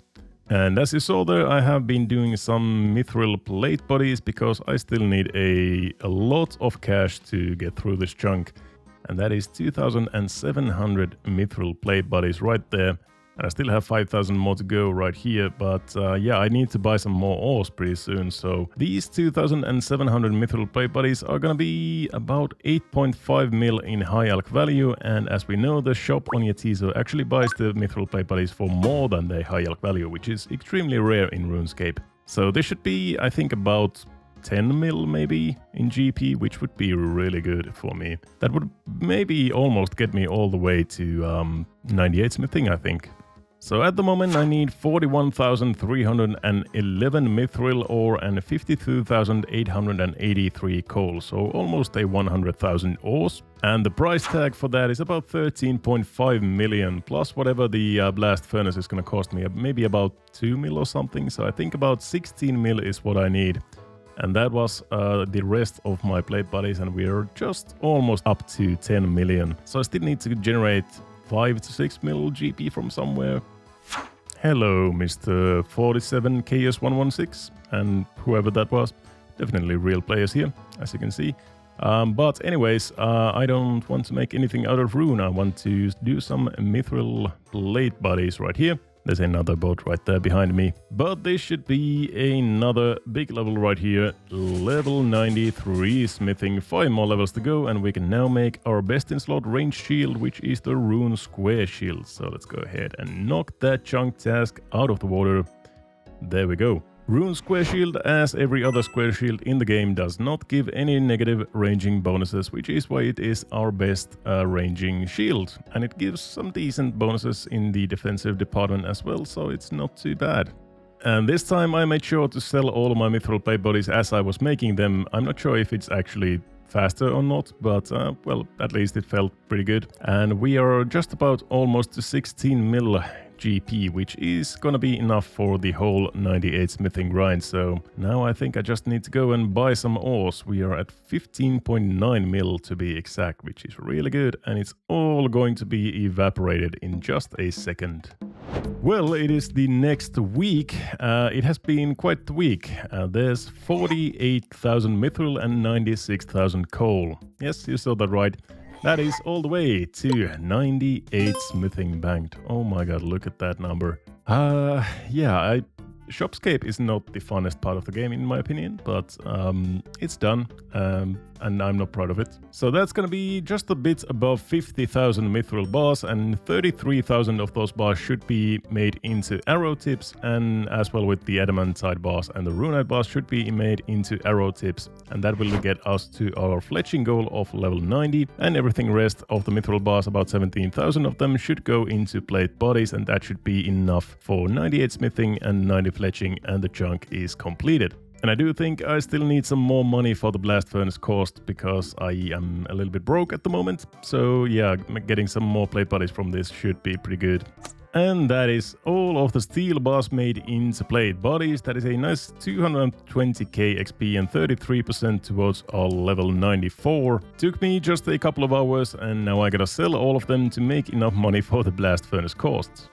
And as you saw there, I have been doing some mithril plate bodies because I still need a lot of cash to get through this chunk. And that is 2,700 mithril plate bodies right there. And I still have 5,000 more to go right here, but yeah, I need to buy some more ores pretty soon, so these 2,700 mithril plate bodies are gonna be about 8.5 mil in high alch value, and as we know, the shop on Yetizo actually buys the mithril plate bodies for more than their high alch value, which is extremely rare in RuneScape. So this should be, I think, about 10 mil maybe in GP, which would be really good for me. That would maybe almost get me all the way to 98 smithing, I think. So at the moment I need 41,311 mithril ore and 52,883 coal, so almost a 100,000 ores. And the price tag for that is about 13.5 million, plus whatever the blast furnace is going to cost me, maybe about 2 mil or something, so I think about 16 mil is what I need. And that was the rest of my plate bodies, and we're just almost up to 10 million. So I still need to generate 5 to 6 mil GP from somewhere. Hello, Mr. 47 KS116, and whoever that was. Definitely real players here, as you can see. But anyways, I don't want to make anything out of rune. I want to do some mithril plate bodies right here. There's another boat right there behind me. But this should be another big level right here. Level 93 smithing. 5 more levels to go, and we can now make our best in slot range shield, which is the rune square shield. So let's go ahead and knock that chunk task out of the water. There we go. Rune Square Shield, as every other square shield in the game, does not give any negative ranging bonuses, which is why it is our best ranging shield. And it gives some decent bonuses in the defensive department as well, so it's not too bad. And this time I made sure to sell all of my mithril plate bodies as I was making them. I'm not sure if it's actually faster or not, but well, at least it felt pretty good. And we are just about almost to 16 mil GP, which is gonna be enough for the whole 98 smithing grind. So now I think I just need to go and buy some ores. We are at 15.9 mil to be exact, which is really good, and it's all going to be evaporated in just a second. Well, it is the next week. It has been quite the week. There's 48,000 mithril and 96,000 coal. Yes, you saw that right. That is all the way to 98 smithing banked. Oh my god, look at that number. Yeah, Shopscape is not the funnest part of the game in my opinion, but it's done, and I'm not proud of it. So that's gonna be just a bit above 50,000 mithril bars, and 33,000 of those bars should be made into arrow tips, and as well with the adamantite bars and the runite bars should be made into arrow tips, and that will get us to our fletching goal of level 90, and everything rest of the mithril bars, about 17,000 of them, should go into plate bodies, and that should be enough for 98 smithing and 90 fletching, and the chunk is completed. And I do think I still need some more money for the blast furnace cost, because I am a little bit broke at the moment. So yeah, getting some more plate bodies from this should be pretty good. And that is all of the steel bars made into plate bodies. That is a nice 220k XP and 33% towards our level 94. Took me just a couple of hours, and now I gotta sell all of them to make enough money for the blast furnace costs.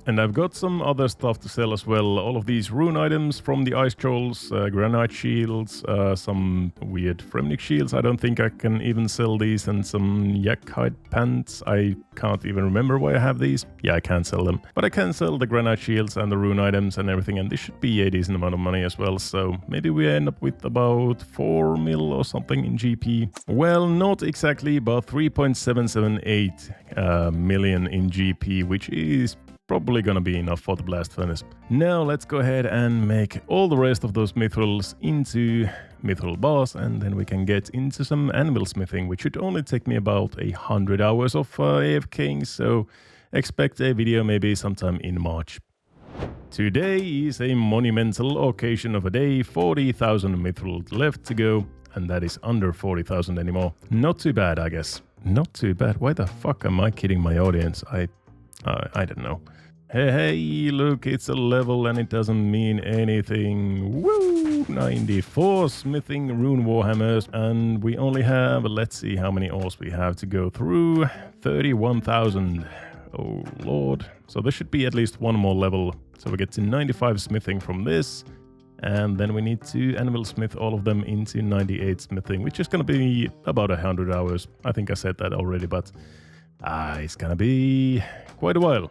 And I've got some other stuff to sell as well. All of these rune items from the ice trolls, granite shields, some weird Fremnik shields. I don't think I can even sell these, and some yak hide pants. I can't even remember why I have these. Yeah, I can't sell them. But I can sell the granite shields and the rune items and everything, and this should be a decent amount of money as well. So maybe we end up with about 4 mil or something in GP. Well, not exactly, but 3.778 million in GP, which is probably gonna be enough for the blast furnace. Now let's go ahead and make all the rest of those mithrils into mithril bars, and then we can get into some anvil smithing, which should only take me about 100 hours of AFKing, so expect a video maybe sometime in March. Today is a monumental occasion of a day. 40,000 mithril left to go, and that is under 40,000 anymore. Not too bad, I guess. Not too bad. Why the fuck am I kidding my audience? I don't know. Hey, look, it's a level and it doesn't mean anything. Woo! 94 smithing rune warhammers, and we only have, let's see how many ores we have to go through. 31,000. Oh, Lord. So there should be at least one more level. So we get to 95 smithing from this, and then we need to anvil smith all of them into 98 smithing, which is going to be about 100 hours. I think I said that already, but it's going to be quite a while.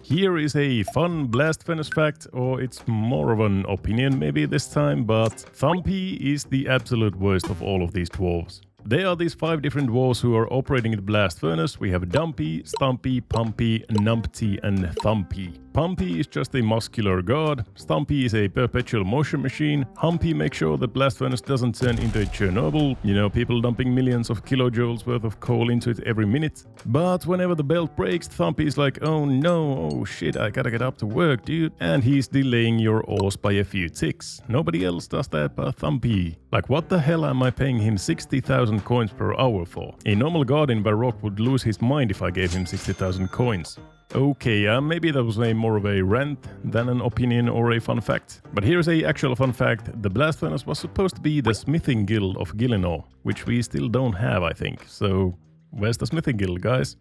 Here is a fun blast furnace fact, or it's more of an opinion maybe this time, but Thumpy is the absolute worst of all of these dwarves. There are these 5 different dwarves who are operating the blast furnace. We have Dumpy, Stumpy, Pumpy, Numpty, and Thumpy. Pumpy is just a muscular god. Stumpy is a perpetual motion machine. Humpy makes sure the blast furnace doesn't turn into a Chernobyl. You know, people dumping millions of kilojoules worth of coal into it every minute. But whenever the belt breaks, Thumpy is like, oh no, oh shit, I gotta get up to work, dude. And he's delaying your ores by a few ticks. Nobody else does that but Thumpy. Like, what the hell am I paying him 60,000 coins per hour for? A normal god in Baroque would lose his mind if I gave him 60,000 coins. Okay, maybe that was more of a rant than an opinion or a fun fact. But here's a actual fun fact. The blast furnace was supposed to be the smithing guild of Gillinor, which we still don't have, I think. So, where's the smithing guild, guys?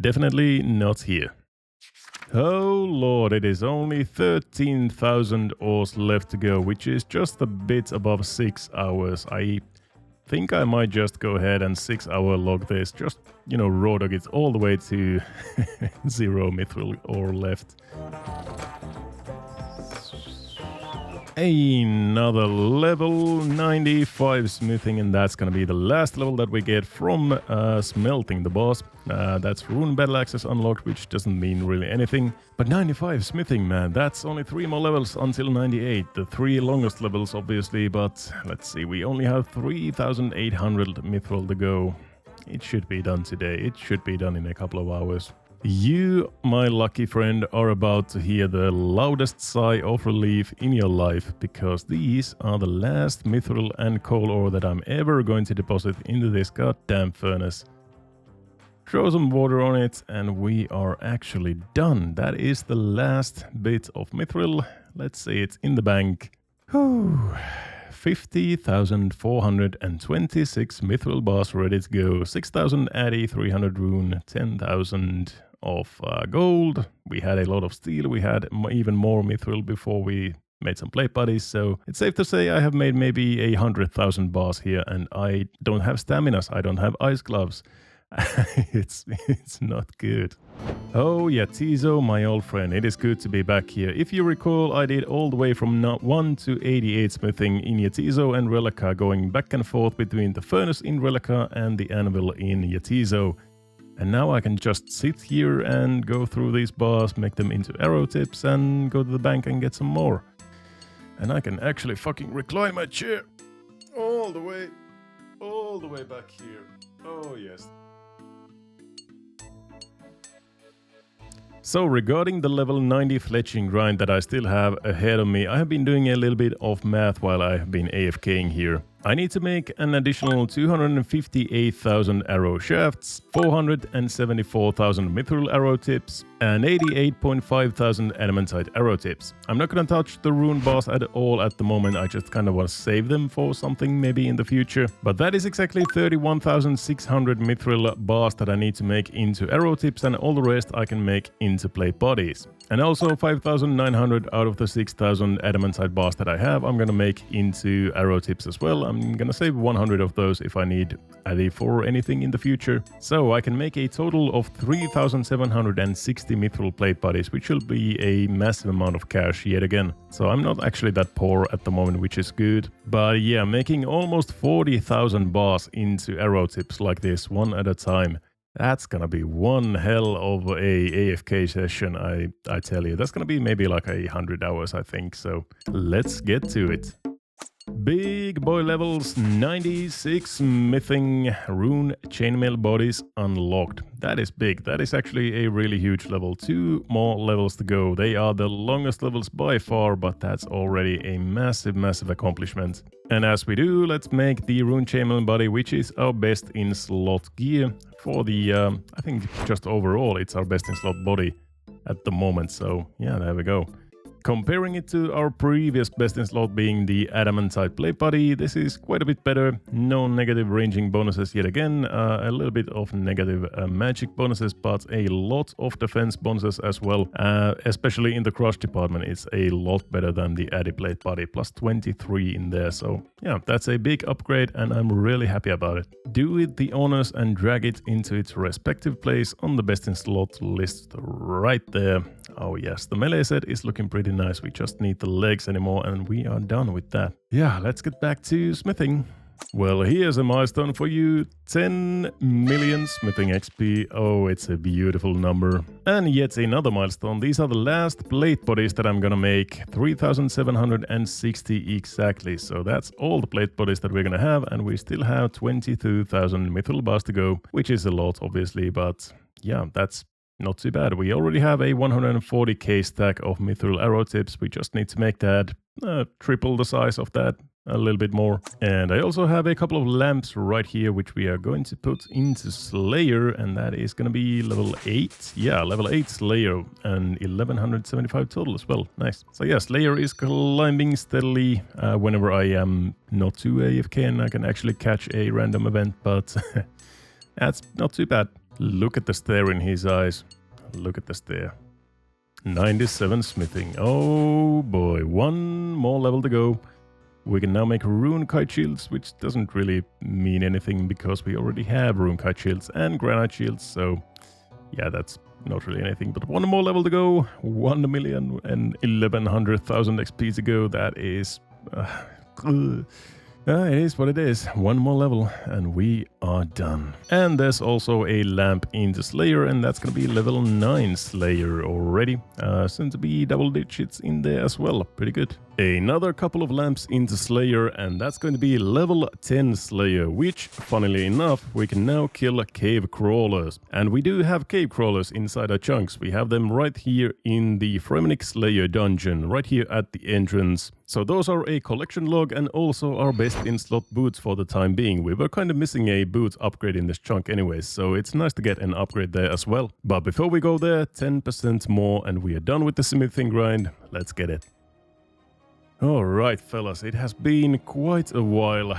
Definitely not here. Oh lord, it is only 13,000 ores left to go, which is just a bit above 6 hours. I think I might just go ahead and 6-hour log this. Just, you know, raw dog it all the way to 0 mithril ore left. Another level 95 smithing, and that's gonna be the last level that we get from smelting the boss. That's rune battle access unlocked, which doesn't mean really anything. But 95 smithing, man, that's only 3 more levels until 98. The 3 longest levels, obviously, but let's see, we only have 3,800 mithril to go. It should be done today. It should be done in a couple of hours. You, my lucky friend, are about to hear the loudest sigh of relief in your life, because these are the last mithril and coal ore that I'm ever going to deposit into this goddamn furnace. Throw some water on it and we are actually done. That is the last bit of mithril. Let's see, it's in the bank. Whew. 50,426 mithril bars ready to go. 6,000 addy, 300 rune, 10,000 of gold. We had a lot of steel. We had even more mithril before we made some plate buddies. So it's safe to say I have made maybe 100,000 bars here, and I don't have stamina. I don't have ice gloves. It's not good. Oh yeah, Tizo, my old friend, it is good to be back here. If you recall, I did all the way from 1 to 88 smithing in Yatizo and Rellekka, going back and forth between the furnace in Rellekka and the anvil in Yatizo. And now I can just sit here and go through these bars, make them into arrow tips, and go to the bank and get some more. And I can actually fucking recline my chair all the way back here. Oh yes. So regarding the level 90 fletching grind that I still have ahead of me, I have been doing a little bit of math while I have been AFKing here. I need to make an additional 258,000 arrow shafts, 474,000 mithril arrow tips, and 88,500 adamantite arrow tips. I'm not gonna touch the rune bars at all at the moment, I just kinda wanna save them for something maybe in the future. But that is exactly 31,600 mithril bars that I need to make into arrow tips, and all the rest I can make into plate bodies. And also 5,900 out of the 6,000 adamantite bars that I have, I'm gonna make into arrow tips as well. I'm gonna save 100 of those if I need addy for anything in the future. So I can make a total of 3,760 mithril plate bodies, which will be a massive amount of cash yet again. So I'm not actually that poor at the moment, which is good. But yeah, making almost 40,000 bars into arrow tips like this, one at a time. That's gonna be one hell of a AFK session, I tell you. That's gonna be maybe like 100 hours, I think. So let's get to it. Big boy levels, 96 smithing rune chainmail bodies unlocked. That is big. That is actually a really huge level. 2 more levels to go. They are the longest levels by far, but that's already a massive accomplishment. And as we do, let's make the rune chainmail body, which is our best in slot gear for the, I think just overall, it's our best in slot body at the moment. So yeah, there we go. Comparing it to our previous best in slot being the adamantite plate body, this is quite a bit better. No negative ranging bonuses yet again, a little bit of negative magic bonuses, but a lot of defense bonuses as well. Especially in the crush department, it's a lot better than the addy plate body, plus 23 in there. So yeah, that's a big upgrade and I'm really happy about it. Do it the honors and drag it into its respective place on the best in slot list right there. Oh yes, the melee set is looking pretty nice. We just need the legs anymore and we are done with that. Yeah, let's get back to smithing. Well, here's a milestone for you. 10 million smithing XP. Oh, it's a beautiful number. And yet another milestone. These are the last plate bodies that I'm gonna make. 3,760 exactly. So that's all the plate bodies that we're gonna have. And we still have 22,000 mithril bars to go, which is a lot, obviously. But yeah, that's not too bad. We already have a 140k stack of mithril arrow tips. We just need to make that triple the size of that, a little bit more. And I also have a couple of lamps right here, which we are going to put into Slayer, and that is going to be level 8. Yeah, level 8 Slayer, and 1175 total as well. Nice. So yeah, Slayer is climbing steadily whenever I am not too AFK and I can actually catch a random event, but that's not too bad. Look at the stare in his eyes. Look at the stare. 97 smithing. Oh boy, one more level to go. We can now make rune kite shields, which doesn't really mean anything because we already have rune kite shields and granite shields, so yeah, that's not really anything. But one more level to go, 1,011,000 XP to go. That is... it is what it is. One more level and we are done. And there's also a lamp in the Slayer, and that's gonna be level 9 Slayer already. Soon to be double digits in there as well. Pretty good. Another couple of lamps in the Slayer, and that's going to be level 10 Slayer, which, funnily enough, we can now kill cave crawlers. And we do have cave crawlers inside our chunks. We have them right here in the Fremennik Slayer dungeon, right here at the entrance. So those are a collection log and also our best in slot boots for the time being. We were kind of missing a boot upgrade in this chunk anyways, so it's nice to get an upgrade there as well. But before we go there, 10% more and we are done with the smithing grind. Let's get it. Alright fellas, it has been quite a while.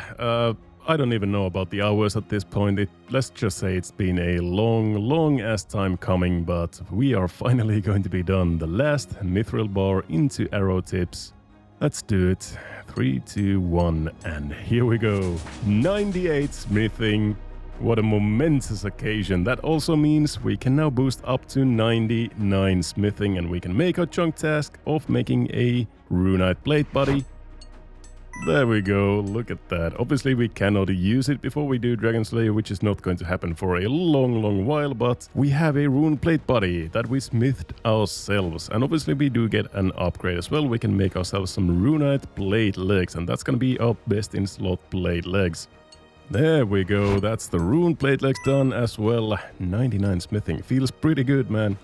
I don't even know about the hours at this point. Let's just say it's been a long ass time coming, but we are finally going to be done. The last mithril bar into arrow tips. Let's do it. 3, 2, 1, and here we go. 98 smithing. What a momentous occasion. That also means we can now boost up to 99 smithing, and we can make our chunk task of making a runite plate body. There we go, look at that. Obviously we cannot use it before we do Dragon Slayer, which is not going to happen for a long while, but we have a rune plate body that we smithed ourselves. And obviously we do get an upgrade as well. We can make ourselves some runite plate legs, and that's gonna be our best in slot plate legs. There we go, that's the rune plate legs done as well. 99 smithing, feels pretty good, man.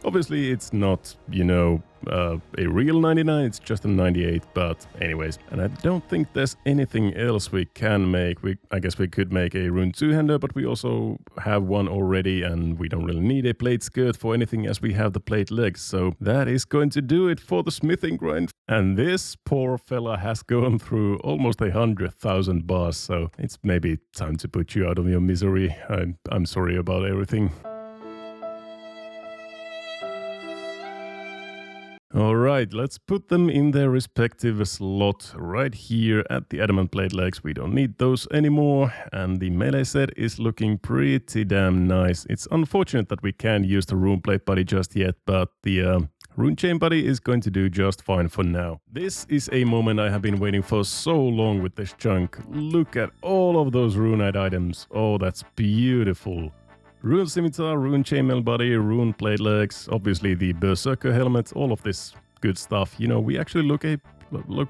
Obviously it's not, you know, a real 99, it's just a 98, but anyways. And I don't think there's anything else we can make. I guess we could make a rune two-hander, but we also have one already, and we don't really need a plate skirt for anything as we have the plate legs. So that is going to do it for the smithing grind. And this poor fella has gone through almost 100,000 bars, so it's maybe time to put you out of your misery. I'm sorry about everything. Alright, let's put them in their respective slot right here at the adamant plate legs. We don't need those anymore, and the melee set is looking pretty damn nice. It's unfortunate that we can't use the rune plate body just yet, but the rune chain body is going to do just fine for now. This is a moment I have been waiting for so long with this chunk. Look at all of those runite items. Oh, that's beautiful. Rune scimitar, rune chainmail body, rune plate legs, obviously the berserker helmet, all of this good stuff. You know, we actually look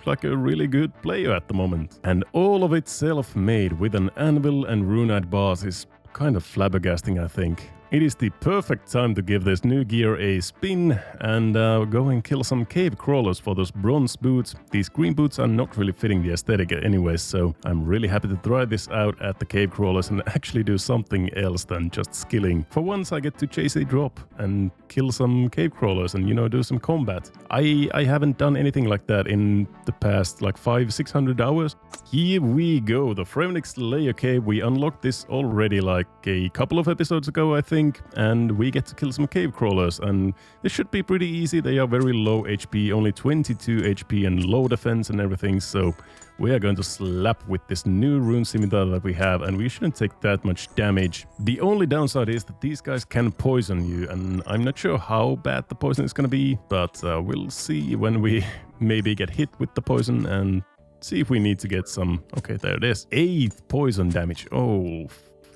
like a really good player at the moment. And all of it self-made with an anvil and runite bars is kind of flabbergasting, I think. It is the perfect time to give this new gear a spin and go and kill some cave crawlers for those bronze boots. These green boots are not really fitting the aesthetic anyways, so I'm really happy to try this out at the cave crawlers and actually do something else than just skilling. For once I get to chase a drop and kill some cave crawlers and, you know, do some combat. I haven't done anything like that in the past like 500-600 hours. Here we go, the Fremennik Slayer cave. We unlocked this already like a couple of episodes ago, I think. And we get to kill some cave crawlers, and this should be pretty easy. They are very low HP, only 22 HP and low defense and everything, so we are going to slap with this new rune scimitar that we have, and we shouldn't take that much damage. The only downside is that these guys can poison you, and I'm not sure how bad the poison is going to be, but we'll see when we maybe get hit with the poison and see if we need to get some... Okay, there it is. 8 poison damage. Oh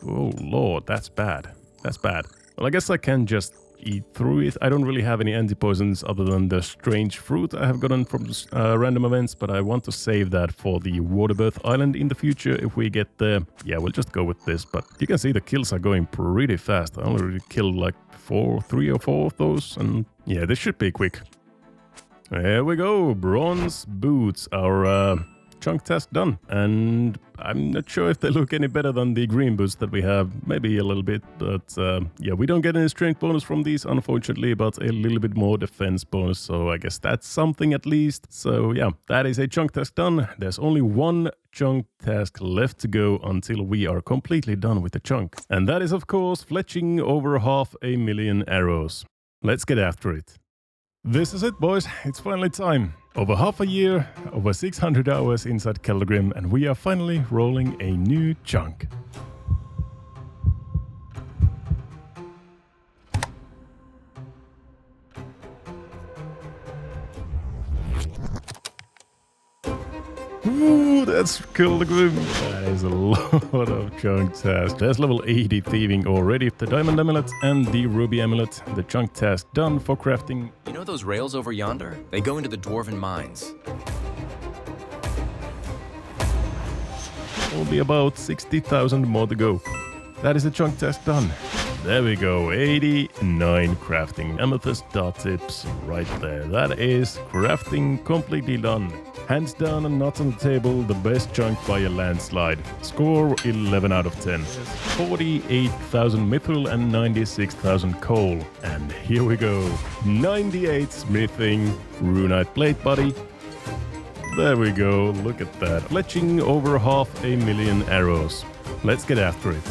lord, that's bad. That's bad. Well, I guess I can just eat through it. I don't really have any anti-poisons other than the strange fruit I have gotten from random events, but I want to save that for the Waterbirth Island in the future if we get there. Yeah, we'll just go with this, but you can see the kills are going pretty fast. I already killed like 3 or 4 of those, and yeah, this should be quick. There we go, bronze boots, our chunk task done, and I'm not sure if they look any better than the green boots that we have, maybe a little bit, but yeah, we don't get any strength bonus from these unfortunately, but a little bit more defense bonus, so I guess that's something at least. So yeah, that is a chunk task done. There's only one chunk task left to go until we are completely done with the chunk, and that is of course fletching over 500,000 arrows. Let's get after it. This is it, boys, it's finally time. Over half a year, over 600 hours inside Keldgrim, and we are finally rolling a new chunk. Ooh, that's Keldgrim. That is a lot of chunk tasks. There's level 80 thieving already. The diamond amulet and the ruby amulet. The chunk task done for crafting. You know those rails over yonder? They go into the dwarven mines. Will be about 60,000 more to go. That is the chunk task done. There we go, 89 crafting amethyst dot tips right there. That is crafting completely done. Hands down and not on the table, the best chunk by a landslide. Score 11 out of 10. 48,000 mithril and 96,000 coal. And here we go, 98 smithing, runite plate body. There we go, look at that. Fletching over 500,000 arrows. Let's get after it.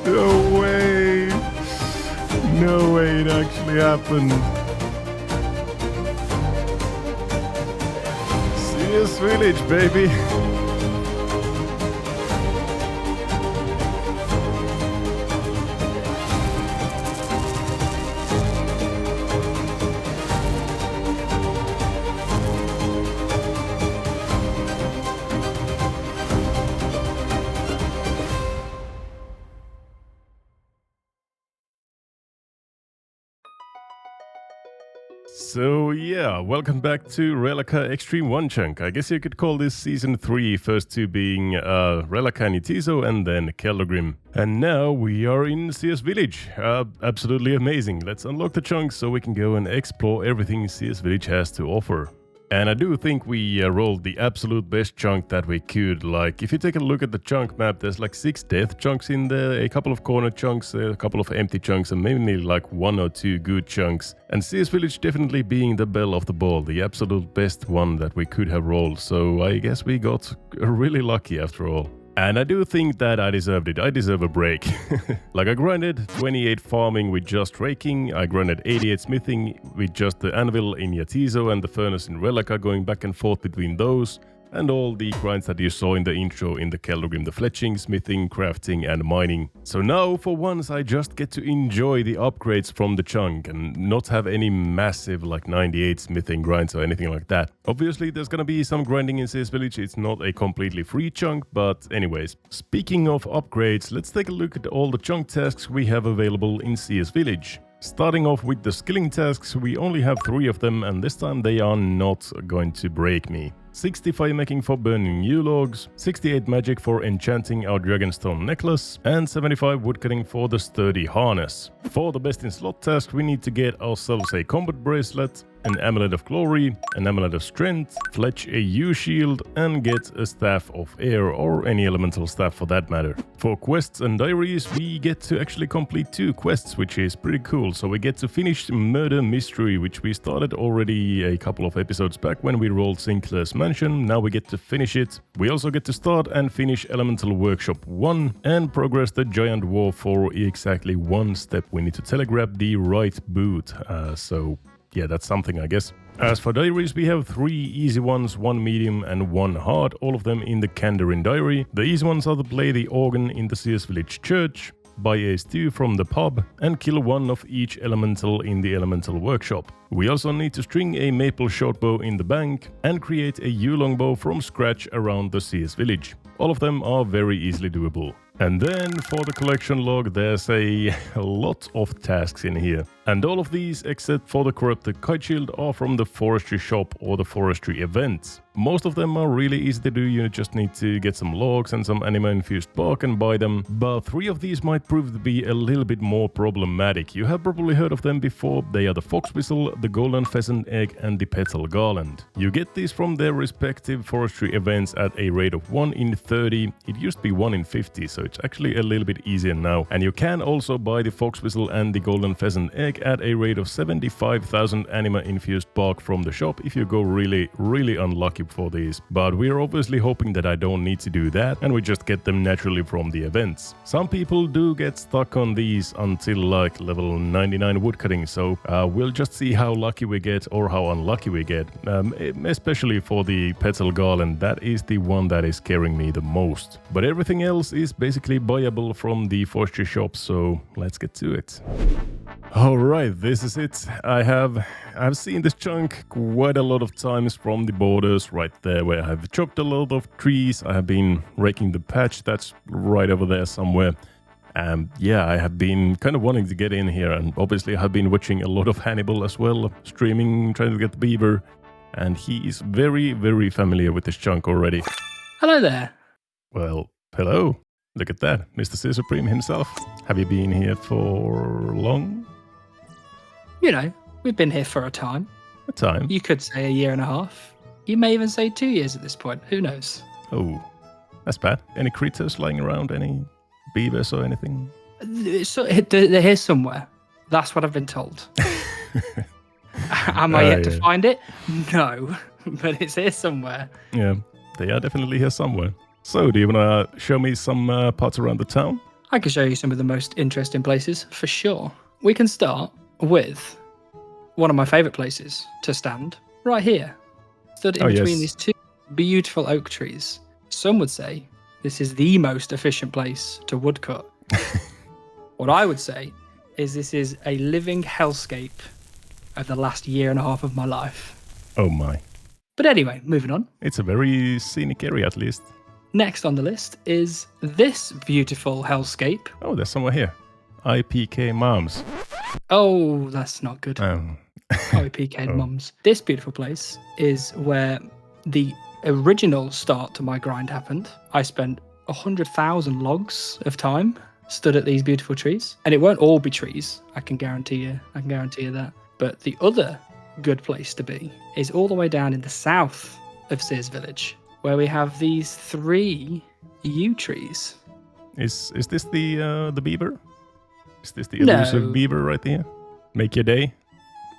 No way! No way it actually happened. CS Village, baby! So yeah, welcome back to Rellekka Xtreme Onechunk. I guess you could call this Season 3, first two being Rellekka and Itizo and then Keldgrim. And now we are in CS Village. Absolutely amazing. Let's unlock the chunks so we can go and explore everything CS Village has to offer. And I do think we rolled the absolute best chunk that we could. Like, if you take a look at the chunk map, there's like 6 death chunks in there, a couple of corner chunks, a couple of empty chunks, and mainly like 1 or 2 good chunks. And CS Village definitely being the belle of the ball, the absolute best one that we could have rolled. So I guess we got really lucky after all. And I do think that I deserved it. I deserve a break. Like, I grinded 28 farming with just raking, I grinded 88 smithing with just the anvil in Yatizo and the furnace in Rellekka, going back and forth between those, and all the grinds that you saw in the intro in the Keldgrim, the fletching, smithing, crafting and mining. So now for once I just get to enjoy the upgrades from the chunk and not have any massive like 98 smithing grinds or anything like that. Obviously there's gonna be some grinding in CS Village, it's not a completely free chunk, but anyways. Speaking of upgrades, let's take a look at all the chunk tasks we have available in CS Village. Starting off with the skilling tasks, we only have 3 of them and this time they are not going to break me. 60 fire making for burning new logs, 68 magic for enchanting our dragonstone necklace, and 75 woodcutting for the sturdy harness. For the best in slot task, we need to get ourselves a combat bracelet, an amulet of glory, an amulet of strength, fletch a U-shield, and get a staff of air or any elemental staff for that matter. For quests and diaries, we get to actually complete 2 quests, which is pretty cool. So we get to finish Murder Mystery, which we started already a couple of episodes back when we rolled Sinclair's Mansion. Now we get to finish it. We also get to start and finish Elemental Workshop 1 and progress the Giant War for exactly 1 step. We need to telegraph the right boot. So yeah, that's something, I guess. As for diaries, we have 3 easy ones, 1 medium and 1 hard, all of them in the Kandarin diary. The easy ones are to play the organ in the CS Village Church, buy a stew from the pub, and kill 1 of each elemental in the Elemental Workshop. We also need to string a maple shortbow in the bank and create a yew longbow from scratch around the CS Village. All of them are very easily doable. And then for the collection log, there's a lot of tasks in here. And all of these, except for the corrupted kite shield, are from the forestry shop or the forestry events. Most of them are really easy to do, you just need to get some logs and some anima-infused bark and buy them, but 3 of these might prove to be a little bit more problematic. You have probably heard of them before. They are the fox whistle, the golden pheasant egg and the petal garland. You get these from their respective forestry events at a rate of 1 in 30. It used to be 1 in 50, so it's actually a little bit easier now. And you can also buy the fox whistle and the golden pheasant egg at a rate of 75,000 anima-infused bark from the shop if you go really unlucky for these. But we're obviously hoping that I don't need to do that and we just get them naturally from the events. Some people do get stuck on these until like level 99 woodcutting, so we'll just see how lucky we get or how unlucky we get. Especially for the petal garland, that is the one that is scaring me the most. But everything else is basically buyable from the forestry shop, so let's get to it. Alright, this is it. I've seen this chunk quite a lot of times from the borders right there where I've chopped a lot of trees. I have been raking the patch that's right over there somewhere. Yeah, I have been kind of wanting to get in here, and obviously I have been watching a lot of Hannibal as well, streaming, trying to get the beaver, and he is very familiar with this chunk already. Hello there. Well, hello. Look at that, Mr. Sea Supreme himself. Have you been here for long? You know, we've been here for a time. A time? You could say a year and a half. You may even say 2 years at this point. Who knows? Oh, that's bad. Any critters lying around? Any beavers or anything? So, they're here somewhere. That's what I've been told. Am I yet to find it? No, but it's here somewhere. Yeah, they are definitely here somewhere. So, do you want to show me some parts around the town? I can show you some of the most interesting places, for sure. We can start with one of my favourite places to stand, right here. Stood in between these 2 beautiful oak trees. Some would say this is the most efficient place to woodcut. What I would say is this is a living hellscape of the last year and a half of my life. Oh my. But anyway, moving on. It's a very scenic area at least. Next on the list is this beautiful hellscape. Oh, there's somewhere here. IPK Moms. Oh, that's not good. IPK Moms. This beautiful place is where the original start to my grind happened. I spent 100,000 logs of time stood at these beautiful trees. And it won't all be trees, I can guarantee you. I can guarantee you that. But the other good place to be is all the way down in the south of Sears Village, where we have these 3 yew trees. Is this the beaver? Is this the elusive beaver right here? Make your day?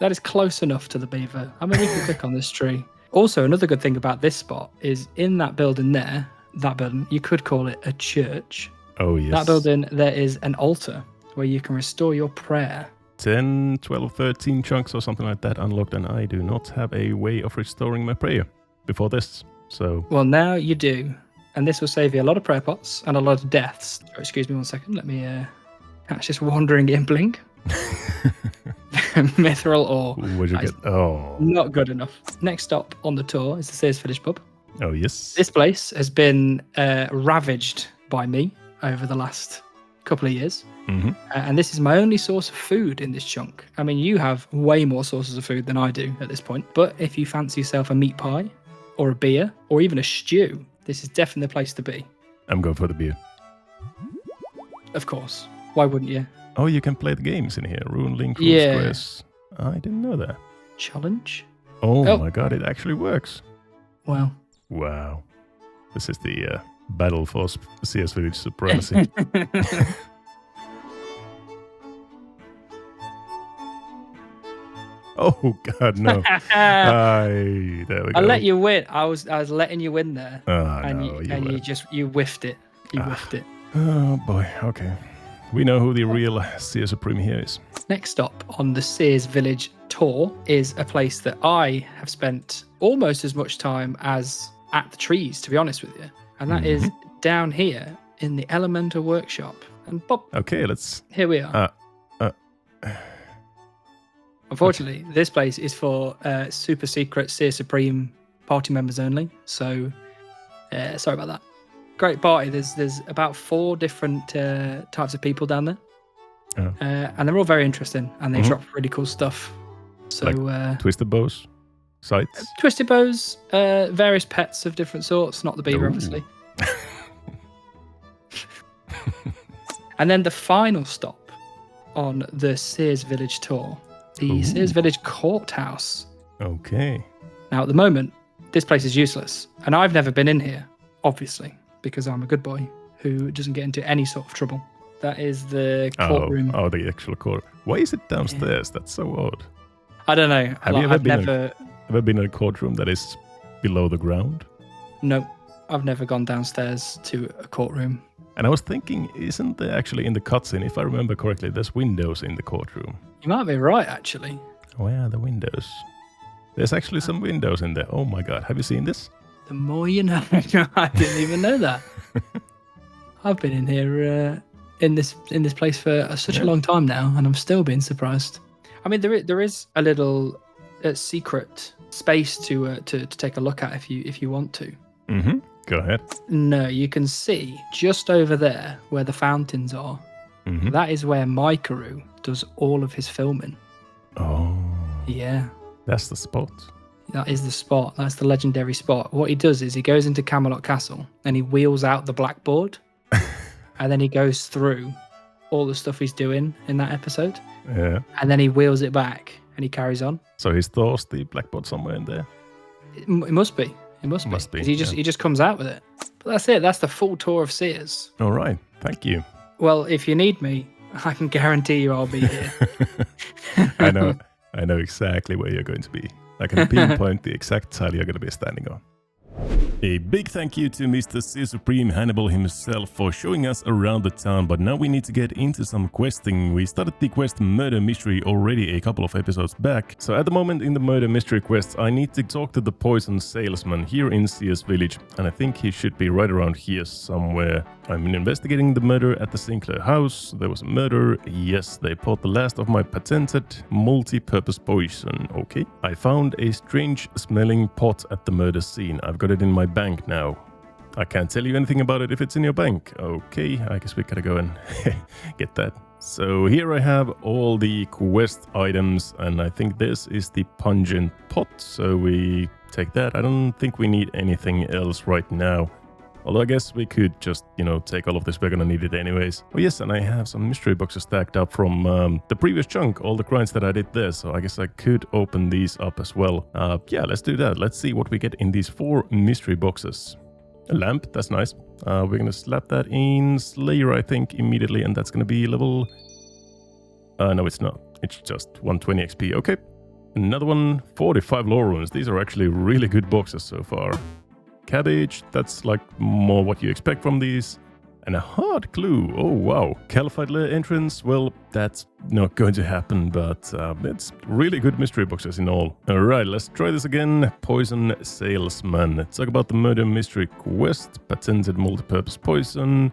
That is close enough to the beaver. I mean, we can click on this tree. Also, another good thing about this spot is in that building there, that building, you could call it a church. Oh, yes. That building, there is an altar where you can restore your prayer. 10, 12, 13 chunks or something like that unlocked, and I do not have a way of restoring my prayer before this, so... Well, now you do, and this will save you a lot of prayer pots and a lot of deaths. Oh, excuse me 1 second, let me catch this wandering impling. Mithril ore. What'd you get? Oh. Not good enough. Next stop on the tour is the Sears Village pub. Oh, yes. This place has been ravaged by me over the last couple of years. Mm-hmm. And this is my only source of food in this chunk. I mean, you have way more sources of food than I do at this point. But if you fancy yourself a meat pie or a beer or even a stew, this is definitely the place to be. I'm going for the beer. Of course. Why wouldn't you? Oh, you can play the games in here. Rune, Link, Rune Squares. I didn't know that. Challenge? Oh my god, it actually works. Well. Wow. This is the battle for CS Village supremacy. Oh god, no. There we go. I let you win. I was letting you win there. Oh, and no, you whiffed it. You whiffed it. Oh boy, okay. We know who the real Sears Supreme here is. Next stop on the Sears Village tour is a place that I have spent almost as much time as at the trees, to be honest with you. And that is down here in the Elemental Workshop. And Bob. Okay, let's... Here we are. Unfortunately, this place is for super secret Sears Supreme party members only. So, sorry about that. Great party. There's about 4 different types of people down there. Oh. And they're all very interesting, and they drop really cool stuff. So like twisted bows? sites? Twisted bows, various pets of different sorts, not the beaver, obviously. And then the final stop on the Sears Village tour, the Sears Village Courthouse. Okay. Now, at the moment, this place is useless, and I've never been in here, obviously, because I'm a good boy who doesn't get into any sort of trouble. That is the courtroom. Oh, the actual court. Why is it downstairs? That's so odd. I don't know. Have you ever been in a courtroom that is below the ground? No, I've never gone downstairs to a courtroom. And I was thinking, isn't there actually in the cutscene, if I remember correctly, there's windows in the courtroom? You might be right, actually. Oh yeah, the windows. There's actually some windows in there. Oh my god, have you seen this? The more you know. I didn't even know that. I've been in here in this place for such a long time now, and I'm still being surprised. I mean, there is a little secret space to take a look at if you want to. Mm-hmm. Go ahead. No, you can see just over there where the fountains are. Mm-hmm. That is where Mikaru does all of his filming. Oh. Yeah. That's the spot. That is the spot. That's the legendary spot. What he does is he goes into Camelot Castle and he wheels out the blackboard. And then he goes through all the stuff he's doing in that episode. Yeah. And then he wheels it back and he carries on. So he stores the blackboard somewhere in there? It must be. It must be. He just comes out with it. But that's it. That's the full tour of Sears. All right. Thank you. Well, if you need me, I can guarantee you I'll be here. I know exactly where you're going to be. I can pinpoint the exact tile you're going to be standing on. A big thank you to Mr. Sears Supreme Hannibal himself for showing us around the town, but now we need to get into some questing. We started the quest Murder Mystery already a couple of episodes back, so at the moment in the Murder Mystery quest I need to talk to the poison salesman here in Sears Village, and I think he should be right around here somewhere. I'm investigating the murder at the Sinclair house. There was a murder. Yes, they bought the last of my patented multi-purpose poison. Okay. I found a strange smelling pot at the murder scene. I've got it in my bank now. I can't tell you anything about it if it's in your bank. Okay, I guess we gotta go and get that. So here I have all the quest items, and I think this is the pungent pot, so we take that. I don't think we need anything else right now. Although I guess we could just, take all of this. We're gonna need it anyways. Oh yes, and I have some mystery boxes stacked up from the previous chunk, all the grinds that I did there, so I guess I could open these up as well. Yeah, let's do that. Let's see what we get in these 4 mystery boxes. A lamp, that's nice. We're gonna slap that in Slayer, I think, immediately, and that's gonna be level... no, it's not. It's just 120 XP. Okay. Another one, 45 lore runes. These are actually really good boxes so far. Cabbage, that's like more what you expect from these. And a hard clue. Oh wow. Caliphate lair entrance. Well, that's not going to happen, but it's really good mystery boxes in all. Alright, let's try this again. Poison salesman. Let's talk about the murder mystery quest. Patented multi-purpose poison.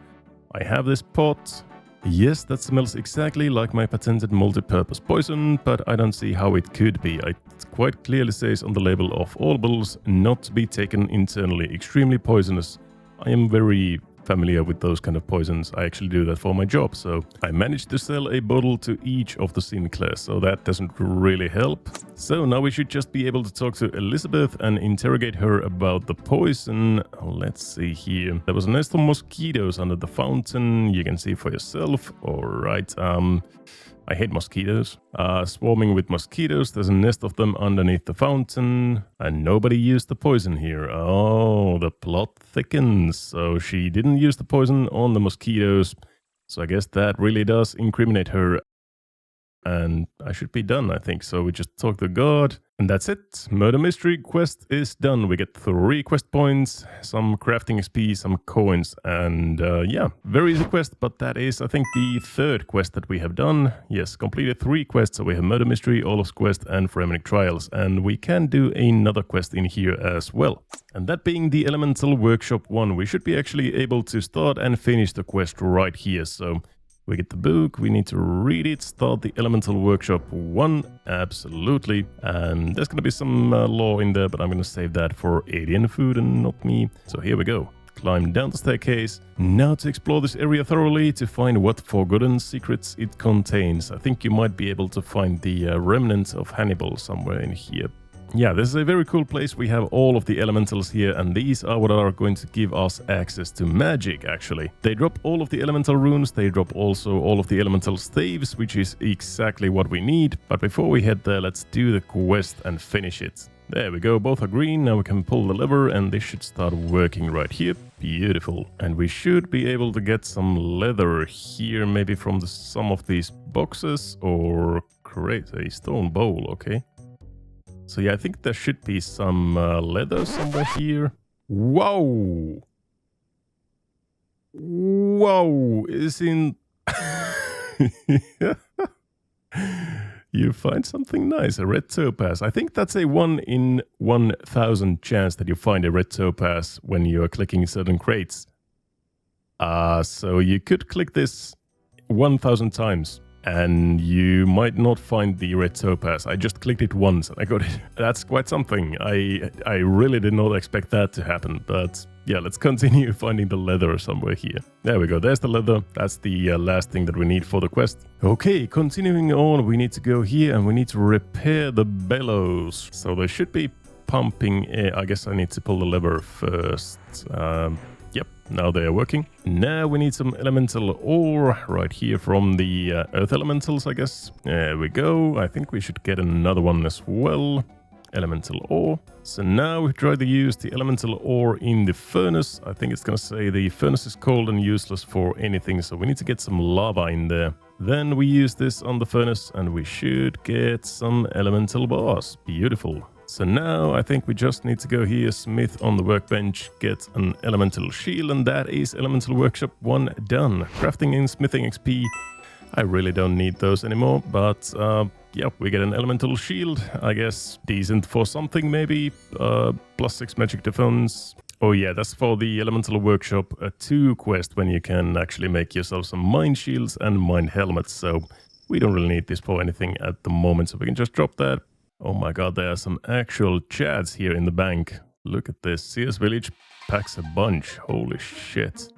I have this pot. Yes, that smells exactly like my patented multi-purpose poison, but I don't see how it could be. It quite clearly says on the label of all bottles, not to be taken internally, extremely poisonous. I am very familiar with those kind of poisons. I actually do that for my job, so I managed to sell a bottle to each of the Sinclairs, so that doesn't really help. So now we should just be able to talk to Elizabeth and interrogate her about the poison. Let's see here. There was a nest of mosquitoes under the fountain. You can see for yourself. Alright, I hate mosquitoes. Swarming with mosquitoes. There's a nest of them underneath the fountain. And nobody used the poison here. Oh, the plot thickens. So she didn't use the poison on the mosquitoes. So I guess that really does incriminate her. And I should be done, I think. So we just talk to God. And that's it. Murder Mystery quest is done. We get 3 quest points, some crafting XP, some coins, and yeah, very easy quest, but that is, I think, the 3rd quest that we have done. Yes, completed 3 quests, so we have Murder Mystery, Olaf's quest, and Fremennik Trials, and we can do another quest in here as well. And that being the Elemental Workshop 1, we should be actually able to start and finish the quest right here, so... We get the book, we need to read it, start the Elemental Workshop 1, absolutely. And there's gonna be some lore in there, but I'm gonna save that for alien food and not me. So here we go. Climb down the staircase. Now to explore this area thoroughly to find what forgotten secrets it contains. I think you might be able to find the remnant of Hannibal somewhere in here. yeah, this is a very cool place. We have all of the elementals here, and these are what are going to give us access to magic, actually. They drop all of the elemental runes, they drop also all of the elemental staves, which is exactly what we need. But before we head there, let's do the quest and finish it. There we go, both are green. Now we can pull the lever and this should start working right here. Beautiful. And we should be able to get some leather here, maybe from some of these boxes, or create a stone bowl, okay. So yeah, I think there should be some leather somewhere here. Whoa! Whoa! Is in... You find something nice, a red topaz. I think that's a 1 in 1,000 chance that you find a red topaz when you are clicking certain crates. So you could click this 1,000 times and you might not find the red topaz. I just clicked it once and I got it. That's quite something. I really did not expect that to happen, but yeah, let's continue finding the leather somewhere here. There we go, there's the leather. That's the last thing that we need for the quest. Okay, continuing on, we need to go here and we need to repair the bellows. So they should be pumping air. I guess I need to pull the lever first. Yep, now they are working. Now we need some elemental ore right here from the earth elementals, I guess. There we go. I think we should get another one as well. Elemental ore. So now we try to use the elemental ore in the furnace. I think it's gonna say the furnace is cold and useless for anything, so we need to get some lava in there. Then we use this on the furnace and we should get some elemental bars. Beautiful. So now I think we just need to go here, smith on the workbench, get an elemental shield, and that is elemental workshop 1 done. Crafting and smithing XP. I really don't need those anymore, but yeah, we get an elemental shield, I guess decent for something maybe, +6 magic defense. Oh yeah, that's for the elemental workshop 2 quest, when you can actually make yourself some mind shields and mind helmets, so we don't really need this for anything at the moment, so we can just drop that. Oh my god, there are some actual chads here in the bank. Look at this, CS Village packs a bunch, holy shit.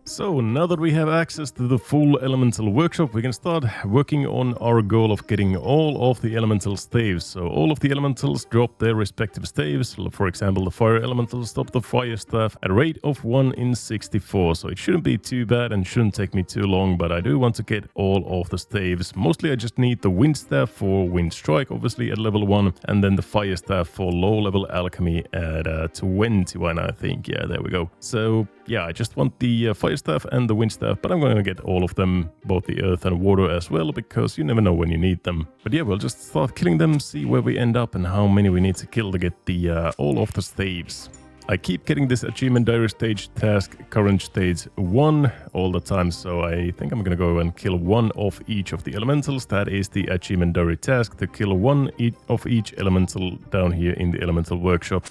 So now that we have access to the full elemental workshop, we can start working on our goal of getting all of the elemental staves. So all of the elementals drop their respective staves. For example, the fire elementals drop the fire staff at a rate of 1 in 64. So it shouldn't be too bad and shouldn't take me too long, but I do want to get all of the staves. Mostly I just need the wind staff for wind strike, obviously at level 1, and then the fire staff for low level alchemy at 21, I think. Yeah, there we go. So yeah, I just want the fire staff and the wind staff, but I'm going to get all of them, both the earth and water as well, because you never know when you need them. But yeah, we'll just start killing them, see where we end up and how many we need to kill to get the all of the staves. I keep getting this achievement diary stage task, current stage 1 all the time, so I think I'm gonna go and kill 1 of each of the elementals. That is the achievement diary task, to kill 1 of each elemental down here in the elemental workshop.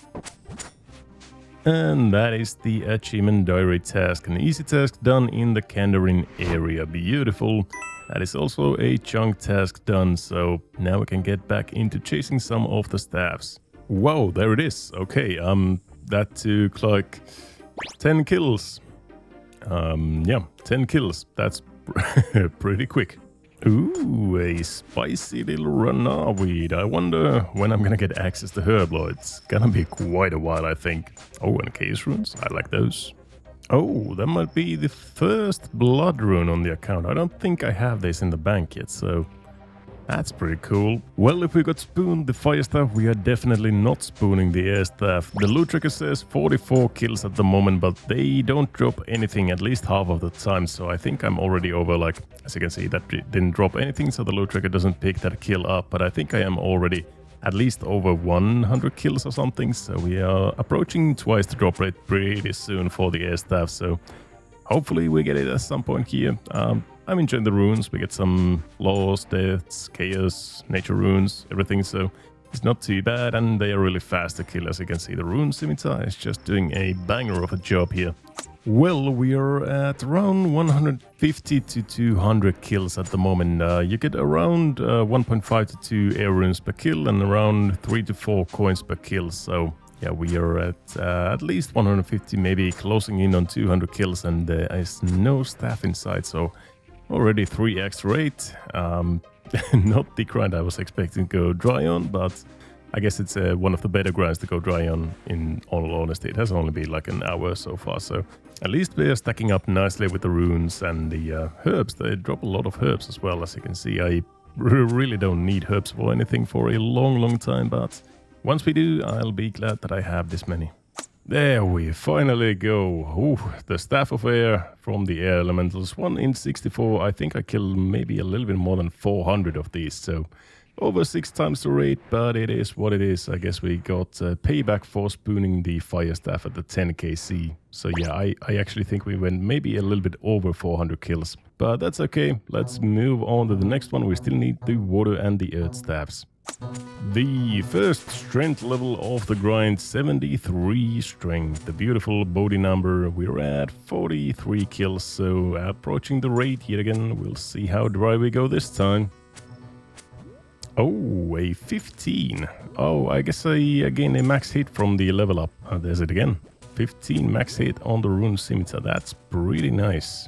And that is the achievement diary task, an easy task done in the Kandarin area. Beautiful. That is also a chunk task done, so now we can get back into chasing some of the staffs. Wow, there it is. Okay, that took like 10 kills. Yeah, 10 kills. That's pretty quick. Ooh, a spicy little runnerweed. I wonder when I'm gonna get access to Herbloid. It's gonna be quite a while, I think. Oh, and case runes. I like those. Oh, that might be the first blood rune on the account. I don't think I have this in the bank yet, so that's pretty cool. Well, if we got spooned the fire staff, we are definitely not spooning the air staff. The loot tracker says 44 kills at the moment, but they don't drop anything at least half of the time. So I think I'm already over, like, as you can see, that didn't drop anything, so the loot tracker doesn't pick that kill up. But I think I am already at least over 100 kills or something. So we are approaching twice the drop rate pretty soon for the air staff. So hopefully we get it at some point here. I'm enjoying the runes. We get some laws, deaths, chaos, nature runes, everything. So it's not too bad, and they are really fast to kill. As you can see, the rune scimitar is just doing a banger of a job here. Well, we are at around 150 to 200 kills at the moment. You get around 1.5 to 2 air runes per kill and around 3 to 4 coins per kill. So yeah, we are at least 150, maybe closing in on 200 kills, and there is no staff inside. So already 3x rate. Not the grind I was expecting to go dry on, but I guess it's one of the better grinds to go dry on, in all honesty. It has only been like an hour so far, so at least we're stacking up nicely with the runes and the herbs. They drop a lot of herbs as well, as you can see. I really don't need herbs for anything for a long time, but once we do, I'll be glad that I have this many. There we finally go. Ooh, the Staff of Air from the Air Elementals. 1 in 64. I think I killed maybe a little bit more than 400 of these, so over 6 times the rate, but it is what it is. I guess we got payback for spooning the Fire Staff at the 10 KC. So yeah, I actually think we went maybe a little bit over 400 kills. But that's okay. Let's move on to the next one. We still need the Water and the Earth Staffs. The first strength level of the grind, 73 strength. The beautiful body number. We're at 43 kills, so approaching the rate yet again. We'll see how dry we go this time. Oh, a 15. Oh, I guess again a max hit from the level up. There's it again. 15 max hit on the Rune Scimitar. That's pretty nice.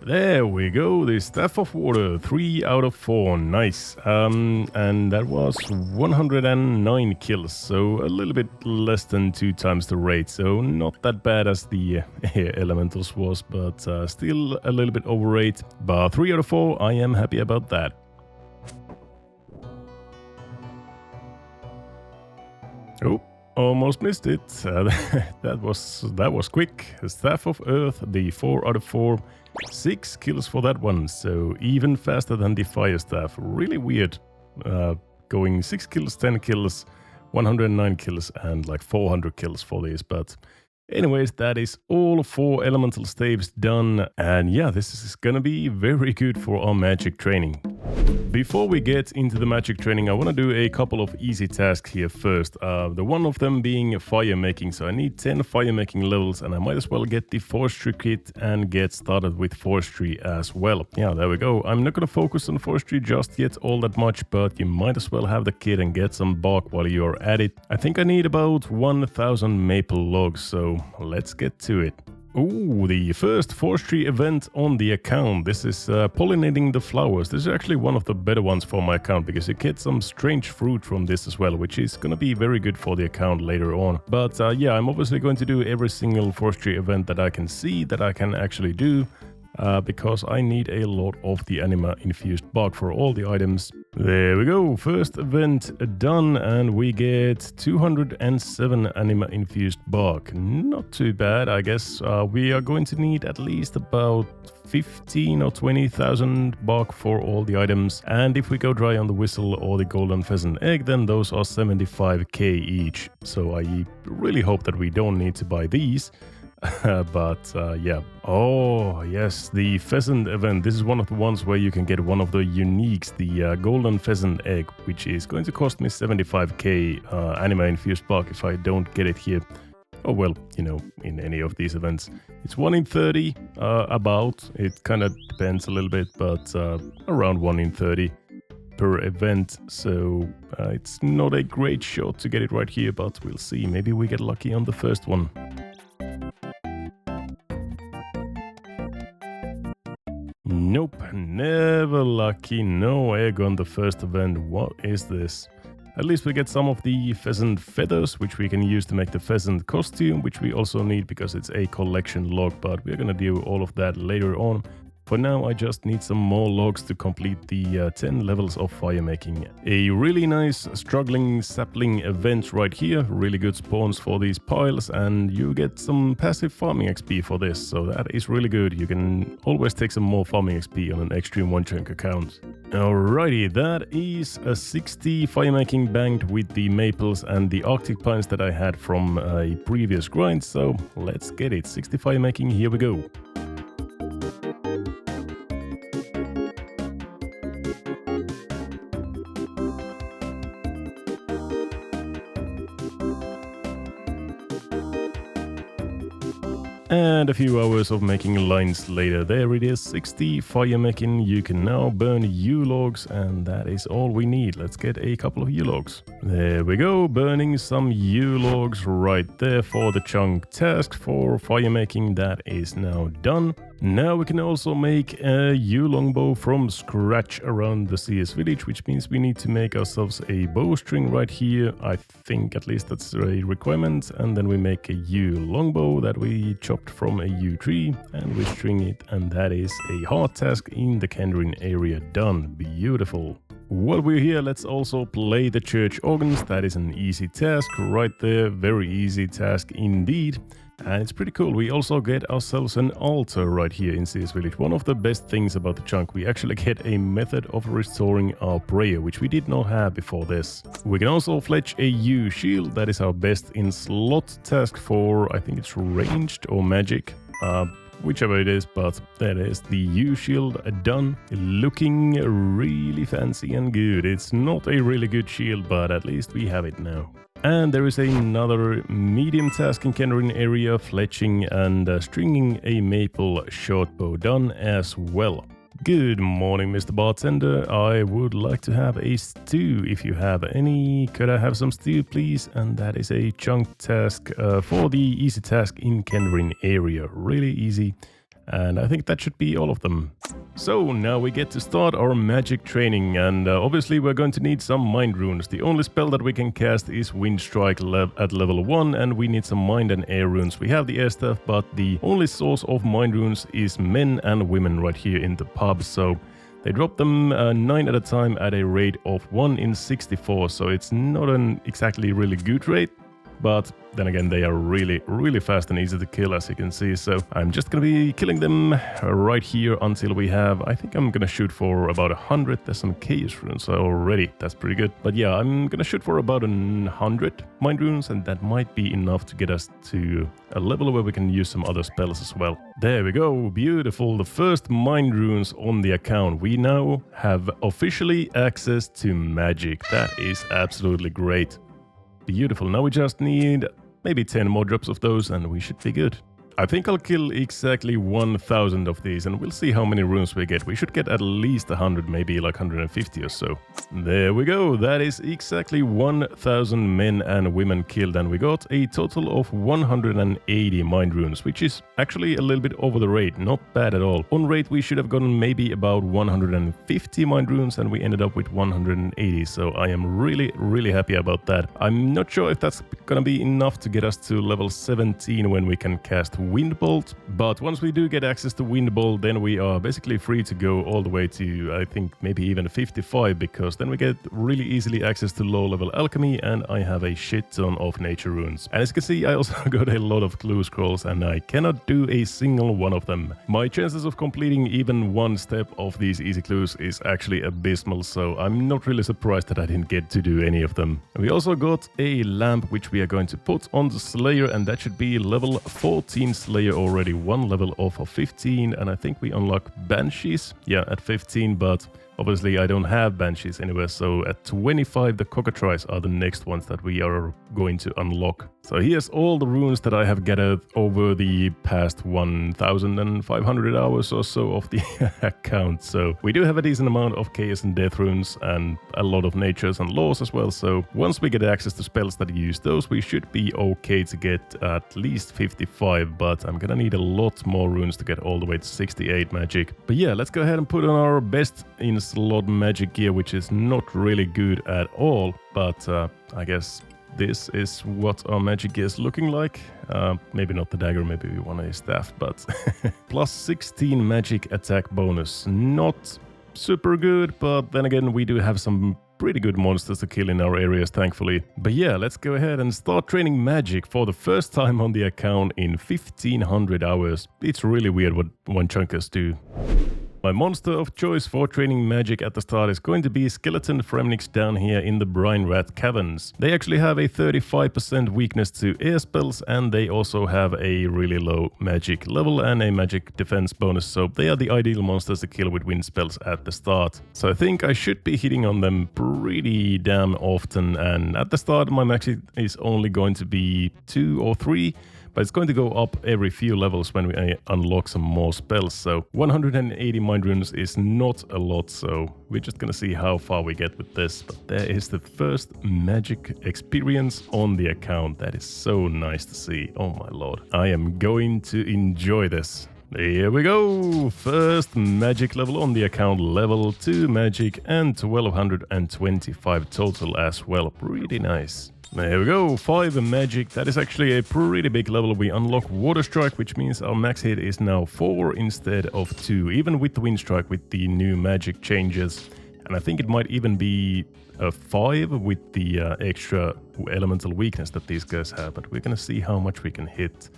There we go, the Staff of Water, 3 out of 4, nice. And that was 109 kills, so a little bit less than 2 times the rate, so not that bad as the Elementals was, but still a little bit over rate. But 3 out of 4, I am happy about that. Oh, almost missed it. That was quick. The Staff of Earth, the 4 out of 4. 6 kills for that one, so even faster than the Fire Staff. Really weird. Going 6 kills, 10 kills, 109 kills, and like 400 kills for this. But anyways, that is all 4 elemental staves done. And yeah, this is gonna be very good for our magic training. Before we get into the magic training, I want to do a couple of easy tasks here first. The one of them being fire making, so I need 10 fire making levels, and I might as well get the forestry kit and get started with forestry as well. Yeah, there we go. I'm not going to focus on forestry just yet all that much, but you might as well have the kit and get some bark while you're at it. I think I need about 1,000 maple logs, so let's get to it. Ooh, the first forestry event on the account. This is pollinating the flowers. This is actually one of the better ones for my account because you get some strange fruit from this as well, which is going to be very good for the account later on. But yeah, I'm obviously going to do every single forestry event that I can see that I can actually do. Because I need a lot of the anima infused bark for all the items. There we go, first event done, and we get 207 anima infused bark. Not too bad, I guess. We are going to need at least about 15 or 20,000 bark for all the items, and if we go dry on the whistle or the golden pheasant egg, then those are 75k each. So I really hope that we don't need to buy these. But yeah. Oh yes, the pheasant event. This is one of the ones where you can get one of the uniques, the golden pheasant egg, which is going to cost me 75k anima infused bark if I don't get it here. Oh well, you know, in any of these events. It's 1 in 30, about. It kind of depends a little bit, but around 1 in 30 per event. So it's not a great shot to get it right here, but we'll see. Maybe we get lucky on the first one. Nope, never lucky, no egg on the first event. What is this? At least we get some of the pheasant feathers, which we can use to make the pheasant costume, which we also need because it's a collection log, but we're gonna do all of that later on. For now, I just need some more logs to complete the 10 levels of fire making. A really nice struggling sapling event right here. Really good spawns for these piles, and you get some passive farming XP for this. So that is really good. You can always take some more farming XP on an Xtreme Onechunk account. Alrighty, that is a 60 fire making banked with the maples and the Arctic pines that I had from a previous grind. So let's get it. 60 fire making, here we go. And a few hours of making lines later, there it is, 60 fire making. You can now burn yew logs, and that is all we need. Let's get a couple of yew logs. There we go, burning some yew logs right there for the chunk task for fire making. That is now done. Now we can also make a yew longbow from scratch around the CS village, which means we need to make ourselves a bowstring right here. I think at least that's a requirement. And then we make a yew longbow that we chopped from a yew tree and we string it. And that is a hard task in the Kendrin area done. Beautiful. While we're here, let's also play the church organs. That is an easy task right there. Very easy task indeed. And it's pretty cool. We also get ourselves an altar right here in CS Village. One of the best things about the chunk, we actually get a method of restoring our prayer, which we did not have before this. We can also fletch a yew shield. That is our best in slot task for, I think it's ranged or magic. Whichever it is, but that is the yew shield done. Looking really fancy and good. It's not a really good shield, but at least we have it now. And there is another medium task in Kendrin area, fletching and stringing a maple shortbow done as well. Good morning, Mr. Bartender. I would like to have a stew if you have any. Could I have some stew, please? And that is a chunk task for the easy task in Kendrin area. Really easy. And I think that should be all of them. So now we get to start our magic training, and obviously we're going to need some mind runes. The only spell that we can cast is Wind Strike at level 1, and we need some mind and air runes. We have the air stuff, but the only source of mind runes is men and women right here in the pub, so they drop them 9 at a time at a rate of 1 in 64, so it's not an exactly really good rate. But then again, they are really, really fast and easy to kill, as you can see. So I'm just going to be killing them right here until we have... I think I'm going to shoot for about 100. There's some chaos runes already. That's pretty good. But yeah, I'm going to shoot for about 100 mind runes, and that might be enough to get us to a level where we can use some other spells as well. There we go. Beautiful. The first mind runes on the account. We now have officially access to magic. That is absolutely great. Beautiful. Now we just need maybe 10 more drops of those and we should be good. I think I'll kill exactly 1,000 of these and we'll see how many runes we get. We should get at least 100, maybe like 150 or so. There we go. That is exactly 1,000 men and women killed, and we got a total of 180 mind runes, which is actually a little bit over the rate. Not bad at all. On rate we should have gotten maybe about 150 mind runes and we ended up with 180, so I am really, really happy about that. I'm not sure if that's gonna be enough to get us to level 17 when we can cast Windbolt, but once we do get access to Windbolt, then we are basically free to go all the way to, I think, maybe even 55, because then we get really easily access to low-level alchemy, and I have a shit ton of nature runes. And as you can see, I also got a lot of clue scrolls, and I cannot do a single one of them. My chances of completing even one step of these easy clues is actually abysmal, so I'm not really surprised that I didn't get to do any of them. And we also got a lamp, which we are going to put on the Slayer, and that should be level 14 Slayer already, one level off of 15, and I think we unlock Banshees, yeah, at 15, but obviously I don't have Banshees anywhere, so at 25 the Cockatrice are the next ones that we are going to unlock. So here's all the runes that I have gathered over the past 1,500 hours or so of the account. So we do have a decent amount of chaos and death runes and a lot of natures and laws as well. So once we get access to spells that use those, we should be okay to get at least 55, but I'm gonna need a lot more runes to get all the way to 68 magic. But yeah, let's go ahead and put on our best in slot magic gear, which is not really good at all, but I guess this is what our magic gear is looking like. Maybe not the dagger, maybe we want a staff, but plus 16 magic attack bonus. Not super good, but then again, we do have some pretty good monsters to kill in our areas, thankfully. But yeah, let's go ahead and start training magic for the first time on the account in 1,500 hours. It's really weird what one chunkers do. My monster of choice for training magic at the start is going to be Skeleton Fremnix down here in the Brine Rat Caverns. They actually have a 35% weakness to air spells, and they also have a really low magic level and a magic defense bonus, so they are the ideal monsters to kill with wind spells at the start. So I think I should be hitting on them pretty damn often, and at the start my max is only going to be 2 or 3. But it's going to go up every few levels when we unlock some more spells. So 180 mind runes is not a lot, so we're just gonna see how far we get with this. But there is the first magic experience on the account. That is so nice to see. Oh my lord. I am going to enjoy this. Here we go! First magic level on the account, level 2 magic and 1225 total as well. Pretty nice. There we go, 5 magic. That is actually a pretty big level. We unlock Water Strike, which means our max hit is now 4 instead of 2, even with the Wind Strike with the new magic changes. And I think it might even be a 5 with the extra elemental weakness that these guys have, but we're gonna see how much we can hit.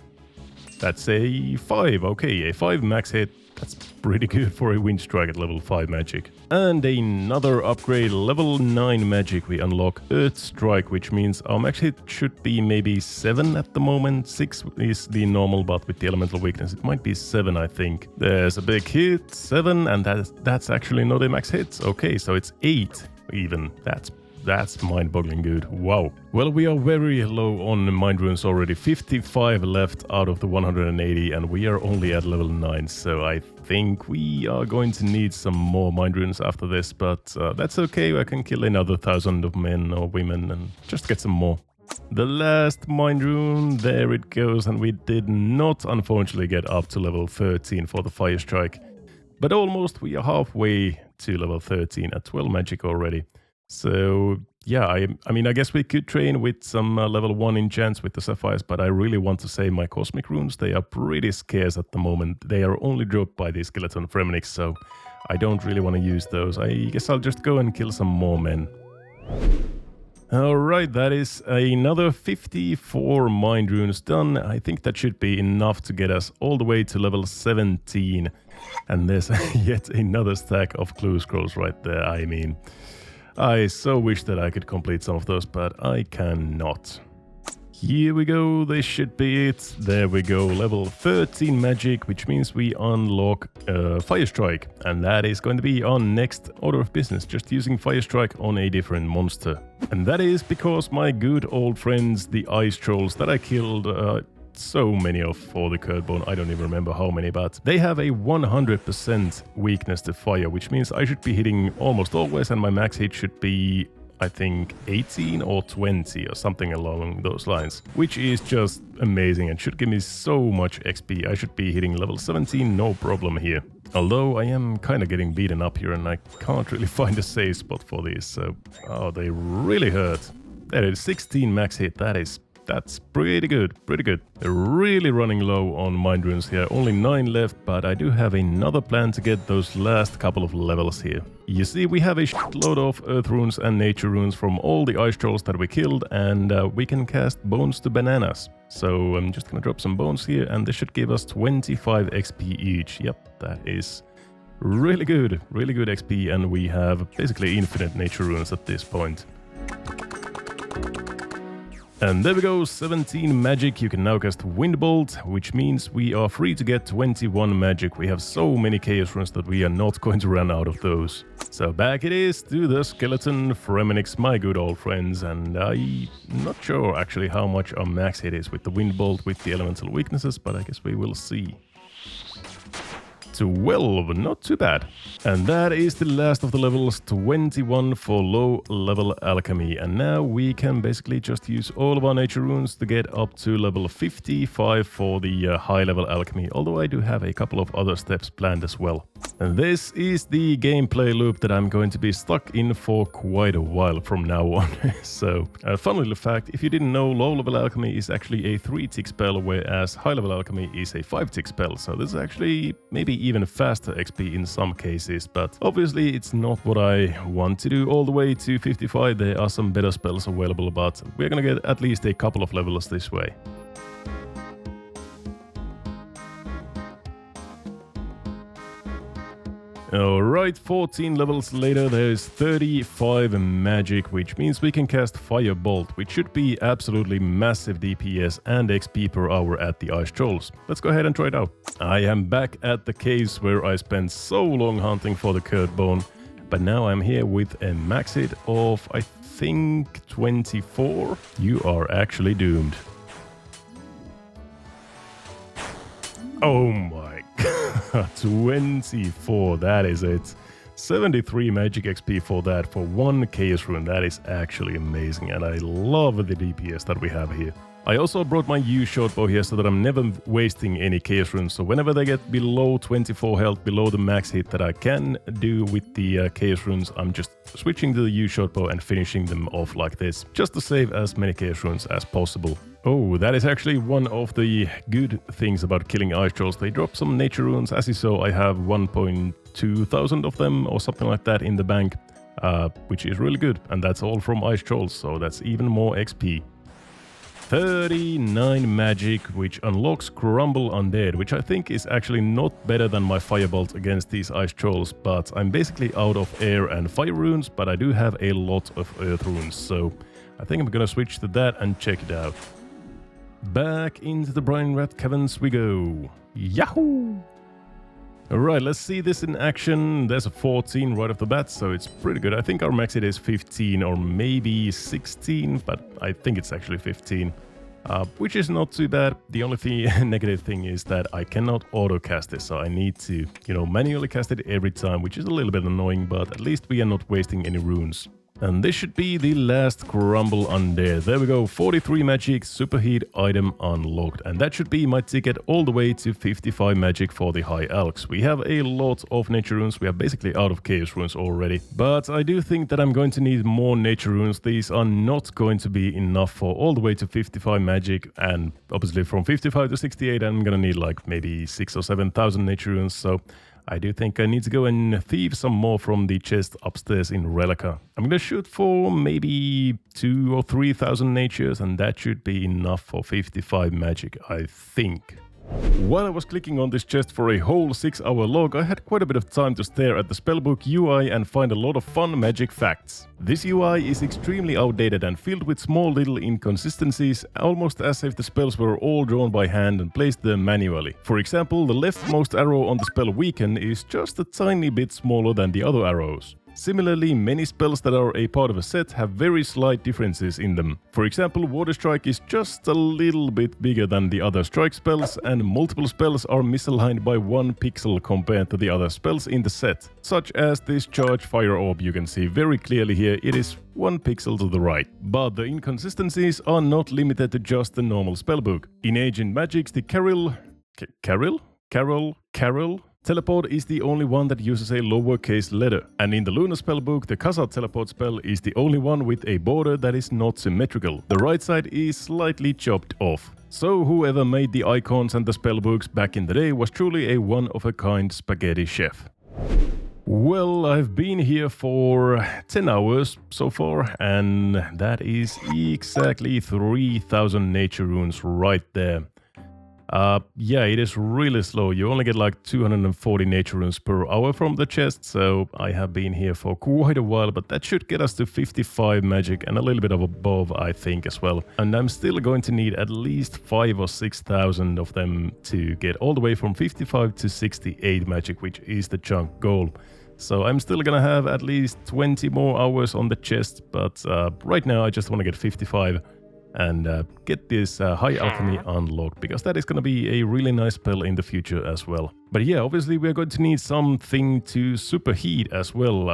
That's a 5, okay, a 5 max hit. That's pretty good for a Wind Strike at level 5 magic. And another upgrade, level 9 magic, we unlock Earth Strike, which means our max hit should be maybe 7 at the moment. 6 is the normal, but with the elemental weakness it might be 7, I think. There's a big hit, 7, and that's actually not a max hit. Okay, so it's 8 even. That's mind-boggling good. Wow. Well, we are very low on Mind Runes already. 55 left out of the 180, and we are only at level 9. So I think we are going to need some more Mind Runes after this, but that's okay. I can kill another 1,000 of men or women and just get some more. The last Mind Rune, there it goes, and we did not, unfortunately, get up to level 13 for the Fire Strike. But almost, we are halfway to level 13 at 12 magic already. So, yeah, I mean, I guess we could train with some level 1 enchants with the Sapphires, but I really want to say my Cosmic Runes, they are pretty scarce at the moment. They are only dropped by the Skeleton Fremeniks, so I don't really want to use those. I guess I'll just go and kill some more men. Alright, that is another 54 Mind Runes done. I think that should be enough to get us all the way to level 17. And there's yet another stack of Clue Scrolls right there, I mean... I so wish that I could complete some of those, but I cannot. Here we go, this should be it. There we go, level 13 magic, which means we unlock Fire Strike. And that is going to be our next order of business, just using Fire Strike on a different monster. And that is because my good old friends, the Ice Trolls that I killed so many of for the Curdbone, I don't even remember how many, but they have a 100% weakness to fire, which means I should be hitting almost always, and my max hit should be, I think, 18 or 20 or something along those lines, which is just amazing and should give me so much XP. I should be hitting level 17, no problem here. Although I am kind of getting beaten up here and I can't really find a safe spot for these, so... Oh, they really hurt. There it is, 16 max hit, that's pretty good, pretty good. They're really running low on Mind Runes here, only 9 left, but I do have another plan to get those last couple of levels here. You see, we have a shitload of Earth Runes and Nature Runes from all the Ice Trolls that we killed, and we can cast Bones to Bananas. So I'm just gonna drop some Bones here, and this should give us 25 XP each. Yep, that is really good XP, and we have basically infinite Nature Runes at this point. And there we go, 17 magic. You can now cast Wind Bolt, which means we are free to get 21 magic. We have so many Chaos Runes that we are not going to run out of those. So back it is to the Skeleton Fremeniks, my good old friends, and I'm not sure actually how much our max hit is with the Wind Bolt with the elemental weaknesses, but I guess we will see. 12, not too bad. And that is the last of the levels, 21 for low level alchemy. And now we can basically just use all of our nature runes to get up to level 55 for the high level alchemy, although I do have a couple of other steps planned as well. And this is the gameplay loop that I'm going to be stuck in for quite a while from now on. So, fun little fact, if you didn't know, low level alchemy is actually a 3-tick spell, whereas high level alchemy is a 5-tick spell. So this is actually maybe even faster XP in some cases, but obviously it's not what I want to do all the way to 55. There are some better spells available, but we're gonna get at least a couple of levels this way. Alright, 14 levels later, there's 35 magic, which means we can cast Firebolt, which should be absolutely massive DPS and XP per hour at the Ice Trolls. Let's go ahead and try it out. I am back at the caves where I spent so long hunting for the Curdbone, but now I'm here with a max hit of, I think, 24. You are actually doomed. Oh my god, 24, that is it. 73 magic XP for that, for one Chaos Rune. That is actually amazing, and I love the DPS that we have here. I also brought my U shortbow here so that I'm never wasting any chaos runes. So whenever they get below 24 health, below the max hit that I can do with the chaos runes, I'm just switching to the U shortbow and finishing them off like this, just to save as many chaos runes as possible. Oh, that is actually one of the good things about killing ice trolls. They drop some nature runes. As you saw, I have 1.2 thousand of them or something like that in the bank, which is really good. And that's all from ice trolls, so that's even more XP. 39 magic, which unlocks Crumble Undead, which I think is actually not better than my Firebolt against these ice trolls, but I'm basically out of air and fire runes, but I do have a lot of earth runes, so I think I'm gonna switch to that and check it out. Back into the Brine Rat Caverns we go. Yahoo! Alright, let's see this in action. There's a 14 right off the bat, so it's pretty good. I think our max hit is 15 or maybe 16, but I think it's actually 15. Which is not too bad. The only negative thing is that I cannot auto-cast this, so I need to, manually cast it every time, which is a little bit annoying, but at least we are not wasting any runes. And this should be the last Crumble Undead. There we go, 43 magic, superheat item unlocked. And that should be my ticket all the way to 55 magic for the High Alks. We have a lot of nature runes, we are basically out of chaos runes already. But I do think that I'm going to need more nature runes. These are not going to be enough for all the way to 55 magic. And obviously from 55 to 68 I'm gonna need like maybe 6,000 or 7,000 nature runes. So I do think I need to go and thieve some more from the chest upstairs in Rellekka. I'm gonna shoot for maybe 2,000 or 3,000 natures, and that should be enough for 55 magic, I think. While I was clicking on this chest for a whole 6-hour log, I had quite a bit of time to stare at the spellbook UI and find a lot of fun magic facts. This UI is extremely outdated and filled with small little inconsistencies, almost as if the spells were all drawn by hand and placed there manually. For example, the leftmost arrow on the spell Weaken is just a tiny bit smaller than the other arrows. Similarly, many spells that are a part of a set have very slight differences in them. For example, Water Strike is just a little bit bigger than the other strike spells, and multiple spells are misaligned by 1 pixel compared to the other spells in the set. Such as this Charge Fire Orb, you can see very clearly here, it is 1 pixel to the right. But the inconsistencies are not limited to just the normal spellbook. In Ancient Magics, the Carol teleport is the only one that uses a lowercase letter, and in the Luna spellbook, the Kasa teleport spell is the only one with a border that is not symmetrical. The right side is slightly chopped off. So whoever made the icons and the spellbooks back in the day was truly a one-of-a-kind spaghetti chef. Well, I've been here for 10 hours so far, and that is exactly 3,000 nature runes right there. Yeah, it is really slow. You only get like 240 nature runes per hour from the chest, so I have been here for quite a while, but that should get us to 55 magic and a little bit of above, I think, as well. And I'm still going to need at least 5,000 or 6,000 of them to get all the way from 55 to 68 magic, which is the chunk goal. So I'm still gonna have at least 20 more hours on the chest, but right now I just want to get 55. And get this High Alchemy unlocked, because that is going to be a really nice spell in the future as well. But yeah, obviously we're going to need something to superheat as well.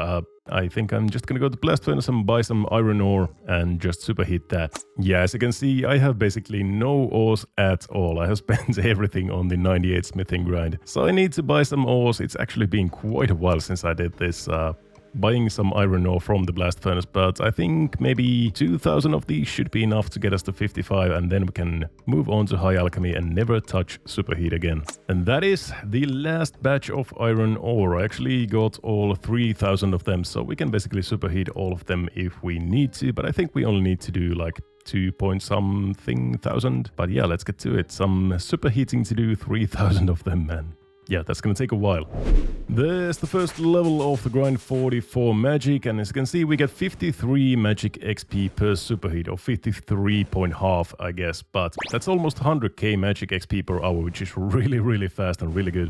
I think I'm just going to go to Blast Furnace and buy some iron ore and just superheat that. Yeah, as you can see, I have basically no ores at all. I have spent everything on the 98 smithing grind. So I need to buy some ores. It's actually been quite a while since I did this. Buying some iron ore from the blast furnace, but I think maybe 2,000 of these should be enough to get us to 55, and then we can move on to High Alchemy and never touch superheat again. And that is the last batch of iron ore. I actually got all 3,000 of them, so we can basically superheat all of them if we need to, but I think we only need to do like 2-point-something thousand. But yeah, let's get to it. Some superheating to do, 3,000 of them, man. Yeah, that's gonna take a while. There's the first level of the grind, 44 magic, and as you can see we get 53 magic XP per superheat, or 53.5 I guess, but that's almost 100k magic XP per hour, which is really fast and really good.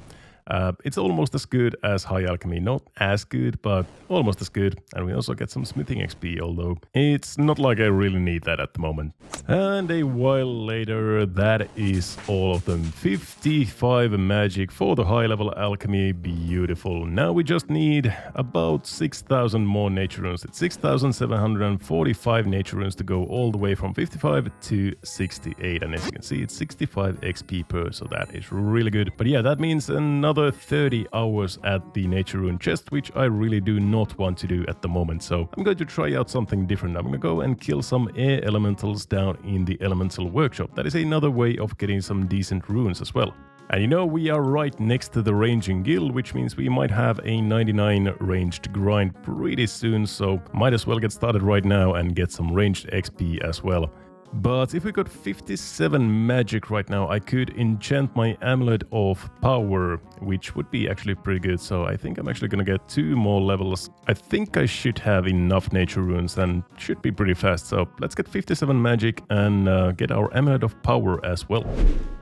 It's almost as good as High Alchemy. Not as good, but almost as good. And we also get some smithing XP, although it's not like I really need that at the moment. And a while later, that is all of them. 55 magic for the high level alchemy. Beautiful. Now we just need about 6,000 more nature runes. It's 6,745 nature runes to go all the way from 55 to 68. And as you can see, it's 65 XP per, so that is really good. But yeah, that means another 30 hours at the nature rune chest, which I really do not want to do at the moment. So I'm going to try out something different. I'm going to go and kill some air elementals down in the elemental workshop. That is another way of getting some decent runes as well. And you know, we are right next to the ranging guild, which means we might have a 99 ranged grind pretty soon, so might as well get started right now and get some ranged XP as well. But if we got 57 magic right now, I could enchant my Amulet of Power, which would be actually pretty good. So I think I'm actually gonna get 2 more levels. I think I should have enough nature runes and should be pretty fast. So let's get 57 magic and get our Amulet of Power as well.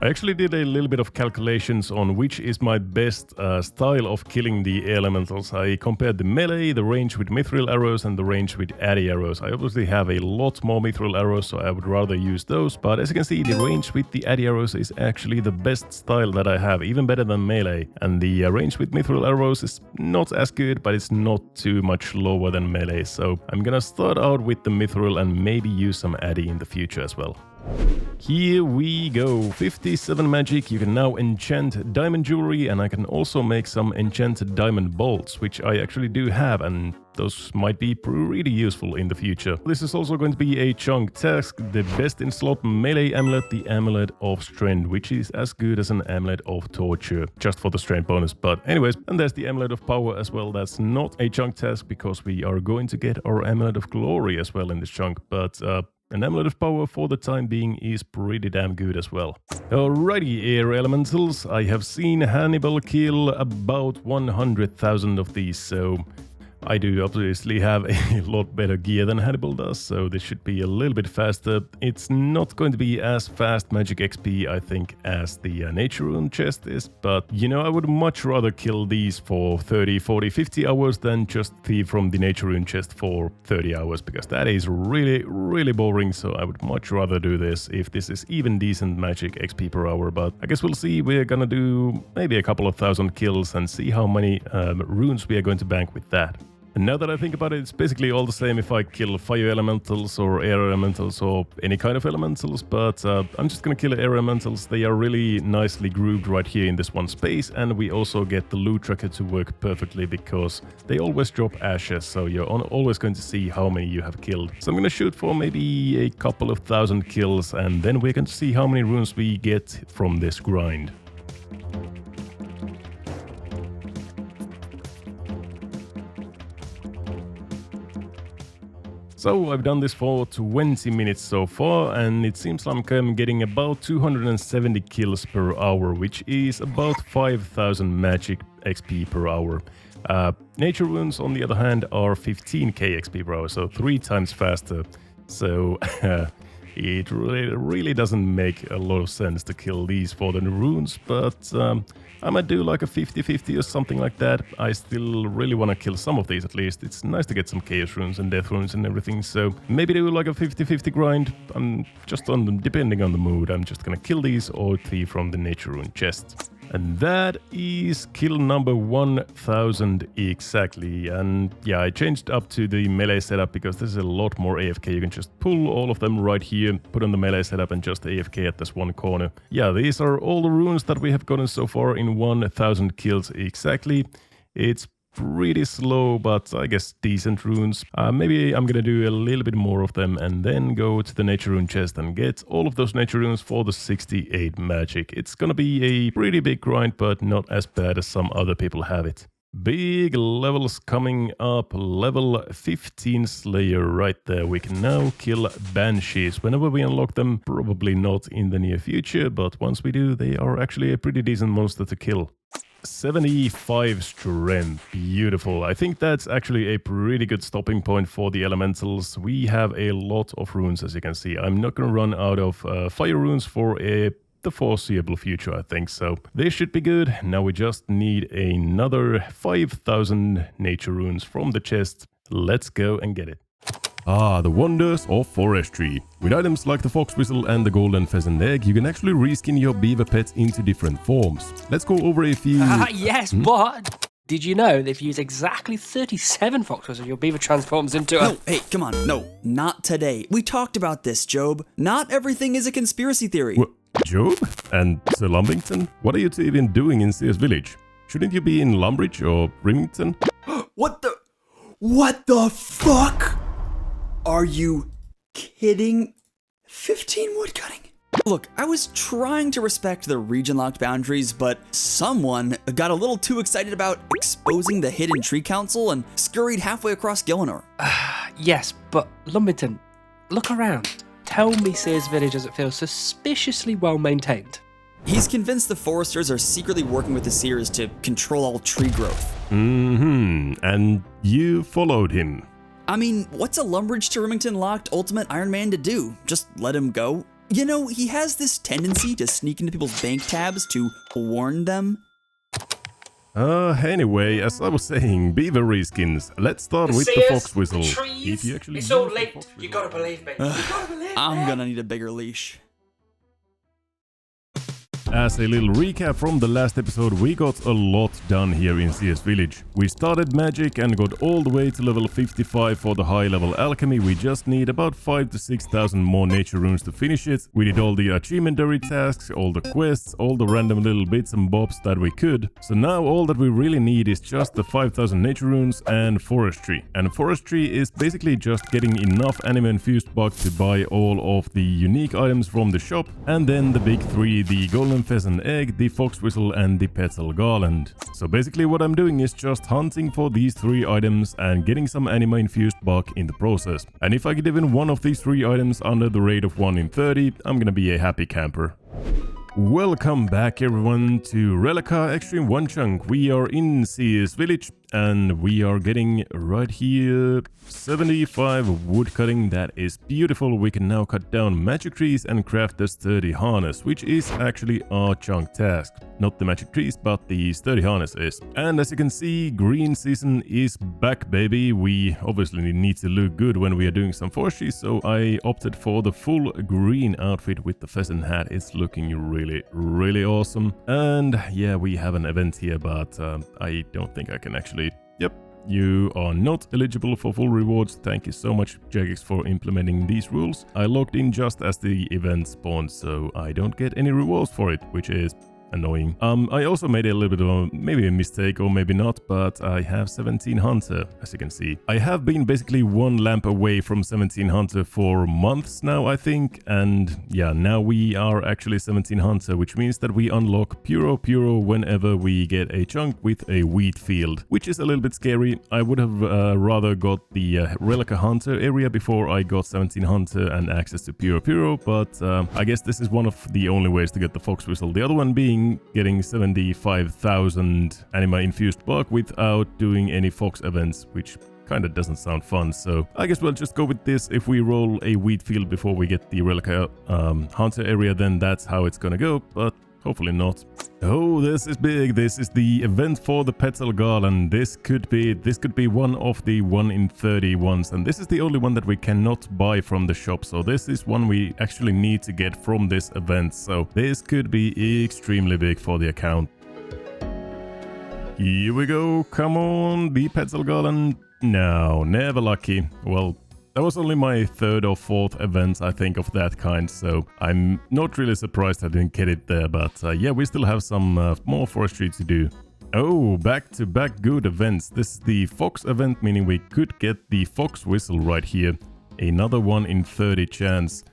I actually did a little bit of calculations on which is my best style of killing the elementals. I compared the melee, the range with mithril arrows, and the range with addy arrows. I obviously have a lot more mithril arrows, so I would rather use those, but as you can see, the range with the addy arrows is actually the best style that I have, even better than melee. And the range with mithril arrows is not as good, but it's not too much lower than melee, so I'm gonna start out with the mithril and maybe use some addy in the future as well. Here we go, 57 magic. You can now enchant diamond jewelry, and I can also make some enchanted diamond bolts, which I actually do have, and those might be pretty useful in the future. This is also going to be a chunk task, the best in slot melee amulet, the Amulet of Strength, which is as good as an Amulet of Torture, just for the strength bonus. But anyways, and there's the Amulet of Power as well. That's not a chunk task because we are going to get our Amulet of Glory as well in this chunk, but an Amulet of Power for the time being is pretty damn good as well. Alrighty, air elementals. I have seen Hannibal kill about 100,000 of these, so I do obviously have a lot better gear than Hannibal does, so this should be a little bit faster. It's not going to be as fast magic XP, I think, as the nature rune chest is, but you know, I would much rather kill these for 30, 40, 50 hours than just thieve from the nature rune chest for 30 hours, because that is really, really boring, so I would much rather do this if this is even decent magic XP per hour, but I guess we'll see. We're gonna do maybe a couple of thousand kills and see how many runes we are going to bank with that. And now that I think about it, it's basically all the same if I kill fire elementals or air elementals or any kind of elementals, but I'm just gonna kill air elementals. They are really nicely grouped right here in this one space, and we also get the loot tracker to work perfectly because they always drop ashes, so you're always going to see how many you have killed. So I'm gonna shoot for maybe a couple of thousand kills, and then we're going to see how many runes we get from this grind. So I've done this for 20 minutes so far, and it seems like I'm getting about 270 kills per hour, which is about 5,000 magic XP per hour. Nature runes, on the other hand, are 15k XP per hour, so 3 times faster. So it really doesn't make a lot of sense to kill these for the runes, but I might do like a 50-50 or something like that. I still really want to kill some of these at least. It's nice to get some chaos runes and death runes and everything, so maybe do like a 50-50 grind. I'm just depending on the mood, I'm just gonna kill these or thieve from the nature rune chest. And that is kill number 1000 exactly. And yeah, I changed up to the melee setup because this is a lot more AFK. You can just pull all of them right here, put on the melee setup and just AFK at this one corner. Yeah, these are all the runes that we have gotten so far in 1000 kills exactly. It's pretty slow, but I guess decent runes. Maybe I'm gonna do a little bit more of them and then go to the nature rune chest and get all of those nature runes for the 68 magic. It's gonna be a pretty big grind, but not as bad as some other people have it. Big levels coming up. Level 15 Slayer right there. We can now kill Banshees whenever we unlock them. Probably not in the near future, but once we do, they are actually a pretty decent monster to kill. 75 strength, beautiful. I think that's actually a pretty good stopping point for the elementals. We have a lot of runes, as you can see. I'm not gonna run out of fire runes for a the foreseeable future, I think. So this should be good. Now we just need another 5,000 nature runes from the chest. Let's go and get it. Ah, the wonders of forestry. With items like the fox whistle and the golden pheasant egg, you can actually reskin your beaver pets into different forms. Let's go over a few... Yes, but did you know that if you use exactly 37 fox whistles, your beaver transforms into a... No, hey, come on, no, not today. We talked about this, Job. Not everything is a conspiracy theory. Job? And Sir Lumbington? What are you two even doing in Sears Village? Shouldn't you be in Lumbridge or Remington? What the fuck? Are you kidding? 15 woodcutting? Look, I was trying to respect the region-locked boundaries, but someone got a little too excited about exposing the hidden tree council and scurried halfway across Gillinor. Yes, but Lumbington, look around. Tell me Sears Village doesn't feel suspiciously well maintained. He's convinced the foresters are secretly working with the Seers to control all tree growth. And you followed him. I mean, what's a Lumbridge to Remington locked Ultimate Iron Man to do? Just let him go? You know, he has this tendency to sneak into people's bank tabs to warn them. Anyway, as I was saying, beaver reskins. Let's start with the fox whistle. Trees, If you actually it's all use the linked. fox You gotta believe me. You gotta believe me. I'm gonna need a bigger leash. As a little recap from the last episode, we got a lot done here in CS Village. We started magic and got all the way to level 55 for the high level alchemy. We just need about 5,000 to 6,000 more nature runes to finish it. We did all the achievementary tasks, all the quests, all the random little bits and bobs that we could. So now all that we really need is just the 5,000 nature runes and forestry. And forestry is basically just getting enough anime infused buck to buy all of the unique items from the shop. And then the big three, the golden pheasant egg, the fox whistle and the petal garland. So basically what I'm doing is just hunting for these three items and getting some anima infused buck in the process. And if I get even one of these three items under the rate of 1 in 30, I'm gonna be a happy camper. Welcome back everyone to Rellekka Xtreme Onechunk. We are in CS Village and we are getting right here 75 wood cutting. That is beautiful. We can now cut down magic trees and craft the sturdy harness, which is actually our chunk task. Not the magic trees, but the sturdy harness is. And as you can see, green season is back, baby. We obviously need to look good when we are doing some forestry, so I opted for the full green outfit with the pheasant hat. It's looking really awesome. And yeah, we have an event here, but I don't think I can actually... Yep, you are not eligible for full rewards. Thank you so much, Jagex, for implementing these rules. I logged in just as the event spawned, so I don't get any rewards for it, which is annoying. I also made a little bit of maybe a mistake or maybe not, but I have 17 Hunter, as you can see. I have been basically one lamp away from 17 Hunter for months now, I think, and yeah, now we are actually 17 Hunter, which means that we unlock Puro whenever we get a chunk with a wheat field, which is a little bit scary. I would have rather got the Rellekka Hunter area before I got 17 Hunter and access to Puro, but I guess this is one of the only ways to get the fox whistle. The other one being getting 75,000 anima infused buck without doing any fox events, which kind of doesn't sound fun. So I guess we'll just go with this. If we roll a wheat field before we get the Rellekka Hunter area, then that's how it's gonna go, but hopefully not. Oh, this is big. This is the event for the petal garland. This could be one of the 1 in 30 ones, and this is the only one that we cannot buy from the shop. So this is one we actually need to get from this event. So this could be extremely big for the account. Here we go. Come on, the petal garland. No, never lucky. Well, that was only my 3rd or 4th event, I think, of that kind, so I'm not really surprised I didn't get it there, but yeah, we still have some more forestry to do. Oh, back-to-back good events. This is the fox event, meaning we could get the fox whistle right here. Another 1 in 30 chance.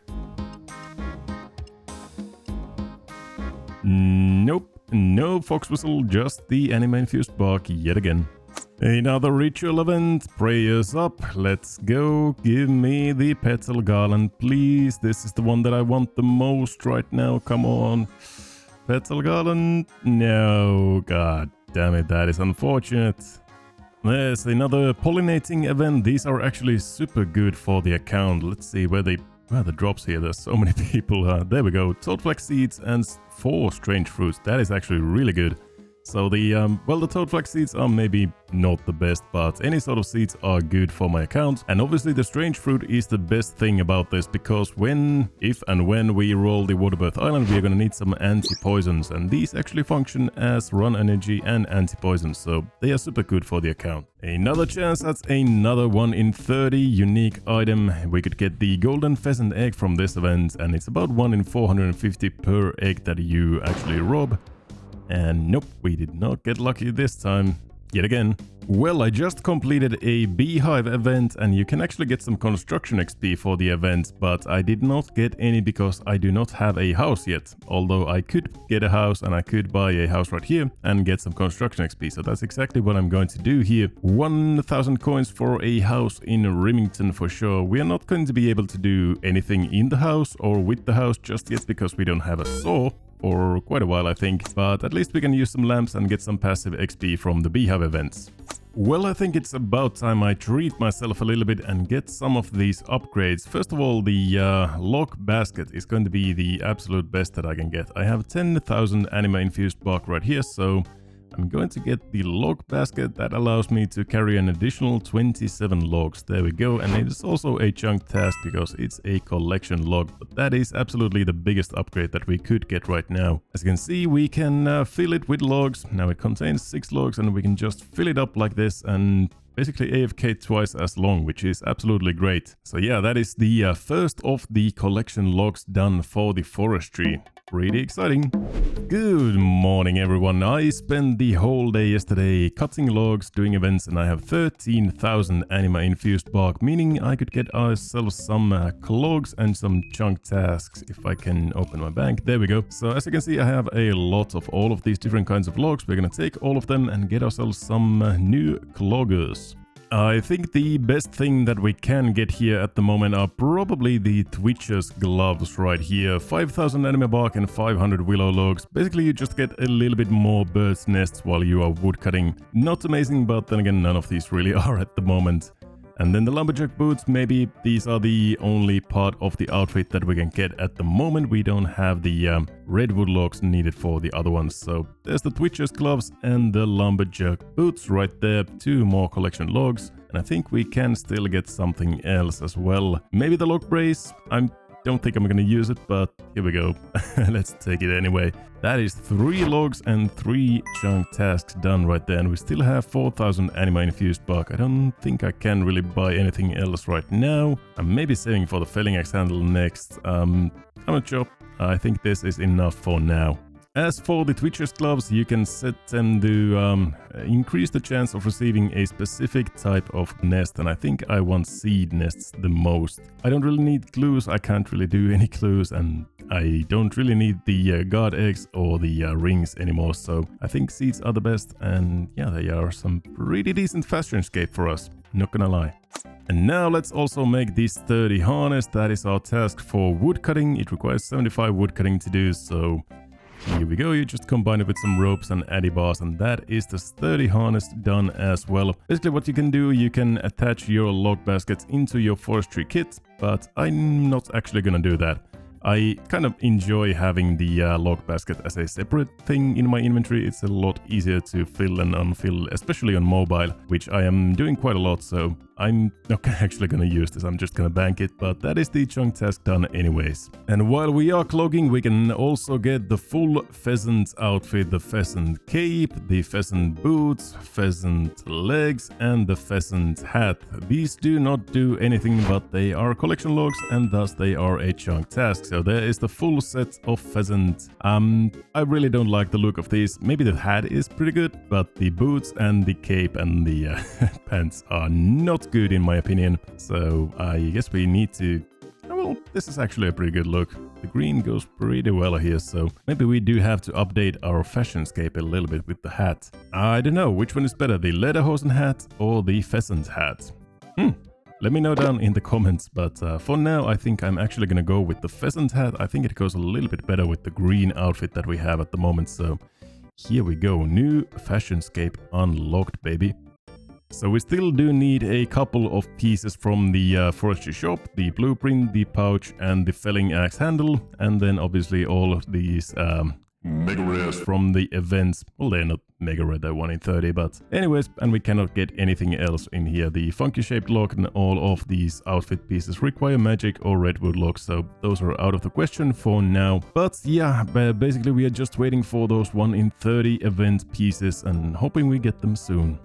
Nope, no fox whistle, just the anima infused bark yet again. Another ritual event, prayers up, let's go, give me the petal garland, please. This is the one that I want the most right now, come on. Petal garland, no, god damn it, that is unfortunate. There's another pollinating event. These are actually super good for the account. Let's see where they Wow, the drops here, there's so many people. There we go, toad flax seeds and 4 strange fruits. That is actually really good. So the, well, the toad flax seeds are maybe not the best, but any sort of seeds are good for my account. And obviously the strange fruit is the best thing about this, because if and when we roll the Waterbirth Island, we are gonna need some anti-poisons. And these actually function as run energy and anti-poison, so they are super good for the account. Another chance, that's another 1 in 30 unique item. We could get the golden pheasant egg from this event, and it's about 1 in 450 per egg that you actually rob. And nope, we did not get lucky this time, yet again. Well, I just completed a beehive event, and you can actually get some construction XP for the event, but I did not get any because I do not have a house yet. Although I could get a house, and I could buy a house right here and get some construction XP, so that's exactly what I'm going to do here. 1,000 coins for a house in Remington for sure. We are not going to be able to do anything in the house or with the house just yet because we don't have a saw. For quite a while, I think, but at least we can use some lamps and get some passive XP from the beehive events. Well, I think it's about time I treat myself a little bit and get some of these upgrades. First of all, the log basket is going to be the absolute best that I can get. I have 10,000 anima infused bark right here, so I'm going to get the log basket that allows me to carry an additional 27 logs. There we go, and it is also a chunk task because it's a collection log, but that is absolutely the biggest upgrade that we could get right now. As you can see, we can fill it with logs. Now it contains 6 logs, and we can just fill it up like this and basically AFK twice as long, which is absolutely great. So yeah, that is the first of the collection logs done for the forestry. Pretty exciting. Good morning, everyone. I spent the whole day yesterday cutting logs, doing events, and I have 13,000 anima infused bark, meaning I could get ourselves some clogs and some chunk tasks if I can open my bank. There we go. So as you can see, I have a lot of all of these different kinds of logs. We're gonna take all of them and get ourselves some new cloggers. I think the best thing that we can get here at the moment are probably the Twitcher's gloves right here. 5,000 anima bark and 500 willow logs. Basically, you just get a little bit more bird's nests while you are woodcutting. Not amazing, but then again, none of these really are at the moment. And then the lumberjack boots, maybe these are the only part of the outfit that we can get at the moment. We don't have the redwood logs needed for the other ones. So there's the Twitcher's gloves and the lumberjack boots right there. 2 more collection logs. And I think we can still get something else as well. Maybe the log brace. I don't think I'm gonna use it, but here we go. Let's take it anyway. That is 3 logs and 3 chunk tasks done right there. And we still have 4,000 anima infused bark. I don't think I can really buy anything else right now. I'm maybe saving for the felling axe handle next. I'm not sure. I think this is enough for now. As for the Twitcher's gloves, you can set them to increase the chance of receiving a specific type of nest, and I think I want seed nests the most. I don't really need clues, I can't really do any clues, and I don't really need the guard eggs or the rings anymore, so I think seeds are the best, and yeah, they are some pretty decent fashion escape for us, not gonna lie. And now let's also make this sturdy harness. That is our task for woodcutting. It requires 75 woodcutting to do, so here we go. You just combine it with some ropes and addy bars, and that is the sturdy harness done as well. Basically what you can do, you can attach your log baskets into your forestry kit, but I'm not actually gonna do that. I kind of enjoy having the log basket as a separate thing in my inventory. It's a lot easier to fill and unfill, especially on mobile, which I am doing quite a lot, so I'm not actually gonna use this, I'm just gonna bank it, but that is the chunk task done anyways. And while we are clogging, we can also get the full pheasant outfit, the pheasant cape, the pheasant boots, pheasant legs, and the pheasant hat. These do not do anything, but they are collection logs, and thus they are a chunk task. So there is the full set of pheasant. I really don't like the look of these. Maybe the hat is pretty good, but the boots and the cape and the pants are not good in my opinion. So I guess we need to... well, this is actually a pretty good look. The green goes pretty well here, so maybe we do have to update our fashionscape a little bit with the hat. I don't know, which one is better, the lederhosen hat or the pheasant hat? Let me know down in the comments, but for now I think I'm actually gonna go with the pheasant hat. I think it goes a little bit better with the green outfit that we have at the moment, so here we go. New fashionscape unlocked, baby. So we still do need a couple of pieces from the forestry shop, the blueprint, the pouch, and the felling axe handle, and then obviously all of these mega rares from the events. Well, they're not mega rare, they're 1 in 30, but anyways, and we cannot get anything else in here. The funky shaped lock and all of these outfit pieces require magic or redwood locks, so those are out of the question for now. But yeah, basically we are just waiting for those 1 in 30 event pieces and hoping we get them soon.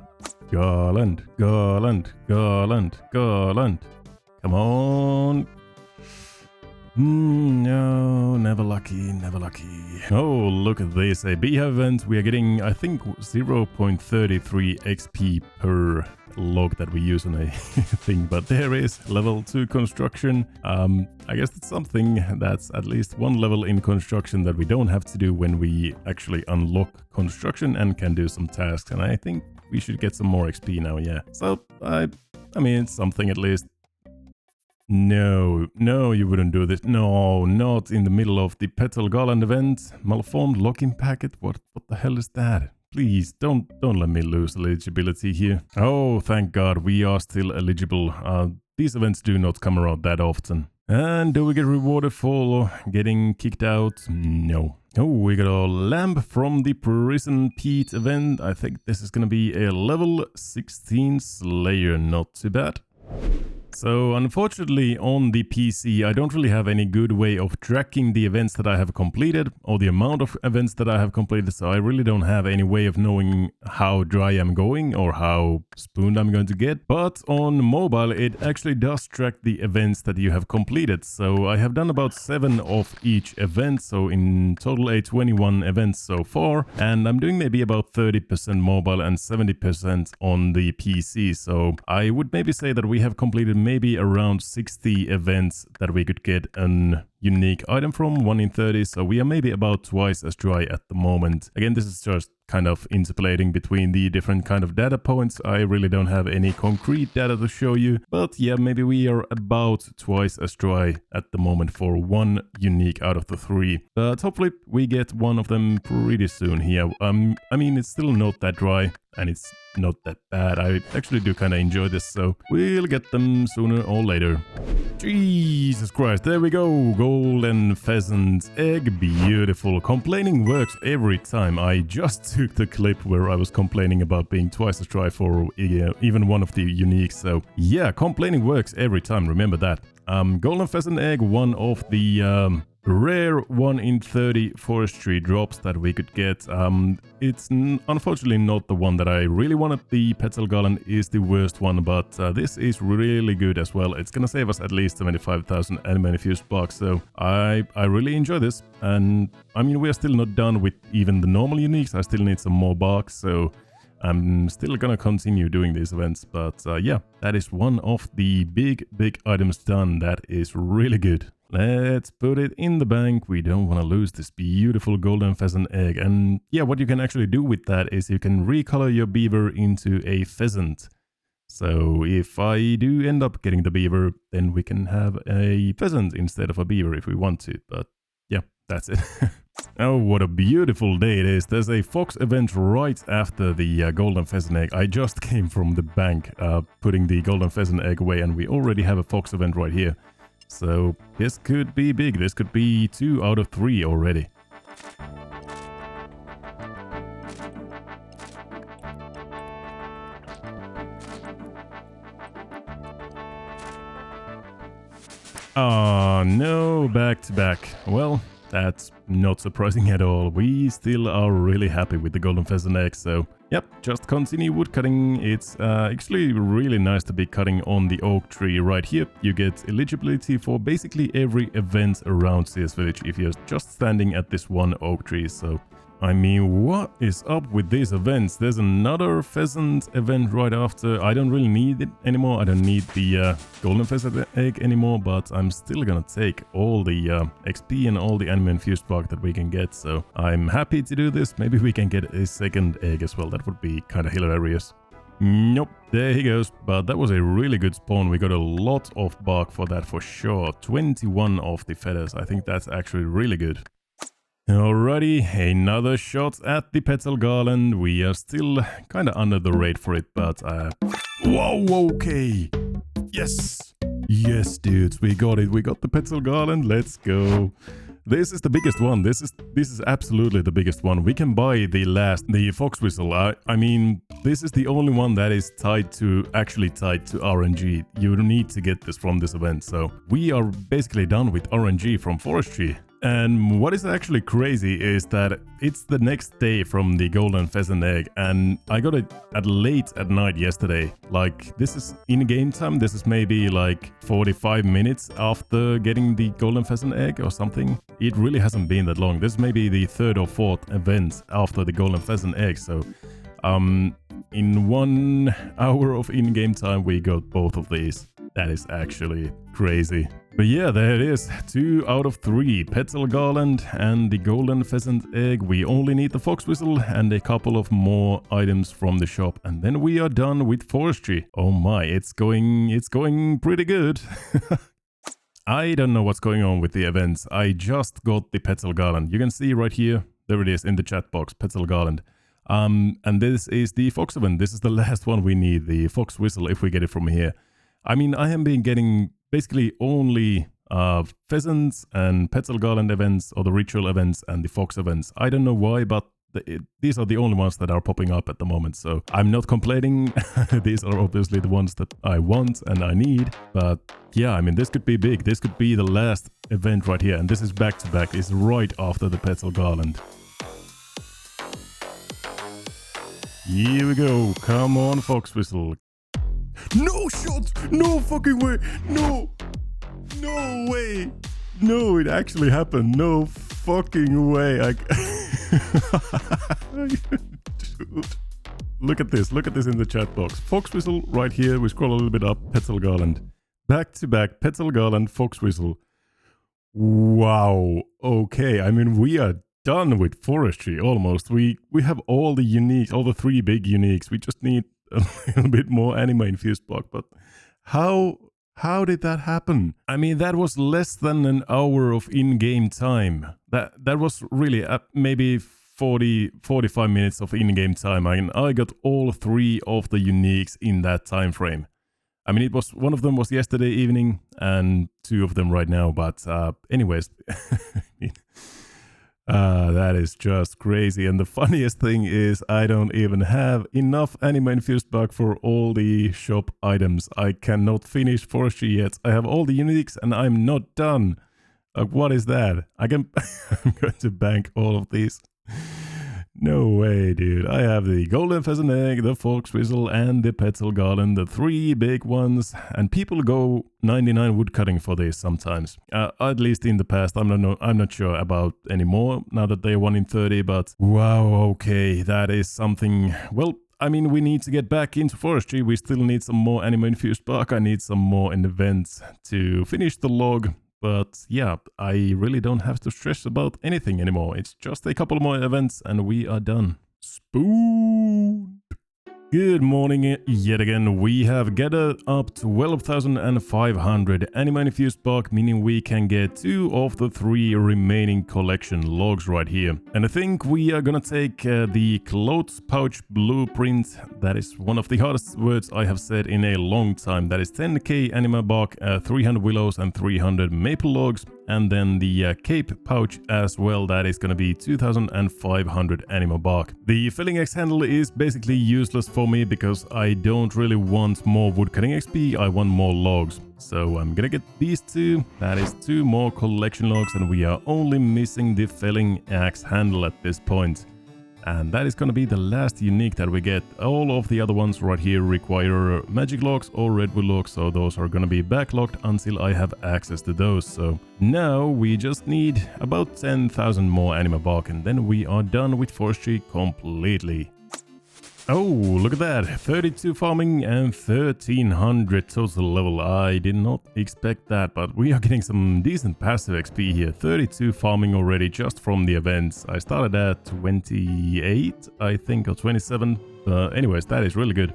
Garland, garland, garland, garland. Come on. No, never lucky, never lucky. Oh, look at this. A beehive event. We are getting, I think, 0.33 XP per log that we use on a thing. But there is level 2 construction. I guess that's something. That's at least 1 level in construction that we don't have to do when we actually unlock construction and can do some tasks. And I think we should get some more XP now, yeah. So, I mean, it's something at least. No, no, you wouldn't do this. No, not in the middle of the Petal Garland event. Malformed locking packet. What the hell is that? Please, don't let me lose eligibility here. Oh, thank God, we are still eligible. These events do not come around that often. And do we get rewarded for getting kicked out? No. Oh, we got a lamp from the Prison Pete event. I think this is gonna be a level 16 Slayer. Not too bad. So unfortunately on the PC I don't really have any good way of tracking the events that I have completed or the amount of events that I have completed, so I really don't have any way of knowing how dry I'm going or how spooned I'm going to get. But on mobile it actually does track the events that you have completed, so I have done about 7 of each event, so in total 21 events so far, and I'm doing maybe about 30% mobile and 70% on the PC, so I would maybe say that we have completed maybe around 60 events that we could get an unique item from, 1 in 30, so we are maybe about twice as dry at the moment. Again, this is just kind of interpolating between the different kind of data points. I really don't have any concrete data to show you, but yeah, maybe we are about twice as dry at the moment for 1 unique out of the 3. But hopefully we get one of them pretty soon here. I mean, it's still not that dry and it's not that bad. I actually do kind of enjoy this, so we'll get them sooner or later. Jesus Christ, there we go. Golden pheasant egg, beautiful. Complaining works every time. I just took the clip where I was complaining about being twice as dry for even one of the uniques, so yeah, complaining works every time, remember that. Golden pheasant egg, one of the rare 1 in 30 forestry drops that we could get. It's unfortunately not the one that I really wanted. The Petal Garland is the worst one, but this is really good as well. It's gonna save us at least 75,000 anime infused bucks, so I really enjoy this. And I mean, we are still not done with even the normal uniques. I still need some more bucks, so I'm still gonna continue doing these events. But yeah, that is one of the big items done. That is really good. Let's put it in the bank. We don't want to lose this beautiful golden pheasant egg. And yeah, what you can actually do with that is you can recolor your beaver into a pheasant. So if I do end up getting the beaver, then we can have a pheasant instead of a beaver if we want to. But yeah, that's it. Oh, what a beautiful day it is. There's a fox event right after the golden pheasant egg. I just came from the bank putting the golden pheasant egg away, and we already have a fox event right here. So this could be big. This could be 2 out of 3 already. Oh no, back to back. Well, that's not surprising at all. We still are really happy with the golden pheasant egg, so yep, just continue woodcutting. It's actually really nice to be cutting on the oak tree right here. You get eligibility for basically every event around CS Village if you're just standing at this one oak tree, so I mean, what is up with these events? There's another pheasant event right after. I don't really need it anymore. I don't need the golden pheasant egg anymore, but I'm still gonna take all the XP and all the anime infused bark that we can get. So I'm happy to do this. Maybe we can get a second egg as well. That would be kind of hilarious. Nope, there he goes. But that was a really good spawn. We got a lot of bark for that for sure. 21 of the feathers. I think that's actually really good. Alrighty, another shot at the petal garland. We are still kind of under the rate for it, but whoa, okay. Yes. Yes, dudes, we got it. We got the petal garland. Let's go. This is the biggest one. This is absolutely the biggest one. We can buy the fox whistle. I mean, this is the only one that is actually tied to RNG. You need to get this from this event. So we are basically done with RNG from forestry. And what is actually crazy is that it's the next day from the golden pheasant egg, and I got it at late at night yesterday. Like, this is in game time. This is maybe like 45 minutes after getting the golden pheasant egg or something. It really hasn't been that long. This may be the third or fourth event after the golden pheasant egg. So in 1 hour of in-game time we got both of these. That is actually crazy. But yeah, there it is. 2 out of 3. Petal garland and the golden pheasant egg. We only need the fox whistle and a couple of more items from the shop. And then we are done with forestry. Oh my, it's going pretty good. I don't know what's going on with the events. I just got the petal garland. You can see right here. There it is in the chat box. Petal garland. And this is the fox event. This is the last one we need. The fox whistle if we get it from here. I mean, I have been getting basically only pheasants and petal garland events, or the ritual events and the fox events. I don't know why, but these are the only ones that are popping up at the moment. So I'm not complaining. These are obviously the ones that I want and I need. But yeah, I mean, this could be big. This could be the last event right here. And this is back to back. It's right after the petal garland. Here we go. Come on, fox whistle. No shot! No fucking way! No! No way! No, it actually happened. No fucking way. Dude. Look at this. Look at this in the chat box. Fox whistle right here. We scroll a little bit up. Petal garland. Back to back. Petal garland. Fox whistle. Wow. Okay. I mean, we are done with forestry almost. We have all the uniques, all the 3 big uniques. We just need a little bit more anime infused block, but how did that happen? I mean, that was less than an hour of in-game time. That was really maybe 45 minutes of in-game time. I got all 3 of the uniques in that time frame. I mean, one of them was yesterday evening and 2 of them right now, but anyways. That is just crazy. And the funniest thing is I don't even have enough anime infused bug for all the shop items. I cannot finish forestry yet. I have all the uniques and I'm not done. What is that? I'm going to bank all of these. No way, dude. I have the golden pheasant egg, the fox whistle, and the petal garland, the 3 big ones. And people go 99 woodcutting for this sometimes. At least in the past. I'm not sure about anymore now that they're 1 in 30. But wow, okay, that is something. Well, I mean, we need to get back into forestry. We still need some more anime infused bark. I need some more in events to finish the log. But yeah, I really don't have to stress about anything anymore. It's just a couple more events and we are done. Spoon! Good morning yet again. We have gathered up 12,500 anime infused bark, meaning we can get 2 of the 3 remaining collection logs right here. And I think we are gonna take the clothes pouch blueprint. That is one of the hardest words I have said in a long time. That is 10k anima bark, 300 willows and 300 maple logs. And then the cape pouch as well, that is going to be 2,500 anima bark. The filling X handle is basically useless for me because I don't really want more woodcutting XP, I want more logs. So I'm gonna get these 2, that is 2 more collection logs, and we are only missing the filling axe handle at this point. And that is gonna be the last unique that we get. All of the other ones right here require magic logs or redwood logs, so those are gonna be backlogged until I have access to those. So now we just need about 10,000 more anima bark and then we are done with forestry completely. Oh, look at that. 32 farming and 1,300 total level. I did not expect that, but we are getting some decent passive XP here. 32 farming already just from the events. I started at 28, I think, or 27. Anyways, that is really good.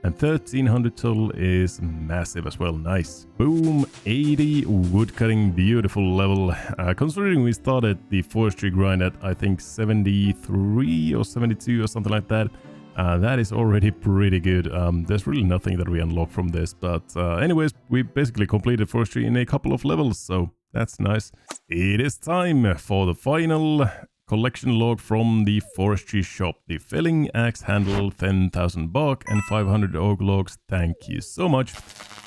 And 1300 total is massive as well. Nice. Boom. 80 woodcutting. Beautiful level. Considering we started the forestry grind at, I think, 73 or 72 or something like that. That is already pretty good. There's really nothing that we unlock from this. But anyways, we basically completed forestry in a couple of levels. So that's nice. It is time for the final collection log from the forestry shop. The felling axe handle, 10,000 bark and 500 oak logs. Thank you so much.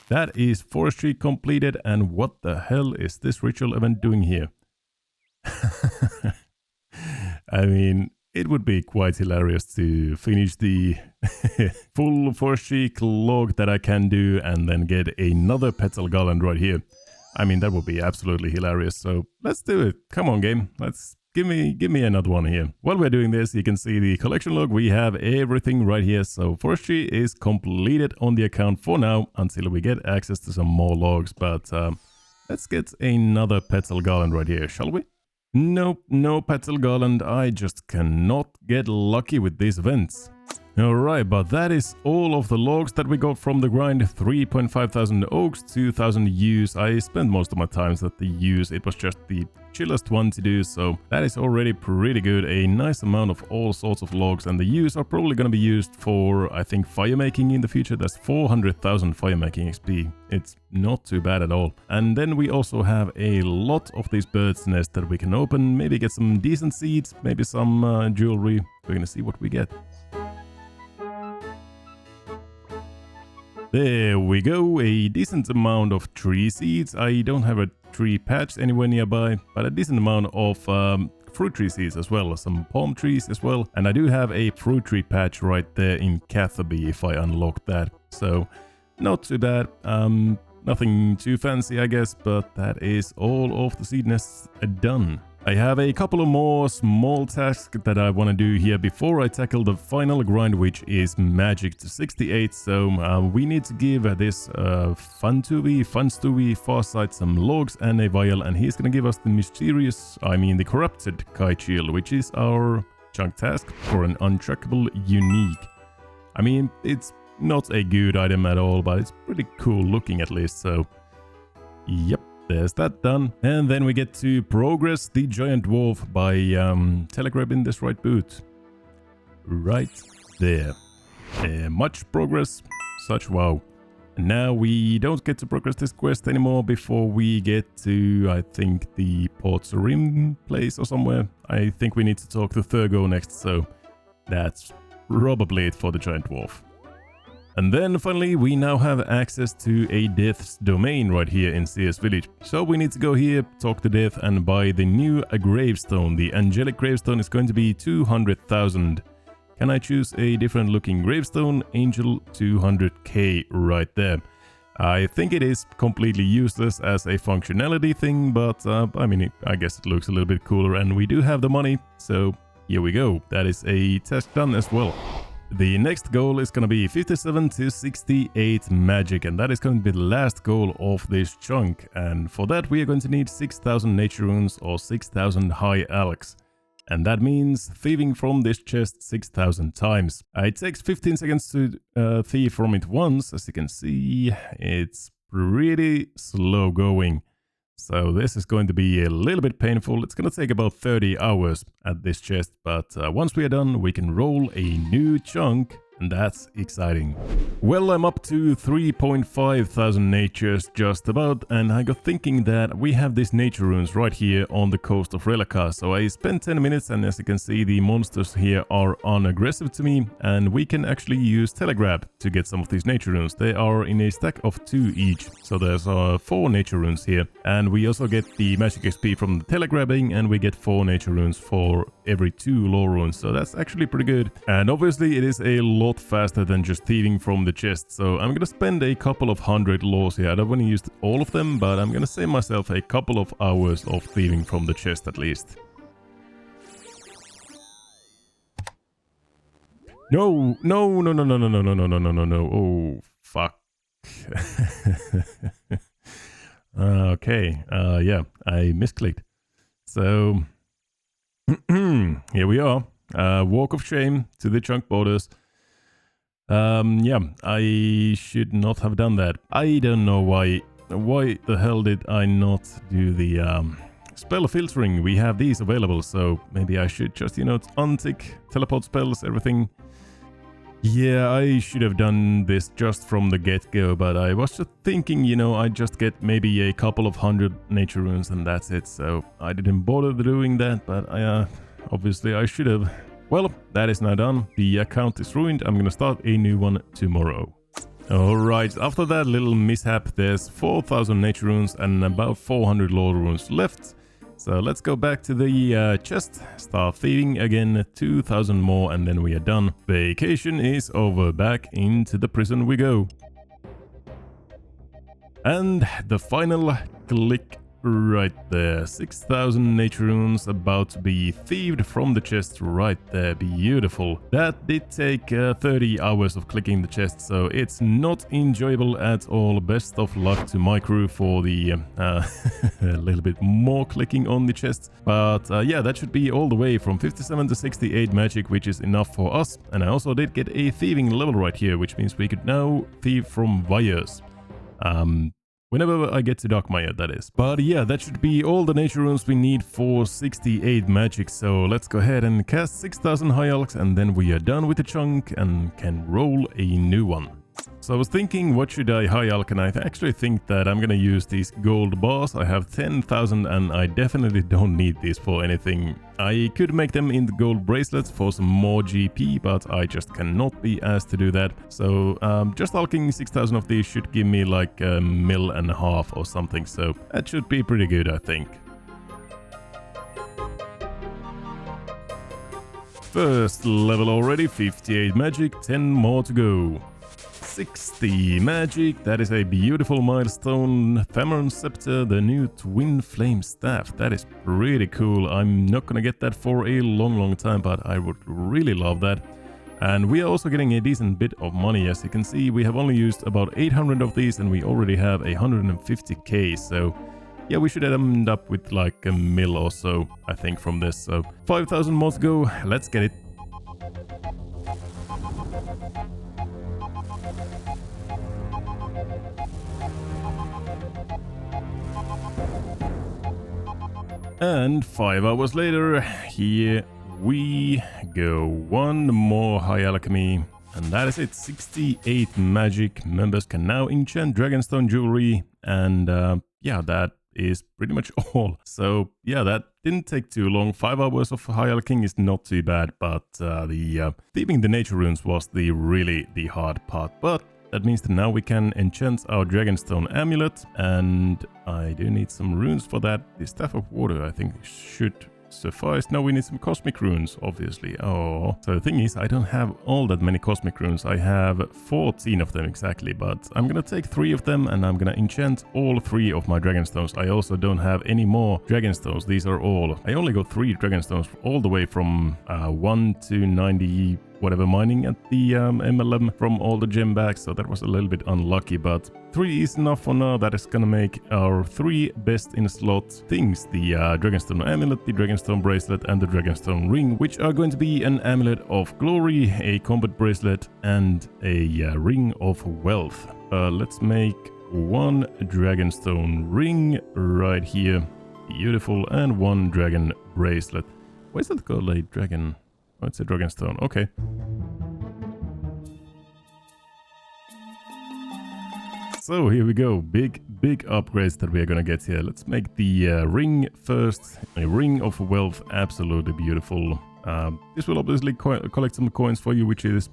That is forestry completed. And what the hell is this ritual event doing here? I mean, it would be quite hilarious to finish the full forestry log that I can do and then get another petal garland right here. I mean, that would be absolutely hilarious. So let's do it. Come on, game. Let's give me another one here. While we're doing this, you can see the collection log. We have everything right here. So forestry is completed on the account for now until we get access to some more logs. But let's get another petal garland right here, shall we? Nope, no petal garland. I just cannot get lucky with these events. Alright, but that is all of the logs that we got from the grind. 3,500 oaks, 2,000 yews. I spent most of my times at the yews. It was just the chillest one to do, so that is already pretty good. A nice amount of all sorts of logs, and the yews are probably going to be used for, I think, fire making in the future. That's 400,000 fire making XP. It's not too bad at all. And then we also have a lot of these birds' nests that we can open, maybe get some decent seeds, maybe some jewelry. We're going to see what we get. There we go, a decent amount of tree seeds. I don't have a tree patch anywhere nearby, but a decent amount of fruit tree seeds as well, some palm trees as well. And I do have a fruit tree patch right there in Catherby if I unlock that. So, not too bad. Nothing too fancy, I guess, but that is all of the seed nests done. I have a couple of more small tasks that I want to do here before I tackle the final grind, which is magic to 68. So we need to give this Funstuvie, Farsight some logs and a vial, and he's going to give us the corrupted kite shield, which is our chunk task for an untrackable unique. I mean, it's not a good item at all, but it's pretty cool looking at least, so yep. There's that done. And then we get to progress the giant dwarf by telegrabbing this right boot. Right there. Much progress. Such wow. And now we don't get to progress this quest anymore before we get to, I think, the Port Sarim place or somewhere. I think we need to talk to Thurgo next, so that's probably it for the giant dwarf. And then finally we now have access to a Death's domain right here in CS Village. So we need to go here, talk to Death and buy the new gravestone. The angelic gravestone is going to be 200,000. Can I choose a different looking gravestone? Angel 200k right there. I think it is completely useless as a functionality thing, but I mean, I guess it looks a little bit cooler and we do have the money. So here we go. That is a task done as well. The next goal is going to be 57 to 68 magic, and that is going to be the last goal of this chunk. And for that we are going to need 6,000 nature runes or 6,000 high alchs. And that means thieving from this chest 6,000 times. It takes 15 seconds to thieve from it once. As you can see, it's pretty slow going. So this is going to be a little bit painful. It's going to take about 30 hours at this chest, but once we are done, we can roll a new chunk, and that's exciting. Well, I'm up to 3,500 natures just about, and I got thinking that we have these nature runes right here on the coast of Rellekka. So I spent 10 minutes, and as you can see, the monsters here are unaggressive to me, and we can actually use telegrab to get some of these nature runes. They are in a stack of 2 each, so there's 4 nature runes here, and we also get the magic XP from the telegrabbing, and we get 4 nature runes for every 2 lore runes, so that's actually pretty good. And obviously it is a lot faster than just thieving from the chest, so I'm gonna spend a couple of 100 lores here. I don't want to use all of them, but I'm gonna save myself a couple of hours of thieving from the chest at least. No, no, no, no, no, no, no, no, no, no, no, no, no. Oh, fuck. Okay, yeah, I misclicked. So, here we are. Walk of shame to the chunk borders. Yeah, I should not have done that. I don't know why. Why the hell did I not do the spell filtering? We have these available, so maybe I should just, you know, untick teleport spells, everything. Yeah, I should have done this just from the get-go, but I was just thinking, you know, I'd just get maybe a couple of 100 nature runes and that's it, so I didn't bother doing that, but obviously I should have. Well, that is now done. The account is ruined. I'm gonna start a new one tomorrow. Alright, after that little mishap, there's 4,000 nature runes and about 400 lore runes left. So let's go back to the chest, start thieving again, 2,000 more, and then we are done. Vacation is over, back into the prison we go. And the final click right there, 6,000 nature runes about to be thieved from the chest right there, beautiful. That did take 30 hours of clicking the chest, so it's not enjoyable at all. Best of luck to my crew for the a little bit more clicking on the chest. But yeah, that should be all the way from 57 to 68 magic, which is enough for us. And I also did get a thieving level right here, which means we could now thieve from wires. Whenever I get to Darkmire, that is. But yeah, that should be all the nature runes we need for 68 magic. So let's go ahead and cast 6,000 high alchs, and then we are done with the chunk and can roll a new one. So I was thinking, what should I high alch? And I actually think that I'm gonna use these gold bars. I have 10,000 and I definitely don't need these for anything. I could make them into gold bracelets for some more GP, but I just cannot be asked to do that. So just alching 6,000 of these should give me like 1.5 mil or something. So that should be pretty good, I think. First level already, 58 magic, 10 more to go. 60 magic, that is a beautiful milestone. Thamron Scepter, the new Twin Flame Staff, that is pretty cool. I'm not gonna get that for a long time, but I would really love that. And we are also getting a decent bit of money. As you can see, we have only used about 800 of these and we already have 150k, so yeah, we should end up with like 1 mil or so, I think, from this. So 5,000 more to go, let's get it. And 5 hours later, here we go. One more high alchemy, and that is it. 68 magic. Members can now enchant Dragonstone jewelry, and yeah, that is pretty much all. So yeah, that didn't take too long. 5 hours of high alchemy is not too bad, but the thieving the nature runes was the hard part. But that means that now we can enchant our Dragonstone amulet, and I do need some runes for that. The Staff of Water, I think, should suffice. No, we need some cosmic runes, obviously. Oh, so the thing is, I don't have all that many cosmic runes. I have 14 of them exactly, but I'm gonna take 3 of them and I'm gonna enchant all 3 of my Dragonstones. I also don't have any more Dragonstones. These are all. I only got 3 Dragonstones all the way from 1 to 90 whatever mining at the MLM from all the gem bags, so that was a little bit unlucky, but 3 is enough for now. That is gonna make our 3 best in slot things: the Dragonstone amulet, the Dragonstone bracelet, and the Dragonstone ring, which are going to be an amulet of glory, a combat bracelet, and a ring of wealth. Let's make 1 Dragonstone ring right here, beautiful, and 1 dragon bracelet. Why is that called a dragon? Oh, it's a Dragonstone, okay. So here we go, big upgrades that we are gonna get here. Let's make the ring first, a ring of wealth, absolutely beautiful. This will obviously collect some coins for you, which is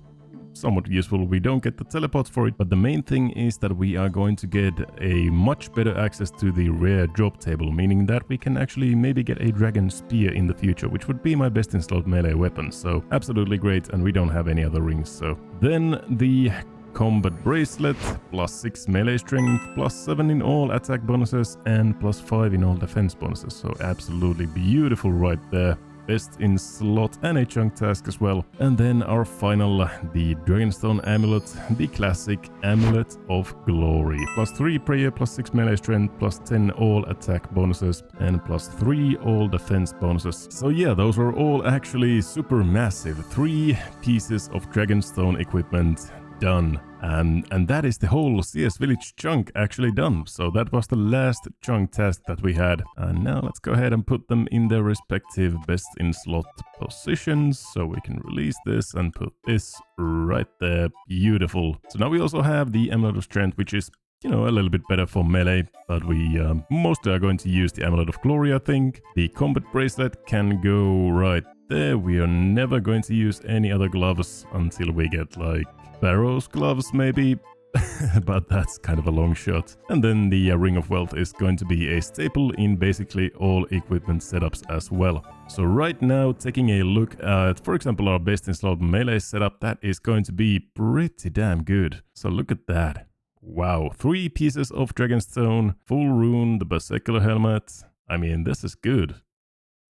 somewhat useful. We don't get the teleports for it, but the main thing is that we are going to get a much better access to the rare drop table, meaning that we can actually maybe get a dragon spear in the future, which would be my best in slot melee weapon. So absolutely great, and we don't have any other rings. So then the combat bracelet, +6 melee strength, +7 in all attack bonuses, and +5 in all defense bonuses. So absolutely beautiful right there. Best in slot and a chunk task as well. And then our final, the Dragonstone amulet, the classic amulet of glory. +3 prayer, +6 melee strength, +10 all attack bonuses, and +3 all defense bonuses. So yeah, those are all actually super massive. 3 pieces of Dragonstone equipment. done. And that is the whole CS Village chunk actually done. So that was the last chunk task that we had. And now let's go ahead and put them in their respective best in slot positions. So we can release this and put this right there. Beautiful. So now we also have the Amulet of Strength, which is, you know, a little bit better for melee, but we mostly are going to use the Amulet of Glory, I think. The Combat Bracelet can go right there. We are never going to use any other gloves until we get, like, Barrow's gloves, maybe. But that's kind of a long shot. And then the Ring of Wealth is going to be a staple in basically all equipment setups as well. So right now, taking a look at, for example, our best in slot melee setup, that is going to be pretty damn good. So look at that. Wow, 3 pieces of Dragonstone, full rune, the Berserker helmet. I mean, this is good.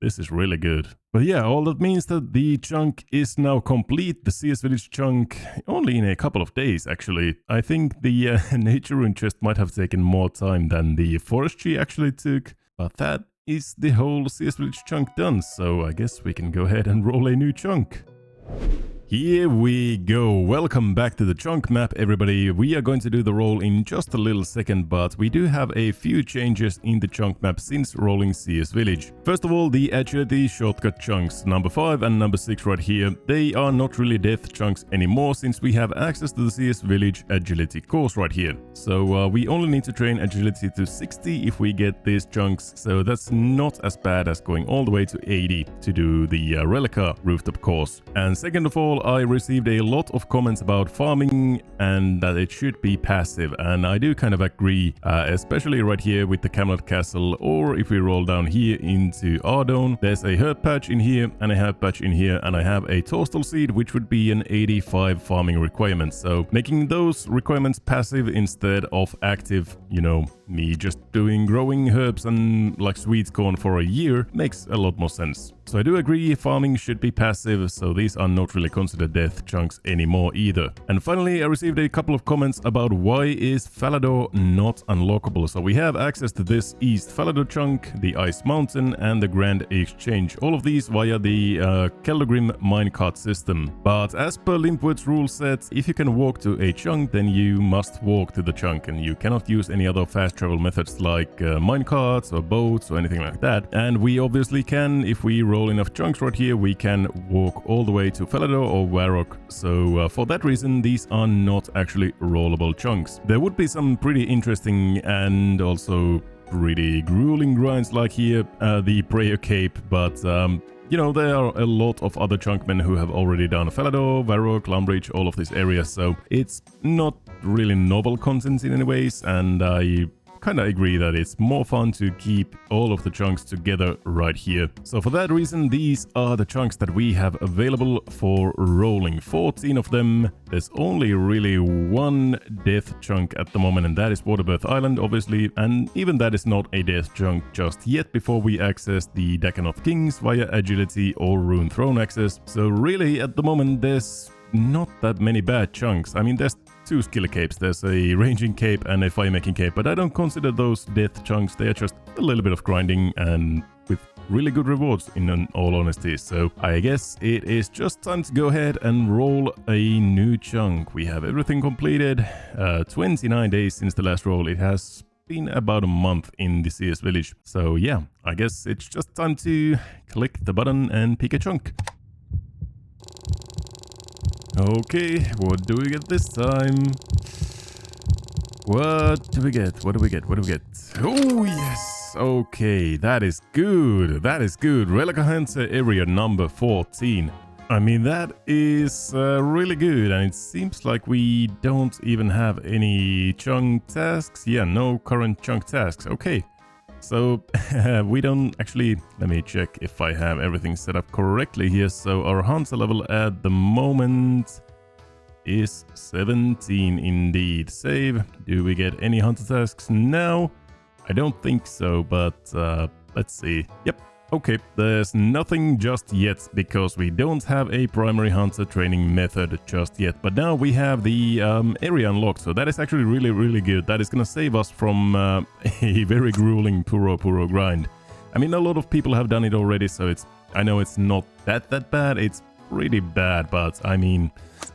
This is really good. But yeah, all that means that the chunk is now complete, the CS Village chunk, only in a couple of days actually. I think the Nature Rune chest might have taken more time than the Forestry actually took, but that is the whole CS Village chunk done, so I guess we can go ahead and roll a new chunk. Here we go. Welcome back to the chunk map, everybody. We are going to do the roll in just a little second, but we do have a few changes in the chunk map since rolling CS Village. First of all, the agility shortcut chunks, number 5 and number 6 right here, they are not really death chunks anymore since we have access to the CS Village agility course right here. So we only need to train agility to 60 if we get these chunks, so that's not as bad as going all the way to 80 to do the Rellekka rooftop course. And second of all, I received a lot of comments about farming and that it should be passive, and I do kind of agree, especially right here with the Camelot Castle, or if we roll down here into Ardone, there's a herb patch in here and a herb patch in here, and I have a Toastal Seed, which would be an 85 farming requirement, so making those requirements passive instead of active, you know, me just growing herbs and like sweet corn for a year makes a lot more sense. So I do agree farming should be passive, so these are not really considered death chunks anymore either. And finally, I received a couple of comments about why is Falador not unlockable. So we have access to this East Falador chunk, the Ice Mountain, and the Grand Exchange. All of these via the Keldogrim minecart system. But as per Limpwood's rule set, if you can walk to a chunk, then you must walk to the chunk, and you cannot use any other fast travel methods like minecarts or boats or anything like that. And we obviously can, if we roll enough chunks right here, we can walk all the way to Falador or Varrock. So for that reason, these are not actually rollable chunks. There would be some pretty interesting and also pretty grueling grinds like here, the Prayer Cape, but you know, there are a lot of other chunkmen who have already done Falador, Varrock, Lumbridge, all of these areas, so it's not really novel content in any ways, and I kind of agree that it's more fun to keep all of the chunks together right here. So for that reason, these are the chunks that we have available for rolling. 14 of them. There's only really one death chunk at the moment, and that is Waterbirth Island, obviously, and even that is not a death chunk just yet before we access the Dakan of Kings via agility or Rune Throne access. So really, at the moment, there's not that many bad chunks. I mean, there's 2 skill capes. There's a ranging cape and a fire making cape, but I don't consider those death chunks. They are just a little bit of grinding and with really good rewards in all honesty. So I guess it is just time to go ahead and roll a new chunk. We have everything completed. 29 days since the last roll. It has been about a month in the CS Village. So yeah, I guess it's just time to click the button and pick a chunk. Okay, what do we get this time? What do we get? What do we get? What do we get? Oh, yes! Okay, that is good. That is good. Rellekka Hunter area number 14. I mean, that is really good, and it seems like we don't even have any chunk tasks. Yeah, no current chunk tasks. Okay. So we don't actually, let me check if I have everything set up correctly here. So our hunter level at the moment is 17 indeed. Save. Do we get any hunter tasks now? I don't think so, but let's see. Yep. Okay, there's nothing just yet because we don't have a primary hunter training method just yet. But now we have the area unlocked, so that is actually really, really good. That is going to save us from a very grueling Puro grind. I mean, a lot of people have done it already, so I know it's not that bad. It's pretty bad, but I mean,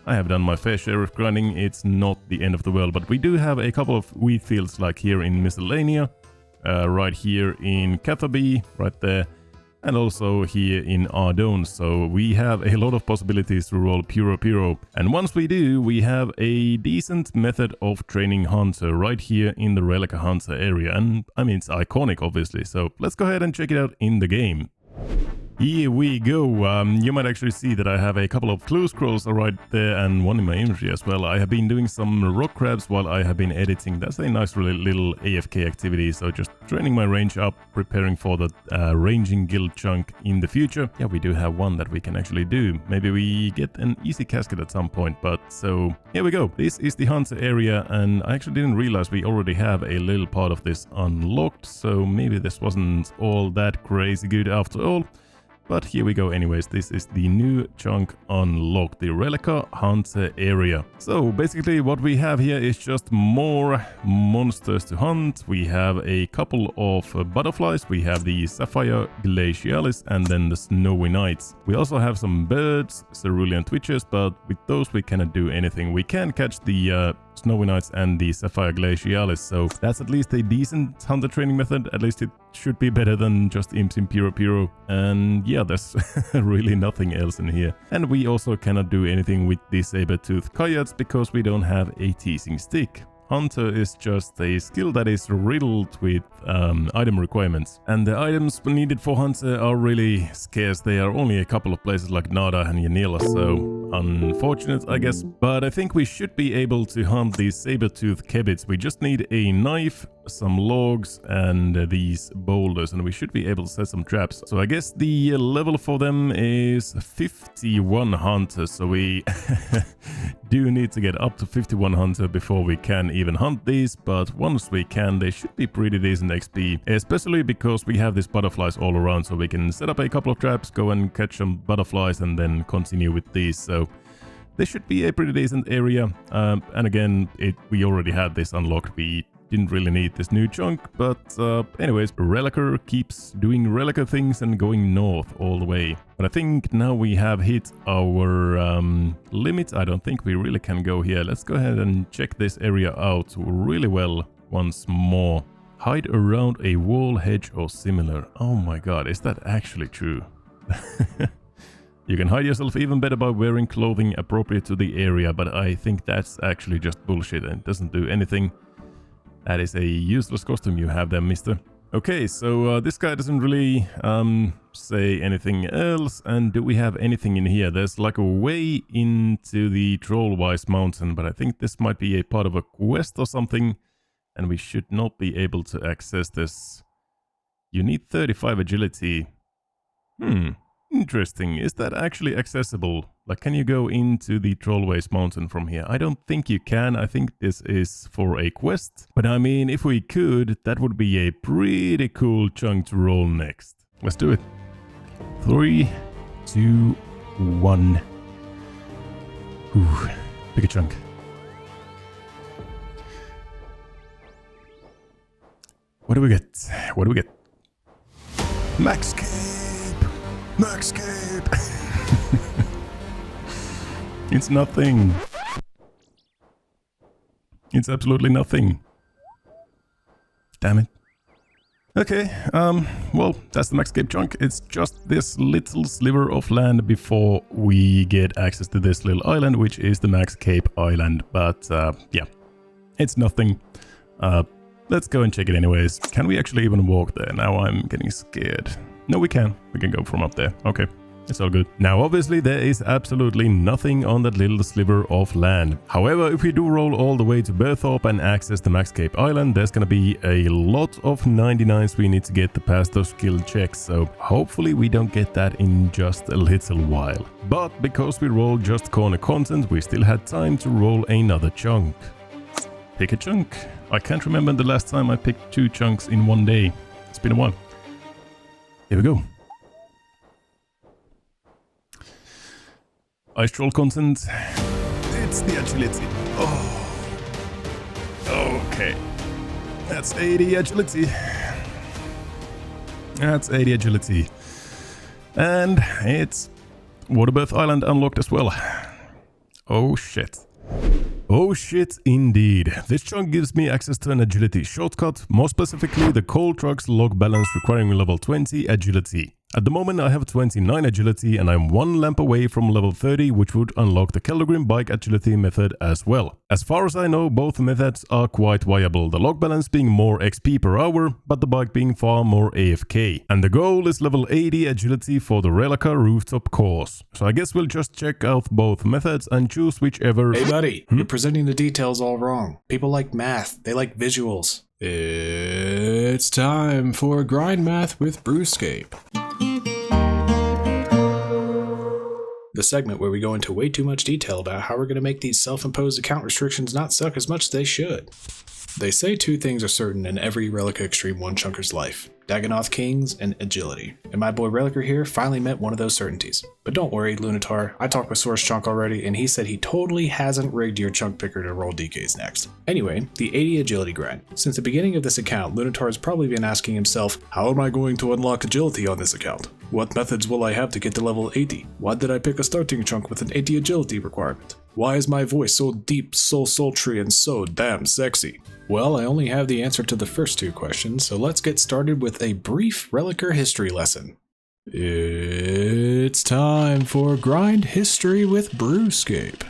I have done my fair share of grinding. It's not the end of the world, but we do have a couple of wheat fields like here in Miscellanea, right here in Cathaby, right there, and also here in Ardone. So we have a lot of possibilities to roll Puro. And once we do, we have a decent method of training Hunter right here in the Rellekka Hunter area. And I mean, it's iconic, obviously. So let's go ahead and check it out in the game. Here we go. You might actually see that I have a couple of clue scrolls right there and one in my inventory as well. I have been doing some rock crabs while I have been editing. That's a nice little AFK activity. So just training my range up, preparing for the ranging guild chunk in the future. Yeah, we do have one that we can actually do. Maybe we get an easy casket at some point. But so here we go. This is the Hunter area, and I actually didn't realize we already have a little part of this unlocked. So maybe this wasn't all that crazy good after all. But here we go anyways, this is the new chunk unlocked, the Rellekka Hunter area. So basically what we have here is just more monsters to hunt. We have a couple of butterflies, we have the Sapphire Glacialis and then the Snowy Knights. We also have some birds, cerulean twitchers, but with those we cannot do anything. We can catch the Snowy Knights and the Sapphire Glacialis, so that's at least a decent hunter training method. At least it should be better than just imps in Puro. And yeah, there's really nothing else in here. And we also cannot do anything with the saber-toothed coyotes because we don't have a teasing stick. Hunter is just a skill that is riddled with item requirements. And the items needed for Hunter are really scarce. They are only a couple of places like Nada and Yanila, so unfortunate, I guess. But I think we should be able to hunt these saber-toothed kebits. We just need a knife, some logs, and these boulders, and we should be able to set some traps. So I guess the level for them is 51 Hunter, so we do need to get up to 51 Hunter before we can even hunt these, but once we can, they should be pretty decent XP, especially because we have these butterflies all around, so we can set up a couple of traps, go and catch some butterflies, and then continue with these. So this should be a pretty decent area, and again, we already had this unlocked. We didn't really need this new chunk, but anyways, Rellekka keeps doing Rellekka things and going north all the way. But I think now we have hit our limit. I don't think we really can go here. Let's go ahead and check this area out really well once more. Hide around a wall, hedge or similar. Oh my god, is that actually true? You can hide yourself even better by wearing clothing appropriate to the area, but I think that's actually just bullshit and it doesn't do anything. That is a useless costume you have there, mister. Okay, so this guy doesn't really say anything else. And do we have anything in here? There's like a way into the Trollwise Mountain, but I think this might be a part of a quest or something. And we should not be able to access this. You need 35 agility. Interesting. Is that actually accessible? Like, can you go into the Trollways Mountain from here? I don't think you can. I think this is for a quest. But I mean, if we could, that would be a pretty cool chunk to roll next. Let's do it. 3, 2, 1. Ooh, pick a chunk. What do we get? What do we get? Maxscape! Maxscape! It's nothing. It's absolutely nothing. Damn it. Okay, well, that's the Maxscape chunk. It's just this little sliver of land before we get access to this little island, which is the Maxscape Island. But, yeah, it's nothing. Let's go and check it anyways. Can we actually even walk there? Now I'm getting scared. No, we can. We can go from up there. Okay. It's all good. Now, obviously, there is absolutely nothing on that little sliver of land. However, if we do roll all the way to Berthorpe and access the Maxscape Island, there's gonna be a lot of 99s we need to get to pass those skill checks, so hopefully we don't get that in just a little while. But because we rolled just corner content, we still had time to roll another chunk. Pick a chunk. I can't remember the last time I picked 2 chunks in one day. It's been a while. Here we go. Ice Troll content. It's the agility. Oh. Okay. That's 80 agility. That's 80 agility. And it's Waterbirth Island unlocked as well. Oh shit. Oh shit indeed. This chunk gives me access to an agility shortcut, more specifically the coal truck's log balance requiring level 20 agility. At the moment I have 29 agility and I'm one lamp away from level 30, which would unlock the Keldogrim bike agility method as well. As far as I know, both methods are quite viable, the log balance being more XP per hour, but the bike being far more AFK. And the goal is level 80 agility for the Rellekka rooftop course. So I guess we'll just check out both methods and choose whichever... Hey buddy, you're presenting the details all wrong. People like math, they like visuals. It's time for Grind Math with Runescape. The segment where we go into way too much detail about how we're going to make these self-imposed account restrictions not suck as much as they should. They say two things are certain in every Rellekka Xtreme Onechunker's life: Dagannoth Kings and agility. And my boy Rellekka here finally met one of those certainties. But don't worry, Lunatar, I talked with Source Chunk already and he said he totally hasn't rigged your chunk picker to roll DKs next. Anyway, the 80 agility grind. Since the beginning of this account, Lunatar has probably been asking himself, how am I going to unlock agility on this account? What methods will I have to get to level 80? Why did I pick a starting chunk with an 80 agility requirement? Why is my voice so deep, so sultry, and so damn sexy? Well, I only have the answer to the first two questions, so let's get started with a brief Rellekka history lesson. It's time for Grind History with Runescape.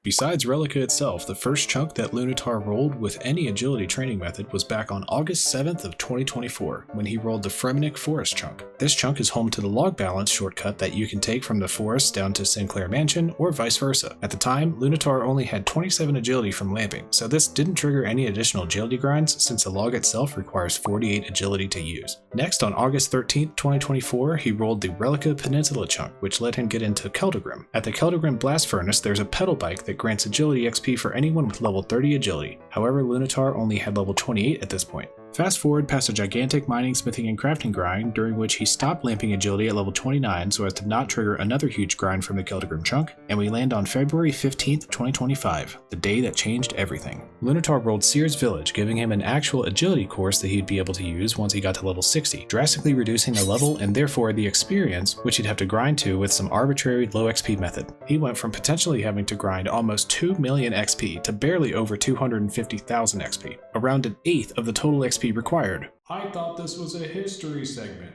Besides Rellekka itself, the first chunk that Lunatar rolled with any agility training method was back on August 7th of 2024, when he rolled the Fremenic Forest chunk. This chunk is home to the log balance shortcut that you can take from the forest down to Sinclair Mansion, or vice versa. At the time, Lunatar only had 27 agility from lamping, so this didn't trigger any additional agility grinds since the log itself requires 48 agility to use. Next, on August 13th, 2024, he rolled the Rellekka Peninsula chunk, which let him get into Keldogrim. At the Keldogrim Blast Furnace, there's a pedal bike that grants agility XP for anyone with level 30 agility. However, Lunatar only had level 28 at this point. Fast forward past a gigantic mining, smithing, and crafting grind, during which he stopped lamping agility at level 29 so as to not trigger another huge grind from the Keldogrim chunk, and we land on February 15th, 2025, the day that changed everything. Lunatar rolled Sears Village, giving him an actual agility course that he'd be able to use once he got to level 60, drastically reducing the level and therefore the experience, which he'd have to grind to with some arbitrary low XP method. He went from potentially having to grind almost 2 million XP to barely over 250,000 XP, around an eighth of the total XP required. I thought this was a history segment.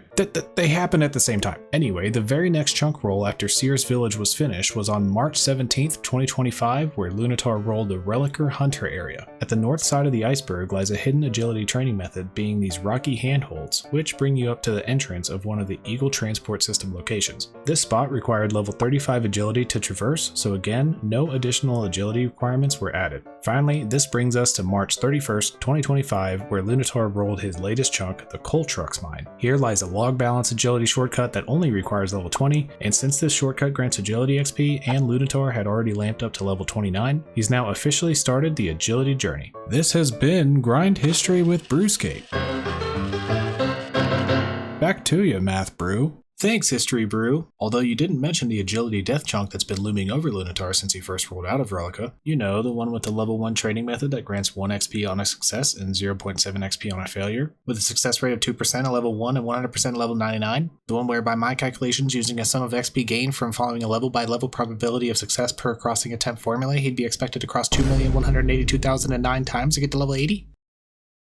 They happen at the same time. Anyway, the very next chunk roll after Sears Village was finished was on March 17th, 2025, where Lunatar rolled the Rellekka Hunter area. At the north side of the iceberg lies a hidden agility training method, being these rocky handholds, which bring you up to the entrance of one of the Eagle Transport System locations. This spot required level 35 agility to traverse, so again, no additional agility requirements were added. Finally, this brings us to March 31st, 2025, where Lunatar rolled his latest chunk, the Coal Trucks Mine. Here lies a log balance agility shortcut that only requires level 20, and since this shortcut grants agility XP and Lunatar had already lamped up to level 29, he's now officially started the agility journey. This has been Grind History with Runescape. Back to you, Math Brew. Thanks, History Brew. Although you didn't mention the agility death chunk that's been looming over Lunatar since he first rolled out of Rellekka. You know, the one with the level 1 training method that grants 1 XP on a success and 0.7 XP on a failure, with a success rate of 2% at level 1 and 100% at level 99. The one where, by my calculations, using a sum of XP gained from following a level by level probability of success per crossing attempt formula, he'd be expected to cross 2,182,009 times to get to level 80?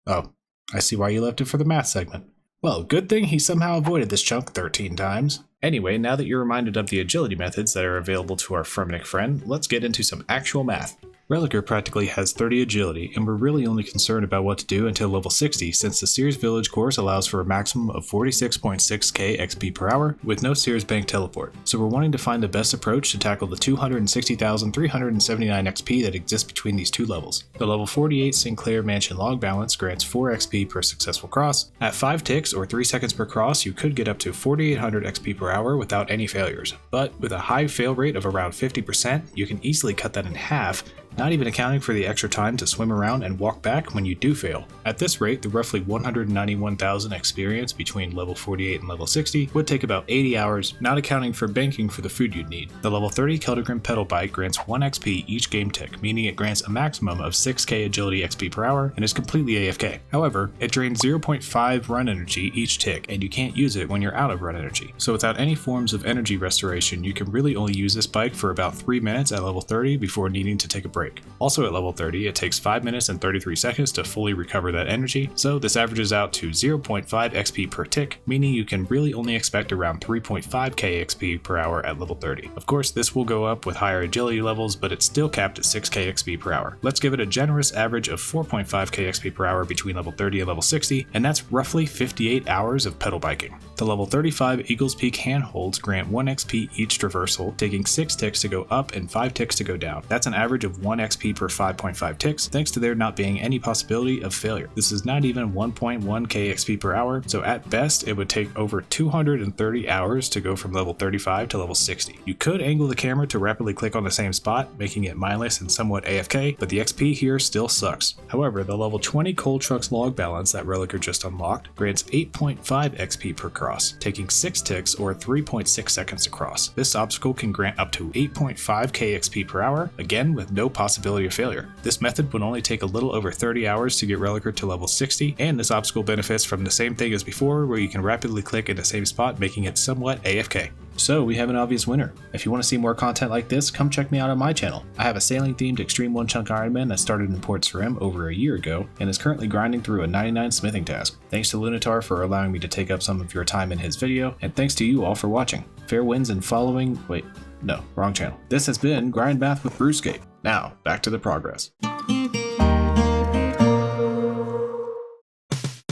Oh, I see why you left it for the math segment. Well, good thing he somehow avoided this chunk 13 times. Anyway, now that you're reminded of the agility methods that are available to our Fremenic friend, let's get into some actual math. Rellekka practically has 30 agility, and we're really only concerned about what to do until level 60, since the Sears Village course allows for a maximum of 46.6k XP per hour, with no Sears Bank teleport. So we're wanting to find the best approach to tackle the 260,379 XP that exists between these two levels. The level 48 Sinclair Mansion log balance grants 4 XP per successful cross. At 5 ticks or 3 seconds per cross, you could get up to 4,800 XP per hour without any failures. But with a high fail rate of around 50%, you can easily cut that in half not even accounting for the extra time to swim around and walk back when you do fail. At this rate, the roughly 191,000 experience between level 48 and level 60 would take about 80 hours, not accounting for banking for the food you'd need. The level 30 Keldegrim pedal bike grants 1 XP each game tick, meaning it grants a maximum of 6k agility XP per hour and is completely AFK. However, it drains 0.5 run energy each tick, and you can't use it when you're out of run energy. So without any forms of energy restoration, you can really only use this bike for about 3 minutes at level 30 before needing to take a break. Also at level 30, it takes 5 minutes and 33 seconds to fully recover that energy, so this averages out to 0.5 XP per tick, meaning you can really only expect around 3.5k XP per hour at level 30. Of course, this will go up with higher agility levels, but it's still capped at 6k XP per hour. Let's give it a generous average of 4.5k XP per hour between level 30 and level 60, and that's roughly 58 hours of pedal biking. The level 35 Eagles Peak handholds grant 1 XP each traversal, taking 6 ticks to go up and 5 ticks to go down. That's an average of 1 XP per 5.5 ticks, thanks to there not being any possibility of failure. This is not even 1.1k XP per hour, so at best it would take over 230 hours to go from level 35 to level 60. You could angle the camera to rapidly click on the same spot, making it mindless and somewhat AFK, but the XP here still sucks. However, the level 20 Coal Trucks log balance that Rellekka just unlocked grants 8.5 XP per cross, taking 6 ticks or 3.6 seconds to cross. This obstacle can grant up to 8.5k XP per hour, again with no possibility of failure. This method would only take a little over 30 hours to get Rellekka to level 60, and this obstacle benefits from the same thing as before, where you can rapidly click in the same spot, making it somewhat AFK. So we have an obvious winner. If you want to see more content like this, come check me out on my channel. I have a sailing themed Xtreme Onechunk Ironman that started in Port Sarim over a year ago and is currently grinding through a 99 smithing task. Thanks to Lunatar for allowing me to take up some of your time in his video, and thanks to you all for watching. Fair winds and following, wait, no, wrong channel. This has been Grind Math with RuneScape. Now, back to the progress.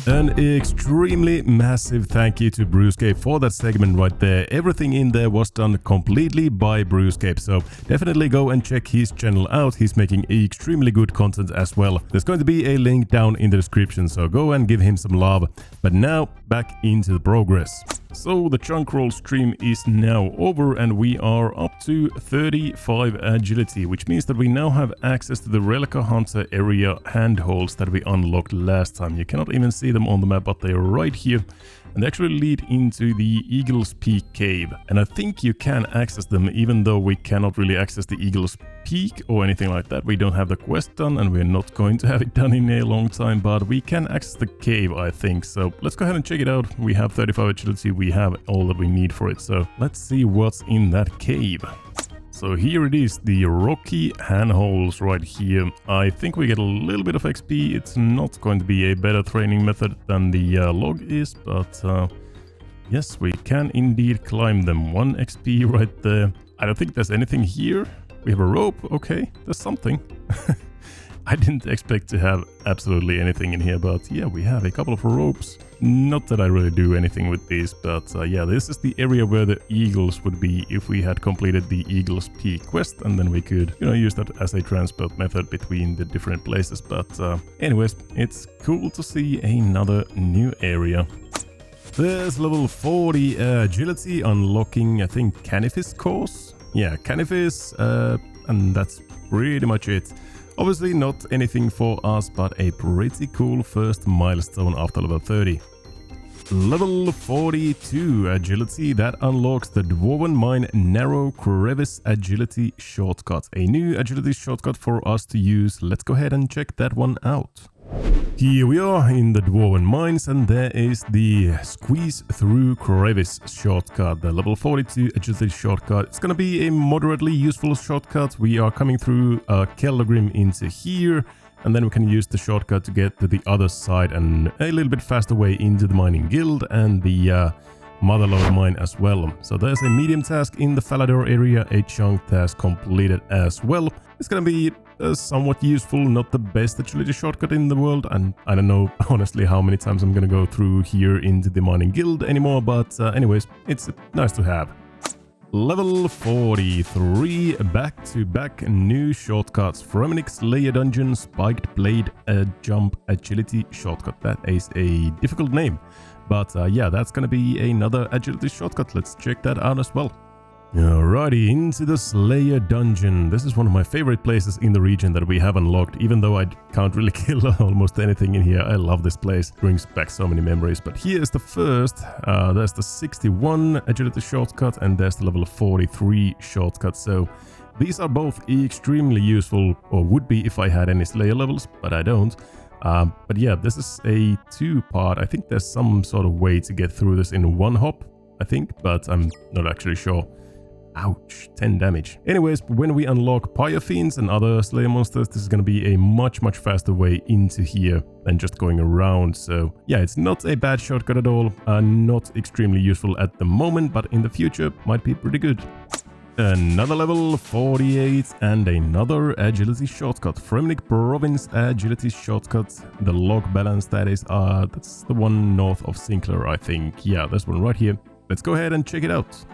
An extremely massive thank you to Brewscape for that segment right there. Everything in there was done completely by Brewscape, so definitely go and check his channel out. He's making extremely good content as well. There's going to be a link down in the description, so go and give him some love. But now, back into the progress. So the chunk roll stream is now over and we are up to 35 agility, which means that we now have access to the Rellekka Hunter area handholds that we unlocked last time. You cannot even see them on the map, but they are right here. And they actually lead into the Eagles Peak cave. And I think you can access them, even though we cannot really access the Eagles Peak or anything like that. We don't have the quest done, and we're not going to have it done in a long time, but we can access the cave, I think. So let's go ahead and check it out. We have 35 agility, we have all that we need for it. So let's see what's in that cave. So here it is, the rocky handholds right here. I think we get a little bit of XP. It's not going to be a better training method than the log is, but yes, we can indeed climb them. 1 XP right there. I don't think there's anything here. We have a rope. Okay, there's something. I didn't expect to have absolutely anything in here, but yeah, we have a couple of ropes. Not that I really do anything with these, but yeah, this is the area where the eagles would be if we had completed the Eagles Peak quest, and then we could, you know, use that as a transport method between the different places. But anyways, it's cool to see another new area. There's level 40 agility unlocking, I think, Canifis course. Yeah, Canifis, and that's pretty much it. Obviously not anything for us, but a pretty cool first milestone after level 30. Level 42 agility, that unlocks the Dwarven Mine Narrow Crevice Agility Shortcut. A new agility shortcut for us to use. Let's go ahead and check that one out. Here we are in the Dwarven Mines, and there is the Squeeze Through Crevice shortcut, the level 42 agility shortcut. It's gonna be a moderately useful shortcut. We are coming through Keldegrim into here, and then we can use the shortcut to get to the other side and a little bit faster way into the Mining Guild and the Motherlode Mine as well. So there's a medium task in the Falador area, a chunk task completed as well. It's gonna be somewhat useful, not the best agility shortcut in the world, and I don't know honestly how many times I'm gonna go through here into the Mining Guild anymore, but anyways, it's nice to have. Level 43, back-to-back new shortcuts. Fremenix Layer Dungeon Spiked Blade Jump Agility Shortcut. That is a difficult name, but yeah, that's gonna be another agility shortcut. Let's check that out as well. Alrighty, into the Slayer dungeon. This is one of my favorite places in the region that we have unlocked, even though I can't really kill almost anything in here. I love this place, brings back so many memories. But here's the first, there's the 61 agility shortcut and there's the level 43 shortcut. So these are both extremely useful, or would be if I had any Slayer levels, but I don't. But yeah, this is a 2-part. I think there's some sort of way to get through this in one hop, I think, but I'm not actually sure. Ouch, 10 damage. Anyways, when we unlock Pyre Fiends and other Slayer monsters, this is going to be a much faster way into here than just going around. So yeah, it's not a bad shortcut at all. Not extremely useful at the moment, but in the future might be pretty good. Another level 48 and another agility shortcut. Fremnik Province agility shortcut. The log balance, that's the one north of Sinclair, I think. Yeah, this one right here. Let's go ahead and check it out.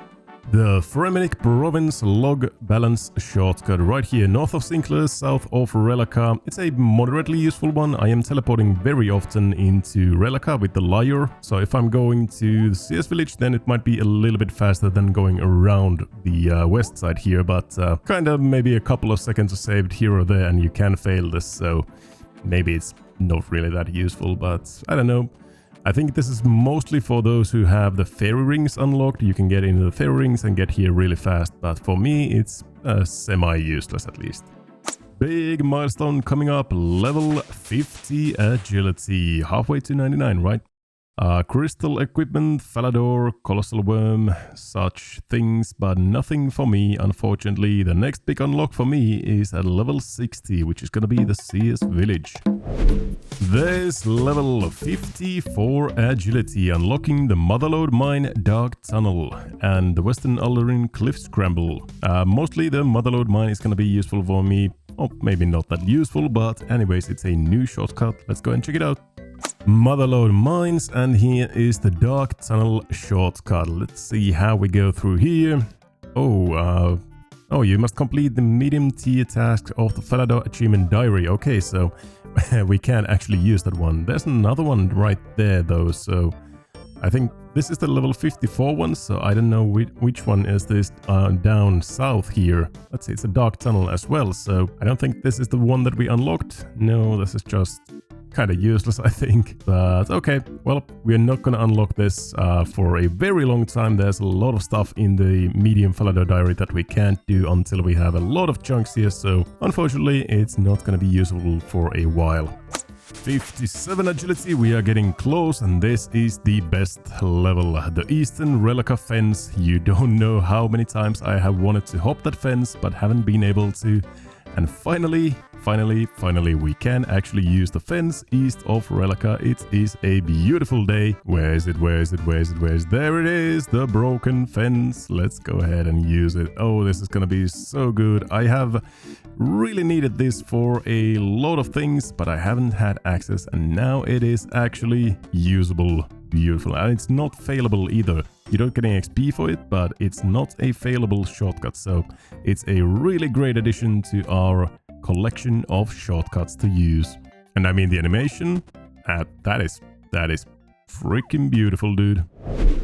The Fremnik Province log balance shortcut right here, north of Sinclair, south of Rellekka. It's a moderately useful one. I am teleporting very often into Rellekka with the Lyre, so if I'm going to the CS village, then it might be a little bit faster than going around the west side here, but kind of maybe a couple of seconds are saved here or there and you can fail this, so maybe it's not really that useful, but I don't know. I think this is mostly for those who have the fairy rings unlocked. You can get into the fairy rings and get here really fast, but for me it's semi-useless at least. Big milestone coming up, level 50 agility, halfway to 99, right? Crystal equipment, Falador, Colossal Worm, such things, but nothing for me, unfortunately. The next big unlock for me is at level 60, which is gonna be the CS Village. There's level 54 agility, unlocking the Motherlode Mine Dark Tunnel and the Western Alderin Cliff Scramble. Mostly the Motherlode Mine is gonna be useful for me, or maybe not that useful, but anyways, it's a new shortcut. Let's go and check it out. Motherlode Mines, and here is the Dark Tunnel shortcut. Let's see how we go through here. Oh, you must complete the medium tier task of the Falador Achievement Diary. Okay, so we can't actually use that one. There's another one right there though, so I think this is the level 54 one, so I don't know which one is this down south here. Let's see, it's a Dark Tunnel as well, so I don't think this is the one that we unlocked. No, this is just kind of useless, I think. But okay, well, we're not gonna unlock this for a very long time. There's a lot of stuff in the medium Falador Diary that we can't do until we have a lot of chunks here, so unfortunately it's not gonna be useful for a while. 57 agility, we are getting close, and this is the best level, the Eastern Rellekka fence. You don't know how many times I have wanted to hop that fence but haven't been able to, and finally we can actually use the fence east of Rellekka. It is a beautiful day. Where is it? There it is, the broken fence. Let's go ahead and use it. Oh, this is gonna be so good. I have really needed this for a lot of things, but I haven't had access, and now it is actually usable. Beautiful, and it's not failable either. You don't get any XP for it, but it's not a failable shortcut, so it's a really great addition to our collection of shortcuts to use. And I mean the animation, that is freaking beautiful, dude.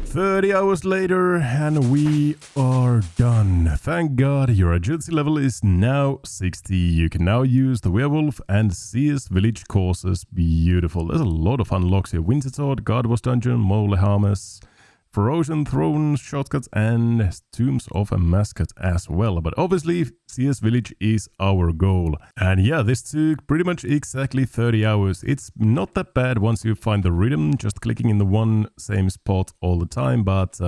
30 hours later and we are done. Thank God your agility level is now 60. You can now use the Werewolf and CS Village courses. Beautiful. There's a lot of unlocks here. Wintertod, Guardboss Dungeon, Molehamas, Ferocian Throne shortcuts, and Tombs of a Mascot as well. But obviously CS Village is our goal. And yeah, this took pretty much exactly 30 hours. It's not that bad once you find the rhythm, just clicking in the one same spot all the time, but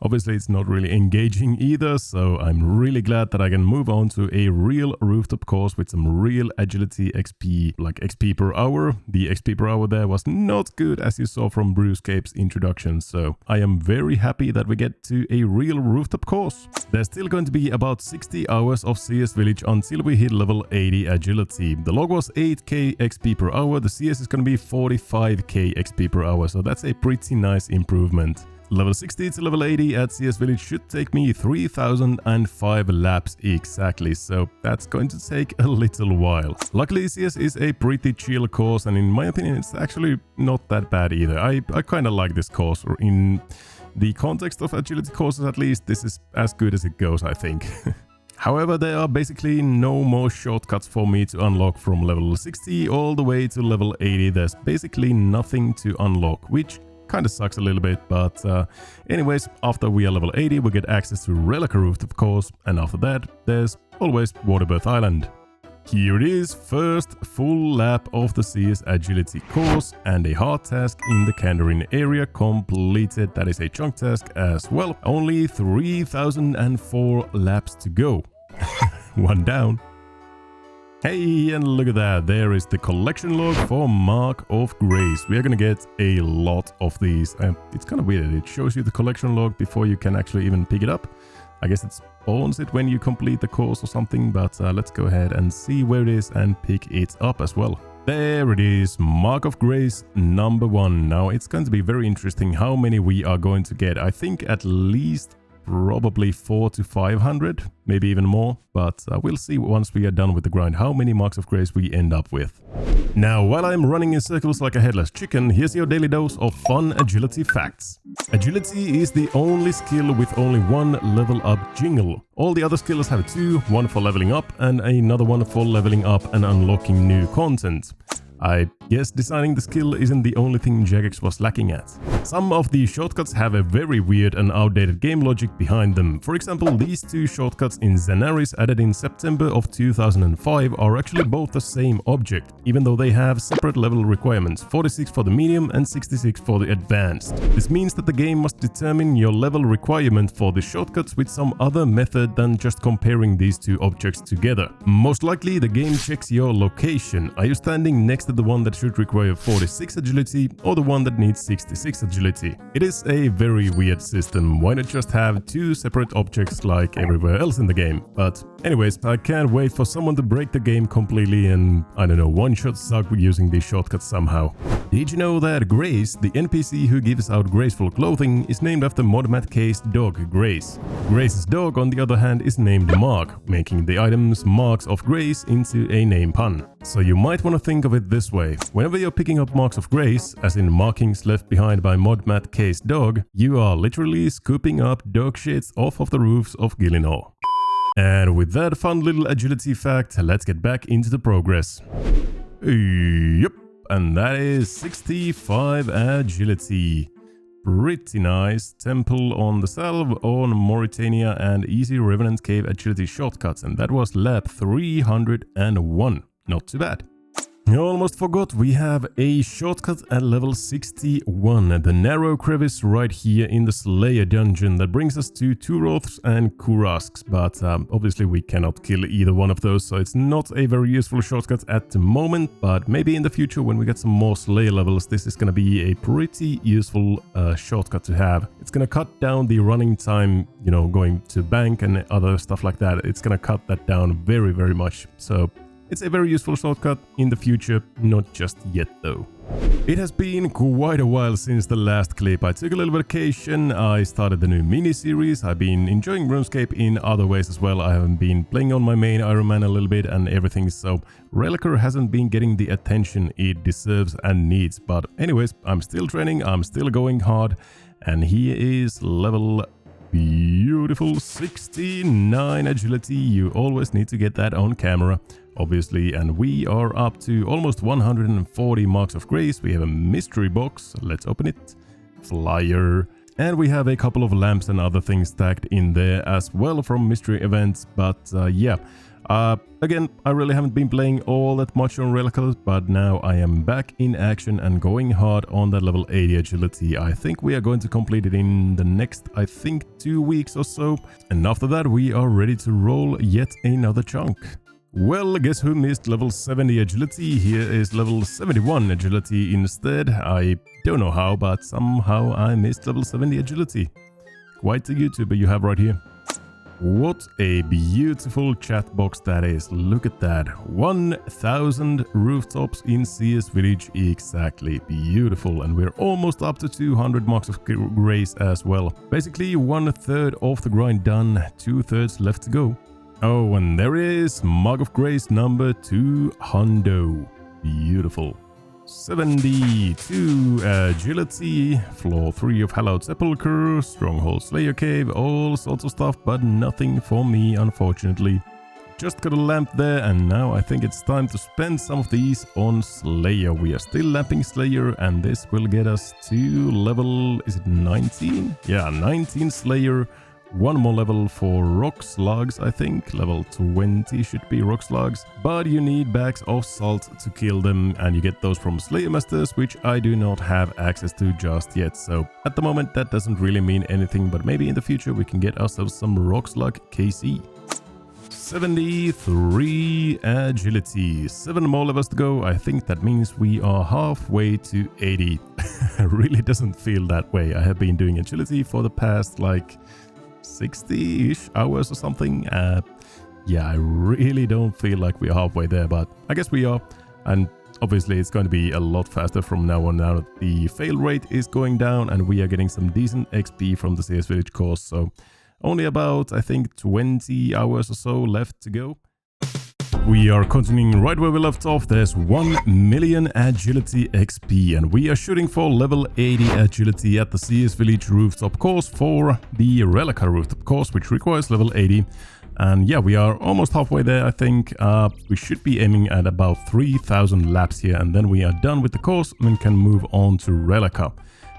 obviously it's not really engaging either, so I'm really glad that I can move on to a real rooftop course with some real agility XP, like XP per hour. The XP per hour there was not good, as you saw from RuneScape's introduction, so I am very happy that we get to a real rooftop course. There's still going to be about 60 hours of CS Village until we hit level 80 agility. The log was 8k XP per hour, the CS is going to be 45k XP per hour, so that's a pretty nice improvement. Level 60 to level 80 at CS Village should take me 3005 laps exactly, so that's going to take a little while. Luckily CS is a pretty chill course, and in my opinion it's actually not that bad either. I kind of like this course. the context of agility courses at least, this is as good as it goes, I think. However, there are basically no more shortcuts for me to unlock from level 60 all the way to level 80. There's basically nothing to unlock, which kind of sucks a little bit, but anyways, after we are level 80, we get access to Rellekka Roof, of course, and after that, there's always Waterbirth Island. Here it is, first full lap of the CS Agility course and a hard task in the Kandarin area completed. That is a chunk task as well. Only 3004 laps to go. One down. Hey, and look at that, there is the collection log for Mark of Grace. We are gonna get a lot of these, and it's kind of weird, it shows you the collection log before you can actually even pick it up. I guess it spawns it when you complete the course or something, but let's go ahead and see where it is and pick it up as well. There it is, Mark of Grace number 1. Now it's going to be very interesting how many we are going to get. I think at least probably 400 to 500, maybe even more, but we'll see once we are done with the grind how many Marks of Grace we end up with. Now, while I'm running in circles like a headless chicken, here's your daily dose of fun agility facts. Agility is the only skill with only one level up jingle. All the other skills have two, one for leveling up and another one for leveling up and unlocking new content. I guess designing the skill isn't the only thing Jagex was lacking at. Some of the shortcuts have a very weird and outdated game logic behind them. For example, these two shortcuts in Zenaris added in September of 2005 are actually both the same object, even though they have separate level requirements, 46 for the medium and 66 for the advanced. This means that the game must determine your level requirement for the shortcuts with some other method than just comparing these two objects together. Most likely the game checks your location. Are you standing next to the one that should require 46 agility or the one that needs 66 agility? It is a very weird system. Why not just have two separate objects like everywhere else in the game? But anyways, I can't wait for someone to break the game completely and, I don't know, one-shot suck using these shortcuts somehow. Did you know that Grace, the NPC who gives out graceful clothing, is named after Modmat K's dog Grace? Grace's dog, on the other hand, is named Mark, making the items Marks of Grace into a name pun. So you might want to think of it this way. Whenever you're picking up Marks of Grace, as in markings left behind by Modmat K's dog, you are literally scooping up dog shits off of the roofs of Gillinor. And with that fun little agility fact, let's get back into the progress. Yep, and that is 65 agility. Pretty nice. Temple on the Salve on Mauritania and easy Revenant Cave agility shortcuts, and that was lap 301. Not too bad. I almost forgot, we have a shortcut at level 61, the narrow crevice right here in the Slayer dungeon that brings us to Turoths and Kurasks, but obviously we cannot kill either one of those, so it's not a very useful shortcut at the moment, but maybe in the future when we get some more Slayer levels, this is going to be a pretty useful shortcut to have. It's going to cut down the running time, you know, going to bank and other stuff like that. It's going to cut that down very, very much, so it's a very useful shortcut in the future, not just yet though. It has been quite a while since the last clip. I took a little vacation, I started the new mini-series, I've been enjoying RuneScape in other ways as well. I haven't been playing on my main ironman a little bit and everything, so Rellekka hasn't been getting the attention it deserves and needs. But anyways, I'm still training, I'm still going hard, and here is level beautiful 69 agility. You always need to get that on camera, obviously, and we are up to almost 140 Marks of Grace. We have a mystery box, let's open it, flyer, and we have a couple of lamps and other things stacked in there as well from mystery events. But yeah, again, I really haven't been playing all that much on Rellekka, but now I am back in action and going hard on that level 80 agility. I think we are going to complete it in the next, I think, 2 weeks or so, and after that we are ready to roll yet another chunk. Well, guess who missed level 70 agility? Here is level 71 agility instead. I don't know how, but somehow I missed level 70 agility. Quite a YouTuber you have right here. What a beautiful chat box that is. Look at that. 1000 rooftops in CS Village exactly. Beautiful. And we're almost up to 200 Marks of Grace as well. Basically 1/3 of the grind done, 2/3 left to go. Oh, and there is Mark of Grace number 200. Beautiful. 72 agility, floor 3 of Hallowed Sepulchre, Stronghold Slayer Cave, all sorts of stuff, but nothing for me, unfortunately. Just got a lamp there, and now I think it's time to spend some of these on Slayer. We are still lamping Slayer, and this will get us to level, is it 19? Yeah, 19 Slayer. One more level for rock slugs, I think. Level 20 should be rock slugs. But you need bags of salt to kill them, and you get those from Slayer Masters, which I do not have access to just yet. So at the moment that doesn't really mean anything, but maybe in the future we can get ourselves some rock slug KC. 73 agility, 7 more levels to go. I think that means we are halfway to 80. Really doesn't feel that way. I have been doing agility for the past like 60-ish hours or something. Yeah, I really don't feel like we're halfway there, but I guess we are. And obviously it's going to be a lot faster from now on, now that the fail rate is going down and we are getting some decent XP from the CS Village course. So only about, I think, 20 hours or so left to go. We are continuing right where we left off. There's 1 million agility XP, and we are shooting for level 80 agility at the CS Village rooftop course for the Rellekka rooftop course, which requires level 80. And yeah, we are almost halfway there, I think. We should be aiming at about 3,000 laps here, and then we are done with the course and can move on to Rellekka.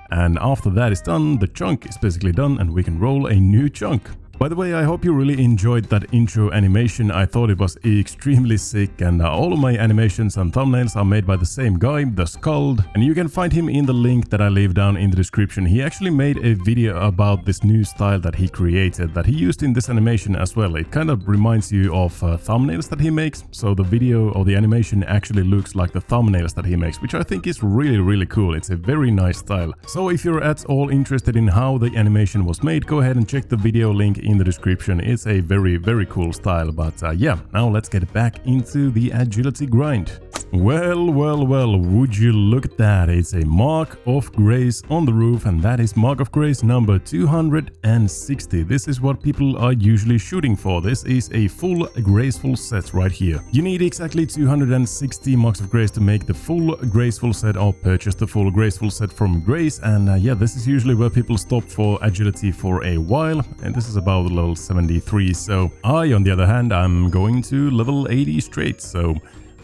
And after that is done, the chunk is basically done and we can roll a new chunk. By the way, I hope you really enjoyed that intro animation. I thought it was extremely sick, and all of my animations and thumbnails are made by the same guy, The Skald, and you can find him in the link that I leave down in the description. He actually made a video about this new style that he created, that he used in this animation as well. It kind of reminds you of thumbnails that he makes, so the video or the animation actually looks like the thumbnails that he makes, which I think is really cool. It's a very nice style. So if you're at all interested in how the animation was made, go ahead and check the video link in the description. It's a very cool style. But yeah, now let's get back into the agility grind. Well, would you look at that? It's a Mark of Grace on the roof, and that is Mark of Grace number 260. This is what people are usually shooting for. This is a full graceful set right here. You need exactly 260 Marks of Grace to make the full graceful set, or purchase the full graceful set from Grace. And yeah, this is usually where people stop for agility for a while, and this is about level 73. So I, on the other hand, I'm going to level 80 straight, so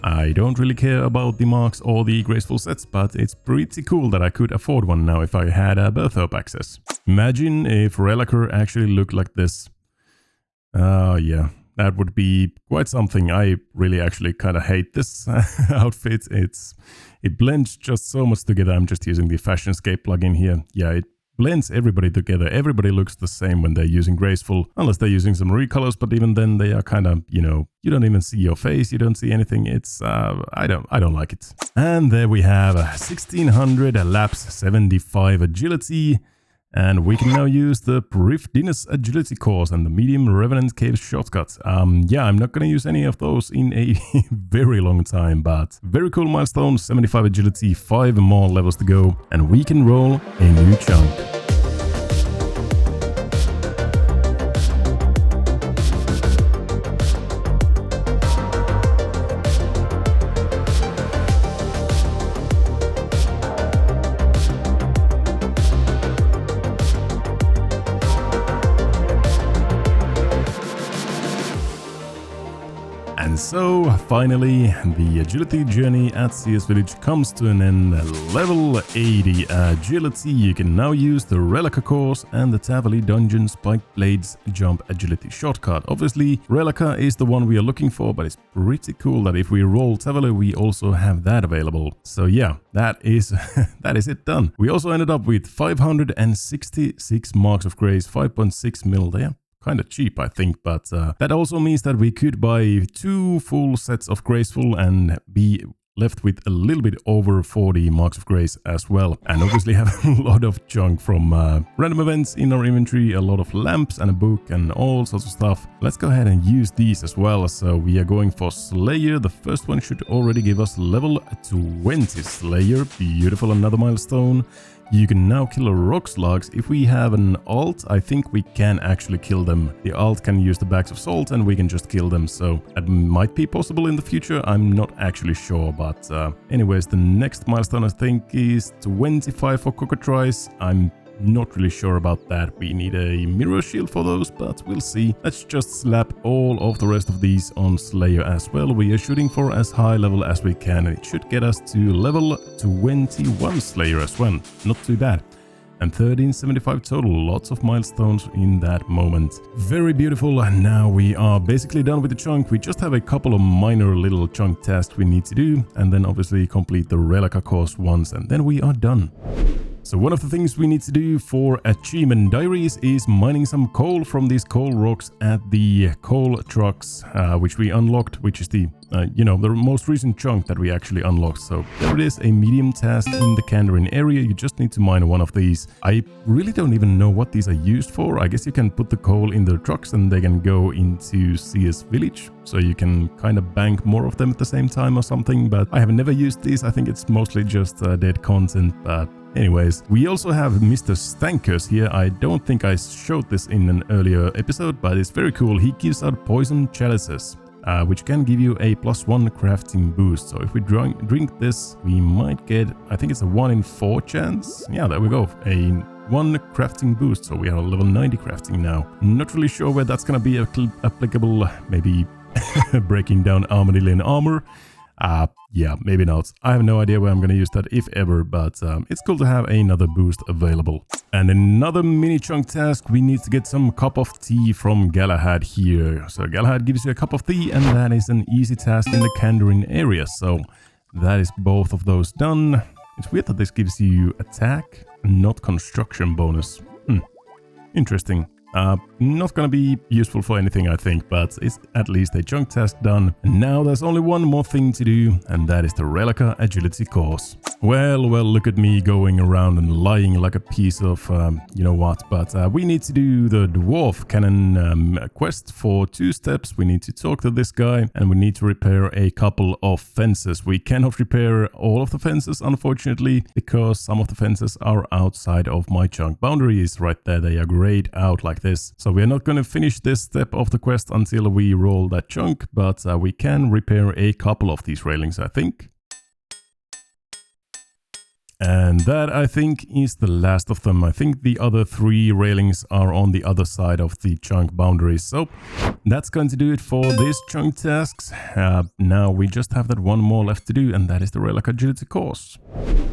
I don't really care about the marks or the graceful sets, but it's pretty cool that I could afford one now if I had a Berthope access. Imagine if Rellekka actually looked like this. Yeah, that would be quite something. I really actually kind of hate this outfit. It blends just so much together. I'm just using the Fashionscape plugin here. Yeah, it blends everybody together. Everybody looks the same when they're using graceful, unless they're using some recolors, but even then they are kind of, you know, you don't even see your face, you don't see anything. It's I don't like it. And there we have 1600 laps, 75 agility, and we can now use the Prifdinus agility course and the medium Revenant Cave shortcut. Yeah, I'm not gonna use any of those in a very long time, but very cool milestone, 75 agility, 5 more levels to go, and we can roll a new chunk. And so, finally, the agility journey at CS Village comes to an end. Level 80 agility. You can now use the Rellekka course and the Tavali Dungeon Spiked Blades Jump Agility shortcut. Obviously, Rellekka is the one we are looking for, but it's pretty cool that if we roll Tavali, we also have that available. So yeah, that is that is it done. We also ended up with 566 Marks of Grace, 5.6 mil there. Kind of cheap, I think, but that also means that we could buy 2 full sets of graceful and be left with a little bit over 40 Marks of Grace as well, and obviously have a lot of junk from random events in our inventory, a lot of lamps and a book and all sorts of stuff. Let's go ahead and use these as well. So we are going for Slayer. The first one should already give us level 20 Slayer. Beautiful, another milestone. You can now kill rock slugs. If we have an alt, I think we can actually kill them. The alt can use the bags of salt and we can just kill them. So that might be possible in the future. I'm not actually sure. But anyways, the next milestone I think is 25 for cockatrice. I'm not really sure about that. We need a mirror shield for those, but we'll see. Let's just slap all of the rest of these on Slayer as well. We are shooting for as high level as we can, and it should get us to level 21 Slayer as well. Not too bad. And 1375 total, lots of milestones in that moment. Very beautiful, and now we are basically done with the chunk. We just have a couple of minor little chunk tasks we need to do, and then obviously complete the Rellekka course once, and then we are done. So one of the things we need to do for achievement diaries is mining some coal from these coal rocks at the coal trucks, which we unlocked, which is the, the most recent chunk that we actually unlocked. So there it is, a medium task in the Kandarin area. You just need to mine one of these. I really don't even know what these are used for. I guess you can put the coal in the trucks and they can go into CS village. So you can kind of bank more of them at the same time or something. But I have never used these. I think it's mostly just dead content, but anyways, we also have Mr. Stankers here. I don't think I showed this in an earlier episode, but it's very cool. He gives out poison chalices, which can give you a +1 crafting boost. So if we drink this, we might get, I think it's a 1 in 4 chance. Yeah, there we go. A 1 crafting boost. So we are level 90 crafting now. Not really sure where that's going to be applicable. Maybe breaking down armadillo armor. Yeah, maybe not. I have no idea where I'm going to use that, if ever, but it's cool to have another boost available. And another mini chunk task, we need to get some cup of tea from Galahad here. So Galahad gives you a cup of tea, and that is an easy task in the Kandarin area. So that is both of those done. It's weird that this gives you attack, not construction bonus. Interesting. Not gonna be useful for anything, I think, but it's at least a chunk task done. And now there's only one more thing to do, and that is the Rellekka agility course. Well, look at me going around and lying like a piece of, you know what, but we need to do the dwarf cannon quest for 2 steps. We need to talk to this guy, and we need to repair a couple of fences. We cannot repair all of the fences, unfortunately, because some of the fences are outside of my chunk boundaries right there. They are grayed out like this. So we are not going to finish this step of the quest until we roll that chunk, but we can repair a couple of these railings, I think. And that, I think, is the last of them. I think the other 3 railings are on the other side of the chunk boundaries. So that's going to do it for this chunk tasks. Now we just have that one more left to do, and that is the Rellekka agility course.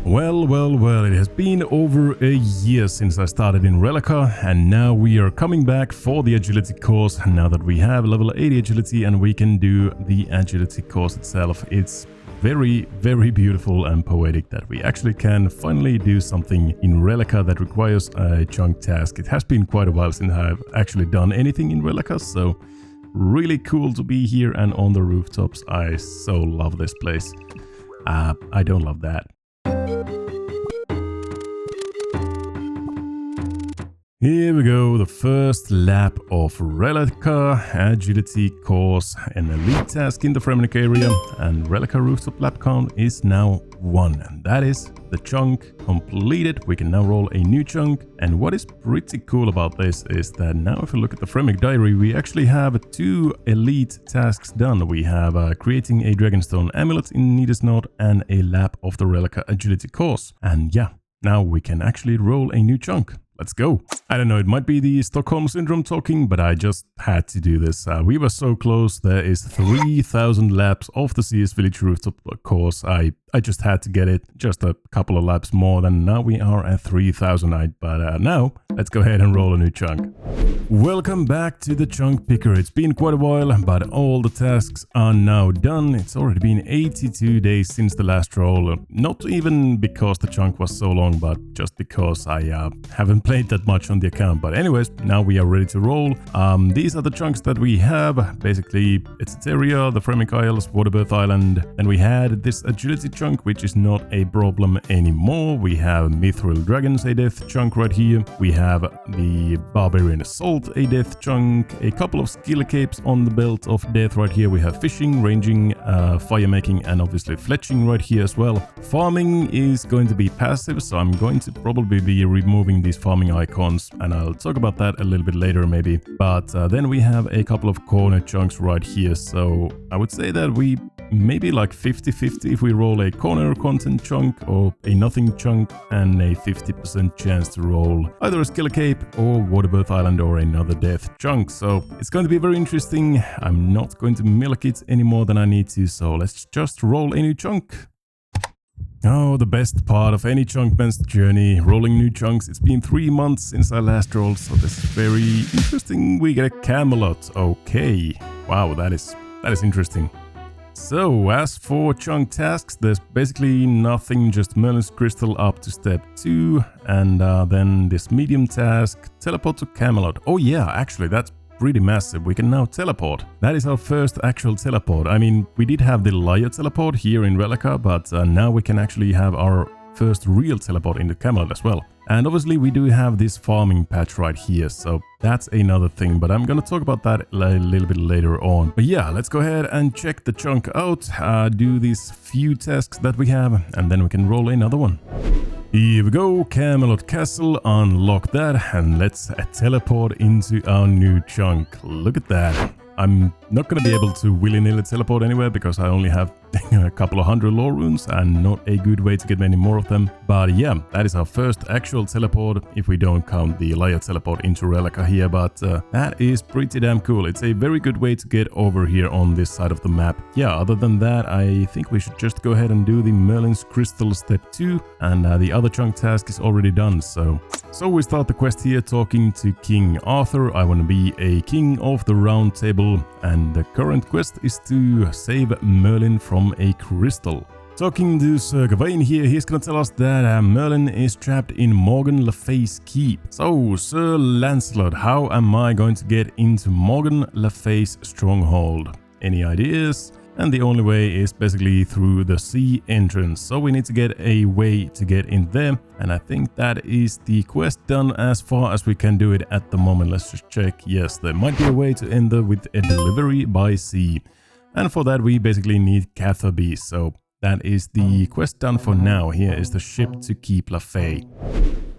Well, it has been over a year since I started in Rellekka, and now we are coming back for the agility course. Now that we have level 80 agility and we can do the agility course itself, it's very, very beautiful and poetic that we actually can finally do something in Rellekka that requires a chunk task. It has been quite a while since I've actually done anything in Rellekka, so really cool to be here and on the rooftops. I so love this place. I don't love that. Here we go, the first lap of Rellekka agility course, an elite task in the Fremnik area, and Rellekka rooftop lap count is now 1, and that is the chunk completed. We can now roll a new chunk, and what is pretty cool about this is that now if you look at the Fremnik diary, we actually have 2 elite tasks done. We have creating a Dragonstone amulet in Nidus Node and a lap of the Rellekka agility course, and yeah, now we can actually roll a new chunk. Let's go. I don't know, it might be the Stockholm Syndrome talking, but I just had to do this. We were so close. There is 3,000 laps of the CS Village rooftop course. I just had to get it. Just a couple of laps more than now we are at 3,000. But now, let's go ahead and roll a new chunk. Welcome back to the chunk picker. It's been quite a while, but all the tasks are now done. It's already been 82 days since the last roll. Not even because the chunk was so long, but just because I haven't played that much on the account. But anyways, now we are ready to roll. These are the chunks that we have. Basically, it's Eteria, the Fremic Isles, Waterbirth Island. And we had this agility chunk, which is not a problem anymore. We have Mithril Dragons, a death chunk right here. We have the Barbarian Assault, a death chunk. A couple of skill capes on the belt of death right here. We have fishing, ranging, fire making, and obviously fletching right here as well. Farming is going to be passive, so I'm going to probably be removing these farming icons, and I'll talk about that a little bit later maybe. But then we have a couple of corner chunks right here, so I would say that we maybe like 50-50 if we roll a corner content chunk or a nothing chunk, and a 50% chance to roll either a skill cape or Waterbirth Island or another death chunk. So it's going to be very interesting. I'm not going to milk it any more than I need to, so let's just roll a new chunk. Oh, the best part of any chunkman's journey, rolling new chunks. It's been 3 months since I last rolled, so this is very interesting. We get a Camelot. Okay. Wow, that is interesting. So, as for chunk tasks, there's basically nothing, just Merlin's Crystal up to step 2, and then this medium task, teleport to Camelot. Oh yeah, actually that's pretty massive. We can now teleport. That is our first actual teleport. I mean, we did have the Liar teleport here in Rellekka, but now we can actually have our first real teleport into Camelot as well. And obviously we do have this farming patch right here, so that's another thing, but I'm gonna talk about that a little bit later on. But yeah, let's go ahead and check the chunk out, do these few tasks that we have, and then we can roll another one. Here we go, Camelot Castle, unlock that, and let's teleport into our new chunk. Look at that. I'm not going to be able to willy-nilly teleport anywhere because I only have a couple of 100 lore runes and not a good way to get many more of them. But yeah, that is our first actual teleport if we don't count the Liar teleport into Rellekka here. But that is pretty damn cool. It's a very good way to get over here on this side of the map. Yeah, other than that, I think we should just go ahead and do the Merlin's Crystal step 2, and the other chunk task is already done. So we start the quest here talking to King Arthur. I want to be a king of the Round Table, and the current quest is to save Merlin from a crystal. Talking to Sir Gawain here, he's gonna tell us that Merlin is trapped in Morgan Le Fay's keep. So, Sir Lancelot, how am I going to get into Morgan Le Fay's stronghold? Any ideas? And the only way is basically through the sea entrance, so we need to get a way to get in there, and I think that is the quest done as far as we can do it at the moment. Let's just check. Yes, there might be a way to enter with a delivery by sea, and for that we basically need Catherby, so that is the quest done for now. Here is the ship to keep Le Fay.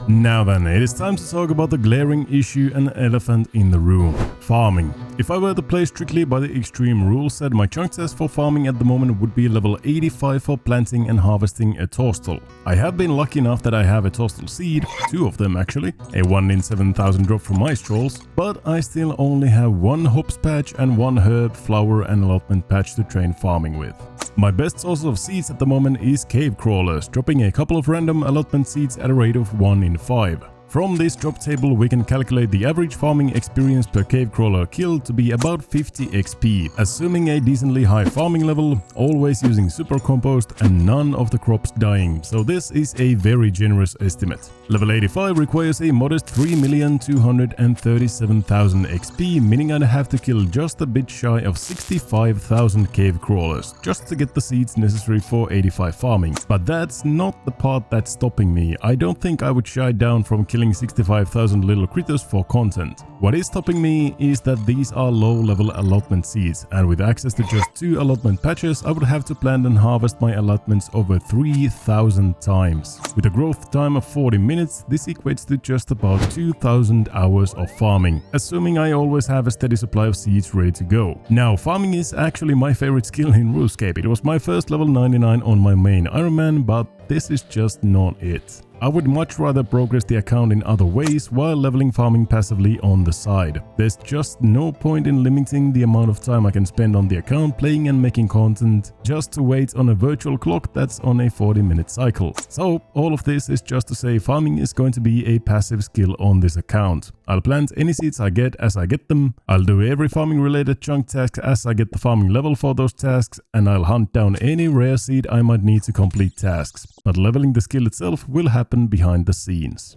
Now then, it is time to talk about the glaring issue and elephant in the room. Farming. If I were to play strictly by the extreme rule set, my chunk test for farming at the moment would be level 85 for planting and harvesting a torstal. I have been lucky enough that I have a torstal seed, 2 of them actually, a 1 in 7,000 drop from ice trolls, but I still only have 1 hops patch and 1 herb, flower and allotment patch to train farming with. My best source of seeds at the moment is cave crawlers, dropping a couple of random allotment seeds at a rate of 1 in 5. From this drop table we can calculate the average farming experience per cave crawler kill to be about 50 XP, assuming a decently high farming level, always using super compost and none of the crops dying, so this is a very generous estimate. Level 85 requires a modest 3,237,000 XP, meaning I'd have to kill just a bit shy of 65,000 cave crawlers just to get the seeds necessary for 85 farming. But that's not the part that's stopping me. I don't think I would shy down from killing 65,000 little critters for content. What is stopping me is that these are low-level allotment seeds, and with access to just 2 allotment patches, I would have to plant and harvest my allotments over 3,000 times. With a growth time of 40 minutes, this equates to just about 2,000 hours of farming, assuming I always have a steady supply of seeds ready to go. Now, farming is actually my favorite skill in RuneScape. It was my first level 99 on my main Ironman, but this is just not it. I would much rather progress the account in other ways while leveling farming passively on the side. There's just no point in limiting the amount of time I can spend on the account playing and making content just to wait on a virtual clock that's on a 40-minute cycle. So all of this is just to say farming is going to be a passive skill on this account. I'll plant any seeds I get as I get them, I'll do every farming related chunk task as I get the farming level for those tasks, and I'll hunt down any rare seed I might need to complete tasks. But leveling the skill itself will happen happen behind the scenes.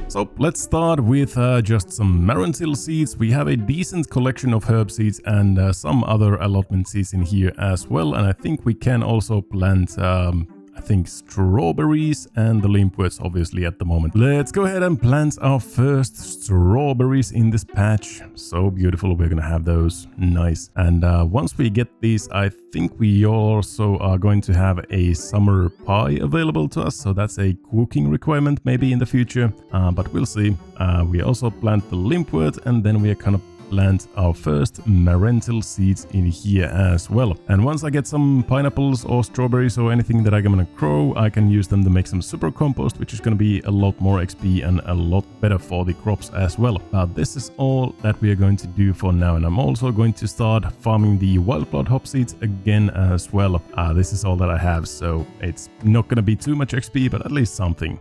So let's start with just some Marantil seeds. We have a decent collection of herb seeds and some other allotment seeds in here as well. And I think we can also plant I think strawberries and the limpworts obviously at the moment. Let's go ahead and plant our first strawberries in this patch. So beautiful, we're gonna have those. Nice. And once we get these, I think we also are going to have a summer pie available to us. So that's a cooking requirement maybe in the future, but we'll see. We also plant the limpwort and then we are kind of plant our first Marantil seeds in here as well. And once I get some pineapples or strawberries or anything that I'm gonna grow, I can use them to make some super compost, which is gonna be a lot more XP and a lot better for the crops as well. This is all that we are going to do for now, and I'm also going to start farming the wild blood hop seeds again as well. This is all that I have, so it's not gonna be too much XP, but at least something.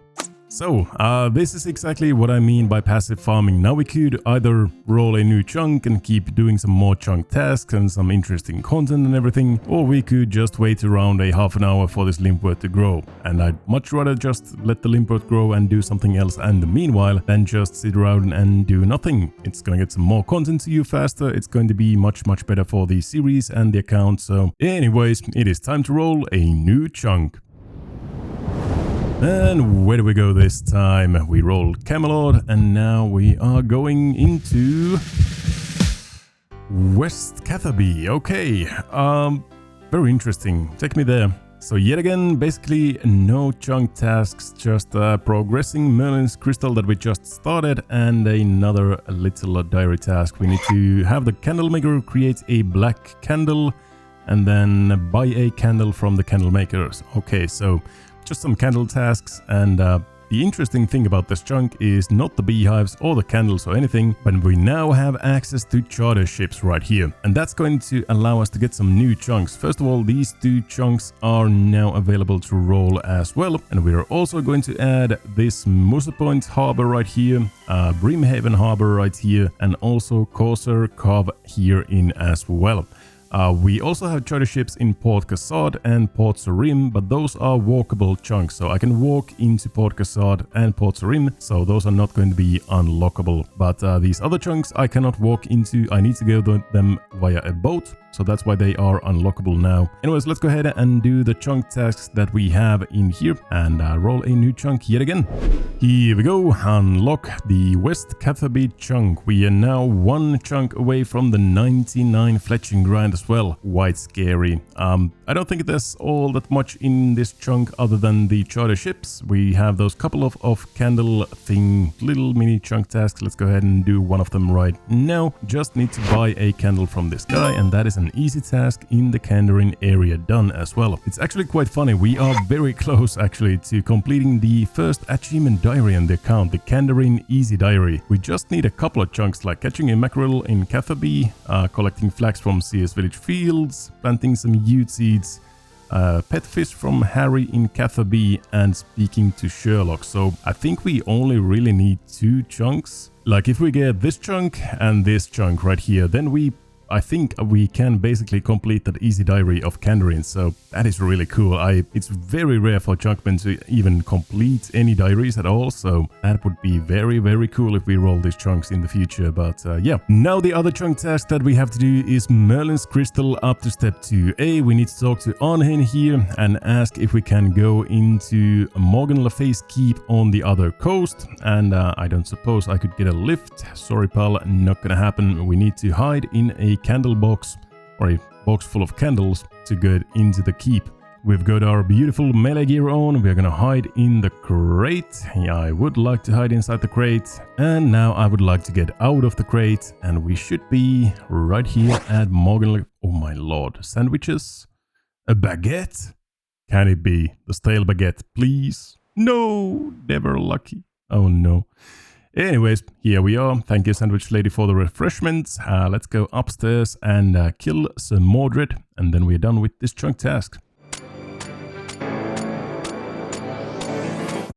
So, this is exactly what I mean by passive farming. Now we could either roll a new chunk and keep doing some more chunk tasks and some interesting content and everything, or we could just wait around a half an hour for this limpwort to grow. And I'd much rather just let the limpwort grow and do something else and meanwhile than just sit around and do nothing. It's gonna get some more content to you faster, it's going to be much better for the series and the account. So anyways, it is time to roll a new chunk. And where do we go this time? We rolled Camelot and now we are going into West Catherby. Okay, very interesting. Take me there. So yet again, basically no chunk tasks, just progressing Merlin's crystal that we just started and another little diary task. We need to have the candle maker create a black candle and then buy a candle from the candle makers. Okay, so just some candle tasks, and the interesting thing about this chunk is not the beehives or the candles or anything, but we now have access to charter ships right here, and that's going to allow us to get some new chunks. First of all, these two chunks are now available to roll as well, and we are also going to add this Musa Point harbor right here, Brimhaven harbor right here, and also Corsair Cove here in as well. We also have charter ships in Port Cassard and Port Sarim, but those are walkable chunks, so I can walk into Port Cassard and Port Sarim, so those are not going to be unlockable. But these other chunks I cannot walk into, I need to go them via a boat, so that's why they are unlockable now. Anyways, let's go ahead and do the chunk tasks that we have in here and roll a new chunk yet again. Here we go, unlock the West Catherby chunk. We are now one chunk away from the 99 fletching grind as well. Quite scary. I don't think there's all that much in this chunk other than the charter ships. We have those couple of candle thing, little mini chunk tasks. Let's go ahead and do one of them right now. Just need to buy a candle from this guy, and that is an easy task in the Kandarin area done as well. It's actually quite funny. We are very close actually to completing the first achievement diary on the account, the Kandarin Easy Diary. We just need a couple of chunks like catching a mackerel in Catherby, collecting flax from CS Village Fields, planting some Ute seeds, pet fish from Harry in Catherby, and speaking to Sherlock. So I think we only really need two chunks. Like if we get this chunk and this chunk right here, then I think we can basically complete that easy diary of Kandarin, so that is really cool. It's very rare for Chunkmen to even complete any diaries at all, so that would be very cool if we roll these chunks in the future. But yeah, now the other chunk task that we have to do is Merlin's crystal up to step 2A. We need to talk to Arnhen here and ask if we can go into Morgan Le Fay's keep on the other coast, and I don't suppose I could get a lift. Sorry pal, not gonna happen. We need to hide in a candle box or a box full of candles to get into the keep. We've got our beautiful melee gear on. We're gonna hide in the crate. Yeah, I would like to hide inside the crate, and now I would like to get out of the crate, and we should be right here at Morgan. Oh my lord, sandwiches, a baguette. Can it be the stale baguette, please? No, never lucky. Oh no. Anyways, here we are. Thank you, sandwich lady, for the refreshments. Let's go upstairs and kill Sir Mordred, and then we're done with this chunk task.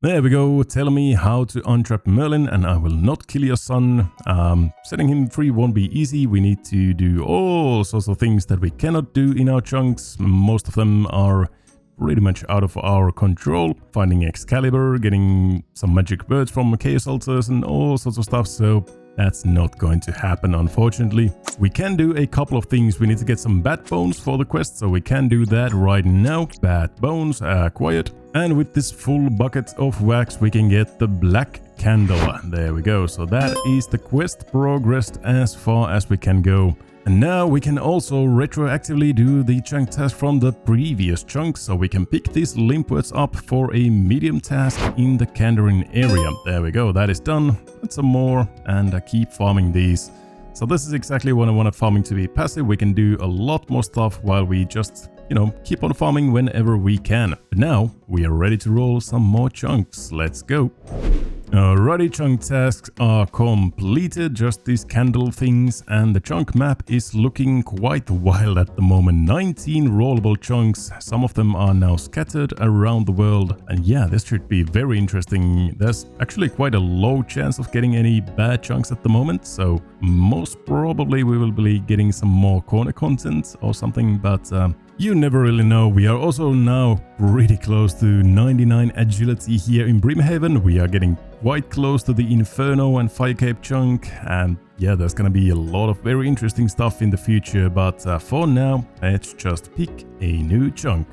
There we go. Tell me how to untrap Merlin and I will not kill your son. Setting him free won't be easy. We need to do all sorts of things that we cannot do in our chunks. Most of them are pretty much out of our control. Finding Excalibur, getting some magic birds from Chaos Altars and all sorts of stuff, so that's not going to happen, unfortunately. We can do a couple of things. We need to get some bat bones for the quest, so we can do that right now. Bat bones acquired. And with this full bucket of wax, we can get the black candle. There we go. So that is the quest progressed as far as we can go. And now we can also retroactively do the chunk task from the previous chunk, so we can pick these limpworts up for a medium task in the Kandarin area. There we go, that is done. Let's some more and keep farming these. So this is exactly what I wanted farming to be passive. We can do a lot more stuff while we just, you know, keep on farming whenever we can. But now we are ready to roll some more chunks. Let's go. Alrighty, chunk tasks are completed, just these candle things, and the chunk map is looking quite wild at the moment. 19 rollable chunks, some of them are now scattered around the world, and yeah, this should be very interesting. There's actually quite a low chance of getting any bad chunks at the moment, so most probably we will be getting some more corner content or something, but you never really know. We are also now pretty close to 99 agility here in Brimhaven. We are getting quite close to the Inferno and Firecape chunk, and yeah, there's gonna be a lot of very interesting stuff in the future, but for now, let's just pick a new chunk.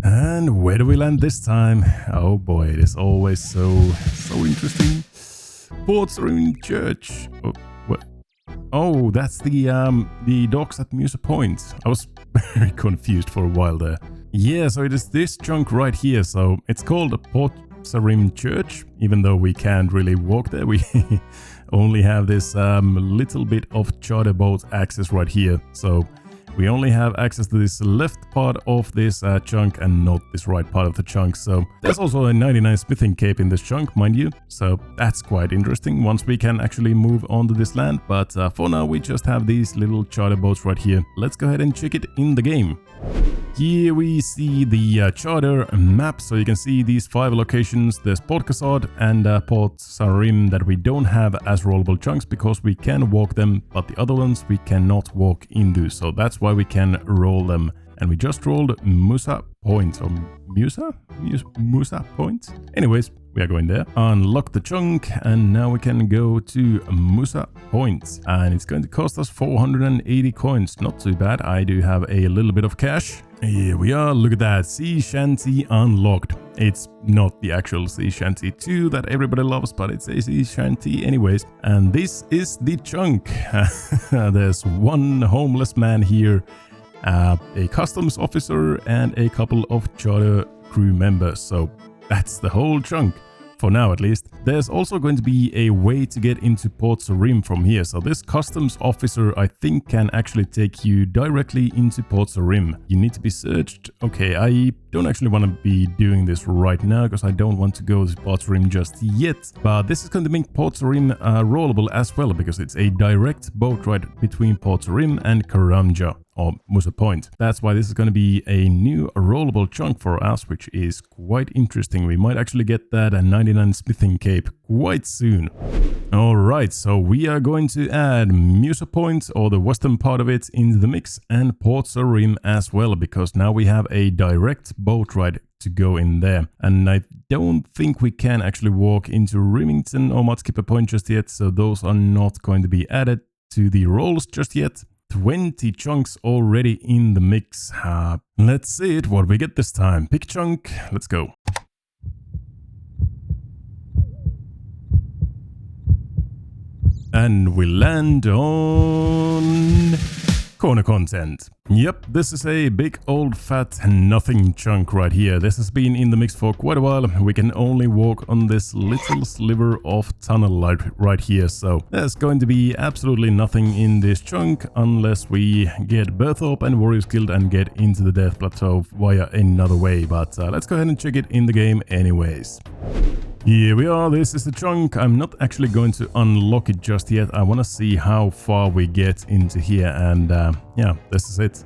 And where do we land this time? Oh boy, it is always so interesting. Portsrune Church. Oh, what? Oh, that's the docks at Musa Point. I was very confused for a while there. Yeah, so it is this chunk right here. So it's called a Portsrune Church, even though we can't really walk there. We only have this little bit of charter boat access right here. So we only have access to this left part of this chunk and not this right part of the chunk. So there's also a 99 smithing cape in this chunk, mind you. So that's quite interesting once we can actually move onto this land. But for now, we just have these little charter boats right here. Let's go ahead and check it in the game. Here we see the charter map, so you can see these 5 locations. There's Port Kasad and Port Sarim that we don't have as rollable chunks because we can walk them, but the other ones we cannot walk into, so that's why we can roll them. And we just rolled Musa Point, or Musa Point? Anyways, we are going there. Unlock the chunk, and now we can go to Musa Point. And it's going to cost us 480 coins. Not too bad. I do have a little bit of cash. Here we are. Look at that. Sea Shanty unlocked. It's not the actual Sea Shanty 2 that everybody loves, but it's a Sea Shanty anyways. And this is the chunk. There's one homeless man here, a customs officer, and a couple of charter crew members. So that's the whole chunk. For now, at least. There's also going to be a way to get into Port Sarim from here. So this customs officer, I think, can actually take you directly into Port Sarim. You need to be searched. Okay, I don't actually want to be doing this right now because I don't want to go to Port Sarim just yet. But this is going to make Port Sarim rollable as well, because it's a direct boat ride between Port Sarim and Karamja, or Musa Point. That's why this is going to be a new rollable chunk for us, which is quite interesting. We might actually get that 99 smithing cape quite soon. Alright, so we are going to add Musa Point, or the western part of it, into the mix, and Port Sarim as well, because now we have a direct boat ride to go in there. And I don't think we can actually walk into Remington or Mudskipper Point just yet, so those are not going to be added to the rolls just yet. 20 chunks already in the mix. Let's see what we get this time. Pick chunk. Let's go. And we land on corner content. Yep, this is a big old fat nothing chunk right here. This has been in the mix for quite a while. We can only walk on this little sliver of tunnel light right here, so there's going to be absolutely nothing in this chunk unless we get Berthorpe and Warriors Guild and get into the Death Plateau via another way, but let's go ahead and check it in the game anyways. Here we are, this is the chunk. I'm not actually going to unlock it just yet. I want to see how far we get into here, and yeah, this is it.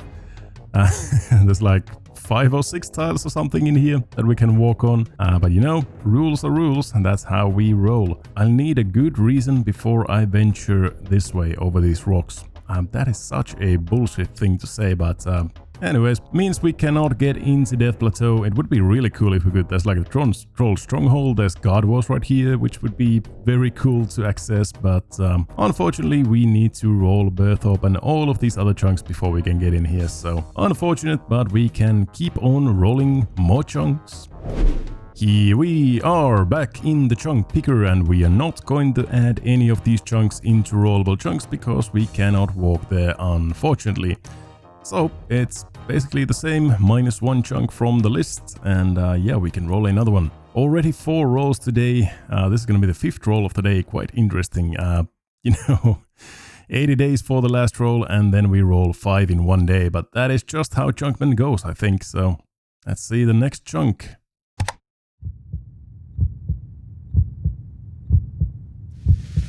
There's like 5 or 6 tiles or something in here that we can walk on, but you know, rules are rules, and that's how we roll. I'll need a good reason before I venture this way over these rocks. That is such a bullshit thing to say, but anyways, means we cannot get into Death Plateau. It would be really cool if we could. There's like a troll stronghold, there's God Wars right here, which would be very cool to access, but unfortunately we need to roll Berthorpe and all of these other chunks before we can get in here, so unfortunate, but we can keep on rolling more chunks. Here we are back in the chunk picker, and we are not going to add any of these chunks into rollable chunks because we cannot walk there, unfortunately. So it's basically the same, -1 chunk from the list, and yeah, we can roll another one. Already 4 rolls today. This is going to be the 5th roll of the day. Quite interesting. You know, 80 days for the last roll, and then we roll 5 in 1 day. But that is just how Chunkman goes, I think. So let's see the next chunk.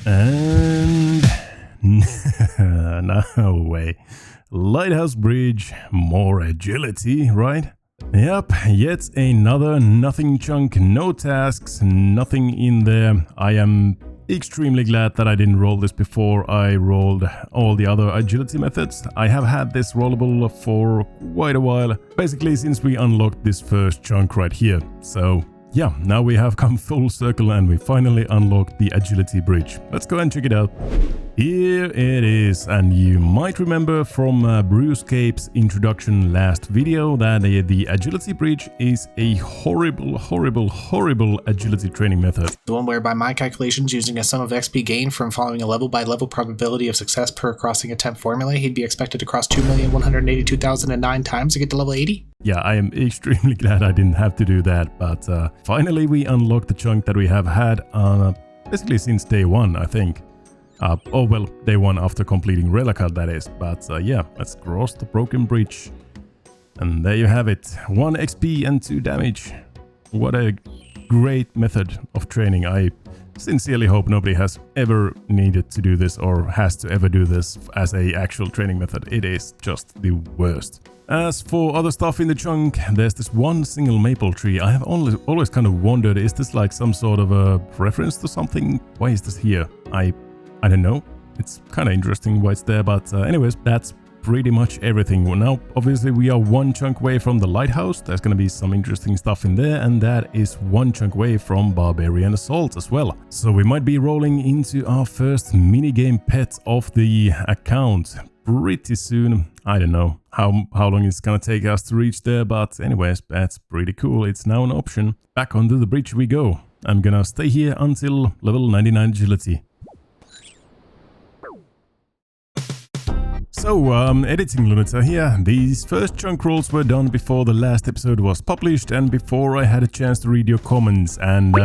And no way. Lighthouse Bridge, more agility, right? Yep, yet another nothing chunk, no tasks, nothing in there. I am extremely glad that I didn't roll this before I rolled all the other agility methods. I have had this rollable for quite a while, basically since we unlocked this first chunk right here. So yeah, now we have come full circle and we finally unlocked the agility bridge. Let's go and check it out. Here it is, and you might remember from runescape's introduction last video that the agility bridge is a horrible agility training method. The one where, by my calculations, using a sum of XP gained from following a level-by-level probability of success per crossing attempt formula, he'd be expected to cross 2,182,009 times to get to level 80. Yeah, I am extremely glad I didn't have to do that, but finally we unlocked the chunk that we have had basically since day 1, I think. Oh well, day 1 after completing Rellekka, that is. But yeah, let's cross the broken bridge. And there you have it. 1 XP and 2 damage. What a great method of training. I sincerely hope nobody has ever needed to do this or has to ever do this as a actual training method. It is just the worst. As for other stuff in the chunk, there's this one single maple tree. I have always kind of wondered, is this like some sort of a reference to something? Why is this here? I don't know. It's kind of interesting why it's there, but anyways, that's pretty much everything. Well, now, obviously, we are 1 chunk away from the lighthouse. There's going to be some interesting stuff in there, and that is 1 chunk away from Barbarian Assault as well. So we might be rolling into our first minigame pet of the account pretty soon. I don't know how long it's going to take us to reach there, but anyways, that's pretty cool. It's now an option. Back onto the bridge we go. I'm going to stay here until level 99 agility. So, editing Lunita here. These first chunk rolls were done before the last episode was published and before I had a chance to read your comments, and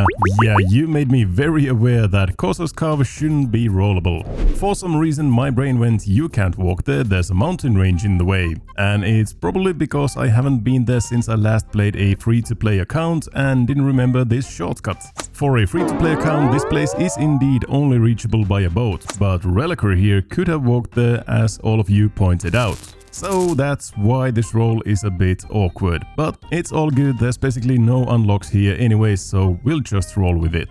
yeah, you made me very aware that Kosa's Cove shouldn't be rollable. For some reason my brain went, you can't walk there, there's a mountain range in the way. And it's probably because I haven't been there since I last played a free-to-play account and didn't remember this shortcut. For a free-to-play account, this place is indeed only reachable by a boat, but Rellekka here could have walked there, as all of you pointed out. So that's why this roll is a bit awkward, but it's all good. There's basically no unlocks here anyway, so we'll just roll with it.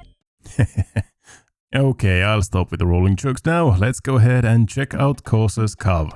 Okay, I'll stop with the rolling chunks now. Let's go ahead and check out Kosa's Cove.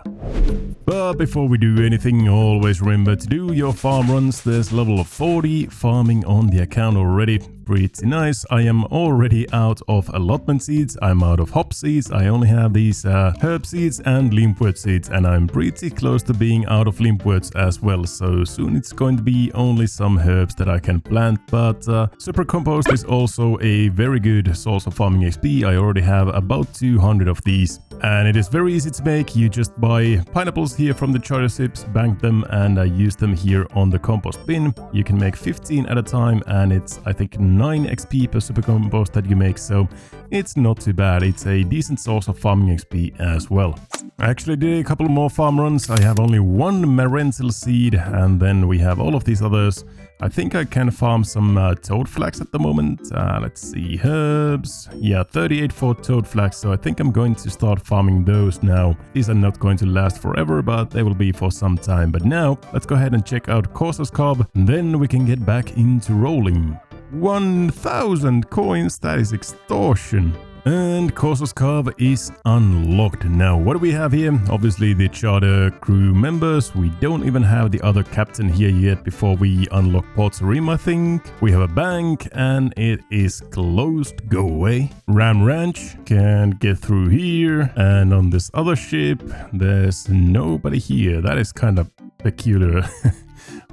But before we do anything, always remember to do your farm runs. There's level 40 farming on the account already. Pretty nice. I am already out of allotment seeds, I'm out of hop seeds, I only have these herb seeds and limpwort seeds, and I'm pretty close to being out of limpworts as well, so soon it's going to be only some herbs that I can plant, but super compost is also a very good source of farming XP. I already have about 200 of these, and it is very easy to make. You just buy pineapples here from the charter ships, bank them, and use them here on the compost bin. You can make 15 at a time, and it's, I think, 9 XP per super compost that you make, so it's not too bad. It's a decent source of farming XP as well. I actually did a couple more farm runs. I have only 1 Marensil seed, and then we have all of these others. I think I can farm some toad flax at the moment. Let's see, herbs. Yeah, 38 for toad flax, so I think I'm going to start farming those now. These are not going to last forever, but they will be for some time. But now, let's go ahead and check out Kosa's Cove, then we can get back into rolling. 1,000 coins, that is extortion. And Corso's Cove is unlocked. Now, what do we have here? Obviously the charter crew members. We don't even have the other captain here yet before we unlock Port Sarim, I think. We have a bank and it is closed. Go away. Ram Ranch can't get through here. And on this other ship, there's nobody here. That is kind of peculiar.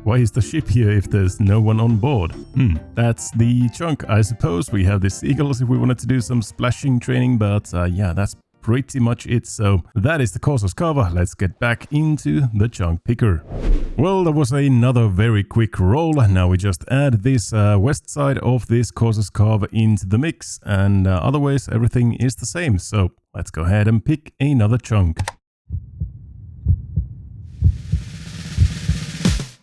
Why is the ship here if there's no one on board? That's the chunk, I suppose. We have the seagulls if we wanted to do some splashing training, but yeah, that's pretty much it. So that is the Corso's cover. Let's get back into the chunk picker. Well, that was another very quick roll. Now we just add this west side of this Corso's cover into the mix, and otherwise everything is the same. So let's go ahead and pick another chunk.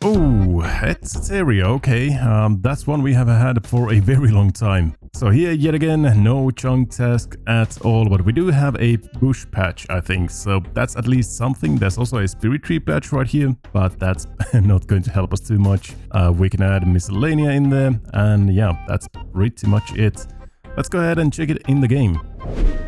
Oh, Etzeteria, okay, that's one we have had for a very long time. So here, yet again, no chunk task at all, but we do have a bush patch, I think, so that's at least something. There's also a spirit tree patch right here, but that's not going to help us too much. We can add miscellanea in there, and yeah, that's pretty much it. Let's go ahead and check it in the game.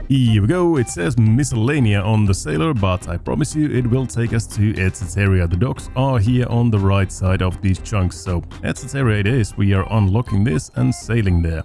Here we go, it says miscellanea on the sailor, but I promise you it will take us to Etzeteria. The docks are here on the right side of these chunks, so Etzeteria it is. We are unlocking this and sailing there.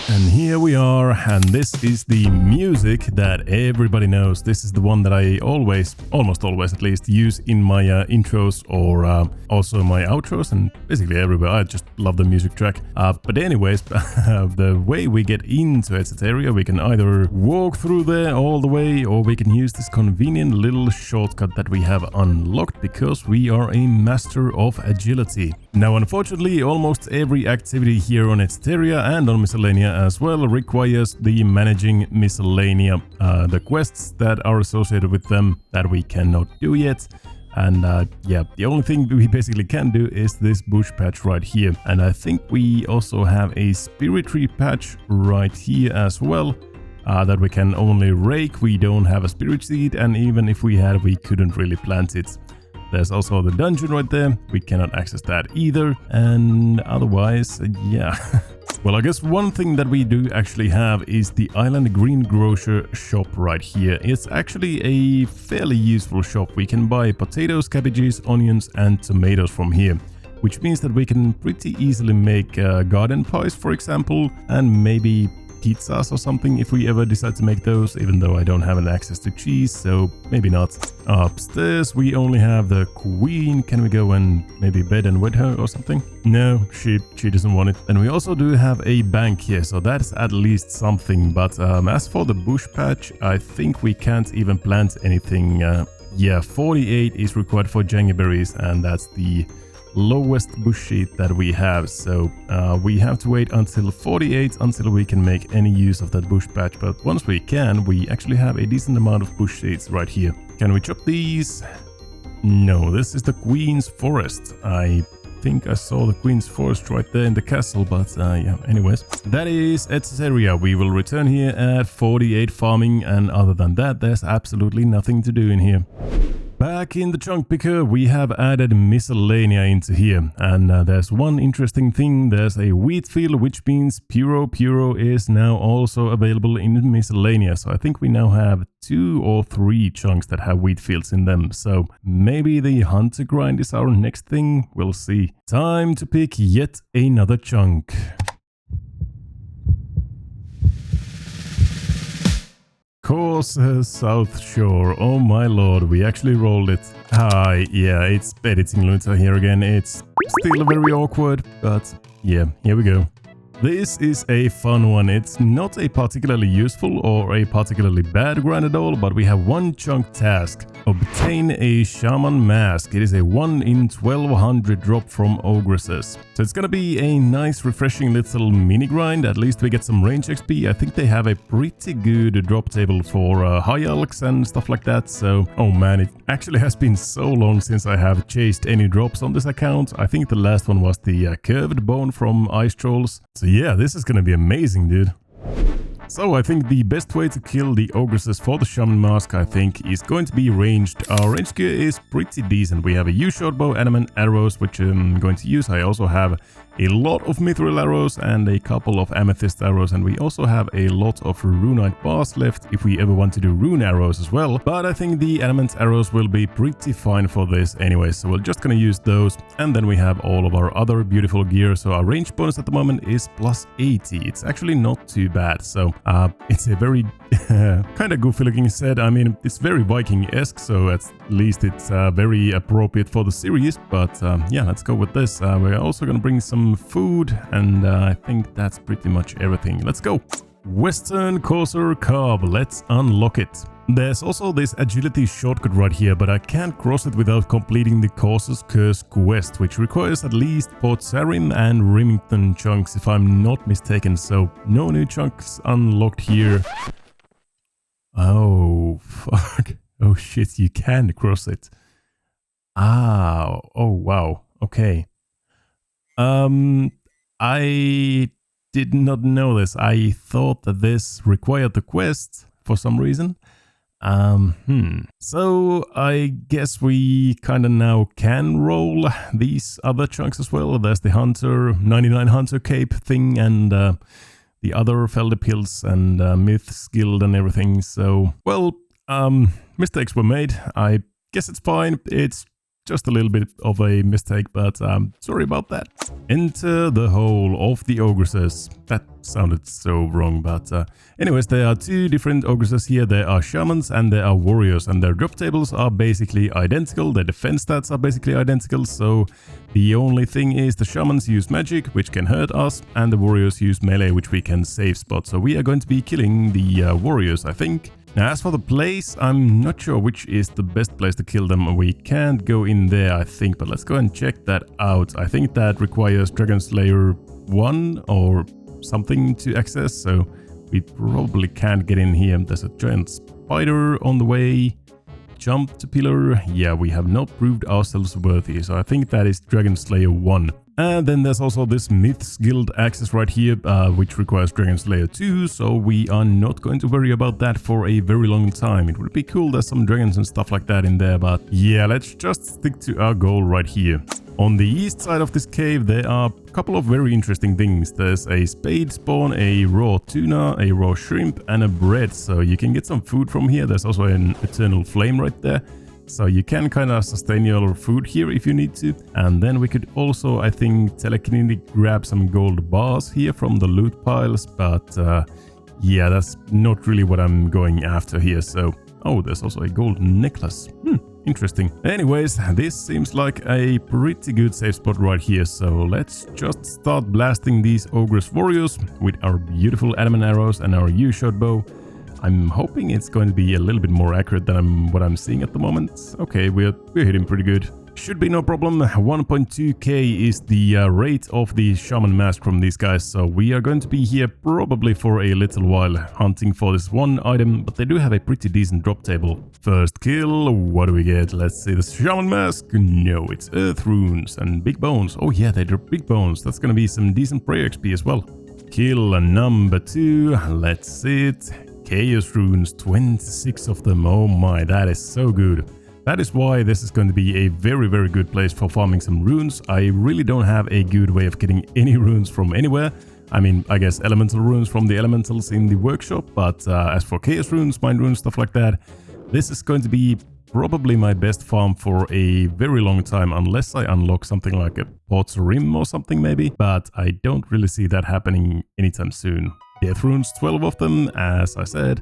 And here we are, and this is the music that everybody knows. This is the one that I always, almost always at least, use in my intros or also my outros and basically everywhere. I just love the music track. But anyways, the way we get into Etzeteria, we can either walk through there all the way, or we can use this convenient little shortcut that we have unlocked because we are a master of agility. Now, unfortunately, almost every activity here on Etzeteria and on Miscellanea as well requires the managing miscellanea, the quests that are associated with them that we cannot do yet. And yeah, the only thing we basically can do is this bush patch right here. And I think we also have a spirit tree patch right here as well, that we can only rake. We don't have a spirit seed, and even if we had, we couldn't really plant it. There's also the dungeon right there. We cannot access that either. And otherwise, yeah. Well, I guess one thing that we do actually have is the Island Greengrocer shop right here. It's actually a fairly useful shop. We can buy potatoes, cabbages, onions and tomatoes from here, which means that we can pretty easily make garden pies, for example, and maybe pizzas or something if we ever decide to make those, even though I don't have an access to cheese, so maybe not. Upstairs we only have the queen. Can we go and maybe bed and wed her or something? No, she doesn't want it. And we also do have a bank here, so that's at least something. But as for the bush patch, I think we can't even plant anything. Yeah, 48 is required for jangyberries, and that's the lowest bush sheet that we have, so we have to wait until 48 until we can make any use of that bush patch. But once we can, we actually have a decent amount of bush sheets right here. Can we chop these? No, this is the Queen's Forest. I think I saw the Queen's Forest right there in the castle, but yeah, anyways. That is Etzeteria. We will return here at 48 farming, and other than that, there's absolutely nothing to do in here. Back in the chunk picker, we have added miscellanea into here, and there's one interesting thing. There's a wheat field, which means Puro is now also available in miscellanea. So I think we now have 2 or 3 chunks that have wheat fields in them. So maybe the hunter grind is our next thing. We'll see. Time to pick yet another chunk. Corsair South Shore. Oh my lord, we actually rolled it. Hi, yeah, it's editing Lunta here again. It's still very awkward, but yeah, here we go. This is a fun one. It's not a particularly useful or a particularly bad grind at all, but we have one chunk task. Obtain a shaman mask. It is a 1 in 1200 drop from ogresses. So it's gonna be a nice refreshing little mini grind. At least we get some range XP. I think they have a pretty good drop table for high alks and stuff like that. So, oh man, it actually has been so long since I have chased any drops on this account. I think the last one was the curved bone from Ice Trolls. So yeah, this is gonna be amazing, dude. So I think the best way to kill the ogresses for the shaman mask, I think, is going to be ranged. Our range gear is pretty decent. We have a U-short bow, adamant arrows, which I'm going to use. I also have a lot of mithril arrows and a couple of amethyst arrows, and we also have a lot of runite bars left if we ever want to do rune arrows as well. But I think the adamant arrows will be pretty fine for this anyway, so we're just gonna use those. And then we have all of our other beautiful gear. So our range bonus at the moment is plus 80. It's actually not too bad. So it's a very kind of goofy looking set. I mean, it's very Viking-esque, so at least it's very appropriate for the series. But yeah, let's go with this. We're also gonna bring some food, and I think that's pretty much everything. Let's go. Western Courser Carb, let's unlock it. There's also this agility shortcut right here, but I can't cross it without completing the Courser's Curse quest, which requires at least Port Sarim and Remington chunks if I'm not mistaken, so no new chunks unlocked here. Oh, fuck. Oh shit, you can cross it. Ah, oh wow, okay. I did not know this. I thought that this required the quest for some reason. So I guess we kind of now can roll these other chunks as well. There's the Hunter, 99 Hunter Cape thing, and the other Felder Pills and Myths Guild and everything. So, well, mistakes were made. I guess it's fine. It's just a little bit of a mistake, but sorry about that. Enter the hole of the ogresses. That sounded so wrong, but anyways, there are two different ogresses here. There are shamans and there are warriors, and their drop tables are basically identical. Their defense stats are basically identical, so the only thing is the shamans use magic, which can hurt us, and the warriors use melee, which we can save spot. So we are going to be killing the warriors, I think. Now, as for the place, I'm not sure which is the best place to kill them. We can't go in there, I think, but let's go and check that out. I think that requires Dragon Slayer 1 or something to access, so we probably can't get in here. There's a giant spider on the way. Jump to pillar. Yeah, we have not proved ourselves worthy, so I think that is Dragon Slayer 1. And then there's also this Myths Guild access right here, which requires Dragon Slayer 2, so we are not going to worry about that for a very long time. It would be cool, there's some dragons and stuff like that in there, but yeah, let's just stick to our goal right here. On the east side of this cave, there are a couple of very interesting things. There's a spade spawn, a raw tuna, a raw shrimp, and a bread, so you can get some food from here. There's also an eternal flame right there. So you can kind of sustain your food here if you need to. And then we could also, I think, telekinetic grab some gold bars here from the loot piles. But yeah, that's not really what I'm going after here. So, oh, there's also a gold necklace. Interesting. Anyways, this seems like a pretty good safe spot right here. So let's just start blasting these Ogress warriors with our beautiful adamant arrows and our U-shot bow. I'm hoping it's going to be a little bit more accurate than what I'm seeing at the moment. Okay, we're hitting pretty good. Should be no problem. 1.2k is the rate of the shaman mask from these guys, so we are going to be here probably for a little while hunting for this one item, but they do have a pretty decent drop table. First kill, what do we get? Let's see, the shaman mask. No, it's earth runes and big bones. Oh yeah, they drop big bones. That's going to be some decent prayer XP as well. Kill number 2. Let's see it. Chaos runes, 26 of them. Oh my, that is so good. That is why this is going to be a very, very good place for farming some runes. I really don't have a good way of getting any runes from anywhere. I mean, I guess elemental runes from the elementals in the workshop, but as for chaos runes, mind runes, stuff like that, this is going to be probably my best farm for a very long time, unless I unlock something like a Pot's Rim or something maybe, but I don't really see that happening anytime soon. Death runes, 12 of them, as I said.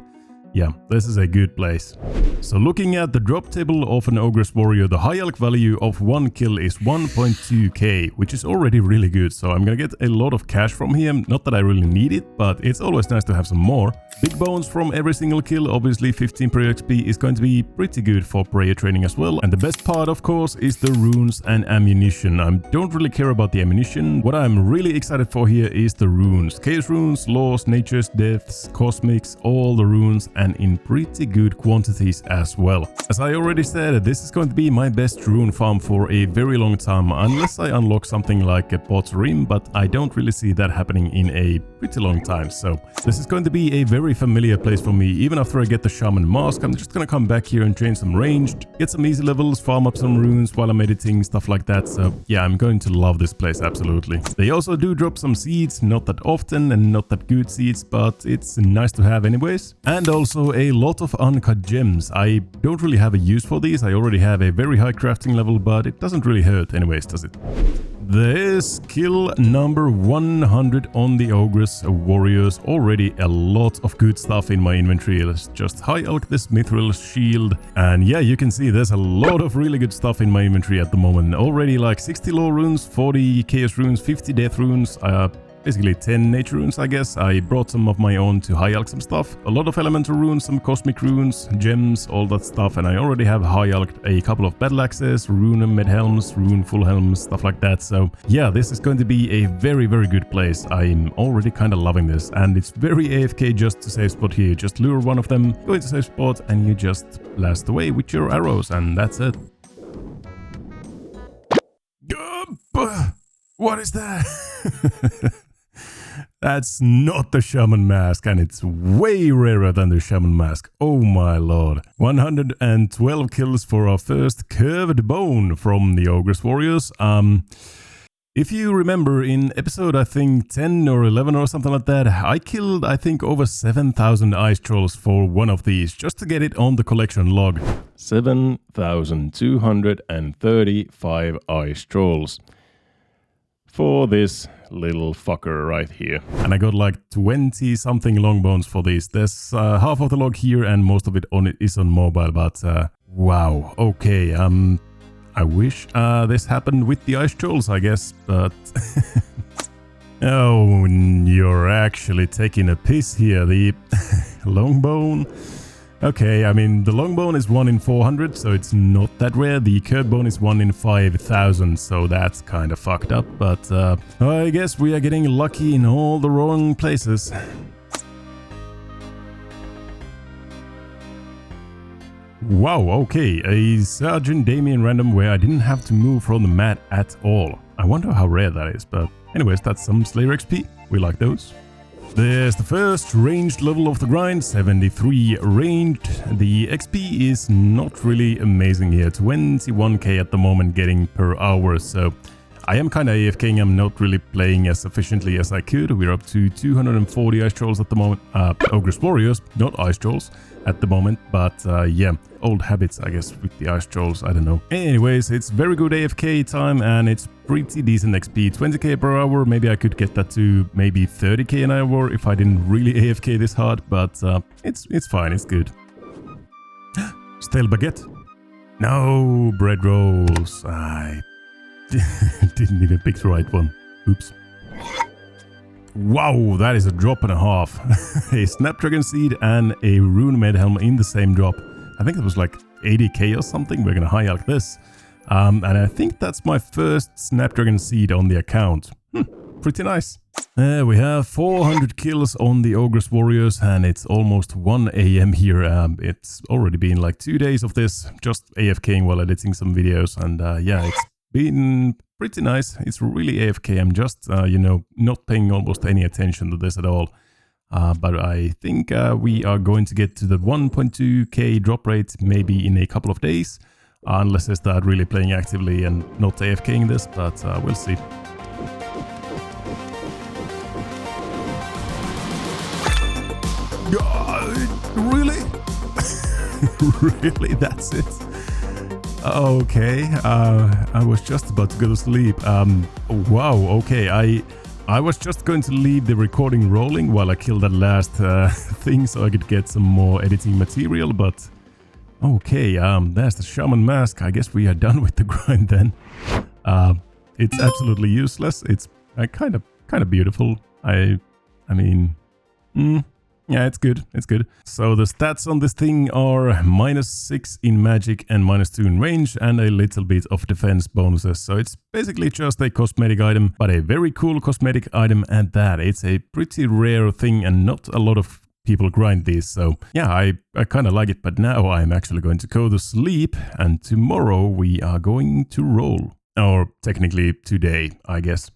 Yeah, this is a good place. So looking at the drop table of an Ogress Warrior, the high elk value of 1 kill is 1.2k, which is already really good. So I'm gonna get a lot of cash from here. Not that I really need it, but it's always nice to have some more. Big bones from every single kill. Obviously 15 prayer XP is going to be pretty good for prayer training as well. And the best part, of course, is the runes and ammunition. I don't really care about the ammunition. What I'm really excited for here is the runes. Chaos runes, laws, natures, deaths, cosmics, all the runes and in pretty good quantities as well. As I already said, this is going to be my best rune farm for a very long time, unless I unlock something like a Pot's Rim, but I don't really see that happening in a pretty long time. So this is going to be a very familiar place for me. Even after I get the Shaman Mask, I'm just gonna come back here and train some ranged, get some easy levels, farm up some runes while I'm editing, stuff like that. So yeah, I'm going to love this place, absolutely. They also do drop some seeds, not that often and not that good seeds, but it's nice to have anyways. And also a lot of uncut gems. I don't really have a use for these. I already have a very high crafting level, but it doesn't really hurt anyways, does it? There's kill number 100 on the Ogress Warriors. Already a lot of good stuff in my inventory. Let's just high alch this Mithril Shield. And yeah, you can see there's a lot of really good stuff in my inventory at the moment. Already like 60 Law runes, 40 Chaos runes, 50 Death runes, basically 10 nature runes, I guess. I brought some of my own to high alch some stuff. A lot of elemental runes, some cosmic runes, gems, all that stuff. And I already have high alched a couple of battle axes, rune med helms, rune full helms, stuff like that. So yeah, this is going to be a very, very good place. I'm already kind of loving this. And it's very AFK just to save spot here. Just lure one of them, go into safe spot, and you just blast away with your arrows. And that's it. What is that? That's not the Shaman Mask, and it's way rarer than the Shaman Mask. Oh my lord. 112 kills for our first curved bone from the Ogress Warriors. If you remember in episode, I think 10 or 11 or something like that, I killed, I think, over 7,000 ice trolls for one of these, just to get it on the collection log. 7,235 ice trolls for this little fucker right here. And I got like 20 something long bones for these. There's half of the log here and most of it is on mobile, but wow, okay. I wish this happened with the ice trolls, I guess, but oh, you're actually taking a piss here. The long bone. Okay, I mean, the long bone is 1 in 400, so it's not that rare. The curved bone is 1 in 5,000, so that's kind of fucked up. But I guess we are getting lucky in all the wrong places. Wow, okay, a Sergeant Damien random where I didn't have to move from the mat at all. I wonder how rare that is, but anyways, that's some Slayer XP. We like those. There's the first ranged level of the grind, 73 ranged. The XP is not really amazing here, 21k at the moment getting per hour, so I am kind of AFKing, I'm not really playing as efficiently as I could. We're up to 240 ice trolls at the moment, Ogress Warriors, not ice trolls at the moment, but yeah, old habits I guess with the ice trolls, I don't know. Anyways, it's very good AFK time and it's pretty decent XP, 20k per hour. Maybe I could get that to maybe 30k an hour if I didn't really AFK this hard, but it's fine, it's good. Stale baguette? No, bread rolls. I didn't even pick the right one. Oops. Wow, that is a drop and a half. A Snapdragon Seed and a Rune Med Helm in the same drop. I think it was like 80k or something. We're gonna high alch this. And I think that's my first Snapdragon Seed on the account. Pretty nice. We have 400 kills on the Ogress Warriors and it's almost 1 AM here. It's already been like 2 days of this, just AFKing while editing some videos. And yeah, it's been pretty nice. It's really AFK. I'm just, you know, not paying almost any attention to this at all. But I think we are going to get to the 1.2k drop rate maybe in a couple of days. Unless I start really playing actively and not AFKing this, but we'll see. Really? Really? That's it? Okay, I was just about to go to sleep. Wow, okay, I was just going to leave the recording rolling while I killed that last thing so I could get some more editing material, but okay, there's the Shaman Mask. I guess we are done with the grind then. It's absolutely useless. It's kind of beautiful. I mean, yeah, it's good. It's good. So the stats on this thing are -6 in magic and -2 in range and a little bit of defense bonuses. So it's basically just a cosmetic item, but a very cool cosmetic item at that. It's a pretty rare thing and not a lot of people grind these. So yeah, I kind of like it, but now I'm actually going to go to sleep, and tomorrow we are going to roll. Or technically today, I guess.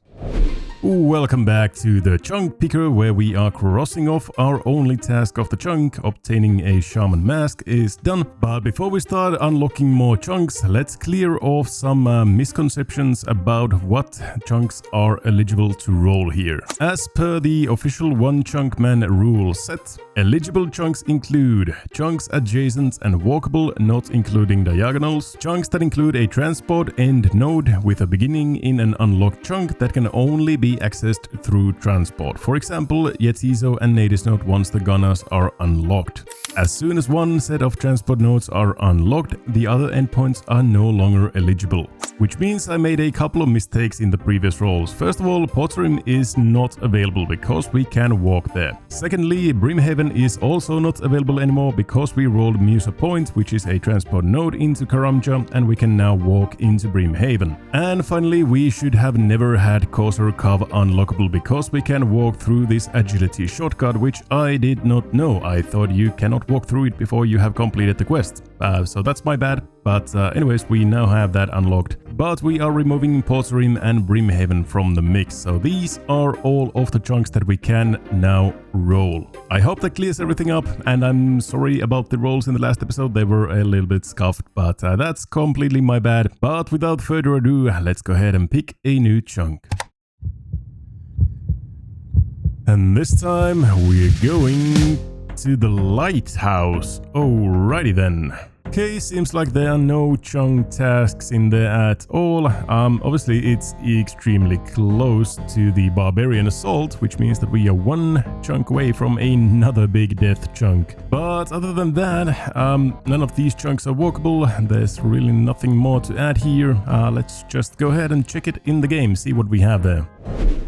Welcome back to the chunk picker, where we are crossing off our only task of the chunk. Obtaining a shaman mask is done. But before we start unlocking more chunks, let's clear off some misconceptions about what chunks are eligible to roll here. As per the official one chunk man rule set, eligible chunks include chunks adjacent and walkable, not including diagonals, chunks that include a transport end node with a beginning in an unlocked chunk that can only be accessed through transport. For example, Yetizo and Nadis node once the gunners are unlocked. As soon as one set of transport nodes are unlocked, the other endpoints are no longer eligible. Which means I made a couple of mistakes in the previous rolls. First of all, Potterim is not available because we can walk there. Secondly, Brimhaven is also not available anymore because we rolled Musa Point, which is a transport node into Karamja, and we can now walk into Brimhaven. And finally, we should have never had Courser Cove unlockable because we can walk through this agility shortcut, which I did not know. I thought you cannot walk through it before you have completed the quest. So that's my bad. But anyways, we now have that unlocked. But we are removing Potterim and Brimhaven from the mix. So these are all of the chunks that we can now roll. I hope that clears everything up, and I'm sorry about the rolls in the last episode. They were a little bit scuffed, but that's completely my bad. But without further ado, let's go ahead and pick a new chunk. And this time we're going to the lighthouse. Alrighty then. Okay, seems like there are no chunk tasks in there at all. Obviously it's extremely close to the barbarian assault, which means that we are one chunk away from another big death chunk. But other than that, none of these chunks are walkable. There's really nothing more to add here. Let's just go ahead and check it in the game, see what we have there.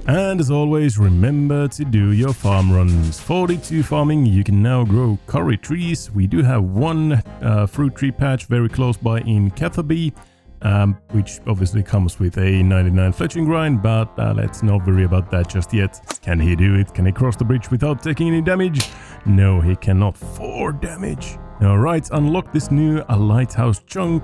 And as always, remember to do your farm runs. 42 farming, you can now grow curry trees. We do have one fruit tree patch very close by in Catherby, which obviously comes with a 99 fletching grind, but let's not worry about that just yet. Can he do it? Can he cross the bridge without taking any damage? No, he cannot. 4 damage. Alright, unlock this new lighthouse chunk.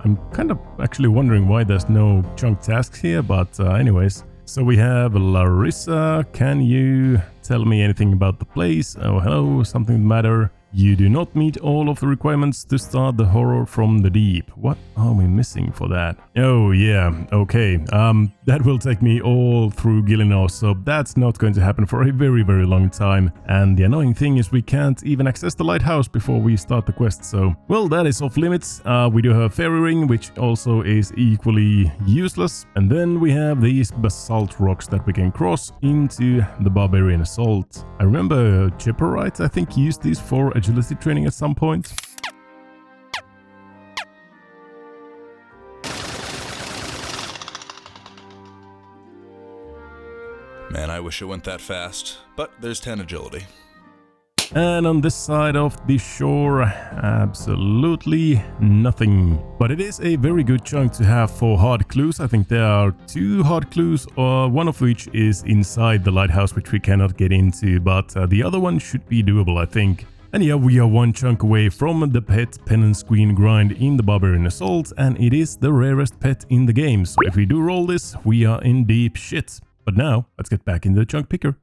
I'm kind of actually wondering why there's no chunk tasks here, but anyways. So we have Larissa. Can you tell me anything about the place? Oh, hello, something the matter? You do not meet all of the requirements to start the horror from the deep. What are we missing for that? Oh yeah, okay. That will take me all through Gillinor, so that's not going to happen for a very, very long time. And the annoying thing is we can't even access the lighthouse before we start the quest, so... Well, that is off limits. We do have Fairy Ring, which also is equally useless. And then we have these basalt rocks that we can cross into the Barbarian Assault. I remember Chipperite, I think, used these for agility training at some point. Man, I wish it went that fast, but there's 10 agility. And on this side of the shore, absolutely nothing. But it is a very good chunk to have for hard clues. I think there are 2 hard clues, one of which is inside the lighthouse, which we cannot get into, but the other one should be doable, I think. And yeah, we are one chunk away from the pet penance queen grind in the Barbarian Assault, and it is the rarest pet in the game. So if we do roll this, we are in deep shit. But now, let's get back into the chunk picker.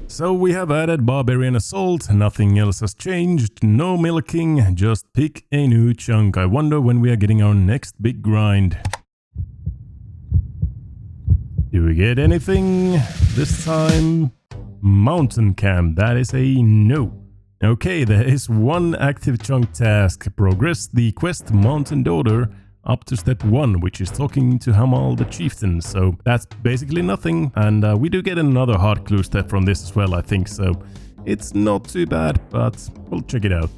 So we have added Barbarian Assault, nothing else has changed, no milking, just pick a new chunk. I wonder when we are getting our next big grind. Do we get anything this time? Mountain Camp, that is a no. Okay, there is one active chunk task. Progress the quest Mountain Daughter up to step 1, which is talking to Hamal the Chieftain. So that's basically nothing. And we do get another hard clue step from this as well, I think. So it's not too bad, but we'll check it out.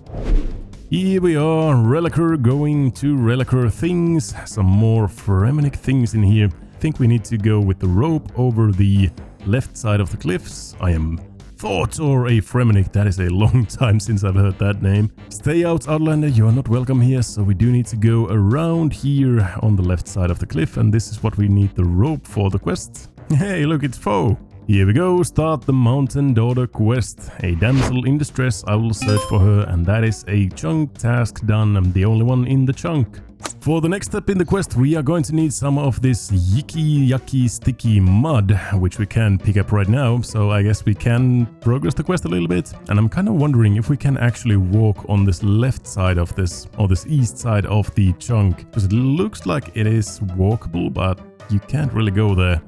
Here we are, Rellekka going to Rellekka things. Some more Fremenic things in here. I think we need to go with the rope over the left side of the cliffs. I am Thought or a Fremenic, that is a long time since I've heard that name. Stay out, Outlander, you are not welcome here, so we do need to go around here on the left side of the cliff, and this is what we need the rope for the quest. Hey, look, it's Foe. Here we go, start the Mountain Daughter quest. A damsel in distress, I will search for her, and that is a chunk task done. I'm the only one in the chunk. For the next step in the quest, we are going to need some of this yucky, sticky mud, which we can pick up right now, so I guess we can progress the quest a little bit. And I'm kind of wondering if we can actually walk on this left side of this, or this east side of the chunk, because it looks like it is walkable, but you can't really go there.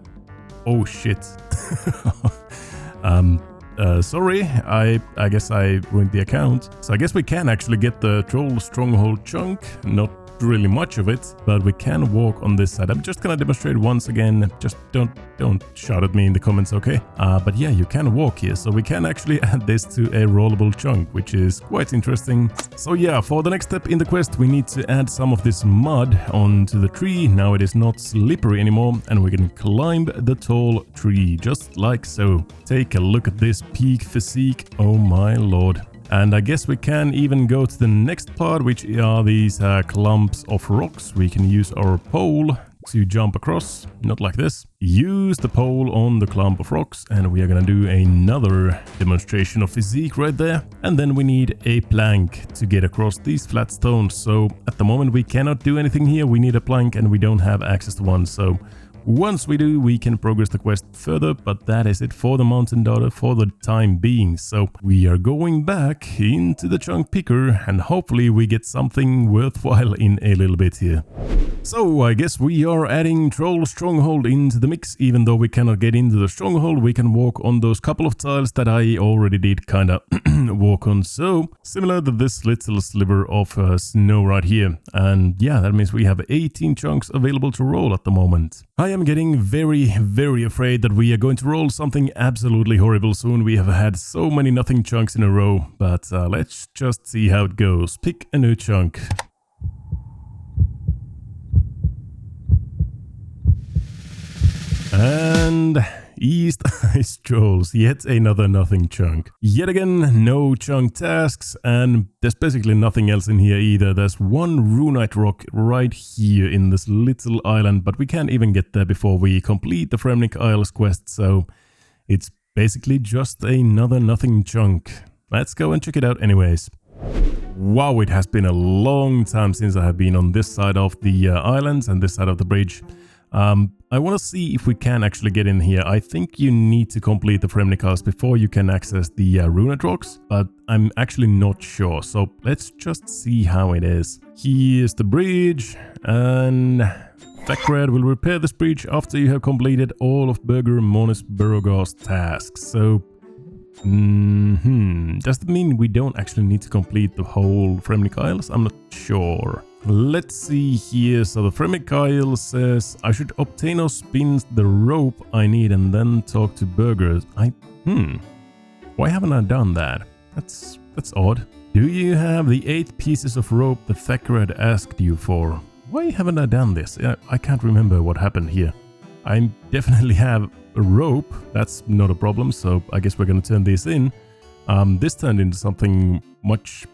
Oh shit. Sorry, I guess I ruined the account. So I guess we can actually get the Troll Stronghold chunk, not really much of it, but we can walk on this side. I'm just gonna demonstrate once again. Just don't shout at me in the comments, okay? But yeah, you can walk here, so we can actually add this to a rollable chunk, which is quite interesting. So yeah, for the next step in the quest, we need to add some of this mud onto the tree. Now it is not slippery anymore, and we can climb the tall tree, just like so. Take a look at this peak physique, oh my lord. And I guess we can even go to the next part, which are these clumps of rocks. We can use our pole to jump across, not like this. Use the pole on the clump of rocks, and we are gonna do another demonstration of physique right there. And then we need a plank to get across these flat stones. So at the moment we cannot do anything here. We need a plank and we don't have access to one. So once we do, we can progress the quest further, but that is it for the Mountain Daughter for the time being. So we are going back into the chunk picker, and hopefully we get something worthwhile in a little bit here. So I guess we are adding Troll Stronghold into the mix. Even though we cannot get into the stronghold, we can walk on those couple of tiles that I already did kinda walk on. So similar to this little sliver of snow right here. And yeah, that means we have 18 chunks available to roll at the moment. I am getting very afraid that we are going to roll something absolutely horrible soon. We have had so many nothing chunks in a row, but let's just see how it goes. Pick a new chunk. And East Ice Trolls, yet another nothing chunk. Yet again, no chunk tasks, and there's basically nothing else in here either. There's one runite rock right here in this little island, but we can't even get there before we complete the Fremnik Isles quest, so it's basically just another nothing chunk. Let's go and check it out anyways. Wow, it has been a long time since I have been on this side of the islands and this side of the bridge. I want to see if we can actually get in here. I think you need to complete the Fremnik Isles before you can access the runite rocks, but I'm actually not sure. So let's just see how it is. Here's the bridge, and Thackrad will repair this bridge after you have completed all of Burger Monis Burrogar's tasks. So, does that mean we don't actually need to complete the whole Fremnik Isles? I'm not sure. Let's see here. So the Fremnik Isle says I should obtain or spin the rope I need and then talk to Burgers. Why haven't I done that? That's odd. Do you have the 8 pieces of rope the Thackrad asked you for? Why haven't I done this? I can't remember what happened here. I definitely have a rope. That's not a problem. So I guess we're gonna turn this in. This turned into something much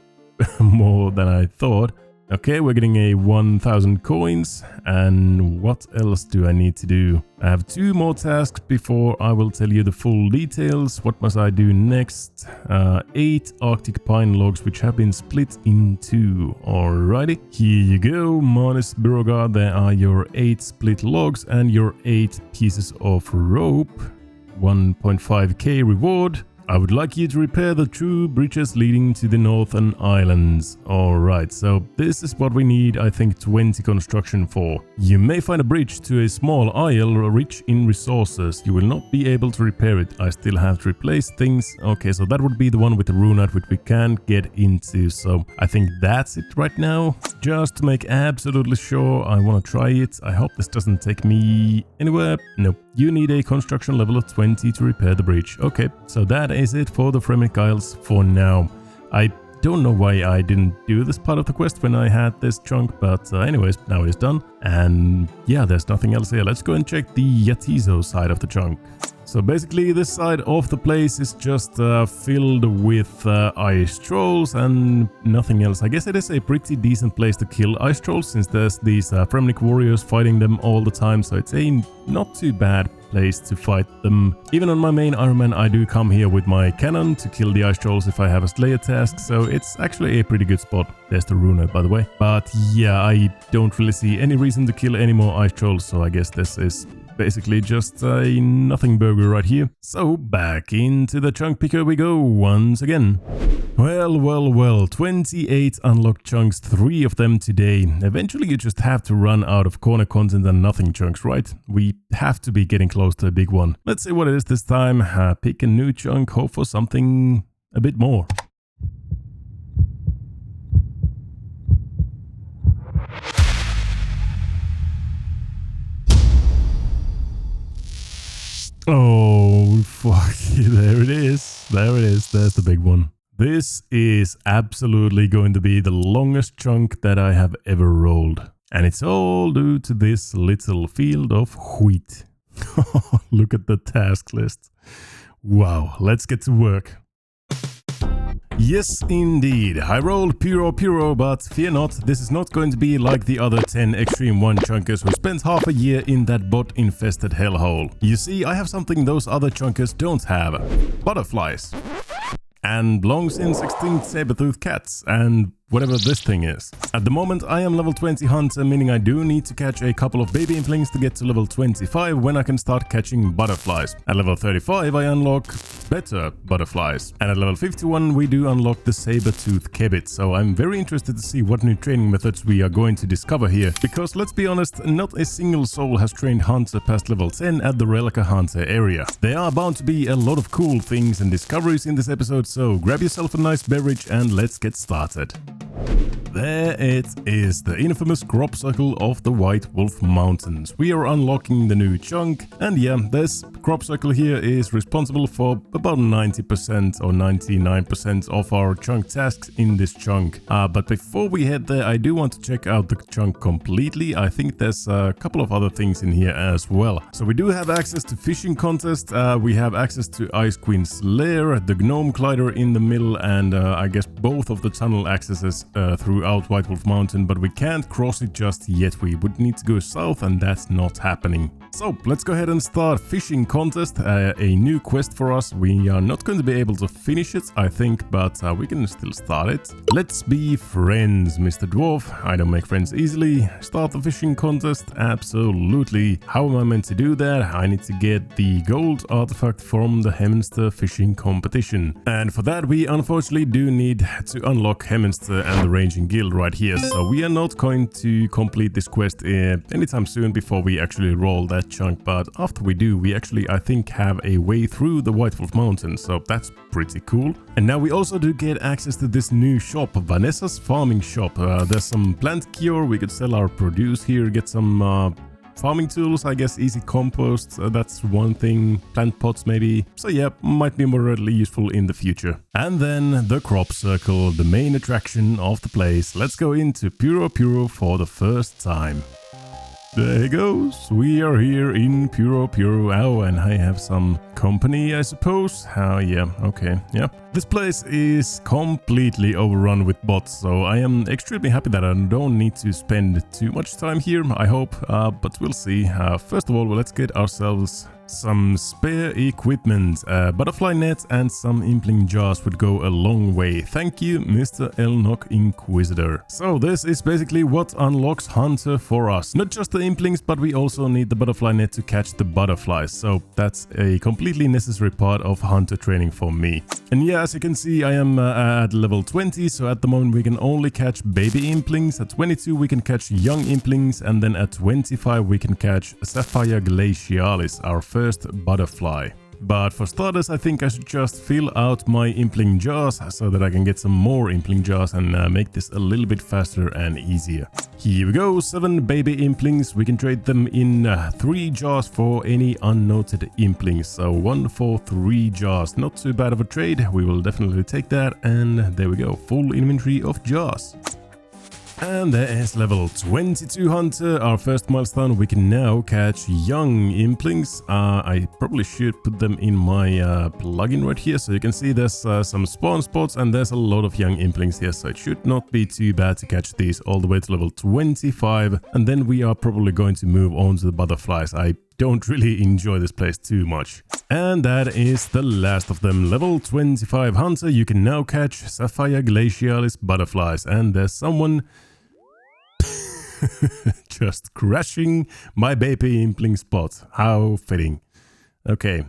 more than I thought. Okay, we're getting a 1000 coins, and what else do I need to do? I have 2 more tasks before I will tell you the full details. What must I do next? 8 Arctic pine logs which have been split in 2. Alrighty, here you go, Monis Burrogar. There are your 8 split logs and your 8 pieces of rope. 1.5k reward. I would like you to repair the 2 bridges leading to the northern islands. Alright, so this is what we need, I think, 20 construction for. You may find a bridge to a small isle rich in resources. You will not be able to repair it. I still have to replace things. Okay, so that would be the one with the runite which we can't get into. So I think that's it right now. Just to make absolutely sure, I want to try it. I hope this doesn't take me anywhere. Nope. You need a construction level of 20 to repair the bridge. Okay, so that is it for the Fremnik Isles for now. I don't know why I didn't do this part of the quest when I had this chunk, but anyways, now it's done. And yeah, there's nothing else here. Let's go and check the Yatizo side of the chunk. So basically this side of the place is just filled with ice trolls and nothing else. I guess it is a pretty decent place to kill ice trolls since there's these Fremnik warriors fighting them all the time, so it's a not too bad place to fight them. Even on my main Ironman, I do come here with my cannon to kill the ice trolls if I have a Slayer task, so it's actually a pretty good spot. There's the rune, by the way. But yeah, I don't really see any reason to kill any more ice trolls, so I guess this is basically just a nothing burger right here. So back into the chunk picker we go once again. Well, 28 unlocked chunks, 3 of them today. Eventually you just have to run out of corner content and nothing chunks, right? We have to be getting close to a big one. Let's see what it is this time. Pick a new chunk, hope for something a bit more. Oh, fuck. There it is. There it is. There's the big one. This is absolutely going to be the longest chunk that I have ever rolled. And it's all due to this little field of wheat. Look at the task list. Wow, let's get to work. Yes, indeed. I rolled Pyro, but fear not, this is not going to be like the other 10 Extreme One-Chunkers who spent half a year in that bot-infested hellhole. You see, I have something those other chunkers don't have. Butterflies. And long since extinct saber-toothed cats, and whatever this thing is. At the moment I am level 20 hunter, meaning I do need to catch a couple of baby implings to get to level 25 when I can start catching butterflies. At level 35 I unlock better butterflies. And at level 51 we do unlock the saber-toothed kebbit, so I'm very interested to see what new training methods we are going to discover here. Because let's be honest, not a single soul has trained hunter past level 10 at the Rellekka hunter area. There are bound to be a lot of cool things and discoveries in this episode, so grab yourself a nice beverage and let's get started. There it is, the infamous crop circle of the White Wolf Mountains. We are unlocking the new chunk, and yeah, this crop circle here is responsible for about 90% or 99% of our chunk tasks in this chunk. But before we head there, I do want to check out the chunk completely. I think there's a couple of other things in here as well. So we do have access to fishing contest, we have access to Ice Queen's lair, the gnome glider in the middle, and I guess both of the tunnel accesses throughout White Wolf Mountain, but we can't cross it just yet. We would need to go south, and that's not happening. So let's go ahead and start fishing contest, a new quest for us. We are not going to be able to finish it, I think, but we can still start it. Let's be friends, Mr. Dwarf. I don't make friends easily. Start the fishing contest? Absolutely. How am I meant to do that? I need to get the gold artifact from the Hemminster fishing competition. And for that we unfortunately do need to unlock Hemminster and the Ranging Guild right here. So we are not going to complete this quest anytime soon before we actually roll that chunk, but after we do, we actually, I think, have a way through the White Wolf Mountains, so that's pretty cool. And now we also do get access to this new shop, Vanessa's farming shop. There's some plant cure, we could sell our produce here, get some farming tools, I guess, easy compost, that's one thing, plant pots maybe. So yeah, might be moderately useful in the future. And then the crop circle, the main attraction of the place. Let's go into Pyro for the first time. There he goes. We are here in Pyro. Oh, and I have some company, I suppose. Yeah, okay, yeah. This place is completely overrun with bots, so I am extremely happy that I don't need to spend too much time here, I hope, but we'll see. First of all, let's get ourselves some spare equipment. Butterfly net and some impling jars would go a long way. Thank you, Mr. Elnock Inquisitor. So this is basically what unlocks Hunter for us. Not just the implings, but we also need the butterfly net to catch the butterflies. So that's a completely necessary part of Hunter training for me. And yeah, as you can see, I am at level 20, so at the moment we can only catch baby implings. At 22 we can catch young implings, and then at 25 we can catch Sapphire Glacialis, our first butterfly. But for starters, I think I should just fill out my impling jars so that I can get some more impling jars and make this a little bit faster and easier. Here we go, 7 baby implings. We can trade them in 3 jars for any unnoted implings. So 1 for 3 jars. Not too bad of a trade. We will definitely take that. And there we go, full inventory of jars. And there is level 22 Hunter, our first milestone. We can now catch young implings. I probably should put them in my plugin right here, so you can see there's some spawn spots and there's a lot of young implings here, so it should not be too bad to catch these all the way to level 25. And then we are probably going to move on to the butterflies. I don't really enjoy this place too much. And that is the last of them. Level 25 Hunter, you can now catch Sapphire Glacialis butterflies. And there's someone just crashing my baby impling spot. How fitting. Okay,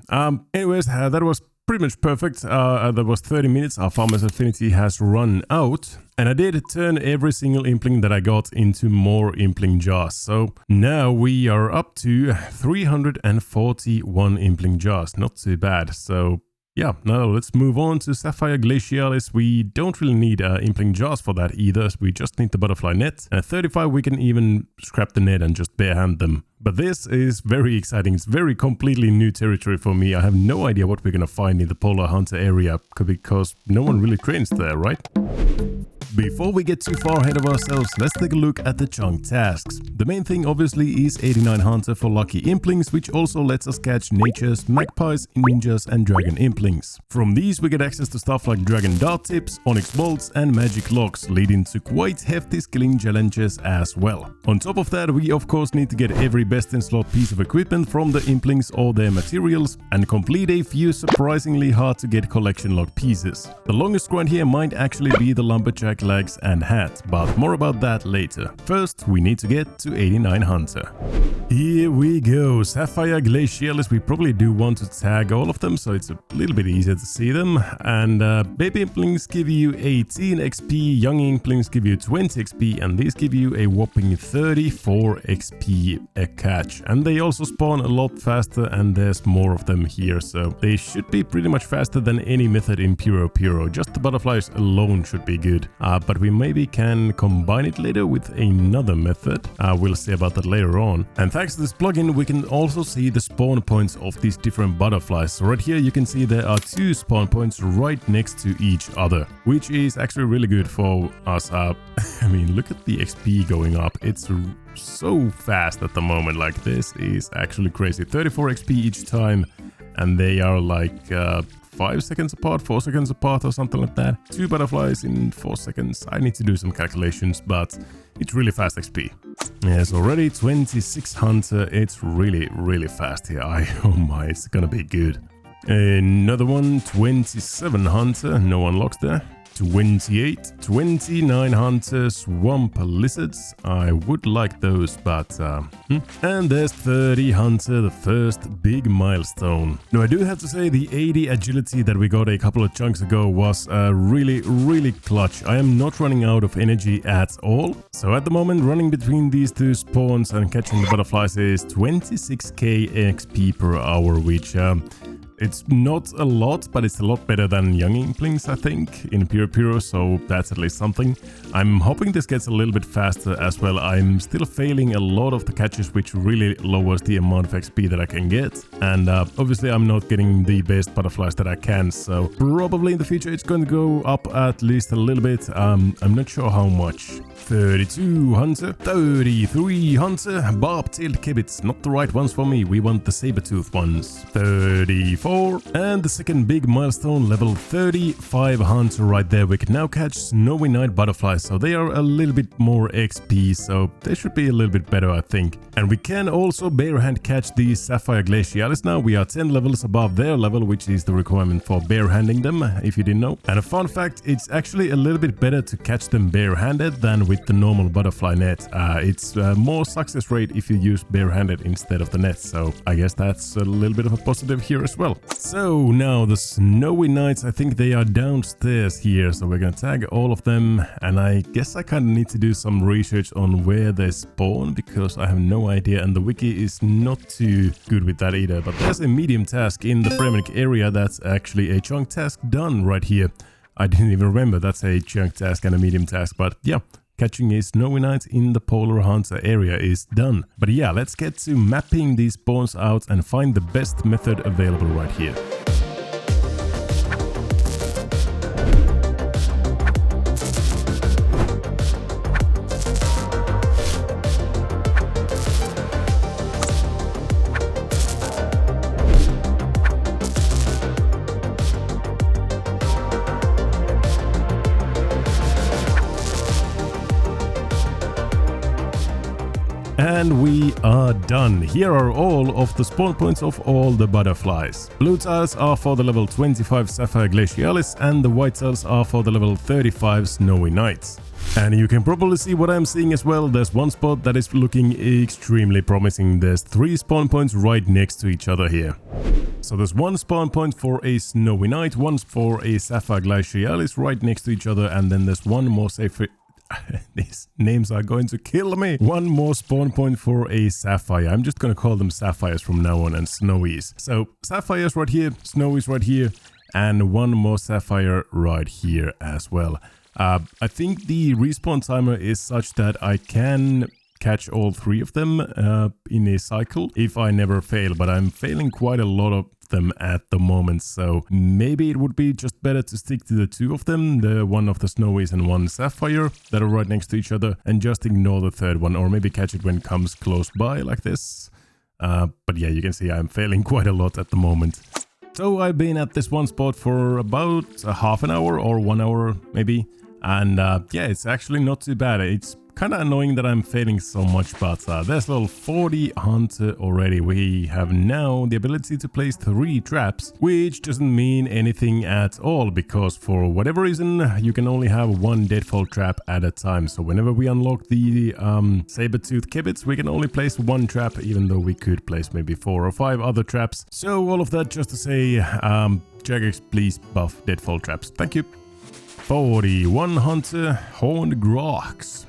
anyways, that was pretty much perfect. That was 30 minutes. Our Farmer's Affinity has run out. And I did turn every single impling that I got into more impling jars. So now we are up to 341 impling jars. Not too bad. So yeah, now let's move on to Sapphire Glacialis. We don't really need impling jars for that either. We just need the butterfly net. And at 35 we can even scrap the net and just barehand them. But this is very exciting. It's very completely new territory for me. I have no idea what we're gonna find in the Polar Hunter area because no one really trains there, right? Before we get too far ahead of ourselves, let's take a look at the chunk tasks. The main thing obviously is 89 Hunter for lucky implings, which also lets us catch natures, magpies, ninjas and dragon implings. From these we get access to stuff like dragon dart tips, onyx bolts and magic locks, leading to quite hefty skilling challenges as well. On top of that, we of course need to get every best in slot piece of equipment from the implings or their materials and complete a few surprisingly hard to get collection log pieces. The longest grind here might actually be the lumberjack legs and hat, but more about that later. First, we need to get to 89 Hunter. Here we go, Sapphire Glacialis. We probably do want to tag all of them, so it's a little bit easier to see them. And baby implings give you 18 XP, young implings give you 20 XP, and these give you a whopping 34 XP a catch. And they also spawn a lot faster, and there's more of them here, so they should be pretty much faster than any method in Puro Puro. Just the butterflies alone should be good. But we maybe can combine it later with another method. We'll see about that later on. And thanks to this plugin, we can also see the spawn points of these different butterflies. So right here, you can see there are 2 spawn points right next to each other, which is actually really good for us. I mean, look at the XP going up. It's so fast at the moment. Like, this is actually crazy. 34 XP each time, and they are like 5 seconds apart, 4 seconds apart or something like that. 2 butterflies in 4 seconds. I need to do some calculations, but it's really fast XP. Yes, already 26 Hunter. It's really, really fast here. Oh my, it's gonna be good. Another one, 27 Hunter. No unlocks there. 28, 29 Hunter Swamp Lizards. I would like those, but And there's 30 Hunter, the first big milestone. Now I do have to say the 80 agility that we got a couple of chunks ago was really, really clutch. I am not running out of energy at all. So at the moment, running between these 2 spawns and catching the butterflies is 26k XP per hour, which it's not a lot, but it's a lot better than young implings, I think, in Puro Puro, so that's at least something. I'm hoping this gets a little bit faster as well. I'm still failing a lot of the catches, which really lowers the amount of XP that I can get. And obviously I'm not getting the best butterflies that I can, so probably in the future it's going to go up at least a little bit. I'm not sure how much. 32 Hunter, 33 Hunter, Barb-tailed Kibits, not the right ones for me, we want the saber-tooth ones. 34, and the second big milestone, level 35 Hunter right there. We can now catch Snowy Night Butterflies, so they are a little bit more XP, so they should be a little bit better, I think. And we can also barehand catch the Sapphire Glacialis now. We are 10 levels above their level, which is the requirement for barehanding them, if you didn't know. And a fun fact, it's actually a little bit better to catch them barehanded than with the normal butterfly net. It's more success rate if you use barehanded instead of the net, so I guess that's a little bit of a positive here as well. So now the Snowy Nights, I think they are downstairs here, so we're gonna tag all of them, and I guess I kind of need to do some research on where they spawn because I have no idea, and the wiki is not too good with that either. But there's a medium task in the Fremenic area that's actually a chunk task done right here. I didn't even remember that's a chunk task and a medium task, but yeah. Catching a Snowy Night in the Polar Hunter area is done. But yeah, let's get to mapping these spawns out and find the best method available right here. And we are done. Here are all of the spawn points of all the butterflies. Blue tiles are for the level 25 Sapphire Glacialis and the white tiles are for the level 35 Snowy Knights. And you can probably see what I'm seeing as well. There's one spot that is looking extremely promising. There's 3 spawn points right next to each other here. So there's one spawn point for a Snowy Knight, one for a Sapphire Glacialis right next to each other, and then there's one more Sapphire... These names are going to kill me. One more spawn point for a Sapphire. I'm just gonna call them Sapphires from now on, and Snowies. So Sapphires right here, Snowies right here, and one more Sapphire right here as well. I think the respawn timer is such that I can catch all 3 of them in a cycle if I never fail, but I'm failing quite a lot of them at the moment, so maybe it would be just better to stick to the 2 of them, the one of the Snowies and one Sapphire that are right next to each other, and just ignore the 3rd one, or maybe catch it when it comes close by like this. But yeah, you can see I'm failing quite a lot at the moment. So I've been at this one spot for about half an hour or 1 hour maybe. And yeah, it's actually not too bad. It's kind of annoying that I'm failing so much, but there's level 40 Hunter already. We have now the ability to place 3 traps, which doesn't mean anything at all, because for whatever reason, you can only have 1 deadfall trap at a time. So whenever we unlock the saber-tooth kibitz, we can only place 1 trap, even though we could place maybe 4 or 5 other traps. So all of that just to say, Jagex, please buff deadfall traps. Thank you. 41 Hunter Horned Grox.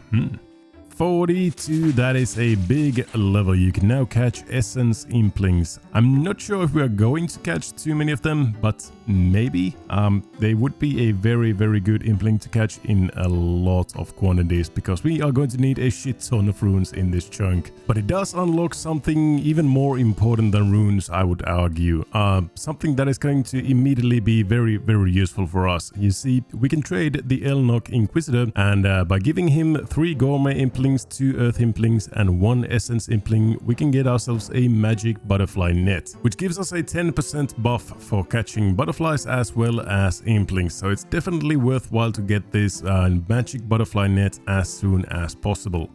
42, that is a big level. You can now catch Essence Implings. I'm not sure if we are going to catch too many of them, but maybe. They would be a very, very good Impling to catch in a lot of quantities, because we are going to need a shit ton of runes in this chunk. But it does unlock something even more important than runes, I would argue. Something that is going to immediately be very, very useful for us. You see, we can trade the Elnok Inquisitor, and by giving him 3 Gourmet Implings, 2 Earth Implings and 1 Essence Impling, we can get ourselves a Magic Butterfly Net, which gives us a 10% buff for catching butterflies as well as Implings. So it's definitely worthwhile to get this Magic Butterfly Net as soon as possible.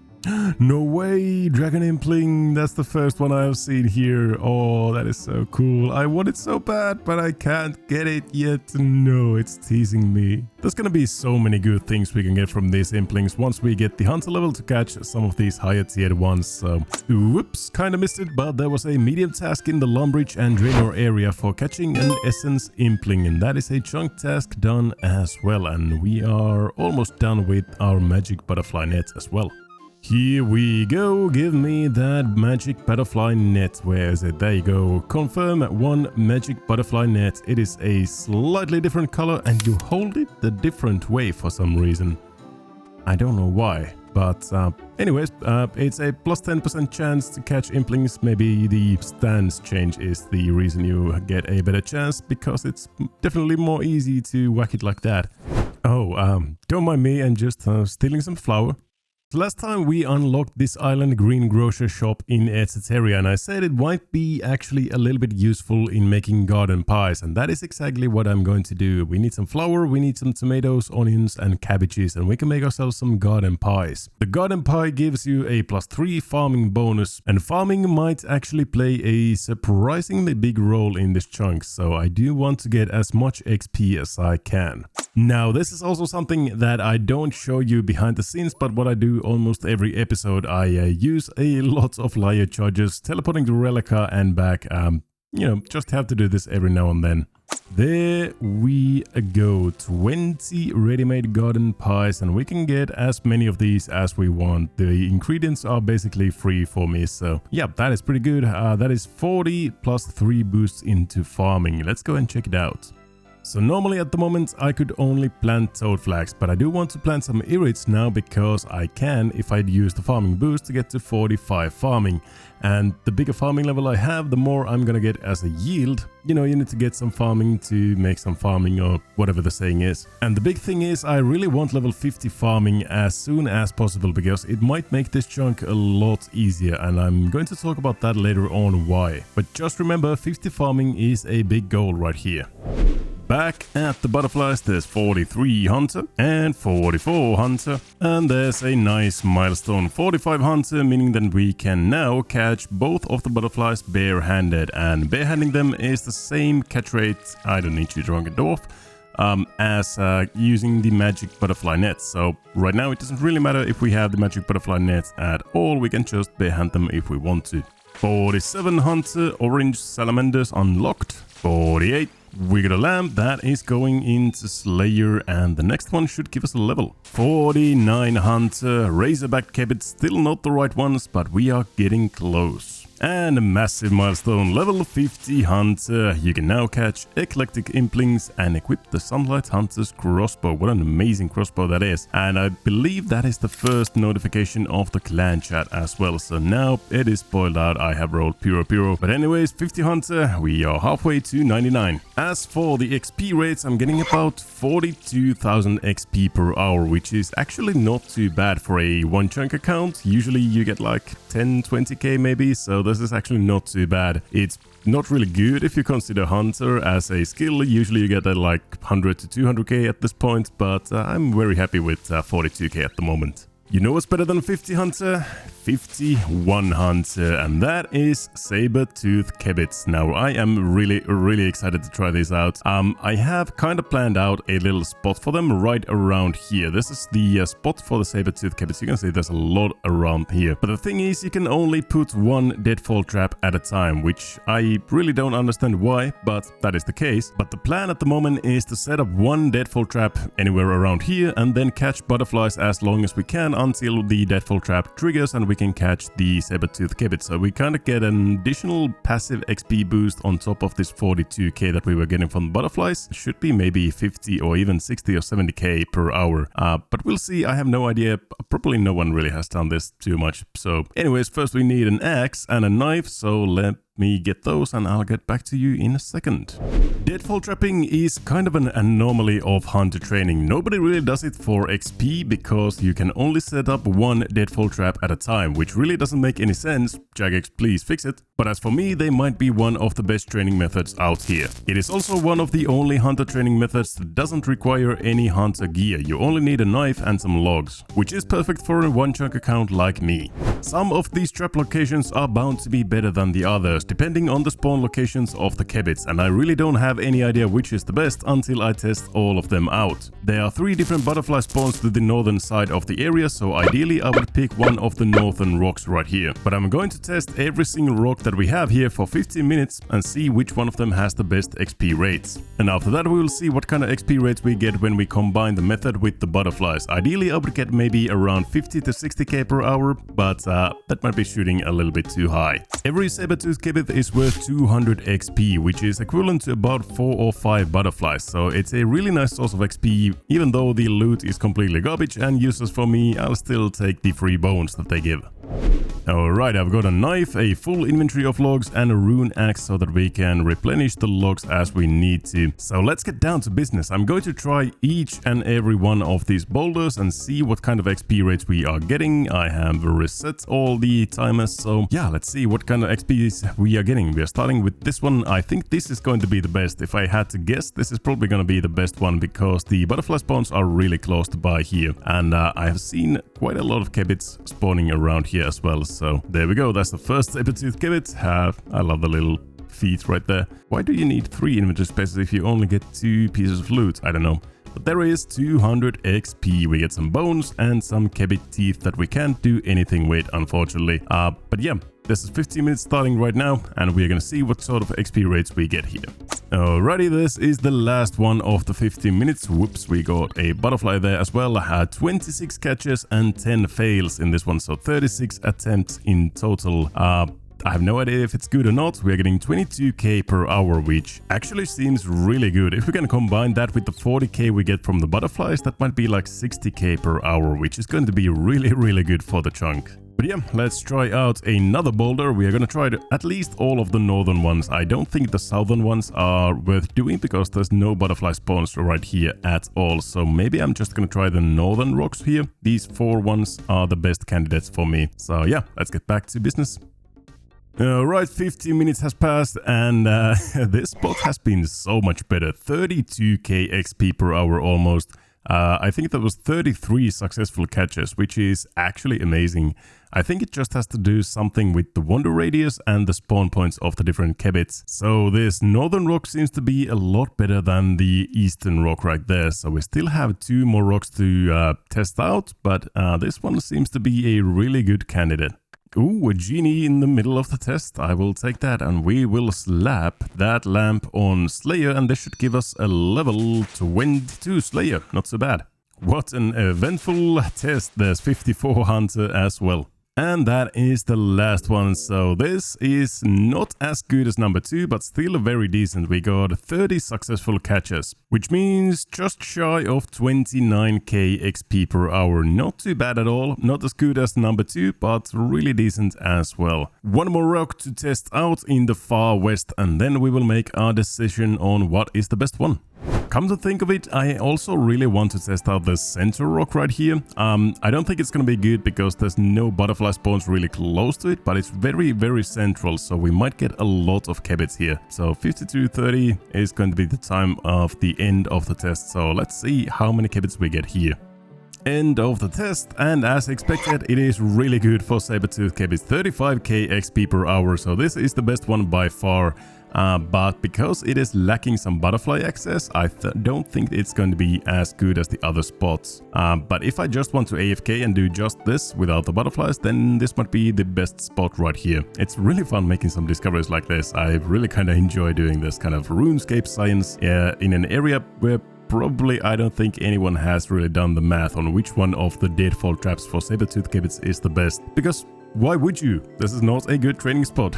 No way, Dragon Impling, that's the first one I have seen here. Oh, that is so cool. I want it so bad, but I can't get it yet. No, it's teasing me. There's gonna be so many good things we can get from these Implings once we get the Hunter level to catch some of these higher tiered ones. So, whoops, kinda missed it, but there was a medium task in the Lumbridge and Draenor area for catching an Essence Impling, and that is a chunk task done as well. And we are almost done with our Magic Butterfly Net as well. Here we go, give me that Magic Butterfly Net. Where is it? There you go. Confirm 1 Magic Butterfly Net. It is a slightly different color and you hold it the different way for some reason. I don't know why, but anyways, it's a plus 10% chance to catch Implings. Maybe the stance change is the reason you get a better chance, because it's definitely more easy to whack it like that. Oh, don't mind me, I'm just stealing some flour. Last time we unlocked this island greengrocer shop in Etzeteria, and I said it might be actually a little bit useful in making garden pies, and that is exactly what I'm going to do. We need some flour, we need some tomatoes, onions and cabbages, and we can make ourselves some garden pies. The garden pie gives you a +3 farming bonus, and farming might actually play a surprisingly big role in this chunk, so I do want to get as much XP as I can. Now, this is also something that I don't show you behind the scenes, but what I do almost every episode, I use a lot of layer charges, teleporting to Rellekka and back. You know, just have to do this every now and then. There we go, 20 ready-made garden pies, and we can get as many of these as we want. The ingredients are basically free for me, so yeah, that is pretty good. That is 40 plus 3 boosts into farming. Let's go and check it out. So normally at the moment I could only plant toad flax, but I do want to plant some irids now, because I can, if I use the farming boost, to get to 45 farming. And the bigger farming level I have, the more I'm gonna get as a yield. You know, you need to get some farming to make some farming, or whatever the saying is. And the big thing is, I really want level 50 farming as soon as possible, because it might make this chunk a lot easier, and I'm going to talk about that later on why. But just remember, 50 farming is a big goal right here. back at the butterflies, there's 43 hunter and 44 hunter. And there's a nice milestone, 45 hunter, meaning that we can now catch both of the butterflies barehanded. And barehanding them is the same catch rate, I don't need to drunk it off, as using the magic butterfly nets. So right now it doesn't really matter if we have the magic butterfly nets at all, we can just barehand them if we want to. 47 hunter, orange salamanders unlocked. 48, we got a lamb that is going into Slayer, and the next one should give us a level. 49 hunter, razorback cabbage, still not the right ones, but we are getting close. And a massive milestone, level 50 hunter. You can now catch eclectic implings and equip the Sunlight Hunter's crossbow. What an amazing crossbow that is. And I believe that is the first notification of the clan chat as well. So now it is spoiled out. I have rolled puro. But anyways, 50 hunter, we are halfway to 99. As for the XP rates, I'm getting about 42,000 XP per hour, which is actually not too bad for a one chunk account. Usually you get like 10-20k maybe, so this is actually not too bad. It's not really good if you consider hunter as a skill. Usually you get like 100 to 200k at this point, but I'm very happy with 42k at the moment. You know what's better than 50 hunter? 51 hunter, and that is saber-tooth cabbage. Now I am really excited to try this out. I have kind of planned out a little spot for them right around here. This is the spot for the saber-tooth cabbage. You can see there's a lot around here, but the thing is you can only put one deadfall trap at a time, which I really don't understand why, but that is the case. But the plan at the moment is to set up one deadfall trap anywhere around here and then catch butterflies as long as we can until the deadfall trap triggers and we can catch the saber-tooth cabbage. So we kind of get an additional passive XP boost on top of this 42k that we were getting from the butterflies. Should be maybe 50 or even 60 or 70k per hour. But we'll see. I have no idea. Probably no one really has done this too much. So anyways, first we need an axe and a knife. So let me get those and I'll get back to you in a second. Deadfall trapping is kind of an anomaly of hunter training. Nobody really does it for XP because you can only set up one deadfall trap at a time, which really doesn't make any sense. Jagex, please fix it. But as for me, they might be one of the best training methods out here. It is also one of the only hunter training methods that doesn't require any hunter gear. You only need a knife and some logs, which is perfect for a one chunk account like me. Some of these trap locations are bound to be better than the others, depending on the spawn locations of the cabbits, and I really don't have any idea which is the best until I test all of them out. There are 3 different butterfly spawns to the northern side of the area, so ideally I would pick one of the northern rocks right here. But I'm going to test every single rock that we have here for 15 minutes and see which one of them has the best XP rates. And after that we will see what kind of XP rates we get when we combine the method with the butterflies. Ideally I would get maybe around 50 to 60k per hour, but that might be shooting a little bit too high. Every saber-tooth cabbit is worth 200 XP, which is equivalent to about 4 or 5 butterflies, so it's a really nice source of XP. Even though the loot is completely garbage and useless for me, I'll still take the free bones that they give. Alright, I've got a knife, a full inventory of logs and a rune axe so that we can replenish the logs as we need to. So let's get down to business. I'm going to try each and every one of these boulders and see what kind of XP rates we are getting. I have reset all the timers, so yeah, let's see what kind of XP we are getting. We are starting with this one. I think this is going to be the best. If I had to guess, this is probably going to be the best one because the butterfly spawns are really close to by here, and I have seen quite a lot of cabbits spawning around here as well. So there we go, that's the first saber-tooth cabbit. I love the little feet right there. Why do you need 3 inventory spaces if you only get 2 pieces of loot? I don't know. But there is 200 XP. We get some bones and some cabbit teeth that we can't do anything with, unfortunately. But yeah, this is 15 minutes starting right now, and we're gonna see what sort of XP rates we get here. Alrighty, this is the last one of the 15 minutes. Whoops, we got a butterfly there as well. I had 26 catches and 10 fails in this one, so 36 attempts in total. I have no idea if it's good or not. We are getting 22k per hour, which actually seems really good. If we can combine that with the 40k we get from the butterflies, that might be like 60k per hour, which is going to be really good for the chunk. But yeah, let's try out another boulder. We are going to try at least all of the northern ones. I don't think the southern ones are worth doing because there's no butterfly spawns right here at all. So maybe I'm just going to try the northern rocks here. These 4 ones are the best candidates for me. So yeah, let's get back to business. Alright, 15 minutes has passed and this spot has been so much better. 32k XP per hour almost. I think that was 33 successful catches, which is actually amazing. I think it just has to do something with the wander radius and the spawn points of the different kebits. So this northern rock seems to be a lot better than the eastern rock right there. So we still have 2 more rocks to test out, but this one seems to be a really good candidate. Ooh, a genie in the middle of the test. I will take that and we will slap that lamp on Slayer and this should give us a level 22 Slayer. Not so bad. What an eventful test. There's 54 Hunter as well. And that is the last one. So this is not as good as number 2, but still very decent. We got 30 successful catches, which means just shy of 29k XP per hour. Not too bad at all. Not as good as number 2, but really decent as well. One more rock to test out in the far west, and then we will make our decision on what is the best one. Come to think of it, I also really want to test out the center rock right here. I don't think it's gonna be good because there's no butterfly spawns really close to it, but it's very, very central, so we might get a lot of kebits here. So 52:30 is going to be the time of the end of the test, so let's see how many kebits we get here. End of the test, and as expected, it is really good for saber-tooth kebits, 35k XP per hour, so this is the best one by far. But because it is lacking some butterfly access, I don't think it's going to be as good as the other spots. But if I just want to AFK and do just this without the butterflies, then this might be the best spot right here. It's really fun making some discoveries like this. I really kind of enjoy doing this kind of RuneScape science in an area where probably I don't think anyone has really done the math on which one of the deadfall traps for saber-tooth kebits is the best. Because why would you? This is not a good training spot.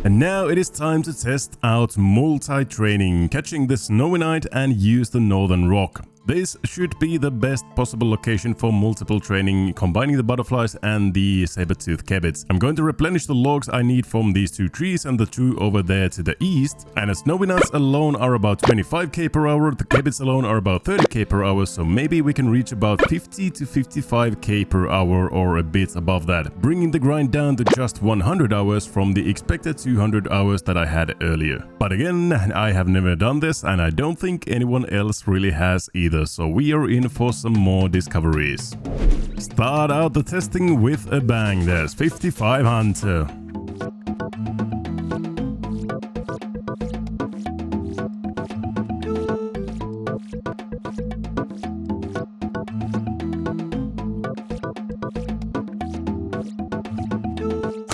And now it is time to test out multi-training, catching the Snowy Night and use the Northern Rock. This should be the best possible location for multiple training, combining the butterflies and the saber-tooth kebits. I'm going to replenish the logs I need from these 2 trees and the 2 over there to the east. And the Snowy Nights alone are about 25k per hour, the kebits alone are about 30k per hour, so maybe we can reach about 50 to 55k per hour or a bit above that, bringing the grind down to just 100 hours from the expected 200 hours that I had earlier. But again, I have never done this and I don't think anyone else really has either. So we are in for some more discoveries. Start out the testing with a bang. There's 55 Hunter.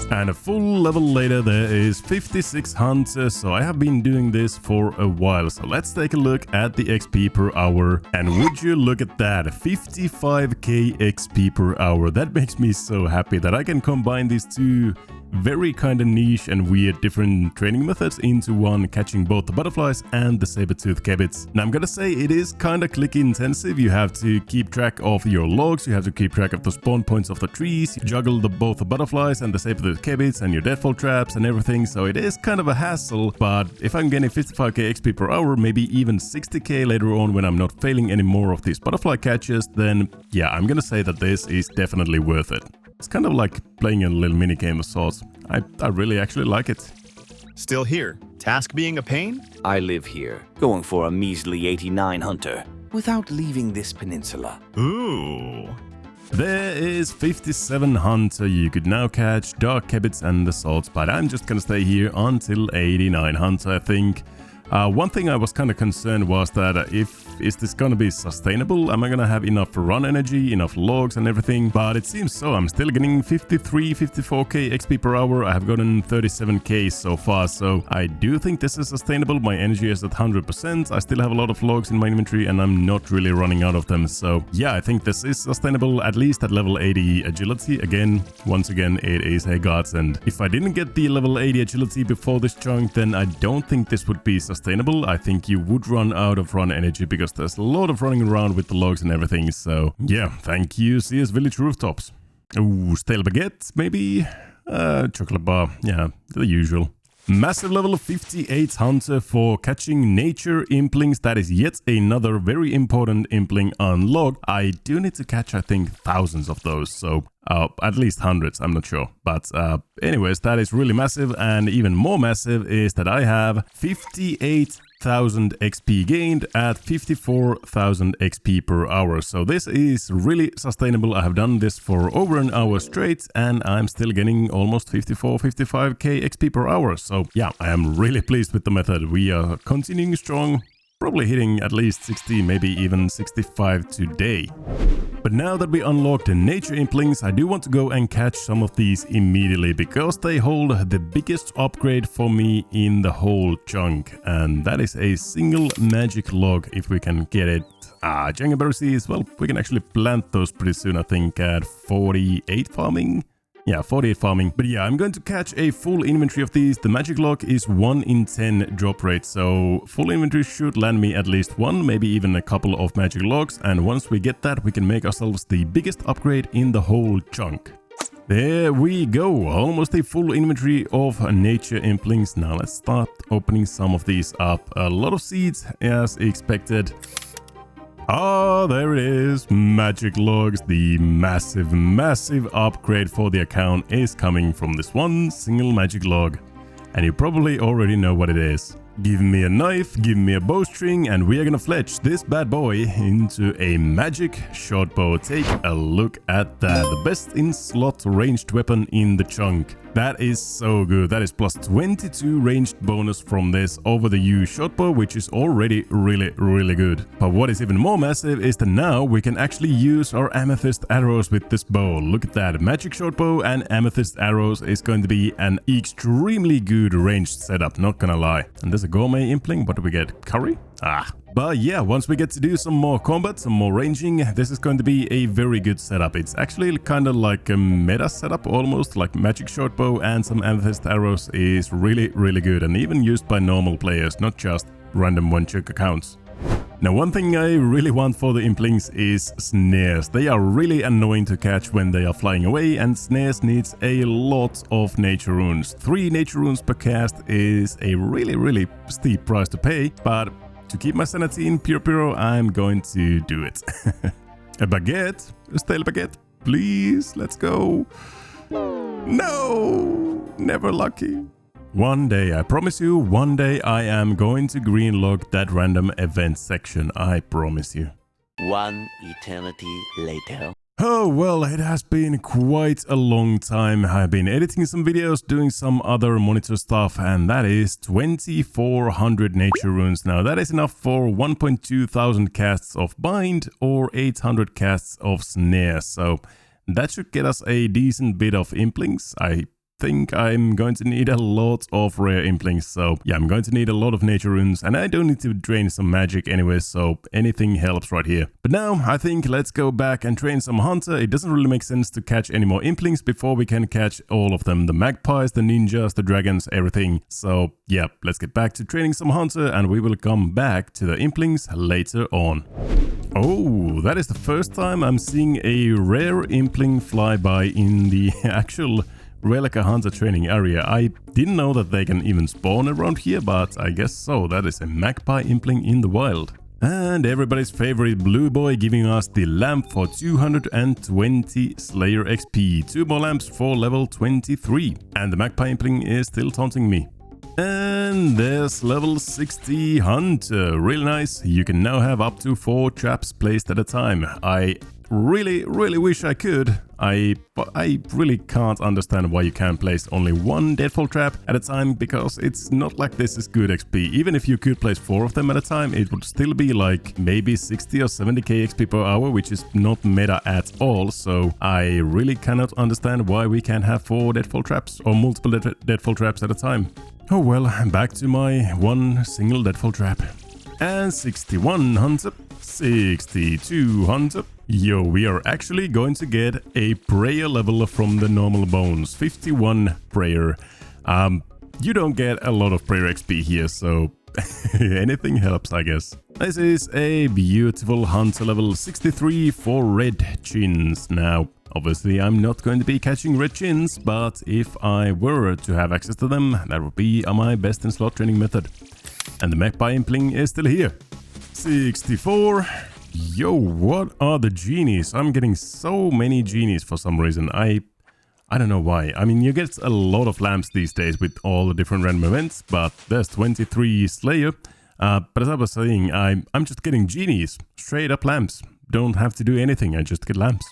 And a full level later there is 56 Hunter, so I have been doing this for a while. So let's take a look at the XP per hour. And would you look at that, 55k XP per hour. That makes me so happy that I can combine these 2 very kind of niche and weird different training methods into one, catching both the butterflies and the saber-tooth kebits. Now I'm gonna say it is kind of click intensive. You have to keep track of your logs, you have to keep track of the spawn points of the trees, you juggle both the butterflies and the saber-tooth kebits and your deadfall traps and everything, so it is kind of a hassle. But if I'm getting 55k XP per hour, maybe even 60k later on when I'm not failing any more of these butterfly catches, then yeah, I'm gonna say that this is definitely worth it. It's kind of like playing a little mini game of sorts. I really actually like it. Still here. Task being a pain? I live here, going for a measly 89 Hunter, without leaving this peninsula. Ooh. There is 57 Hunter. You could now catch Dark Kebits and the Salts, but I'm just gonna stay here until 89 Hunter, I think. One thing I was kind of concerned was that is this gonna be sustainable? Am I gonna have enough run energy, enough logs and everything? But it seems so. I'm still getting 53, 54k XP per hour. I have gotten 37k so far, so I do think this is sustainable. My energy is at 100%. I still have a lot of logs in my inventory and I'm not really running out of them. So yeah, I think this is sustainable, at least at level 80 agility. Once again, it is a godsend. If I didn't get the level 80 agility before this chunk, then I don't think this would be sustainable. I think you would run out of run energy because there's a lot of running around with the logs and everything. So yeah, thank you, CS Village Rooftops. Ooh, stale baguette, maybe? Chocolate bar, yeah, the usual. Massive level 58 hunter for catching nature implings. That is yet another very important impling unlocked. I do need to catch, I think, thousands of those, so at least hundreds, I'm not sure. But anyways, that is really massive, and even more massive is that I have 58,000 XP gained at 54,000 XP per hour. So this is really sustainable. I have done this for over an hour straight and I'm still getting almost 55k XP per hour. So yeah, I am really pleased with the method. We are continuing strong, probably hitting at least 60, maybe even 65 today. But now that we unlocked the nature implings, I do want to go and catch some of these immediately because they hold the biggest upgrade for me in the whole chunk. And that is a single magic log if we can get it. Jungle seeds, well, we can actually plant those pretty soon, I think at 48 farming. Yeah, 48 farming. But yeah, I'm going to catch a full inventory of these. The magic lock is 1 in 10 drop rate, so full inventory should land me at least one, maybe even a couple of magic locks. And once we get that, we can make ourselves the biggest upgrade in the whole chunk. There we go, almost a full inventory of nature implings. Now let's start opening some of these up. A lot of seeds as expected. Oh, there it is. Magic logs. The massive upgrade for the account is coming from this one single magic log. And you probably already know what it is. Give me a knife, give me a bowstring, and we are gonna fletch this bad boy into a magic short bow. Take a look at that. The best in slot ranged weapon in the chunk. That is so good. That is plus 22 ranged bonus from this over the U short bow, which is already really good. But what is even more massive is that now we can actually use our amethyst arrows with this bow. Look at that. Magic short bow and amethyst arrows is going to be an extremely good ranged setup, not gonna lie. And there's a gourmet impling. What do we get? Curry? But yeah, once we get to do some more combat, some more ranging, this is going to be a very good setup. It's actually kind of like a meta setup, almost like magic short bow and some amethyst arrows is really good, and even used by normal players, not just random one-chunk accounts. Now, one thing I really want for the implings is snares. They are really annoying to catch when they are flying away, and snares needs a lot of nature runes. 3 nature runes per cast is a really steep price to pay, but to keep my sanity in pure, I'm going to do it. A baguette? A stale baguette? Please, let's go. No! Never lucky. One day, I promise you, one day I am going to greenlog that random event section. I promise you. One eternity later. Oh, well, it has been quite a long time. I've been editing some videos, doing some other monitor stuff, and that is 2400 nature runes. Now, that is enough for 1.2 thousand casts of bind or 800 casts of snare. So that should get us a decent bit of implings. I think I'm going to need a lot of rare implings, so yeah, I'm going to need a lot of nature runes, and I don't need to drain some magic anyway, so anything helps right here. But now I think let's go back and train some hunter. It doesn't really make sense to catch any more implings before we can catch all of them, the magpies, the ninjas, the dragons, everything. So yeah, let's get back to training some hunter, and we will come back to the implings later on. Oh, that is the first time I'm seeing a rare impling fly by in the actual Rellekka Hunter training area. I didn't know that they can even spawn around here, but I guess so. That is a magpie impling in the wild. And everybody's favorite blue boy giving us the lamp for 220 Slayer XP. 2 more lamps for level 23. And the magpie impling is still taunting me. And there's level 60 Hunter. Really nice. You can now have up to 4 traps placed at a time. I really wish I could. But I really can't understand why you can't place only 1 deadfall trap at a time, because it's not like this is good XP. Even if you could place 4 of them at a time, it would still be like maybe 60 or 70k XP per hour, which is not meta at all. So I really cannot understand why we can't have 4 deadfall traps or multiple deadfall traps at a time. Oh well, back to my 1 single deadfall trap. And 61 Hunter, 62 Hunter. Yo, we are actually going to get a prayer level from the normal bones. 51 prayer. You don't get a lot of prayer XP here, so anything helps, I guess. This is a beautiful hunter level 63 for red chins. Now, Obviously, I'm not going to be catching red chins, but if I were to have access to them, that would be my best in slot training method. And the magpie impling is still here. 64. Yo, what are the genies? I'm getting so many genies for some reason. I don't know why. I mean, you get a lot of lamps these days with all the different random events, but there's 23 Slayer. But as I was saying, I'm just getting genies. Straight up lamps. Don't have to do anything, I just get lamps.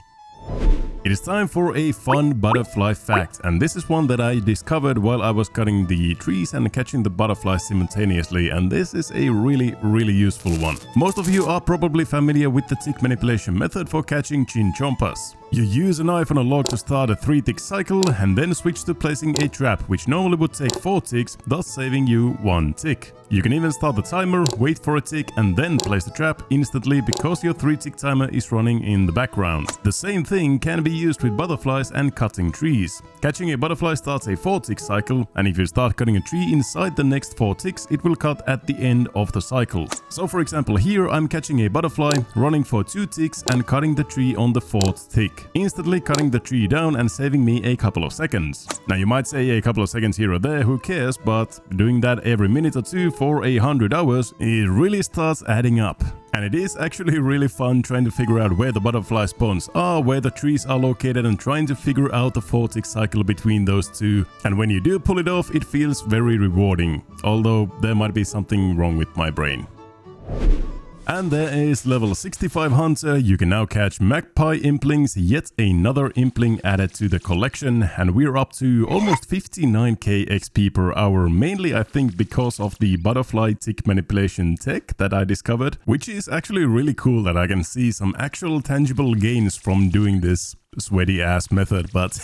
It is time for a fun butterfly fact, and this is one that I discovered while I was cutting the trees and catching the butterflies simultaneously, and this is a really useful one. Most of you are probably familiar with the tick manipulation method for catching chinchompas. You use a knife on a log to start a 3-tick cycle and then switch to placing a trap, which normally would take 4 ticks, thus saving you 1 tick. You can even start the timer, wait for a tick and then place the trap instantly because your 3-tick timer is running in the background. The same thing can be used with butterflies and cutting trees. Catching a butterfly starts a 4-tick cycle, and if you start cutting a tree inside the next 4 ticks, it will cut at the end of the cycle. So for example here I'm catching a butterfly, running for 2 ticks and cutting the tree on the 4th tick, instantly cutting the tree down and saving me a couple of seconds. Now you might say a couple of seconds here or there, who cares, but doing that every minute or two for 100 hours, it really starts adding up. And it is actually really fun trying to figure out where the butterfly spawns are, where the trees are located, and trying to figure out the 4-tick cycle between those two. And when you do pull it off, it feels very rewarding, although there might be something wrong with my brain. And there is level 65 Hunter. You can now catch magpie implings, yet another impling added to the collection, and we're up to almost 59k XP per hour, mainly I think because of the butterfly tick manipulation tech that I discovered, which is actually really cool that I can see some actual tangible gains from doing this sweaty ass method. But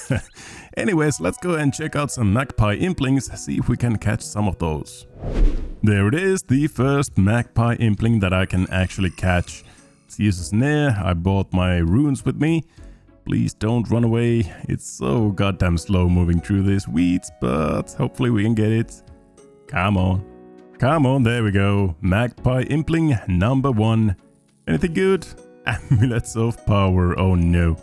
anyways, let's go and check out some magpie implings, see if we can catch some of those. There it is, the first magpie impling that I can actually catch. Let's use a snare. I brought my runes with me. Please don't run away. It's so goddamn slow moving through these weeds, but hopefully we can get it. Come on. Come on, there we go. Magpie impling number 1. Anything good? Amulets of power, oh no.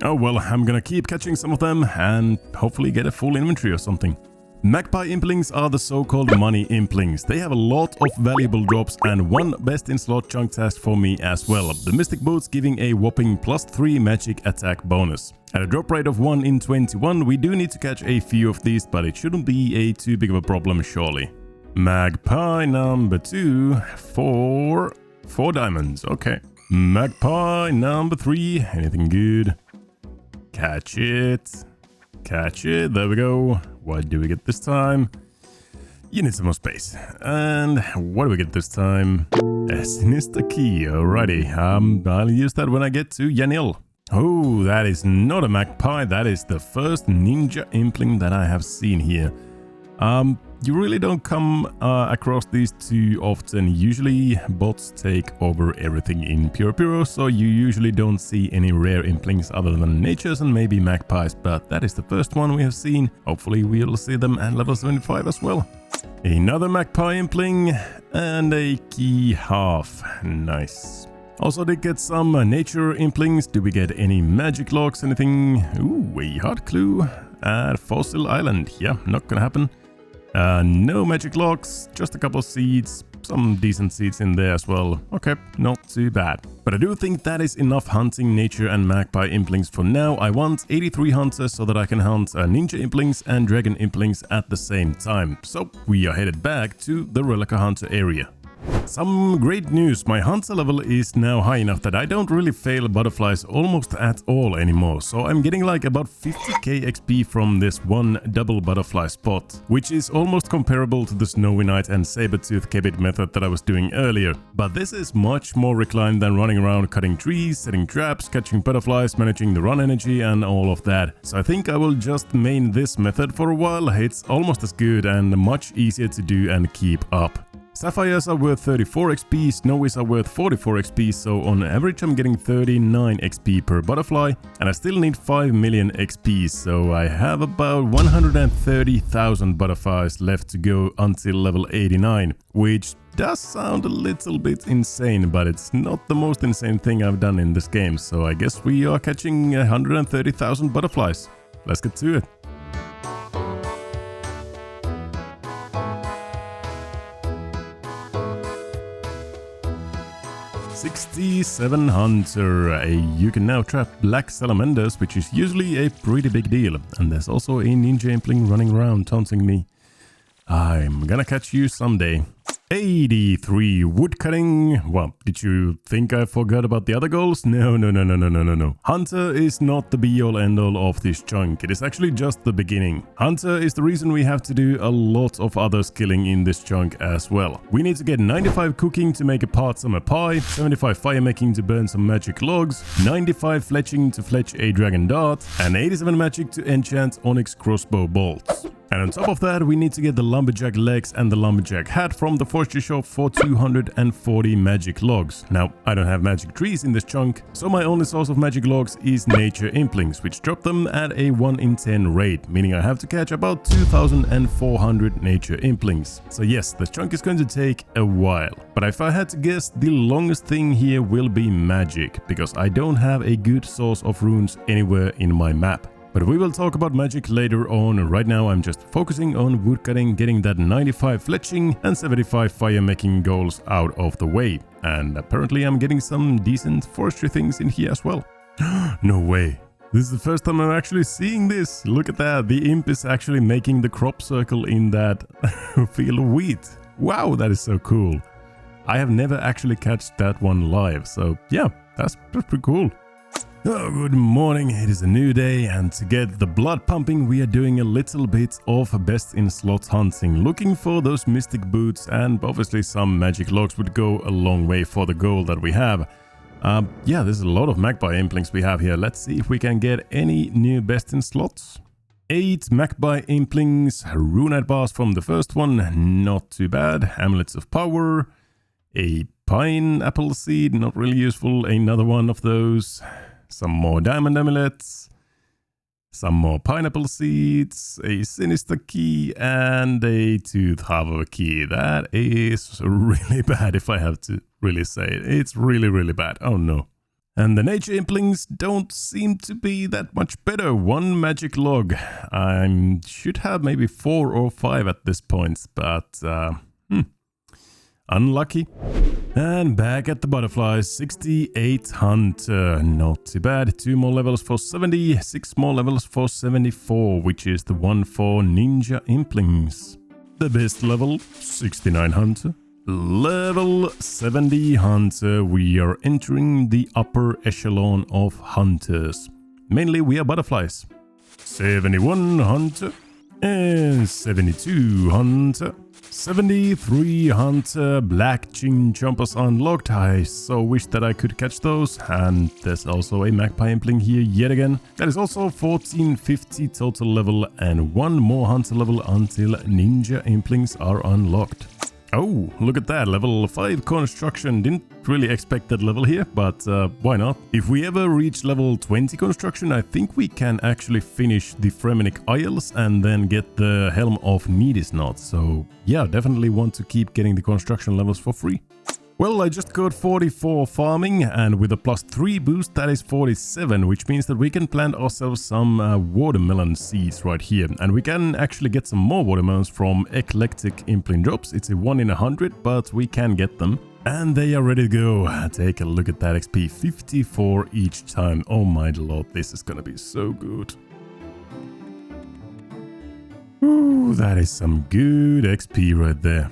Oh well, I'm gonna keep catching some of them and hopefully get a full inventory or something. Magpie implings are the so-called money implings. They have a lot of valuable drops and one best in slot chunk task for me as well. The Mystic Boots giving a whopping +3 magic attack bonus. At a drop rate of 1 in 21, we do need to catch a few of these, but it shouldn't be a too big of a problem surely. Magpie number 2 for 4 diamonds, okay. Magpie number 3, anything good? Catch it. Catch it, there we go. What do we get this time? You need some more space. And what do we get this time? A sinister key, alrighty. I'll use that when I get to Yanil. Oh, that is not a magpie, that is the first ninja impling that I have seen here. You really don't come across these too often. Usually bots take over everything in Pure, so you usually don't see any rare implings other than natures and maybe magpies, but that is the first one we have seen. Hopefully we'll see them at level 75 as well. Another magpie impling and a key half. Nice. Also did get some nature implings. Do we get any magic locks, anything? Ooh, a hard clue at Fossil Island. Yeah, not gonna happen. No magic locks, just a couple of seeds, some decent seeds in there as well. Okay, not too bad. But I do think that is enough hunting nature and magpie implings for now. I want 83 hunters so that I can hunt ninja implings and dragon implings at the same time. So we are headed back to the Rellekka Hunter area. Some great news, my hunter level is now high enough that I don't really fail butterflies almost at all anymore, so I'm getting like about 50k XP from this one double butterfly spot, which is almost comparable to the Snowy Knight and Sabertooth Kebit method that I was doing earlier. But this is much more reclined than running around cutting trees, setting traps, catching butterflies, managing the run energy and all of that. So I think I will just main this method for a while. It's almost as good and much easier to do and keep up. Sapphires are worth 34 XP, Snowies are worth 44 XP, so on average I'm getting 39 XP per butterfly, and I still need 5 million XP, so I have about 130,000 butterflies left to go until level 89, which does sound a little bit insane, but it's not the most insane thing I've done in this game, so I guess we are catching 130,000 butterflies. Let's get to it. 67 Hunter. You can now trap black salamanders, which is usually a pretty big deal. And there's also a ninja impling running around taunting me. I'm gonna catch you someday. 83 woodcutting. Well, did you think I forgot about the other goals? No. Hunter is not the be-all end-all of this chunk. It is actually just the beginning. Hunter is the reason we have to do a lot of other skilling in this chunk as well. We need to get 95 cooking to make a part summer pie, 75 fire making to burn some magic logs, 95 fletching to fletch a dragon dart, and 87 magic to enchant onyx crossbow bolts. And on top of that, we need to get the lumberjack legs and the lumberjack hat from the forestry shop for 240 magic logs. Now, I don't have magic trees in this chunk, so my only source of magic logs is nature implings, which drop them at a 1 in 10 rate, meaning I have to catch about 2,400 nature implings. So yes, this chunk is going to take a while. But if I had to guess, the longest thing here will be magic, because I don't have a good source of runes anywhere in my map. But we will talk about magic later on. Right now I'm just focusing on woodcutting, getting that 95 fletching and 75 fire making goals out of the way. And apparently I'm getting some decent forestry things in here as well. No way. This is the first time I'm actually seeing this. Look at that. The imp is actually making the crop circle in that field of wheat. Wow, that is so cool. I have never actually catched that one live. So yeah, that's pretty cool. Oh, good morning, it is a new day, and to get the blood pumping we are doing a little bit of best in slot hunting, looking for those mystic boots, and obviously some magic logs would go a long way for the goal that we have. Yeah, there's a lot of magpie implings we have here. Let's see if we can get any new best in slots. 8 magpie implings, runite bars from the first one, not too bad, amulets of power, a pineapple seed, not really useful, another one of those. Some more diamond amulets, some more pineapple seeds, a sinister key, and a tooth harbour key. That is really bad if I have to really say it. It's really bad. Oh no. And the nature implings don't seem to be that much better. 1 magic log. I should have maybe 4 or 5 at this point, but unlucky. And back at the butterflies, 68 Hunter, not too bad. 2 more levels for 70, 6 more levels for 74, which is the one for ninja implings. The best level, 69 Hunter. Level 70 Hunter, we are entering the upper echelon of hunters. Mainly we are butterflies. 71 Hunter and 72 Hunter. 73 Hunter, black chin jumpers unlocked. I so wish that I could catch those. And there's also a magpie impling here yet again. That is also 1450 total level and 1 more Hunter level until ninja implings are unlocked. Oh, look at that, level 5 construction. Didn't really expect that level here, but why not? If we ever reach level 20 construction, I think we can actually finish the Fremenic Isles and then get the Helm of Needisnot. So yeah, definitely want to keep getting the construction levels for free. Well, I just got 44 farming, and with a +3 boost that is 47, which means that we can plant ourselves some watermelon seeds right here. And we can actually get some more watermelons from eclectic impling drops. It's a 1 in 100, but we can get them. And they are ready to go. Take a look at that XP, 54 each time. Oh my lord, this is gonna be so good. Ooh, that is some good XP right there.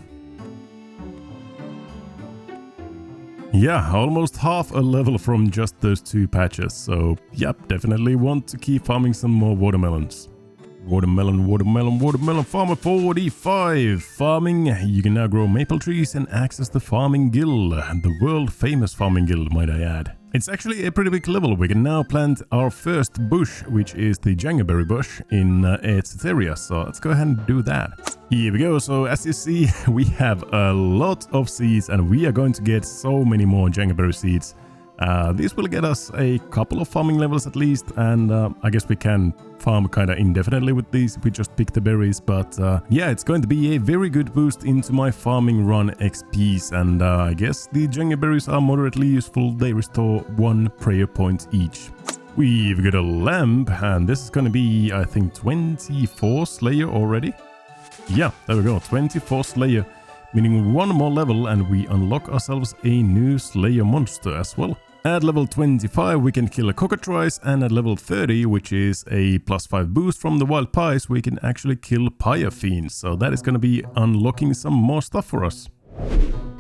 Yeah, almost half a level from just those 2 patches, so yep, definitely want to keep farming some more watermelons. Watermelon, watermelon, watermelon. Farmer 45. Farming. You can now grow maple trees and access the farming guild. The world famous farming guild, might I add. It's actually a pretty big level. We can now plant our first bush, which is the jangaberry bush in its area. So let's go ahead and do that. Here we go. So as you see, we have a lot of seeds and we are going to get so many more jangaberry seeds. This will get us a couple of farming levels at least, and I guess we can farm kind of indefinitely with these if we just pick the berries, but yeah, it's going to be a very good boost into my farming run XPs, and I guess the jangaberries are moderately useful. They restore 1 prayer point each. We've got a lamp, and this is going to be, I think, 24 Slayer already. Yeah, there we go, 24 Slayer. Meaning 1 more level and we unlock ourselves a new Slayer monster as well. At level 25 we can kill a cockatrice, and at level 30, which is a +5 boost from the wild pies, we can actually kill pyre fiends. So that is going to be unlocking some more stuff for us.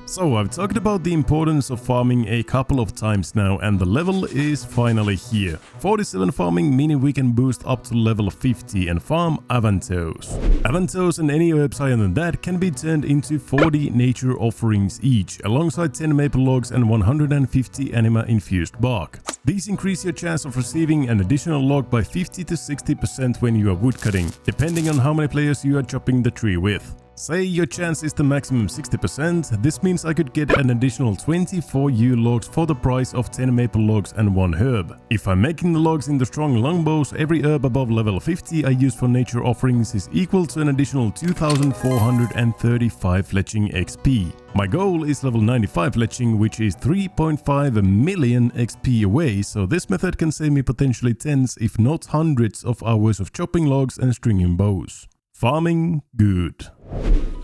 So I've talked about the importance of farming a couple of times now, and the level is finally here. 47 farming, meaning we can boost up to level 50 and farm Avantos. Avantos and any herbs higher than that can be turned into 40 nature offerings each, alongside 10 maple logs and 150 anima infused bark. These increase your chance of receiving an additional log by 50 to 60% when you are woodcutting, depending on how many players you are chopping the tree with. Say your chance is the maximum 60%, this means I could get an additional 24 yew logs for the price of 10 maple logs and 1 herb. If I'm making the logs in the strong longbows, every herb above level 50 I use for nature offerings is equal to an additional 2435 fletching XP. My goal is level 95 fletching, which is 3.5 million XP away, so this method can save me potentially tens if not hundreds of hours of chopping logs and stringing bows. Farming good.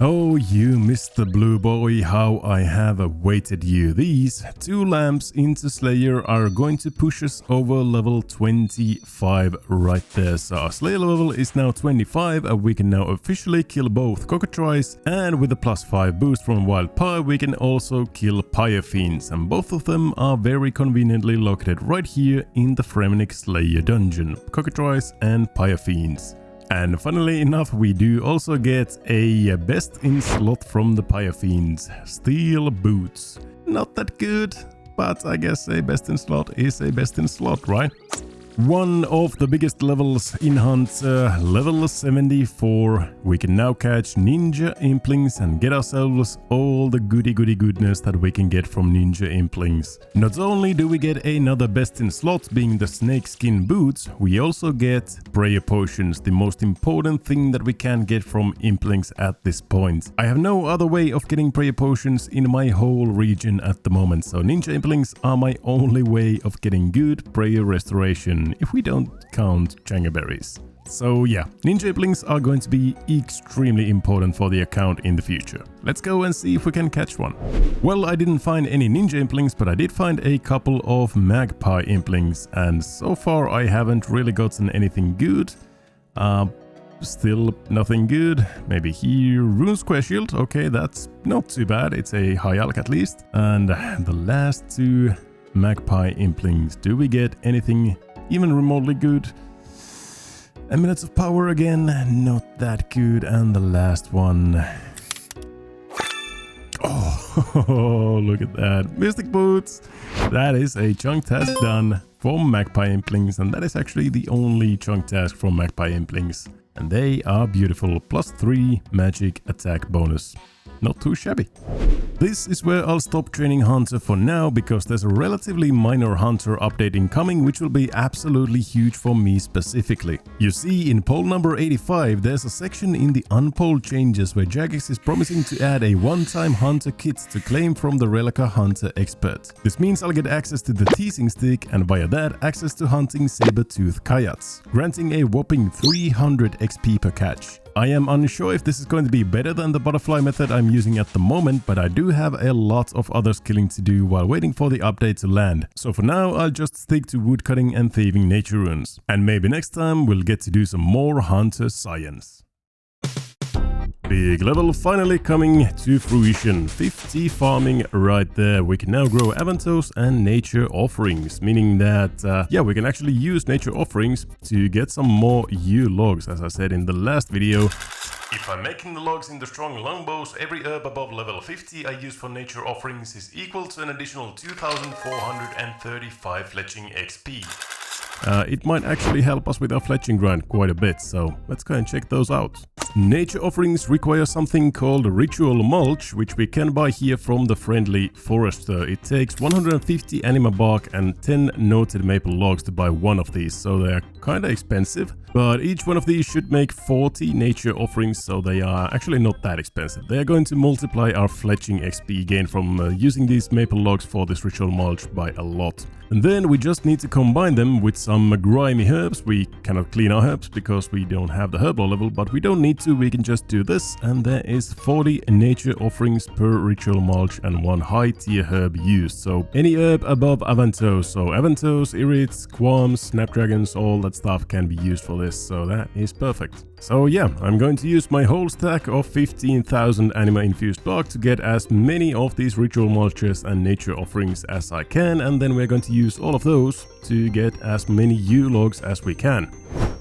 Oh, you Mr. Blue Boy, how I have awaited you. These 2 lamps into Slayer are going to push us over level 25 right there. So our Slayer level is now 25 and we can now officially kill both cockatrice, and with a +5 boost from wild pie we can also kill pyre fiends, and both of them are very conveniently located right here in the Fremenic Slayer dungeon. Cockatrice and pyre fiends. And funnily enough, we do also get a best in slot from the pyre fiends. Steel boots. Not that good, but I guess a best in slot is a best in slot, right? One of the biggest levels in Hunter, level 74. We can now catch ninja implings and get ourselves all the goodness that we can get from ninja implings. Not only do we get another best in slot being the snakeskin boots, we also get prayer potions, the most important thing that we can get from implings at this point. I have no other way of getting prayer potions in my whole region at the moment, so ninja implings are my only way of getting good prayer restoration, if we don't count jangaberries. So yeah, ninja implings are going to be extremely important for the account in the future. Let's go and see if we can catch one. Well, I didn't find any ninja implings, but I did find a couple of magpie implings, and so far I haven't really gotten anything good. Still nothing good. Maybe here, Rune Square Shield. Okay, that's not too bad. It's a high alc at least. And the last 2 magpie implings. Do we get anything even remotely good? Amulets of Power again, not that good. And the last one. Oh, look at that. Mystic Boots. That is a chunk task done for magpie implings, and that is actually the only chunk task from magpie implings. And they are beautiful. +3 magic attack bonus. Not too shabby. This is where I'll stop training Hunter for now, because there's a relatively minor Hunter update incoming which will be absolutely huge for me specifically. You see, in poll number 85 there's a section in the unpolled changes where Jagex is promising to add a one-time Hunter kit to claim from the Rellekka Hunter expert. This means I'll get access to the teasing stick and via that access to hunting saber-tooth coyotes, granting a whopping 300 XP per catch. I am unsure if this is going to be better than the butterfly method I'm using at the moment, but I do have a lot of other skilling to do while waiting for the update to land. So for now, I'll just stick to woodcutting and thieving nature runes. And maybe next time we'll get to do some more Hunter science. Big level finally coming to fruition. 50 farming right there. We can now grow Avantos and nature offerings, meaning that, yeah, we can actually use nature offerings to get some more yew logs, as I said in the last video. If I'm making the logs in the strong longbows, every herb above level 50 I use for nature offerings is equal to an additional 2,435 fletching XP. It might actually help us with our fletching grind quite a bit, so let's go and check those out. Nature offerings require something called ritual mulch, which we can buy here from the friendly forester. It takes 150 anima bark and 10 noted maple logs to buy one of these, so they are kinda expensive. But each one of these should make 40 nature offerings, so they are actually not that expensive. They are going to multiply our fletching XP gain from using these maple logs for this ritual mulch by a lot. And then we just need to combine them with some grimy herbs. We cannot clean our herbs because we don't have the herb law level, but we don't need to, we can just do this. And there is 40 nature offerings per ritual mulch and 1 high tier herb used. So any herb above Avantos, so Avantos, Irids, Qualms, Snapdragons, all that stuff can be used for this, so that is perfect. So yeah, I'm going to use my whole stack of 15,000 anima infused bark to get as many of these ritual mulches and nature offerings as I can, and then we're going to use all of those to get as many yew logs as we can.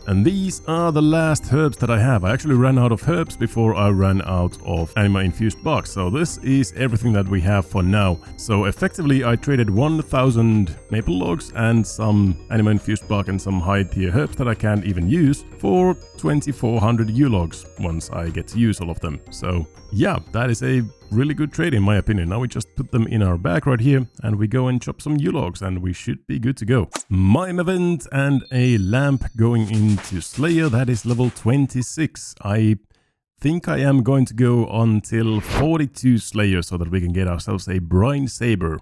And these are the last herbs that I have. I actually ran out of herbs before I ran out of anima infused bark, so this is everything that we have for now. So effectively I traded 1,000 maple logs and some anima infused bark and some high tier herbs that I can't even use for 2,400 yew logs once I get to use all of them. So yeah, that is a really good trade in my opinion. Now we just put them in our bag right here and we go and chop some yew logs and we should be good to go. Mime event and a lamp going into Slayer, that is level 26. I think I am going to go until 42 Slayer so that we can get ourselves a brine saber.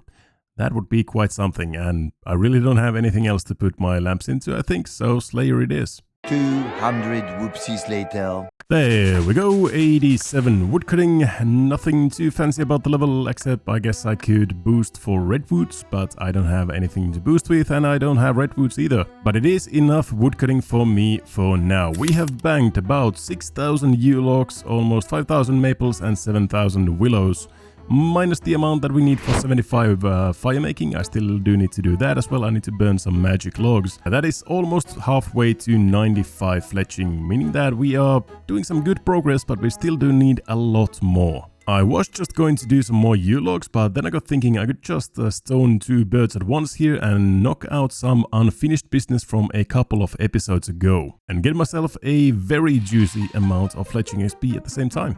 That would be quite something, and I really don't have anything else to put my lamps into, I think, so Slayer it is. 200 whoopsies later. There we go, 87 woodcutting. Nothing too fancy about the level, except I guess I could boost for redwoods, but I don't have anything to boost with and I don't have redwoods either. But it is enough woodcutting for me for now. We have banked about 6,000 yew logs, almost 5,000 maples and 7,000 willows. Minus the amount that we need for 75 fire making. I still do need to do that as well. I need to burn some magic logs. That is almost halfway to 95 fletching, meaning that we are doing some good progress, but we still do need a lot more. I was just going to do some more yew logs, but then I got thinking I could just stone 2 birds at once here and knock out some unfinished business from a couple of episodes ago and get myself a very juicy amount of fletching XP at the same time.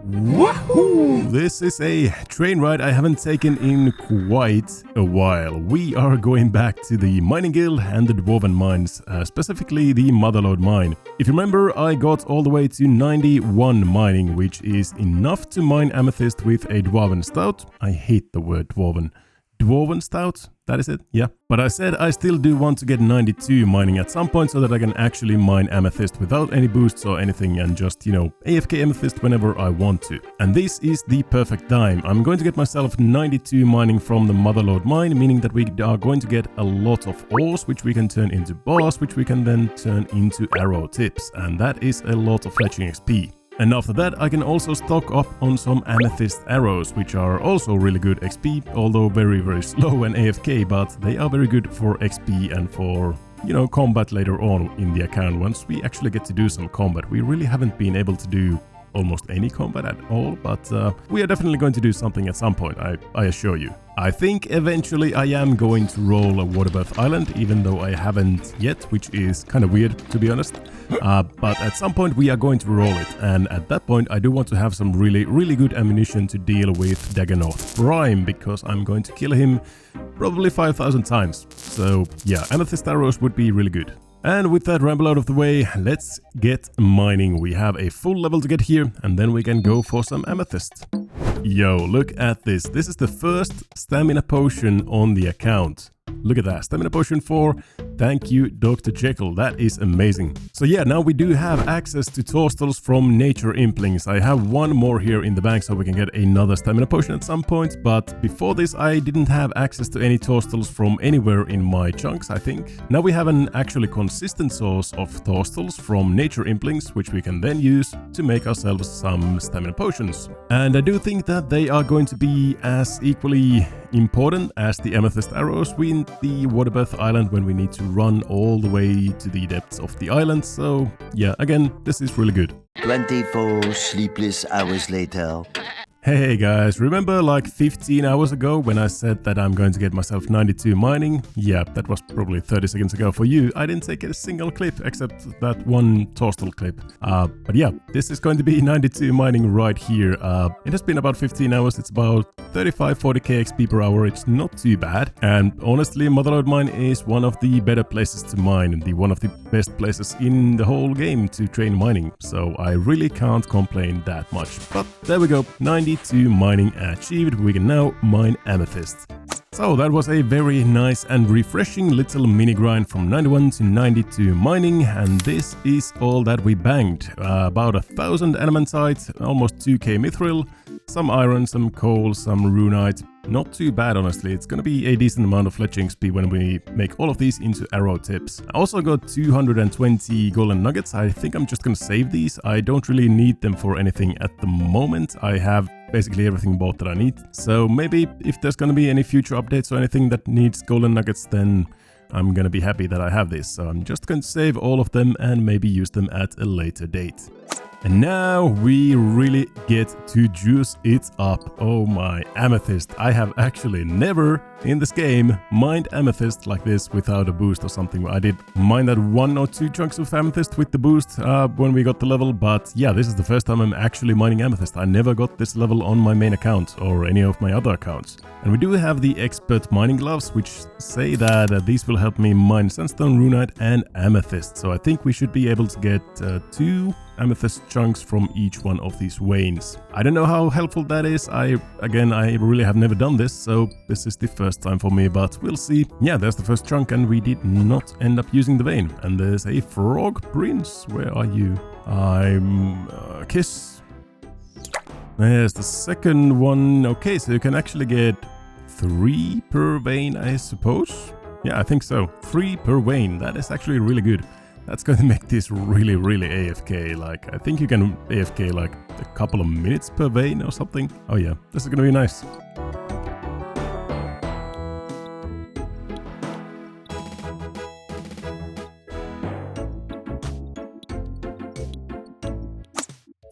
Woohoo! This is a train ride I haven't taken in quite a while. We are going back to the mining guild and the dwarven mines, specifically the Motherlode mine. If you remember, I got all the way to 91 mining, which is enough to mine amethyst with a dwarven stout. I hate the word dwarven. Dwarven stout? That is it? Yeah. But I said I still do want to get 92 mining at some point so that I can actually mine amethyst without any boosts or anything and just, you know, AFK amethyst whenever I want to. And this is the perfect time. I'm going to get myself 92 mining from the Motherlode mine, meaning that we are going to get a lot of ores, which we can turn into bars, which we can then turn into arrow tips. And that is a lot of fletching XP. And after that I can also stock up on some amethyst arrows, which are also really good XP, although very slow and AFK, but they are very good for XP and for, you know, combat later on in the account. Once we actually get to do some combat, we really haven't been able to do almost any combat at all, but we are definitely going to do something at some point, I assure you. I think eventually I am going to roll a Waterbirth Island, even though I haven't yet, which is kind of weird to be honest. But at some point we are going to roll it, and at that point I do want to have some really good ammunition to deal with Dagannoth Prime, because I'm going to kill him probably 5,000 times. So yeah, amethyst arrows would be really good. And with that ramble out of the way, let's get mining. We have a full level to get here, and then we can go for some amethyst. Yo, look at this. This is the first stamina potion on the account. Look at that. Stamina potion for Thank you, Dr. Jekyll. That is amazing. So yeah, now we do have access to toastals from Nature Implings. I have one more here in the bank so we can get another stamina potion at some point. But before this, I didn't have access to any toastals from anywhere in my chunks, I think. Now we have an actually consistent source of toastals from Nature Implings, which we can then use to make ourselves some stamina potions. And I do think that they are going to be as equally important as the amethyst arrows in the Waterbirth Island when we need to run all the way to the depths of the island. So yeah, again, this is really good. 24 sleepless hours later. Hey guys, remember like 15 hours ago when I said that I'm going to get myself 92 mining? Yeah, that was probably 30 seconds ago for you. I didn't take a single clip except that one toastal clip. But yeah, this is going to be 92 mining right here. It has been about 15 hours. It's about 35-40k XP per hour. It's not too bad. And honestly, Motherlode Mine is one of the better places to mine and one of the best places in the whole game to train mining. So I really can't complain that much. But there we go, 92 mining achieved. We can now mine amethyst. So that was a very nice and refreshing little mini grind from 91 to 92 mining, and this is all that we banged. About 1,000 adamantite, almost 2k mithril, some iron, some coal, some runite. Not too bad, honestly. It's gonna be a decent amount of fletching speed when we make all of these into arrow tips. I also got 220 golden nuggets. I think I'm just gonna save these. I don't really need them for anything at the moment. I have basically everything bought that I need. So maybe if there's gonna be any future updates or anything that needs golden nuggets, then I'm gonna be happy that I have this. So I'm just going to save all of them and maybe use them at a later date. And now we really get to juice it up. Oh my, amethyst. I have actually never in this game mined amethyst like this without a boost or something. I did mine that 1 or 2 chunks of amethyst with the boost when we got the level, but yeah, this is the first time I'm actually mining amethyst. I never got this level on my main account or any of my other accounts. And we do have the expert mining gloves, which say that these will help me mine sandstone, runite and amethyst. So I think we should be able to get 2 amethyst chunks from each one of these veins. I don't know how helpful that is. I really have never done this, so this is the first time for me, but we'll see. Yeah, there's the first chunk and we did not end up using the vein. And there's a frog prince. Where are you? I'm Kiss. There's the second one. Okay, so you can actually get 3 per vein, I suppose. Yeah, I think so. 3 per vein. That is actually really good. That's going to make this really, really AFK. Like, I think you can AFK like a couple of minutes per vein or something. Oh yeah, this is going to be nice.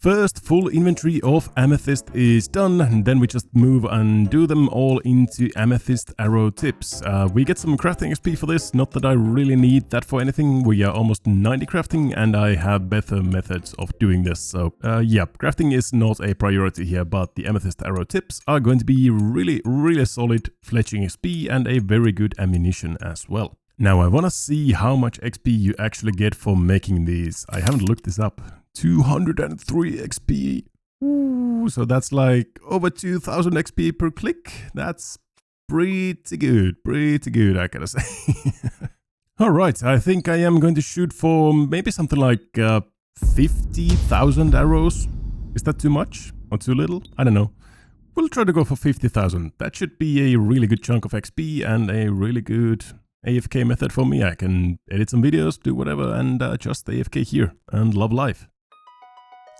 First full inventory of amethyst is done, and then we just move and do them all into amethyst arrow tips. We get some crafting XP for this, not that I really need that for anything. We are almost 90 crafting and I have better methods of doing this. So yeah, crafting is not a priority here, but the amethyst arrow tips are going to be really, really solid fletching XP and a very good ammunition as well. Now I want to see how much XP you actually get for making these. I haven't looked this up. 203 XP. Ooh, so that's like over 2000 XP per click. That's pretty good, I gotta say. Alright, I think I am going to shoot for maybe something like 50,000 arrows. Is that too much or too little? I don't know. We'll try to go for 50,000. That should be a really good chunk of XP and a really good AFK method for me. I can edit some videos, do whatever, and just AFK here and love life.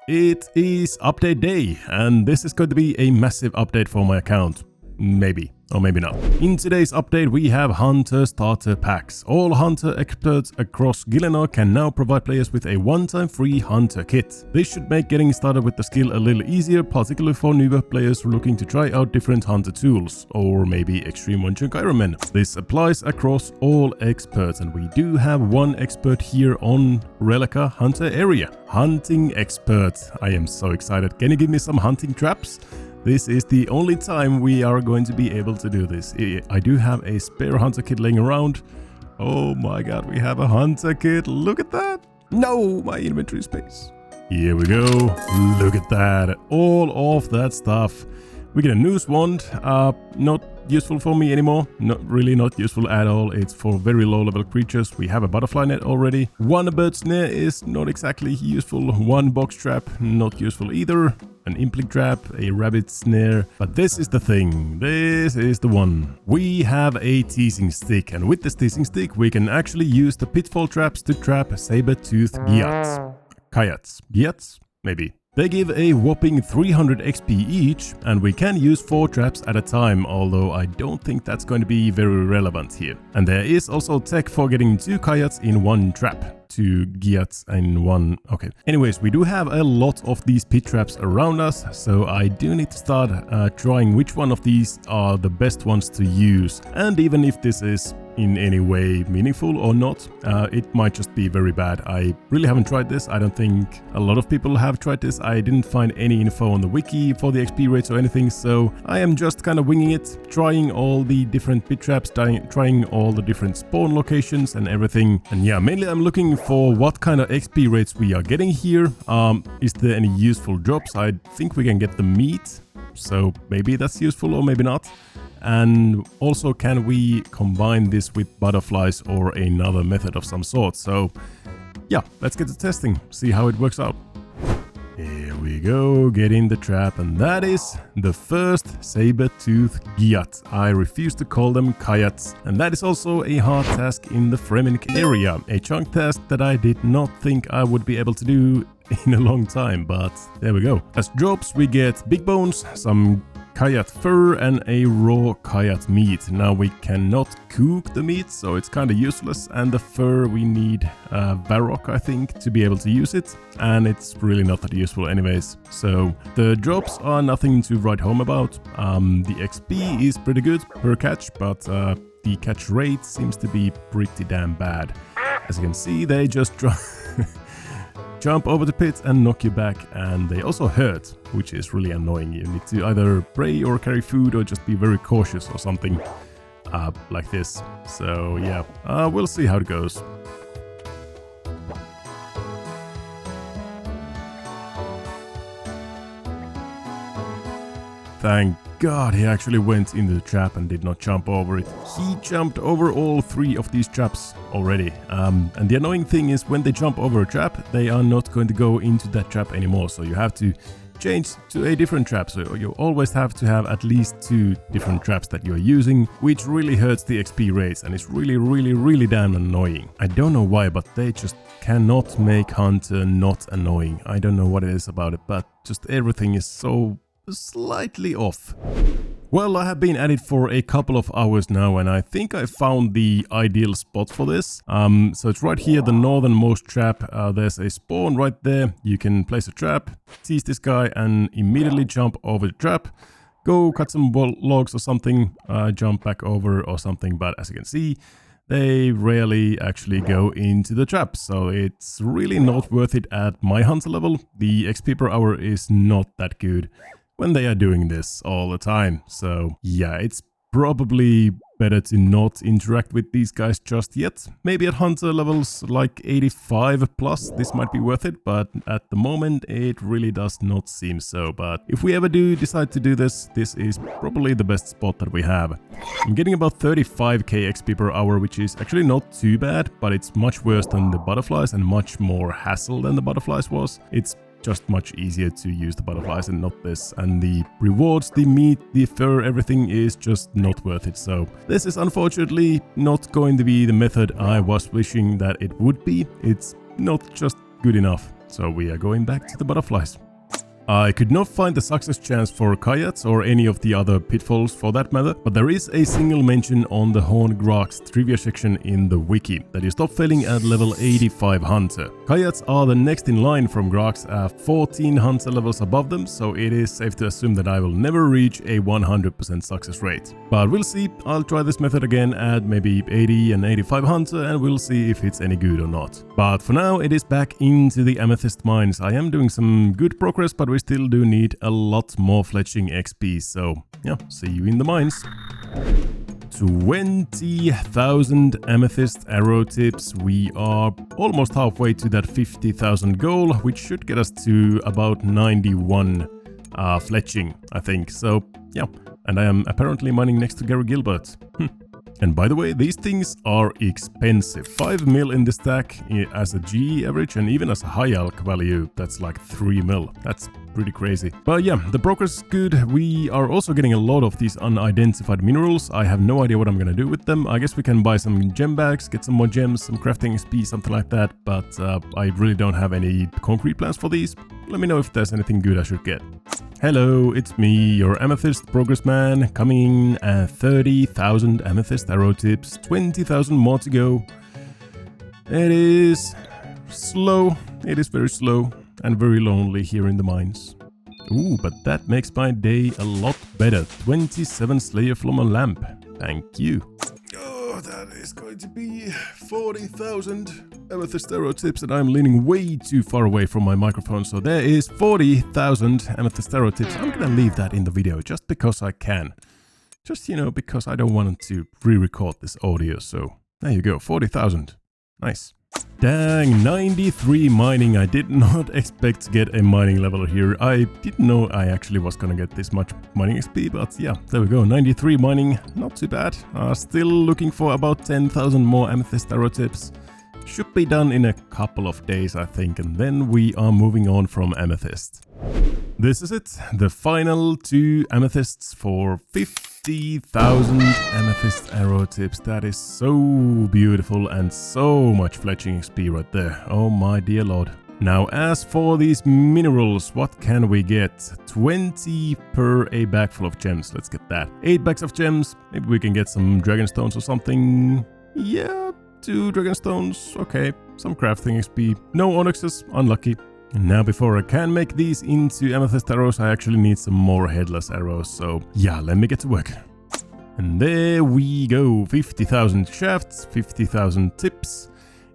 It is update day, and this is going to be a massive update for my account. Maybe, or maybe not. In today's update we have Hunter Starter Packs. All Hunter experts across Gielinor can now provide players with a one-time free Hunter kit. This should make getting started with the skill a little easier, particularly for newer players looking to try out different Hunter tools, or maybe Xtreme Onechunk Ironman. This applies across all experts, and we do have one expert here on Rellekka Hunter area. Hunting expert. I am so excited. Can you give me some hunting traps? This is the only time we are going to be able to do this. I do have a spare hunter kit laying around. Oh my god, we have a hunter kit. Look at that. No, my inventory space. Here we go. Look at that. All of that stuff We get a noose wand, not useful for me anymore, not useful at all. It's for very low level creatures. We have a butterfly net already. One bird snare is not exactly useful. One box trap, not useful either. An impling trap, a rabbit snare. But this is the thing, this is the one. We have a teasing stick, and with this teasing stick we can actually use the pitfall traps to trap saber-toothed Kayats. Gyats? Maybe. They give a whopping 300 XP each, and we can use 4 traps at a time, although I don't think that's going to be very relevant here. And there is also tech for getting 2 Kayats in 1 trap. 2 Gyats in 1. Okay. Anyways, we do have a lot of these pit traps around us, so I do need to start trying which one of these are the best ones to use. And even if this is in any way meaningful or not, it might just be very bad. I really haven't tried this. I don't think a lot of people have tried this. I didn't find any info on the wiki for the XP rates or anything, so I am just kind of winging it, trying all the different pit traps, trying all the different spawn locations and everything. And yeah, mainly I'm looking for what kind of XP rates we are getting here. Is there any useful drops? I think we can get the meat, so maybe that's useful or maybe not. And also, can we combine this with butterflies or another method of some sort? So yeah, let's get to testing, see how it works out. Here we go, get in the trap, and that is the first saber-toothed Gyat. I refuse to call them Kayats. And that is also a hard task in the Fremennik area, a chunk task that I did not think I would be able to do in a long time, but there we go. As drops we get big bones, some Kayat fur and a raw Kayat meat. Now we cannot cook the meat, so it's kind of useless, and the fur we need Varrock, I think, to be able to use it, and it's really not that useful anyways. So the drops are nothing to write home about. The XP is pretty good per catch, but the catch rate seems to be pretty damn bad. As you can see, they just jump over the pit and knock you back, and they also hurt, which is really annoying. You need to either pray or carry food or just be very cautious or something like this. So yeah, we'll see how it goes. Thank God he actually went into the trap and did not jump over it. He jumped over all 3 of these traps already. And the annoying thing is, when they jump over a trap, they are not going to go into that trap anymore. So you have to change to a different trap. So you always have to have at least 2 different traps that you're using, which really hurts the XP rates, and it's really damn annoying. I don't know why, but they just cannot make Hunter not annoying. I don't know what it is about it, but just everything is so slightly off. Well, I have been at it for a couple of hours now, and I think I found the ideal spot for this. So it's right here, the northernmost trap. There's a spawn right there. You can place a trap, tease this guy, and immediately jump over the trap. Go cut some logs or something, jump back over or something, but as you can see, they rarely actually go into the trap, so it's really not worth it at my hunter level. The XP per hour is not that good when they are doing this all the time. So yeah, it's probably better to not interact with these guys just yet. Maybe at hunter levels like 85 plus this might be worth it, but at the moment it really does not seem so. But if we ever do decide to do this, this is probably the best spot that we have. I'm getting about 35k XP per hour, which is actually not too bad, but it's much worse than the butterflies and much more hassle than the butterflies was. It's just much easier to use the butterflies and not this, and the rewards, the meat, the fur, everything is just not worth it. So this is unfortunately not going to be the method I was wishing that it would be. It's not just good enough, so we are going back to the butterflies. I could not find the success chance for Kayats or any of the other pitfalls for that matter, but there is a single mention on the Horned Grok's trivia section in the wiki that you stop failing at level 85 Hunter. Kayats are the next in line from Groks, 14 Hunter levels above them, so it is safe to assume that I will never reach a 100% success rate. But we'll see, I'll try this method again at maybe 80 and 85 Hunter and we'll see if it's any good or not. But for now it is back into the Amethyst Mines. I am doing some good progress, but we still do need a lot more fletching XP, so yeah, see you in the mines. 20,000 amethyst arrow tips. We are almost halfway to that 50,000 goal, which should get us to about 91 fletching, I think. So, yeah. And I am apparently mining next to Gary Gilbert. And by the way, these things are expensive. 5 mil in the stack as a GE average, and even as a high alk value, that's like 3 mil. That's pretty crazy. But yeah, the progress is good. We are also getting a lot of these unidentified minerals. I have no idea what I'm gonna do with them. I guess we can buy some gem bags, get some more gems, some crafting XP, something like that. But I really don't have any concrete plans for these. Let me know if there's anything good I should get. Hello, it's me, your Amethyst Progress Man, coming in at 30,000 Amethyst Arrow Tips, 20,000 more to go. It is slow, it is very slow and very lonely here in the mines. Ooh, but that makes my day a lot better. 27 Slayer from a lamp, thank you. Oh, that is going to be 40,000 Amethyst Arrow Tips, and I'm leaning way too far away from my microphone, so there is 40,000 Amethyst Arrow Tips. I'm gonna leave that in the video just because I can. Just, you know, because I don't want to re-record this audio, so there you go, 40,000. Nice. Dang, 93 mining. I did not expect to get a mining level here. I didn't know I actually was gonna get this much mining XP, but yeah, there we go. 93 mining, not too bad. Still looking for about 10,000 more Amethyst Arrow Tips. Should be done in a couple of days, I think, and then we are moving on from Amethyst. This is it, the final 2 Amethysts for 50,000 Amethyst Arrow Tips. That is so beautiful and so much fletching XP right there. Oh my dear lord. Now, as for these minerals, what can we get? 20 per a bag full of gems. Let's get that. 8 bags of gems. Maybe we can get some dragonstones or something. Yeah, 2 dragonstones. Okay, some crafting XP. No onyxes. Unlucky. And now, before I can make these into amethyst arrows, I actually need some more headless arrows. So yeah, let me get to work. And there we go. 50,000 shafts, 50,000 tips.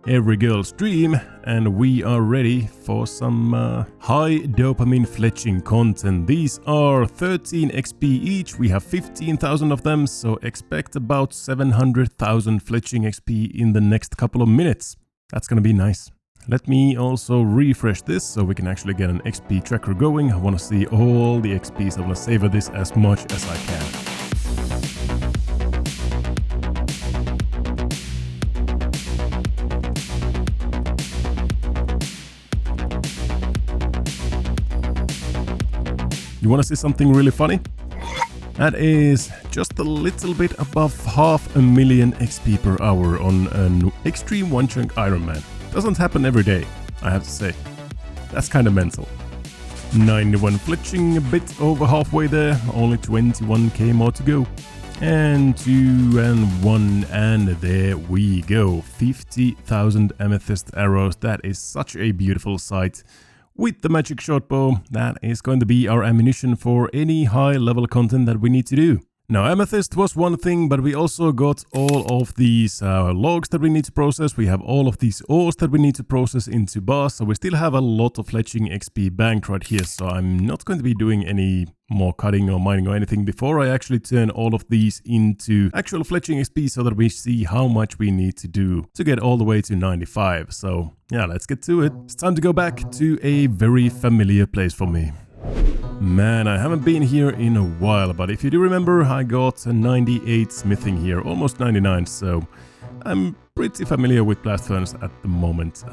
Every girl's dream, and we are ready for some high dopamine fletching content. These are 13 XP each. We have 15,000 of them, so expect about 700,000 fletching XP in the next couple of minutes. That's gonna be nice. Let me also refresh this so we can actually get an XP tracker going. I want to see all the XPs. I want to savor this as much as I can. You want to see something really funny? That is just a little bit above 500,000 XP per hour on an Xtreme Onechunk Ironman. Doesn't happen every day, I have to say. That's kind of mental. 91 fletching, a bit over halfway there, only 21k more to go. And 2 and 1, and there we go. 50,000 amethyst arrows. That is such a beautiful sight. With the magic shortbow, that is going to be our ammunition for any high level content that we need to do. Now, amethyst was one thing, but we also got all of these logs that we need to process. We have all of these ores that we need to process into bars, so we still have a lot of fletching XP banked right here. So I'm not going to be doing any more cutting or mining or anything before I actually turn all of these into actual fletching XP so that we see how much we need to do to get all the way to 95. So yeah, let's get to it. It's time to go back to a very familiar place for me. Man, I haven't been here in a while, but if you do remember, I got a 98 smithing here, almost 99, so I'm pretty familiar with blast furnace at the moment.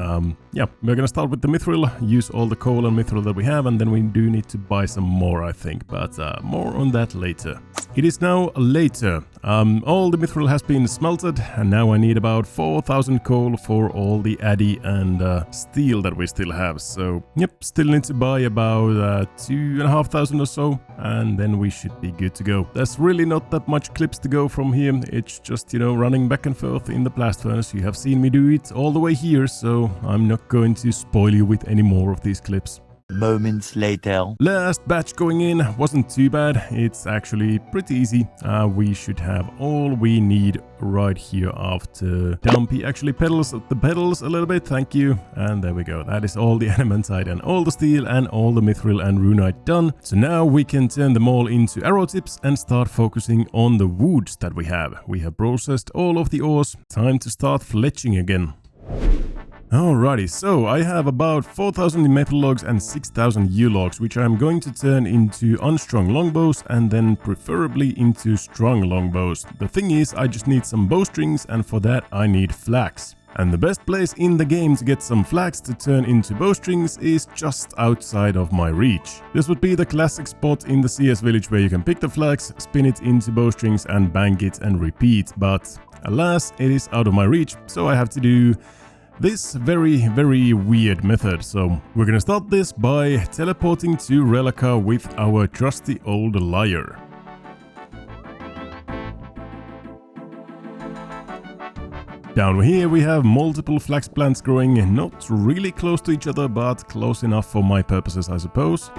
Yeah, we're gonna start with the mithril, use all the coal and mithril that we have, and then we do need to buy some more, I think, but more on that later. It is now later. All the mithril has been smelted, and now I need about 4,000 coal for all the addy and steel that we still have. So, yep, still need to buy about 2,500 or so, and then we should be good to go. There's really not that much clips to go from here. It's just, you know, running back and forth in the blast furnace. You have seen me do it all the way here, so I'm not going to spoil you with any more of these clips. Moments later. Last batch going in wasn't too bad. It's actually pretty easy. We should have all we need right here after Dumpy actually pedals the pedals a little bit. Thank you. And there we go. That is all the adamantite and all the steel and all the mithril and runite done. So now we can turn them all into arrow tips and start focusing on the woods that we have. We have processed all of the ores. Time to start fletching again. Alrighty, so I have about 4,000 maple logs and 6,000 yew logs, which I'm going to turn into unstrung longbows and then preferably into strung longbows. The thing is, I just need some bowstrings, and for that I need flax. And the best place in the game to get some flax to turn into bowstrings is just outside of my reach. This would be the classic spot in the CS village where you can pick the flax, spin it into bowstrings and bang it and repeat, but alas, it is out of my reach, so I have to do this very weird method. So we're gonna start this by teleporting to Rellekka with our trusty old lyre. Down here we have multiple flax plants growing, not really close to each other, but close enough for my purposes, I suppose.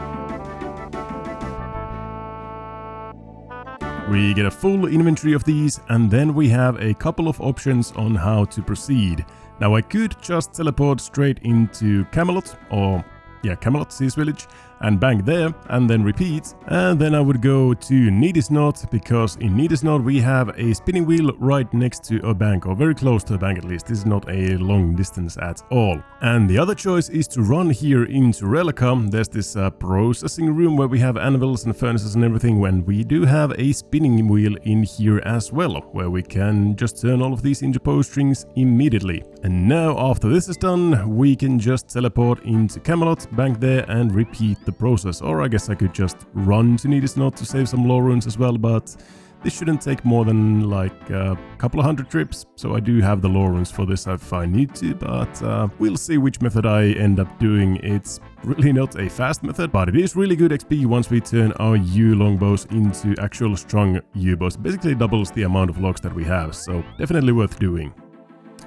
We get a full inventory of these, and then we have a couple of options on how to proceed. Now I could just teleport straight into Camelot, or yeah, Camelot, CS village, and bank there, and then repeat. And then I would go to Needisnot, because in Needisnot we have a spinning wheel right next to a bank, or very close to a bank at least. This is not a long distance at all. And the other choice is to run here into Rellekka. There's this processing room where we have anvils and furnaces and everything, when we do have a spinning wheel in here as well, where we can just turn all of these into bowstrings immediately. And now after this is done, we can just teleport into Camelot, bank there and repeat the process. Or I guess I could just run to Needisnot to save some lore runes as well, but this shouldn't take more than like a couple of 100 trips, so I do have the lore runes for this if I need to, but we'll see which method I end up doing. It's really not a fast method, but it is really good XP once we turn our yew longbows into actual strung yew bows. Basically doubles the amount of logs that we have, so definitely worth doing.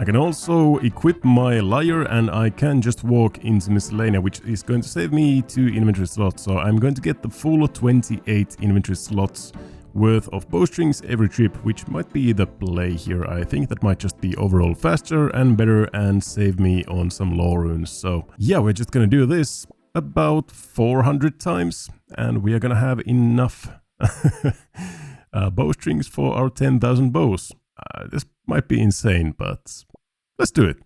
I can also equip my lyre, and I can just walk into Miscellanea, which is going to save me 2 inventory slots. So I'm going to get the full 28 inventory slots worth of bowstrings every trip, which might be the play here. I think that might just be overall faster and better and save me on some lore runes. So yeah, we're just gonna do this about 400 times, and we are gonna have enough bowstrings for our 10,000 bows. This might be insane, but let's do it.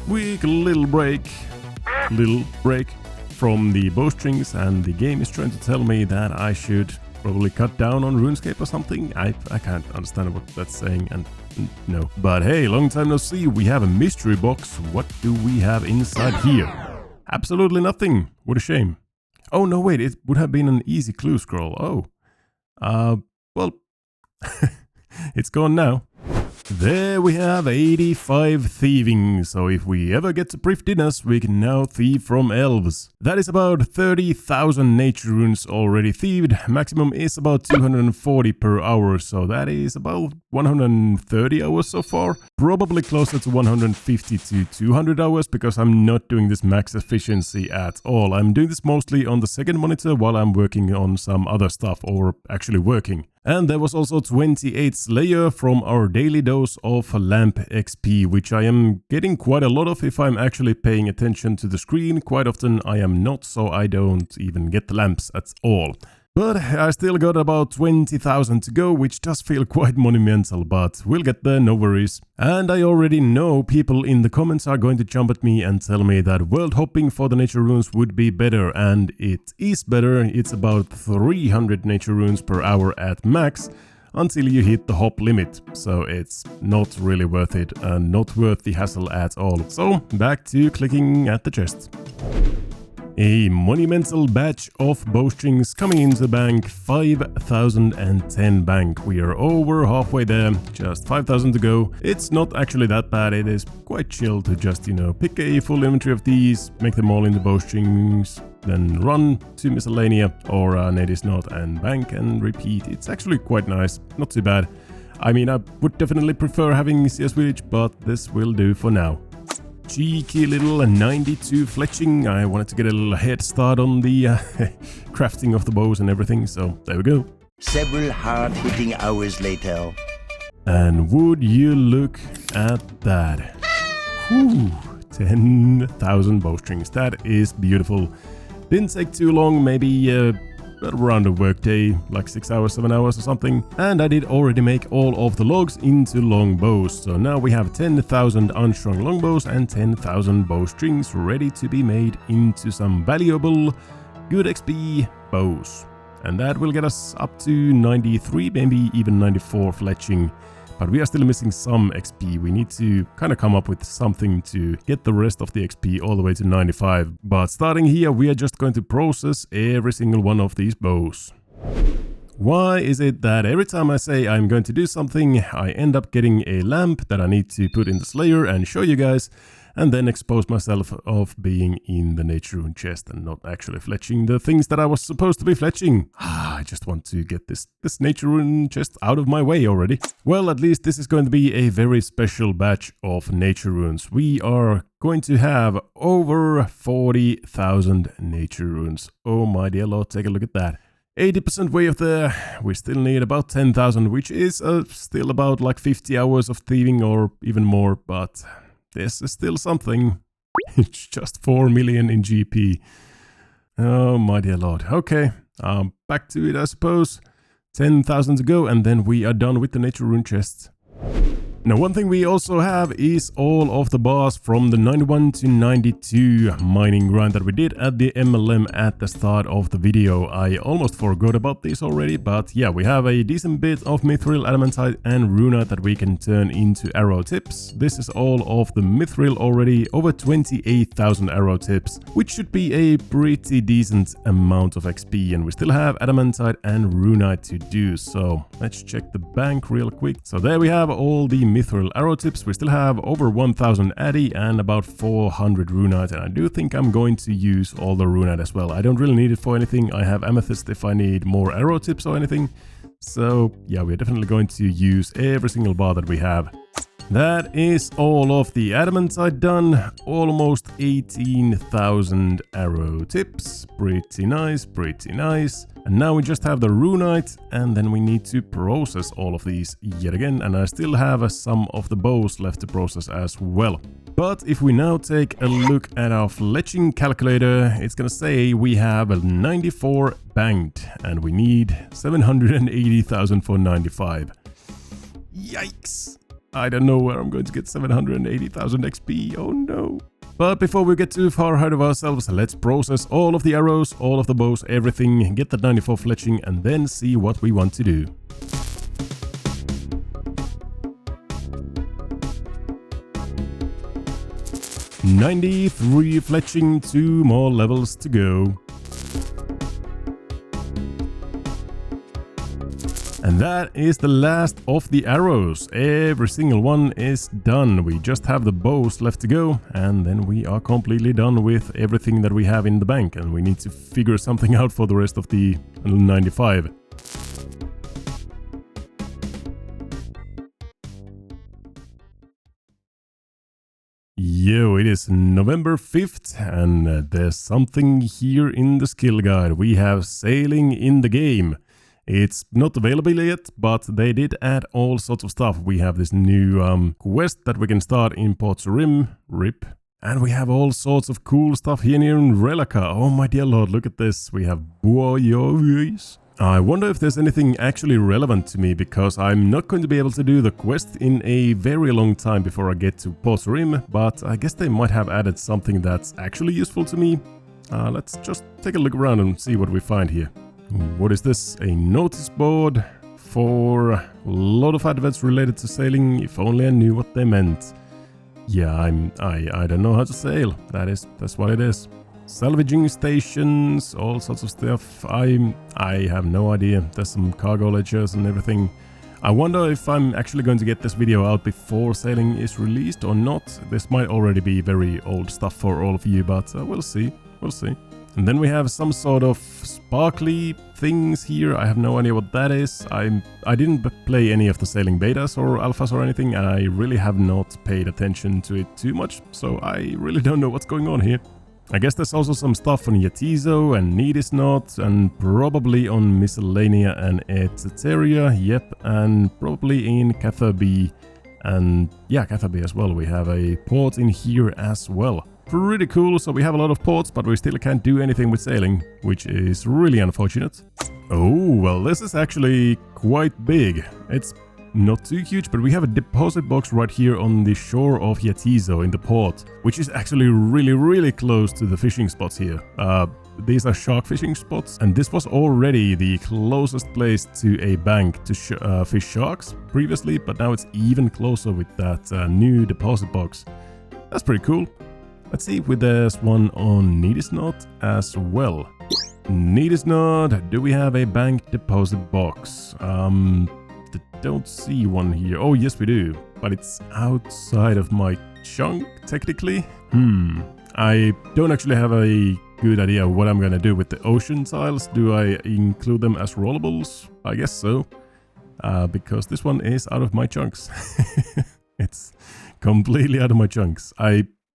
Quick little break from the bowstrings, and the game is trying to tell me that I should probably cut down on RuneScape or something. I can't understand what that's saying, and no. But hey, long time no see, we have a mystery box. What do we have inside here? Absolutely nothing. What a shame. Oh no, wait, it would have been an easy clue scroll. Oh. Well, it's gone now. There we have 85 thieving, so if we ever get to Prifddinas, we can now thieve from elves. That is about 30,000 nature runes already thieved. Maximum is about 240 per hour, so that is about 130 hours so far. Probably closer to 150 to 200 hours, because I'm not doing this max efficiency at all. I'm doing this mostly on the second monitor while I'm working on some other stuff, or actually working. And there was also 28 Slayer from our daily dose of lamp XP, which I am getting quite a lot of if I'm actually paying attention to the screen. Quite often I am not, so I don't even get the lamps at all. But I still got about 20,000 to go, which does feel quite monumental, but we'll get there, no worries. And I already know people in the comments are going to jump at me and tell me that world hopping for the nature runes would be better, and it is better. It's about 300 nature runes per hour at max, until you hit the hop limit, so it's not really worth it and not worth the hassle at all. So back to clicking at the chest. A monumental batch of bowstrings coming into the bank, 5,010 bank. We are over halfway there, just 5,000 to go. It's not actually that bad, it is quite chill to just, pick a full inventory of these, make them all into bowstrings, then run to Miscellanea or Needisnot and bank and repeat. It's actually quite nice, not too bad. I mean, I would definitely prefer having CS Village, but this will do for now. Cheeky little 92 fletching. I wanted to get a little head start on the crafting of the bows and everything, so there we go. Several hard-hitting hours later. And would you look at that. Whew, 10,000 bowstrings. That is beautiful. Didn't take too long, maybe around a workday, like 6 hours, 7 hours or something. And I did already make all of the logs into longbows. So now we have 10,000 unstrung longbows and 10,000 bowstrings ready to be made into some valuable, good XP bows. And that will get us up to 93, maybe even 94 fletching. But we are still missing some XP. We need to kind of come up with something to get the rest of the XP all the way to 95. But starting here, we are just going to process every single one of these bows. Why is it that every time I say I'm going to do something, I end up getting a lamp that I need to put in the Slayer and show you guys, and then expose myself of being in the nature rune chest and not actually fletching the things that I was supposed to be fletching? I just want to get this nature rune chest out of my way already. Well, at least this is going to be a very special batch of nature runes. We are going to have over 40,000 nature runes. Oh my dear lord, take a look at that. 80% way of there. We still need about 10,000, which is still about like 50 hours of thieving or even more, but this is still something. It's just 4 million in GP. Oh my dear lord. Okay, back to it I suppose. 10,000 to go and then we are done with the nature rune chests. Now one thing we also have is all of the bars from the 91 to 92 mining grind that we did at the MLM at the start of the video. I almost forgot about this already, but yeah, we have a decent bit of mithril, adamantite and runite that we can turn into arrow tips. This is all of the mithril already, over 28,000 arrow tips, which should be a pretty decent amount of XP, and we still have adamantite and runite to do, so let's check the bank real quick. So there we have all the mithril arrow tips. We still have over 1000 addy and about 400 runite, and I do think I'm going to use all the runite as well. I don't really need it for anything. I have amethyst if I need more arrow tips or anything. So yeah, we're definitely going to use every single bar that we have. That is all of the adamantite done. Almost 18,000 arrow tips. Pretty nice, pretty nice. And now we just have the runite, and then we need to process all of these yet again. And I still have some of the bows left to process as well. But if we now take a look at our fletching calculator, it's gonna say we have a 94 banked, and we need 780,000 for 95. Yikes! I don't know where I'm going to get 780,000 XP, oh no. But before we get too far ahead of ourselves, let's process all of the arrows, all of the bows, everything, get that 94 fletching, and then see what we want to do. $93 fletching, 2 more levels to go. And that is the last of the arrows. Every single one is done. We just have the bows left to go, and then we are completely done with everything that we have in the bank, and we need to figure something out for the rest of the 95. Yo, it is November 5th, and there's something here in the skill guide. We have sailing in the game. It's not available yet, but they did add all sorts of stuff. We have this new quest that we can start in Port's Rim, RIP. And we have all sorts of cool stuff here in Rellekka. Oh my dear lord, look at this. We have voiceovers. I wonder if there's anything actually relevant to me, because I'm not going to be able to do the quest in a very long time before I get to Port's Rim, but I guess they might have added something that's actually useful to me. Let's just take a look around and see what we find here. What is this? A notice board for a lot of adverts related to sailing. If only I knew what they meant. Yeah, I don't know how to sail. That's what it is. Salvaging stations, all sorts of stuff. I have no idea. There's some cargo ledgers and everything. I wonder if I'm actually going to get this video out before sailing is released or not. This might already be very old stuff for all of you, but we'll see. We'll see. And then we have some sort of sparkly things here. I have no idea what that is. I didn't play any of the sailing betas or alphas or anything, and I really have not paid attention to it too much, so I really don't know what's going on here. I guess there's also some stuff on Yatizo and Needisnot, and probably on Miscellanea and Etceteria, yep, and probably in Catherby And yeah, Cathaby as well. We have a port in here as well. Pretty cool. So we have a lot of ports, but we still can't do anything with sailing, which is really unfortunate. Oh, well, this is actually quite big. It's not too huge, but we have a deposit box right here on the shore of Yatizo in the port, which is actually really close to the fishing spots here. These are shark fishing spots, and this was already the closest place to a bank to fish sharks previously, but now it's even closer with that new deposit box. That's pretty cool. Let's see if there's one on Needisnod as well. Needisnod, do we have a bank deposit box? Don't see one here. Oh, yes we do, but it's outside of my chunk, technically. I don't actually have a good idea what I'm gonna do with the ocean tiles. Do I include them as rollables? I guess so, because this one is out of my chunks. It's completely out of my chunks.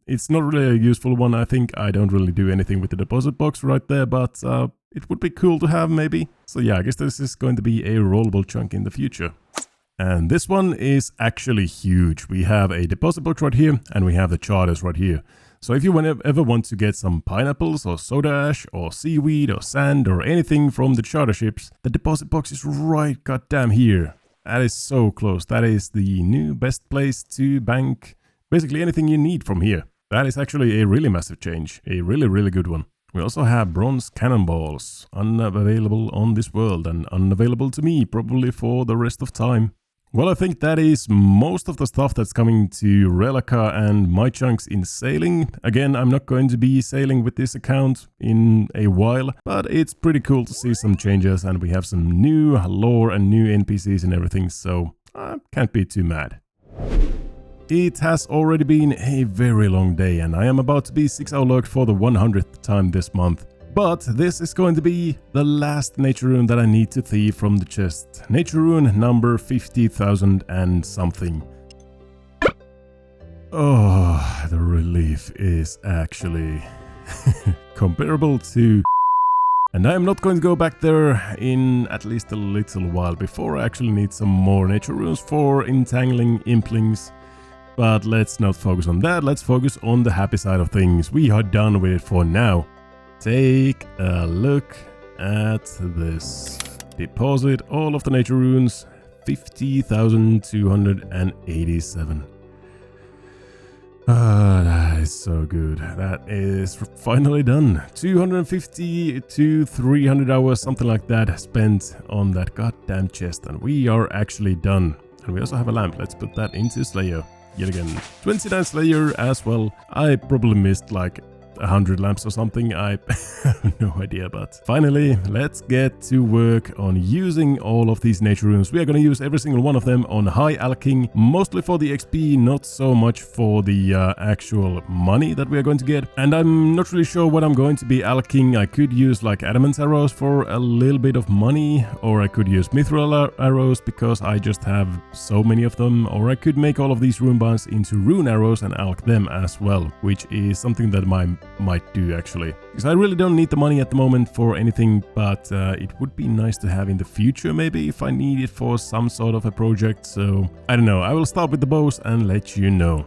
It's not really a useful one. I think I don't really do anything with the deposit box right there, but it would be cool to have maybe. So yeah, I guess this is going to be a rollable chunk in the future. And this one is actually huge. We have a deposit box right here, and we have the charters right here. So if you ever want to get some pineapples or soda ash or seaweed or sand or anything from the charter ships, the deposit box is right goddamn here. That is so close. That is the new best place to bank basically anything you need from here. That is actually a really massive change. A really good one. We also have bronze cannonballs, unavailable on this world and unavailable to me probably for the rest of time. Well, I think that is most of the stuff that's coming to Rellekka and my chunks in sailing. Again, I'm not going to be sailing with this account in a while, but it's pretty cool to see some changes, and we have some new lore and new NPCs and everything, so I can't be too mad. It has already been a very long day, and I am about to be 6 hour logged for the 100th time this month. But this is going to be the last nature rune that I need to thieve from the chest. Nature rune number 50,000 and something. Oh, the relief is actually comparable to... And I am not going to go back there in at least a little while before I actually need some more nature runes for entangling implings. But let's not focus on that, let's focus on the happy side of things. We are done with it for now. Take a look at this. Deposit all of the nature runes. 50,287. That is so good. That is finally done. 250 to 300 hours, something like that, spent on that goddamn chest. And we are actually done. And we also have a lamp. Let's put that into Slayer. Yet again, 29 Slayer as well. I probably missed like 100 lamps or something, I have no idea, but finally let's get to work on using all of these nature runes. We are going to use every single one of them on high alching, mostly for the XP, not so much for the actual money that we are going to get. And I'm not really sure what I'm going to be alching. I could use like adamant arrows for a little bit of money, or I could use mithril arrows because I just have so many of them, or I could make all of these rune binds into rune arrows and alch them as well, which is something that might do actually, because I really don't need the money at the moment for anything, but it would be nice to have in the future maybe if I need it for some sort of a project. So I don't know, I will start with the bows and let you know.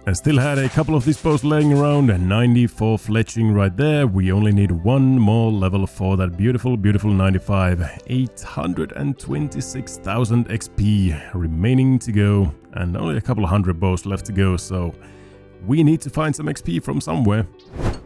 I still had a couple of these bows laying around, 90 for fletching right there. We only need one more level for that beautiful 95. 826,000 XP remaining to go, and only a couple of hundred bows left to go, so we need to find some XP from somewhere.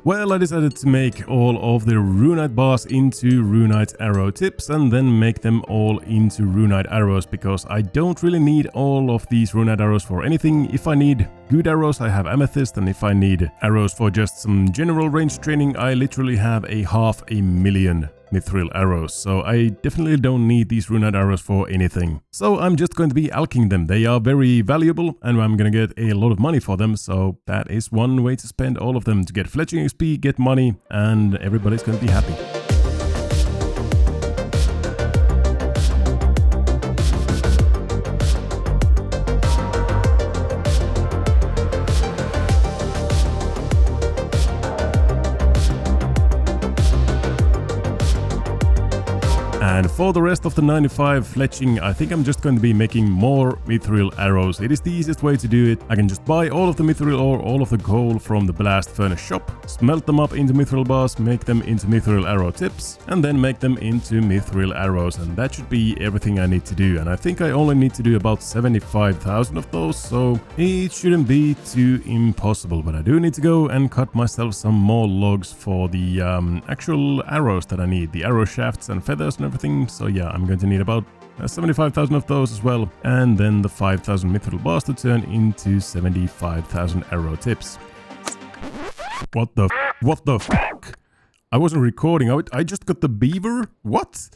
Well, I decided to make all of the runite bars into runite arrow tips and then make them all into runite arrows, because I don't really need all of these runite arrows for anything. If I need good arrows, I have amethyst, and if I need arrows for just some general range training, I literally have 500,000 mithril arrows, so I definitely don't need these runite arrows for anything. So I'm just going to be alching them. They are very valuable and I'm gonna get a lot of money for them, so that is one way to spend all of them, to get fletching XP, get money, and everybody's gonna be happy. And for the rest of the 95 fletching, I think I'm just going to be making more mithril arrows. It is the easiest way to do it. I can just buy all of the mithril ore, all of the coal from the blast furnace shop, smelt them up into mithril bars, make them into mithril arrow tips, and then make them into mithril arrows, and that should be everything I need to do. And I think I only need to do about 75,000 of those, so it shouldn't be too impossible. But I do need to go and cut myself some more logs for the actual arrows that I need, the arrow shafts and feathers and everything. So yeah, I'm going to need about 75,000 of those as well, and then the 5,000 mithril bars to turn into 75,000 arrow tips. What the f***? I wasn't recording. I just got the beaver? What?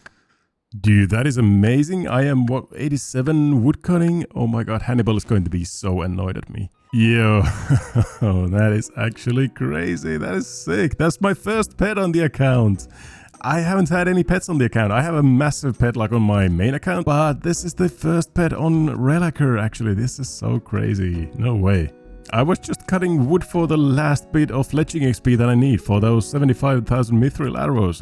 Dude, that is amazing. I am, what, 87 woodcutting? Oh my god, Hannibal is going to be so annoyed at me. Yo, that is actually crazy. That is sick. That's my first pet on the account. I haven't had any pets on the account. I have a massive pet like on my main account, but this is the first pet on Rellekka actually. This is so crazy. No way. I was just cutting wood for the last bit of fletching XP that I need for those 75,000 mithril arrows.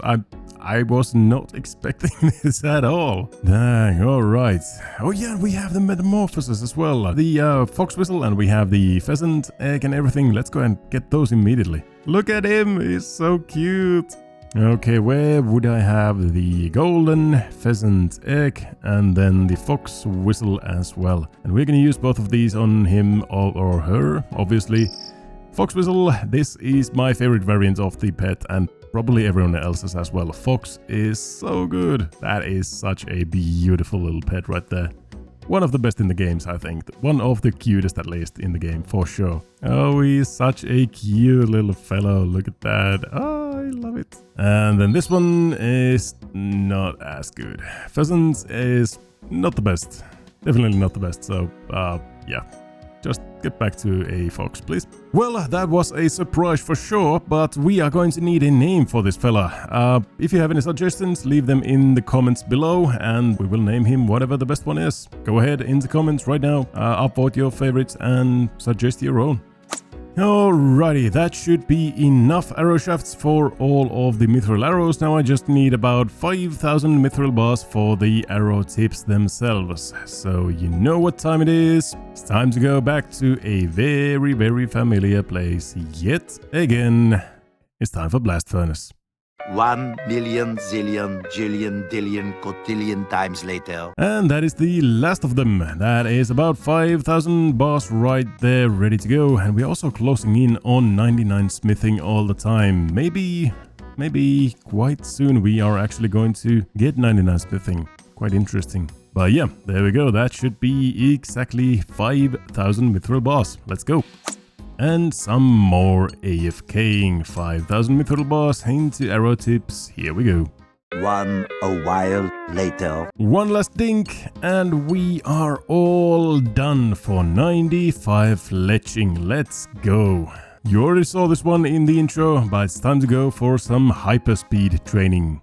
I was not expecting this at all. Dang, alright. Oh yeah, we have the metamorphoses as well. The fox whistle, and we have the pheasant egg and everything. Let's go and get those immediately. Look at him, he's so cute. Okay, where would I have the golden pheasant egg and then the fox whistle as well? And we're gonna use both of these on him or her, obviously. Fox whistle, this is my favorite variant of the pet and probably everyone else's as well. Fox is so good. That is such a beautiful little pet right there. One of the best in the games, I think. One of the cutest, at least, in the game, for sure. Oh, he's such a cute little fellow. Look at that. Oh, I love it. And then this one is not as good. Pheasant is not the best. Definitely not the best. So, yeah. Just get back to a fox, please. Well, that was a surprise for sure, but we are going to need a name for this fella. If you have any suggestions, leave them in the comments below, and we will name him whatever the best one is. Go ahead in the comments right now, upvote your favorites and suggest your own. Alrighty, that should be enough arrow shafts for all of the mithril arrows. Now I just need about 5,000 mithril bars for the arrow tips themselves. So you know what time it is. It's time to go back to a very, very familiar place yet again. It's time for Blast Furnace. 1 million zillion jillion dillion cotillion times later. And that is the last of them. That is about 5,000 bars right there, ready to go. And we're also closing in on 99 smithing all the time. Maybe quite soon we are actually going to get 99 smithing. Quite interesting. But yeah, there we go. That should be exactly 5,000 mithril bars. Let's go. And some more AFKing. 5,000 mithril bars into arrow tips. Here we go. A while later. One last dink and we are all done for 95 fletching. Let's go. You already saw this one in the intro, but it's time to go for some hyperspeed training.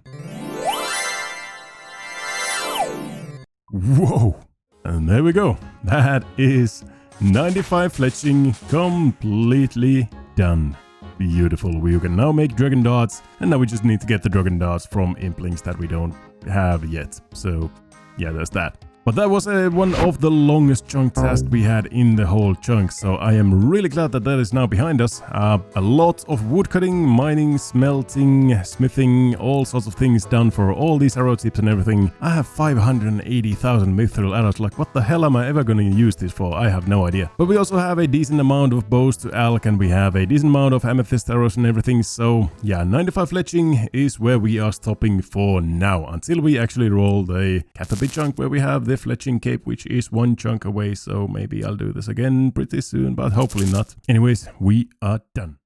Whoa! And there we go. That is 95 fletching completely done. Beautiful. We can now make dragon darts, and now we just need to get the dragon darts from implings that we don't have yet. So yeah, there's that. But that was one of the longest chunk tasks we had in the whole chunk, so I am really glad that that is now behind us. A lot of woodcutting, mining, smelting, smithing, all sorts of things done for all these arrow tips and everything. I have 580,000 mithril arrows. Like, what the hell am I ever going to use this for? I have no idea. But we also have a decent amount of bows to alch, and we have a decent amount of amethyst arrows and everything. So yeah, 95 fletching is where we are stopping for now, until we actually roll the caterpillar chunk where we have the fletching cape, which is one chunk away. So maybe I'll do this again pretty soon, but hopefully not. Anyways, we are done.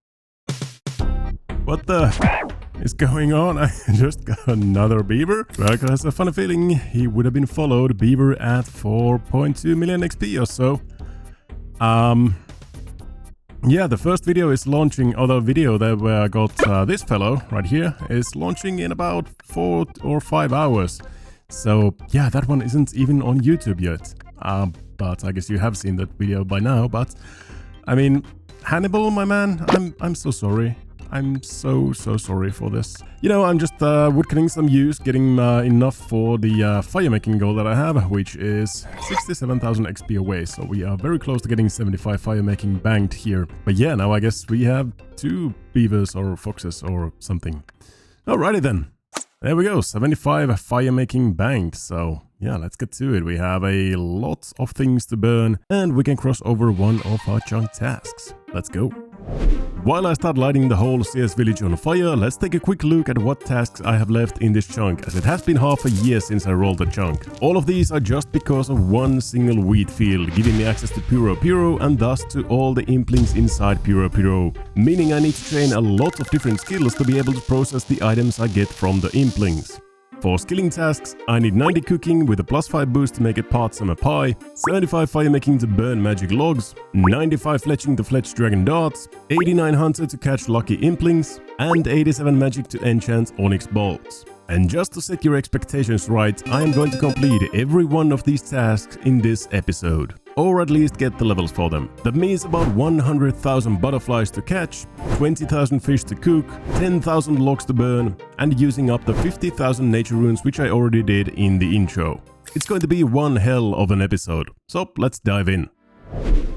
What the is going on? I just got another beaver. Rellekka has a funny feeling he would have been followed. Beaver at 4.2 million XP or so. Yeah, the first video is launching, or the video that where I got this fellow right here is launching in about 4 or 5 hours. So yeah, that one isn't even on YouTube yet. But I guess you have seen that video by now. But I mean, Hannibal, my man, I'm so sorry. I'm so sorry for this. You know, I'm just woodcutting some use, getting enough for the fire making goal that I have, which is 67,000 XP away. So we are very close to getting 75 fire making banked here. But yeah, now I guess we have 2 beavers or foxes or something. Alrighty then. There we go, 75 fire making banked. So yeah, let's get to it. We have a lot of things to burn and we can cross over one of our chunk tasks. Let's go. While I start lighting the whole CS village on fire, let's take a quick look at what tasks I have left in this chunk, as it has been half a year since I rolled the chunk. All of these are just because of one single wheat field, giving me access to Puro Puro and thus to all the implings inside Puro Puro, meaning I need to train a lot of different skills to be able to process the items I get from the implings. For skilling tasks, I need 90 cooking with a +5 boost to make a pot summer pie, 75 fire making to burn magic logs, 95 fletching to fletch dragon darts, 89 hunter to catch lucky implings, and 87 magic to enchant onyx bolts. And just to set your expectations right, I am going to complete every one of these tasks in this episode. Or at least get the levels for them. That means about 100,000 butterflies to catch, 20,000 fish to cook, 10,000 logs to burn, and using up the 50,000 nature runes which I already did in the intro. It's going to be one hell of an episode, so let's dive in.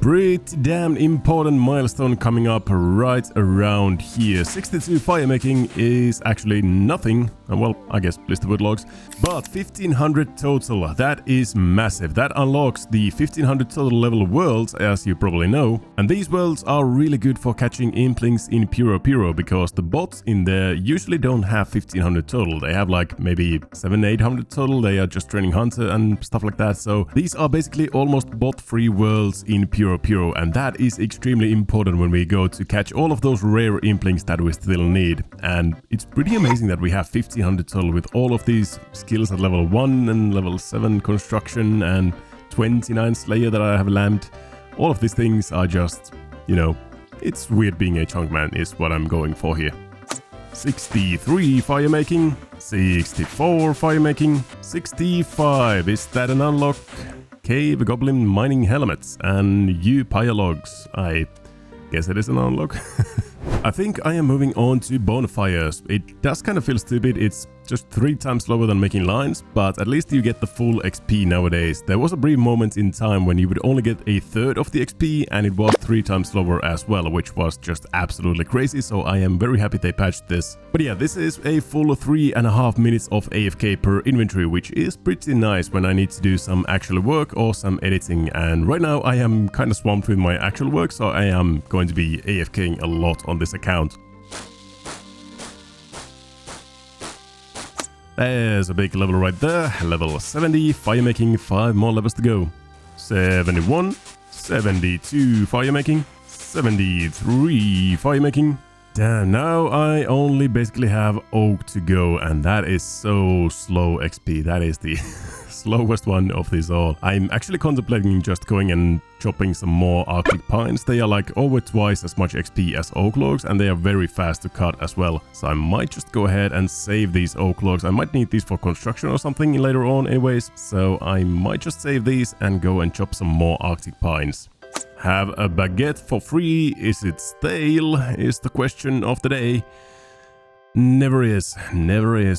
Pretty damn important milestone coming up right around here. 62 fire making is actually nothing, well, I guess blisterwood logs, but 1500 total, that is massive. That unlocks the 1500 total level worlds, as you probably know, and these worlds are really good for catching implings in Puro Puro, because the bots in there usually don't have 1500 total. They have like maybe 700-800 total. They are just training hunter and stuff like that, so these are basically almost bot-free worlds in Puro Puro, and that is extremely important when we go to catch all of those rare implings that we still need. And it's pretty amazing that we have 1500 total with all of these skills at level 1 and level 7 construction and 29 slayer that I have lamped. All of these things are just, you know, it's weird being a chunk man is what I'm going for here. 63 fire making, 64 fire making, 65, is that an unlock? Cave Goblin Mining Helmets and U Pyre Logs. I guess it is an unlock. I think I am moving on to bonfires. It does kind of feel stupid. It's just 3 times slower than making lines, but at least you get the full XP nowadays. There was a brief moment in time when you would only get a third of the XP, and it was 3 times slower as well, which was just absolutely crazy, so I am very happy they patched this. But yeah, this is a full 3.5 minutes of AFK per inventory, which is pretty nice when I need to do some actual work or some editing, and right now I am kind of swamped with my actual work, so I am going to be AFKing a lot on this account. There's a big level right there, level 70, fire making, 5 more levels to go. 71, 72 fire making, 73 fire making. Damn, now I only basically have oak to go, and that is so slow XP. That is the slowest one of these all. I'm actually contemplating just going and chopping some more Arctic pines. They are like over twice as much XP as oak logs, and they are very fast to cut as well. So I might just go ahead and save these oak logs. I might need these for construction or something later on anyways. So I might just save these and go and chop some more Arctic pines. Have a baguette for free. Is it stale? Is the question of the day. Never is,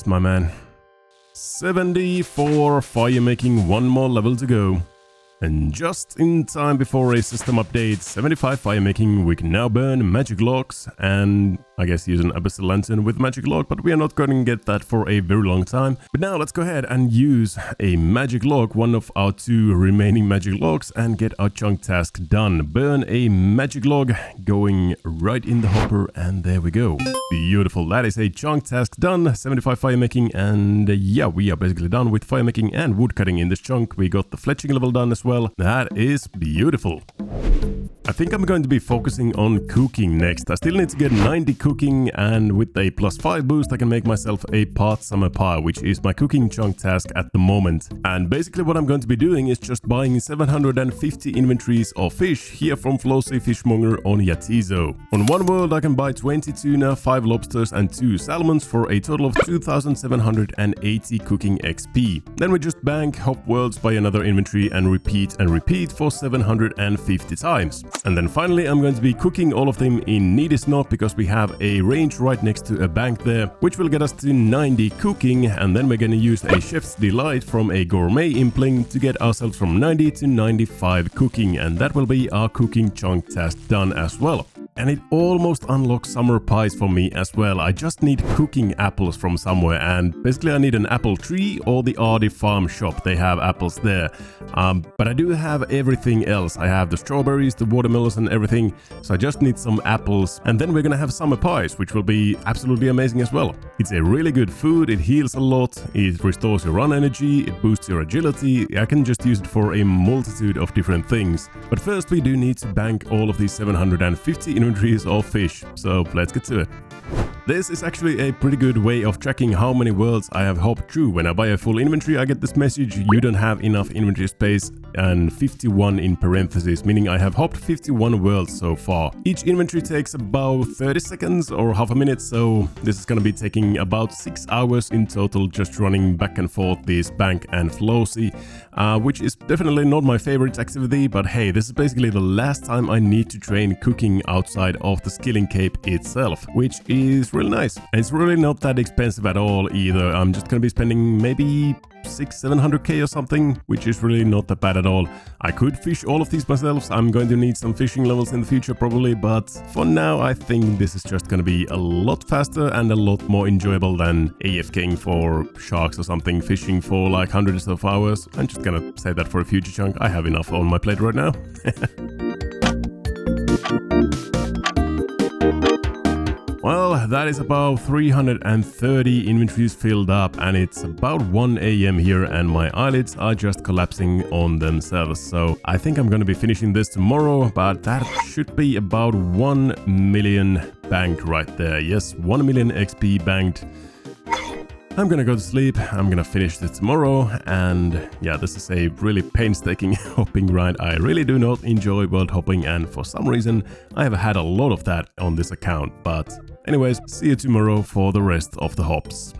my man. 74 fire making, 1 more level to go. And just in time before a system update, 75 fire making, we can now burn magic logs and I guess use an abyssal lantern with magic log, but we are not going to get that for a very long time. But now let's go ahead and use a magic log, one of our 2 remaining magic logs, and get our chunk task done. Burn a magic log, going right in the hopper, and there we go. Beautiful, that is a chunk task done, 75 fire making, and yeah, we are basically done with fire making and wood cutting in this chunk. We got the fletching level done as well. That is beautiful. I think I'm going to be focusing on cooking next. I still need to get 90 cooking, and with a +5 boost I can make myself a pot summer pie, which is my cooking chunk task at the moment. And basically what I'm going to be doing is just buying 750 inventories of fish here from Flossy Fishmonger on Yatizo. On one world I can buy 20 tuna, 5 lobsters and 2 salmons for a total of 2780 cooking XP. Then we just bank, hop worlds, buy another inventory and repeat for 750 times. And then finally, I'm going to be cooking all of them in Needy Snot because we have a range right next to a bank there, which will get us to 90 cooking, and then we're going to use a Chef's Delight from a Gourmet Impling to get ourselves from 90 to 95 cooking, and that will be our cooking chunk task done as well. And it almost unlocks summer pies for me as well. I just need cooking apples from somewhere, and basically I need an apple tree or the Ardi Farm Shop. They have apples there. But I do have everything else. I have the strawberries, the watermelons and everything. So I just need some apples, and then we're gonna have summer pies, which will be absolutely amazing as well. It's a really good food. It heals a lot. It restores your run energy. It boosts your agility. I can just use it for a multitude of different things. But first we do need to bank all of these 750 inventories of fish, so let's get to it. This is actually a pretty good way of tracking how many worlds I have hopped through. When I buy a full inventory, I get this message: you don't have enough inventory space, and 51 in parentheses, meaning I have hopped 51 worlds so far. Each inventory takes about 30 seconds or half a minute, so this is gonna be taking about 6 hours in total just running back and forth this bank and Flossy, which is definitely not my favorite activity, but hey, this is basically the last time I need to train cooking outside of the Skilling Cape itself, which is really nice. And it's really not that expensive at all either. I'm just gonna be spending maybe 600-700k or something, which is really not that bad at all. I could fish all of these myself. I'm going to need some fishing levels in the future probably, but for now I think this is just gonna be a lot faster and a lot more enjoyable than AFKing for sharks or something, fishing for like hundreds of hours. I'm just gonna say that for a future chunk. I have enough on my plate right now. Well, that is about 330 inventories filled up, and it's about 1 AM here and my eyelids are just collapsing on themselves. So I think I'm gonna be finishing this tomorrow, but that should be about 1 million banked right there. Yes, 1 million XP banked. I'm gonna go to sleep, I'm gonna finish this tomorrow, and yeah, this is a really painstaking hopping grind. I really do not enjoy world hopping, and for some reason I have had a lot of that on this account. But anyways, see you tomorrow for the rest of the hops.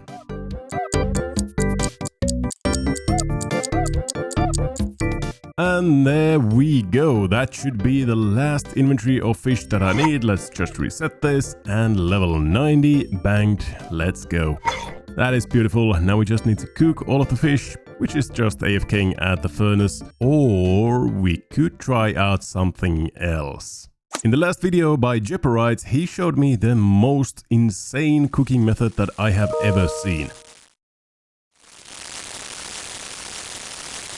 And there we go, that should be the last inventory of fish that I need. Let's just reset this, and level 90 banked, let's go. That is beautiful. Now we just need to cook all of the fish, which is just AFKing at the furnace, or we could try out something else. In the last video by Jeoparite, he showed me the most insane cooking method that I have ever seen.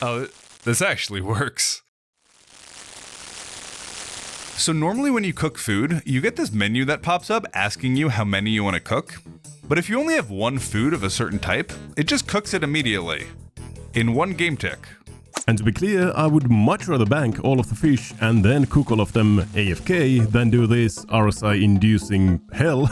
Oh, this actually works. So normally when you cook food, you get this menu that pops up asking you how many you want to cook. But if you only have one food of a certain type, it just cooks it immediately, in one game tick. And to be clear, I would much rather bank all of the fish and then cook all of them AFK than do this RSI-inducing hell.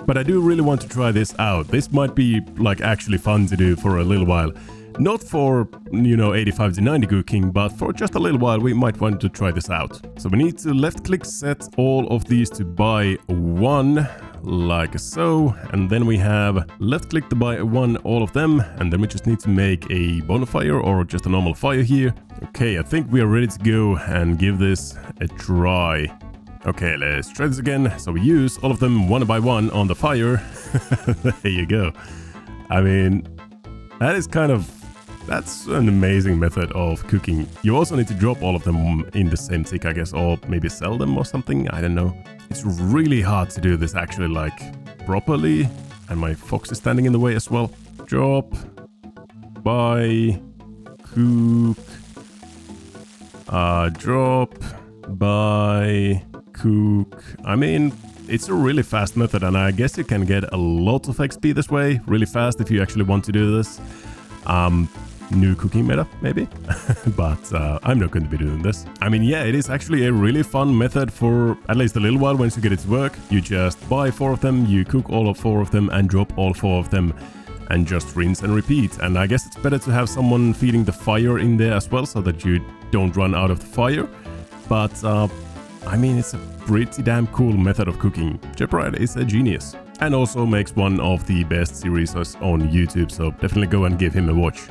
But I do really want to try this out. This might be like actually fun to do for a little while. Not for, 85 to 90 cooking, but for just a little while we might want to try this out. So we need to left click set all of these to buy one, like so, and then we have left click to buy one all of them, and then we just need to make a bonfire or just a normal fire here. Okay, I think we are ready to go and give this a try. Okay, let's try this again. So we use all of them one by one on the fire. There you go. I mean, that's an amazing method of cooking. You also need to drop all of them in the same tick, I guess, or maybe sell them or something, I don't know. It's really hard to do this actually, like, properly, and my fox is standing in the way as well. Drop, buy, cook, drop, buy, cook. I mean, it's a really fast method, and I guess you can get a lot of XP this way, really fast if you actually want to do this. New cooking meta, maybe? But I'm not going to be doing this. I mean, yeah, it is actually a really fun method for at least a little while once you get it to work. You just buy 4 of them, you cook all of 4 of them, and drop all 4 of them, and just rinse and repeat. And I guess it's better to have someone feeding the fire in there as well, so that you don't run out of the fire. But, I mean, it's a pretty damn cool method of cooking. Jeoparite is a genius. and also makes one of the best series on YouTube, so definitely go and give him a watch.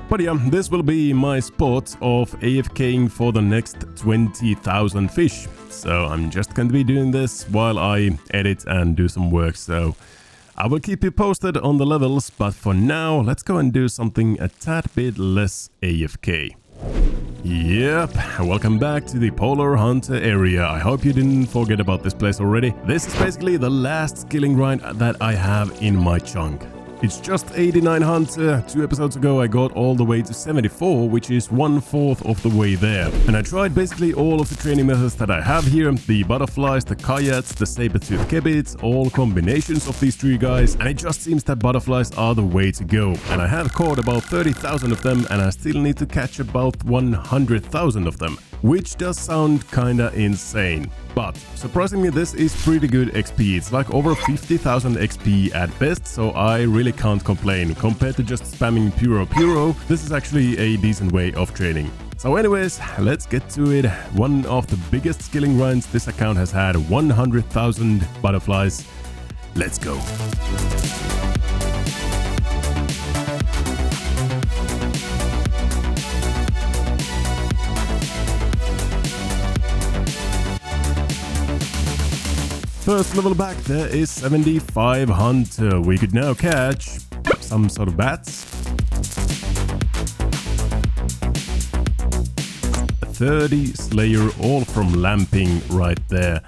But yeah, this will be my spot of AFKing for the next 20,000 fish. So I'm just going to be doing this while I edit and do some work, so I will keep you posted on the levels, but for now, let's go and do something a tad bit less AFK. Yep, welcome back to the Polar Hunter area. I hope you didn't forget about this place already. This is basically the last skilling grind that I have in my chunk. It's just 89 Hunter. 2 episodes ago I got all the way to 74, which is 1/4 of the way there. And I tried basically all of the training methods that I have here. The butterflies, the coyotes, the saber-tooth kebits, all combinations of these 3 guys. And it just seems that butterflies are the way to go. And I have caught about 30,000 of them, and I still need to catch about 100,000 of them. Which does sound kinda insane. But surprisingly, this is pretty good XP. It's like over 50,000 XP at best, so I really can't complain. Compared to just spamming Puro, this is actually a decent way of training. So anyways, let's get to it. One of the biggest skilling runs this account has had, 100,000 butterflies. Let's go. First level back, there is 75 Hunter. We could now catch some sort of bats. 30 Slayer, all from lamping right there.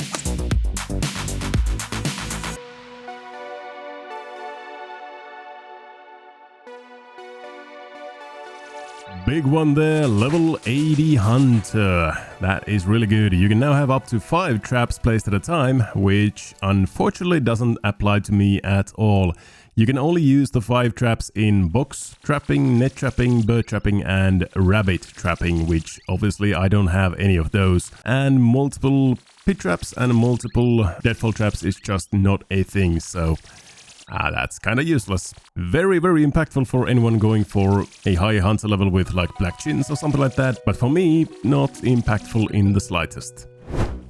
Big one there, level 80 Hunter. That is really good. You can now have up to 5 traps placed at a time, which unfortunately doesn't apply to me at all. You can only use the 5 traps in box trapping, net trapping, bird trapping and rabbit trapping, which obviously I don't have any of those. And multiple pit traps and multiple deadfall traps is just not a thing, so that's kind of useless. Very, very impactful for anyone going for a high Hunter level with like black chins or something like that, but for me, not impactful in the slightest.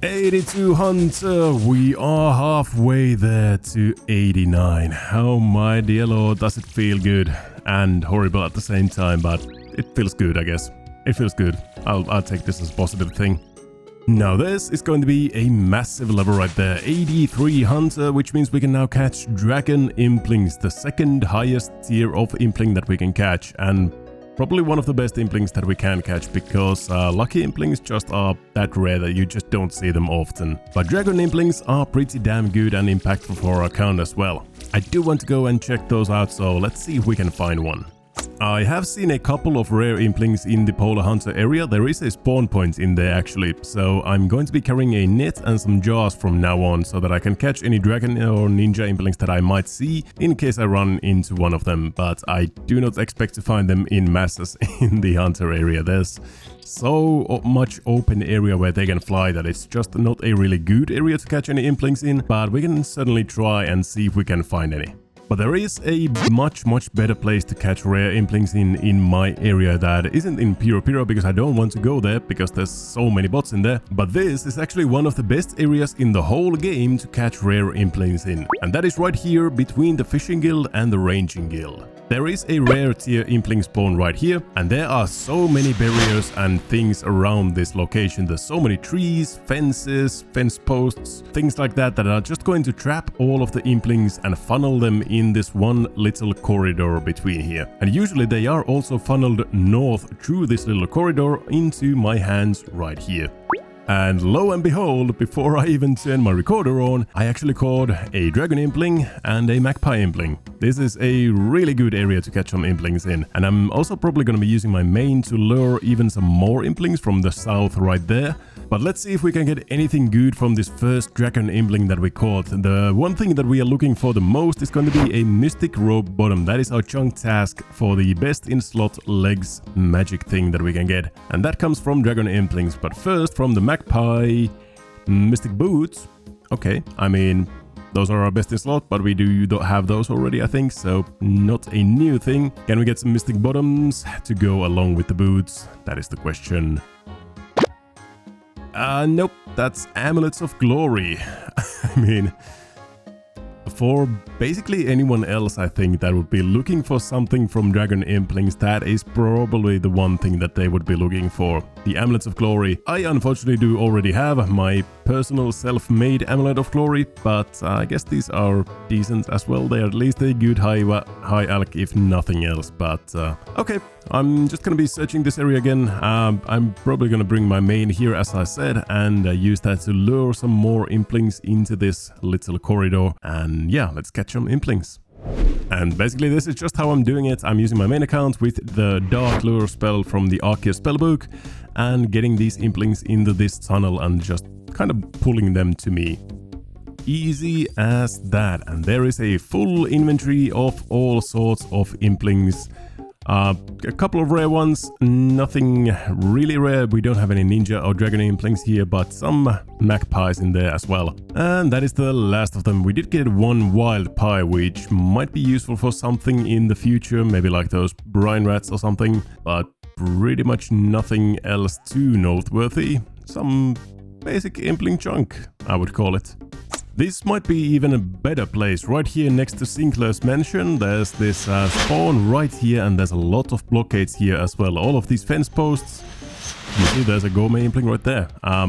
82 Hunter, we are halfway there to 89. Oh my dear lord, does it feel good and horrible at the same time, but it feels good, I guess. It feels good. I'll take this as a positive thing. Now this is going to be a massive level right there, 83 Hunter, which means we can now catch Dragon Implings, the second highest tier of Impling that we can catch, and probably one of the best Implings that we can catch, because lucky Implings just are that rare that you just don't see them often. But Dragon Implings are pretty damn good and impactful for our account as well. I do want to go and check those out, so let's see if we can find one. I have seen a couple of rare Implings in the Polar Hunter area. There is a spawn point in there actually, so I'm going to be carrying a net and some jars from now on so that I can catch any dragon or ninja Implings that I might see in case I run into one of them, but I do not expect to find them in masses in the Hunter area. There's so much open area where they can fly that it's just not a really good area to catch any Implings in, but we can certainly try and see if we can find any. But there is a much better place to catch rare Implings in my area that isn't in Puro because I don't want to go there because there's so many bots in there. But this is actually one of the best areas in the whole game to catch rare Implings in. And that is right here between the Fishing Guild and the Ranging Guild. There is a rare tier Impling spawn right here, and there are so many barriers and things around this location. There's so many trees, fences, fence posts, things like that that are just going to trap all of the Implings and funnel them in this one little corridor between here. And usually they are also funneled north through this little corridor into my hands right here. And lo and behold, before I even turn my recorder on, I actually caught a Dragon Impling and a Magpie Impling. This is a really good area to catch some Implings in. And I'm also probably going to be using my main to lure even some more Implings from the south right there. But let's see if we can get anything good from this first Dragon Impling that we caught. The one thing that we are looking for the most is going to be a Mystic Rope Bottom. That is our chunk task for the best in slot legs magic thing that we can get. And that comes from Dragon Implings. But first from the Magpie Mystic Boots. Okay, I mean, those are our best in slot, but we do have those already, I think, so not a new thing. Can we get some Mystic Bottoms to go along with the boots? That is the question. Nope, that's Amulets of Glory. I mean, for basically anyone else, I think, that would be looking for something from Dragon Implings, that is probably the one thing that they would be looking for. The Amulets of Glory. I unfortunately do already have my personal self-made Amulet of Glory, but I guess these are decent as well. They are at least a good high alch, if nothing else. But okay, I'm just gonna be searching this area again. I'm probably gonna bring my main here, as I said, and use that to lure some more Implings into this little corridor. And yeah, let's catch some Implings. And basically this is just how I'm doing it. I'm using my main account with the Dark Lure spell from the Arceus spellbook and getting these Implings into this tunnel and just kind of pulling them to me. Easy as that. And there is a full inventory of all sorts of Implings. A couple of rare ones, nothing really rare. We don't have any ninja or dragon Implings here, but some magpies in there as well. And that is the last of them. We did get one wild pie, which might be useful for something in the future, maybe like those brine rats or something, but pretty much nothing else too noteworthy. Some basic Impling junk, I would call it. This might be even a better place. Right here next to Sinclair's mansion, there's this spawn right here, and there's a lot of blockades here as well. All of these fence posts. You see there's a gourmet Impling right there.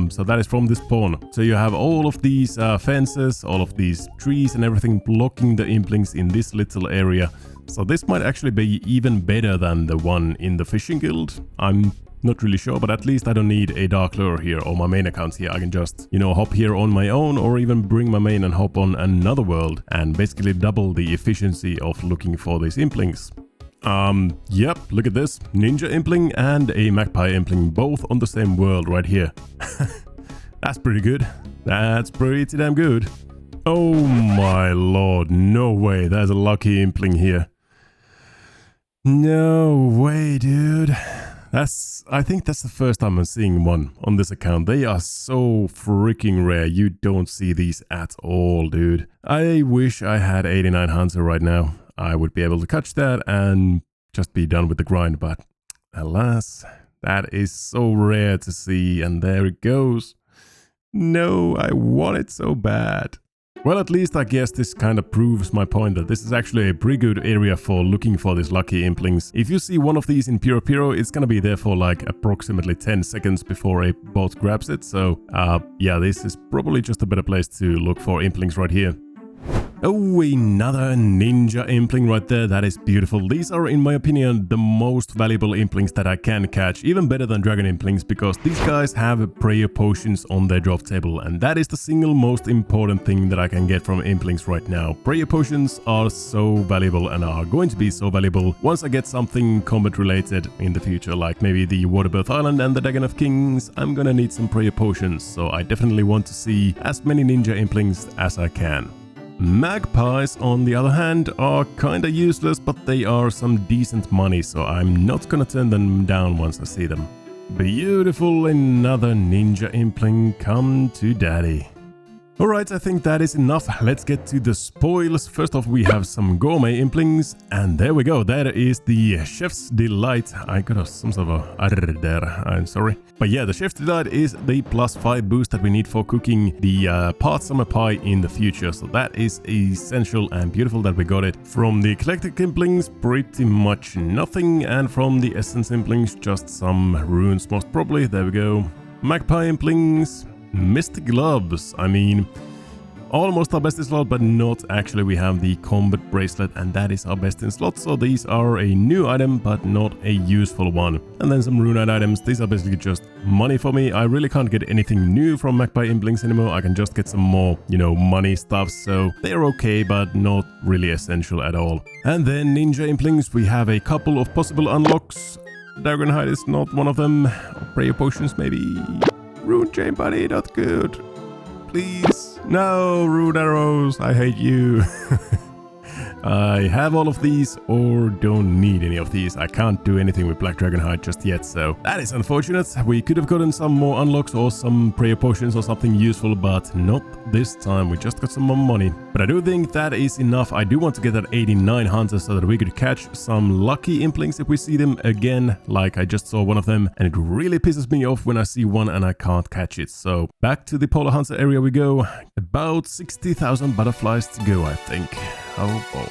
So that is from this spawn. So you have all of these fences, all of these trees and everything blocking the Implings in this little area. So this might actually be even better than the one in the fishing guild. I'm not really sure, but at least I don't need a Dark Lure here or my main account here. I can just, you know, hop here on my own or even bring my main and hop on another world and basically double the efficiency of looking for these Implings. Yep, look at this. Ninja Impling and a Magpie Impling, both on the same world right here. That's pretty good. That's pretty damn good. Oh my lord, no way. There's a lucky Impling here. No way, dude. I think that's the first time I'm seeing one on this account. They are so freaking rare. You don't see these at all, dude. I wish I had 89 Hunter right now. I would be able to catch that and just be done with the grind, but alas, that is so rare to see, and there it goes. No, I want it so bad. Well, at least I guess this kind of proves my point that this is actually a pretty good area for looking for these lucky Implings. If you see one of these in Piro Piro, it's gonna be there for like approximately 10 seconds before a bot grabs it. So yeah, this is probably just a better place to look for Implings right here. Oh, another ninja Impling right there. That is beautiful. These are, in my opinion, the most valuable Implings that I can catch. Even better than Dragon Implings, because these guys have prayer potions on their drop table. And that is the single most important thing that I can get from Implings right now. Prayer potions are so valuable and are going to be so valuable once I get something combat related in the future. Like maybe the Waterbirth Island and the Dragon of Kings. I'm gonna need some prayer potions. So I definitely want to see as many ninja Implings as I can. Magpies, on the other hand, are kinda useless, but they are some decent money, so I'm not gonna turn them down once I see them. Beautiful, another ninja Impling, come to daddy. Alright, I think that is enough. Let's get to the spoils. First off, we have some gourmet Implings, and there we go. There is the Chef's Delight. I got some sort of a error there, I'm sorry. But yeah, the Chef's Delight is the +5 boost that we need for cooking the part summer pie in the future. So that is essential and beautiful that we got it. From the Eclectic Implings, pretty much nothing. And from the Essence Implings, just some runes most probably. There we go. Magpie Implings. Mystic Gloves, I mean, almost our best in slot, but not actually. We have the Combat Bracelet, and that is our best in slot, so these are a new item, but not a useful one. And then some Rune items. These are basically just money for me. I really can't get anything new from Magpie Implings anymore. I can just get some more, you know, money stuff, so they're okay, but not really essential at all. And then Ninja Implings, we have a couple of possible unlocks. Dragonhide is not one of them. Prayer Potions, maybe. Rune Chain Buddy, not good. Please. No, Rune Arrows, I hate you. I have all of these or don't need any of these. I can't do anything with Black Dragon Hide just yet, so that is unfortunate. We could have gotten some more unlocks or some prayer potions or something useful, but not this time. We just got some more money. But I do think that is enough. I do want to get that 89 hunters so that we could catch some lucky implings if we see them again, like I just saw one of them, and it really pisses me off when I see one and I can't catch it. So back to the Polar Hunter area we go. About 60,000 butterflies to go, I think. Oh boy.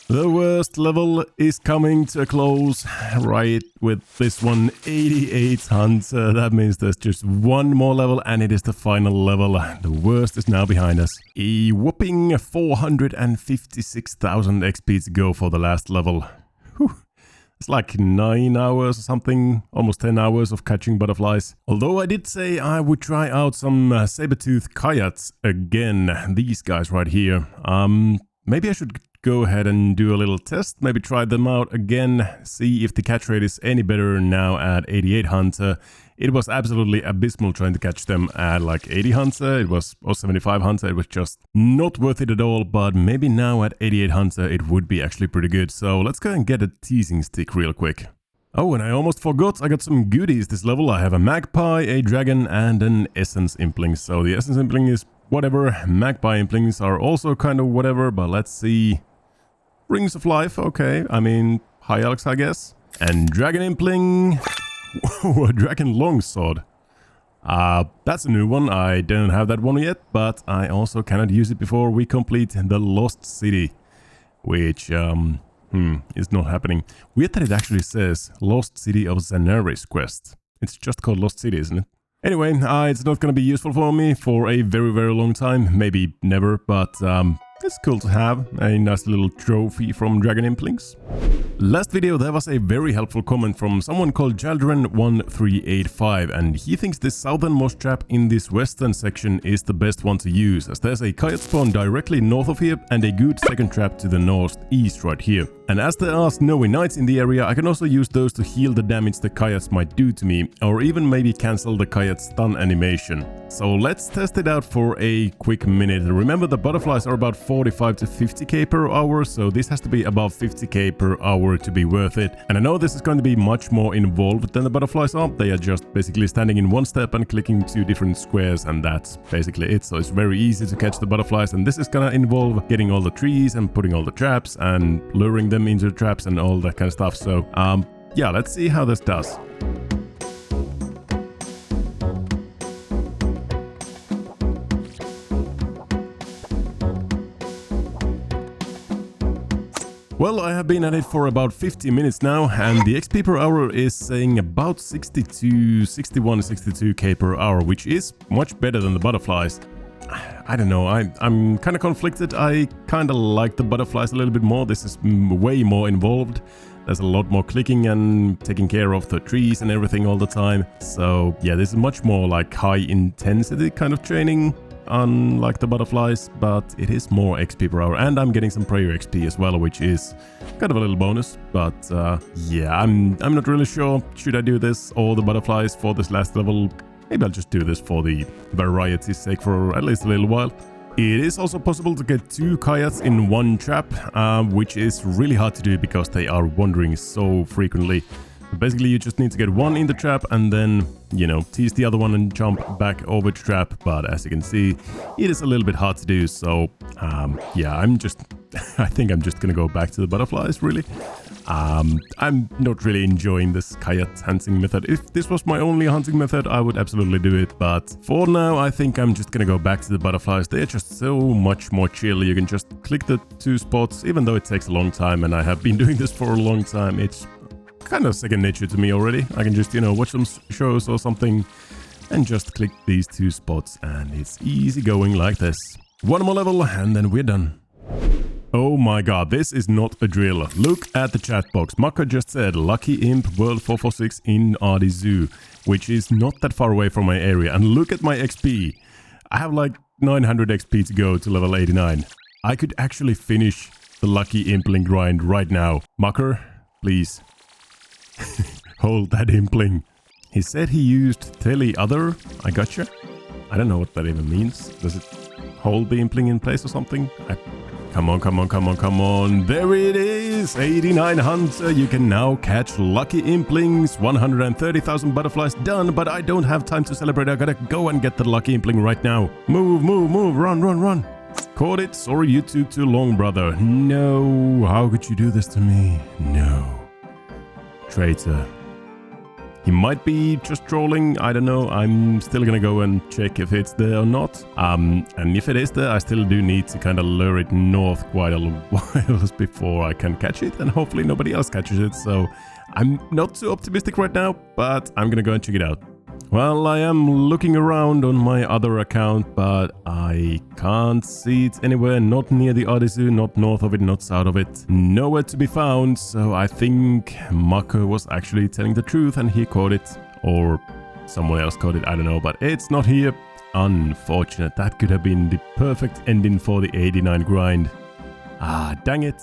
The worst level is coming to a close, right with this one, 88 hunter. That means there's just one more level and it is the final level. The worst is now behind us. A whopping 456,000 XP to go for the last level. Whew. It's like 9 hours or something, almost 10 hours of catching butterflies. Although I did say I would try out some saber-tooth coyotes again. These guys right here. Maybe I should go ahead and do a little test, maybe try them out again, see if the catch rate is any better now at 88 hunter. It was absolutely abysmal trying to catch them at like 80 hunter, it was, or 75 hunter, it was just not worth it at all, but maybe now at 88 hunter it would be actually pretty good. So let's go and get a teasing stick real quick. Oh, and I almost forgot, I got some goodies this level. I have a magpie, a dragon, and an essence impling. So the essence impling is whatever, magpie implings are also kind of whatever, but let's see. Rings of Life, okay. I mean, High Elks, I guess. And Dragon Impling. Whoa, a Dragon Longsword. That's a new one. I don't have that one yet, but I also cannot use it before we complete the Lost City. Which, is not happening. Weird that it actually says Lost City of Xanaris quest. It's just called Lost City, isn't it? Anyway, it's not going to be useful for me for a very, very long time. Maybe never, but it's cool to have a nice little trophy from Dragon Implings. Last video there was a very helpful comment from someone called Jaldren1385, and he thinks this southernmost trap in this western section is the best one to use, as there's a coyote spawn directly north of here and a good second trap to the northeast right here. And as there are snowy nights in the area, I can also use those to heal the damage the coyotes might do to me, or even maybe cancel the coyote's stun animation. So let's test it out for a quick minute. Remember, the butterflies are about 45 to 50k per hour, so this has to be above 50k per hour to be worth it. And I know this is going to be much more involved than the butterflies are. They are just basically standing in one step and clicking 2 different squares, and that's basically it. So it's very easy to catch the butterflies, and this is gonna involve getting all the trees and putting all the traps and luring them into the traps and all that kind of stuff. So yeah, let's see how this does. Well, I have been at it for about 50 minutes now, and the XP per hour is saying about 61, 62k per hour, which is much better than the butterflies. I don't know, I'm kind of conflicted. I kind of like the butterflies a little bit more. This is way more involved. There's a lot more clicking and taking care of the trees and everything all the time. So yeah, this is much more like high intensity kind of training, unlike the butterflies, but it is more XP per hour, and I'm getting some prayer XP as well, which is kind of a little bonus. But yeah, I'm not really sure. Should I do this or the butterflies for this last level? Maybe I'll just do this for the variety's sake for at least a little while. It is also possible to get 2 coyotes in one trap, which is really hard to do because they are wandering so frequently. Basically, you just need to get one in the trap and then, you know, tease the other one and jump back over to trap. But as you can see, it is a little bit hard to do. So, yeah, I think I'm just gonna go back to the butterflies, really. I'm not really enjoying this coyote hunting method. If this was my only hunting method, I would absolutely do it. But for now, I think I'm just gonna go back to the butterflies. They're just so much more chill. You can just click the 2 spots, even though it takes a long time. And I have been doing this for a long time. It's kind of second nature to me already. I can just, you know, watch some shows or something and just click these 2 spots, and it's easy going like this. One more level and then we're done. Oh my god, this is not a drill. Look at the chat box. Maka just said Lucky Imp World 446 in Adi Zoo, which is not that far away from my area. And look at my XP. I have like 900 XP to go to level 89. I could actually finish the Lucky Impling grind right now. Mucker, please. Hold that Impling. He said he used Tele Other. I gotcha. I don't know what that even means. Does it hold the Impling in place or something? Come on, come on, come on, come on. There it is! 89 Hunter. You can now catch Lucky Implings. 130,000 butterflies done, but I don't have time to celebrate. I gotta go and get the Lucky Impling right now. Move, move, move. Run, run, run. Caught it. Sorry you took too long, brother. No. How could you do this to me? No. Traitor. He might be just trolling, I don't know. I'm still gonna go and check if it's there or not. And if it is there, I still do need to kind of lure it north quite a while before I can catch it, and hopefully nobody else catches it. So I'm not too optimistic right now, but I'm gonna go and check it out. Well, I am looking around on my other account, but I can't see it anywhere. Not near the Odyssey, not north of it, not south of it. Nowhere to be found, so I think Mako was actually telling the truth and he caught it. Or someone else caught it, I don't know, but it's not here. Unfortunate. That could have been the perfect ending for the 89 grind. Ah, dang it.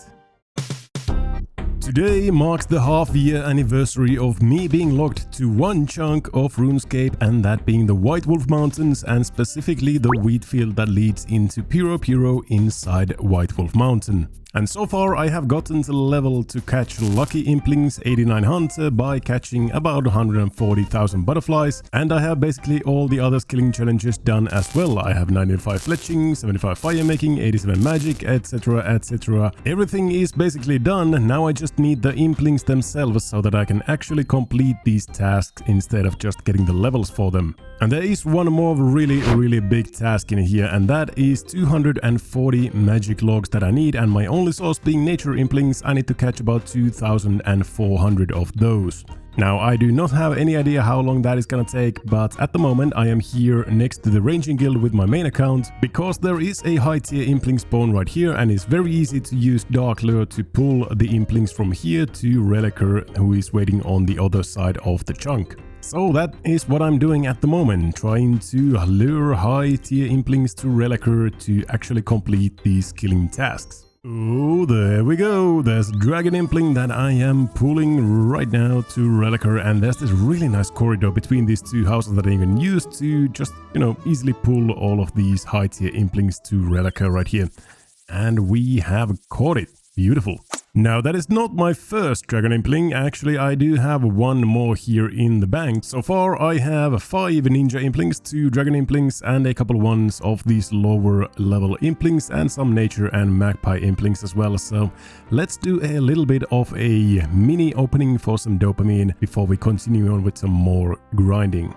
Today marks the half-year anniversary of me being locked to one chunk of RuneScape, and that being the White Wolf Mountains, and specifically the wheat field that leads into Piro Piro inside White Wolf Mountain. And so far I have gotten to the level to catch Lucky Implings 89 Hunter by catching about 140,000 butterflies, and I have basically all the other killing challenges done as well. I have 95 fletching, 75 fire making, 87 magic, etc, etc. Everything is basically done. Now I just need the Implings themselves so that I can actually complete these tasks instead of just getting the levels for them. And there is one more really big task in here, and that is 240 magic logs that I need, and my only source being nature Implings. I need to catch about 2,400 of those. Now, I do not have any idea how long that is gonna take, but at the moment I am here next to the ranging guild with my main account, because there is a high tier Impling spawn right here, and it's very easy to use Dark Lure to pull the Implings from here to Rellekka, who is waiting on the other side of the chunk. So that is what I'm doing at the moment, trying to lure high tier Implings to Rellekka to actually complete these killing tasks. Oh, there we go. There's Dragon Impling that I am pulling right now to Rellekka, and there's this really nice corridor between these two houses that I can use to just, easily pull all of these high tier Implings to Rellekka right here. And we have caught it. Beautiful. Now, that is not my first Dragon Impling. Actually, I do have one more here in the bank. So far, I have 5 Ninja Implings, 2 Dragon Implings, and a couple ones of these lower level Implings, and some Nature and Magpie Implings as well. So let's do a little bit of a mini opening for some dopamine before we continue on with some more grinding.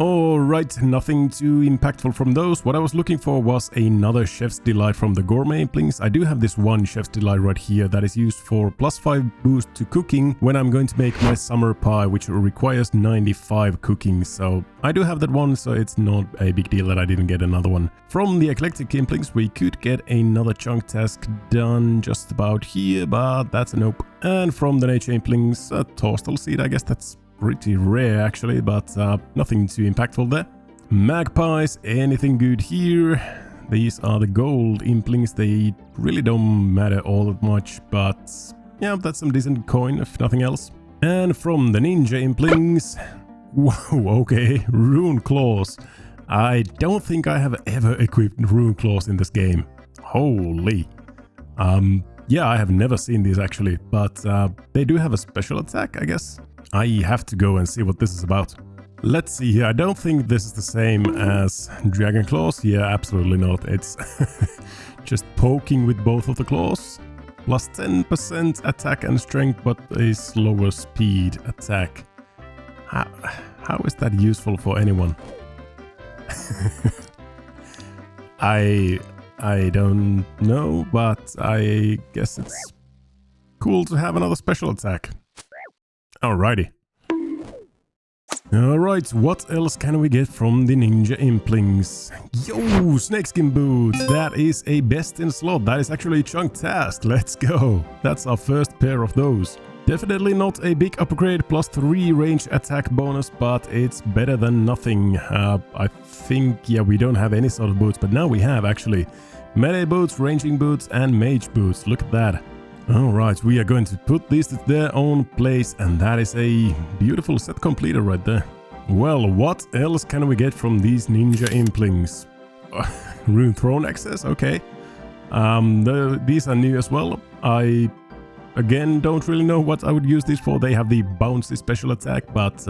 Alright, nothing too impactful from those. What I was looking for was another Chef's Delight from the Gourmet Implings. I do have this one Chef's Delight right here that is used for +5 boost to cooking when I'm going to make my summer pie, which requires 95 cooking. So I do have that one, so it's not a big deal that I didn't get another one. From the Eclectic Implings, we could get another chunk task done just about here, but that's a nope. And from the Nature Implings, a Torstal Seed, I guess that's pretty rare actually, but nothing too impactful there. Magpies, anything good here? These are the gold Implings. They really don't matter all that much, but yeah, that's some decent coin if nothing else. And from the Ninja Implings, whoa, okay, Rune Claws. I don't think I have ever equipped Rune Claws in this game. Holy. Yeah, I have never seen these actually, but they do have a special attack, I guess. I have to go and see what this is about. Let's see here. I don't think this is the same as Dragon Claws. Yeah, absolutely not. It's just poking with both of the claws. Plus 10% attack and strength, but a slower speed attack. How is that useful for anyone? I don't know, but I guess it's cool to have another special attack. Alrighty. Alright, what else can we get from the Ninja Implings? Yo, snakeskin boots! That is a best in slot. That is actually a chunk task. Let's go. That's our first pair of those. Definitely not a big upgrade, +3 range attack bonus, but it's better than nothing. I think, yeah, we don't have any sort of boots, but now we have actually melee boots, ranging boots, and mage boots. Look at that. Alright, we are going to put these to their own place, and that is a beautiful set completed right there. Well, what else can we get from these Ninja Implings? Rune Throne access, okay. These are new as well. I, again, don't really know what I would use these for. They have the bouncy special attack, but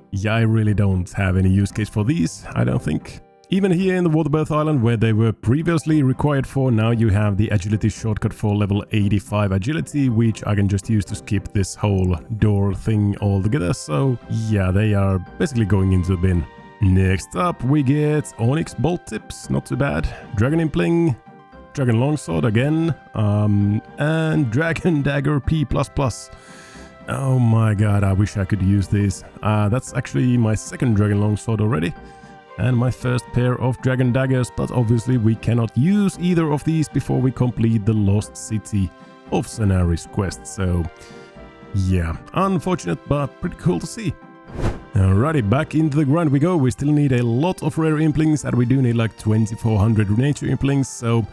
yeah, I really don't have any use case for these, I don't think. Even here in the Waterbirth Island, where they were previously required for, now you have the agility shortcut for level 85 agility, which I can just use to skip this whole door thing altogether. So yeah, they are basically going into the bin. Next up, we get Onyx Bolt Tips, not too bad. Dragon Impling, Dragon Longsword again, and Dragon Dagger P++. Oh my god, I wish I could use these. That's actually my second Dragon Longsword already. And my first pair of Dragon Daggers, but obviously we cannot use either of these before we complete the Lost City of Cenaris quest, so yeah, unfortunate but pretty cool to see. Alrighty, back into the grind we go. We still need a lot of rare implings, and we do need like 2400 nature implings, so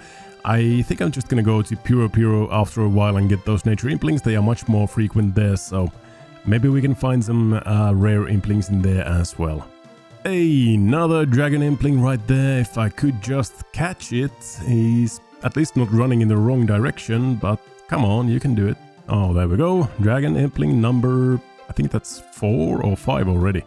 I think I'm just gonna go to Puro after a while and get those nature implings. They are much more frequent there, so maybe we can find some rare implings in there as well. Another Dragon Impling right there. If I could just catch it. He's at least not running in the wrong direction, but come on, you can do it. Oh, there we go. Dragon Impling number, I think that's 4 or 5 already.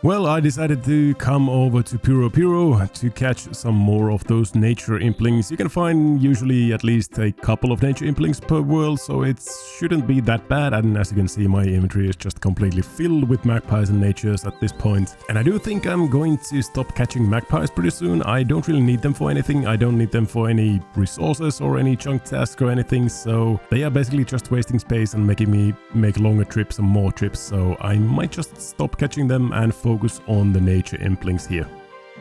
Well, I decided to come over to Puro to catch some more of those nature implings. You can find usually at least a couple of nature implings per world, so it shouldn't be that bad. And as you can see, my inventory is just completely filled with magpies and natures at this point. And I do think I'm going to stop catching magpies pretty soon. I don't really need them for anything. I don't need them for any resources or any chunk tasks or anything, so they are basically just wasting space and making me make longer trips and more trips. So I might just stop catching them and focus on the nature implings here.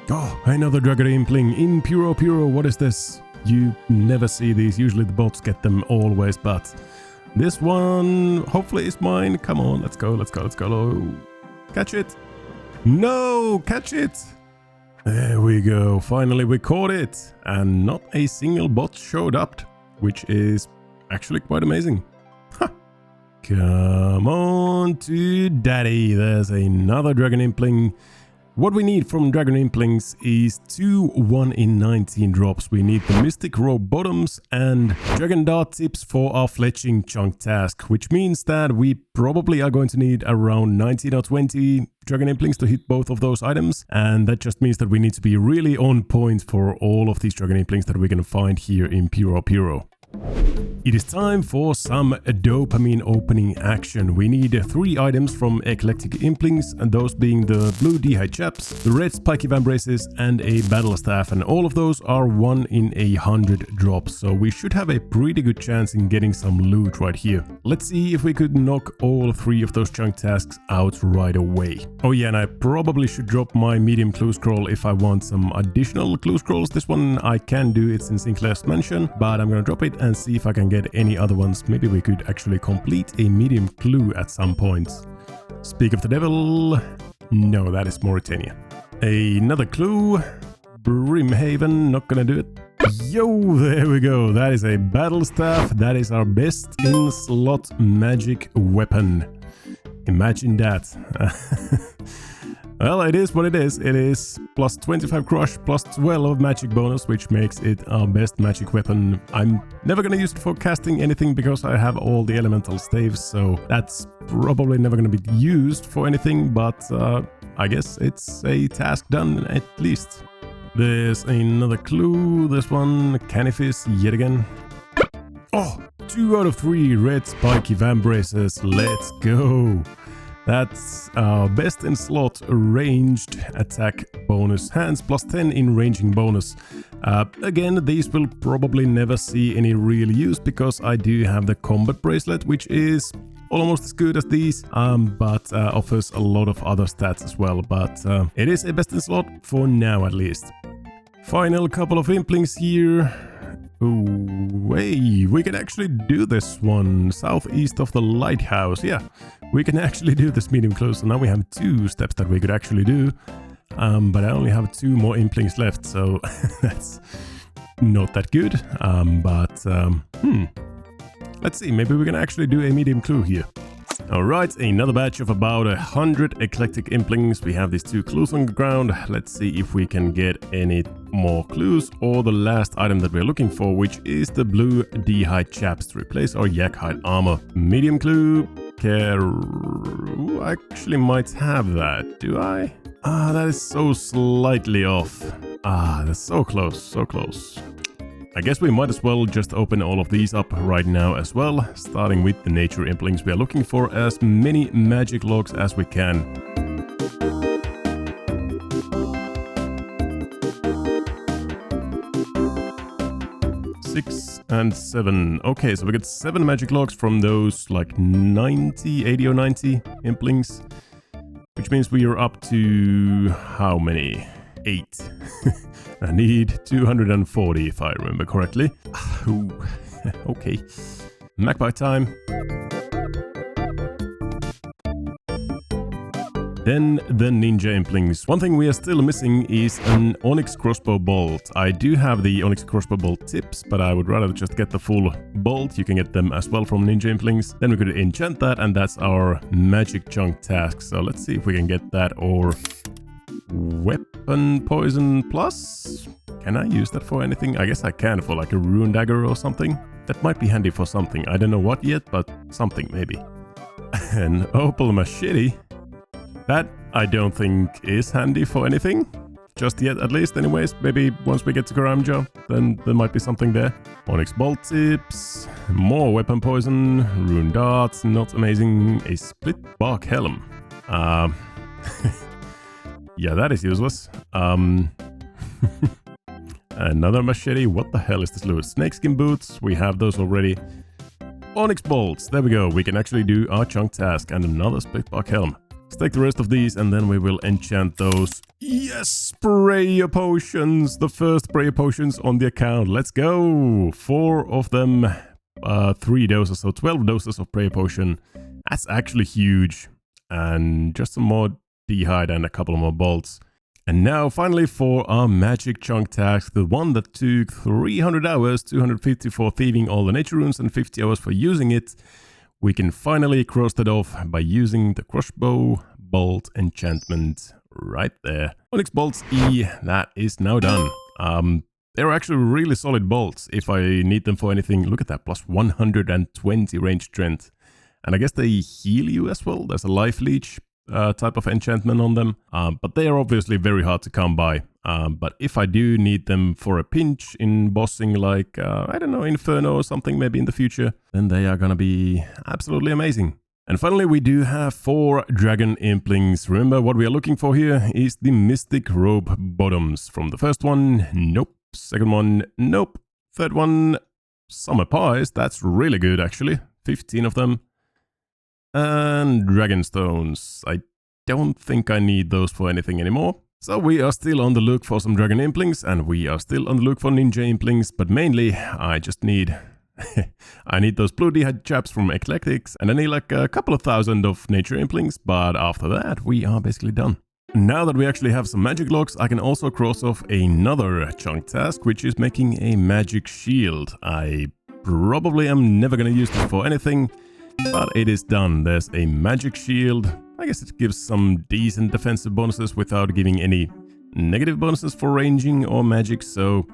Oh, another Dragon Impling in Puro. What is this? You never see these. Usually the bots get them always, but this one hopefully is mine. Come on, let's go. Catch it. No, catch it. There we go. Finally we caught it. And not a single bot showed up, which is actually quite amazing. Come on to daddy. There's another Dragon Impling. What we need from Dragon Implings is 2 1 in 19 drops. We need the Mystic Robe bottoms and Dragon Dart tips for our fletching chunk task, which means that we probably are going to need around 19 or 20 Dragon Implings to hit both of those items, and that just means that we need to be really on point for all of these Dragon Implings that we're going to find here in Puro. It is time for some dopamine opening action. We need 3 items from Eclectic Implings, and those being the blue D'hide chaps, the red spiky vambraces, and a battle staff, and all of those are 1 in 100 drops, so we should have a pretty good chance in getting some loot right here. Let's see if we could knock all 3 of those chunk tasks out right away. Oh yeah, and I probably should drop my medium clue scroll if I want some additional clue scrolls. This one I can do, it's in Sinclair's Mansion, but I'm gonna drop it and see if I can get any other ones. Maybe we could actually complete a medium clue at some point. Speak of the devil. No, that is Mauritania. Another clue. Brimhaven, not gonna do it. Yo, there we go. That is a battle staff. That is our best in slot magic weapon. Imagine that. Well, it is what it is. It is plus 25 crush, plus 12 magic bonus, which makes it our best magic weapon. I'm never gonna use it for casting anything because I have all the elemental staves, so that's probably never gonna be used for anything, but I guess it's a task done at least. There's another clue. This one, Canifis, yet again. Oh, 2 out of 3 red spiky vambraces. Let's go. That's our best in slot ranged attack bonus. Hands plus 10 in ranging bonus. Again, these will probably never see any real use because I do have the combat bracelet, which is almost as good as these, but offers a lot of other stats as well. But it is a best in slot for now at least. Final couple of implings here. Oh, hey, we can actually do this one southeast of the lighthouse. Yeah, we can actually do this medium close. So now we have 2 steps that we could actually do. But I only have 2 more implings left, so that's not that good. Let's see, maybe we can actually do a medium clue here. Alright, another batch of about 100 eclectic implings. We have these 2 clues on the ground. Let's see if we can get any more clues or the last item that we're looking for, which is the blue D-hide chaps to replace our yak hide armor. Medium clue. I actually might have that. Do I? That is so slightly off. That's so close, so close. I guess we might as well just open all of these up right now as well, starting with the nature implings. We are looking for as many magic logs as we can. Six and 7. Okay, so we get 7 magic logs from those like 80 or 90 implings, which means we are up to how many? 8. I need 240 if I remember correctly. Okay. Magpie time. Then the ninja implings. One thing we are still missing is an onyx crossbow bolt. I do have the onyx crossbow bolt tips, but I would rather just get the full bolt. You can get them as well from ninja implings. Then we could enchant that, and that's our magic chunk task. So let's see if we can get that, or weapon poison plus. Can I use that for anything? I guess I can, for like a rune dagger or something. That might be handy for something. I don't know what yet, but something maybe. An opal machete. That I don't think is handy for anything. Just yet, at least. Anyways, maybe once we get to Karamja, then there might be something there. Onyx bolt tips. More weapon poison. Rune darts. Not amazing. A split bark helm. Yeah, that is useless. Another machete. What the hell is this, Lewis? Snakeskin boots. We have those already. Onyx bolts. There we go. We can actually do our chunk task. And another split bark helm. Let's take the rest of these and then we will enchant those. Yes! Prayer potions! The first prayer potions on the account. Let's go! 4 of them. 3 doses, so 12 doses of prayer potion. That's actually huge. And just some more D-hide and a couple more bolts. And now finally for our magic chunk task, the one that took 300 hours, 250 for thieving all the nature runes and 50 hours for using it. We can finally cross that off by using the crossbow bolt enchantment right there. Onyx bolts E, that is now done. They're actually really solid bolts if I need them for anything. Look at that, plus 120 range strength. And I guess they heal you as well. There's a life leech type of enchantment on them, but they are obviously very hard to come by. But if I do need them for a pinch in bossing, like I don't know, Inferno or something maybe in the future, then they are gonna be absolutely amazing. And finally we do have 4 dragon implings. Remember, what we are looking for here is the mystic robe bottoms. From the first one, nope. Second one, nope. Third one, summer pies. That's really good actually. 15 of them. And dragon stones. I don't think I need those for anything anymore. So we are still on the look for some dragon implings, and we are still on the look for ninja implings, but mainly I just need I need those blue D-hide chaps from Eclectics, and I need like a couple of thousand of nature implings, but after that we are basically done. Now that we actually have some magic logs, I can also cross off another chunk task, which is making a magic shield. I probably am never gonna use this for anything, but it is done. There's a magic shield. I guess it gives some decent defensive bonuses without giving any negative bonuses for ranging or magic, so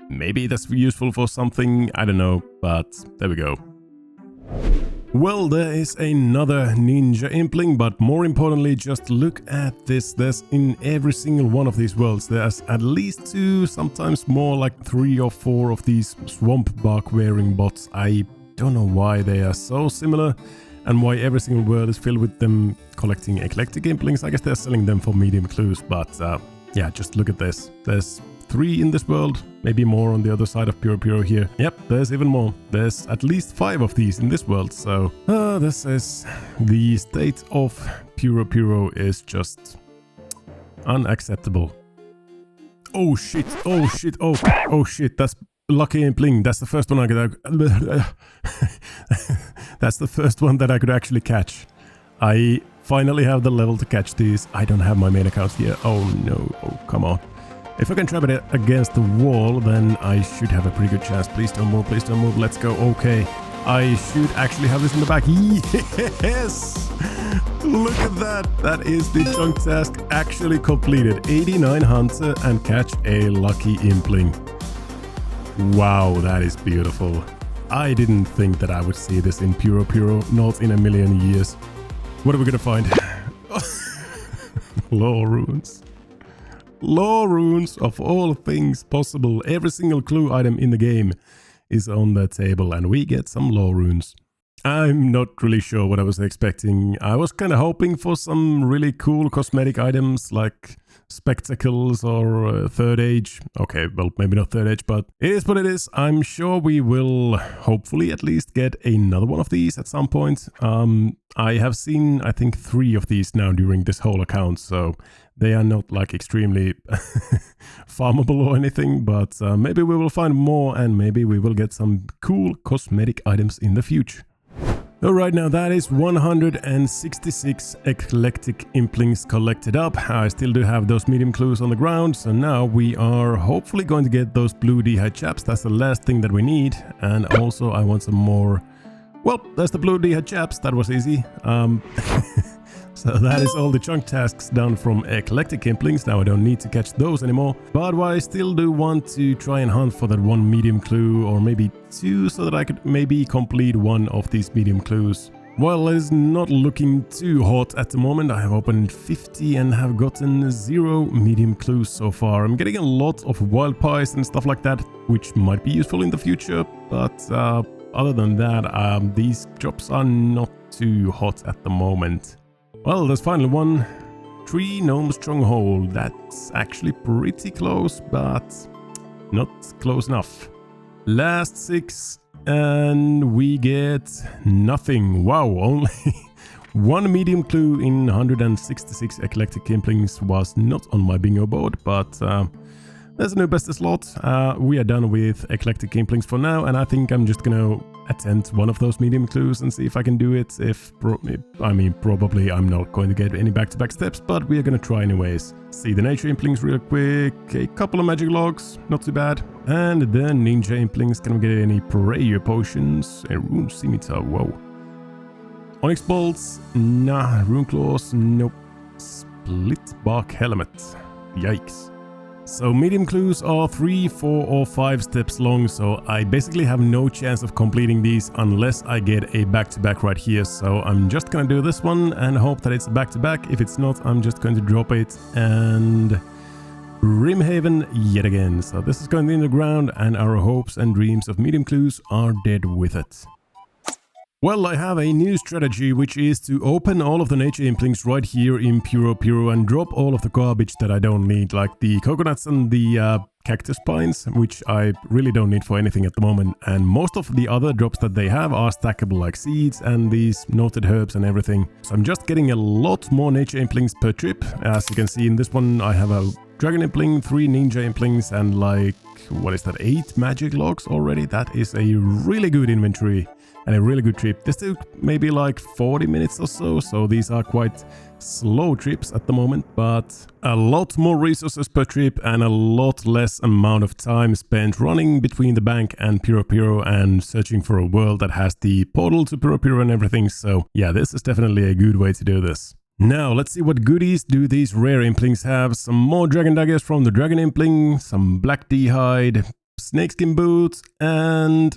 maybe that's useful for something, I don't know, but there we go. Well, there is another ninja impling, but more importantly, just look at this. There's in every single one of these worlds, there's at least 2, sometimes more, like 3 or 4 of these swamp bark wearing bots. I don't know why they are so similar and why every single world is filled with them collecting eclectic implings. I guess they're selling them for medium clues, but yeah, just look at this. There's 3 in this world, maybe more on the other side of Puro here. Yep, there's even more. There's at least 5 of these in this world, so this is the state of Puro is just unacceptable. Oh shit, oh shit, oh shit, that's Lucky Impling. That's the first one I could that's the first one that I could actually catch. I finally have the level to catch these. I don't have my main account here. Oh no, oh come on. If I can trap it against the wall, then I should have a pretty good chance. Please don't move, let's go. Okay, I should actually have this in the back. Yes! Look at that! That is the chunk task actually completed. 89 hunter and catch a Lucky Impling. Wow, that is beautiful. I didn't think that I would see this in Puro, not in a million years. What are we gonna find? Lore runes. Lore runes of all things possible. Every single clue item in the game is on that table and we get some lore runes. I'm not really sure what I was expecting. I was kind of hoping for some really cool cosmetic items like spectacles or third age. Okay, well, maybe not third age, but it is what it is. I'm sure we will hopefully at least get another one of these at some point. I have seen, I think, 3 of these now during this whole account, so they are not like extremely farmable or anything, but maybe we will find more and maybe we will get some cool cosmetic items in the future. Alright, now that is 166 eclectic implings collected up. I still do have those medium clues on the ground, so now we are hopefully going to get those blue d'hide chaps. That's the last thing that we need. And also I want some more... Well, there's the blue d'hide chaps. That was easy. So that is all the chunk tasks done from eclectic implings. Now I don't need to catch those anymore. But I still do want to try and hunt for that 1 medium clue or maybe 2 so that I could maybe complete 1 of these medium clues. Well, it's not looking too hot at the moment. I have opened 50 and have gotten 0 medium clues so far. I'm getting a lot of wild pies and stuff like that, which might be useful in the future. But other than that, these drops are not too hot at the moment. Well, there's finally one. 3 Gnome Stronghold. That's actually pretty close, but not close enough. Last 6 and we get nothing. Wow, only 1 medium clue in 166 eclectic implings was not on my bingo board, but there's a new best slot. We are done with eclectic implings for now, and I think I'm just gonna attempt 1 of those medium clues and see if I can do it. Probably I'm not going to get any back-to-back steps, but we are gonna try anyways. See the nature implings real quick, a couple of magic logs, not too bad. And then ninja implings, can we get any prayer potions? A rune scimitar, whoa. Onyx bolts, nah. Rune claws, nope. Split bark helmet, yikes. So medium clues are 3, 4 or 5 steps long, so I basically have no chance of completing these unless I get a back-to-back right here. So I'm just gonna do this one and hope that it's a back-to-back. If it's not, I'm just going to drop it and Brimhaven yet again. So this is going in the ground and our hopes and dreams of medium clues are dead with it. Well, I have a new strategy, which is to open all of the nature implings right here in Puro and drop all of the garbage that I don't need, like the coconuts and the cactus pines, which I really don't need for anything at the moment. And most of the other drops that they have are stackable, like seeds and these noted herbs and everything. So I'm just getting a lot more nature implings per trip. As you can see in this one, I have a dragon impling, 3 ninja implings, and like, what is that, 8 magic logs already? That is a really good inventory. And a really good trip. This took maybe like 40 minutes or so, so these are quite slow trips at the moment, but a lot more resources per trip and a lot less amount of time spent running between the bank and Puro and searching for a world that has the portal to Puro and everything. So yeah, this is definitely a good way to do this. Now, let's see what goodies do these rare implings have. Some more dragon daggers from the dragon impling, some black d'hide, snakeskin boots, and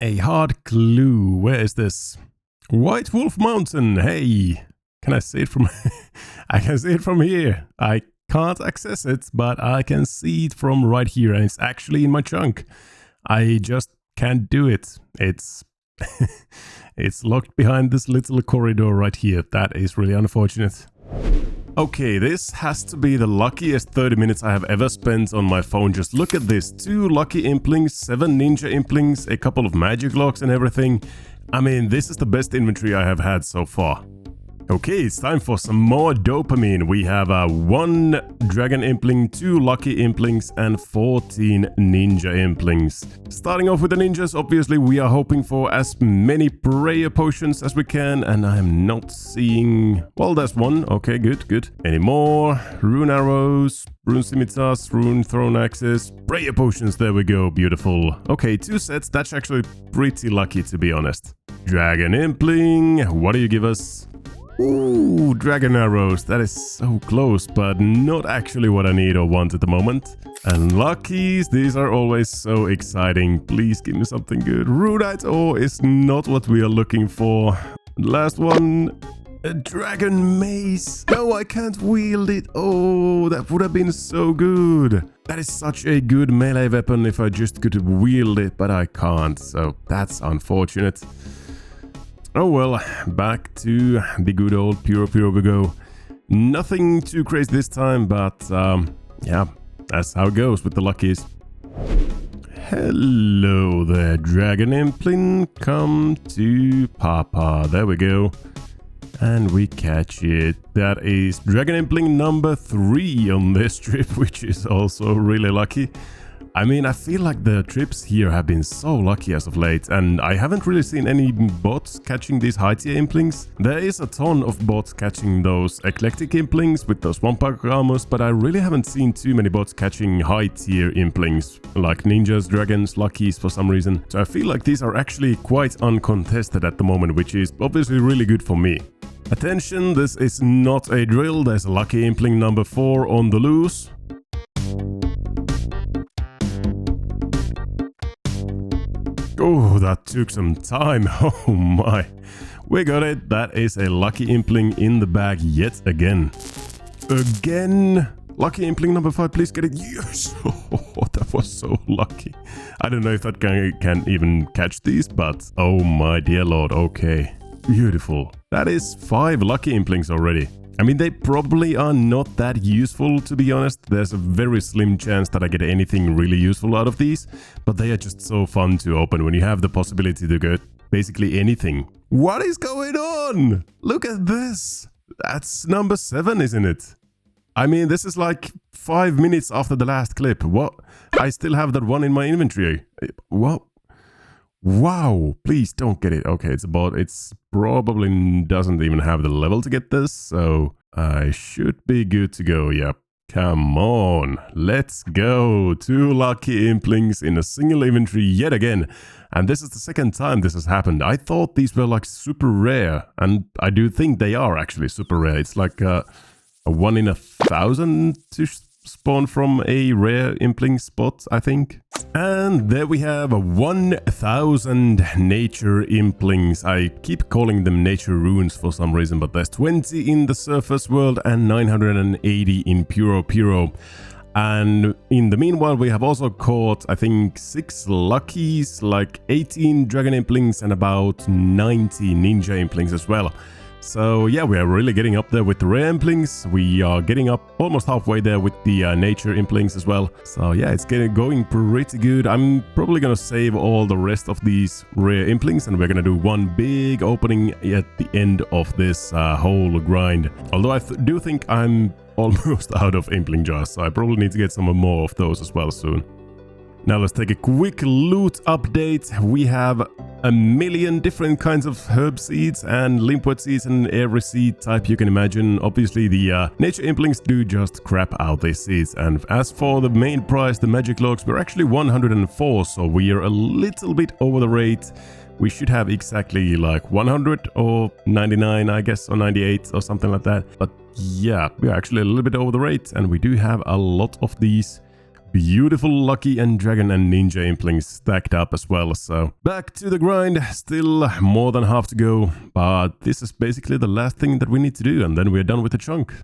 a hard clue. Where is this? White Wolf Mountain. Hey, can I see it from... I can see it from here. I can't access it, but I can see it from right here, and it's actually in my chunk. I just can't do it. It's... it's locked behind this little corridor right here. That is really unfortunate. Okay, this has to be the luckiest 30 minutes I have ever spent on my phone. Just look at this. 2 lucky implings, 7 ninja implings, a couple of magic locks and everything. I mean, this is the best inventory I have had so far. Okay, it's time for some more dopamine. We have 1 dragon impling, 2 lucky implings, and 14 ninja implings. Starting off with the ninjas, obviously we are hoping for as many prayer potions as we can, and I am not seeing... Well, there's 1. Okay, good. Any more? Rune arrows, rune scimitars, rune thrown axes, prayer potions, there we go, beautiful. Okay, 2 sets, that's actually pretty lucky to be honest. Dragon impling, what do you give us? Ooh, dragon arrows, that is so close, but not actually what I need or want at the moment. And luckies, these are always so exciting. Please give me something good. Rudite ore is not what we are looking for. Last one, a dragon mace. No, I can't wield it. Oh, that would have been so good. That is such a good melee weapon if I just could wield it, but I can't, so that's unfortunate. Oh well, back to the good old pure we go. Nothing too crazy this time, but yeah, that's how it goes with the luckies. Hello there, dragon impling, come to Papa. There we go. And we catch it. That is dragon impling number 3 on this trip, which is also really lucky. I mean, I feel like the trips here have been so lucky as of late, and I haven't really seen any bots catching these high tier implings. There is a ton of bots catching those eclectic implings with those Swamp armors, but I really haven't seen too many bots catching high tier implings, like ninjas, dragons, luckies for some reason. So I feel like these are actually quite uncontested at the moment, which is obviously really good for me. Attention, this is not a drill, there's a lucky impling number 4 on the loose. Oh, that took some time. Oh my. We got it. That is a lucky impling in the bag yet again. Again. Lucky impling number 5. Please get it. Yes. Oh, that was so lucky. I don't know if that can even catch these, but oh my dear lord. Okay. Beautiful. That is 5 lucky implings already. I mean, they probably are not that useful, to be honest. There's a very slim chance that I get anything really useful out of these, but they are just so fun to open when you have the possibility to get basically anything. What is going on? Look at this. That's number 7, isn't it? I mean, this is like 5 minutes after the last clip. What? I still have that one in my inventory. What? Wow, please don't get it. Okay, it's probably doesn't even have the level to get this, so I should be good to go. Yep. Come on, let's go. 2 lucky implings in a single inventory yet again. And this is the second time this has happened. I thought these were like super rare, and I do think they are actually super rare. It's like a 1 in 1,000 to spawn from a rare impling spot, I think. And there we have 1,000 nature implings. I keep calling them nature runes for some reason, but there's 20 in the surface world and 980 in Puro. And in the meanwhile, we have also caught, I think, 6 luckies, like 18 dragon implings and about 90 ninja implings as well. So yeah, we are really getting up there with the rare implings. We are getting up almost halfway there with the nature implings as well. So yeah, it's going pretty good. I'm probably gonna save all the rest of these rare implings, and we're gonna do one big opening at the end of this whole grind. Although I do think I'm almost out of impling jars, so I probably need to get some more of those as well soon. Now let's take a quick loot update. We have a million different kinds of herb seeds and limpwort seeds and every seed type you can imagine. Obviously the nature implings do just crap out these seeds. And as for the main prize, the magic logs, we're actually 104, so we are a little bit over the rate. We should have exactly like 100 or 99, I guess, or 98 or something like that. But yeah, we're actually a little bit over the rate, and we do have a lot of these beautiful lucky and dragon and ninja implings stacked up as well. So back to the grind, still more than half to go, but this is basically the last thing that we need to do, and then we're done with the chunk.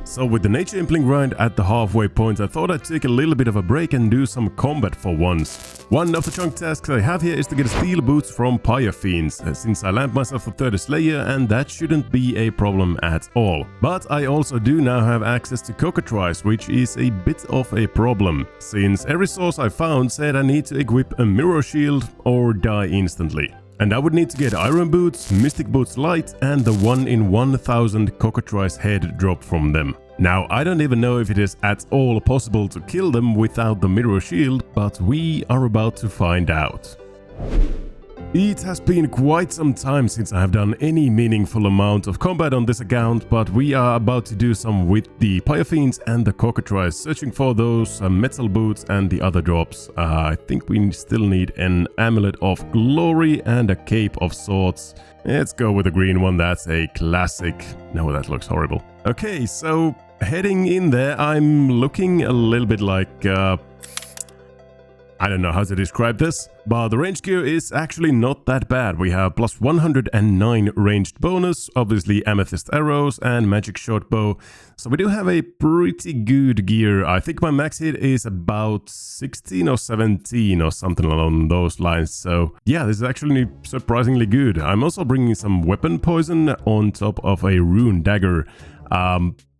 So with the nature impling grind at the halfway point, I thought I'd take a little bit of a break and do some combat for once. One of the chunk tasks I have here is to get steel boots from Pyre Fiends, since I land myself a 30 Slayer, and that shouldn't be a problem at all. But I also do now have access to cockatrice, which is a bit of a problem, since every source I found said I need to equip a mirror shield or die instantly. And I would need to get Iron Boots, Mystic Boots Light, and the 1 in 1000 cockatrice head drop from them. Now, I don't even know if it is at all possible to kill them without the mirror shield, but we are about to find out. It has been quite some time since I have done any meaningful amount of combat on this account, but we are about to do some with the Pyre Fiends and the cockatrice, searching for those metal boots and the other drops. I think we still need an Amulet of Glory and a Cape of Swords. Let's go with the green one, that's a classic. No, that looks horrible. Okay, so heading in there, I'm looking a little bit like... I don't know how to describe this, but the range gear is actually not that bad. We have plus 109 ranged bonus, obviously amethyst arrows and magic short bow. So we do have a pretty good gear. I think my max hit is about 16 or 17 or something along those lines. So yeah, this is actually surprisingly good. I'm also bringing some weapon poison on top of a rune dagger.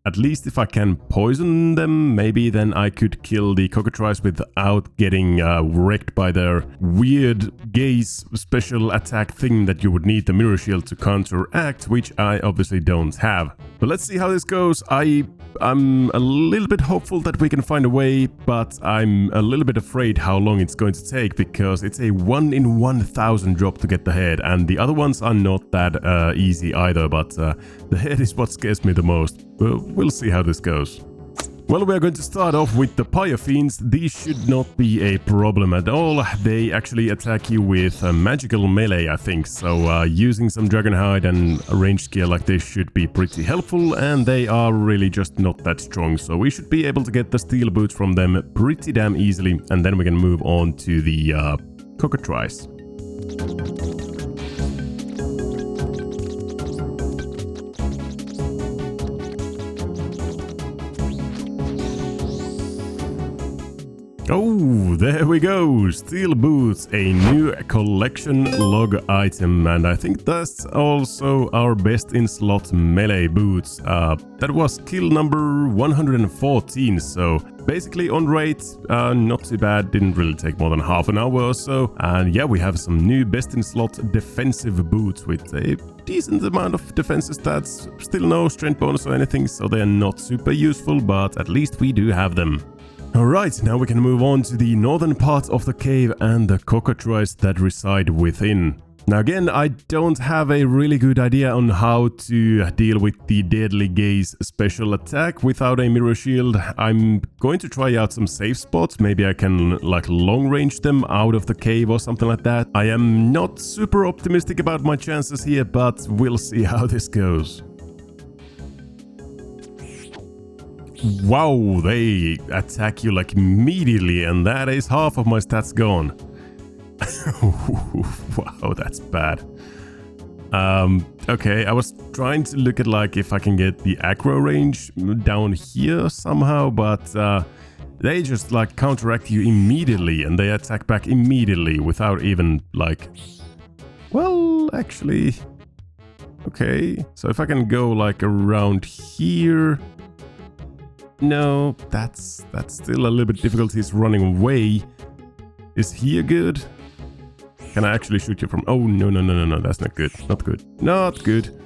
At least if I can poison them, maybe then I could kill the cockatrice without getting wrecked by their weird gaze special attack thing that you would need the mirror shield to counteract, which I obviously don't have. But let's see how this goes. I'm a little bit hopeful that we can find a way, but I'm a little bit afraid how long it's going to take, because it's a 1 in 1000 drop to get the head, and the other ones are not that easy either, but the head is what scares me the most. We'll see how this goes. Well, we are going to start off with the Pyre Fiends. These should not be a problem at all. They actually attack you with a magical melee, I think. So using some Dragonhide and a ranged gear like this should be pretty helpful. And they are really just not that strong. So we should be able to get the steel boots from them pretty damn easily. And then we can move on to the cockatrice. Oh, there we go! Steel Boots, a new collection log item, and I think that's also our best in slot melee boots. That was kill number 114, so basically on rate, not too bad, didn't really take more than half an hour or so. And yeah, we have some new best in slot defensive boots with a decent amount of defensive stats, still no strength bonus or anything, so they're not super useful, but at least we do have them. Alright, now we can move on to the northern part of the cave and the cockatrice that reside within. Now again, I don't have a really good idea on how to deal with the Deadly Gaze special attack without a mirror shield. I'm going to try out some safe spots, maybe I can like long range them out of the cave or something like that. I am not super optimistic about my chances here, but we'll see how this goes. Wow, they attack you like immediately, and that is half of my stats gone. Wow, that's bad. Okay, I was trying to look at like if I can get the aggro range down here somehow, but they just like counteract you immediately, and they attack back immediately without even like... Well, actually... Okay, so if I can go like around here... No, that's still a little bit difficult. He's running away. Is here good? Can I actually shoot you from... Oh, no, that's not good. Not good. Not good.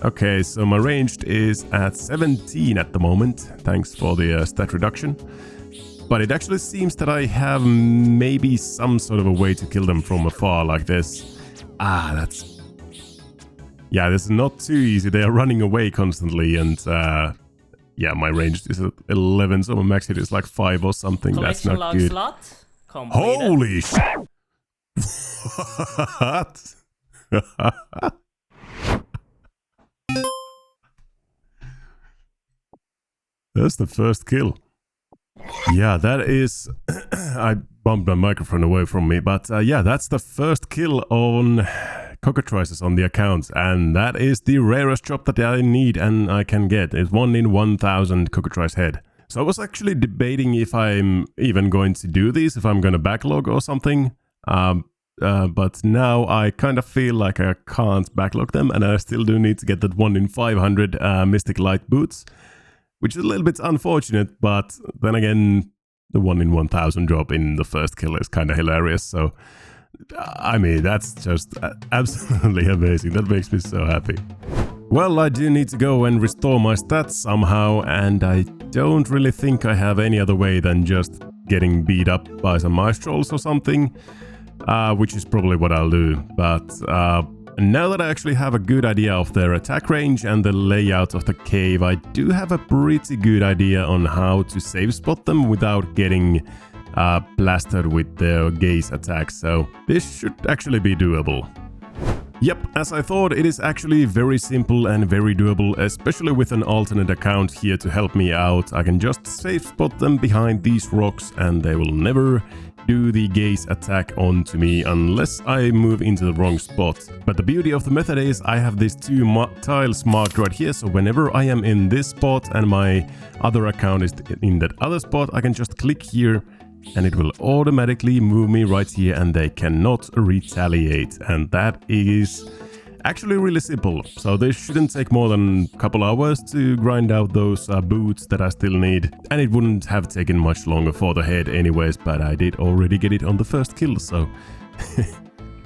Okay, so my ranged is at 17 at the moment. Thanks for the stat reduction. But it actually seems that I have maybe some sort of a way to kill them from afar like this. Ah, that's... Yeah, this is not too easy. They are running away constantly, and... yeah, my range is at 11, so my max hit is like 5 or something. That's not good. Holy shit! What? That's the first kill. Yeah, that is... I bumped my microphone away from me, but yeah, that's the first kill on cockatrices on the account, and that is the rarest drop that I need and I can get. It's 1 in 1,000 cockatrice head. So I was actually debating if I'm even going to do this, if I'm going to backlog or something. But now I kind of feel like I can't backlog them, and I still do need to get that 1 in 500 Mystic Light boots, which is a little bit unfortunate, but then again, the 1 in 1,000 drop in the first kill is kind of hilarious. So, I mean, that's just absolutely amazing. That makes me so happy. Well, I do need to go and restore my stats somehow, and I don't really think I have any other way than just getting beat up by some ice trolls or something, which is probably what I'll do. But now that I actually have a good idea of their attack range and the layout of the cave, I do have a pretty good idea on how to safe spot them without getting blasted with their gaze attacks, so this should actually be doable. Yep, as I thought, it is actually very simple and very doable, especially with an alternate account here to help me out. I can just safe spot them behind these rocks and they will never do the gaze attack onto me unless I move into the wrong spot. But the beauty of the method is I have these 2 tiles marked right here, so whenever I am in this spot and my other account is in that other spot, I can just click here and it will automatically move me right here and they cannot retaliate. And that is actually really simple. So this shouldn't take more than a couple hours to grind out those boots that I still need. And it wouldn't have taken much longer for the head anyways, but I did already get it on the first kill, so...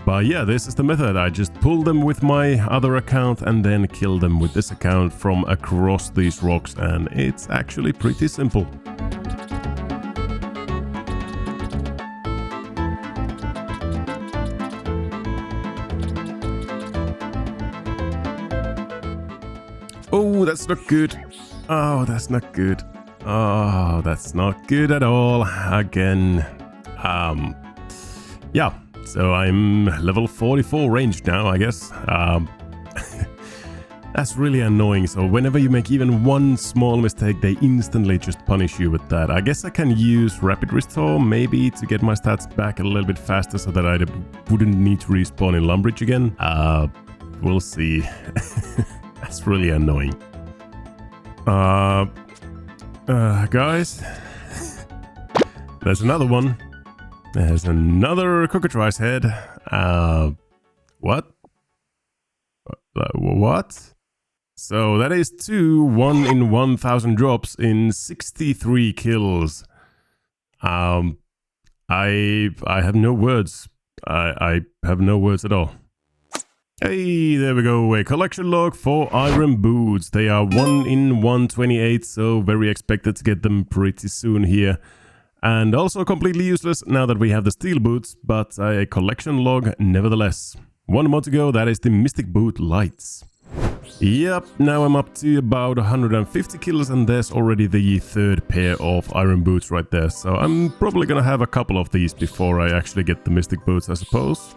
But yeah, this is the method. I just pull them with my other account and then kill them with this account from across these rocks, and it's actually pretty simple. Oh, that's not good. Oh, that's not good. Oh, that's not good at all. Again. Yeah, so I'm level 44 ranged now, I guess. That's really annoying. So whenever you make even one small mistake, they instantly just punish you with that. I guess I can use Rapid Restore maybe to get my stats back a little bit faster so that I wouldn't need to respawn in Lumbridge again. We'll see. That's really annoying. Guys, there's another one. There's another cockatrice head. What? What? So that is 2 1 in 1,000 drops in 63 kills. I have no words. I have no words at all. Hey, there we go, a collection log for iron boots. They are 1 in 128, so very expected to get them pretty soon here. And also completely useless now that we have the steel boots, but a collection log nevertheless. 1 more to go, that is the Mystic Boot Lights. Yep, now I'm up to about 150 kills and there's already the 3rd pair of iron boots right there. So I'm probably gonna have a couple of these before I actually get the Mystic Boots, I suppose.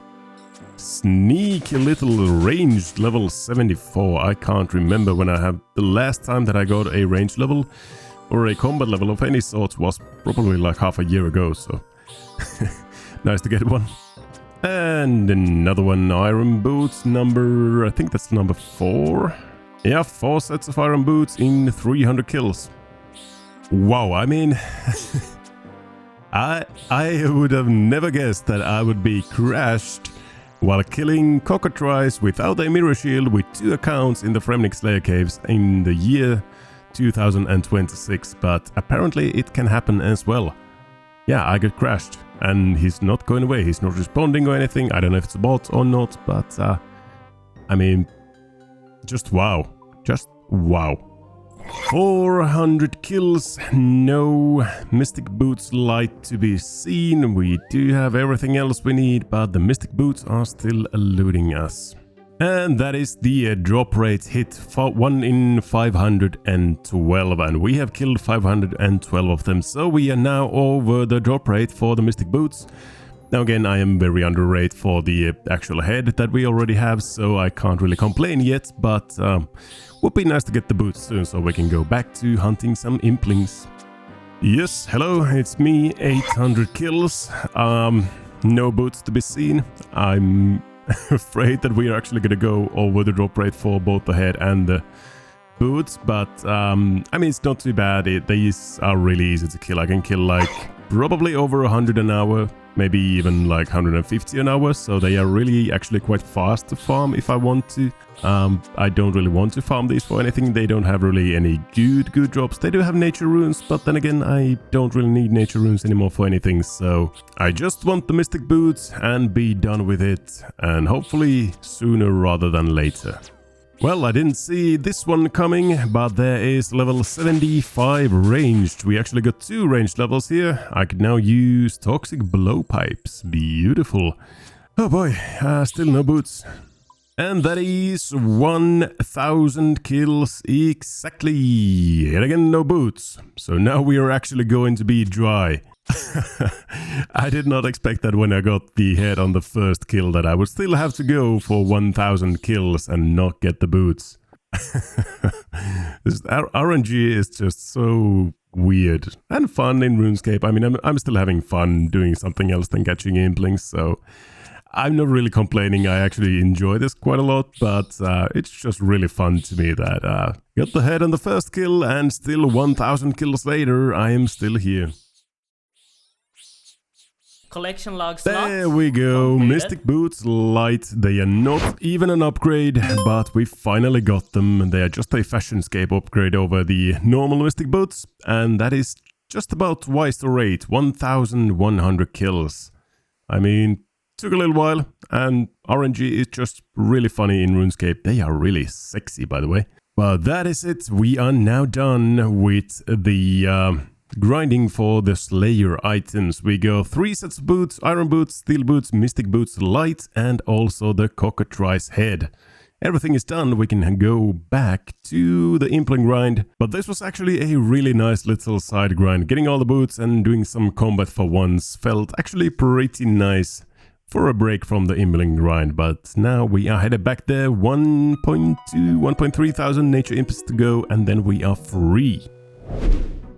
Sneaky little ranged level 74. I can't remember when I have the last time that I got a range level or a combat level of any sort. Was probably like half a year ago, so nice to get one. And another one, iron boots number, I think that's number 4. Yeah, 4 sets of iron boots in 300 kills. Wow, I mean, I would have never guessed that I would be crashed while killing cockatrice without a mirror shield with 2 accounts in the Fremnik Slayer Caves in the year 2026, but apparently it can happen as well. Yeah, I got crashed, and he's not going away, he's not responding or anything. I don't know if it's a bot or not, but I mean, just wow. Just wow. 400 kills, no Mystic Boots Light to be seen. We do have everything else we need, but the Mystic Boots are still eluding us. And that is the drop rate hit for 1 in 512, and we have killed 512 of them, so we are now over the drop rate for the Mystic Boots. Now again, I am very under rate for the actual head that we already have, so I can't really complain yet, but would be nice to get the boots soon so we can go back to hunting some implings. Yes, hello, it's me, 800 kills, no boots to be seen. I'm afraid that we are actually gonna go over the drop rate for both the head and the boots, but I mean, it's not too bad. These are really easy to kill. I can kill like probably over 100 an hour, maybe even like 150 an hour, so they are really actually quite fast to farm if I want to. I don't really want to farm these for anything. They don't have really any good drops. They do have nature runes, but then again, I don't really need nature runes anymore for anything, so I just want the mystic boots and be done with it, and hopefully sooner rather than later. Well, I didn't see this one coming, but there is level 75 ranged. We actually got 2 ranged levels here. I could now use toxic blowpipes. Beautiful. Oh boy, still no boots. And that is 1000 kills exactly. Yet again, no boots. So now we are actually going to be dry. I did not expect that when I got the head on the first kill that I would still have to go for 1000 kills and not get the boots. This RNG is just so weird and fun in RuneScape. I mean, I'm still having fun doing something else than catching implings, so I'm not really complaining. I actually enjoy this quite a lot, but it's just really fun to me that got the head on the first kill and still 1000 kills later, I am still here. Collection logs. There we go. Completed. Mystic Boots Light. They are not even an upgrade, but we finally got them. They are just a Fashionscape upgrade over the normal Mystic Boots, and that is just about twice the rate, 1100 kills. I mean, took a little while, and RNG is just really funny in RuneScape. They are really sexy, by the way. But that is it. We are now done with the grinding for the Slayer items. We go 3 sets of boots, iron boots, steel boots, mystic boots, light, and also the cockatrice head. Everything is done. We can go back to the impling grind, but this was actually a really nice little side grind. Getting all the boots and doing some combat for once felt actually pretty nice for a break from the impling grind, but now we are headed back there. 1.3 thousand nature imps to go, and then we are free.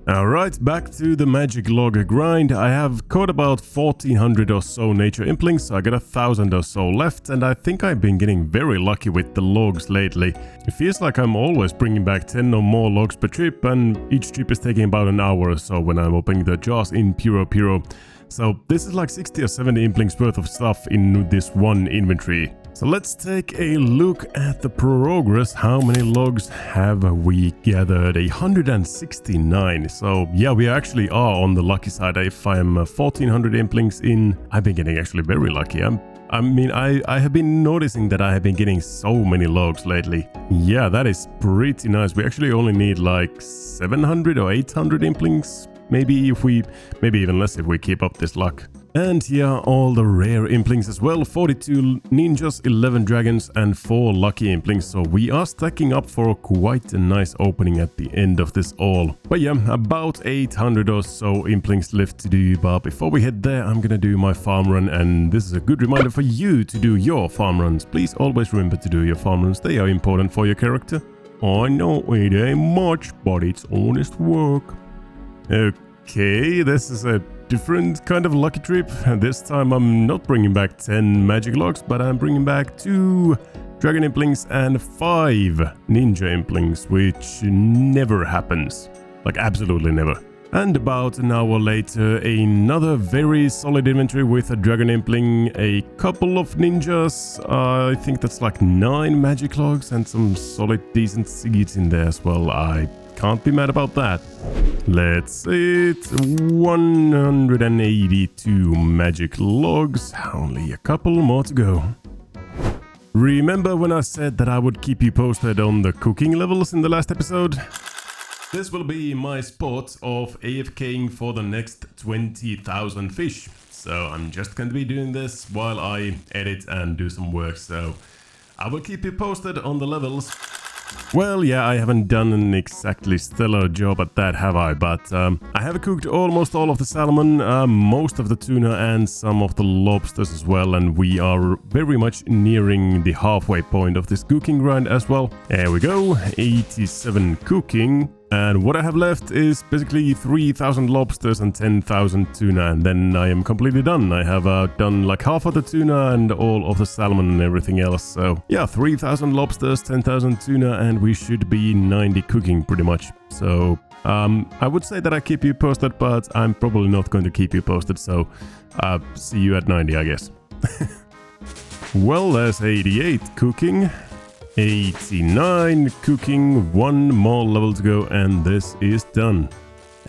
Alright, back to the magic log grind. I have caught about 1400 or so nature implings, so I got 1000 or so left, and I think I've been getting very lucky with the logs lately. It feels like I'm always bringing back 10 or more logs per trip, and each trip is taking about an hour or so when I'm opening the jars in Puro. So this is like 60 or 70 implings worth of stuff in this one inventory. So let's take a look at the progress. How many logs have we gathered? 169. So yeah, we actually are on the lucky side. If I'm 1400 implings in, I've been getting actually very lucky. I mean, I have been noticing that I have been getting so many logs lately. Yeah, that is pretty nice. We actually only need like 700 or 800 implings. Maybe even less if we keep up this luck. And here are all the rare implings as well. 42 ninjas, 11 dragons, and 4 lucky implings. So we are stacking up for quite a nice opening at the end of this all. But yeah, about 800 or so implings left to do. But before we head there, I'm gonna do my farm run. And this is a good reminder for you to do your farm runs. Please always remember to do your farm runs. They are important for your character. I know it ain't much, but it's honest work. Okay, this is a different kind of lucky trip. This time I'm not bringing back 10 magic logs, but I'm bringing back 2 dragon implings and 5 ninja implings, which never happens. Like absolutely never. And about an hour later, another very solid inventory with a dragon impling, a couple of ninjas, I think that's like 9 magic logs and some solid decent seeds in there as well. I can't be mad about that. Let's see it. 182 magic logs. Only a couple more to go. Remember when I said that I would keep you posted on the cooking levels in the last episode? This will be my spot of AFKing for the next 20,000 fish. So I'm just going to be doing this while I edit and do some work. So I will keep you posted on the levels. Well, yeah, I haven't done an exactly stellar job at that, have I? But I have cooked almost all of the salmon, most of the tuna and some of the lobsters as well. And we are very much nearing the halfway point of this cooking grind as well. There we go, 87 cooking. And what I have left is basically 3,000 lobsters and 10,000 tuna, and then I am completely done. I have done like half of the tuna and all of the salmon and everything else. So yeah, 3,000 lobsters, 10,000 tuna, and we should be 90 cooking pretty much. So I would say that I keep you posted, but I'm probably not going to keep you posted. So see you at 90, I guess. Well, there's 88 cooking. 89 cooking, one more level to go, and this is done.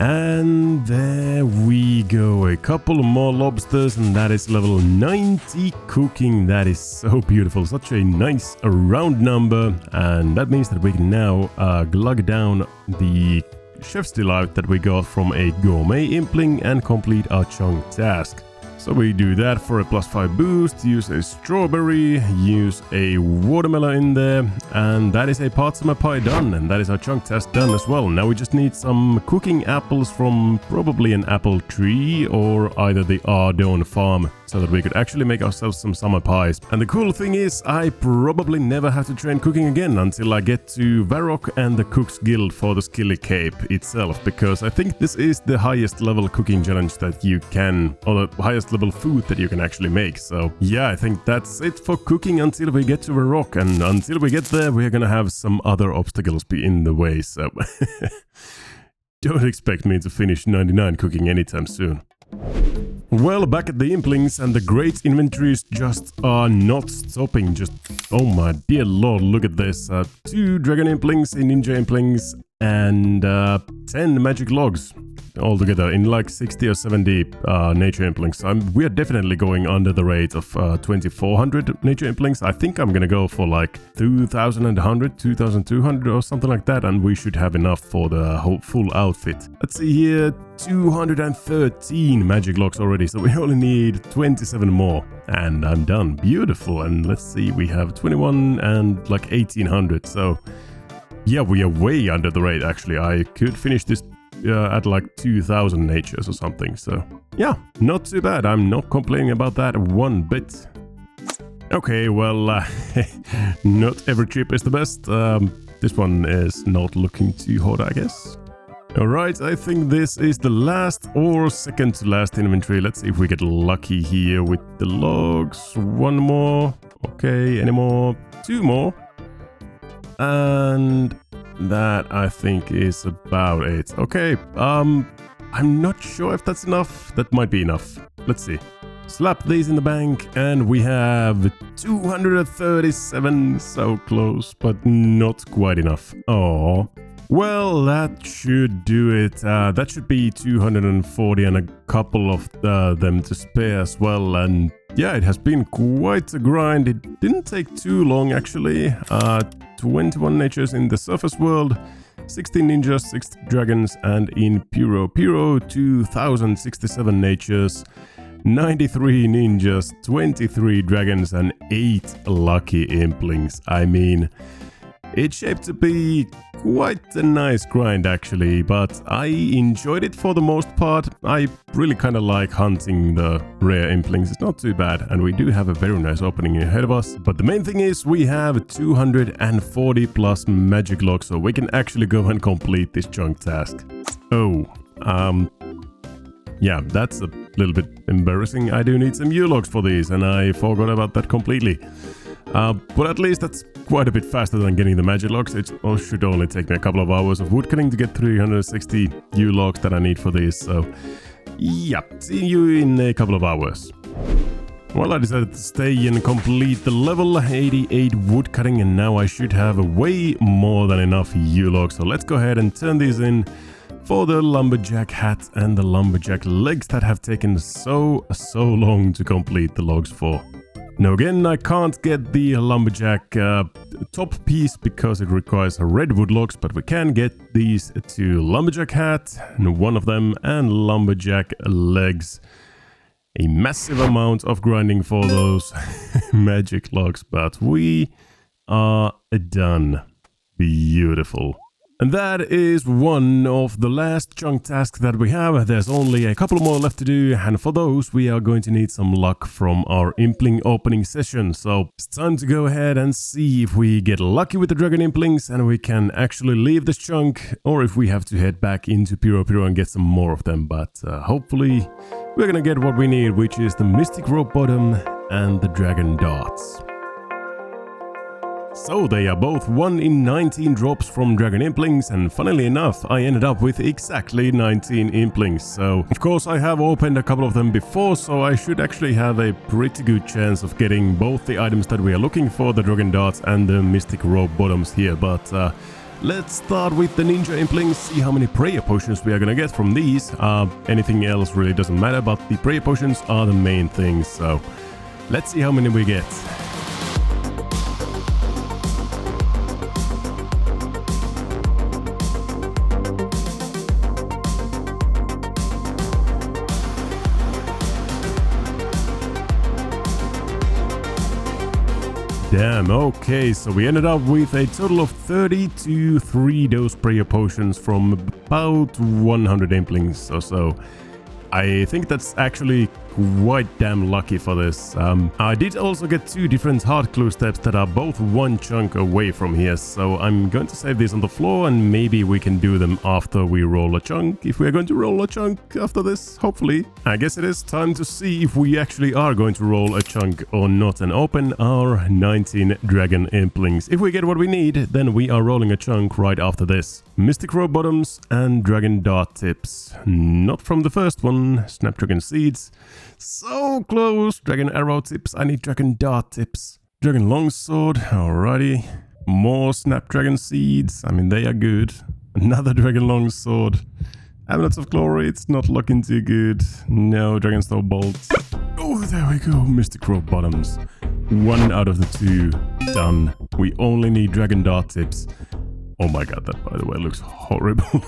And there we go, a couple more lobsters, and that is level 90 cooking. That is so beautiful, such a nice round number, and that means that we can now glug down the chef's delight that we got from a gourmet impling and complete our chunk task. So we do that for a +5 boost, use a strawberry, use a watermelon in there, and that is a patsuma pie done, and that is our chunk task done as well. Now we just need some cooking apples from probably an apple tree or either the Ardon farm, so that we could actually make ourselves some summer pies. And the cool thing is, I probably never have to train cooking again until I get to Varrock and the Cook's Guild for the Skilly Cape itself, because I think this is the highest level cooking challenge that you can, or the highest level food that you can actually make. So yeah, I think that's it for cooking until we get to Varrock, and until we get there, we're gonna have some other obstacles be in the way, so don't expect me to finish 99 cooking anytime soon. Well, back at the implings, and the great inventories just are not stopping. Just, oh my dear lord, look at this. 2 dragon implings, a ninja implings, and 10 magic logs altogether in like 60 or 70 nature implings. We are definitely going under the rate of 2,400 nature implings. I think I'm gonna go for like 2,100, 2,200 or something like that, and we should have enough for the whole full outfit. Let's see here, 213 magic logs already, so we only need 27 more, and I'm done. Beautiful. And let's see, we have 21 and like 1,800, so yeah, we are way under the rate actually. I could finish this at like 2,000 natures or something, so yeah, not too bad. I'm not complaining about that one bit. Okay, well, not every trip is the best. This one is not looking too hot, I guess. Alright, I think this is the last or second to last inventory. Let's see if we get lucky here with the logs. One more. Okay, any more? 2 more. And that, I think, is about it. Okay, I'm not sure if that's enough. That might be enough. Let's see. Slap these in the bank, and we have 237. So close, but not quite enough. Oh. Well, that should do it. That should be 240 and a couple of them to spare as well. And yeah, it has been quite a grind. It didn't take too long, actually. 21 natures in the surface world, 16 ninjas, 6 dragons, and in Puro 2,067 natures, 93 ninjas, 23 dragons, and 8 lucky implings. I mean, it's shaped to be quite a nice grind actually, but I enjoyed it for the most part. I really kind of like hunting the rare implings. It's not too bad, and we do have a very nice opening ahead of us. But the main thing is we have 240 plus magic logs, so we can actually go and complete this chunk task. Oh, yeah, that's a little bit embarrassing. I do need some U-logs for these, and I forgot about that completely. But at least that's quite a bit faster than getting the magic logs. It should only take me a couple of hours of woodcutting to get 360 U-logs that I need for these. So, yeah, see you in a couple of hours. Well, I decided to stay and complete the level 88 woodcutting, and now I should have way more than enough U-logs. So let's go ahead and turn these in for the lumberjack hat and the lumberjack legs that have taken so long to complete the logs for. Now again, I can't get the lumberjack top piece because it requires redwood logs, but we can get these 2 lumberjack hat, and one of them, and lumberjack legs. A massive amount of grinding for those magic logs, but we are done. beautiful. And that is one of the last chunk tasks that we have. There's only a couple more left to do, and for those we are going to need some luck from our Impling opening session. So it's time to go ahead and see if we get lucky with the Dragon Implings and we can actually leave this chunk, or if we have to head back into Piro Piro and get some more of them. But hopefully we're gonna get what we need, which is the Mystic Rope Bottom and the Dragon Darts. So they are both 1 in 19 drops from Dragon Implings, and funnily enough I ended up with exactly 19 Implings. So of course I have opened a couple of them before, so I should actually have a pretty good chance of getting both the items that we are looking for, the Dragon Darts and the Mystic Rope Bottoms here. But let's start with the Ninja Implings, see how many prayer potions we are gonna get from these. Anything else really doesn't matter, but the prayer potions are the main thing, so let's see how many we get. Damn, okay, so we ended up with a total of 32 3-dose prayer potions from about 100 Implings or so. I think that's actually quite damn lucky for this. I did also get 2 different heart clue steps that are both 1 chunk away from here, so I'm going to save these on the floor and maybe we can do them after we roll a chunk, if we are going to roll a chunk after this, hopefully. I guess it is time to see if we actually are going to roll a chunk or not and open our 19 Dragon Implings. If we get what we need, then we are rolling a chunk right after this. Mystic Rope Bottoms and Dragon Dart Tips. Not from the first one, Snapdragon Seeds. So close! Dragon Arrow Tips, I need Dragon Dart Tips. Dragon Longsword, alrighty. More Snapdragon Seeds, I mean they are good. Another Dragon Longsword. Amulets of Glory, it's not looking too good. No, Dragon Snow Bolt. Oh, there we go, Mystic Rope Bottoms. 1 out of the 2, done. We only need Dragon Dart Tips. Oh my god, that by the way looks horrible.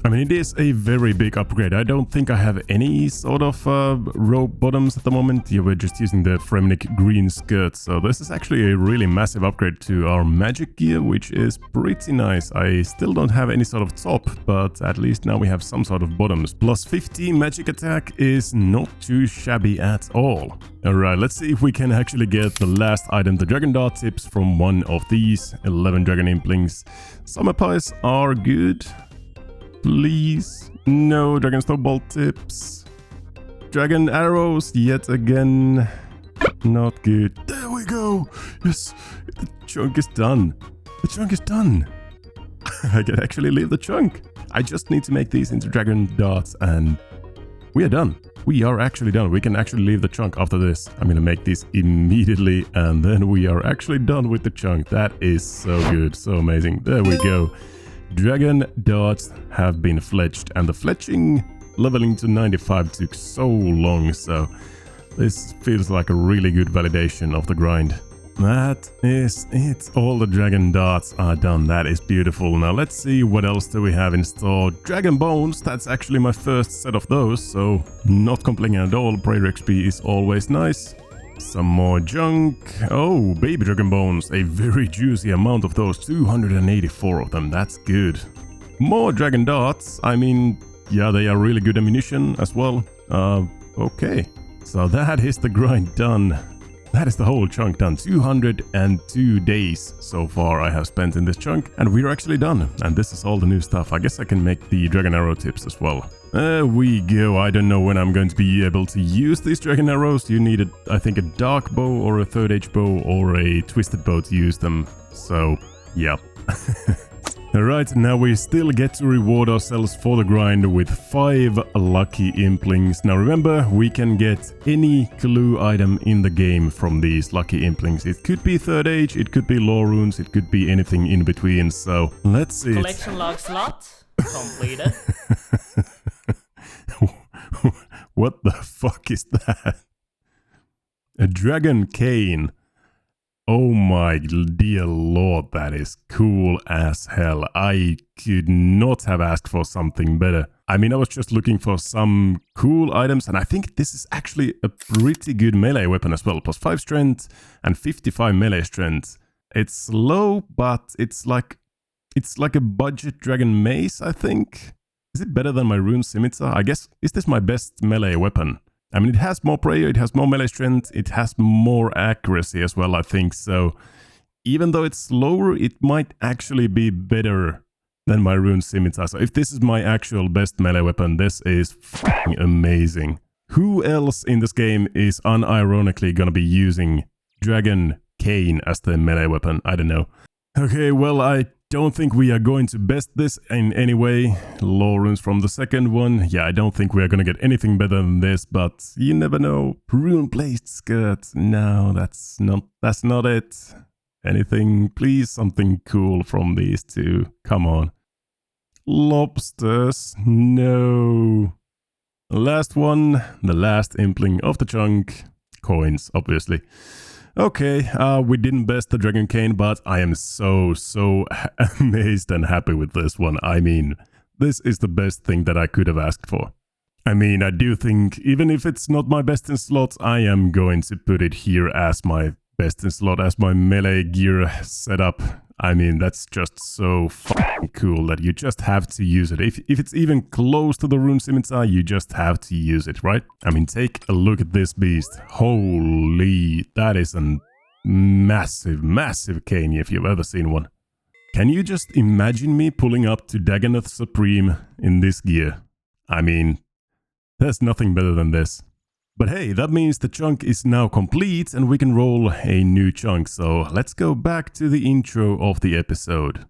I mean, it is a very big upgrade. I don't think I have any sort of rope bottoms at the moment. Yeah, we're just using the Fremnik green skirt. So this is actually a really massive upgrade to our magic gear, which is pretty nice. I still don't have any sort of top, but at least now we have some sort of bottoms. Plus 15 magic attack is not too shabby at all. Alright, let's see if we can actually get the last item, the Dragon Dart Tips, from one of these 11 Dragon Implings. Summer Pies are good. Please. No Dragon Snowball Tips. Dragon Arrows yet again. Not good. There we go. Yes, the chunk is done. The chunk is done. I can actually leave the chunk. I just need to make these into Dragon Darts and we are done. We are actually done. We can actually leave the chunk after this. I'm gonna make these immediately and then we are actually done with the chunk. That is so good, so amazing. There we go. Dragon Darts have been fletched, and the fletching leveling to 95 took so long, so this feels like a really good validation of the grind. That is it. All the Dragon Darts are done. That is beautiful. Now let's see what else do we have in store. Dragon Bones, that's actually my first set of those, so not complaining at all. Prayer XP is always nice. Some more junk. Oh, baby Dragon Bones. A very juicy amount of those. 284 of them. That's good. More Dragon Darts. I mean, yeah, they are really good ammunition as well. Okay. So that is the grind done. That is the whole chunk done. 202 days so far I have spent in this chunk. And we're actually done. And this is all the new stuff. I guess I can make the Dragon Arrow Tips as well. There we go. I don't know when I'm going to be able to use these Dragon Arrows. You need, I think, a dark bow or a third age bow or a twisted bow to use them. So, yeah. Alright, now we still get to reward ourselves for the grind with 5 lucky Implings. Now remember, we can get any clue item in the game from these lucky Implings. It could be third age, it could be lore runes, it could be anything in between. So, let's see. Collection log slot completed. What the fuck is that? A dragon cane. Oh my dear lord, that is cool as hell. I could not have asked for something better. I mean, I was just looking for some cool items, and I think this is actually a pretty good melee weapon as well. Plus 5 strength and 55 melee strength. It's slow, but it's like a budget dragon mace, I think. Is it better than my rune scimitar? I guess, is this my best melee weapon? I mean, it has more prayer, it has more melee strength, it has more accuracy as well, I think. So even though it's slower, it might actually be better than my rune scimitar. So if this is my actual best melee weapon, this is f***ing amazing. Who else in this game is unironically gonna be using Dragon Cane as the melee weapon? I don't know. Okay, well, I don't think we are going to best this in any way. Lawrence from the second one. Yeah, I don't think we are gonna get anything better than this, but you never know. Rune-placed skirt. No, that's not it. Anything, please, something cool from these two. Come on. Lobsters. No. Last one. The last impling of the chunk. Coins, obviously. Okay, we didn't best the Dragon Cane, but I am so amazed and happy with this one. I mean, this is the best thing that I could have asked for. I mean, I do think, even if it's not my best in slot, I am going to put it here as my best in slot, as my melee gear setup. I mean, that's just so fucking cool that you just have to use it. If it's even close to the rune scimitar, you just have to use it, right? I mean, take a look at this beast. Holy, that is a massive cane if you've ever seen one. Can you just imagine me pulling up to Dagannoth Supreme in this gear? I mean, there's nothing better than this. But hey, that means the chunk is now complete and we can roll a new chunk, so let's go back to the intro of the episode.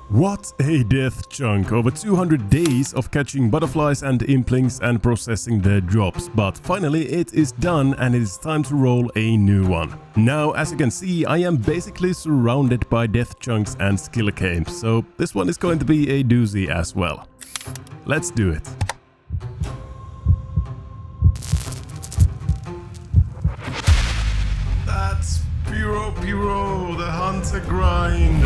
What a death chunk! Over 200 days of catching butterflies and implings and processing their drops, but finally it is done and it is time to roll a new one. Now, as you can see, I am basically surrounded by death chunks and skill capes, so this one is going to be a doozy as well. Let's do it. That's puro, the hunter grind.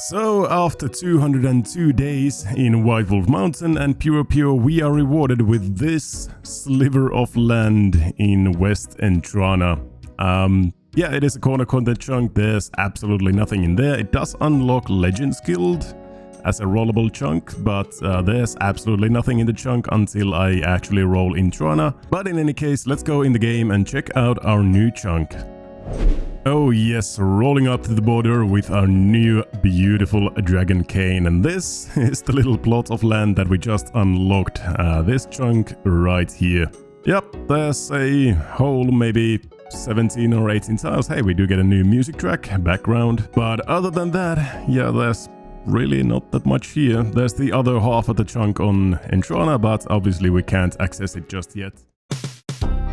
So, after 202 days in White Wolf Mountain and Puro, we are rewarded with this sliver of land in West Entrana. Yeah, it is a corner content chunk, there's absolutely nothing in there. It does unlock Legends Guild as a rollable chunk, but there's absolutely nothing in the chunk until I actually roll in Trana. But in any case, let's go in the game and check out our new chunk. Oh yes, rolling up to the border with our new beautiful Dragon Cane, and this is the little plot of land that we just unlocked, this chunk right here. Yep, there's a whole maybe 17 or 18 tiles. Hey, we do get a new music track, background, but other than that, yeah, there's really not that much here. There's the other half of the chunk on Entrana, but obviously we can't access it just yet.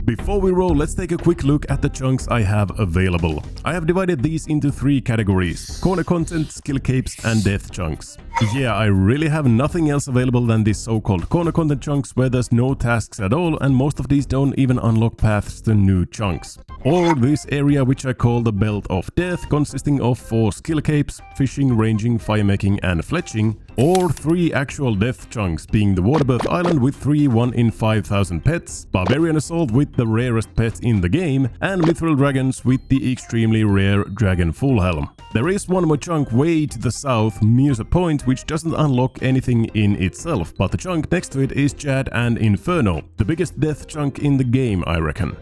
Before we roll, let's take a quick look at the chunks I have available. I have divided these into 3 categories: corner content, skill capes and death chunks. Yeah, I really have nothing else available than these so-called corner content chunks where there's no tasks at all and most of these don't even unlock paths to new chunks. Or this area which I call the Belt of Death, consisting of 4 skill capes, fishing, ranging, firemaking and fletching, or 3 actual death chunks, being the Waterbirth Island with 3 1 in 5,000 pets, Barbarian Assault with the rarest pet in the game, and Mithril Dragons with the extremely rare Dragon Full Helm. There is one more chunk way to the south, Musa Point, which doesn't unlock anything in itself, but the chunk next to it is Chad and Inferno, the biggest death chunk in the game, I reckon.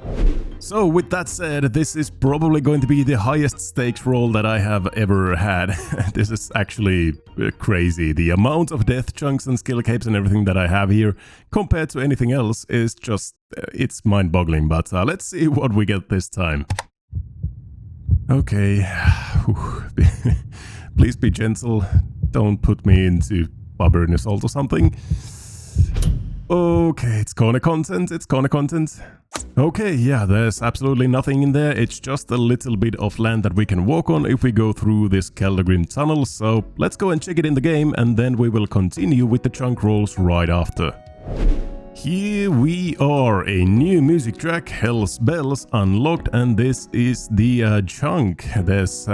So with that said, this is probably going to be the highest stakes roll that I have ever had. This is actually crazy. The amount of death chunks and skill capes and everything that I have here compared to anything else is just, it's mind-boggling, but let's see what we get this time. Okay, please be gentle, don't put me into Barbarian Assault or something. Okay, it's corner content, Okay, yeah, there's absolutely nothing in there. It's just a little bit of land that we can walk on if we go through this Keldagrim tunnel. So let's go and check it in the game, and then we will continue with the chunk rolls right after. Here we are, a new music track, Hell's Bells, unlocked, and this is the chunk. There's...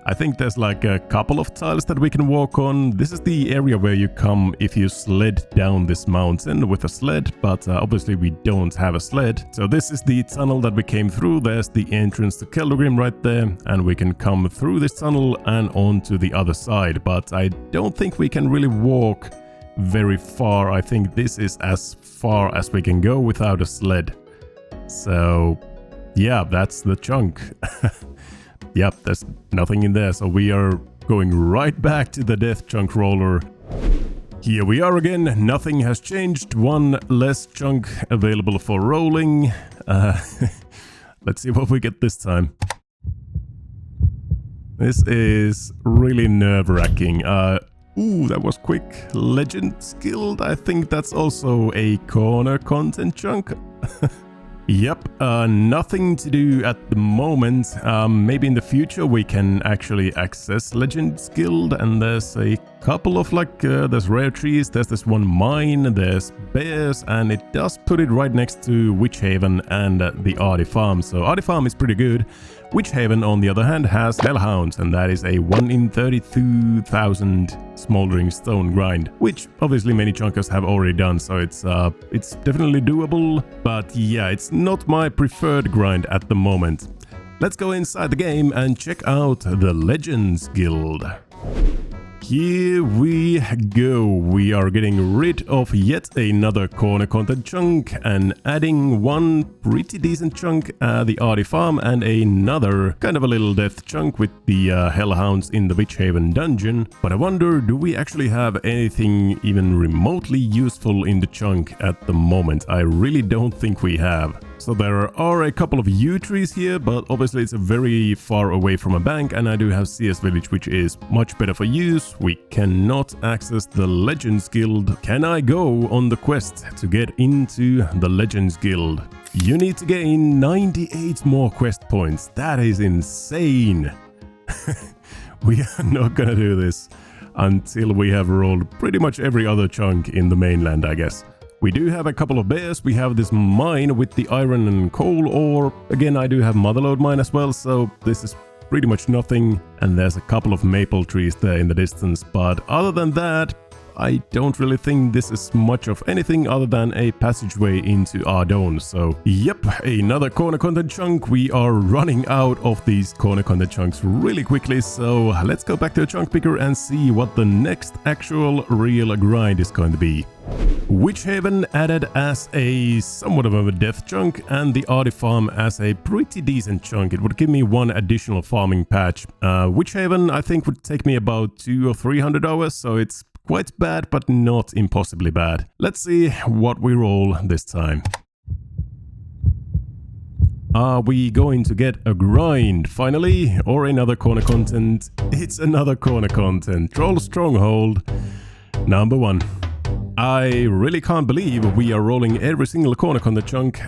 I think there's like a couple of tiles that we can walk on. This is the area where you come if you sled down this mountain with a sled, but obviously we don't have a sled. So this is the tunnel that we came through. There's the entrance to Keldagrim right there, and we can come through this tunnel and on to the other side. But I don't think we can really walk very far. I think this is as far as we can go without a sled. So yeah, that's the chunk. Yep, there's nothing in there, so we are going right back to the death chunk roller. Here we are again, nothing has changed, one less chunk available for rolling. Let's see what we get this time. This is really nerve-wracking. Ooh, that was quick. Legend skilled, I think that's also a corner content chunk. Yep, nothing to do at the moment. Maybe in the future we can actually access Legends Guild, and there's a couple of there's rare trees, there's this one mine, there's bears, and it does put it right next to Witch Haven and the Arty Farm. So Arty Farm is pretty good. Witch Haven, on the other hand, has Hellhounds, and that is a 1 in 32,000 smoldering stone grind, which obviously many chunkers have already done, so it's definitely doable, but yeah, it's not my preferred grind at the moment. Let's go inside the game and check out the Legends Guild. Here we go. We are getting rid of yet another corner content chunk and adding one pretty decent chunk, the Arty Farm, and another kind of a little death chunk with the Hellhounds in the Witch Haven dungeon. But I wonder, do we actually have anything even remotely useful in the chunk at the moment? I really don't think we have. So there are a couple of yew trees here, but obviously it's very far away from a bank, and I do have CS Village, which is much better for use. We cannot access the Legends Guild. Can I go on the quest to get into the Legends Guild? You need to gain 98 more quest points. That is insane. We are not gonna do this until we have rolled pretty much every other chunk in the mainland, I guess. We do have a couple of bears, we have this mine with the iron and coal ore. Again, I do have Motherlode mine as well, so this is pretty much nothing. And there's a couple of maple trees there in the distance, but other than that, I don't really think this is much of anything other than a passageway into Ardone. So, yep, another corner content chunk. We are running out of these corner content chunks really quickly, so let's go back to the chunk picker and see what the next actual real grind is going to be. Witch Haven added as a somewhat of a death chunk, and the Arty Farm as a pretty decent chunk. It would give me one additional farming patch. Witch Haven I think would take me about 200 or 300 hours, so it's quite bad, but not impossibly bad. Let's see what we roll this time. Are we going to get a grind finally, or another corner content? It's another corner content. Troll Stronghold number 1. I really can't believe we are rolling every single corner content chunk.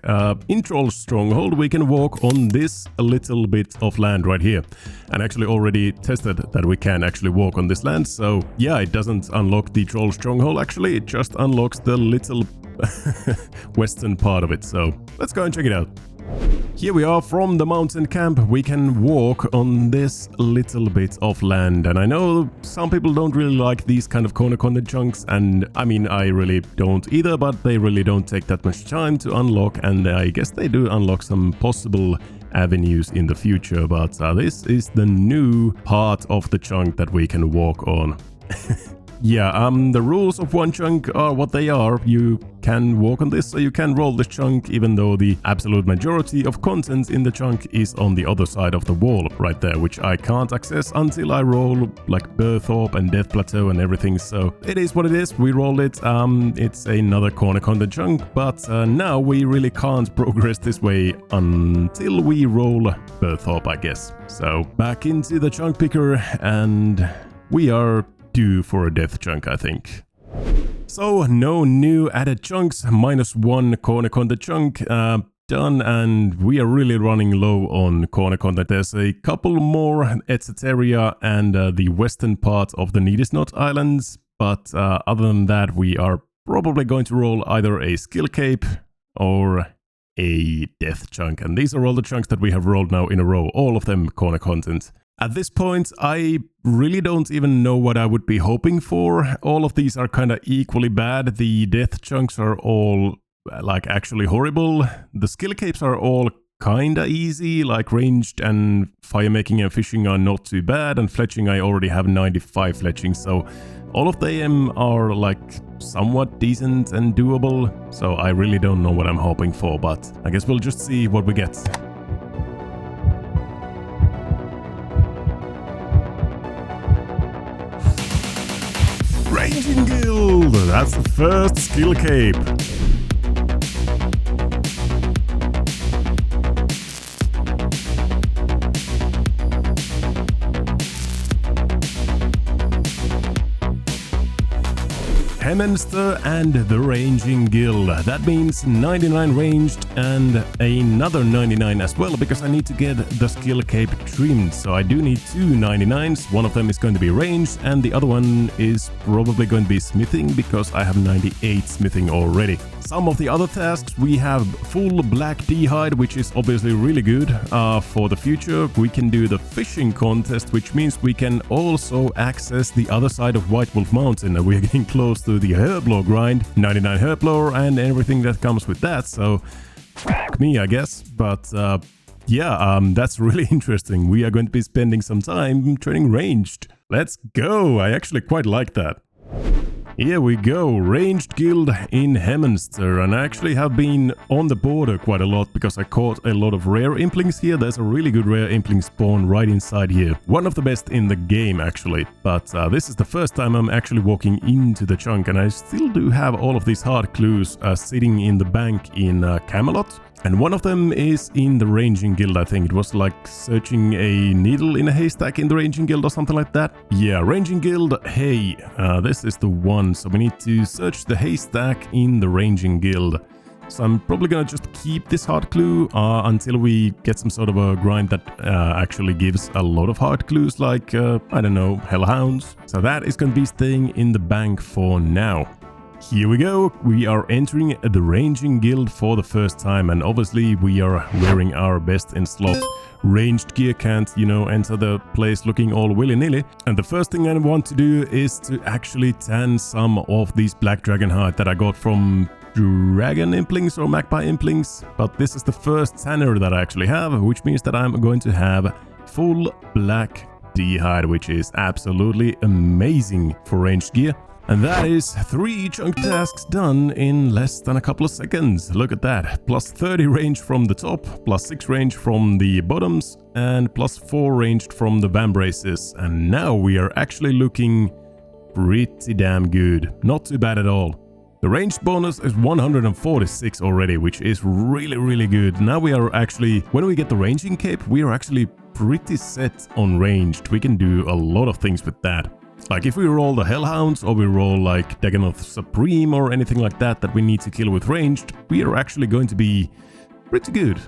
In Troll Stronghold we can walk on this little bit of land right here, and actually already tested that we can actually walk on this land. So yeah, it doesn't unlock the Troll Stronghold actually, it just unlocks the little western part of it. So let's go and check it out. Here we are from the mountain camp. We can walk on this little bit of land, and I know some people don't really like these kind of corner content chunks, and I mean I really don't either, but they really don't take that much time to unlock, and I guess they do unlock some possible avenues in the future, but this is the new part of the chunk that we can walk on. Yeah, the rules of one chunk are what they are. You can walk on this, so you can roll this chunk, even though the absolute majority of content in the chunk is on the other side of the wall right there, which I can't access until I roll like Burthorpe and Death Plateau and everything. So it is what it is. We rolled it. It's another corner content chunk, but now we really can't progress this way until we roll Burthorpe, I guess. So back into the chunk picker, and we are due for a death chunk, I think. So no new added chunks, -1 corner content chunk done, and we are really running low on corner content. There's a couple more, etc. and the western part of the Needest Knot Islands, but other than that we are probably going to roll either a skill cape or a death chunk, and these are all the chunks that we have rolled now in a row, all of them corner content. At this point, I really don't even know what I would be hoping for. All of these are kind of equally bad. The death chunks are all, like, actually horrible. The skill capes are all kind of easy, like ranged and fire making and fishing are not too bad, and fletching I already have 95 fletching, so all of them are like somewhat decent and doable, so I really don't know what I'm hoping for, but I guess we'll just see what we get. Ranging Guild! That's the first skill cape. Hemmenster and the Ranging Guild. That means 99 ranged and another 99 as well, because I need to get the skill cape trimmed. So I do need 2 99s. One of them is going to be ranged and the other one is probably going to be smithing, because I have 98 smithing already. Some of the other tasks, we have full black D-hide, which is obviously really good for the future. We can do the fishing contest, which means we can also access the other side of White Wolf Mountain, and we're getting close to the herblore grind, 99 herblore and everything that comes with that, so me, I guess. But yeah, that's really interesting. We are going to be spending some time training ranged. Let's go! I actually quite like that. Here we go, Ranged Guild in Hemmenster, and I actually have been on the border quite a lot because I caught a lot of rare implings here. There's a really good rare impling spawn right inside here. One of the best in the game actually, but this is the first time I'm actually walking into the chunk, and I still do have all of these hard clues sitting in the bank in Camelot. And one of them is in the Ranging Guild, I think. It was like searching a needle in a haystack in the Ranging Guild or something like that. Yeah, Ranging Guild, hey, this is the one. So we need to search the haystack in the Ranging Guild. So I'm probably gonna just keep this hard clue until we get some sort of a grind that actually gives a lot of hard clues, like, I don't know, hellhounds. So that is gonna be staying in the bank for now. Here we go, we are entering the Ranging Guild for the first time, and obviously we are wearing our best in slot. Ranged gear can't, you know, enter the place looking all willy-nilly. And the first thing I want to do is to actually tan some of these black dragon hide that I got from dragon implings or magpie implings. But this is the first tanner that I actually have, which means that I'm going to have full black D-hide, which is absolutely amazing for ranged gear. And that is 3 chunk tasks done in less than a couple of seconds. Look at that. Plus 30 range from the top, plus 6 range from the bottoms, and plus 4 ranged from the vambraces. And now we are actually looking pretty damn good. Not too bad at all. The ranged bonus is 146 already, which is really good. Now we are actually, when we get the ranging cape, we are actually pretty set on ranged. We can do a lot of things with that. Like if we roll the Hellhounds or we roll like Dagonoth Supreme or anything like that that we need to kill with ranged, we are actually going to be pretty good.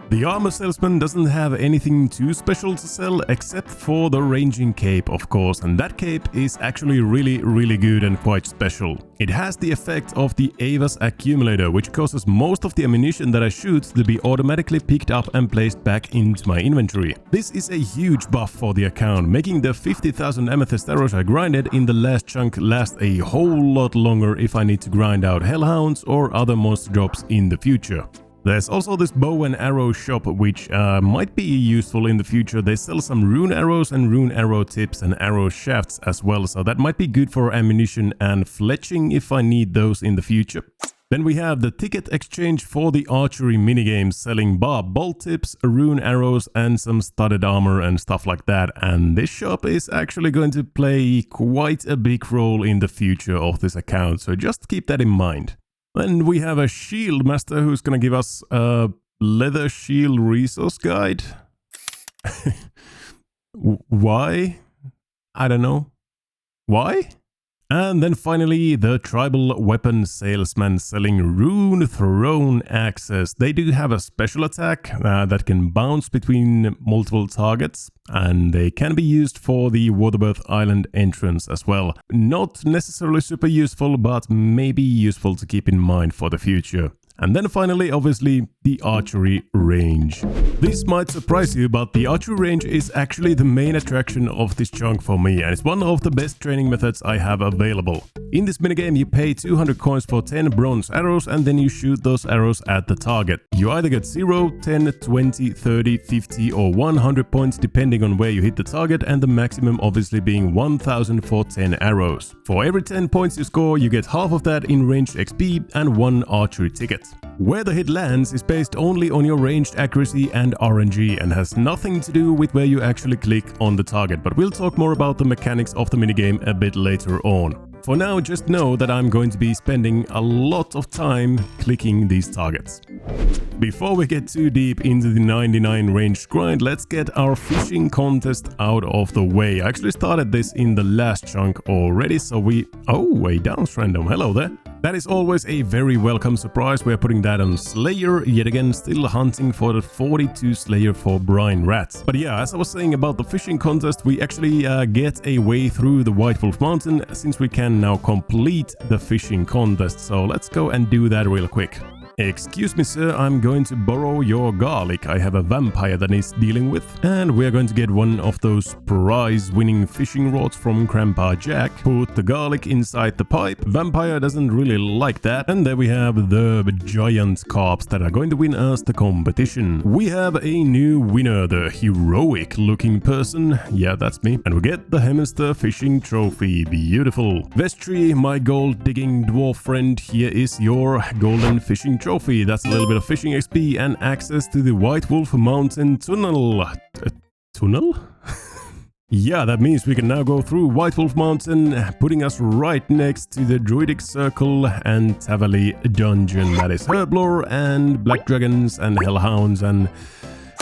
The armor salesman doesn't have anything too special to sell except for the ranging cape, of course, and that cape is actually really good and quite special. It has the effect of the Ava's accumulator, which causes most of the ammunition that I shoot to be automatically picked up and placed back into my inventory. This is a huge buff for the account, making the 50,000 amethyst arrows I grinded in the last chunk last a whole lot longer if I need to grind out hellhounds or other monster drops in the future. There's also this bow and arrow shop, which might be useful in the future. They sell some rune arrows and rune arrow tips and arrow shafts as well, so that might be good for ammunition and fletching if I need those in the future. Then we have the ticket exchange for the archery minigames, selling bolt tips, rune arrows and some studded armor and stuff like that. And this shop is actually going to play quite a big role in the future of this account, so just keep that in mind. Then we have a shield master who's gonna give us a leather shield resource guide. Why? I don't know. Why? And then finally, the tribal weapon salesman selling Rune Throne Axes. They do have a special attack that can bounce between multiple targets, and they can be used for the Waterbirth Island entrance as well. Not necessarily super useful, but maybe useful to keep in mind for the future. And then finally, obviously, the archery range. This might surprise you, but the archery range is actually the main attraction of this chunk for me, and it's one of the best training methods I have available. In this minigame, you pay 200 coins for 10 bronze arrows, and then you shoot those arrows at the target. You either get 0, 10, 20, 30, 50 or 100 points depending on where you hit the target, and the maximum obviously being 1000 for 10 arrows. For every 10 points you score, you get half of that in ranged XP and 1 archery ticket. Where the hit lands is based only on your ranged accuracy and RNG and has nothing to do with where you actually click on the target, but we'll talk more about the mechanics of the minigame a bit later on. For now, just know that I'm going to be spending a lot of time clicking these targets. Before we get too deep into the 99 ranged grind, let's get our fishing contest out of the way. I actually started this in the last chunk already, so oh, way down, random. Hello there. That is always a very welcome surprise. We're putting that on Slayer, yet again still hunting for the 42 Slayer for brine rats. But yeah, as I was saying about the fishing contest, we actually get a way through the White Wolf Mountain since we can now complete the fishing contest. So let's go and do that real quick. Excuse me, sir, I'm going to borrow your garlic. I have a vampire that needs dealing with, and we're going to get one of those prize-winning fishing rods from Grandpa Jack. Put the garlic inside the pipe. Vampire doesn't really like that. And there we have the giant carps that are going to win us the competition. We have a new winner, the heroic-looking person. Yeah, that's me. And we get the hamster fishing trophy. Beautiful. Vestry, my gold-digging dwarf friend, here is your golden fishing trophy. That's a little bit of fishing XP and access to the White Wolf Mountain tunnel. Tunnel? Yeah, that means we can now go through White Wolf Mountain, putting us right next to the Druidic Circle and Tavali Dungeon. That is Herblore and Black Dragons and Hellhounds and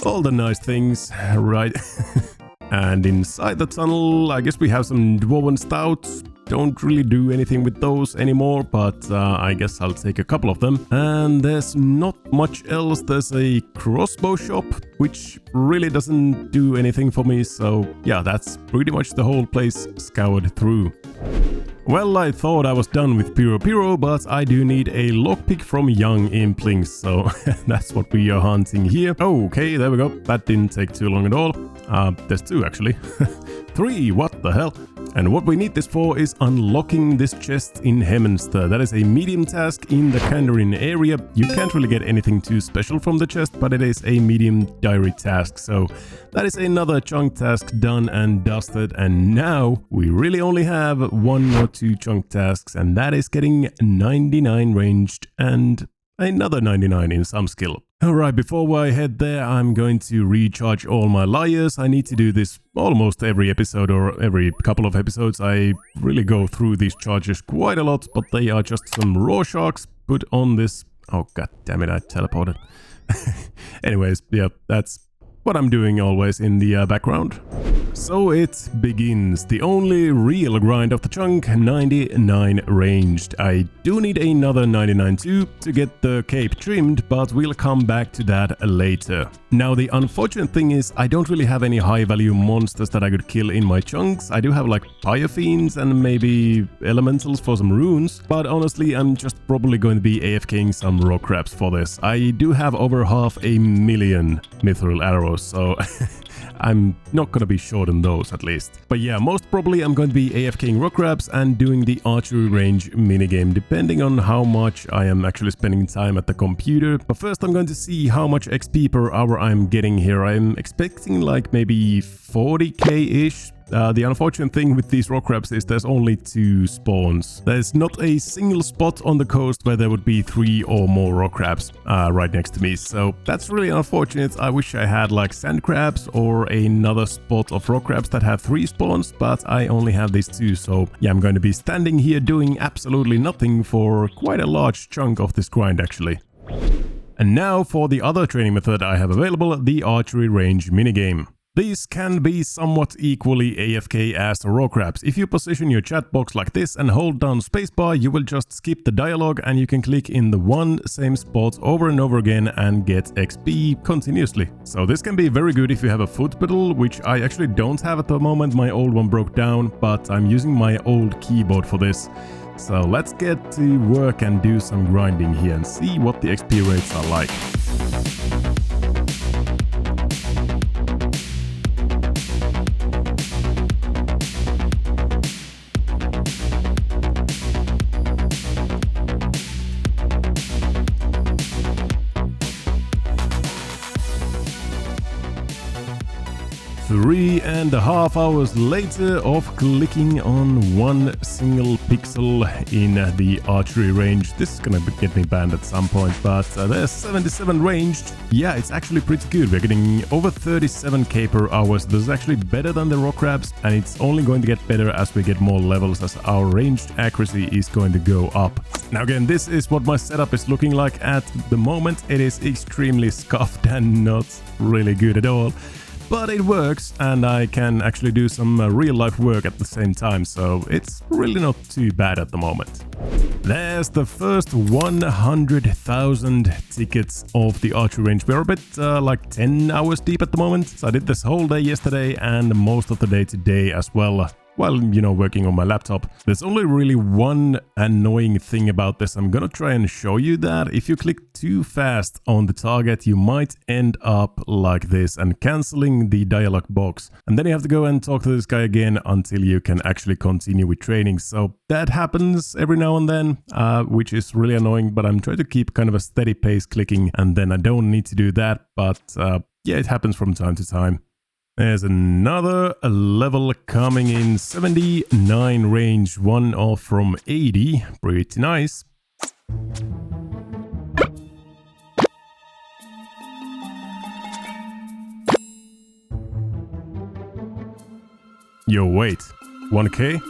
all the nice things, right? And inside the tunnel, I guess we have some Dwarven Stouts. Don't really do anything with those anymore, but I guess I'll take a couple of them. And there's not much else. There's a crossbow shop, which really doesn't do anything for me. So yeah, that's pretty much the whole place scoured through. Well, I thought I was done with Pyro, but I do need a lockpick from young implings, so that's what we are hunting here. Okay, there we go. That didn't take too long at all. There's 2 actually. 3, what the hell? And what we need this for is unlocking this chest in Hemmenster. That is a medium task in the Kandarin area. You can't really get anything too special from the chest, but it is a medium diary task. So that is another chunk task done and dusted. And now we really only have 1 or 2 chunk tasks, and that is getting 99 ranged and another 99 in some skill. Alright, before I head there, I'm going to recharge all my liars. I need to do this almost every episode or every couple of episodes. I really go through these charges quite a lot, but they are just some raw sharks put on this... Oh god damn it, I teleported. Anyways, yeah, that's what I'm doing always in the background. So it begins, the only real grind of the chunk, 99 ranged. I do need another 99 too to get the cape trimmed, but we'll come back to that later. Now the unfortunate thing is I don't really have any high value monsters that I could kill in my chunks. I do have like Fire Fiends and maybe Elementals for some runes, but honestly I'm just probably going to be AFKing some rock crabs for this. I do have over 500,000 mithril arrows, so I'm not gonna be short on those at least. But yeah, most probably I'm going to be AFKing rock crabs and doing the archery range minigame, depending on how much I am actually spending time at the computer. But first I'm going to see how much XP per hour I'm getting here. I'm expecting like maybe 40k-ish. The unfortunate thing with these rock crabs is there's only 2 spawns. There's not a single spot on the coast where there would be 3 or more rock crabs right next to me. So that's really unfortunate. I wish I had like sand crabs or another spot of rock crabs that have 3 spawns, but I only have these 2. So yeah, I'm going to be standing here doing absolutely nothing for quite a large chunk of this grind actually. And now for the other training method I have available, the archery range minigame. These can be somewhat equally AFK as the raw crabs. If you position your chat box like this and hold down spacebar, you will just skip the dialogue and you can click in the one same spot over and over again and get XP continuously. So this can be very good if you have a foot pedal, which I actually don't have at the moment. My old one broke down, but I'm using my old keyboard for this. So let's get to work and do some grinding here and see what the XP rates are like. Three and a half hours later of clicking on one single pixel in the archery range. This is gonna get me banned at some point, but there's 77 ranged. Yeah, it's actually pretty good. We're getting over 37k per hour, so this is actually better than the rock crabs, and it's only going to get better as we get more levels, as our ranged accuracy is going to go up. Now again, this is what my setup is looking like at the moment. It is extremely scuffed and not really good at all. But it works, and I can actually do some real-life work at the same time, so it's really not too bad at the moment. There's the first 100,000 tickets of the archery range. We're a bit like 10 hours deep at the moment, so I did this whole day yesterday and most of the day today as well. While, you know, working on my laptop. There's only really one annoying thing about this. I'm gonna try and show you that. If you click too fast on the target, you might end up like this and cancelling the dialog box. And then you have to go and talk to this guy again until you can actually continue with training. So that happens every now and then, which is really annoying, but I'm trying to keep kind of a steady pace clicking, and then I don't need to do that. But yeah, it happens from time to time. There's another level coming in, 79 range, one off from 80, pretty nice. Yo, wait, 1k?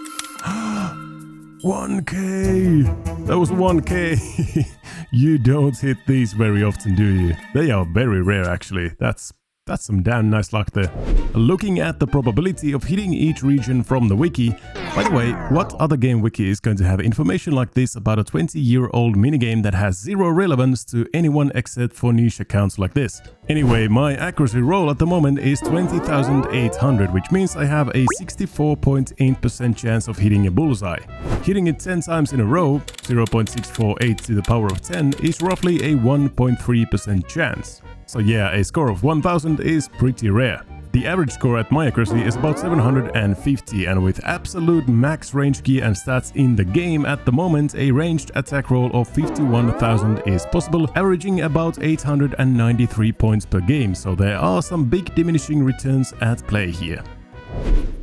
1k! That was 1k! You don't hit these very often, do you? They are very rare, actually. That's some damn nice luck there. Looking at the probability of hitting each region from the wiki. By the way, what other game wiki is going to have information like this about a 20-year-old minigame that has zero relevance to anyone except for niche accounts like this? Anyway, my accuracy roll at the moment is 20,800, which means I have a 64.8% chance of hitting a bullseye. Hitting it 10 times in a row, 0.648 to the power of 10, is roughly a 1.3% chance. So yeah, a score of 1000 is pretty rare. The average score at my accuracy is about 750, and with absolute max range gear and stats in the game at the moment, a ranged attack roll of 51,000 is possible, averaging about 893 points per game, so there are some big diminishing returns at play here.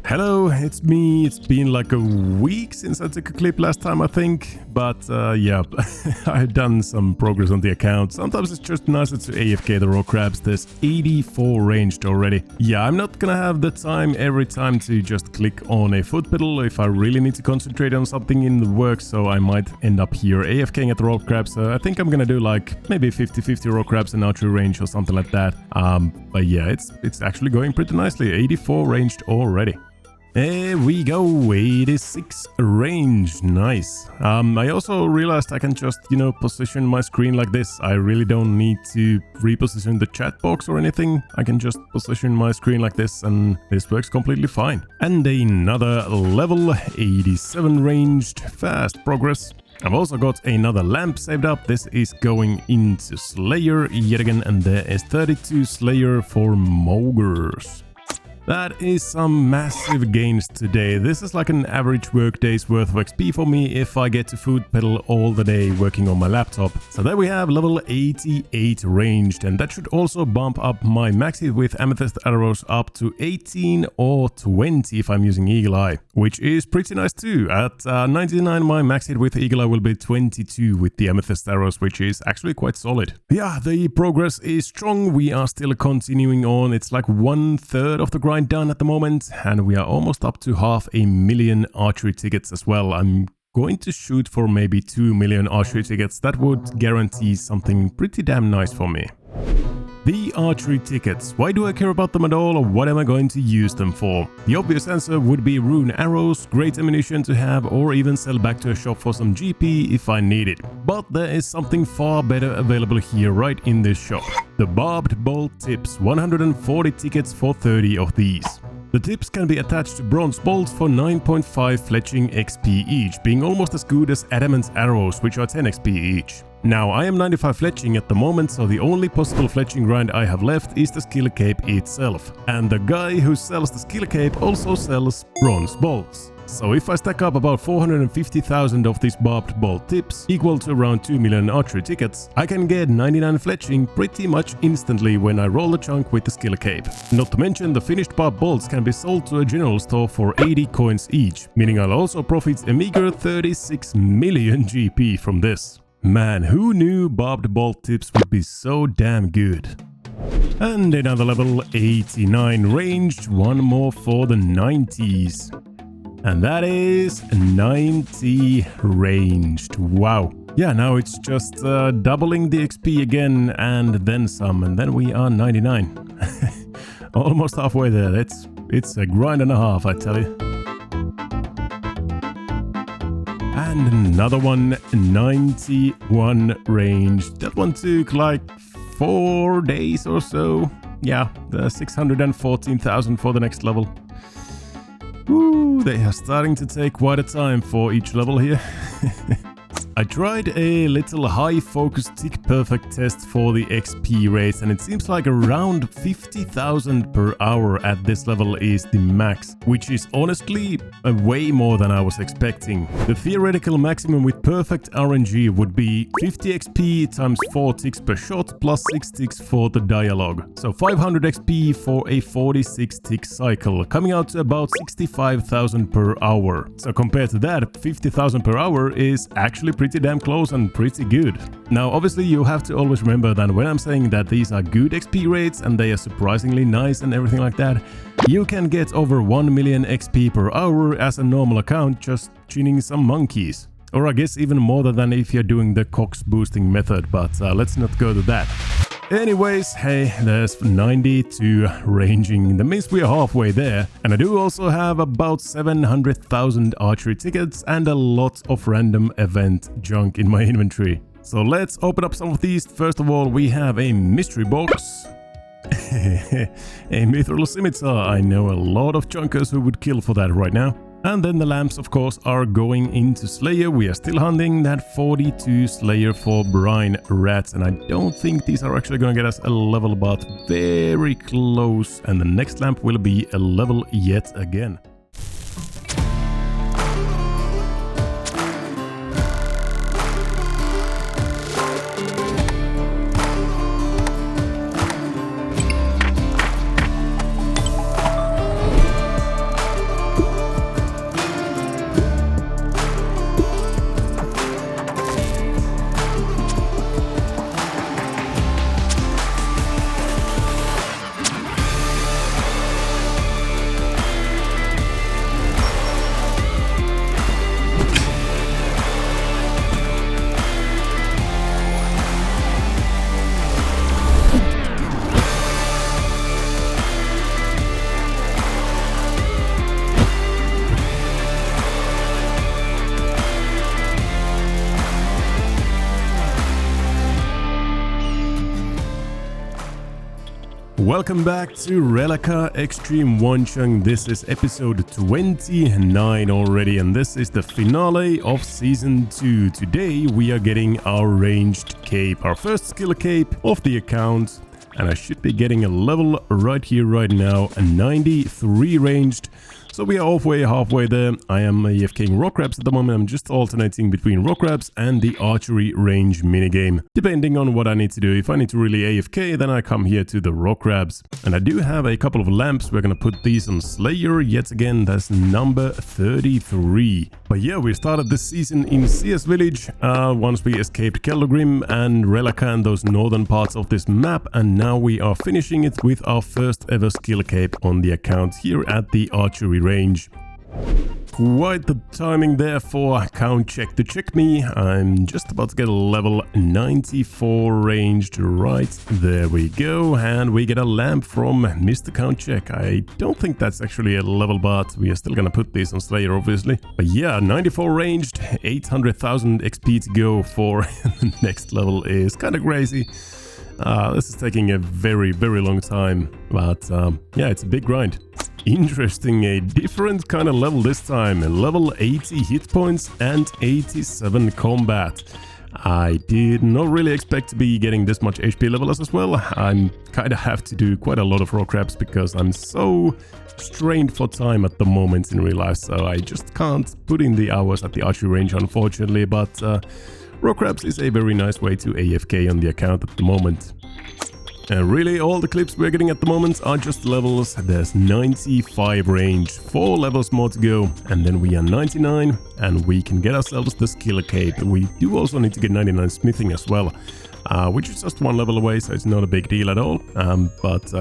Hello, it's me. It's been like a week since I took a clip last time, I think. But yeah, I've done some progress on the account. Sometimes it's just nicer to AFK the raw crabs. There's 84 ranged already. Yeah, I'm not gonna have the time every time to just click on a foot pedal if I really need to concentrate on something in the work, so I might end up here AFKing at the raw crabs. I think I'm gonna do like maybe 50-50 raw crabs and archery range or something like that. But yeah, it's actually going pretty nicely. 84 ranged already. There we go, 86 range, nice. I also realized I can just, you know, position my screen like this. I really don't need to reposition the chat box or anything. I can just position my screen like this and this works completely fine. And another level, 87 ranged, fast progress. I've also got another lamp saved up. This is going into Slayer yet again, and there is 32 Slayer for Mogers. That is some massive gains today. This is like an average work day's worth of XP for me if I get to food pedal all the day working on my laptop. So there we have level 88 ranged, and that should also bump up my max hit with amethyst arrows up to 18 or 20 if I'm using Eagle Eye, which is pretty nice too. At 99 my max hit with Eagle Eye will be 22 with the amethyst arrows, which is actually quite solid. Yeah, the progress is strong. We are still continuing on. It's like 1/3 of the grind done at the moment, and we are almost up to 500,000 archery tickets as well. I'm going to shoot for maybe 2 million archery tickets. That would guarantee something pretty damn nice for me. The archery tickets. Why do I care about them at all, or what am I going to use them for? The obvious answer would be rune arrows, great ammunition to have, or even sell back to a shop for some GP if I need it. But there is something far better available here right in this shop. The barbed bolt tips, 140 tickets for 30 of these. The tips can be attached to bronze bolts for 9.5 fletching XP each, being almost as good as adamant arrows, which are 10 XP each. Now, I am 95 fletching at the moment, so the only possible fletching grind I have left is the skill cape itself. And the guy who sells the skill cape also sells bronze bolts. So if I stack up about 450,000 of these barbed bolt tips, equal to around 2 million archery tickets, I can get 99 fletching pretty much instantly when I roll the chunk with the skill cape. Not to mention the finished barbed bolts can be sold to a general store for 80 coins each, meaning I'll also profit a meager 36 million GP from this. Man, who knew barbed bolt tips would be so damn good? And another level 89 ranged, one more for the 90s. And that is 90 ranged. Wow. Yeah, now it's just doubling the XP again and then some, and then we are 99. Almost halfway there. It's a grind and a half, I tell you. And another one, 91 ranged. That one took like 4 days or so. Yeah, the 614,000 for the next level. Ooh, they are starting to take quite a time for each level here. I tried a little high focus tick perfect test for the XP rates, and it seems like around 50,000 per hour at this level is the max, which is honestly way more than I was expecting. The theoretical maximum with perfect RNG would be 50 XP times 4 ticks per shot plus 6 ticks for the dialogue. So 500 XP for a 46 tick cycle, coming out to about 65,000 per hour. So compared to that, 50,000 per hour is actually pretty damn close and pretty good. Now obviously you have to always remember that when I'm saying that these are good XP rates and they are surprisingly nice and everything like that, you can get over 1 million XP per hour as a normal account just chinning some monkeys. Or I guess even more than if you're doing the Cox boosting method, but let's not go to that. Anyways, hey, there's 92 ranging. That means we are halfway there. And I do also have about 700,000 archery tickets and a lot of random event junk in my inventory. So let's open up some of these. First of all, we have a mystery box. A mithril scimitar. I know a lot of chunkers who would kill for that right now. And then the lamps, of course, are going into Slayer. We are still hunting that 42 Slayer for brine rats, and I don't think these are actually going to get us a level, but very close. And the next lamp will be a level yet again. Welcome back to Rellekka Xtreme Onechunk. This is episode 29 already, and this is the finale of season 2. Today we are getting our ranged cape, our first skill cape of the account, and I should be getting a level right here, right now, a 93 ranged. So we are halfway there. I am AFKing rock crabs at the moment. I'm just alternating between rock crabs and the archery range minigame, depending on what I need to do. If I need to really AFK, then I come here to the rock crabs. And I do have a couple of lamps. We're gonna put these on Slayer yet again. That's number 33. But yeah, we started this season in CS Village once we escaped Kellogrim and Rellekka and those northern parts of this map, and now we are finishing it with our first ever skill cape on the account here at the archery range. Quite the timing there for Count Check to check me. I'm just about to get a level 94 ranged. Right, there we go. And we get a lamp from Mr. Count Check. I don't think that's actually a level, but we are still gonna put this on Slayer, obviously. But yeah, 94 ranged, 800,000 XP to go for the next level is kind of crazy. This is taking a very, very long time. But yeah, it's a big grind. Interesting, a different kind of level this time. Level 80 hit points and 87 combat. I did not really expect to be getting this much HP levels as well. I'm kind of have to do quite a lot of raw crabs because I'm so strained for time at the moment in real life. So I just can't put in the hours at the archery range, unfortunately. But raw crabs is a very nice way to AFK on the account at the moment. And really, all the clips we're getting at the moment are just levels. There's 95 range, 4 levels more to go, and then we are 99, and we can get ourselves the skill cape. We do also need to get 99 smithing as well, which is just 1 level away, so it's not a big deal at all.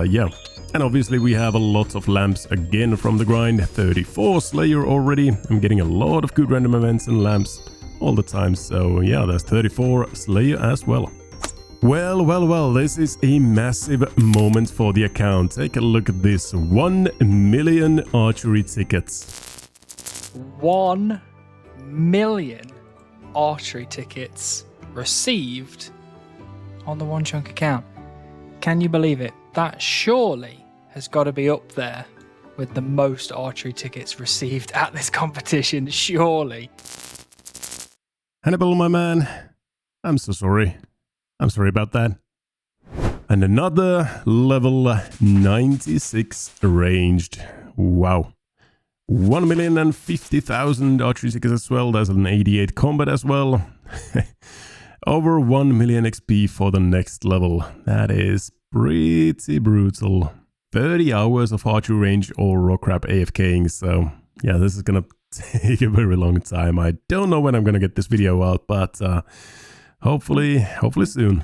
Yeah. And obviously we have a lot of lamps again from the grind. 34 Slayer already. I'm getting a lot of good random events and lamps all the time, so yeah, there's 34 Slayer as well. Well, this is a massive moment for the account. Take a look at this. 1 million archery tickets. 1 million archery tickets received on the Onechunk account. Can you believe it? That surely has got to be up there with the most archery tickets received at this competition, surely. Hannibal, my man, I'm so sorry. I'm sorry about that. And another level 96 ranged. Wow. 1,050,000 archery tickets as well. There's an 88 combat as well. Over 1 million XP for the next level. That is pretty brutal. 30 hours of archery range or raw crab AFKing. So yeah, this is gonna take a very long time. I don't know when I'm gonna get this video out, but hopefully soon.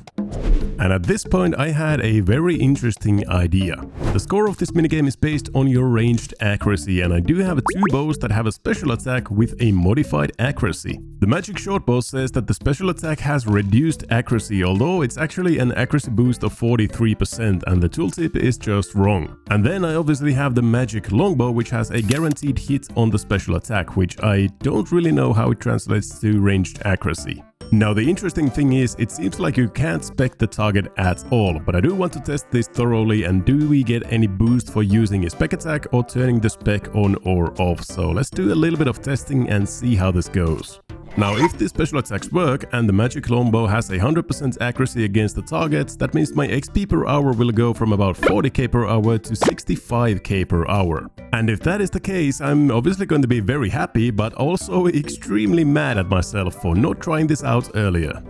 And at this point I had a very interesting idea. The score of this minigame is based on your ranged accuracy, and I do have 2 bows that have a special attack with a modified accuracy. The magic short bow says that the special attack has reduced accuracy, although it's actually an accuracy boost of 43% and the tooltip is just wrong. And then I obviously have the magic longbow, which has a guaranteed hit on the special attack, which I don't really know how it translates to ranged accuracy. Now the interesting thing is, it seems like you can't spec the target at all, but I do want to test this thoroughly, and do we get any boost for using a spec attack or turning the spec on or off? So let's do a little bit of testing and see how this goes. Now, if the special attacks work and the magic longbow has 100% accuracy against the target, that means my XP per hour will go from about 40k per hour to 65k per hour. And if that is the case, I'm obviously going to be very happy, but also extremely mad at myself for not trying this out earlier.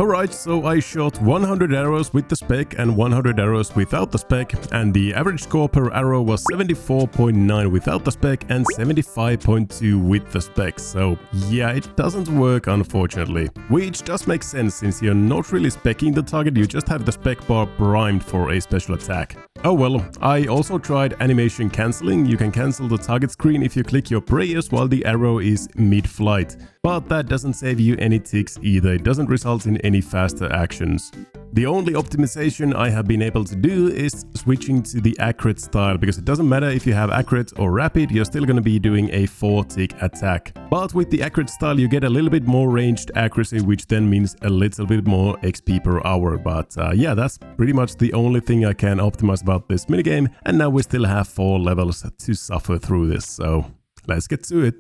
Alright, so I shot 100 arrows with the spec and 100 arrows without the spec, and the average score per arrow was 74.9 without the spec and 75.2 with the spec, so yeah, it doesn't work unfortunately. Which does make sense since you're not really speccing the target, you just have the spec bar primed for a special attack. Oh well, I also tried animation cancelling. You can cancel the target screen if you click your prayers while the arrow is mid-flight. But that doesn't save you any ticks either, it doesn't result in any faster actions. The only optimization I have been able to do is switching to the accurate style, because it doesn't matter if you have accurate or rapid, you're still going to be doing a 4-tick attack. But with the accurate style you get a little bit more ranged accuracy, which then means a little bit more XP per hour. But yeah, that's pretty much the only thing I can optimize about this minigame, and now we still have 4 levels to suffer through this, so let's get to it.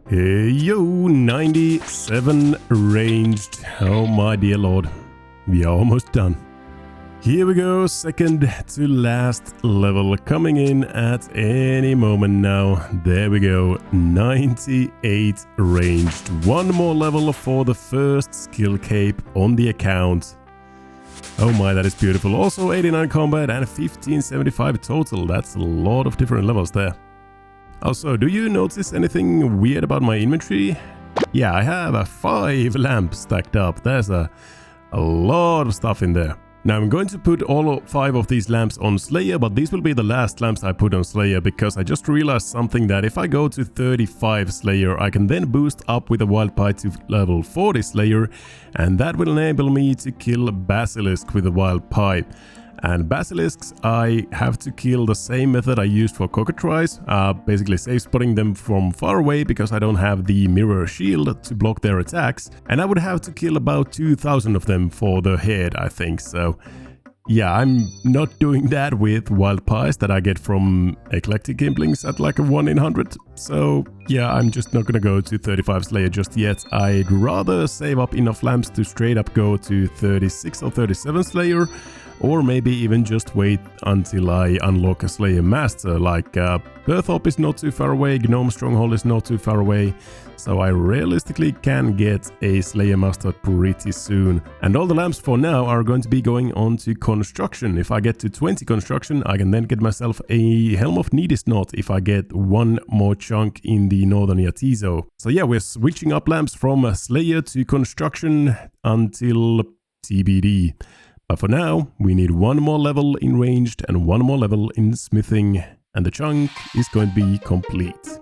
Hey yo, 97 ranged. Oh my dear lord, we are almost done. Here we go, second to last level coming in at any moment now. There we go, 98 ranged. 1 more level for the first skill cape on the account. Oh my, that is beautiful. Also 89 combat and 1575 total. That's a lot of different levels there. Also, do you notice anything weird about my inventory? Yeah, I have 5 lamps stacked up. There's a lot of stuff in there. Now I'm going to put all 5 of these lamps on Slayer, but these will be the last lamps I put on Slayer because I just realized something, that if I go to 35 Slayer, I can then boost up with a wild pie to level 40 Slayer, and that will enable me to kill Basilisk with a wild pie. And basilisks, I have to kill the same method I used for cockatrice, basically safe spotting them from far away because I don't have the mirror shield to block their attacks. And I would have to kill about 2,000 of them for the head, I think. So yeah, I'm not doing that with wild pies that I get from eclectic implings at like a 1 in 100. So yeah, I'm just not gonna go to 35 Slayer just yet. I'd rather save up enough lamps to straight up go to 36 or 37 Slayer. Or maybe even just wait until I unlock a Slayer Master, like Berthorpe is not too far away, Gnome Stronghold is not too far away, so I realistically can get a Slayer Master pretty soon. And all the lamps for now are going to be going on to construction. If I get to 20 construction, I can then get myself a Helm of Needest Knot if I get 1 more chunk in the Northern Yatizo. So yeah, we're switching up lamps from Slayer to construction until TBD. But for now, we need 1 more level in ranged and 1 more level in smithing, and the chunk is going to be complete.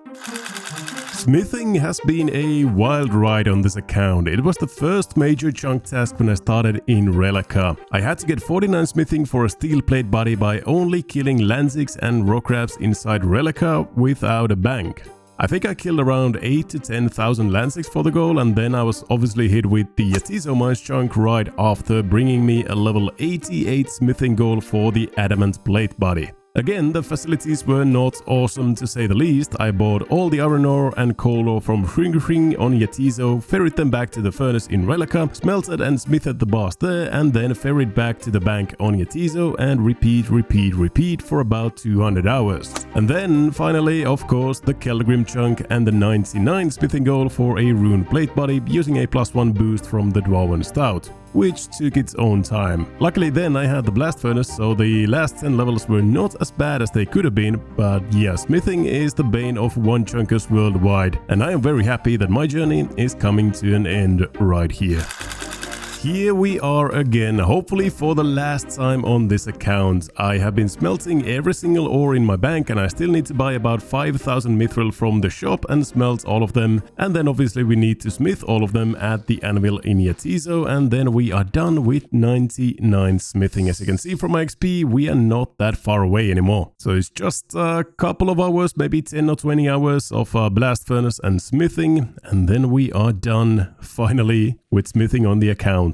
Smithing has been a wild ride on this account. It was the first major chunk task when I started in Rellekka. I had to get 49 smithing for a steel plate body by only killing Lanzigs and rock crabs inside Rellekka without a bank. I think I killed around 8 to 10,000 Lanzigs for the goal, and then I was obviously hit with the Yatizo Mines chunk right after, bringing me a level 88 smithing goal for the adamant plate body. Again, the facilities were not awesome to say the least. I bought all the iron ore and coal ore from Ring on Yatizo, ferried them back to the furnace in Rellekka, smelted and smithed the bars there, and then ferried back to the bank on Yatizo, and repeat for about 200 hours. And then, finally, of course, the Keldgrim chunk and the 99 smithing goal for a rune plate body using a +1 boost from the Dwarven Stout, which took its own time. Luckily then I had the blast furnace, so the last 10 levels were not as bad as they could have been, but yeah, smithing is the bane of one-chunkers worldwide, and I am very happy that my journey is coming to an end right here. Here we are again, hopefully for the last time on this account. I have been smelting every single ore in my bank, and I still need to buy about 5,000 mithril from the shop and smelt all of them. And then obviously we need to smith all of them at the anvil in Yatizo, and then we are done with 99 smithing. As you can see from my XP, we are not that far away anymore. So it's just a couple of hours, maybe 10 or 20 hours of blast furnace and smithing, and then we are done finally with smithing on the account.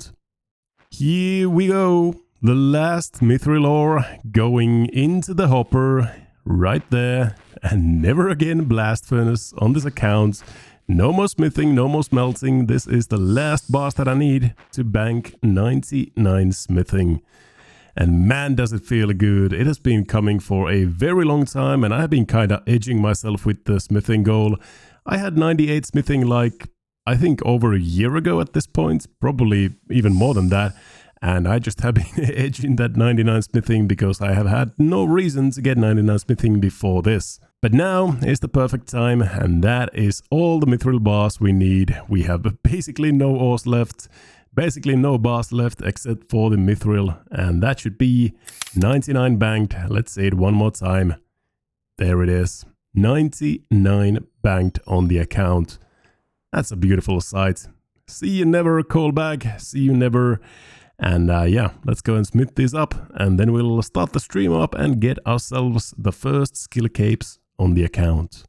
Here we go, the last mithril ore going into the hopper, right there, and never again blast furnace on this account. No more smithing, no more smelting. This is the last bars that I need to bank 99 smithing. And man, does it feel good. It has been coming for a very long time, and I have been kind of edging myself with the smithing goal. I had 98 smithing like, I think over a year ago at this point, probably even more than that. And I just have been edging that 99 smithing because I have had no reason to get 99 smithing before this. But now is the perfect time, and that is all the mithril bars we need. We have basically no ores left, basically no bars left except for the mithril, and that should be 99 banked. Let's say it one more time. There it is. 99 banked on the account. That's a beautiful sight. See you never, callback. See you never. And yeah, let's go and smith this up, and then we'll start the stream up and get ourselves the first skill capes on the account.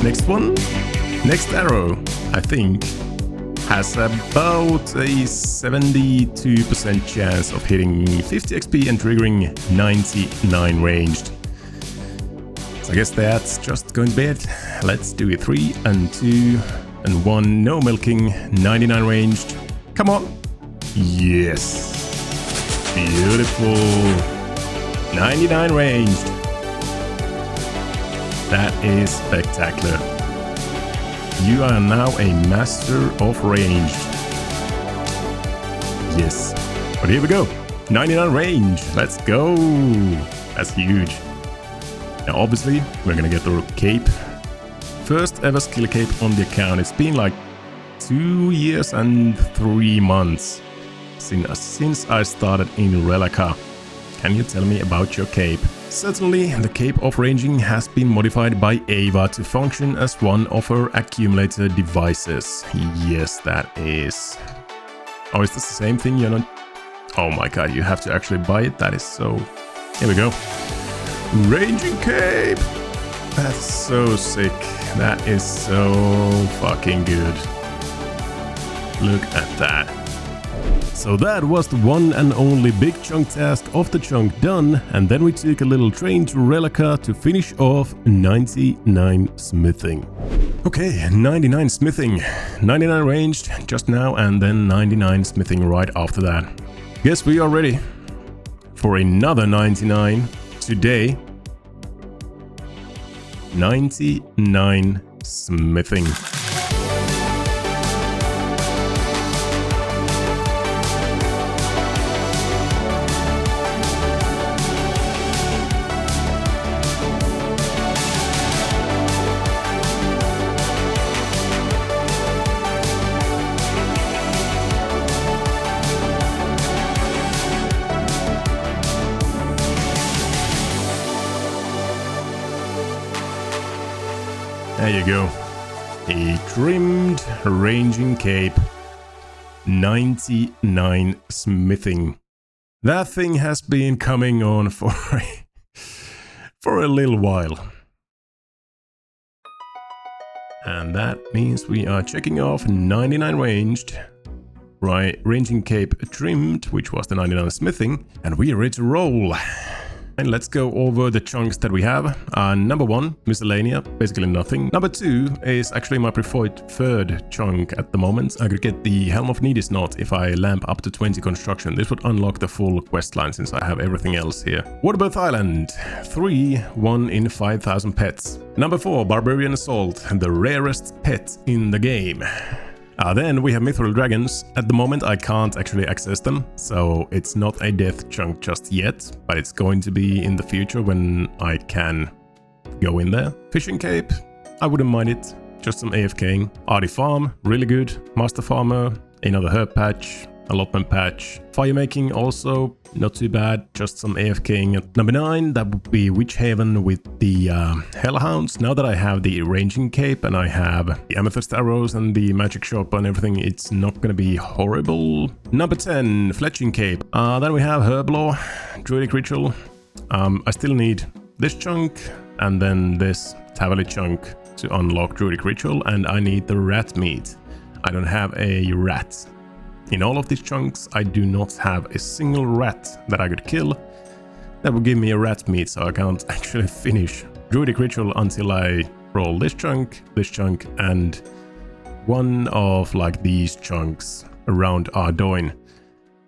Next one, next arrow, I think, has about a 72% chance of hitting 50 XP and triggering 99 ranged. So I guess that's just going to be it. Let's do it. 3 and 2 and 1. No milking. 99 ranged. Come on. Yes. Beautiful. 99 ranged. That is spectacular. You are now a master of range. Yes. But here we go. 99 range. Let's go. That's huge. Now, obviously, we're gonna get the cape. First ever skill cape on the account. It's been like 2 years and 3 months since I started in Rellekka. Can you tell me about your cape? Certainly, the cape of ranging has been modified by Ava to function as one of her accumulator devices. Yes, that is. Oh, is this the same thing? You're not... Oh my god, you have to actually buy it? That is so... Here we go. Ranging cape! That's so sick. That is so fucking good. Look at that. So that was the one and only big chunk task of the chunk done, and then we took a little train to Rellekka to finish off 99 smithing. Okay, 99 smithing, 99 ranged just now, and then 99 smithing right after that. Guess we are ready for another 99 today. 99 smithing. There you go. A trimmed ranging cape. 99 smithing. That thing has been coming on for a little while. And that means we are checking off 99 ranged. Right, ranging cape trimmed, which was the 99 smithing. And we are ready to roll. And let's go over the chunks that we have. Number 1, miscellanea, basically nothing. Number 2 is actually my preferred third chunk at the moment. I could get the Helm of Needis knot if I lamp up to 20 construction. This would unlock the full quest line since I have everything else here. Waterbirth Island, 3, 1 in 5,000 pets. Number 4, Barbarian Assault, the rarest pet in the game. Then we have Mithril Dragons. At the moment I can't actually access them, so it's not a death chunk just yet, but it's going to be in the future when I can go in there. Fishing Cape, I wouldn't mind it, just some AFKing. Arty Farm, really good. Master Farmer, another herb patch, allotment patch. Fire making also not too bad, just some AFKing. At number 9, that would be Witch Haven with the Hellhounds. Now that I have the ranging cape and I have the amethyst arrows and the magic shop and everything, it's not gonna be horrible. Number 10, Fletching Cape. Then we have Herblore, Druidic Ritual. I still need this chunk and then this Tavali chunk to unlock Druidic Ritual, and I need the rat meat. I don't have a rat. In all of these chunks, I do not have a single rat that I could kill. That would give me a rat meat, so I can't actually finish Druidic Ritual until I roll this chunk, and one of like these chunks around Ardoin,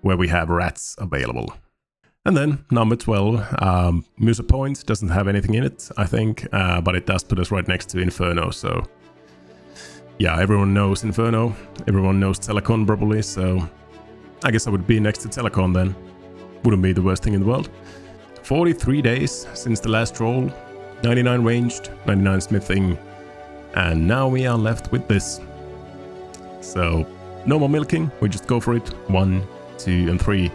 where we have rats available. And then number 12, Musa Point doesn't have anything in it, I think, but it does put us right next to Inferno, so... Yeah, everyone knows Inferno, everyone knows Telecon probably, so I guess I would be next to Telecon then. Wouldn't be the worst thing in the world. 43 days since the last roll, 99 ranged, 99 smithing, and now we are left with this. So, no more milking, we just go for it. 1, 2, and 3.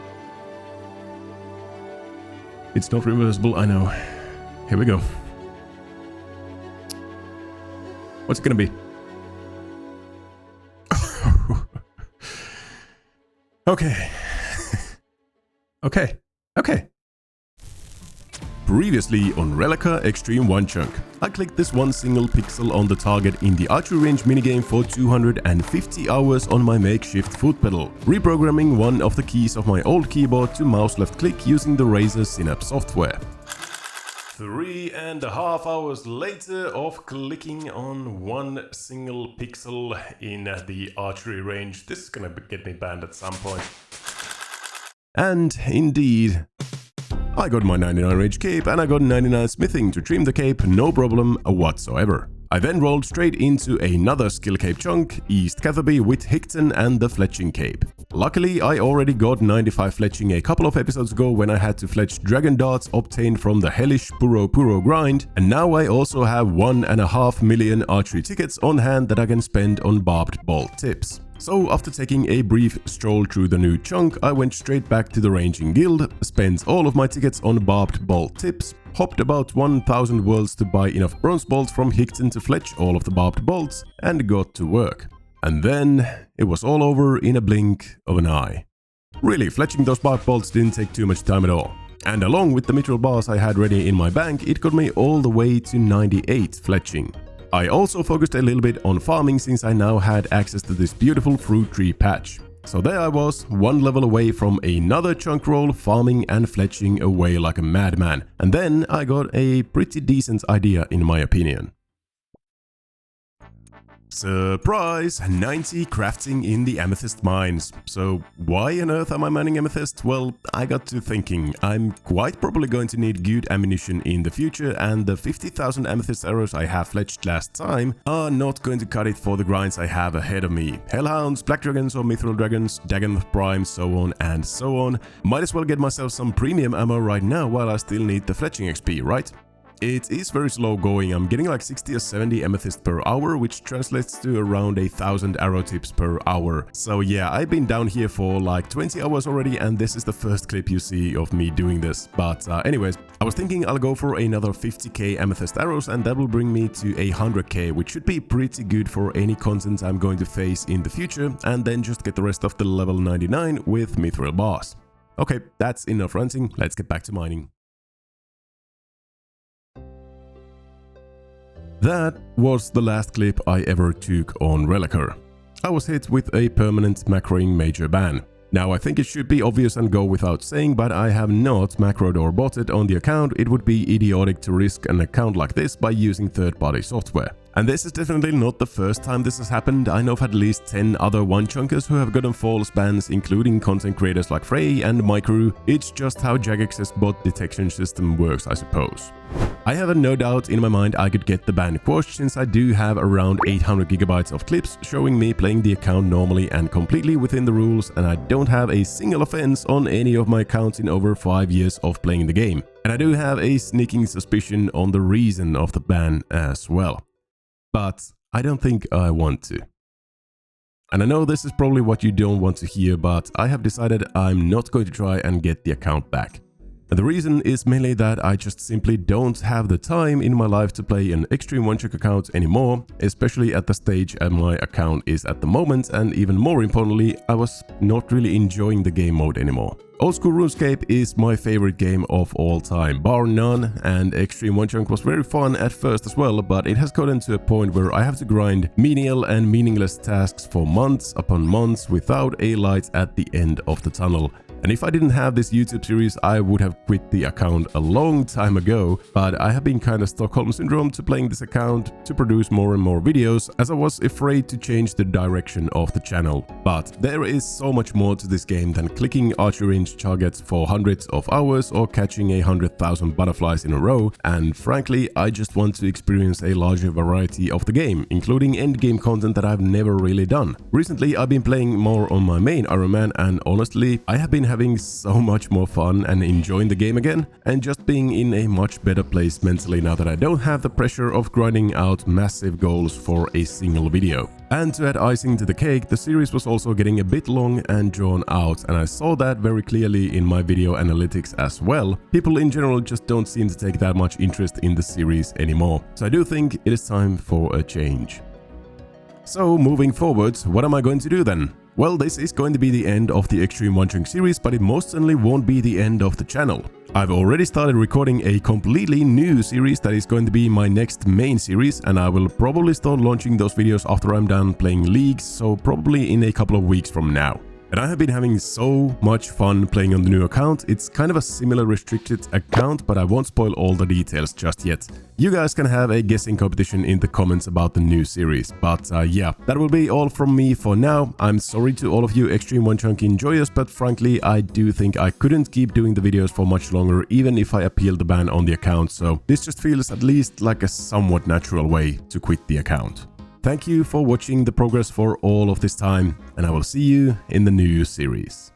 It's not reversible, I know. Here we go. What's it gonna be? Okay. Okay. Previously on Rellekka Xtreme Onechunk, I clicked this one single pixel on the target in the archery range minigame for 250 hours on my makeshift foot pedal, reprogramming one of the keys of my old keyboard to mouse left click using the Razer Synapse software. 3.5 hours later of clicking on one single pixel in the archery range. This is gonna get me banned at some point. And indeed, I got my 99 range cape and I got 99 smithing to trim the cape, no problem whatsoever. I then rolled straight into another skill cape chunk, East Catherby with Higton and the fletching cape. Luckily, I already got 95 fletching a couple of episodes ago when I had to fletch dragon darts obtained from the hellish Puro grind, and now I also have 1.5 million archery tickets on hand that I can spend on barbed bolt tips. So after taking a brief stroll through the new chunk, I went straight back to the ranging guild, spent all of my tickets on barbed bolt tips, hopped about 1000 worlds to buy enough bronze bolts from Higton to fletch all of the barbed bolts, and got to work. And then it was all over in a blink of an eye. Really, fletching those barbed bolts didn't take too much time at all. And along with the mithril bars I had ready in my bank, it got me all the way to 98 fletching. I also focused a little bit on farming since I now had access to this beautiful fruit tree patch. So there I was, one level away from another chunk roll, farming and fletching away like a madman. And then I got a pretty decent idea in my opinion. Surprise! 90 crafting in the amethyst mines. So why on earth am I mining amethyst? Well, I got to thinking, I'm quite probably going to need good ammunition in the future, and the 50,000 amethyst arrows I have fletched last time are not going to cut it for the grinds I have ahead of me. Hellhounds, black dragons or mithril dragons, Dagon Prime, so on and so on. Might as well get myself some premium ammo right now while I still need the fletching XP, right? It is very slow going. I'm getting like 60 or 70 amethyst per hour, which translates to around 1,000 arrow tips per hour. So yeah, I've been down here for like 20 hours already, and this is the first clip you see of me doing this. But anyways, I was thinking I'll go for another 50k amethyst arrows, and that will bring me to 100k, which should be pretty good for any content I'm going to face in the future, and then just get the rest of the level 99 with mithril bars. Okay, that's enough ranting, let's get back to mining. That was the last clip I ever took on Rellekka. I was hit with a permanent macroing major ban. Now I think it should be obvious and go without saying, but I have not macroed or botted on the account. It would be idiotic to risk an account like this by using third-party software. And this is definitely not the first time this has happened. I know of at least 10 other one-chunkers who have gotten false bans, including content creators like Frey and my crew. It's just how Jagex's bot detection system works, I suppose. I have no doubt in my mind I could get the ban quashed, since I do have around 800 gigabytes of clips showing me playing the account normally and completely within the rules, and I don't have a single offense on any of my accounts in over 5 years of playing the game. And I do have a sneaking suspicion on the reason of the ban as well. But I don't think I want to. And I know this is probably what you don't want to hear, but I have decided I'm not going to try and get the account back. And the reason is mainly that I just simply don't have the time in my life to play an Xtreme Onechunk account anymore, especially at the stage my account is at the moment, and even more importantly, I was not really enjoying the game mode anymore. Old school RuneScape is my favorite game of all time, bar none, and Xtreme Onechunk was very fun at first as well, but it has gotten to a point where I have to grind menial and meaningless tasks for months upon months without a light at the end of the tunnel. And if I didn't have this YouTube series, I would have quit the account a long time ago, but I have been kind of Stockholm Syndrome to playing this account to produce more and more videos, as I was afraid to change the direction of the channel. But there is so much more to this game than clicking archery range targets for hundreds of hours or catching 100,000 butterflies in a row, and frankly, I just want to experience a larger variety of the game, including endgame content that I've never really done. Recently, I've been playing more on my main Ironman, and honestly, I have been having so much more fun and enjoying the game again, and just being in a much better place mentally now that I don't have the pressure of grinding out massive goals for a single video. And to add icing to the cake, the series was also getting a bit long and drawn out, and I saw that very clearly in my video analytics as well. People in general just don't seem to take that much interest in the series anymore. So I do think it is time for a change. So moving forward, what am I going to do then? Well, this is going to be the end of the Xtreme Onechunk series, but it most certainly won't be the end of the channel. I've already started recording a completely new series that is going to be my next main series, and I will probably start launching those videos after I'm done playing leagues, so probably in a couple of weeks from now. And I have been having so much fun playing on the new account. It's kind of a similar restricted account, but I won't spoil all the details just yet. You guys can have a guessing competition in the comments about the new series. But yeah, that will be all from me for now. I'm sorry to all of you Xtreme Onechunk enjoyers, but frankly, I do think I couldn't keep doing the videos for much longer, even if I appealed the ban on the account. So this just feels at least like a somewhat natural way to quit the account. Thank you for watching the progress for all of this time, and I will see you in the new series.